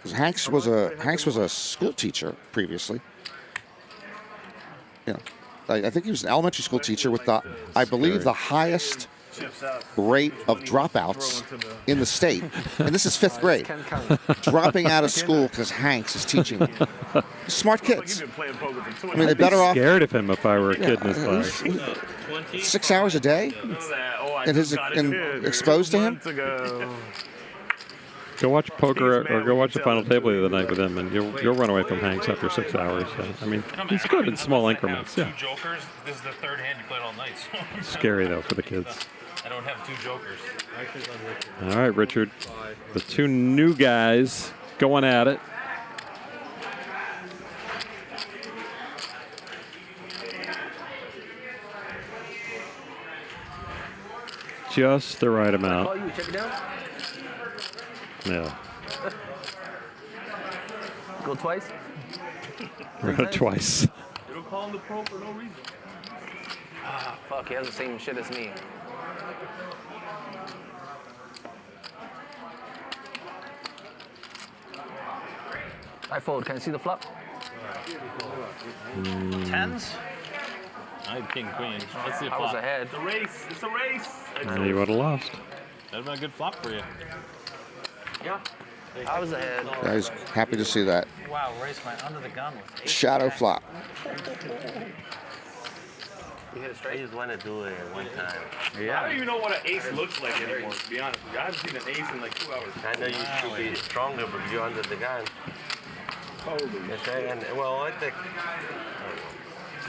[SPEAKER 20] 'Cause Hanks was a school teacher previously. Yeah, I think he was an elementary school teacher with I believe the highest rate of dropouts in the state, and this is 5th grade. Dropping out of school because Hanks is teaching smart kids. I mean, they're better off.
[SPEAKER 19] Scared of him if I were a kid in his class.
[SPEAKER 20] 6 hours a day, and exposed to him.
[SPEAKER 19] Go watch poker or go watch the final table the other night with him, and you'll run away from Hanks after 6 hours. So, I mean, he's good in small increments. Yeah.
[SPEAKER 3] 2 jokers. This is the 3rd hand you played all night. So
[SPEAKER 19] Scary though for the kids.
[SPEAKER 3] I don't have 2 jokers.
[SPEAKER 19] All right, Richard. The 2 new guys going at it. Just the right amount. Yeah.
[SPEAKER 14] Go twice?
[SPEAKER 19] Twice.
[SPEAKER 3] You don't call him the pro for no reason.
[SPEAKER 14] Ah, fuck, he has the same shit as me. I fold. Can I see the flop?
[SPEAKER 12] 10s?
[SPEAKER 13] I had king queen. Let's see if
[SPEAKER 14] I was ahead.
[SPEAKER 3] It's a race. It's a race.
[SPEAKER 19] And he would have lost.
[SPEAKER 13] That'd been a good flop for you.
[SPEAKER 14] Yeah. I was ahead.
[SPEAKER 20] I was happy to see that.
[SPEAKER 12] Wow, race went under the gun with 8.
[SPEAKER 20] Shadow flop.
[SPEAKER 14] You hit it straight?
[SPEAKER 16] I just want to do it at one time.
[SPEAKER 21] I don't even know what an ace looks like anymore, to be honest with you. I haven't seen an ace in like 2 hours.
[SPEAKER 16] I know you should be stronger, but you're under the gun.
[SPEAKER 21] Holy
[SPEAKER 16] shit. And, well, I think...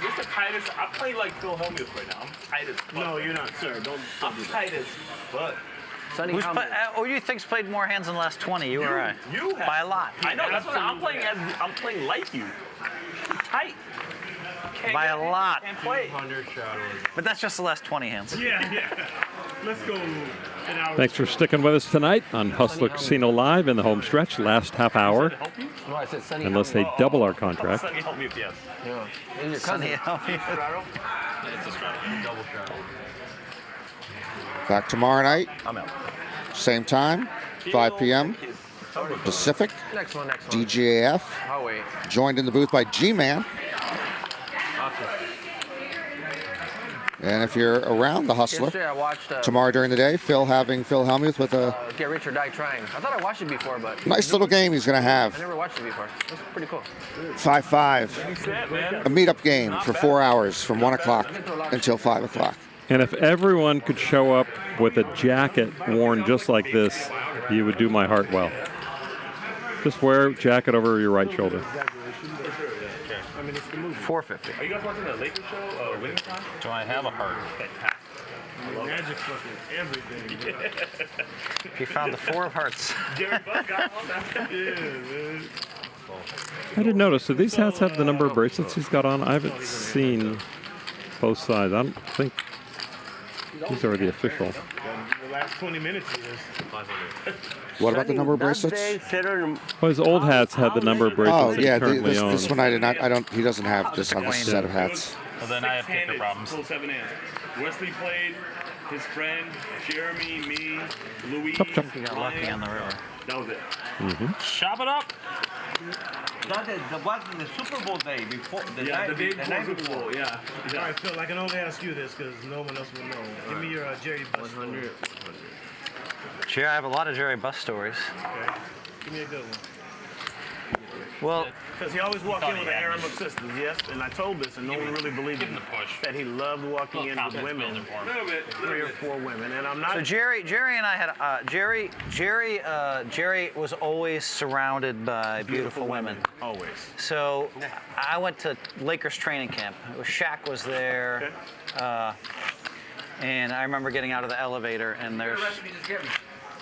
[SPEAKER 21] This is the tightest. I'm playing like Phil Hellmuth right now. I'm tight as fuck.
[SPEAKER 17] No, you're not, sir.
[SPEAKER 21] I'm tight as fuck.
[SPEAKER 12] Who you think's played more hands in the last 20? You or I?
[SPEAKER 21] You have.
[SPEAKER 12] By a lot.
[SPEAKER 21] I know. That's what I'm playing. I'm playing like you. I'm tight.
[SPEAKER 12] By a lot.
[SPEAKER 21] Can't play.
[SPEAKER 12] But that's just the last 20 hands.
[SPEAKER 17] Yeah. Let's go an hour.
[SPEAKER 19] Thanks for sticking with us tonight on Hustler Casino Live in the home stretch, last half hour. Unless they double our contract.
[SPEAKER 21] Sunny help me with yes.
[SPEAKER 14] Yeah.
[SPEAKER 12] Sunny help me.
[SPEAKER 21] It's a straddle. Double straddle.
[SPEAKER 20] Back tomorrow night.
[SPEAKER 21] I'm out.
[SPEAKER 20] Same time, 5 p.m. Pacific.
[SPEAKER 14] Next one.
[SPEAKER 20] DGAF.
[SPEAKER 14] I'll wait.
[SPEAKER 20] Joined in the booth by G-Man. And if you're around the Hustler,
[SPEAKER 14] Yesterday I watched
[SPEAKER 20] tomorrow during the day, Phil Hellmuth with a
[SPEAKER 14] Get Rich or Die Trying. I thought I watched it before, but
[SPEAKER 20] nice little game he's going to
[SPEAKER 14] I
[SPEAKER 20] have.
[SPEAKER 14] never watched it before. It's pretty cool.
[SPEAKER 20] 5-5. A meetup game for 4 hours from 1 o'clock until 5 o'clock.
[SPEAKER 19] And if everyone could show up with a jacket worn just like this, you would do my heart well. Just wear a jacket over your right shoulder.
[SPEAKER 12] 450.
[SPEAKER 21] Are you guys watching the Lakers show, Winning Time?
[SPEAKER 13] Do I have a heart?
[SPEAKER 17] Magic fucking everything.
[SPEAKER 12] He found the 4 of hearts.
[SPEAKER 17] Jerry Buck got on that. Yeah, man.
[SPEAKER 19] I didn't notice. Do these hats have the number of bracelets he's got on? I haven't seen both sides. I don't think these are the official.
[SPEAKER 17] The last 20 minutes he was 500.
[SPEAKER 20] What about the number of bracelets?
[SPEAKER 19] Well, his old hats had the number of bracelets
[SPEAKER 20] Oh, yeah,
[SPEAKER 19] he currently
[SPEAKER 20] this
[SPEAKER 19] owns.
[SPEAKER 20] one I did not. He doesn't have this on this set of hats.
[SPEAKER 3] Well, then I have kicker problems.
[SPEAKER 21] Full 7 hands. Wesley played, his friend, Jeremy, me, Louis.
[SPEAKER 12] He got lucky on the river.
[SPEAKER 21] That was it.
[SPEAKER 3] Chop it up.
[SPEAKER 16] That was the Super Bowl day before the night.
[SPEAKER 21] The night before. Yeah.
[SPEAKER 17] All right, Phil, I can only ask you this because no one else will know. Give me your Jerry Buss 100.
[SPEAKER 12] Jerry, I have a lot of Jerry Buss stories.
[SPEAKER 17] Okay. Give me a good one.
[SPEAKER 12] Well,
[SPEAKER 17] because he always walked in with an harem of sisters, yes, and I told this, and no one really believed him. That he loved walking in with women, 3 or 4 women, and I'm not.
[SPEAKER 12] So Jerry and I had Jerry was always surrounded by beautiful women.
[SPEAKER 17] Always.
[SPEAKER 12] So I went to Lakers training camp. Shaq was there, and I remember getting out of the elevator, and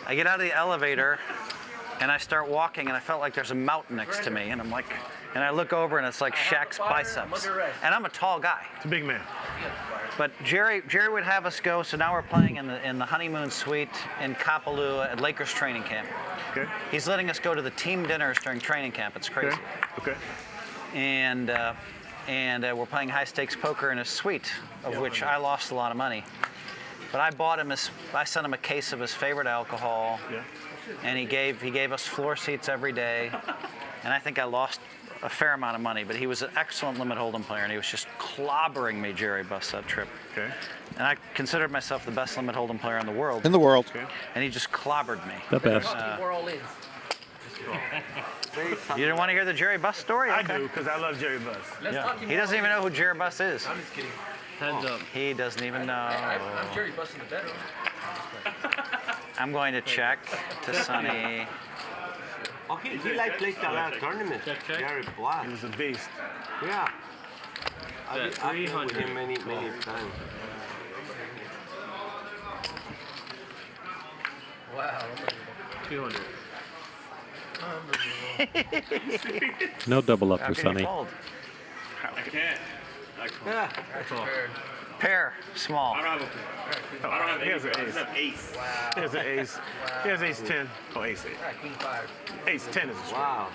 [SPEAKER 12] I get out of the elevator. And I start walking, and I felt like there's a mountain next to me, and I'm like, and I look over, and it's like Shaq's biceps, and I'm a tall guy.
[SPEAKER 17] It's a big man.
[SPEAKER 12] But Jerry would have us go. So now we're playing in the honeymoon suite in Kapalua at Lakers training camp.
[SPEAKER 17] Okay.
[SPEAKER 12] He's letting us go to the team dinners during training camp. It's crazy.
[SPEAKER 17] Okay.
[SPEAKER 12] And we're playing high stakes poker in a suite, of which I lost a lot of money. But I sent him a case of his favorite alcohol, and he gave us floor seats every day, and I think I lost a fair amount of money. But he was an excellent limit hold'em player, and he was just clobbering me, Jerry Buss, that trip.
[SPEAKER 17] Okay.
[SPEAKER 12] And I considered myself the best limit hold'em player in the world.
[SPEAKER 20] In the world.
[SPEAKER 17] Okay.
[SPEAKER 12] And he just clobbered me.
[SPEAKER 19] The best.
[SPEAKER 12] You didn't want to hear the Jerry Buss story?
[SPEAKER 17] I do, because I love Jerry Buss.
[SPEAKER 12] He doesn't even know who Jerry Buss is.
[SPEAKER 1] I'm just kidding. Heads up.
[SPEAKER 12] He doesn't even know.
[SPEAKER 14] I'm Jerry Buss in the bedroom.
[SPEAKER 12] I'm going to check to Sonny.
[SPEAKER 2] Oh, he like played a lot of tournaments. Very black.
[SPEAKER 17] He was a beast.
[SPEAKER 2] Yeah. I played
[SPEAKER 1] 300.
[SPEAKER 2] with him many times.
[SPEAKER 14] Wow.
[SPEAKER 1] 200.
[SPEAKER 19] No double up
[SPEAKER 12] How
[SPEAKER 19] for
[SPEAKER 12] can you
[SPEAKER 19] Sonny.
[SPEAKER 12] fold?
[SPEAKER 21] I can't.
[SPEAKER 12] Yeah. Pair, small.
[SPEAKER 21] I don't have a pair. I don't have
[SPEAKER 17] He has
[SPEAKER 21] ace.
[SPEAKER 17] an
[SPEAKER 21] I just have ace.
[SPEAKER 17] He has an ace. He has ace 10. Oh, ace 8. Ace 10 is a straight.
[SPEAKER 2] Wow.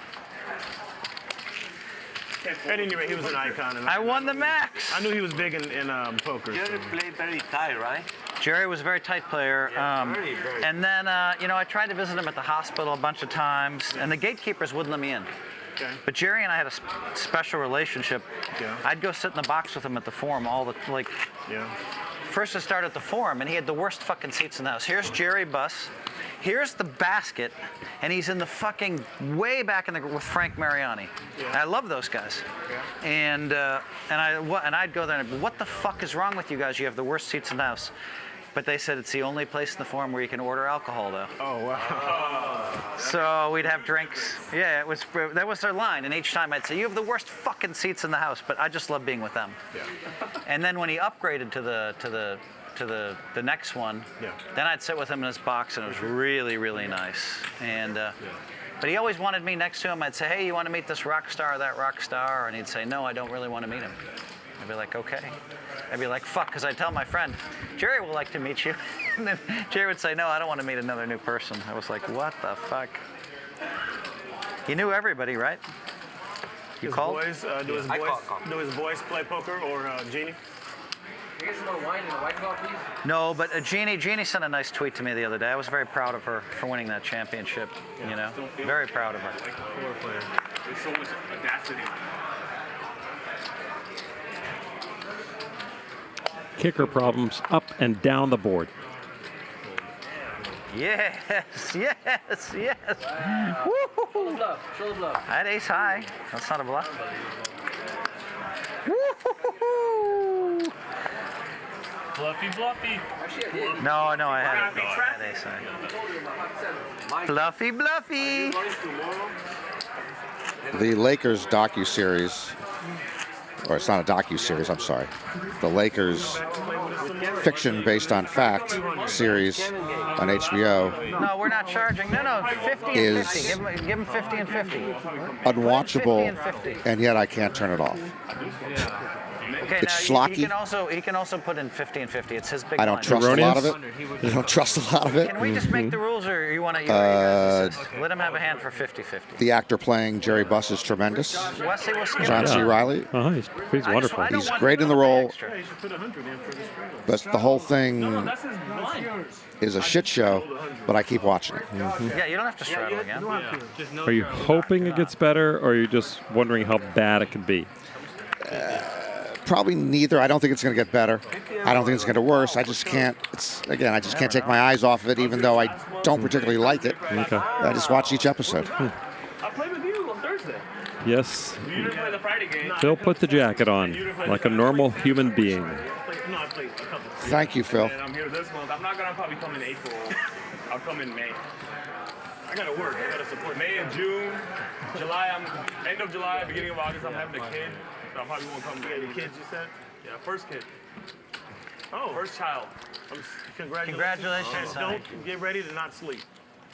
[SPEAKER 17] At any rate, he was an icon. And
[SPEAKER 12] I won the max.
[SPEAKER 17] I knew he was big in poker.
[SPEAKER 2] Jerry played very tight, right?
[SPEAKER 12] Jerry was a very tight player.
[SPEAKER 2] Very.
[SPEAKER 12] And then, I tried to visit him at the hospital a bunch of times, and the gatekeepers wouldn't let me in.
[SPEAKER 17] Okay.
[SPEAKER 12] But Jerry and I had a special relationship.
[SPEAKER 17] Yeah.
[SPEAKER 12] I'd go sit in the box with him at the Forum
[SPEAKER 17] Yeah.
[SPEAKER 12] First I started at the Forum, and he had the worst fucking seats in the house. Here's Jerry Buss. Here's the basket, and he's in the fucking way back with Frank Mariani.
[SPEAKER 17] Yeah.
[SPEAKER 12] I love those guys.
[SPEAKER 17] Yeah.
[SPEAKER 12] And I'd go there and I'd be, what the fuck is wrong with you guys? You have the worst seats in the house. But they said it's the only place in the Forum where you can order alcohol, though.
[SPEAKER 17] Oh, wow.
[SPEAKER 12] So we'd have drinks. Yeah, that was their line. And each time I'd say, you have the worst fucking seats in the house, but I just love being with them.
[SPEAKER 17] Yeah.
[SPEAKER 12] And then when he upgraded to the next one, then I'd sit with him in his box, and it was really, really nice. And but he always wanted me next to him. I'd say, hey, you want to meet this rock star or that rock star? And he'd say, no, I don't really want to meet him. I'd be like, okay. I'd be like, fuck, because I'd tell my friend, Jerry would like to meet you. And then Jerry would say, no, I don't want to meet another new person. I was like, what the fuck? He knew everybody, right? You called?
[SPEAKER 17] Do his boys play poker or Jeannie?
[SPEAKER 14] Can you get some more wine in the wine bottle, please?
[SPEAKER 12] No, but Jeannie sent a nice tweet to me the other day. I was very proud of her for winning that championship, Very proud of her.
[SPEAKER 21] Like a poor player. There's so much audacity.
[SPEAKER 19] Kicker problems up and down the board.
[SPEAKER 12] Yes.
[SPEAKER 14] Wow. Show the bluff. Show the bluff.
[SPEAKER 12] I had ace high. That's not a bluff.
[SPEAKER 3] Bluffy.
[SPEAKER 12] No, I had ace high. Bluffy.
[SPEAKER 20] The Lakers docuseries, or it's not a docuseries, I'm sorry. The Lakers fiction based on fact series on HBO
[SPEAKER 12] No, we're not charging. No, 50 and
[SPEAKER 20] Is-
[SPEAKER 12] 50. Give him 50 and 50.
[SPEAKER 20] unwatchable,
[SPEAKER 12] 50 and 50.
[SPEAKER 20] and yet I can't turn it off.
[SPEAKER 12] Okay,
[SPEAKER 20] It's
[SPEAKER 12] now
[SPEAKER 20] schlocky.
[SPEAKER 12] he can also put in 50 and 50. It's his big
[SPEAKER 20] I don't
[SPEAKER 12] line.
[SPEAKER 20] trust a lot of it. I don't trust a lot of it.
[SPEAKER 12] Can we just make the rules, or you want to? Let him have a hand for 50-50.
[SPEAKER 20] The actor playing Jerry Buss is tremendous.
[SPEAKER 12] Wesley will skip
[SPEAKER 20] John
[SPEAKER 12] it.
[SPEAKER 20] C. Riley.
[SPEAKER 19] He's wonderful.
[SPEAKER 20] He's great in the role, but the whole thing is a shit show, but I keep watching it.
[SPEAKER 12] Yeah, you don't have to straddle again.
[SPEAKER 19] Are you hoping it gets better, or are you just wondering how bad it could be?
[SPEAKER 20] Probably neither. I don't think it's going to get better. I don't think it's going to get worse. I just can't. I just can't take my eyes off of it, even though I don't particularly like it.
[SPEAKER 19] Okay.
[SPEAKER 20] I just watch each episode.
[SPEAKER 21] I'll play with you on Thursday.
[SPEAKER 19] Yes.
[SPEAKER 21] You didn't play the Friday game.
[SPEAKER 19] Phil put the jacket on like a normal human being.
[SPEAKER 20] Thank you, Phil.
[SPEAKER 21] And I'm here this month. I'm not gonna probably come in April. I'll come in May. I gotta work. I gotta support. May and June, July. End of July, beginning of August. I'm having a kid, so I probably won't come.
[SPEAKER 17] Any kids, you said?
[SPEAKER 21] Yeah, first kid.
[SPEAKER 17] Oh.
[SPEAKER 21] First child.
[SPEAKER 17] Congratulations.
[SPEAKER 12] Congratulations,
[SPEAKER 17] Don't get ready to not sleep.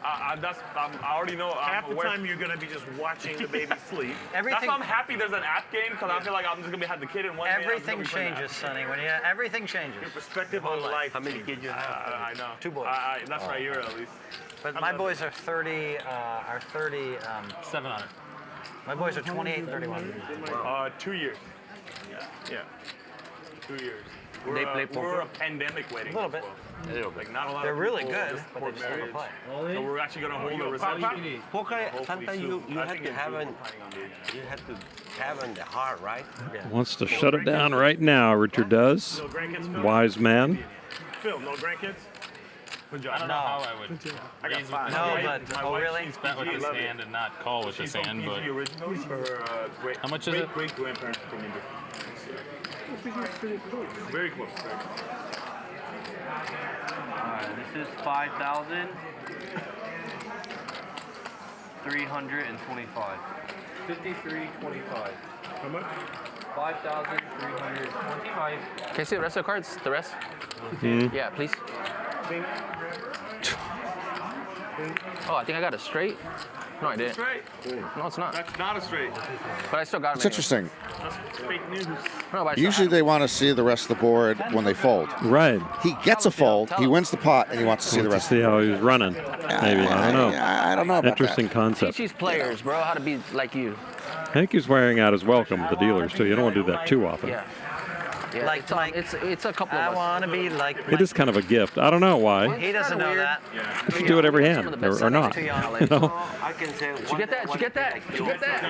[SPEAKER 21] I already know.
[SPEAKER 5] Half the time you're gonna be just watching the baby sleep.
[SPEAKER 21] That's why I'm happy there's an app game because I feel like I'm just gonna have the kid in one.
[SPEAKER 12] Everything changes, Sonny. When everything changes.
[SPEAKER 5] Your perspective on life.
[SPEAKER 2] How many kids you have?
[SPEAKER 21] I know.
[SPEAKER 12] 2 boys.
[SPEAKER 21] That's right here at least.
[SPEAKER 12] But my boys are 30.
[SPEAKER 3] 700.
[SPEAKER 12] My boys are 28 and 31.
[SPEAKER 21] 2 years. Yeah. 2 years.
[SPEAKER 2] They play
[SPEAKER 21] We're
[SPEAKER 2] poker?
[SPEAKER 21] a pandemic wedding.
[SPEAKER 12] A little bit.
[SPEAKER 21] Like not a lot
[SPEAKER 12] They're
[SPEAKER 21] of
[SPEAKER 12] really
[SPEAKER 21] people
[SPEAKER 12] good, but they just never play.
[SPEAKER 21] So we're actually gonna hold a reception.
[SPEAKER 2] Poker,
[SPEAKER 21] Hopefully
[SPEAKER 2] sometimes
[SPEAKER 21] soon.
[SPEAKER 2] you
[SPEAKER 21] I
[SPEAKER 2] have
[SPEAKER 21] think
[SPEAKER 2] to
[SPEAKER 21] in
[SPEAKER 2] have
[SPEAKER 21] June
[SPEAKER 2] an,
[SPEAKER 21] we're planning on doing that.
[SPEAKER 2] you have to have in the heart, right?
[SPEAKER 19] Wants to shut it down right now, Richard does.
[SPEAKER 5] No grandkids, Phil?
[SPEAKER 19] Wise man.
[SPEAKER 5] Phil, no grandkids?
[SPEAKER 3] I don't know how I would
[SPEAKER 5] I got
[SPEAKER 3] raise
[SPEAKER 5] 5.
[SPEAKER 3] with
[SPEAKER 12] No,
[SPEAKER 3] my
[SPEAKER 12] but
[SPEAKER 3] wife,
[SPEAKER 12] oh really?
[SPEAKER 3] she's bet with his hand and not call with his hand, but
[SPEAKER 21] PG originals for
[SPEAKER 3] how much is it?
[SPEAKER 21] great grandparents from India. Very close.
[SPEAKER 1] Alright, this is 5,325. 53.25.
[SPEAKER 5] How much?
[SPEAKER 1] 5,325.
[SPEAKER 14] Can I see the rest of the cards? The rest?
[SPEAKER 19] Mhm.
[SPEAKER 14] Yeah, please. Oh, I think I got a straight. No, I didn't.
[SPEAKER 21] Straight.
[SPEAKER 14] No, it's not.
[SPEAKER 21] That's not a straight.
[SPEAKER 14] But I still got it.
[SPEAKER 20] It's interesting.
[SPEAKER 21] That's fake news.
[SPEAKER 14] No, but I still
[SPEAKER 20] Usually
[SPEAKER 14] have
[SPEAKER 20] they want to see the rest of the board when they fold.
[SPEAKER 19] Right.
[SPEAKER 20] He gets a fold, he wins the pot, and he wants to see the rest.
[SPEAKER 19] See how he's running. Maybe. I don't know.
[SPEAKER 20] I don't know about
[SPEAKER 19] Interesting
[SPEAKER 20] that.
[SPEAKER 19] concept.
[SPEAKER 14] Teach these players, bro, how to be like you.
[SPEAKER 19] I think he's wearing out his welcome with the dealers, too. You don't want to do that too often.
[SPEAKER 14] Yeah. Yeah, it's a couple of us.
[SPEAKER 12] I want to be like.
[SPEAKER 19] It is kind of a gift. I don't know why.
[SPEAKER 12] He doesn't know that.
[SPEAKER 19] You should do it every hand, or not. You know?
[SPEAKER 2] I can say.
[SPEAKER 14] Did you get that? Did you get that? Did you get that?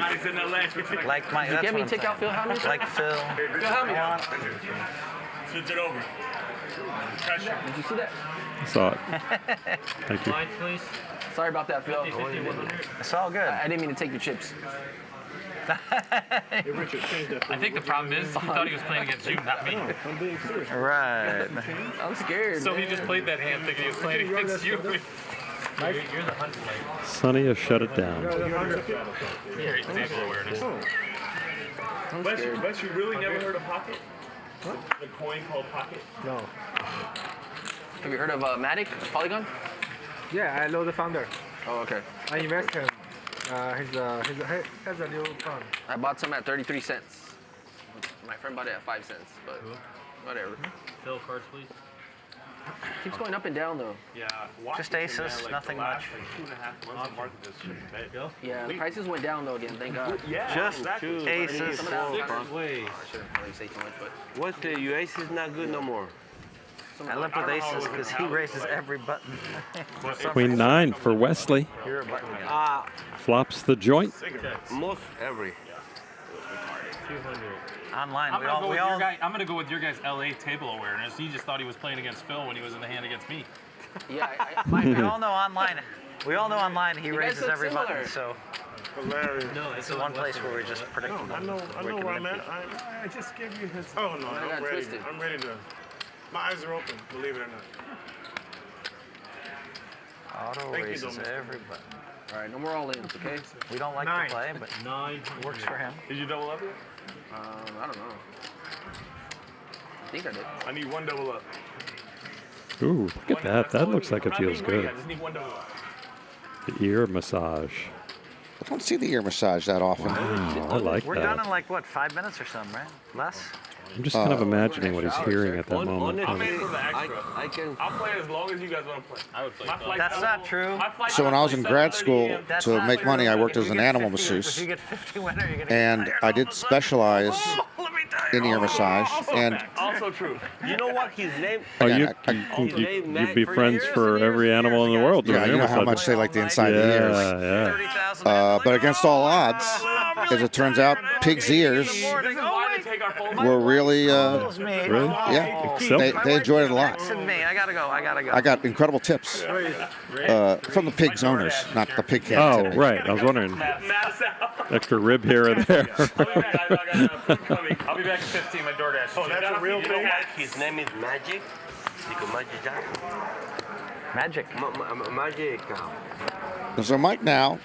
[SPEAKER 12] Like my.
[SPEAKER 14] Did you get me to take out Phil Hellmuth?
[SPEAKER 12] Like Phil.
[SPEAKER 14] Phil Hellmuth.
[SPEAKER 21] Switch it over. Pressure.
[SPEAKER 14] Did you see that?
[SPEAKER 19] I saw it. Thank you.
[SPEAKER 1] Line, please.
[SPEAKER 14] Sorry about that, Phil.
[SPEAKER 1] 50, 100.
[SPEAKER 12] It's all good.
[SPEAKER 14] I didn't mean to take your chips.
[SPEAKER 5] Hey, Richard, change that.
[SPEAKER 3] I think the problem is he thought he was playing against you, not me.
[SPEAKER 5] I'm being serious.
[SPEAKER 12] Right.
[SPEAKER 14] I'm scared.
[SPEAKER 3] So
[SPEAKER 14] man.
[SPEAKER 3] he just played that hand thinking he was playing against you.
[SPEAKER 1] You're the hunter.
[SPEAKER 19] Sonny has shut it down.
[SPEAKER 3] Great table awareness.
[SPEAKER 21] But you really never heard of Pocket? What? The coin called Pocket?
[SPEAKER 18] No.
[SPEAKER 14] Have you heard of Matic, Polygon?
[SPEAKER 18] Yeah, I know the founder.
[SPEAKER 14] Oh, okay.
[SPEAKER 18] I invest him. He has a new fund.
[SPEAKER 14] I bought some at 33 cents. My friend bought it at 5 cents, but whatever.
[SPEAKER 1] Phil, cards, please.
[SPEAKER 14] Keeps going up and down though.
[SPEAKER 21] Yeah.
[SPEAKER 12] Just aces, nothing much.
[SPEAKER 21] Like 2.5 months, the market just shit.
[SPEAKER 1] Go.
[SPEAKER 14] Yeah, the prices went down though again, thank God.
[SPEAKER 21] Yeah.
[SPEAKER 12] Just
[SPEAKER 21] exactly.
[SPEAKER 12] aces.
[SPEAKER 14] Some of that-
[SPEAKER 2] Wait.
[SPEAKER 14] I shouldn't really say too much, but
[SPEAKER 2] What's the your ace is not good no more?
[SPEAKER 12] I live with aces because he raises every button.
[SPEAKER 19] Queen 9 for Wesley.
[SPEAKER 12] You're a button guy.
[SPEAKER 19] Flops the joint.
[SPEAKER 2] Most every.
[SPEAKER 1] 200.
[SPEAKER 12] Online,
[SPEAKER 3] I'm
[SPEAKER 12] we
[SPEAKER 3] gonna,
[SPEAKER 12] all, we all.
[SPEAKER 3] I'm gonna go with your guys' LA table awareness. He just thought he was playing against Phil when he was in the hand against me.
[SPEAKER 14] yeah,
[SPEAKER 12] We all know online. We all know online he
[SPEAKER 14] You guys
[SPEAKER 12] raises
[SPEAKER 14] look
[SPEAKER 12] every
[SPEAKER 14] similar.
[SPEAKER 12] button. So
[SPEAKER 5] Hilarious.
[SPEAKER 1] No,
[SPEAKER 12] it's the one place where we're just predicting.
[SPEAKER 5] I know where I'm at. I just gave you his. Oh no,
[SPEAKER 14] I
[SPEAKER 5] I'm
[SPEAKER 14] got
[SPEAKER 5] ready.
[SPEAKER 14] twisted.
[SPEAKER 5] I'm ready to. My eyes are open. Believe it or not.
[SPEAKER 12] Auto
[SPEAKER 5] Thank you,
[SPEAKER 12] raises
[SPEAKER 5] Dominic.
[SPEAKER 12] every button.
[SPEAKER 14] All right, no more all-ins, okay?
[SPEAKER 12] We don't like to play, but
[SPEAKER 1] 9.
[SPEAKER 12] works for him.
[SPEAKER 21] Did you double up yet?
[SPEAKER 14] I don't know. I think I did.
[SPEAKER 21] I need one double up.
[SPEAKER 19] Ooh, look at that. That looks like it
[SPEAKER 21] I'm not
[SPEAKER 19] feels
[SPEAKER 21] being greedy,
[SPEAKER 19] good.
[SPEAKER 21] I just need one double up.
[SPEAKER 19] The ear massage.
[SPEAKER 20] I don't see the ear massage that often.
[SPEAKER 19] Wow, I like
[SPEAKER 12] We're done
[SPEAKER 19] that.
[SPEAKER 12] in like, what, 5 minutes or something, right? Less?
[SPEAKER 19] I'm just kind of imagining what he's hearing at that moment.
[SPEAKER 21] I'm in for the extra.
[SPEAKER 2] I can.
[SPEAKER 21] I'll play as long as you guys want to play. I would play.
[SPEAKER 12] That's not true.
[SPEAKER 20] So when I was in grad school, to make money, I worked as an animal
[SPEAKER 12] If
[SPEAKER 20] masseuse,
[SPEAKER 12] you get 50 winner, you're gonna
[SPEAKER 20] and I did specialize in ear massage. And
[SPEAKER 21] Also true.
[SPEAKER 2] You know what his name?
[SPEAKER 19] Oh,
[SPEAKER 20] Again,
[SPEAKER 19] you'd be friends for every animal in the world.
[SPEAKER 20] yeah, you know how much they like the inside of the ears.
[SPEAKER 19] Yeah.
[SPEAKER 20] But against all odds, as it turns out, pig's ears were really,
[SPEAKER 19] Really?
[SPEAKER 20] yeah,
[SPEAKER 19] So?
[SPEAKER 20] they enjoyed it a lot.
[SPEAKER 12] Me. I gotta go.
[SPEAKER 20] I got incredible tips from the pig's owners, not the pig cat.
[SPEAKER 19] Oh, right. I was wondering. Extra rib here or there.
[SPEAKER 21] I'll be back in 15. My DoorDash. Oh, that's a real thing?
[SPEAKER 2] His name is Magic. Because Magic Jack.
[SPEAKER 12] Magic.
[SPEAKER 2] Magic.
[SPEAKER 20] There's a mic now.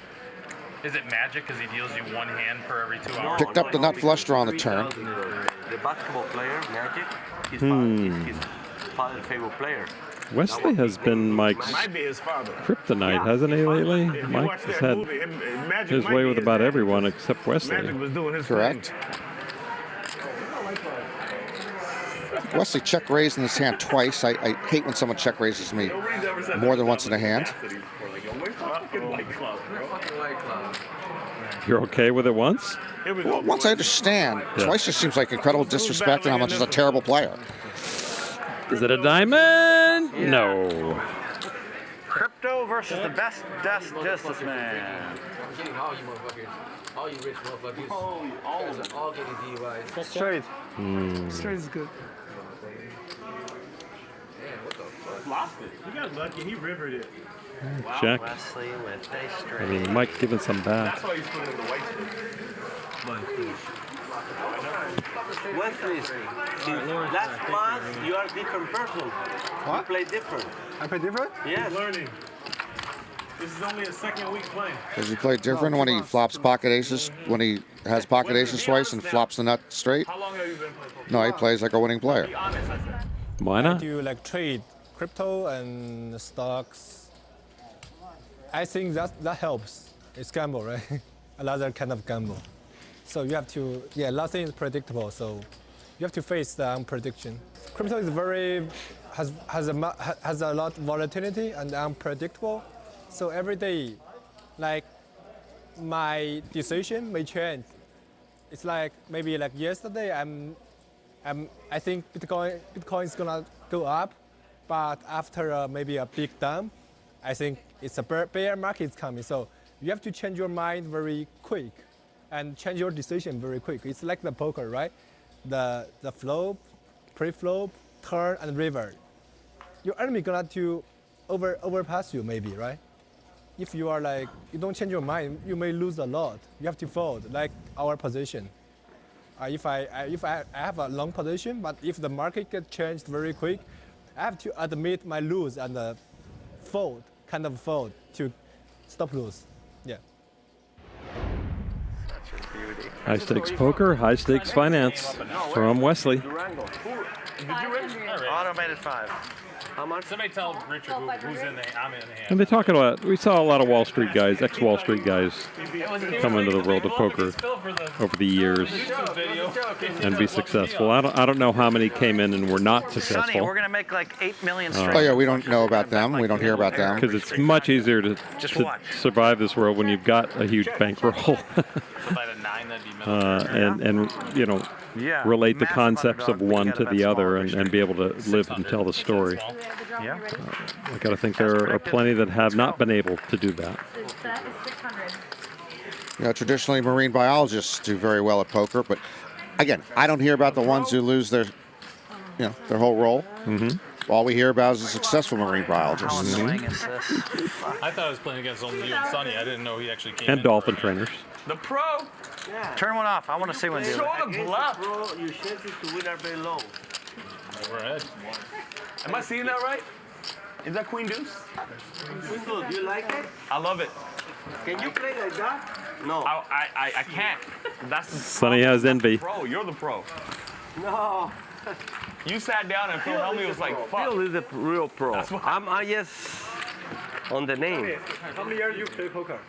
[SPEAKER 3] Is it magic because he deals you one hand per every 2 hours?
[SPEAKER 20] Picked up the nut fluster on the turn.
[SPEAKER 2] The basketball player, Magic, his father's favorite player.
[SPEAKER 19] Wesley has been Mike's
[SPEAKER 17] Might be his father.
[SPEAKER 19] kryptonite, hasn't he, lately?
[SPEAKER 17] If you
[SPEAKER 19] Mike
[SPEAKER 17] watch
[SPEAKER 19] has
[SPEAKER 17] that
[SPEAKER 19] had
[SPEAKER 17] movie, Magic
[SPEAKER 19] his
[SPEAKER 17] might
[SPEAKER 19] way
[SPEAKER 17] be
[SPEAKER 19] with
[SPEAKER 17] his
[SPEAKER 19] about
[SPEAKER 17] dad.
[SPEAKER 19] everyone except Wesley.
[SPEAKER 17] Magic was doing his
[SPEAKER 20] Correct.
[SPEAKER 17] thing.
[SPEAKER 20] Wesley check raised in his hand twice. I hate when someone check raises me more than once in the hand.
[SPEAKER 19] You're okay with it once?
[SPEAKER 20] Well, once I understand,
[SPEAKER 19] Yeah.
[SPEAKER 20] twice just seems like incredible disrespect and I'm just a terrible player.
[SPEAKER 19] Is it a diamond? No.
[SPEAKER 12] Crypto versus the best justice man.
[SPEAKER 7] I'm getting all you motherfuckers. All you rich motherfuckers. All of them. All getting DUIs.
[SPEAKER 18] Straight.
[SPEAKER 7] Straight is good.
[SPEAKER 17] Flopped it. He got lucky. He rivered it.
[SPEAKER 19] Jack.
[SPEAKER 12] Wesley with a straight.
[SPEAKER 19] I mean, Mike's giving some back.
[SPEAKER 17] That's why he's putting in the white
[SPEAKER 2] Wesley, last class, you are a different person.
[SPEAKER 18] What?
[SPEAKER 2] You play different.
[SPEAKER 18] I play different?
[SPEAKER 2] Yes.
[SPEAKER 17] learning. This is only a second week playing.
[SPEAKER 20] Does he play different when he flops pocket aces, when he has pocket aces twice and flops the nut straight?
[SPEAKER 17] How long have you been playing poker?
[SPEAKER 20] No, he plays like a winning player.
[SPEAKER 19] Why not?
[SPEAKER 18] Do you like trade crypto and stocks? I think that helps. It's gamble, right? Another kind of gamble. So you have to, nothing is predictable. So you have to face the unprediction. Crypto is has a lot of volatility and unpredictable. So every day, like my decision may change. It's like maybe like yesterday, I think Bitcoin is gonna go up, but after maybe a big dump, I think it's a bear market is coming. So you have to change your mind very quick and change your decision very quick. It's like the poker, right? The flop, pre-flop, turn, and river. Your enemy gonna to overpass you maybe, right? If you are like, you don't change your mind, you may lose a lot. You have to fold, like our position. If I have a long position, but if the market gets changed very quick, I have to admit my lose and fold to stop lose. Yeah.
[SPEAKER 19] High stakes poker, high stakes finance from Wesley.
[SPEAKER 12] Otto made it 5.
[SPEAKER 3] How much? Somebody tell Richard who's in the I'm in the hand.
[SPEAKER 19] And they talk about, we saw a lot of Wall Street guys, ex-Wall Street guys, come into the world of poker over the years and be successful. I don't know how many came in and were not successful.
[SPEAKER 12] Sonny, we're going to make like 8 million straight.
[SPEAKER 20] Oh yeah, we don't know about them. We don't hear about them.
[SPEAKER 19] Because it's much easier to survive this world when you've got a huge bankroll. And you know, relate the concepts of one to the other and be able to live and tell the story.
[SPEAKER 12] Yeah.
[SPEAKER 19] I got to think there are plenty that have not been able to do that.
[SPEAKER 4] That is 600.
[SPEAKER 20] You know, traditionally marine biologists do very well at poker, but again, I don't hear about the ones who lose their whole role.
[SPEAKER 19] Mm-hmm.
[SPEAKER 20] All we hear about is the successful marine biologists.
[SPEAKER 3] I thought I was playing against only you and Sonny. I didn't know he actually came
[SPEAKER 19] And
[SPEAKER 3] in.
[SPEAKER 19] dolphin trainers.
[SPEAKER 17] The pro.
[SPEAKER 12] Turn one off. I want to see one do
[SPEAKER 17] Show
[SPEAKER 12] it.
[SPEAKER 17] the bluff.
[SPEAKER 2] Bro, your chances to win are very low.
[SPEAKER 3] We're ahead.
[SPEAKER 17] Am I seeing that right? Is that Queen Deuce?
[SPEAKER 2] Queen Deuce, do you like it?
[SPEAKER 17] I love it.
[SPEAKER 2] Can you play like that? No.
[SPEAKER 17] I can't. That's the
[SPEAKER 19] Sonny has envy.
[SPEAKER 17] pro. You're the pro.
[SPEAKER 2] No.
[SPEAKER 17] You sat down and Phil Hellmuth was like, fuck.
[SPEAKER 2] Phil is a real pro. I'm just on the name.
[SPEAKER 18] How many years you play poker?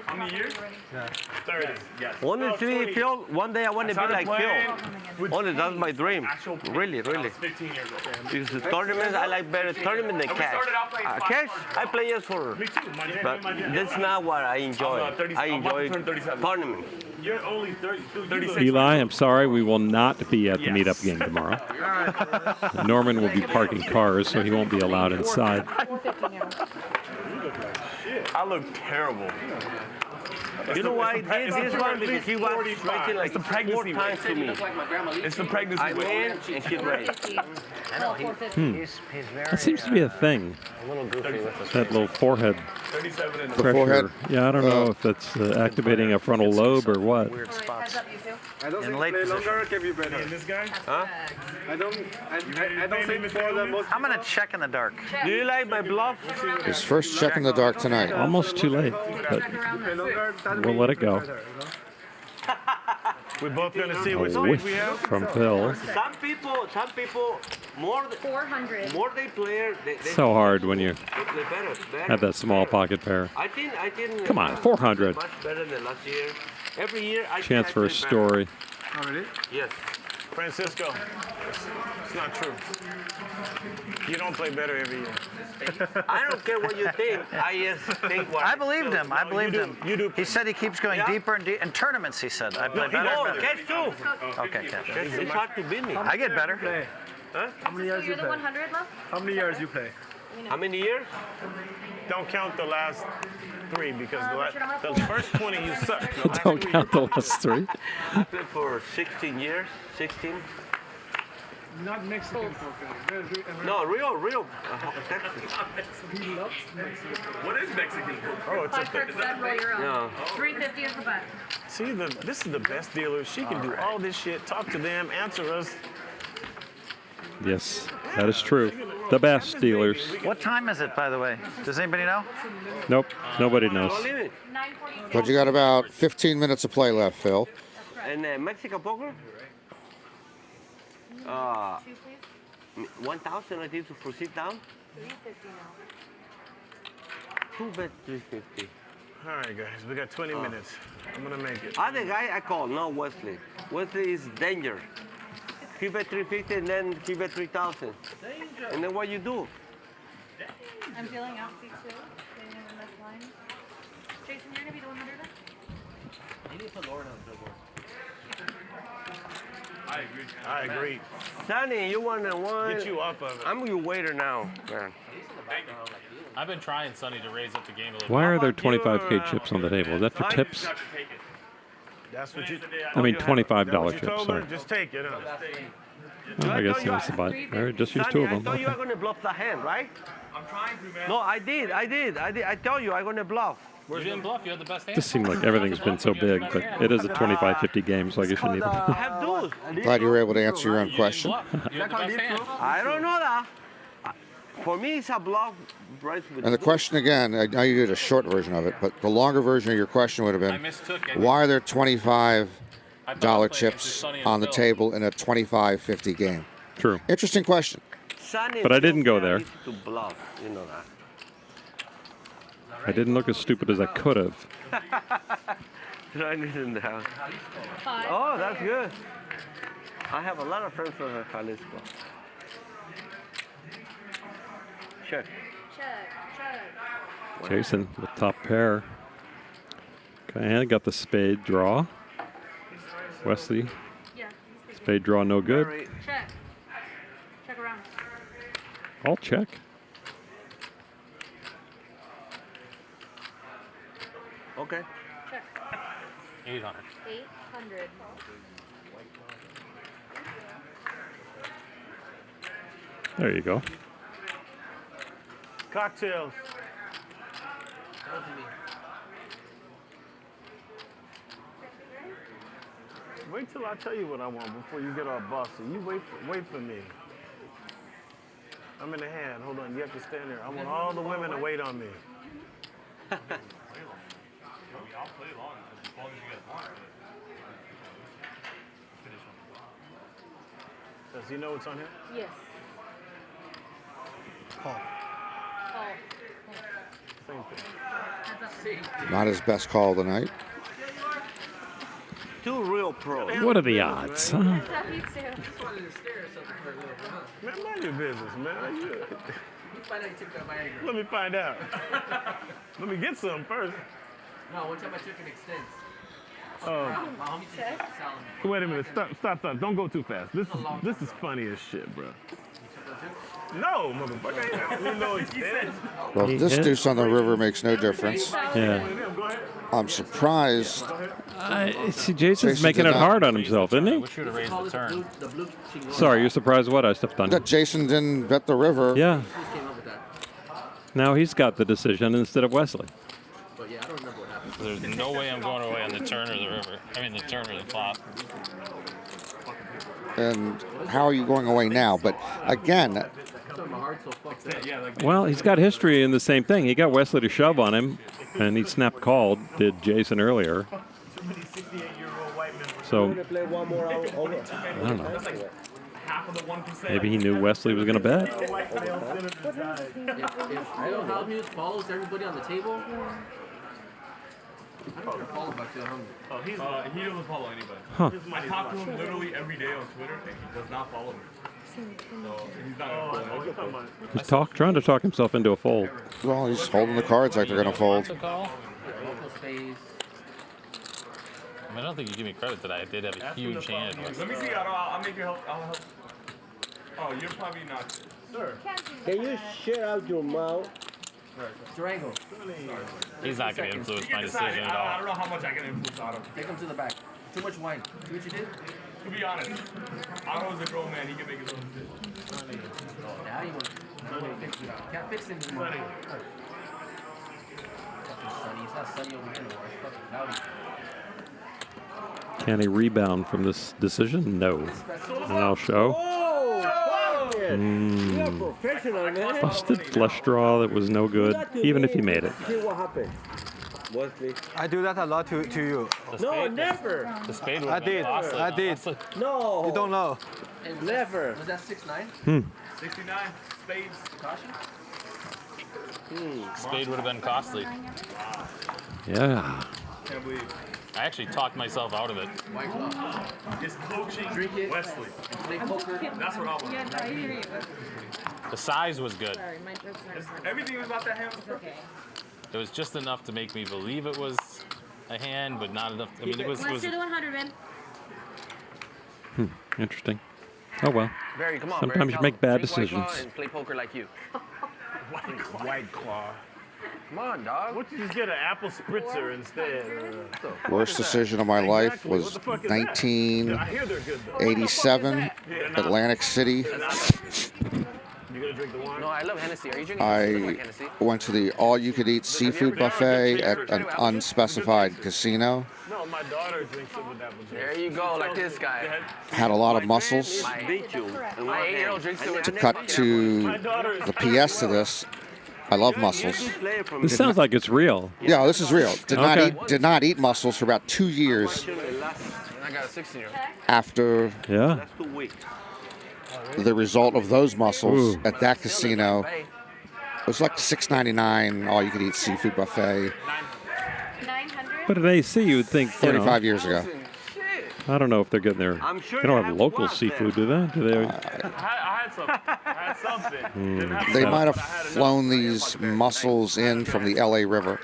[SPEAKER 17] How many years?
[SPEAKER 18] Yeah.
[SPEAKER 17] 30. Yes.
[SPEAKER 2] Honestly, Phil, one day I want to be like Phil. Honestly, that's my dream. Really.
[SPEAKER 17] 15 years old.
[SPEAKER 2] It's the tournaments, I like better tournament than cash. Cash, I play just for, but that's not what I enjoy. I enjoy tournament.
[SPEAKER 17] You're only 36.
[SPEAKER 19] Eli, I'm sorry, we will not be at the meetup game tomorrow. Norman will be parking cars, so he won't be allowed inside.
[SPEAKER 17] I look terrible.
[SPEAKER 2] You know why I did this one? Because he was rating like 4 times to me.
[SPEAKER 17] It's the pregnancy
[SPEAKER 2] I win and he raised.
[SPEAKER 19] That seems to be a thing. That little forehead
[SPEAKER 17] 37 and
[SPEAKER 19] pressure.
[SPEAKER 20] forehead?
[SPEAKER 19] Yeah, I don't know if that's activating a frontal lobe or what.
[SPEAKER 12] Weird spots.
[SPEAKER 18] I don't
[SPEAKER 12] In
[SPEAKER 18] think
[SPEAKER 12] late
[SPEAKER 18] play
[SPEAKER 12] position.
[SPEAKER 18] longer can be better.
[SPEAKER 17] And this guy?
[SPEAKER 2] Huh?
[SPEAKER 18] I don't think for the most.
[SPEAKER 12] I'm going to check in the dark.
[SPEAKER 2] Do you like my bluff?
[SPEAKER 20] His first check in the dark tonight.
[SPEAKER 19] Almost too late, but we'll let it go.
[SPEAKER 17] We're both gonna see
[SPEAKER 19] A
[SPEAKER 17] which
[SPEAKER 19] whiff
[SPEAKER 17] speed we have.
[SPEAKER 19] from Phil.
[SPEAKER 2] Some people, more
[SPEAKER 4] 400.
[SPEAKER 2] More they play, they
[SPEAKER 19] So hard when you
[SPEAKER 2] play better.
[SPEAKER 19] have that small pocket pair.
[SPEAKER 2] I think.
[SPEAKER 19] Come on, 400.
[SPEAKER 2] Much better than last year. Every year, I
[SPEAKER 19] Chance for a story.
[SPEAKER 17] Oh, really?
[SPEAKER 2] Yes.
[SPEAKER 17] Francisco, it's not true. You don't play better every year.
[SPEAKER 2] I don't care what you think. I just think what
[SPEAKER 12] I believed him. I believed him.
[SPEAKER 17] You do.
[SPEAKER 12] He said he keeps going deeper and deeper. In tournaments, he said. I play better and better.
[SPEAKER 2] Catch too.
[SPEAKER 12] Okay, catch.
[SPEAKER 2] It's hard to beat me.
[SPEAKER 12] I get better.
[SPEAKER 2] Huh?
[SPEAKER 4] How many years you play? 100 left?
[SPEAKER 17] How many years you play?
[SPEAKER 2] How many years?
[SPEAKER 17] Don't count the last 3 because the first 20 you suck.
[SPEAKER 19] Don't count the last 3.
[SPEAKER 2] I played for 16 years. 16.
[SPEAKER 17] Not Mexican poker.
[SPEAKER 2] No, real. Texas.
[SPEAKER 17] What is Mexican poker? Oh, it's
[SPEAKER 4] 5 cards dead, roll your own.
[SPEAKER 2] No.
[SPEAKER 4] 350 is the bet.
[SPEAKER 17] See, this is the best dealer. She can do all this shit, talk to them, answer us.
[SPEAKER 19] Yes, that is true. The best dealers.
[SPEAKER 12] What time is it, by the way? Does anybody know?
[SPEAKER 19] Nope, nobody knows.
[SPEAKER 20] But you got about 15 minutes of play left, Phil.
[SPEAKER 2] And Mexican poker? 1,000 I think to proceed down.
[SPEAKER 4] 350 now.
[SPEAKER 2] 2 bet 350.
[SPEAKER 17] All right, guys, we got 20 minutes. I'm gonna make it.
[SPEAKER 2] Other guy I call, no Wesley. Wesley is danger. He bet 350 and then he bet 3,000. And then what you do?
[SPEAKER 4] I'm feeling out seat 2. Getting in the next line. Jason, you're gonna be the 100.
[SPEAKER 1] You need to put Lauren on the billboard.
[SPEAKER 17] I agree.
[SPEAKER 2] Sonny, you want to one?
[SPEAKER 17] Get you up of it.
[SPEAKER 2] I'm your waiter now, man.
[SPEAKER 3] I've been trying, Sonny, to raise up the game a little.
[SPEAKER 19] Why are there 25K chips on the table? Is that for tips?
[SPEAKER 17] That's what you.
[SPEAKER 19] I mean, $25
[SPEAKER 17] You
[SPEAKER 19] chips.
[SPEAKER 17] told her,
[SPEAKER 19] Sorry.
[SPEAKER 17] just take it. Huh?
[SPEAKER 19] Oh, I guess that's the buy. All right, just use 2 of
[SPEAKER 2] I
[SPEAKER 19] them.
[SPEAKER 2] thought you were
[SPEAKER 19] Okay.
[SPEAKER 2] going to bluff the hand, right?
[SPEAKER 1] I'm trying to, man.
[SPEAKER 2] No, I did. I told you I'm going to bluff.
[SPEAKER 3] You didn't bluff. You had the best hand.
[SPEAKER 19] Just seemed like everything's been so big, but it is a 25-50 game, so I guess you need
[SPEAKER 2] I
[SPEAKER 19] it.
[SPEAKER 2] have duels.
[SPEAKER 20] Glad you were able to answer your own question.
[SPEAKER 3] You had the best hand.
[SPEAKER 2] I don't know that. For me, it's a bluff. Right with
[SPEAKER 20] And the question again, I know you did a short version of it, but the longer version of your question would have been, why are there $25 chips on the table in a 25-50 game?
[SPEAKER 19] True.
[SPEAKER 20] Interesting question.
[SPEAKER 19] But I didn't go there.
[SPEAKER 2] To bluff, you know that.
[SPEAKER 19] I didn't look as stupid as I could have.
[SPEAKER 2] Right in the house. Oh, that's good. I have a lot of friends from Jalisco. Check.
[SPEAKER 19] Jason with top pair. Kanye got the spade draw. Wesley. Spade draw no good.
[SPEAKER 4] Check. Check around.
[SPEAKER 19] I'll check.
[SPEAKER 2] Okay.
[SPEAKER 4] Check.
[SPEAKER 3] 800.
[SPEAKER 4] 800.
[SPEAKER 19] There you go.
[SPEAKER 17] Cocktails. Wait till I tell you what I want before you get all bossy. You wait for me. I'm in the hand. Hold on. You have to stand there. I want all the women to wait on me.
[SPEAKER 3] I'll play long as long as you guys want.
[SPEAKER 17] Does he know what's on here?
[SPEAKER 4] Yes.
[SPEAKER 11] Paul.
[SPEAKER 17] Same thing.
[SPEAKER 20] Not his best call tonight.
[SPEAKER 2] 2 real pros.
[SPEAKER 19] What are the odds? Huh?
[SPEAKER 17] Man, mind your business, man. Let me find out. Let me get some first.
[SPEAKER 7] No, one time I took an extents.
[SPEAKER 17] Oh. Wait a minute. Stop. Don't go too fast. This is funny as shit, bro. No, motherfucker. You know extents.
[SPEAKER 20] Well, this deuce on the river makes no difference.
[SPEAKER 19] Yeah.
[SPEAKER 20] I'm surprised.
[SPEAKER 19] See, Jason's making it hard on himself, isn't he?
[SPEAKER 3] We should have raised the turn.
[SPEAKER 19] Sorry, you're surprised what? I stepped on you.
[SPEAKER 20] That Jason didn't bet the river.
[SPEAKER 19] Yeah. Now he's got the decision instead of Wesley.
[SPEAKER 7] But yeah, I don't remember what happened.
[SPEAKER 3] There's no way I'm going away on the turn or the river. I mean, the turn or the flop.
[SPEAKER 20] And how are you going away now? But again,
[SPEAKER 19] Well, he's got history in the same thing. He got Wesley to shove on him, and he snap called, did Jason earlier. So
[SPEAKER 2] play one more hour over.
[SPEAKER 19] I don't know.
[SPEAKER 21] That's like half of the 1%.
[SPEAKER 19] Maybe he knew Wesley was going to bet.
[SPEAKER 7] If Phil Hellmuth follows everybody on the table, I don't care follow about Phil Hellmuth.
[SPEAKER 21] Oh, he doesn't follow anybody.
[SPEAKER 19] Huh.
[SPEAKER 21] I talk to him literally every day on Twitter, and he does not follow me. So he's not gonna follow.
[SPEAKER 19] He's trying to talk himself into a fold.
[SPEAKER 20] Well, he's holding the cards like they're going to fold.
[SPEAKER 13] I mean, I don't think you give me credit today. I did have a huge hand.
[SPEAKER 21] Let me see, Otto. I'll make you help. I'll help. Oh, you're probably not. Sir.
[SPEAKER 2] Can you share out your mouth?
[SPEAKER 7] Durango.
[SPEAKER 13] He's not going to influence my
[SPEAKER 21] Decide.
[SPEAKER 13] decision at
[SPEAKER 21] I
[SPEAKER 13] all.
[SPEAKER 21] don't know how much I can influence Otto.
[SPEAKER 7] Take him to the back. Too much wine. See what you did?
[SPEAKER 21] To be honest, Otto's a grown man. He can make his own decision.
[SPEAKER 7] Now you want to fix it. Can't fix it anymore. Sunny. It's not sunny over here anymore. It's fucking cloudy.
[SPEAKER 19] Can he rebound from this decision? No. And I'll show.
[SPEAKER 2] You're professional, man.
[SPEAKER 19] Busted flush draw that was no good, even if he made it.
[SPEAKER 2] See what happened. Wesley.
[SPEAKER 11] I do that a lot to you.
[SPEAKER 2] No, never.
[SPEAKER 13] The spade would
[SPEAKER 11] I
[SPEAKER 13] have been
[SPEAKER 11] did.
[SPEAKER 13] costly.
[SPEAKER 11] I did.
[SPEAKER 2] No.
[SPEAKER 11] You don't know.
[SPEAKER 2] Never.
[SPEAKER 7] Was that 6-9?
[SPEAKER 21] 69 spades.
[SPEAKER 7] Caution?
[SPEAKER 13] Spade would have been costly.
[SPEAKER 19] Yeah.
[SPEAKER 21] Can't believe.
[SPEAKER 13] I actually talked myself out of it.
[SPEAKER 7] White claw.
[SPEAKER 21] Is coaching
[SPEAKER 7] Drink it.
[SPEAKER 21] Wesley.
[SPEAKER 7] Play poker.
[SPEAKER 21] That's what I want.
[SPEAKER 4] Yeah, I hear you.
[SPEAKER 13] The size was good.
[SPEAKER 4] Sorry, my joke's not
[SPEAKER 21] Everything was about that hand.
[SPEAKER 4] okay.
[SPEAKER 13] It was just enough to make me believe it was a hand, but not enough. I mean, it was.
[SPEAKER 4] Let's do the 100, man.
[SPEAKER 19] Interesting. Oh well.
[SPEAKER 14] Barry, come on,
[SPEAKER 19] Sometimes
[SPEAKER 14] Barry,
[SPEAKER 19] you make bad
[SPEAKER 14] drink White Claw
[SPEAKER 19] decisions.
[SPEAKER 14] and play poker like you.
[SPEAKER 17] White Claw.
[SPEAKER 14] Come on, dog.
[SPEAKER 17] What you just get an apple spritzer instead?
[SPEAKER 20] Worst decision of my life was 1987, Atlantic City.
[SPEAKER 17] You gonna drink the wine?
[SPEAKER 14] No, I love Hennessy. Are you drinking
[SPEAKER 20] I
[SPEAKER 14] Hennessy?
[SPEAKER 20] went to the all-you-could-eat seafood buffet at an unspecified casino.
[SPEAKER 17] No, my daughter drinks it with apple juice.
[SPEAKER 14] There you go, like this guy.
[SPEAKER 20] Had a lot of mussels.
[SPEAKER 14] My 8-year-old drinks it with
[SPEAKER 20] To cut to the PS to this, I love mussels.
[SPEAKER 19] This sounds like it's real.
[SPEAKER 20] Yeah, this is real. Did not eat mussels for about 2 years
[SPEAKER 14] I got a 16-year-old.
[SPEAKER 20] after
[SPEAKER 19] Yeah.
[SPEAKER 20] the result of those mussels at that casino. It was like $6.99 all-you-could-eat seafood buffet.
[SPEAKER 4] 900?
[SPEAKER 19] But at AC, you would think,
[SPEAKER 20] 35 years ago.
[SPEAKER 19] I don't know if they're getting their. They don't have local seafood, do they? Do they?
[SPEAKER 21] I had something.
[SPEAKER 20] They might have flown these mussels in from the LA River.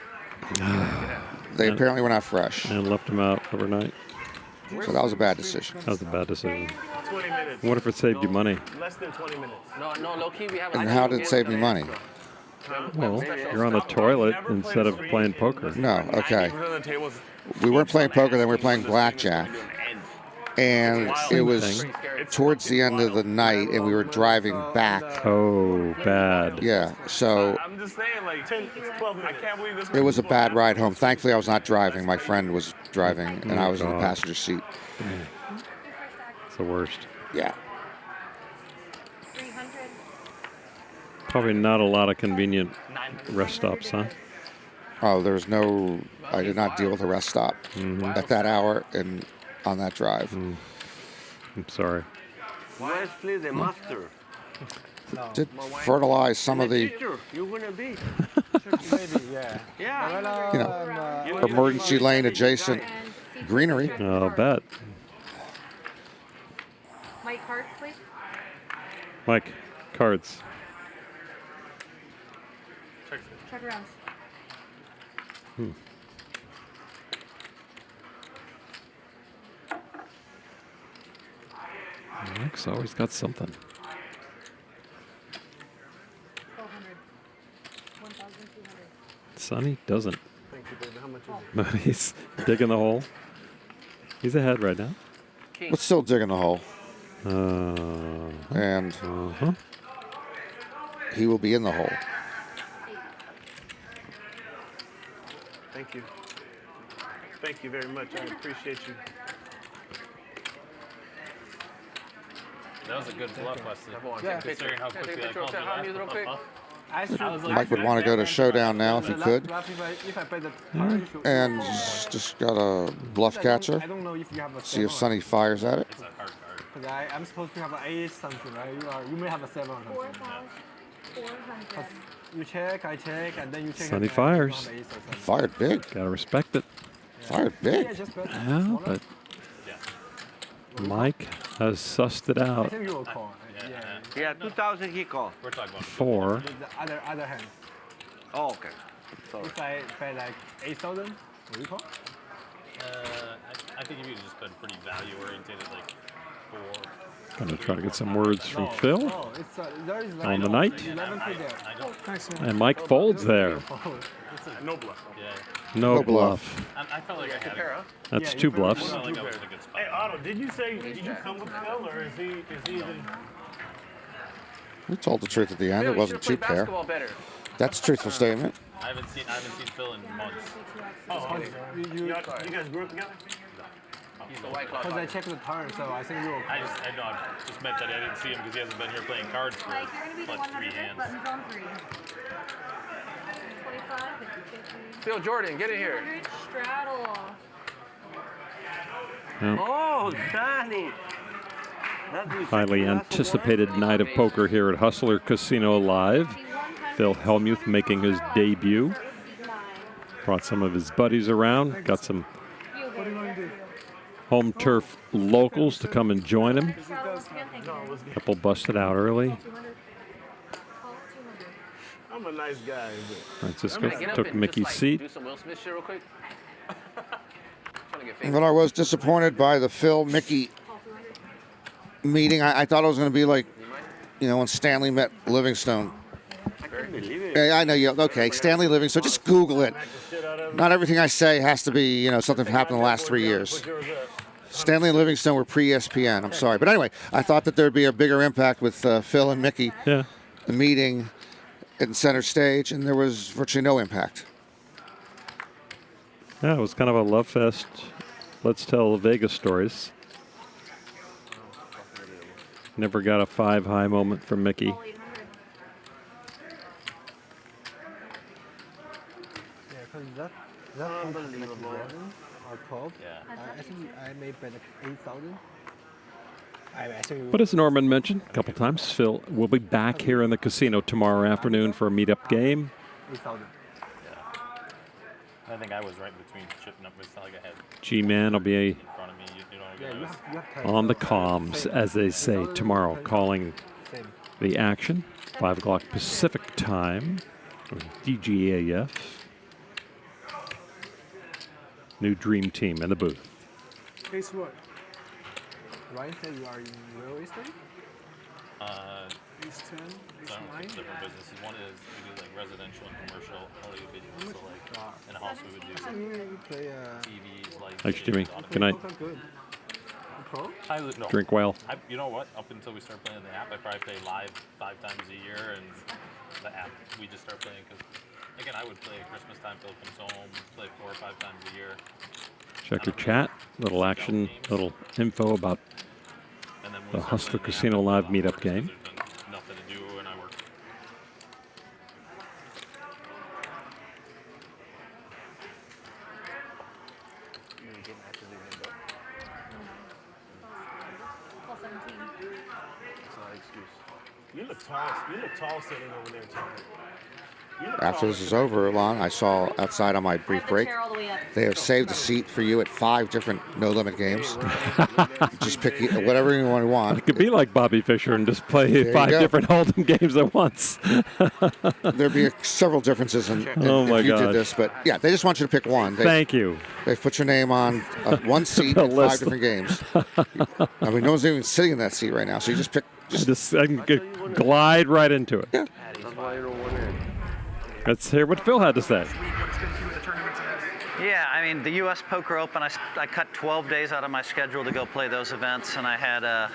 [SPEAKER 20] They apparently were not fresh.
[SPEAKER 19] And left them out overnight.
[SPEAKER 20] So that was a bad decision.
[SPEAKER 19] That was a bad decision.
[SPEAKER 17] 20 minutes.
[SPEAKER 19] What if it saved you money?
[SPEAKER 17] Less than 20 minutes.
[SPEAKER 14] No, low key, we have
[SPEAKER 20] And how did it save me money?
[SPEAKER 19] Well, you're on the toilet instead of playing poker.
[SPEAKER 20] No, okay. We weren't playing poker, then we were playing blackjack. And it was towards the end of the night, and we were driving back.
[SPEAKER 19] Oh, bad.
[SPEAKER 20] Yeah, so
[SPEAKER 21] I'm just saying, like, 10, 12 minutes. I can't believe this.
[SPEAKER 20] it was a bad ride home. Thankfully, I was not driving. My friend was driving, and I was in the passenger seat.
[SPEAKER 19] It's the worst.
[SPEAKER 20] Yeah.
[SPEAKER 4] 300.
[SPEAKER 19] Probably not a lot of convenient rest stops, huh?
[SPEAKER 20] Oh, there was no. I did not deal with a rest stop at that hour and on that drive.
[SPEAKER 19] I'm sorry.
[SPEAKER 2] Wesley, the master.
[SPEAKER 20] Did fertilize some of the
[SPEAKER 2] You're gonna be.
[SPEAKER 20] you know, emergency lane adjacent greenery.
[SPEAKER 19] I'll bet.
[SPEAKER 4] Mike, cards, please.
[SPEAKER 19] Mike, cards.
[SPEAKER 4] Check around.
[SPEAKER 19] Mike's always got something.
[SPEAKER 4] 1200. 1200.
[SPEAKER 19] Sonny doesn't.
[SPEAKER 17] Thank you, baby. How much is it?
[SPEAKER 19] But he's digging the hole. He's ahead right now.
[SPEAKER 20] But still digging the hole. And he will be in the hole.
[SPEAKER 17] Thank you. Thank you very much. I appreciate you.
[SPEAKER 13] That was a good bluff, Wesley.
[SPEAKER 14] Yeah.
[SPEAKER 13] Considering how quickly I called you
[SPEAKER 14] Real quick.
[SPEAKER 20] Mike would want to go to showdown now if he could.
[SPEAKER 18] If I play the
[SPEAKER 20] And just got a bluff catcher.
[SPEAKER 18] I don't know if you have a
[SPEAKER 20] See if
[SPEAKER 18] 7.
[SPEAKER 20] Sonny fires at it.
[SPEAKER 18] Because I'm supposed to have an 8 something, right? You may have a 7 or something.
[SPEAKER 4] 4,400.
[SPEAKER 18] You check, I check, and then you check.
[SPEAKER 19] Sonny
[SPEAKER 18] again,
[SPEAKER 19] fires.
[SPEAKER 18] you don't have ace or something.
[SPEAKER 20] Fired big.
[SPEAKER 19] Gotta respect it.
[SPEAKER 20] Fired big.
[SPEAKER 18] Yeah, just bet.
[SPEAKER 19] Yeah, but Mike has sussed it
[SPEAKER 18] I
[SPEAKER 19] out.
[SPEAKER 18] think you will call.
[SPEAKER 2] Yeah, 2,000 he called.
[SPEAKER 3] We're talking about
[SPEAKER 19] 4.
[SPEAKER 18] The other hand.
[SPEAKER 2] Oh, okay. Sorry.
[SPEAKER 18] If I pay like 8,000, will you call?
[SPEAKER 3] I think if you just been pretty value oriented, like 4.
[SPEAKER 19] Gonna try to get some words from Phil
[SPEAKER 18] Oh, it's there is like
[SPEAKER 19] on the night.
[SPEAKER 18] 11 feet there.
[SPEAKER 19] And Mike folds there.
[SPEAKER 3] No bluff. Yeah.
[SPEAKER 19] No bluff.
[SPEAKER 3] I felt like I had it.
[SPEAKER 19] That's 2 bluffs.
[SPEAKER 17] Hey, Otto, did you film with Phil, or is he even?
[SPEAKER 20] We told the truth at the end. It wasn't 2 pair. That's a truthful statement.
[SPEAKER 3] I haven't seen Phil in months.
[SPEAKER 17] Oh, you guys grew up together?
[SPEAKER 3] He's the white
[SPEAKER 18] Because I checked the turn, so I think you will call.
[SPEAKER 3] I just meant that I didn't see him because he hasn't been here playing cards for
[SPEAKER 4] Like, you're going to be the
[SPEAKER 3] like 3 hands.
[SPEAKER 4] buttons on 3. 25, 50.
[SPEAKER 14] Phil Jordan, get in here.
[SPEAKER 4] 200 straddle.
[SPEAKER 2] Oh, Sonny.
[SPEAKER 19] Highly anticipated night of poker here at Hustler Casino Live. Phil Hellmuth making his debut. Brought some of his buddies around. Got some home turf locals to come and join him. Couple busted out early.
[SPEAKER 17] I'm a nice guy.
[SPEAKER 19] Francisco took Mickey's seat.
[SPEAKER 14] Do some Will Smith shit real quick.
[SPEAKER 20] But I was disappointed by the Phil Mickey meeting. I thought it was going to be like, when Stanley met Livingstone. Yeah, I know you. Okay, Stanley Livingstone. Just Google it. Not everything I say has to be, something that happened in the last 3 years. Stanley and Livingstone were pre-ESPN. I'm sorry. But anyway, I thought that there'd be a bigger impact with Phil and Mickey.
[SPEAKER 19] Yeah.
[SPEAKER 20] The meeting in center stage, and there was virtually no impact.
[SPEAKER 19] Yeah, it was kind of a love fest. Let's tell Vegas stories. Never got a 5 high moment from Mickey.
[SPEAKER 18] Yeah, because that unbelievable. Or 12.
[SPEAKER 3] Yeah.
[SPEAKER 18] I think I made better 8,000. I think.
[SPEAKER 19] But as Norman mentioned a couple times, Phil will be back here in the casino tomorrow afternoon for a meetup game.
[SPEAKER 18] 8,000.
[SPEAKER 3] I think I was right between chipping up. It's not like I had
[SPEAKER 19] G-Man will be
[SPEAKER 3] in front of me.
[SPEAKER 18] You have time.
[SPEAKER 19] on the comms, as they say, tomorrow, calling the action. 5 o'clock Pacific time. DGAF. New dream team in the booth.
[SPEAKER 17] Guess what?
[SPEAKER 18] Ryan said you are in real estate?
[SPEAKER 17] Ace 10, Ace 9.
[SPEAKER 3] Different businesses. One is we do like residential and commercial audio video. So like in a house we would do
[SPEAKER 18] You play
[SPEAKER 3] TVs, lights.
[SPEAKER 19] Thanks, Jimmy. Good night.
[SPEAKER 18] Good. Pro?
[SPEAKER 3] No.
[SPEAKER 19] Drink well.
[SPEAKER 3] You know what? Up until we start playing the app, I probably play live 5 times a year, and the app we just start playing because, again, I would play at Christmas time. Phil comes home, play 4 or 5 times a year.
[SPEAKER 19] Check your chat. Little action, little info about the Hustler Casino Live meetup game.
[SPEAKER 3] Nothing to do, and I work.
[SPEAKER 17] You look tall. You look tall sitting over there, Tom.
[SPEAKER 20] After this is over, Lon, I saw outside on my brief break, they have saved a seat for you at 5 different no-limit games. Just pick whatever you want.
[SPEAKER 19] It could be like Bobby Fischer and just play 5 different Hold'em games at once.
[SPEAKER 20] There'd be several differences in if you did this, but yeah, they just want you to pick one.
[SPEAKER 19] Thank you.
[SPEAKER 20] They put your name on one seat in 5 different games. I mean, no one's even sitting in that seat right now, so you just pick.
[SPEAKER 19] I can glide right into it.
[SPEAKER 20] Yeah.
[SPEAKER 19] Let's hear what Phil had to say.
[SPEAKER 12] Yeah, I mean, the U.S. Poker Open, I cut 12 days out of my schedule to go play those events, and I had a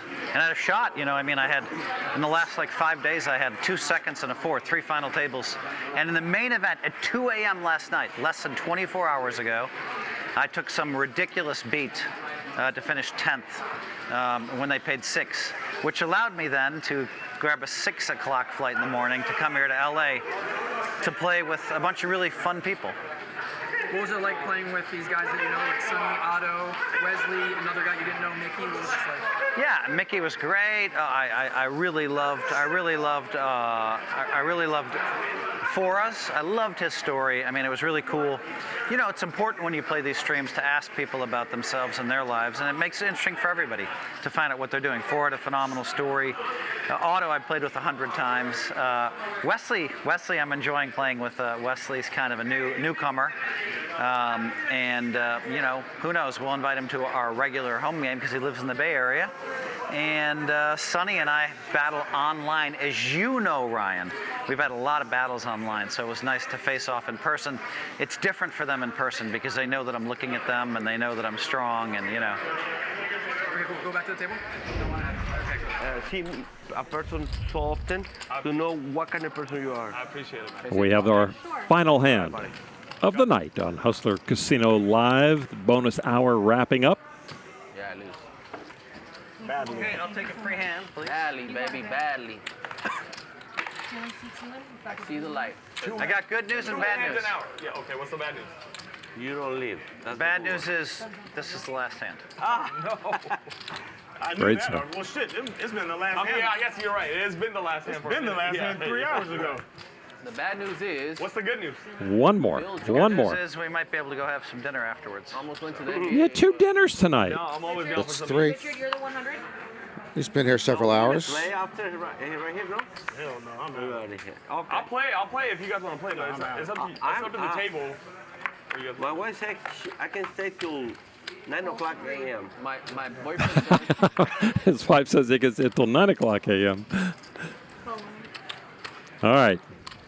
[SPEAKER 12] shot, I mean, I had, in the last 5 days, I had 2 seconds and a fourth, 3 final tables. And in the main event at 2 a.m. last night, less than 24 hours ago, I took some ridiculous beat to finish 10th when they paid 6. which allowed me then to grab a 6 o'clock flight in the morning to come here to LA to play with a bunch of really fun people.
[SPEAKER 14] What was it like playing with these guys that you know, like Sonny, Otto, Wesley, another guy you didn't know, Mikki? What was this like?
[SPEAKER 12] Yeah, Mikki was great. I really loved Phora's. I loved his story. I mean, it was really cool. You know, it's important when you play these streams to ask people about themselves and their lives, and it makes it interesting for everybody to find out what they're doing. Phora had a phenomenal story. Otto, I played with 100 times. Wesley, I'm enjoying playing with. Wesley's kind of a newcomer. You know, who knows? We'll invite him to our regular home game because he lives in the Bay Area. And Sonny and I battle online, as you know, Ryan. We've had a lot of battles online, so it was nice to face off in person. It's different for them in person because they know that I'm looking at them and they know that I'm strong, and you know.
[SPEAKER 14] Okay, go back to the table.
[SPEAKER 2] See a person so often to know what kind of person you are.
[SPEAKER 21] I appreciate it, man.
[SPEAKER 19] We have our final hand of the night on Hustler Casino Live. The bonus hour wrapping up.
[SPEAKER 7] Yeah, I lose.
[SPEAKER 12] Badly. Okay, I'll take a free hand, please.
[SPEAKER 7] Badly, baby, badly. I see the light.
[SPEAKER 12] I got good news and bad news.
[SPEAKER 21] Yeah, okay, what's the bad news?
[SPEAKER 2] You don't leave.
[SPEAKER 12] The bad news is this is the last hand.
[SPEAKER 17] Ah, no. I knew
[SPEAKER 19] Great
[SPEAKER 17] that.
[SPEAKER 19] stuff.
[SPEAKER 17] Well, shit, it's been the last hand.
[SPEAKER 21] Yeah, I guess you're right. It has been the last hand.
[SPEAKER 17] It's been the last hand 3 hours ago.
[SPEAKER 7] The bad news is...
[SPEAKER 21] What's the good news?
[SPEAKER 19] One more. One more.
[SPEAKER 12] The news is we might be able to go have some dinner afterwards.
[SPEAKER 7] Almost went to the
[SPEAKER 19] Yeah, 2 dinners tonight.
[SPEAKER 21] No, I'm always down
[SPEAKER 20] That's
[SPEAKER 21] for
[SPEAKER 20] 3.
[SPEAKER 4] Richard, you're the 100?
[SPEAKER 20] He's been here several hours.
[SPEAKER 2] Play after right here, bro.
[SPEAKER 21] Hell no, I'm not.
[SPEAKER 2] Okay.
[SPEAKER 21] I'll play if you guys want to play, but it's up to the table.
[SPEAKER 2] My wife said I can stay till 9 o'clock a.m.
[SPEAKER 7] My boyfriend...
[SPEAKER 19] His wife says he can stay till 9 o'clock a.m. All right.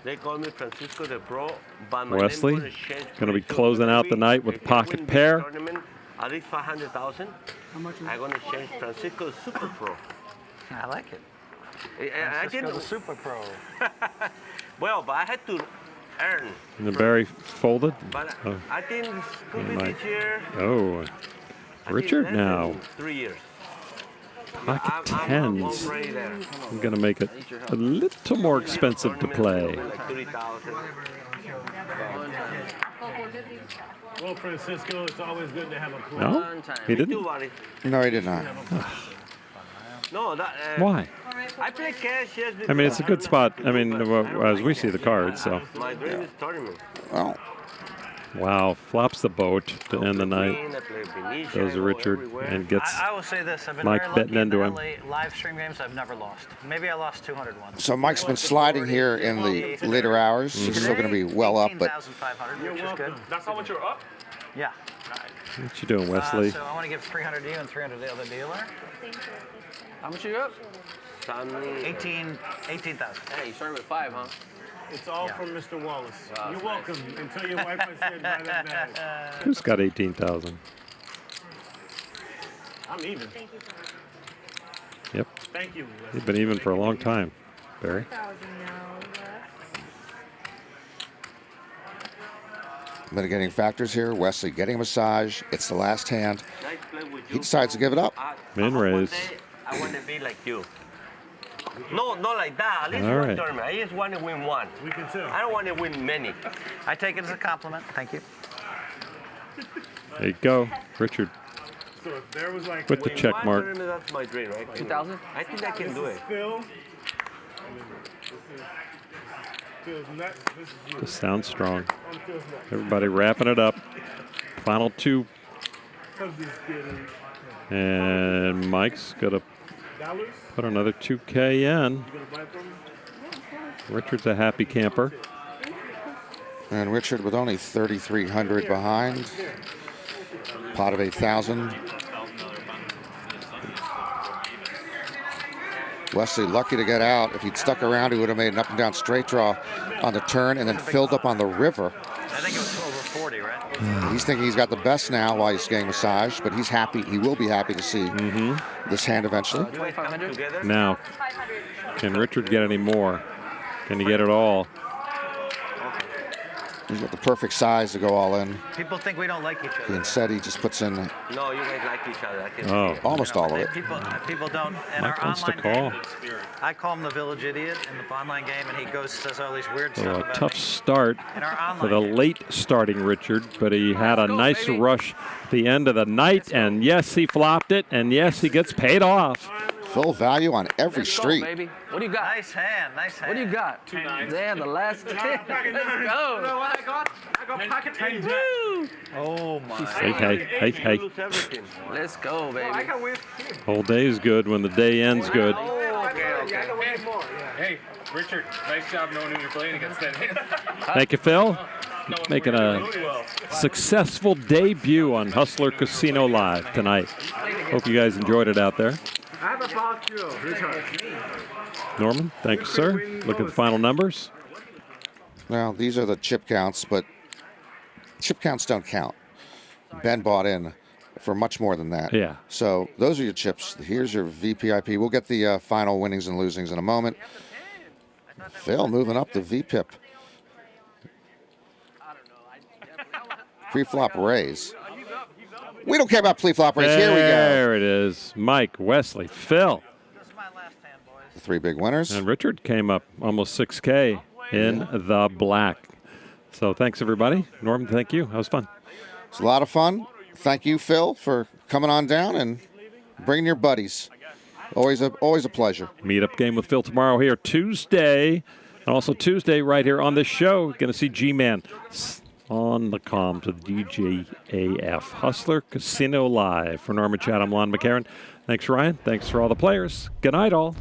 [SPEAKER 2] They call me Francisco the Pro, but my
[SPEAKER 19] Wesley
[SPEAKER 2] name
[SPEAKER 19] going to be closing out the night with pocket pair.
[SPEAKER 2] Tournament, at least 500,000. I'm going to change Francisco Super Pro.
[SPEAKER 12] I like it.
[SPEAKER 2] I didn't.
[SPEAKER 12] The Super Pro.
[SPEAKER 2] Well, but I had to earn.
[SPEAKER 19] And the berry folded.
[SPEAKER 2] But
[SPEAKER 19] Oh.
[SPEAKER 2] I think this could be
[SPEAKER 19] Mike.
[SPEAKER 2] this year.
[SPEAKER 19] Oh, Richard now.
[SPEAKER 2] 3 years.
[SPEAKER 19] Pocket
[SPEAKER 2] I'm
[SPEAKER 19] tens.
[SPEAKER 2] already there.
[SPEAKER 19] I'm going to make it a little more expensive to play.
[SPEAKER 2] Like 30,000.
[SPEAKER 17] Well, Francisco, it's always good to have a play.
[SPEAKER 19] No, he didn't.
[SPEAKER 20] No, he did not.
[SPEAKER 2] No, that,
[SPEAKER 19] Why?
[SPEAKER 2] I play cash. Yes,
[SPEAKER 19] I mean, it's a good spot. I mean, as we see the cards, so.
[SPEAKER 2] My dream is tournament.
[SPEAKER 20] Well,
[SPEAKER 19] Wow, flops the boat to end the night. Goes Richard and gets
[SPEAKER 12] I will say this. I've been
[SPEAKER 19] Mike
[SPEAKER 12] very lucky
[SPEAKER 19] betting into
[SPEAKER 12] in
[SPEAKER 19] him.
[SPEAKER 12] LA live stream games. I've never lost. Maybe I lost 200 once.
[SPEAKER 20] so Mike's been sliding here in the later hours. He's still going to be well up, but
[SPEAKER 12] 18,500, which is good.
[SPEAKER 21] That's how much you're up?
[SPEAKER 12] Yeah.
[SPEAKER 19] What you doing, Wesley?
[SPEAKER 12] So I want to give 300 to you and 300 to the other dealer.
[SPEAKER 7] How much you up?
[SPEAKER 12] 18,000.
[SPEAKER 7] Hey, you started with 5, huh?
[SPEAKER 17] It's all from Mr. Wallace. You're welcome. Until your wife said buy that bag.
[SPEAKER 19] Who's got 18,000?
[SPEAKER 17] I'm even.
[SPEAKER 19] Yep.
[SPEAKER 17] Thank you.
[SPEAKER 19] You've been even for a long time, Barry.
[SPEAKER 20] mitigating factors here. Wesley getting a massage. It's the last hand. He decides to give it up.
[SPEAKER 19] Min raise.
[SPEAKER 2] I want to be like you. No, not like that. At least
[SPEAKER 19] All
[SPEAKER 2] one
[SPEAKER 19] right.
[SPEAKER 2] tournament. I just want to win one.
[SPEAKER 17] We can tell.
[SPEAKER 2] I don't want to win many.
[SPEAKER 12] I take it as a compliment. Thank you.
[SPEAKER 19] There you go, Richard.
[SPEAKER 17] So if there was like
[SPEAKER 19] With the check
[SPEAKER 2] One
[SPEAKER 19] mark.
[SPEAKER 2] tournament, that's my dream, right?
[SPEAKER 7] 2,000?
[SPEAKER 2] I think I can do it.
[SPEAKER 17] Phil. Phil's nuts. This is you.
[SPEAKER 19] This sounds strong.
[SPEAKER 17] I'm Phil's nuts.
[SPEAKER 19] Everybody wrapping it up. Final two.
[SPEAKER 17] How's this getting?
[SPEAKER 19] And Mike's going to
[SPEAKER 17] Dollars?
[SPEAKER 19] put another 2K in.
[SPEAKER 17] You gonna buy from me?
[SPEAKER 19] Richard's a happy camper.
[SPEAKER 20] And Richard with only 3,300 behind. Pot of 8,000. Wesley lucky to get out. If he'd stuck around, he would have made an up and down straight draw on the turn and then filled up on the river.
[SPEAKER 12] I think it was over 40, right?
[SPEAKER 20] He's thinking he's got the best now while he's getting massaged, but he's happy. He will be happy to see this hand eventually.
[SPEAKER 19] Now, can Richard get any more? Can he get it all?
[SPEAKER 20] He's got the perfect size to go all in.
[SPEAKER 12] People think we don't like each
[SPEAKER 20] He
[SPEAKER 12] other.
[SPEAKER 20] instead he just puts in
[SPEAKER 2] No, you guys like each other. I can
[SPEAKER 19] Oh.
[SPEAKER 2] see it.
[SPEAKER 20] almost all of it.
[SPEAKER 12] People don't. In
[SPEAKER 19] Mike
[SPEAKER 12] our
[SPEAKER 19] wants to
[SPEAKER 12] online
[SPEAKER 19] call.
[SPEAKER 12] game, I call him the village idiot in the online game, and he says all these weird
[SPEAKER 19] So
[SPEAKER 12] stuff
[SPEAKER 19] a
[SPEAKER 12] about
[SPEAKER 19] tough
[SPEAKER 12] me.
[SPEAKER 19] start
[SPEAKER 12] In our
[SPEAKER 19] for the
[SPEAKER 12] online
[SPEAKER 19] late starting Richard, but he had a nice rush at the end of the night, and yes, he flopped it, and yes, he gets paid off.
[SPEAKER 20] Full value on every
[SPEAKER 14] Let's go,
[SPEAKER 20] street.
[SPEAKER 14] baby. What do you got?
[SPEAKER 12] Nice hand, nice hand.
[SPEAKER 14] What do you got? Damn, the last 10. Let's go.
[SPEAKER 1] I got pocket 10.
[SPEAKER 12] Oh my.
[SPEAKER 19] Hey.
[SPEAKER 14] Let's go, baby.
[SPEAKER 19] Whole day is good when the day ends good.
[SPEAKER 3] Hey, Richard, nice job knowing who you're playing against then.
[SPEAKER 19] Thank you, Phil. Making a successful debut on Hustler Casino Live tonight. Hope you guys enjoyed it out there.
[SPEAKER 1] I have a boss too, Richard.
[SPEAKER 19] Norman, thank you, sir. Look at the final numbers.
[SPEAKER 20] Now, these are the chip counts, but chip counts don't count. Ben bought in for much more than that.
[SPEAKER 19] Yeah.
[SPEAKER 20] So those are your chips. Here's your VPIP. We'll get the final winnings and losings in a moment. Phil moving up the VPIP. Pre-flop raise. We don't care about pre-flop raise. Here we go.
[SPEAKER 19] There it is. Mike, Wesley, Phil.
[SPEAKER 20] The three big winners.
[SPEAKER 19] And Richard came up almost 6K in the black. So thanks, everybody. Norman, thank you. That was fun.
[SPEAKER 20] It's a lot of fun. Thank you, Phil, for coming on down and bringing your buddies. Always a pleasure.
[SPEAKER 19] Meetup game with Phil tomorrow here Tuesday. And also Tuesday right here on this show. Going to see G-Man on the comms with DJAF. Hustler Casino Live. For Norman Chad, I'm Lon McEachern. Thanks, Ryan. Thanks for all the players. Good night, all.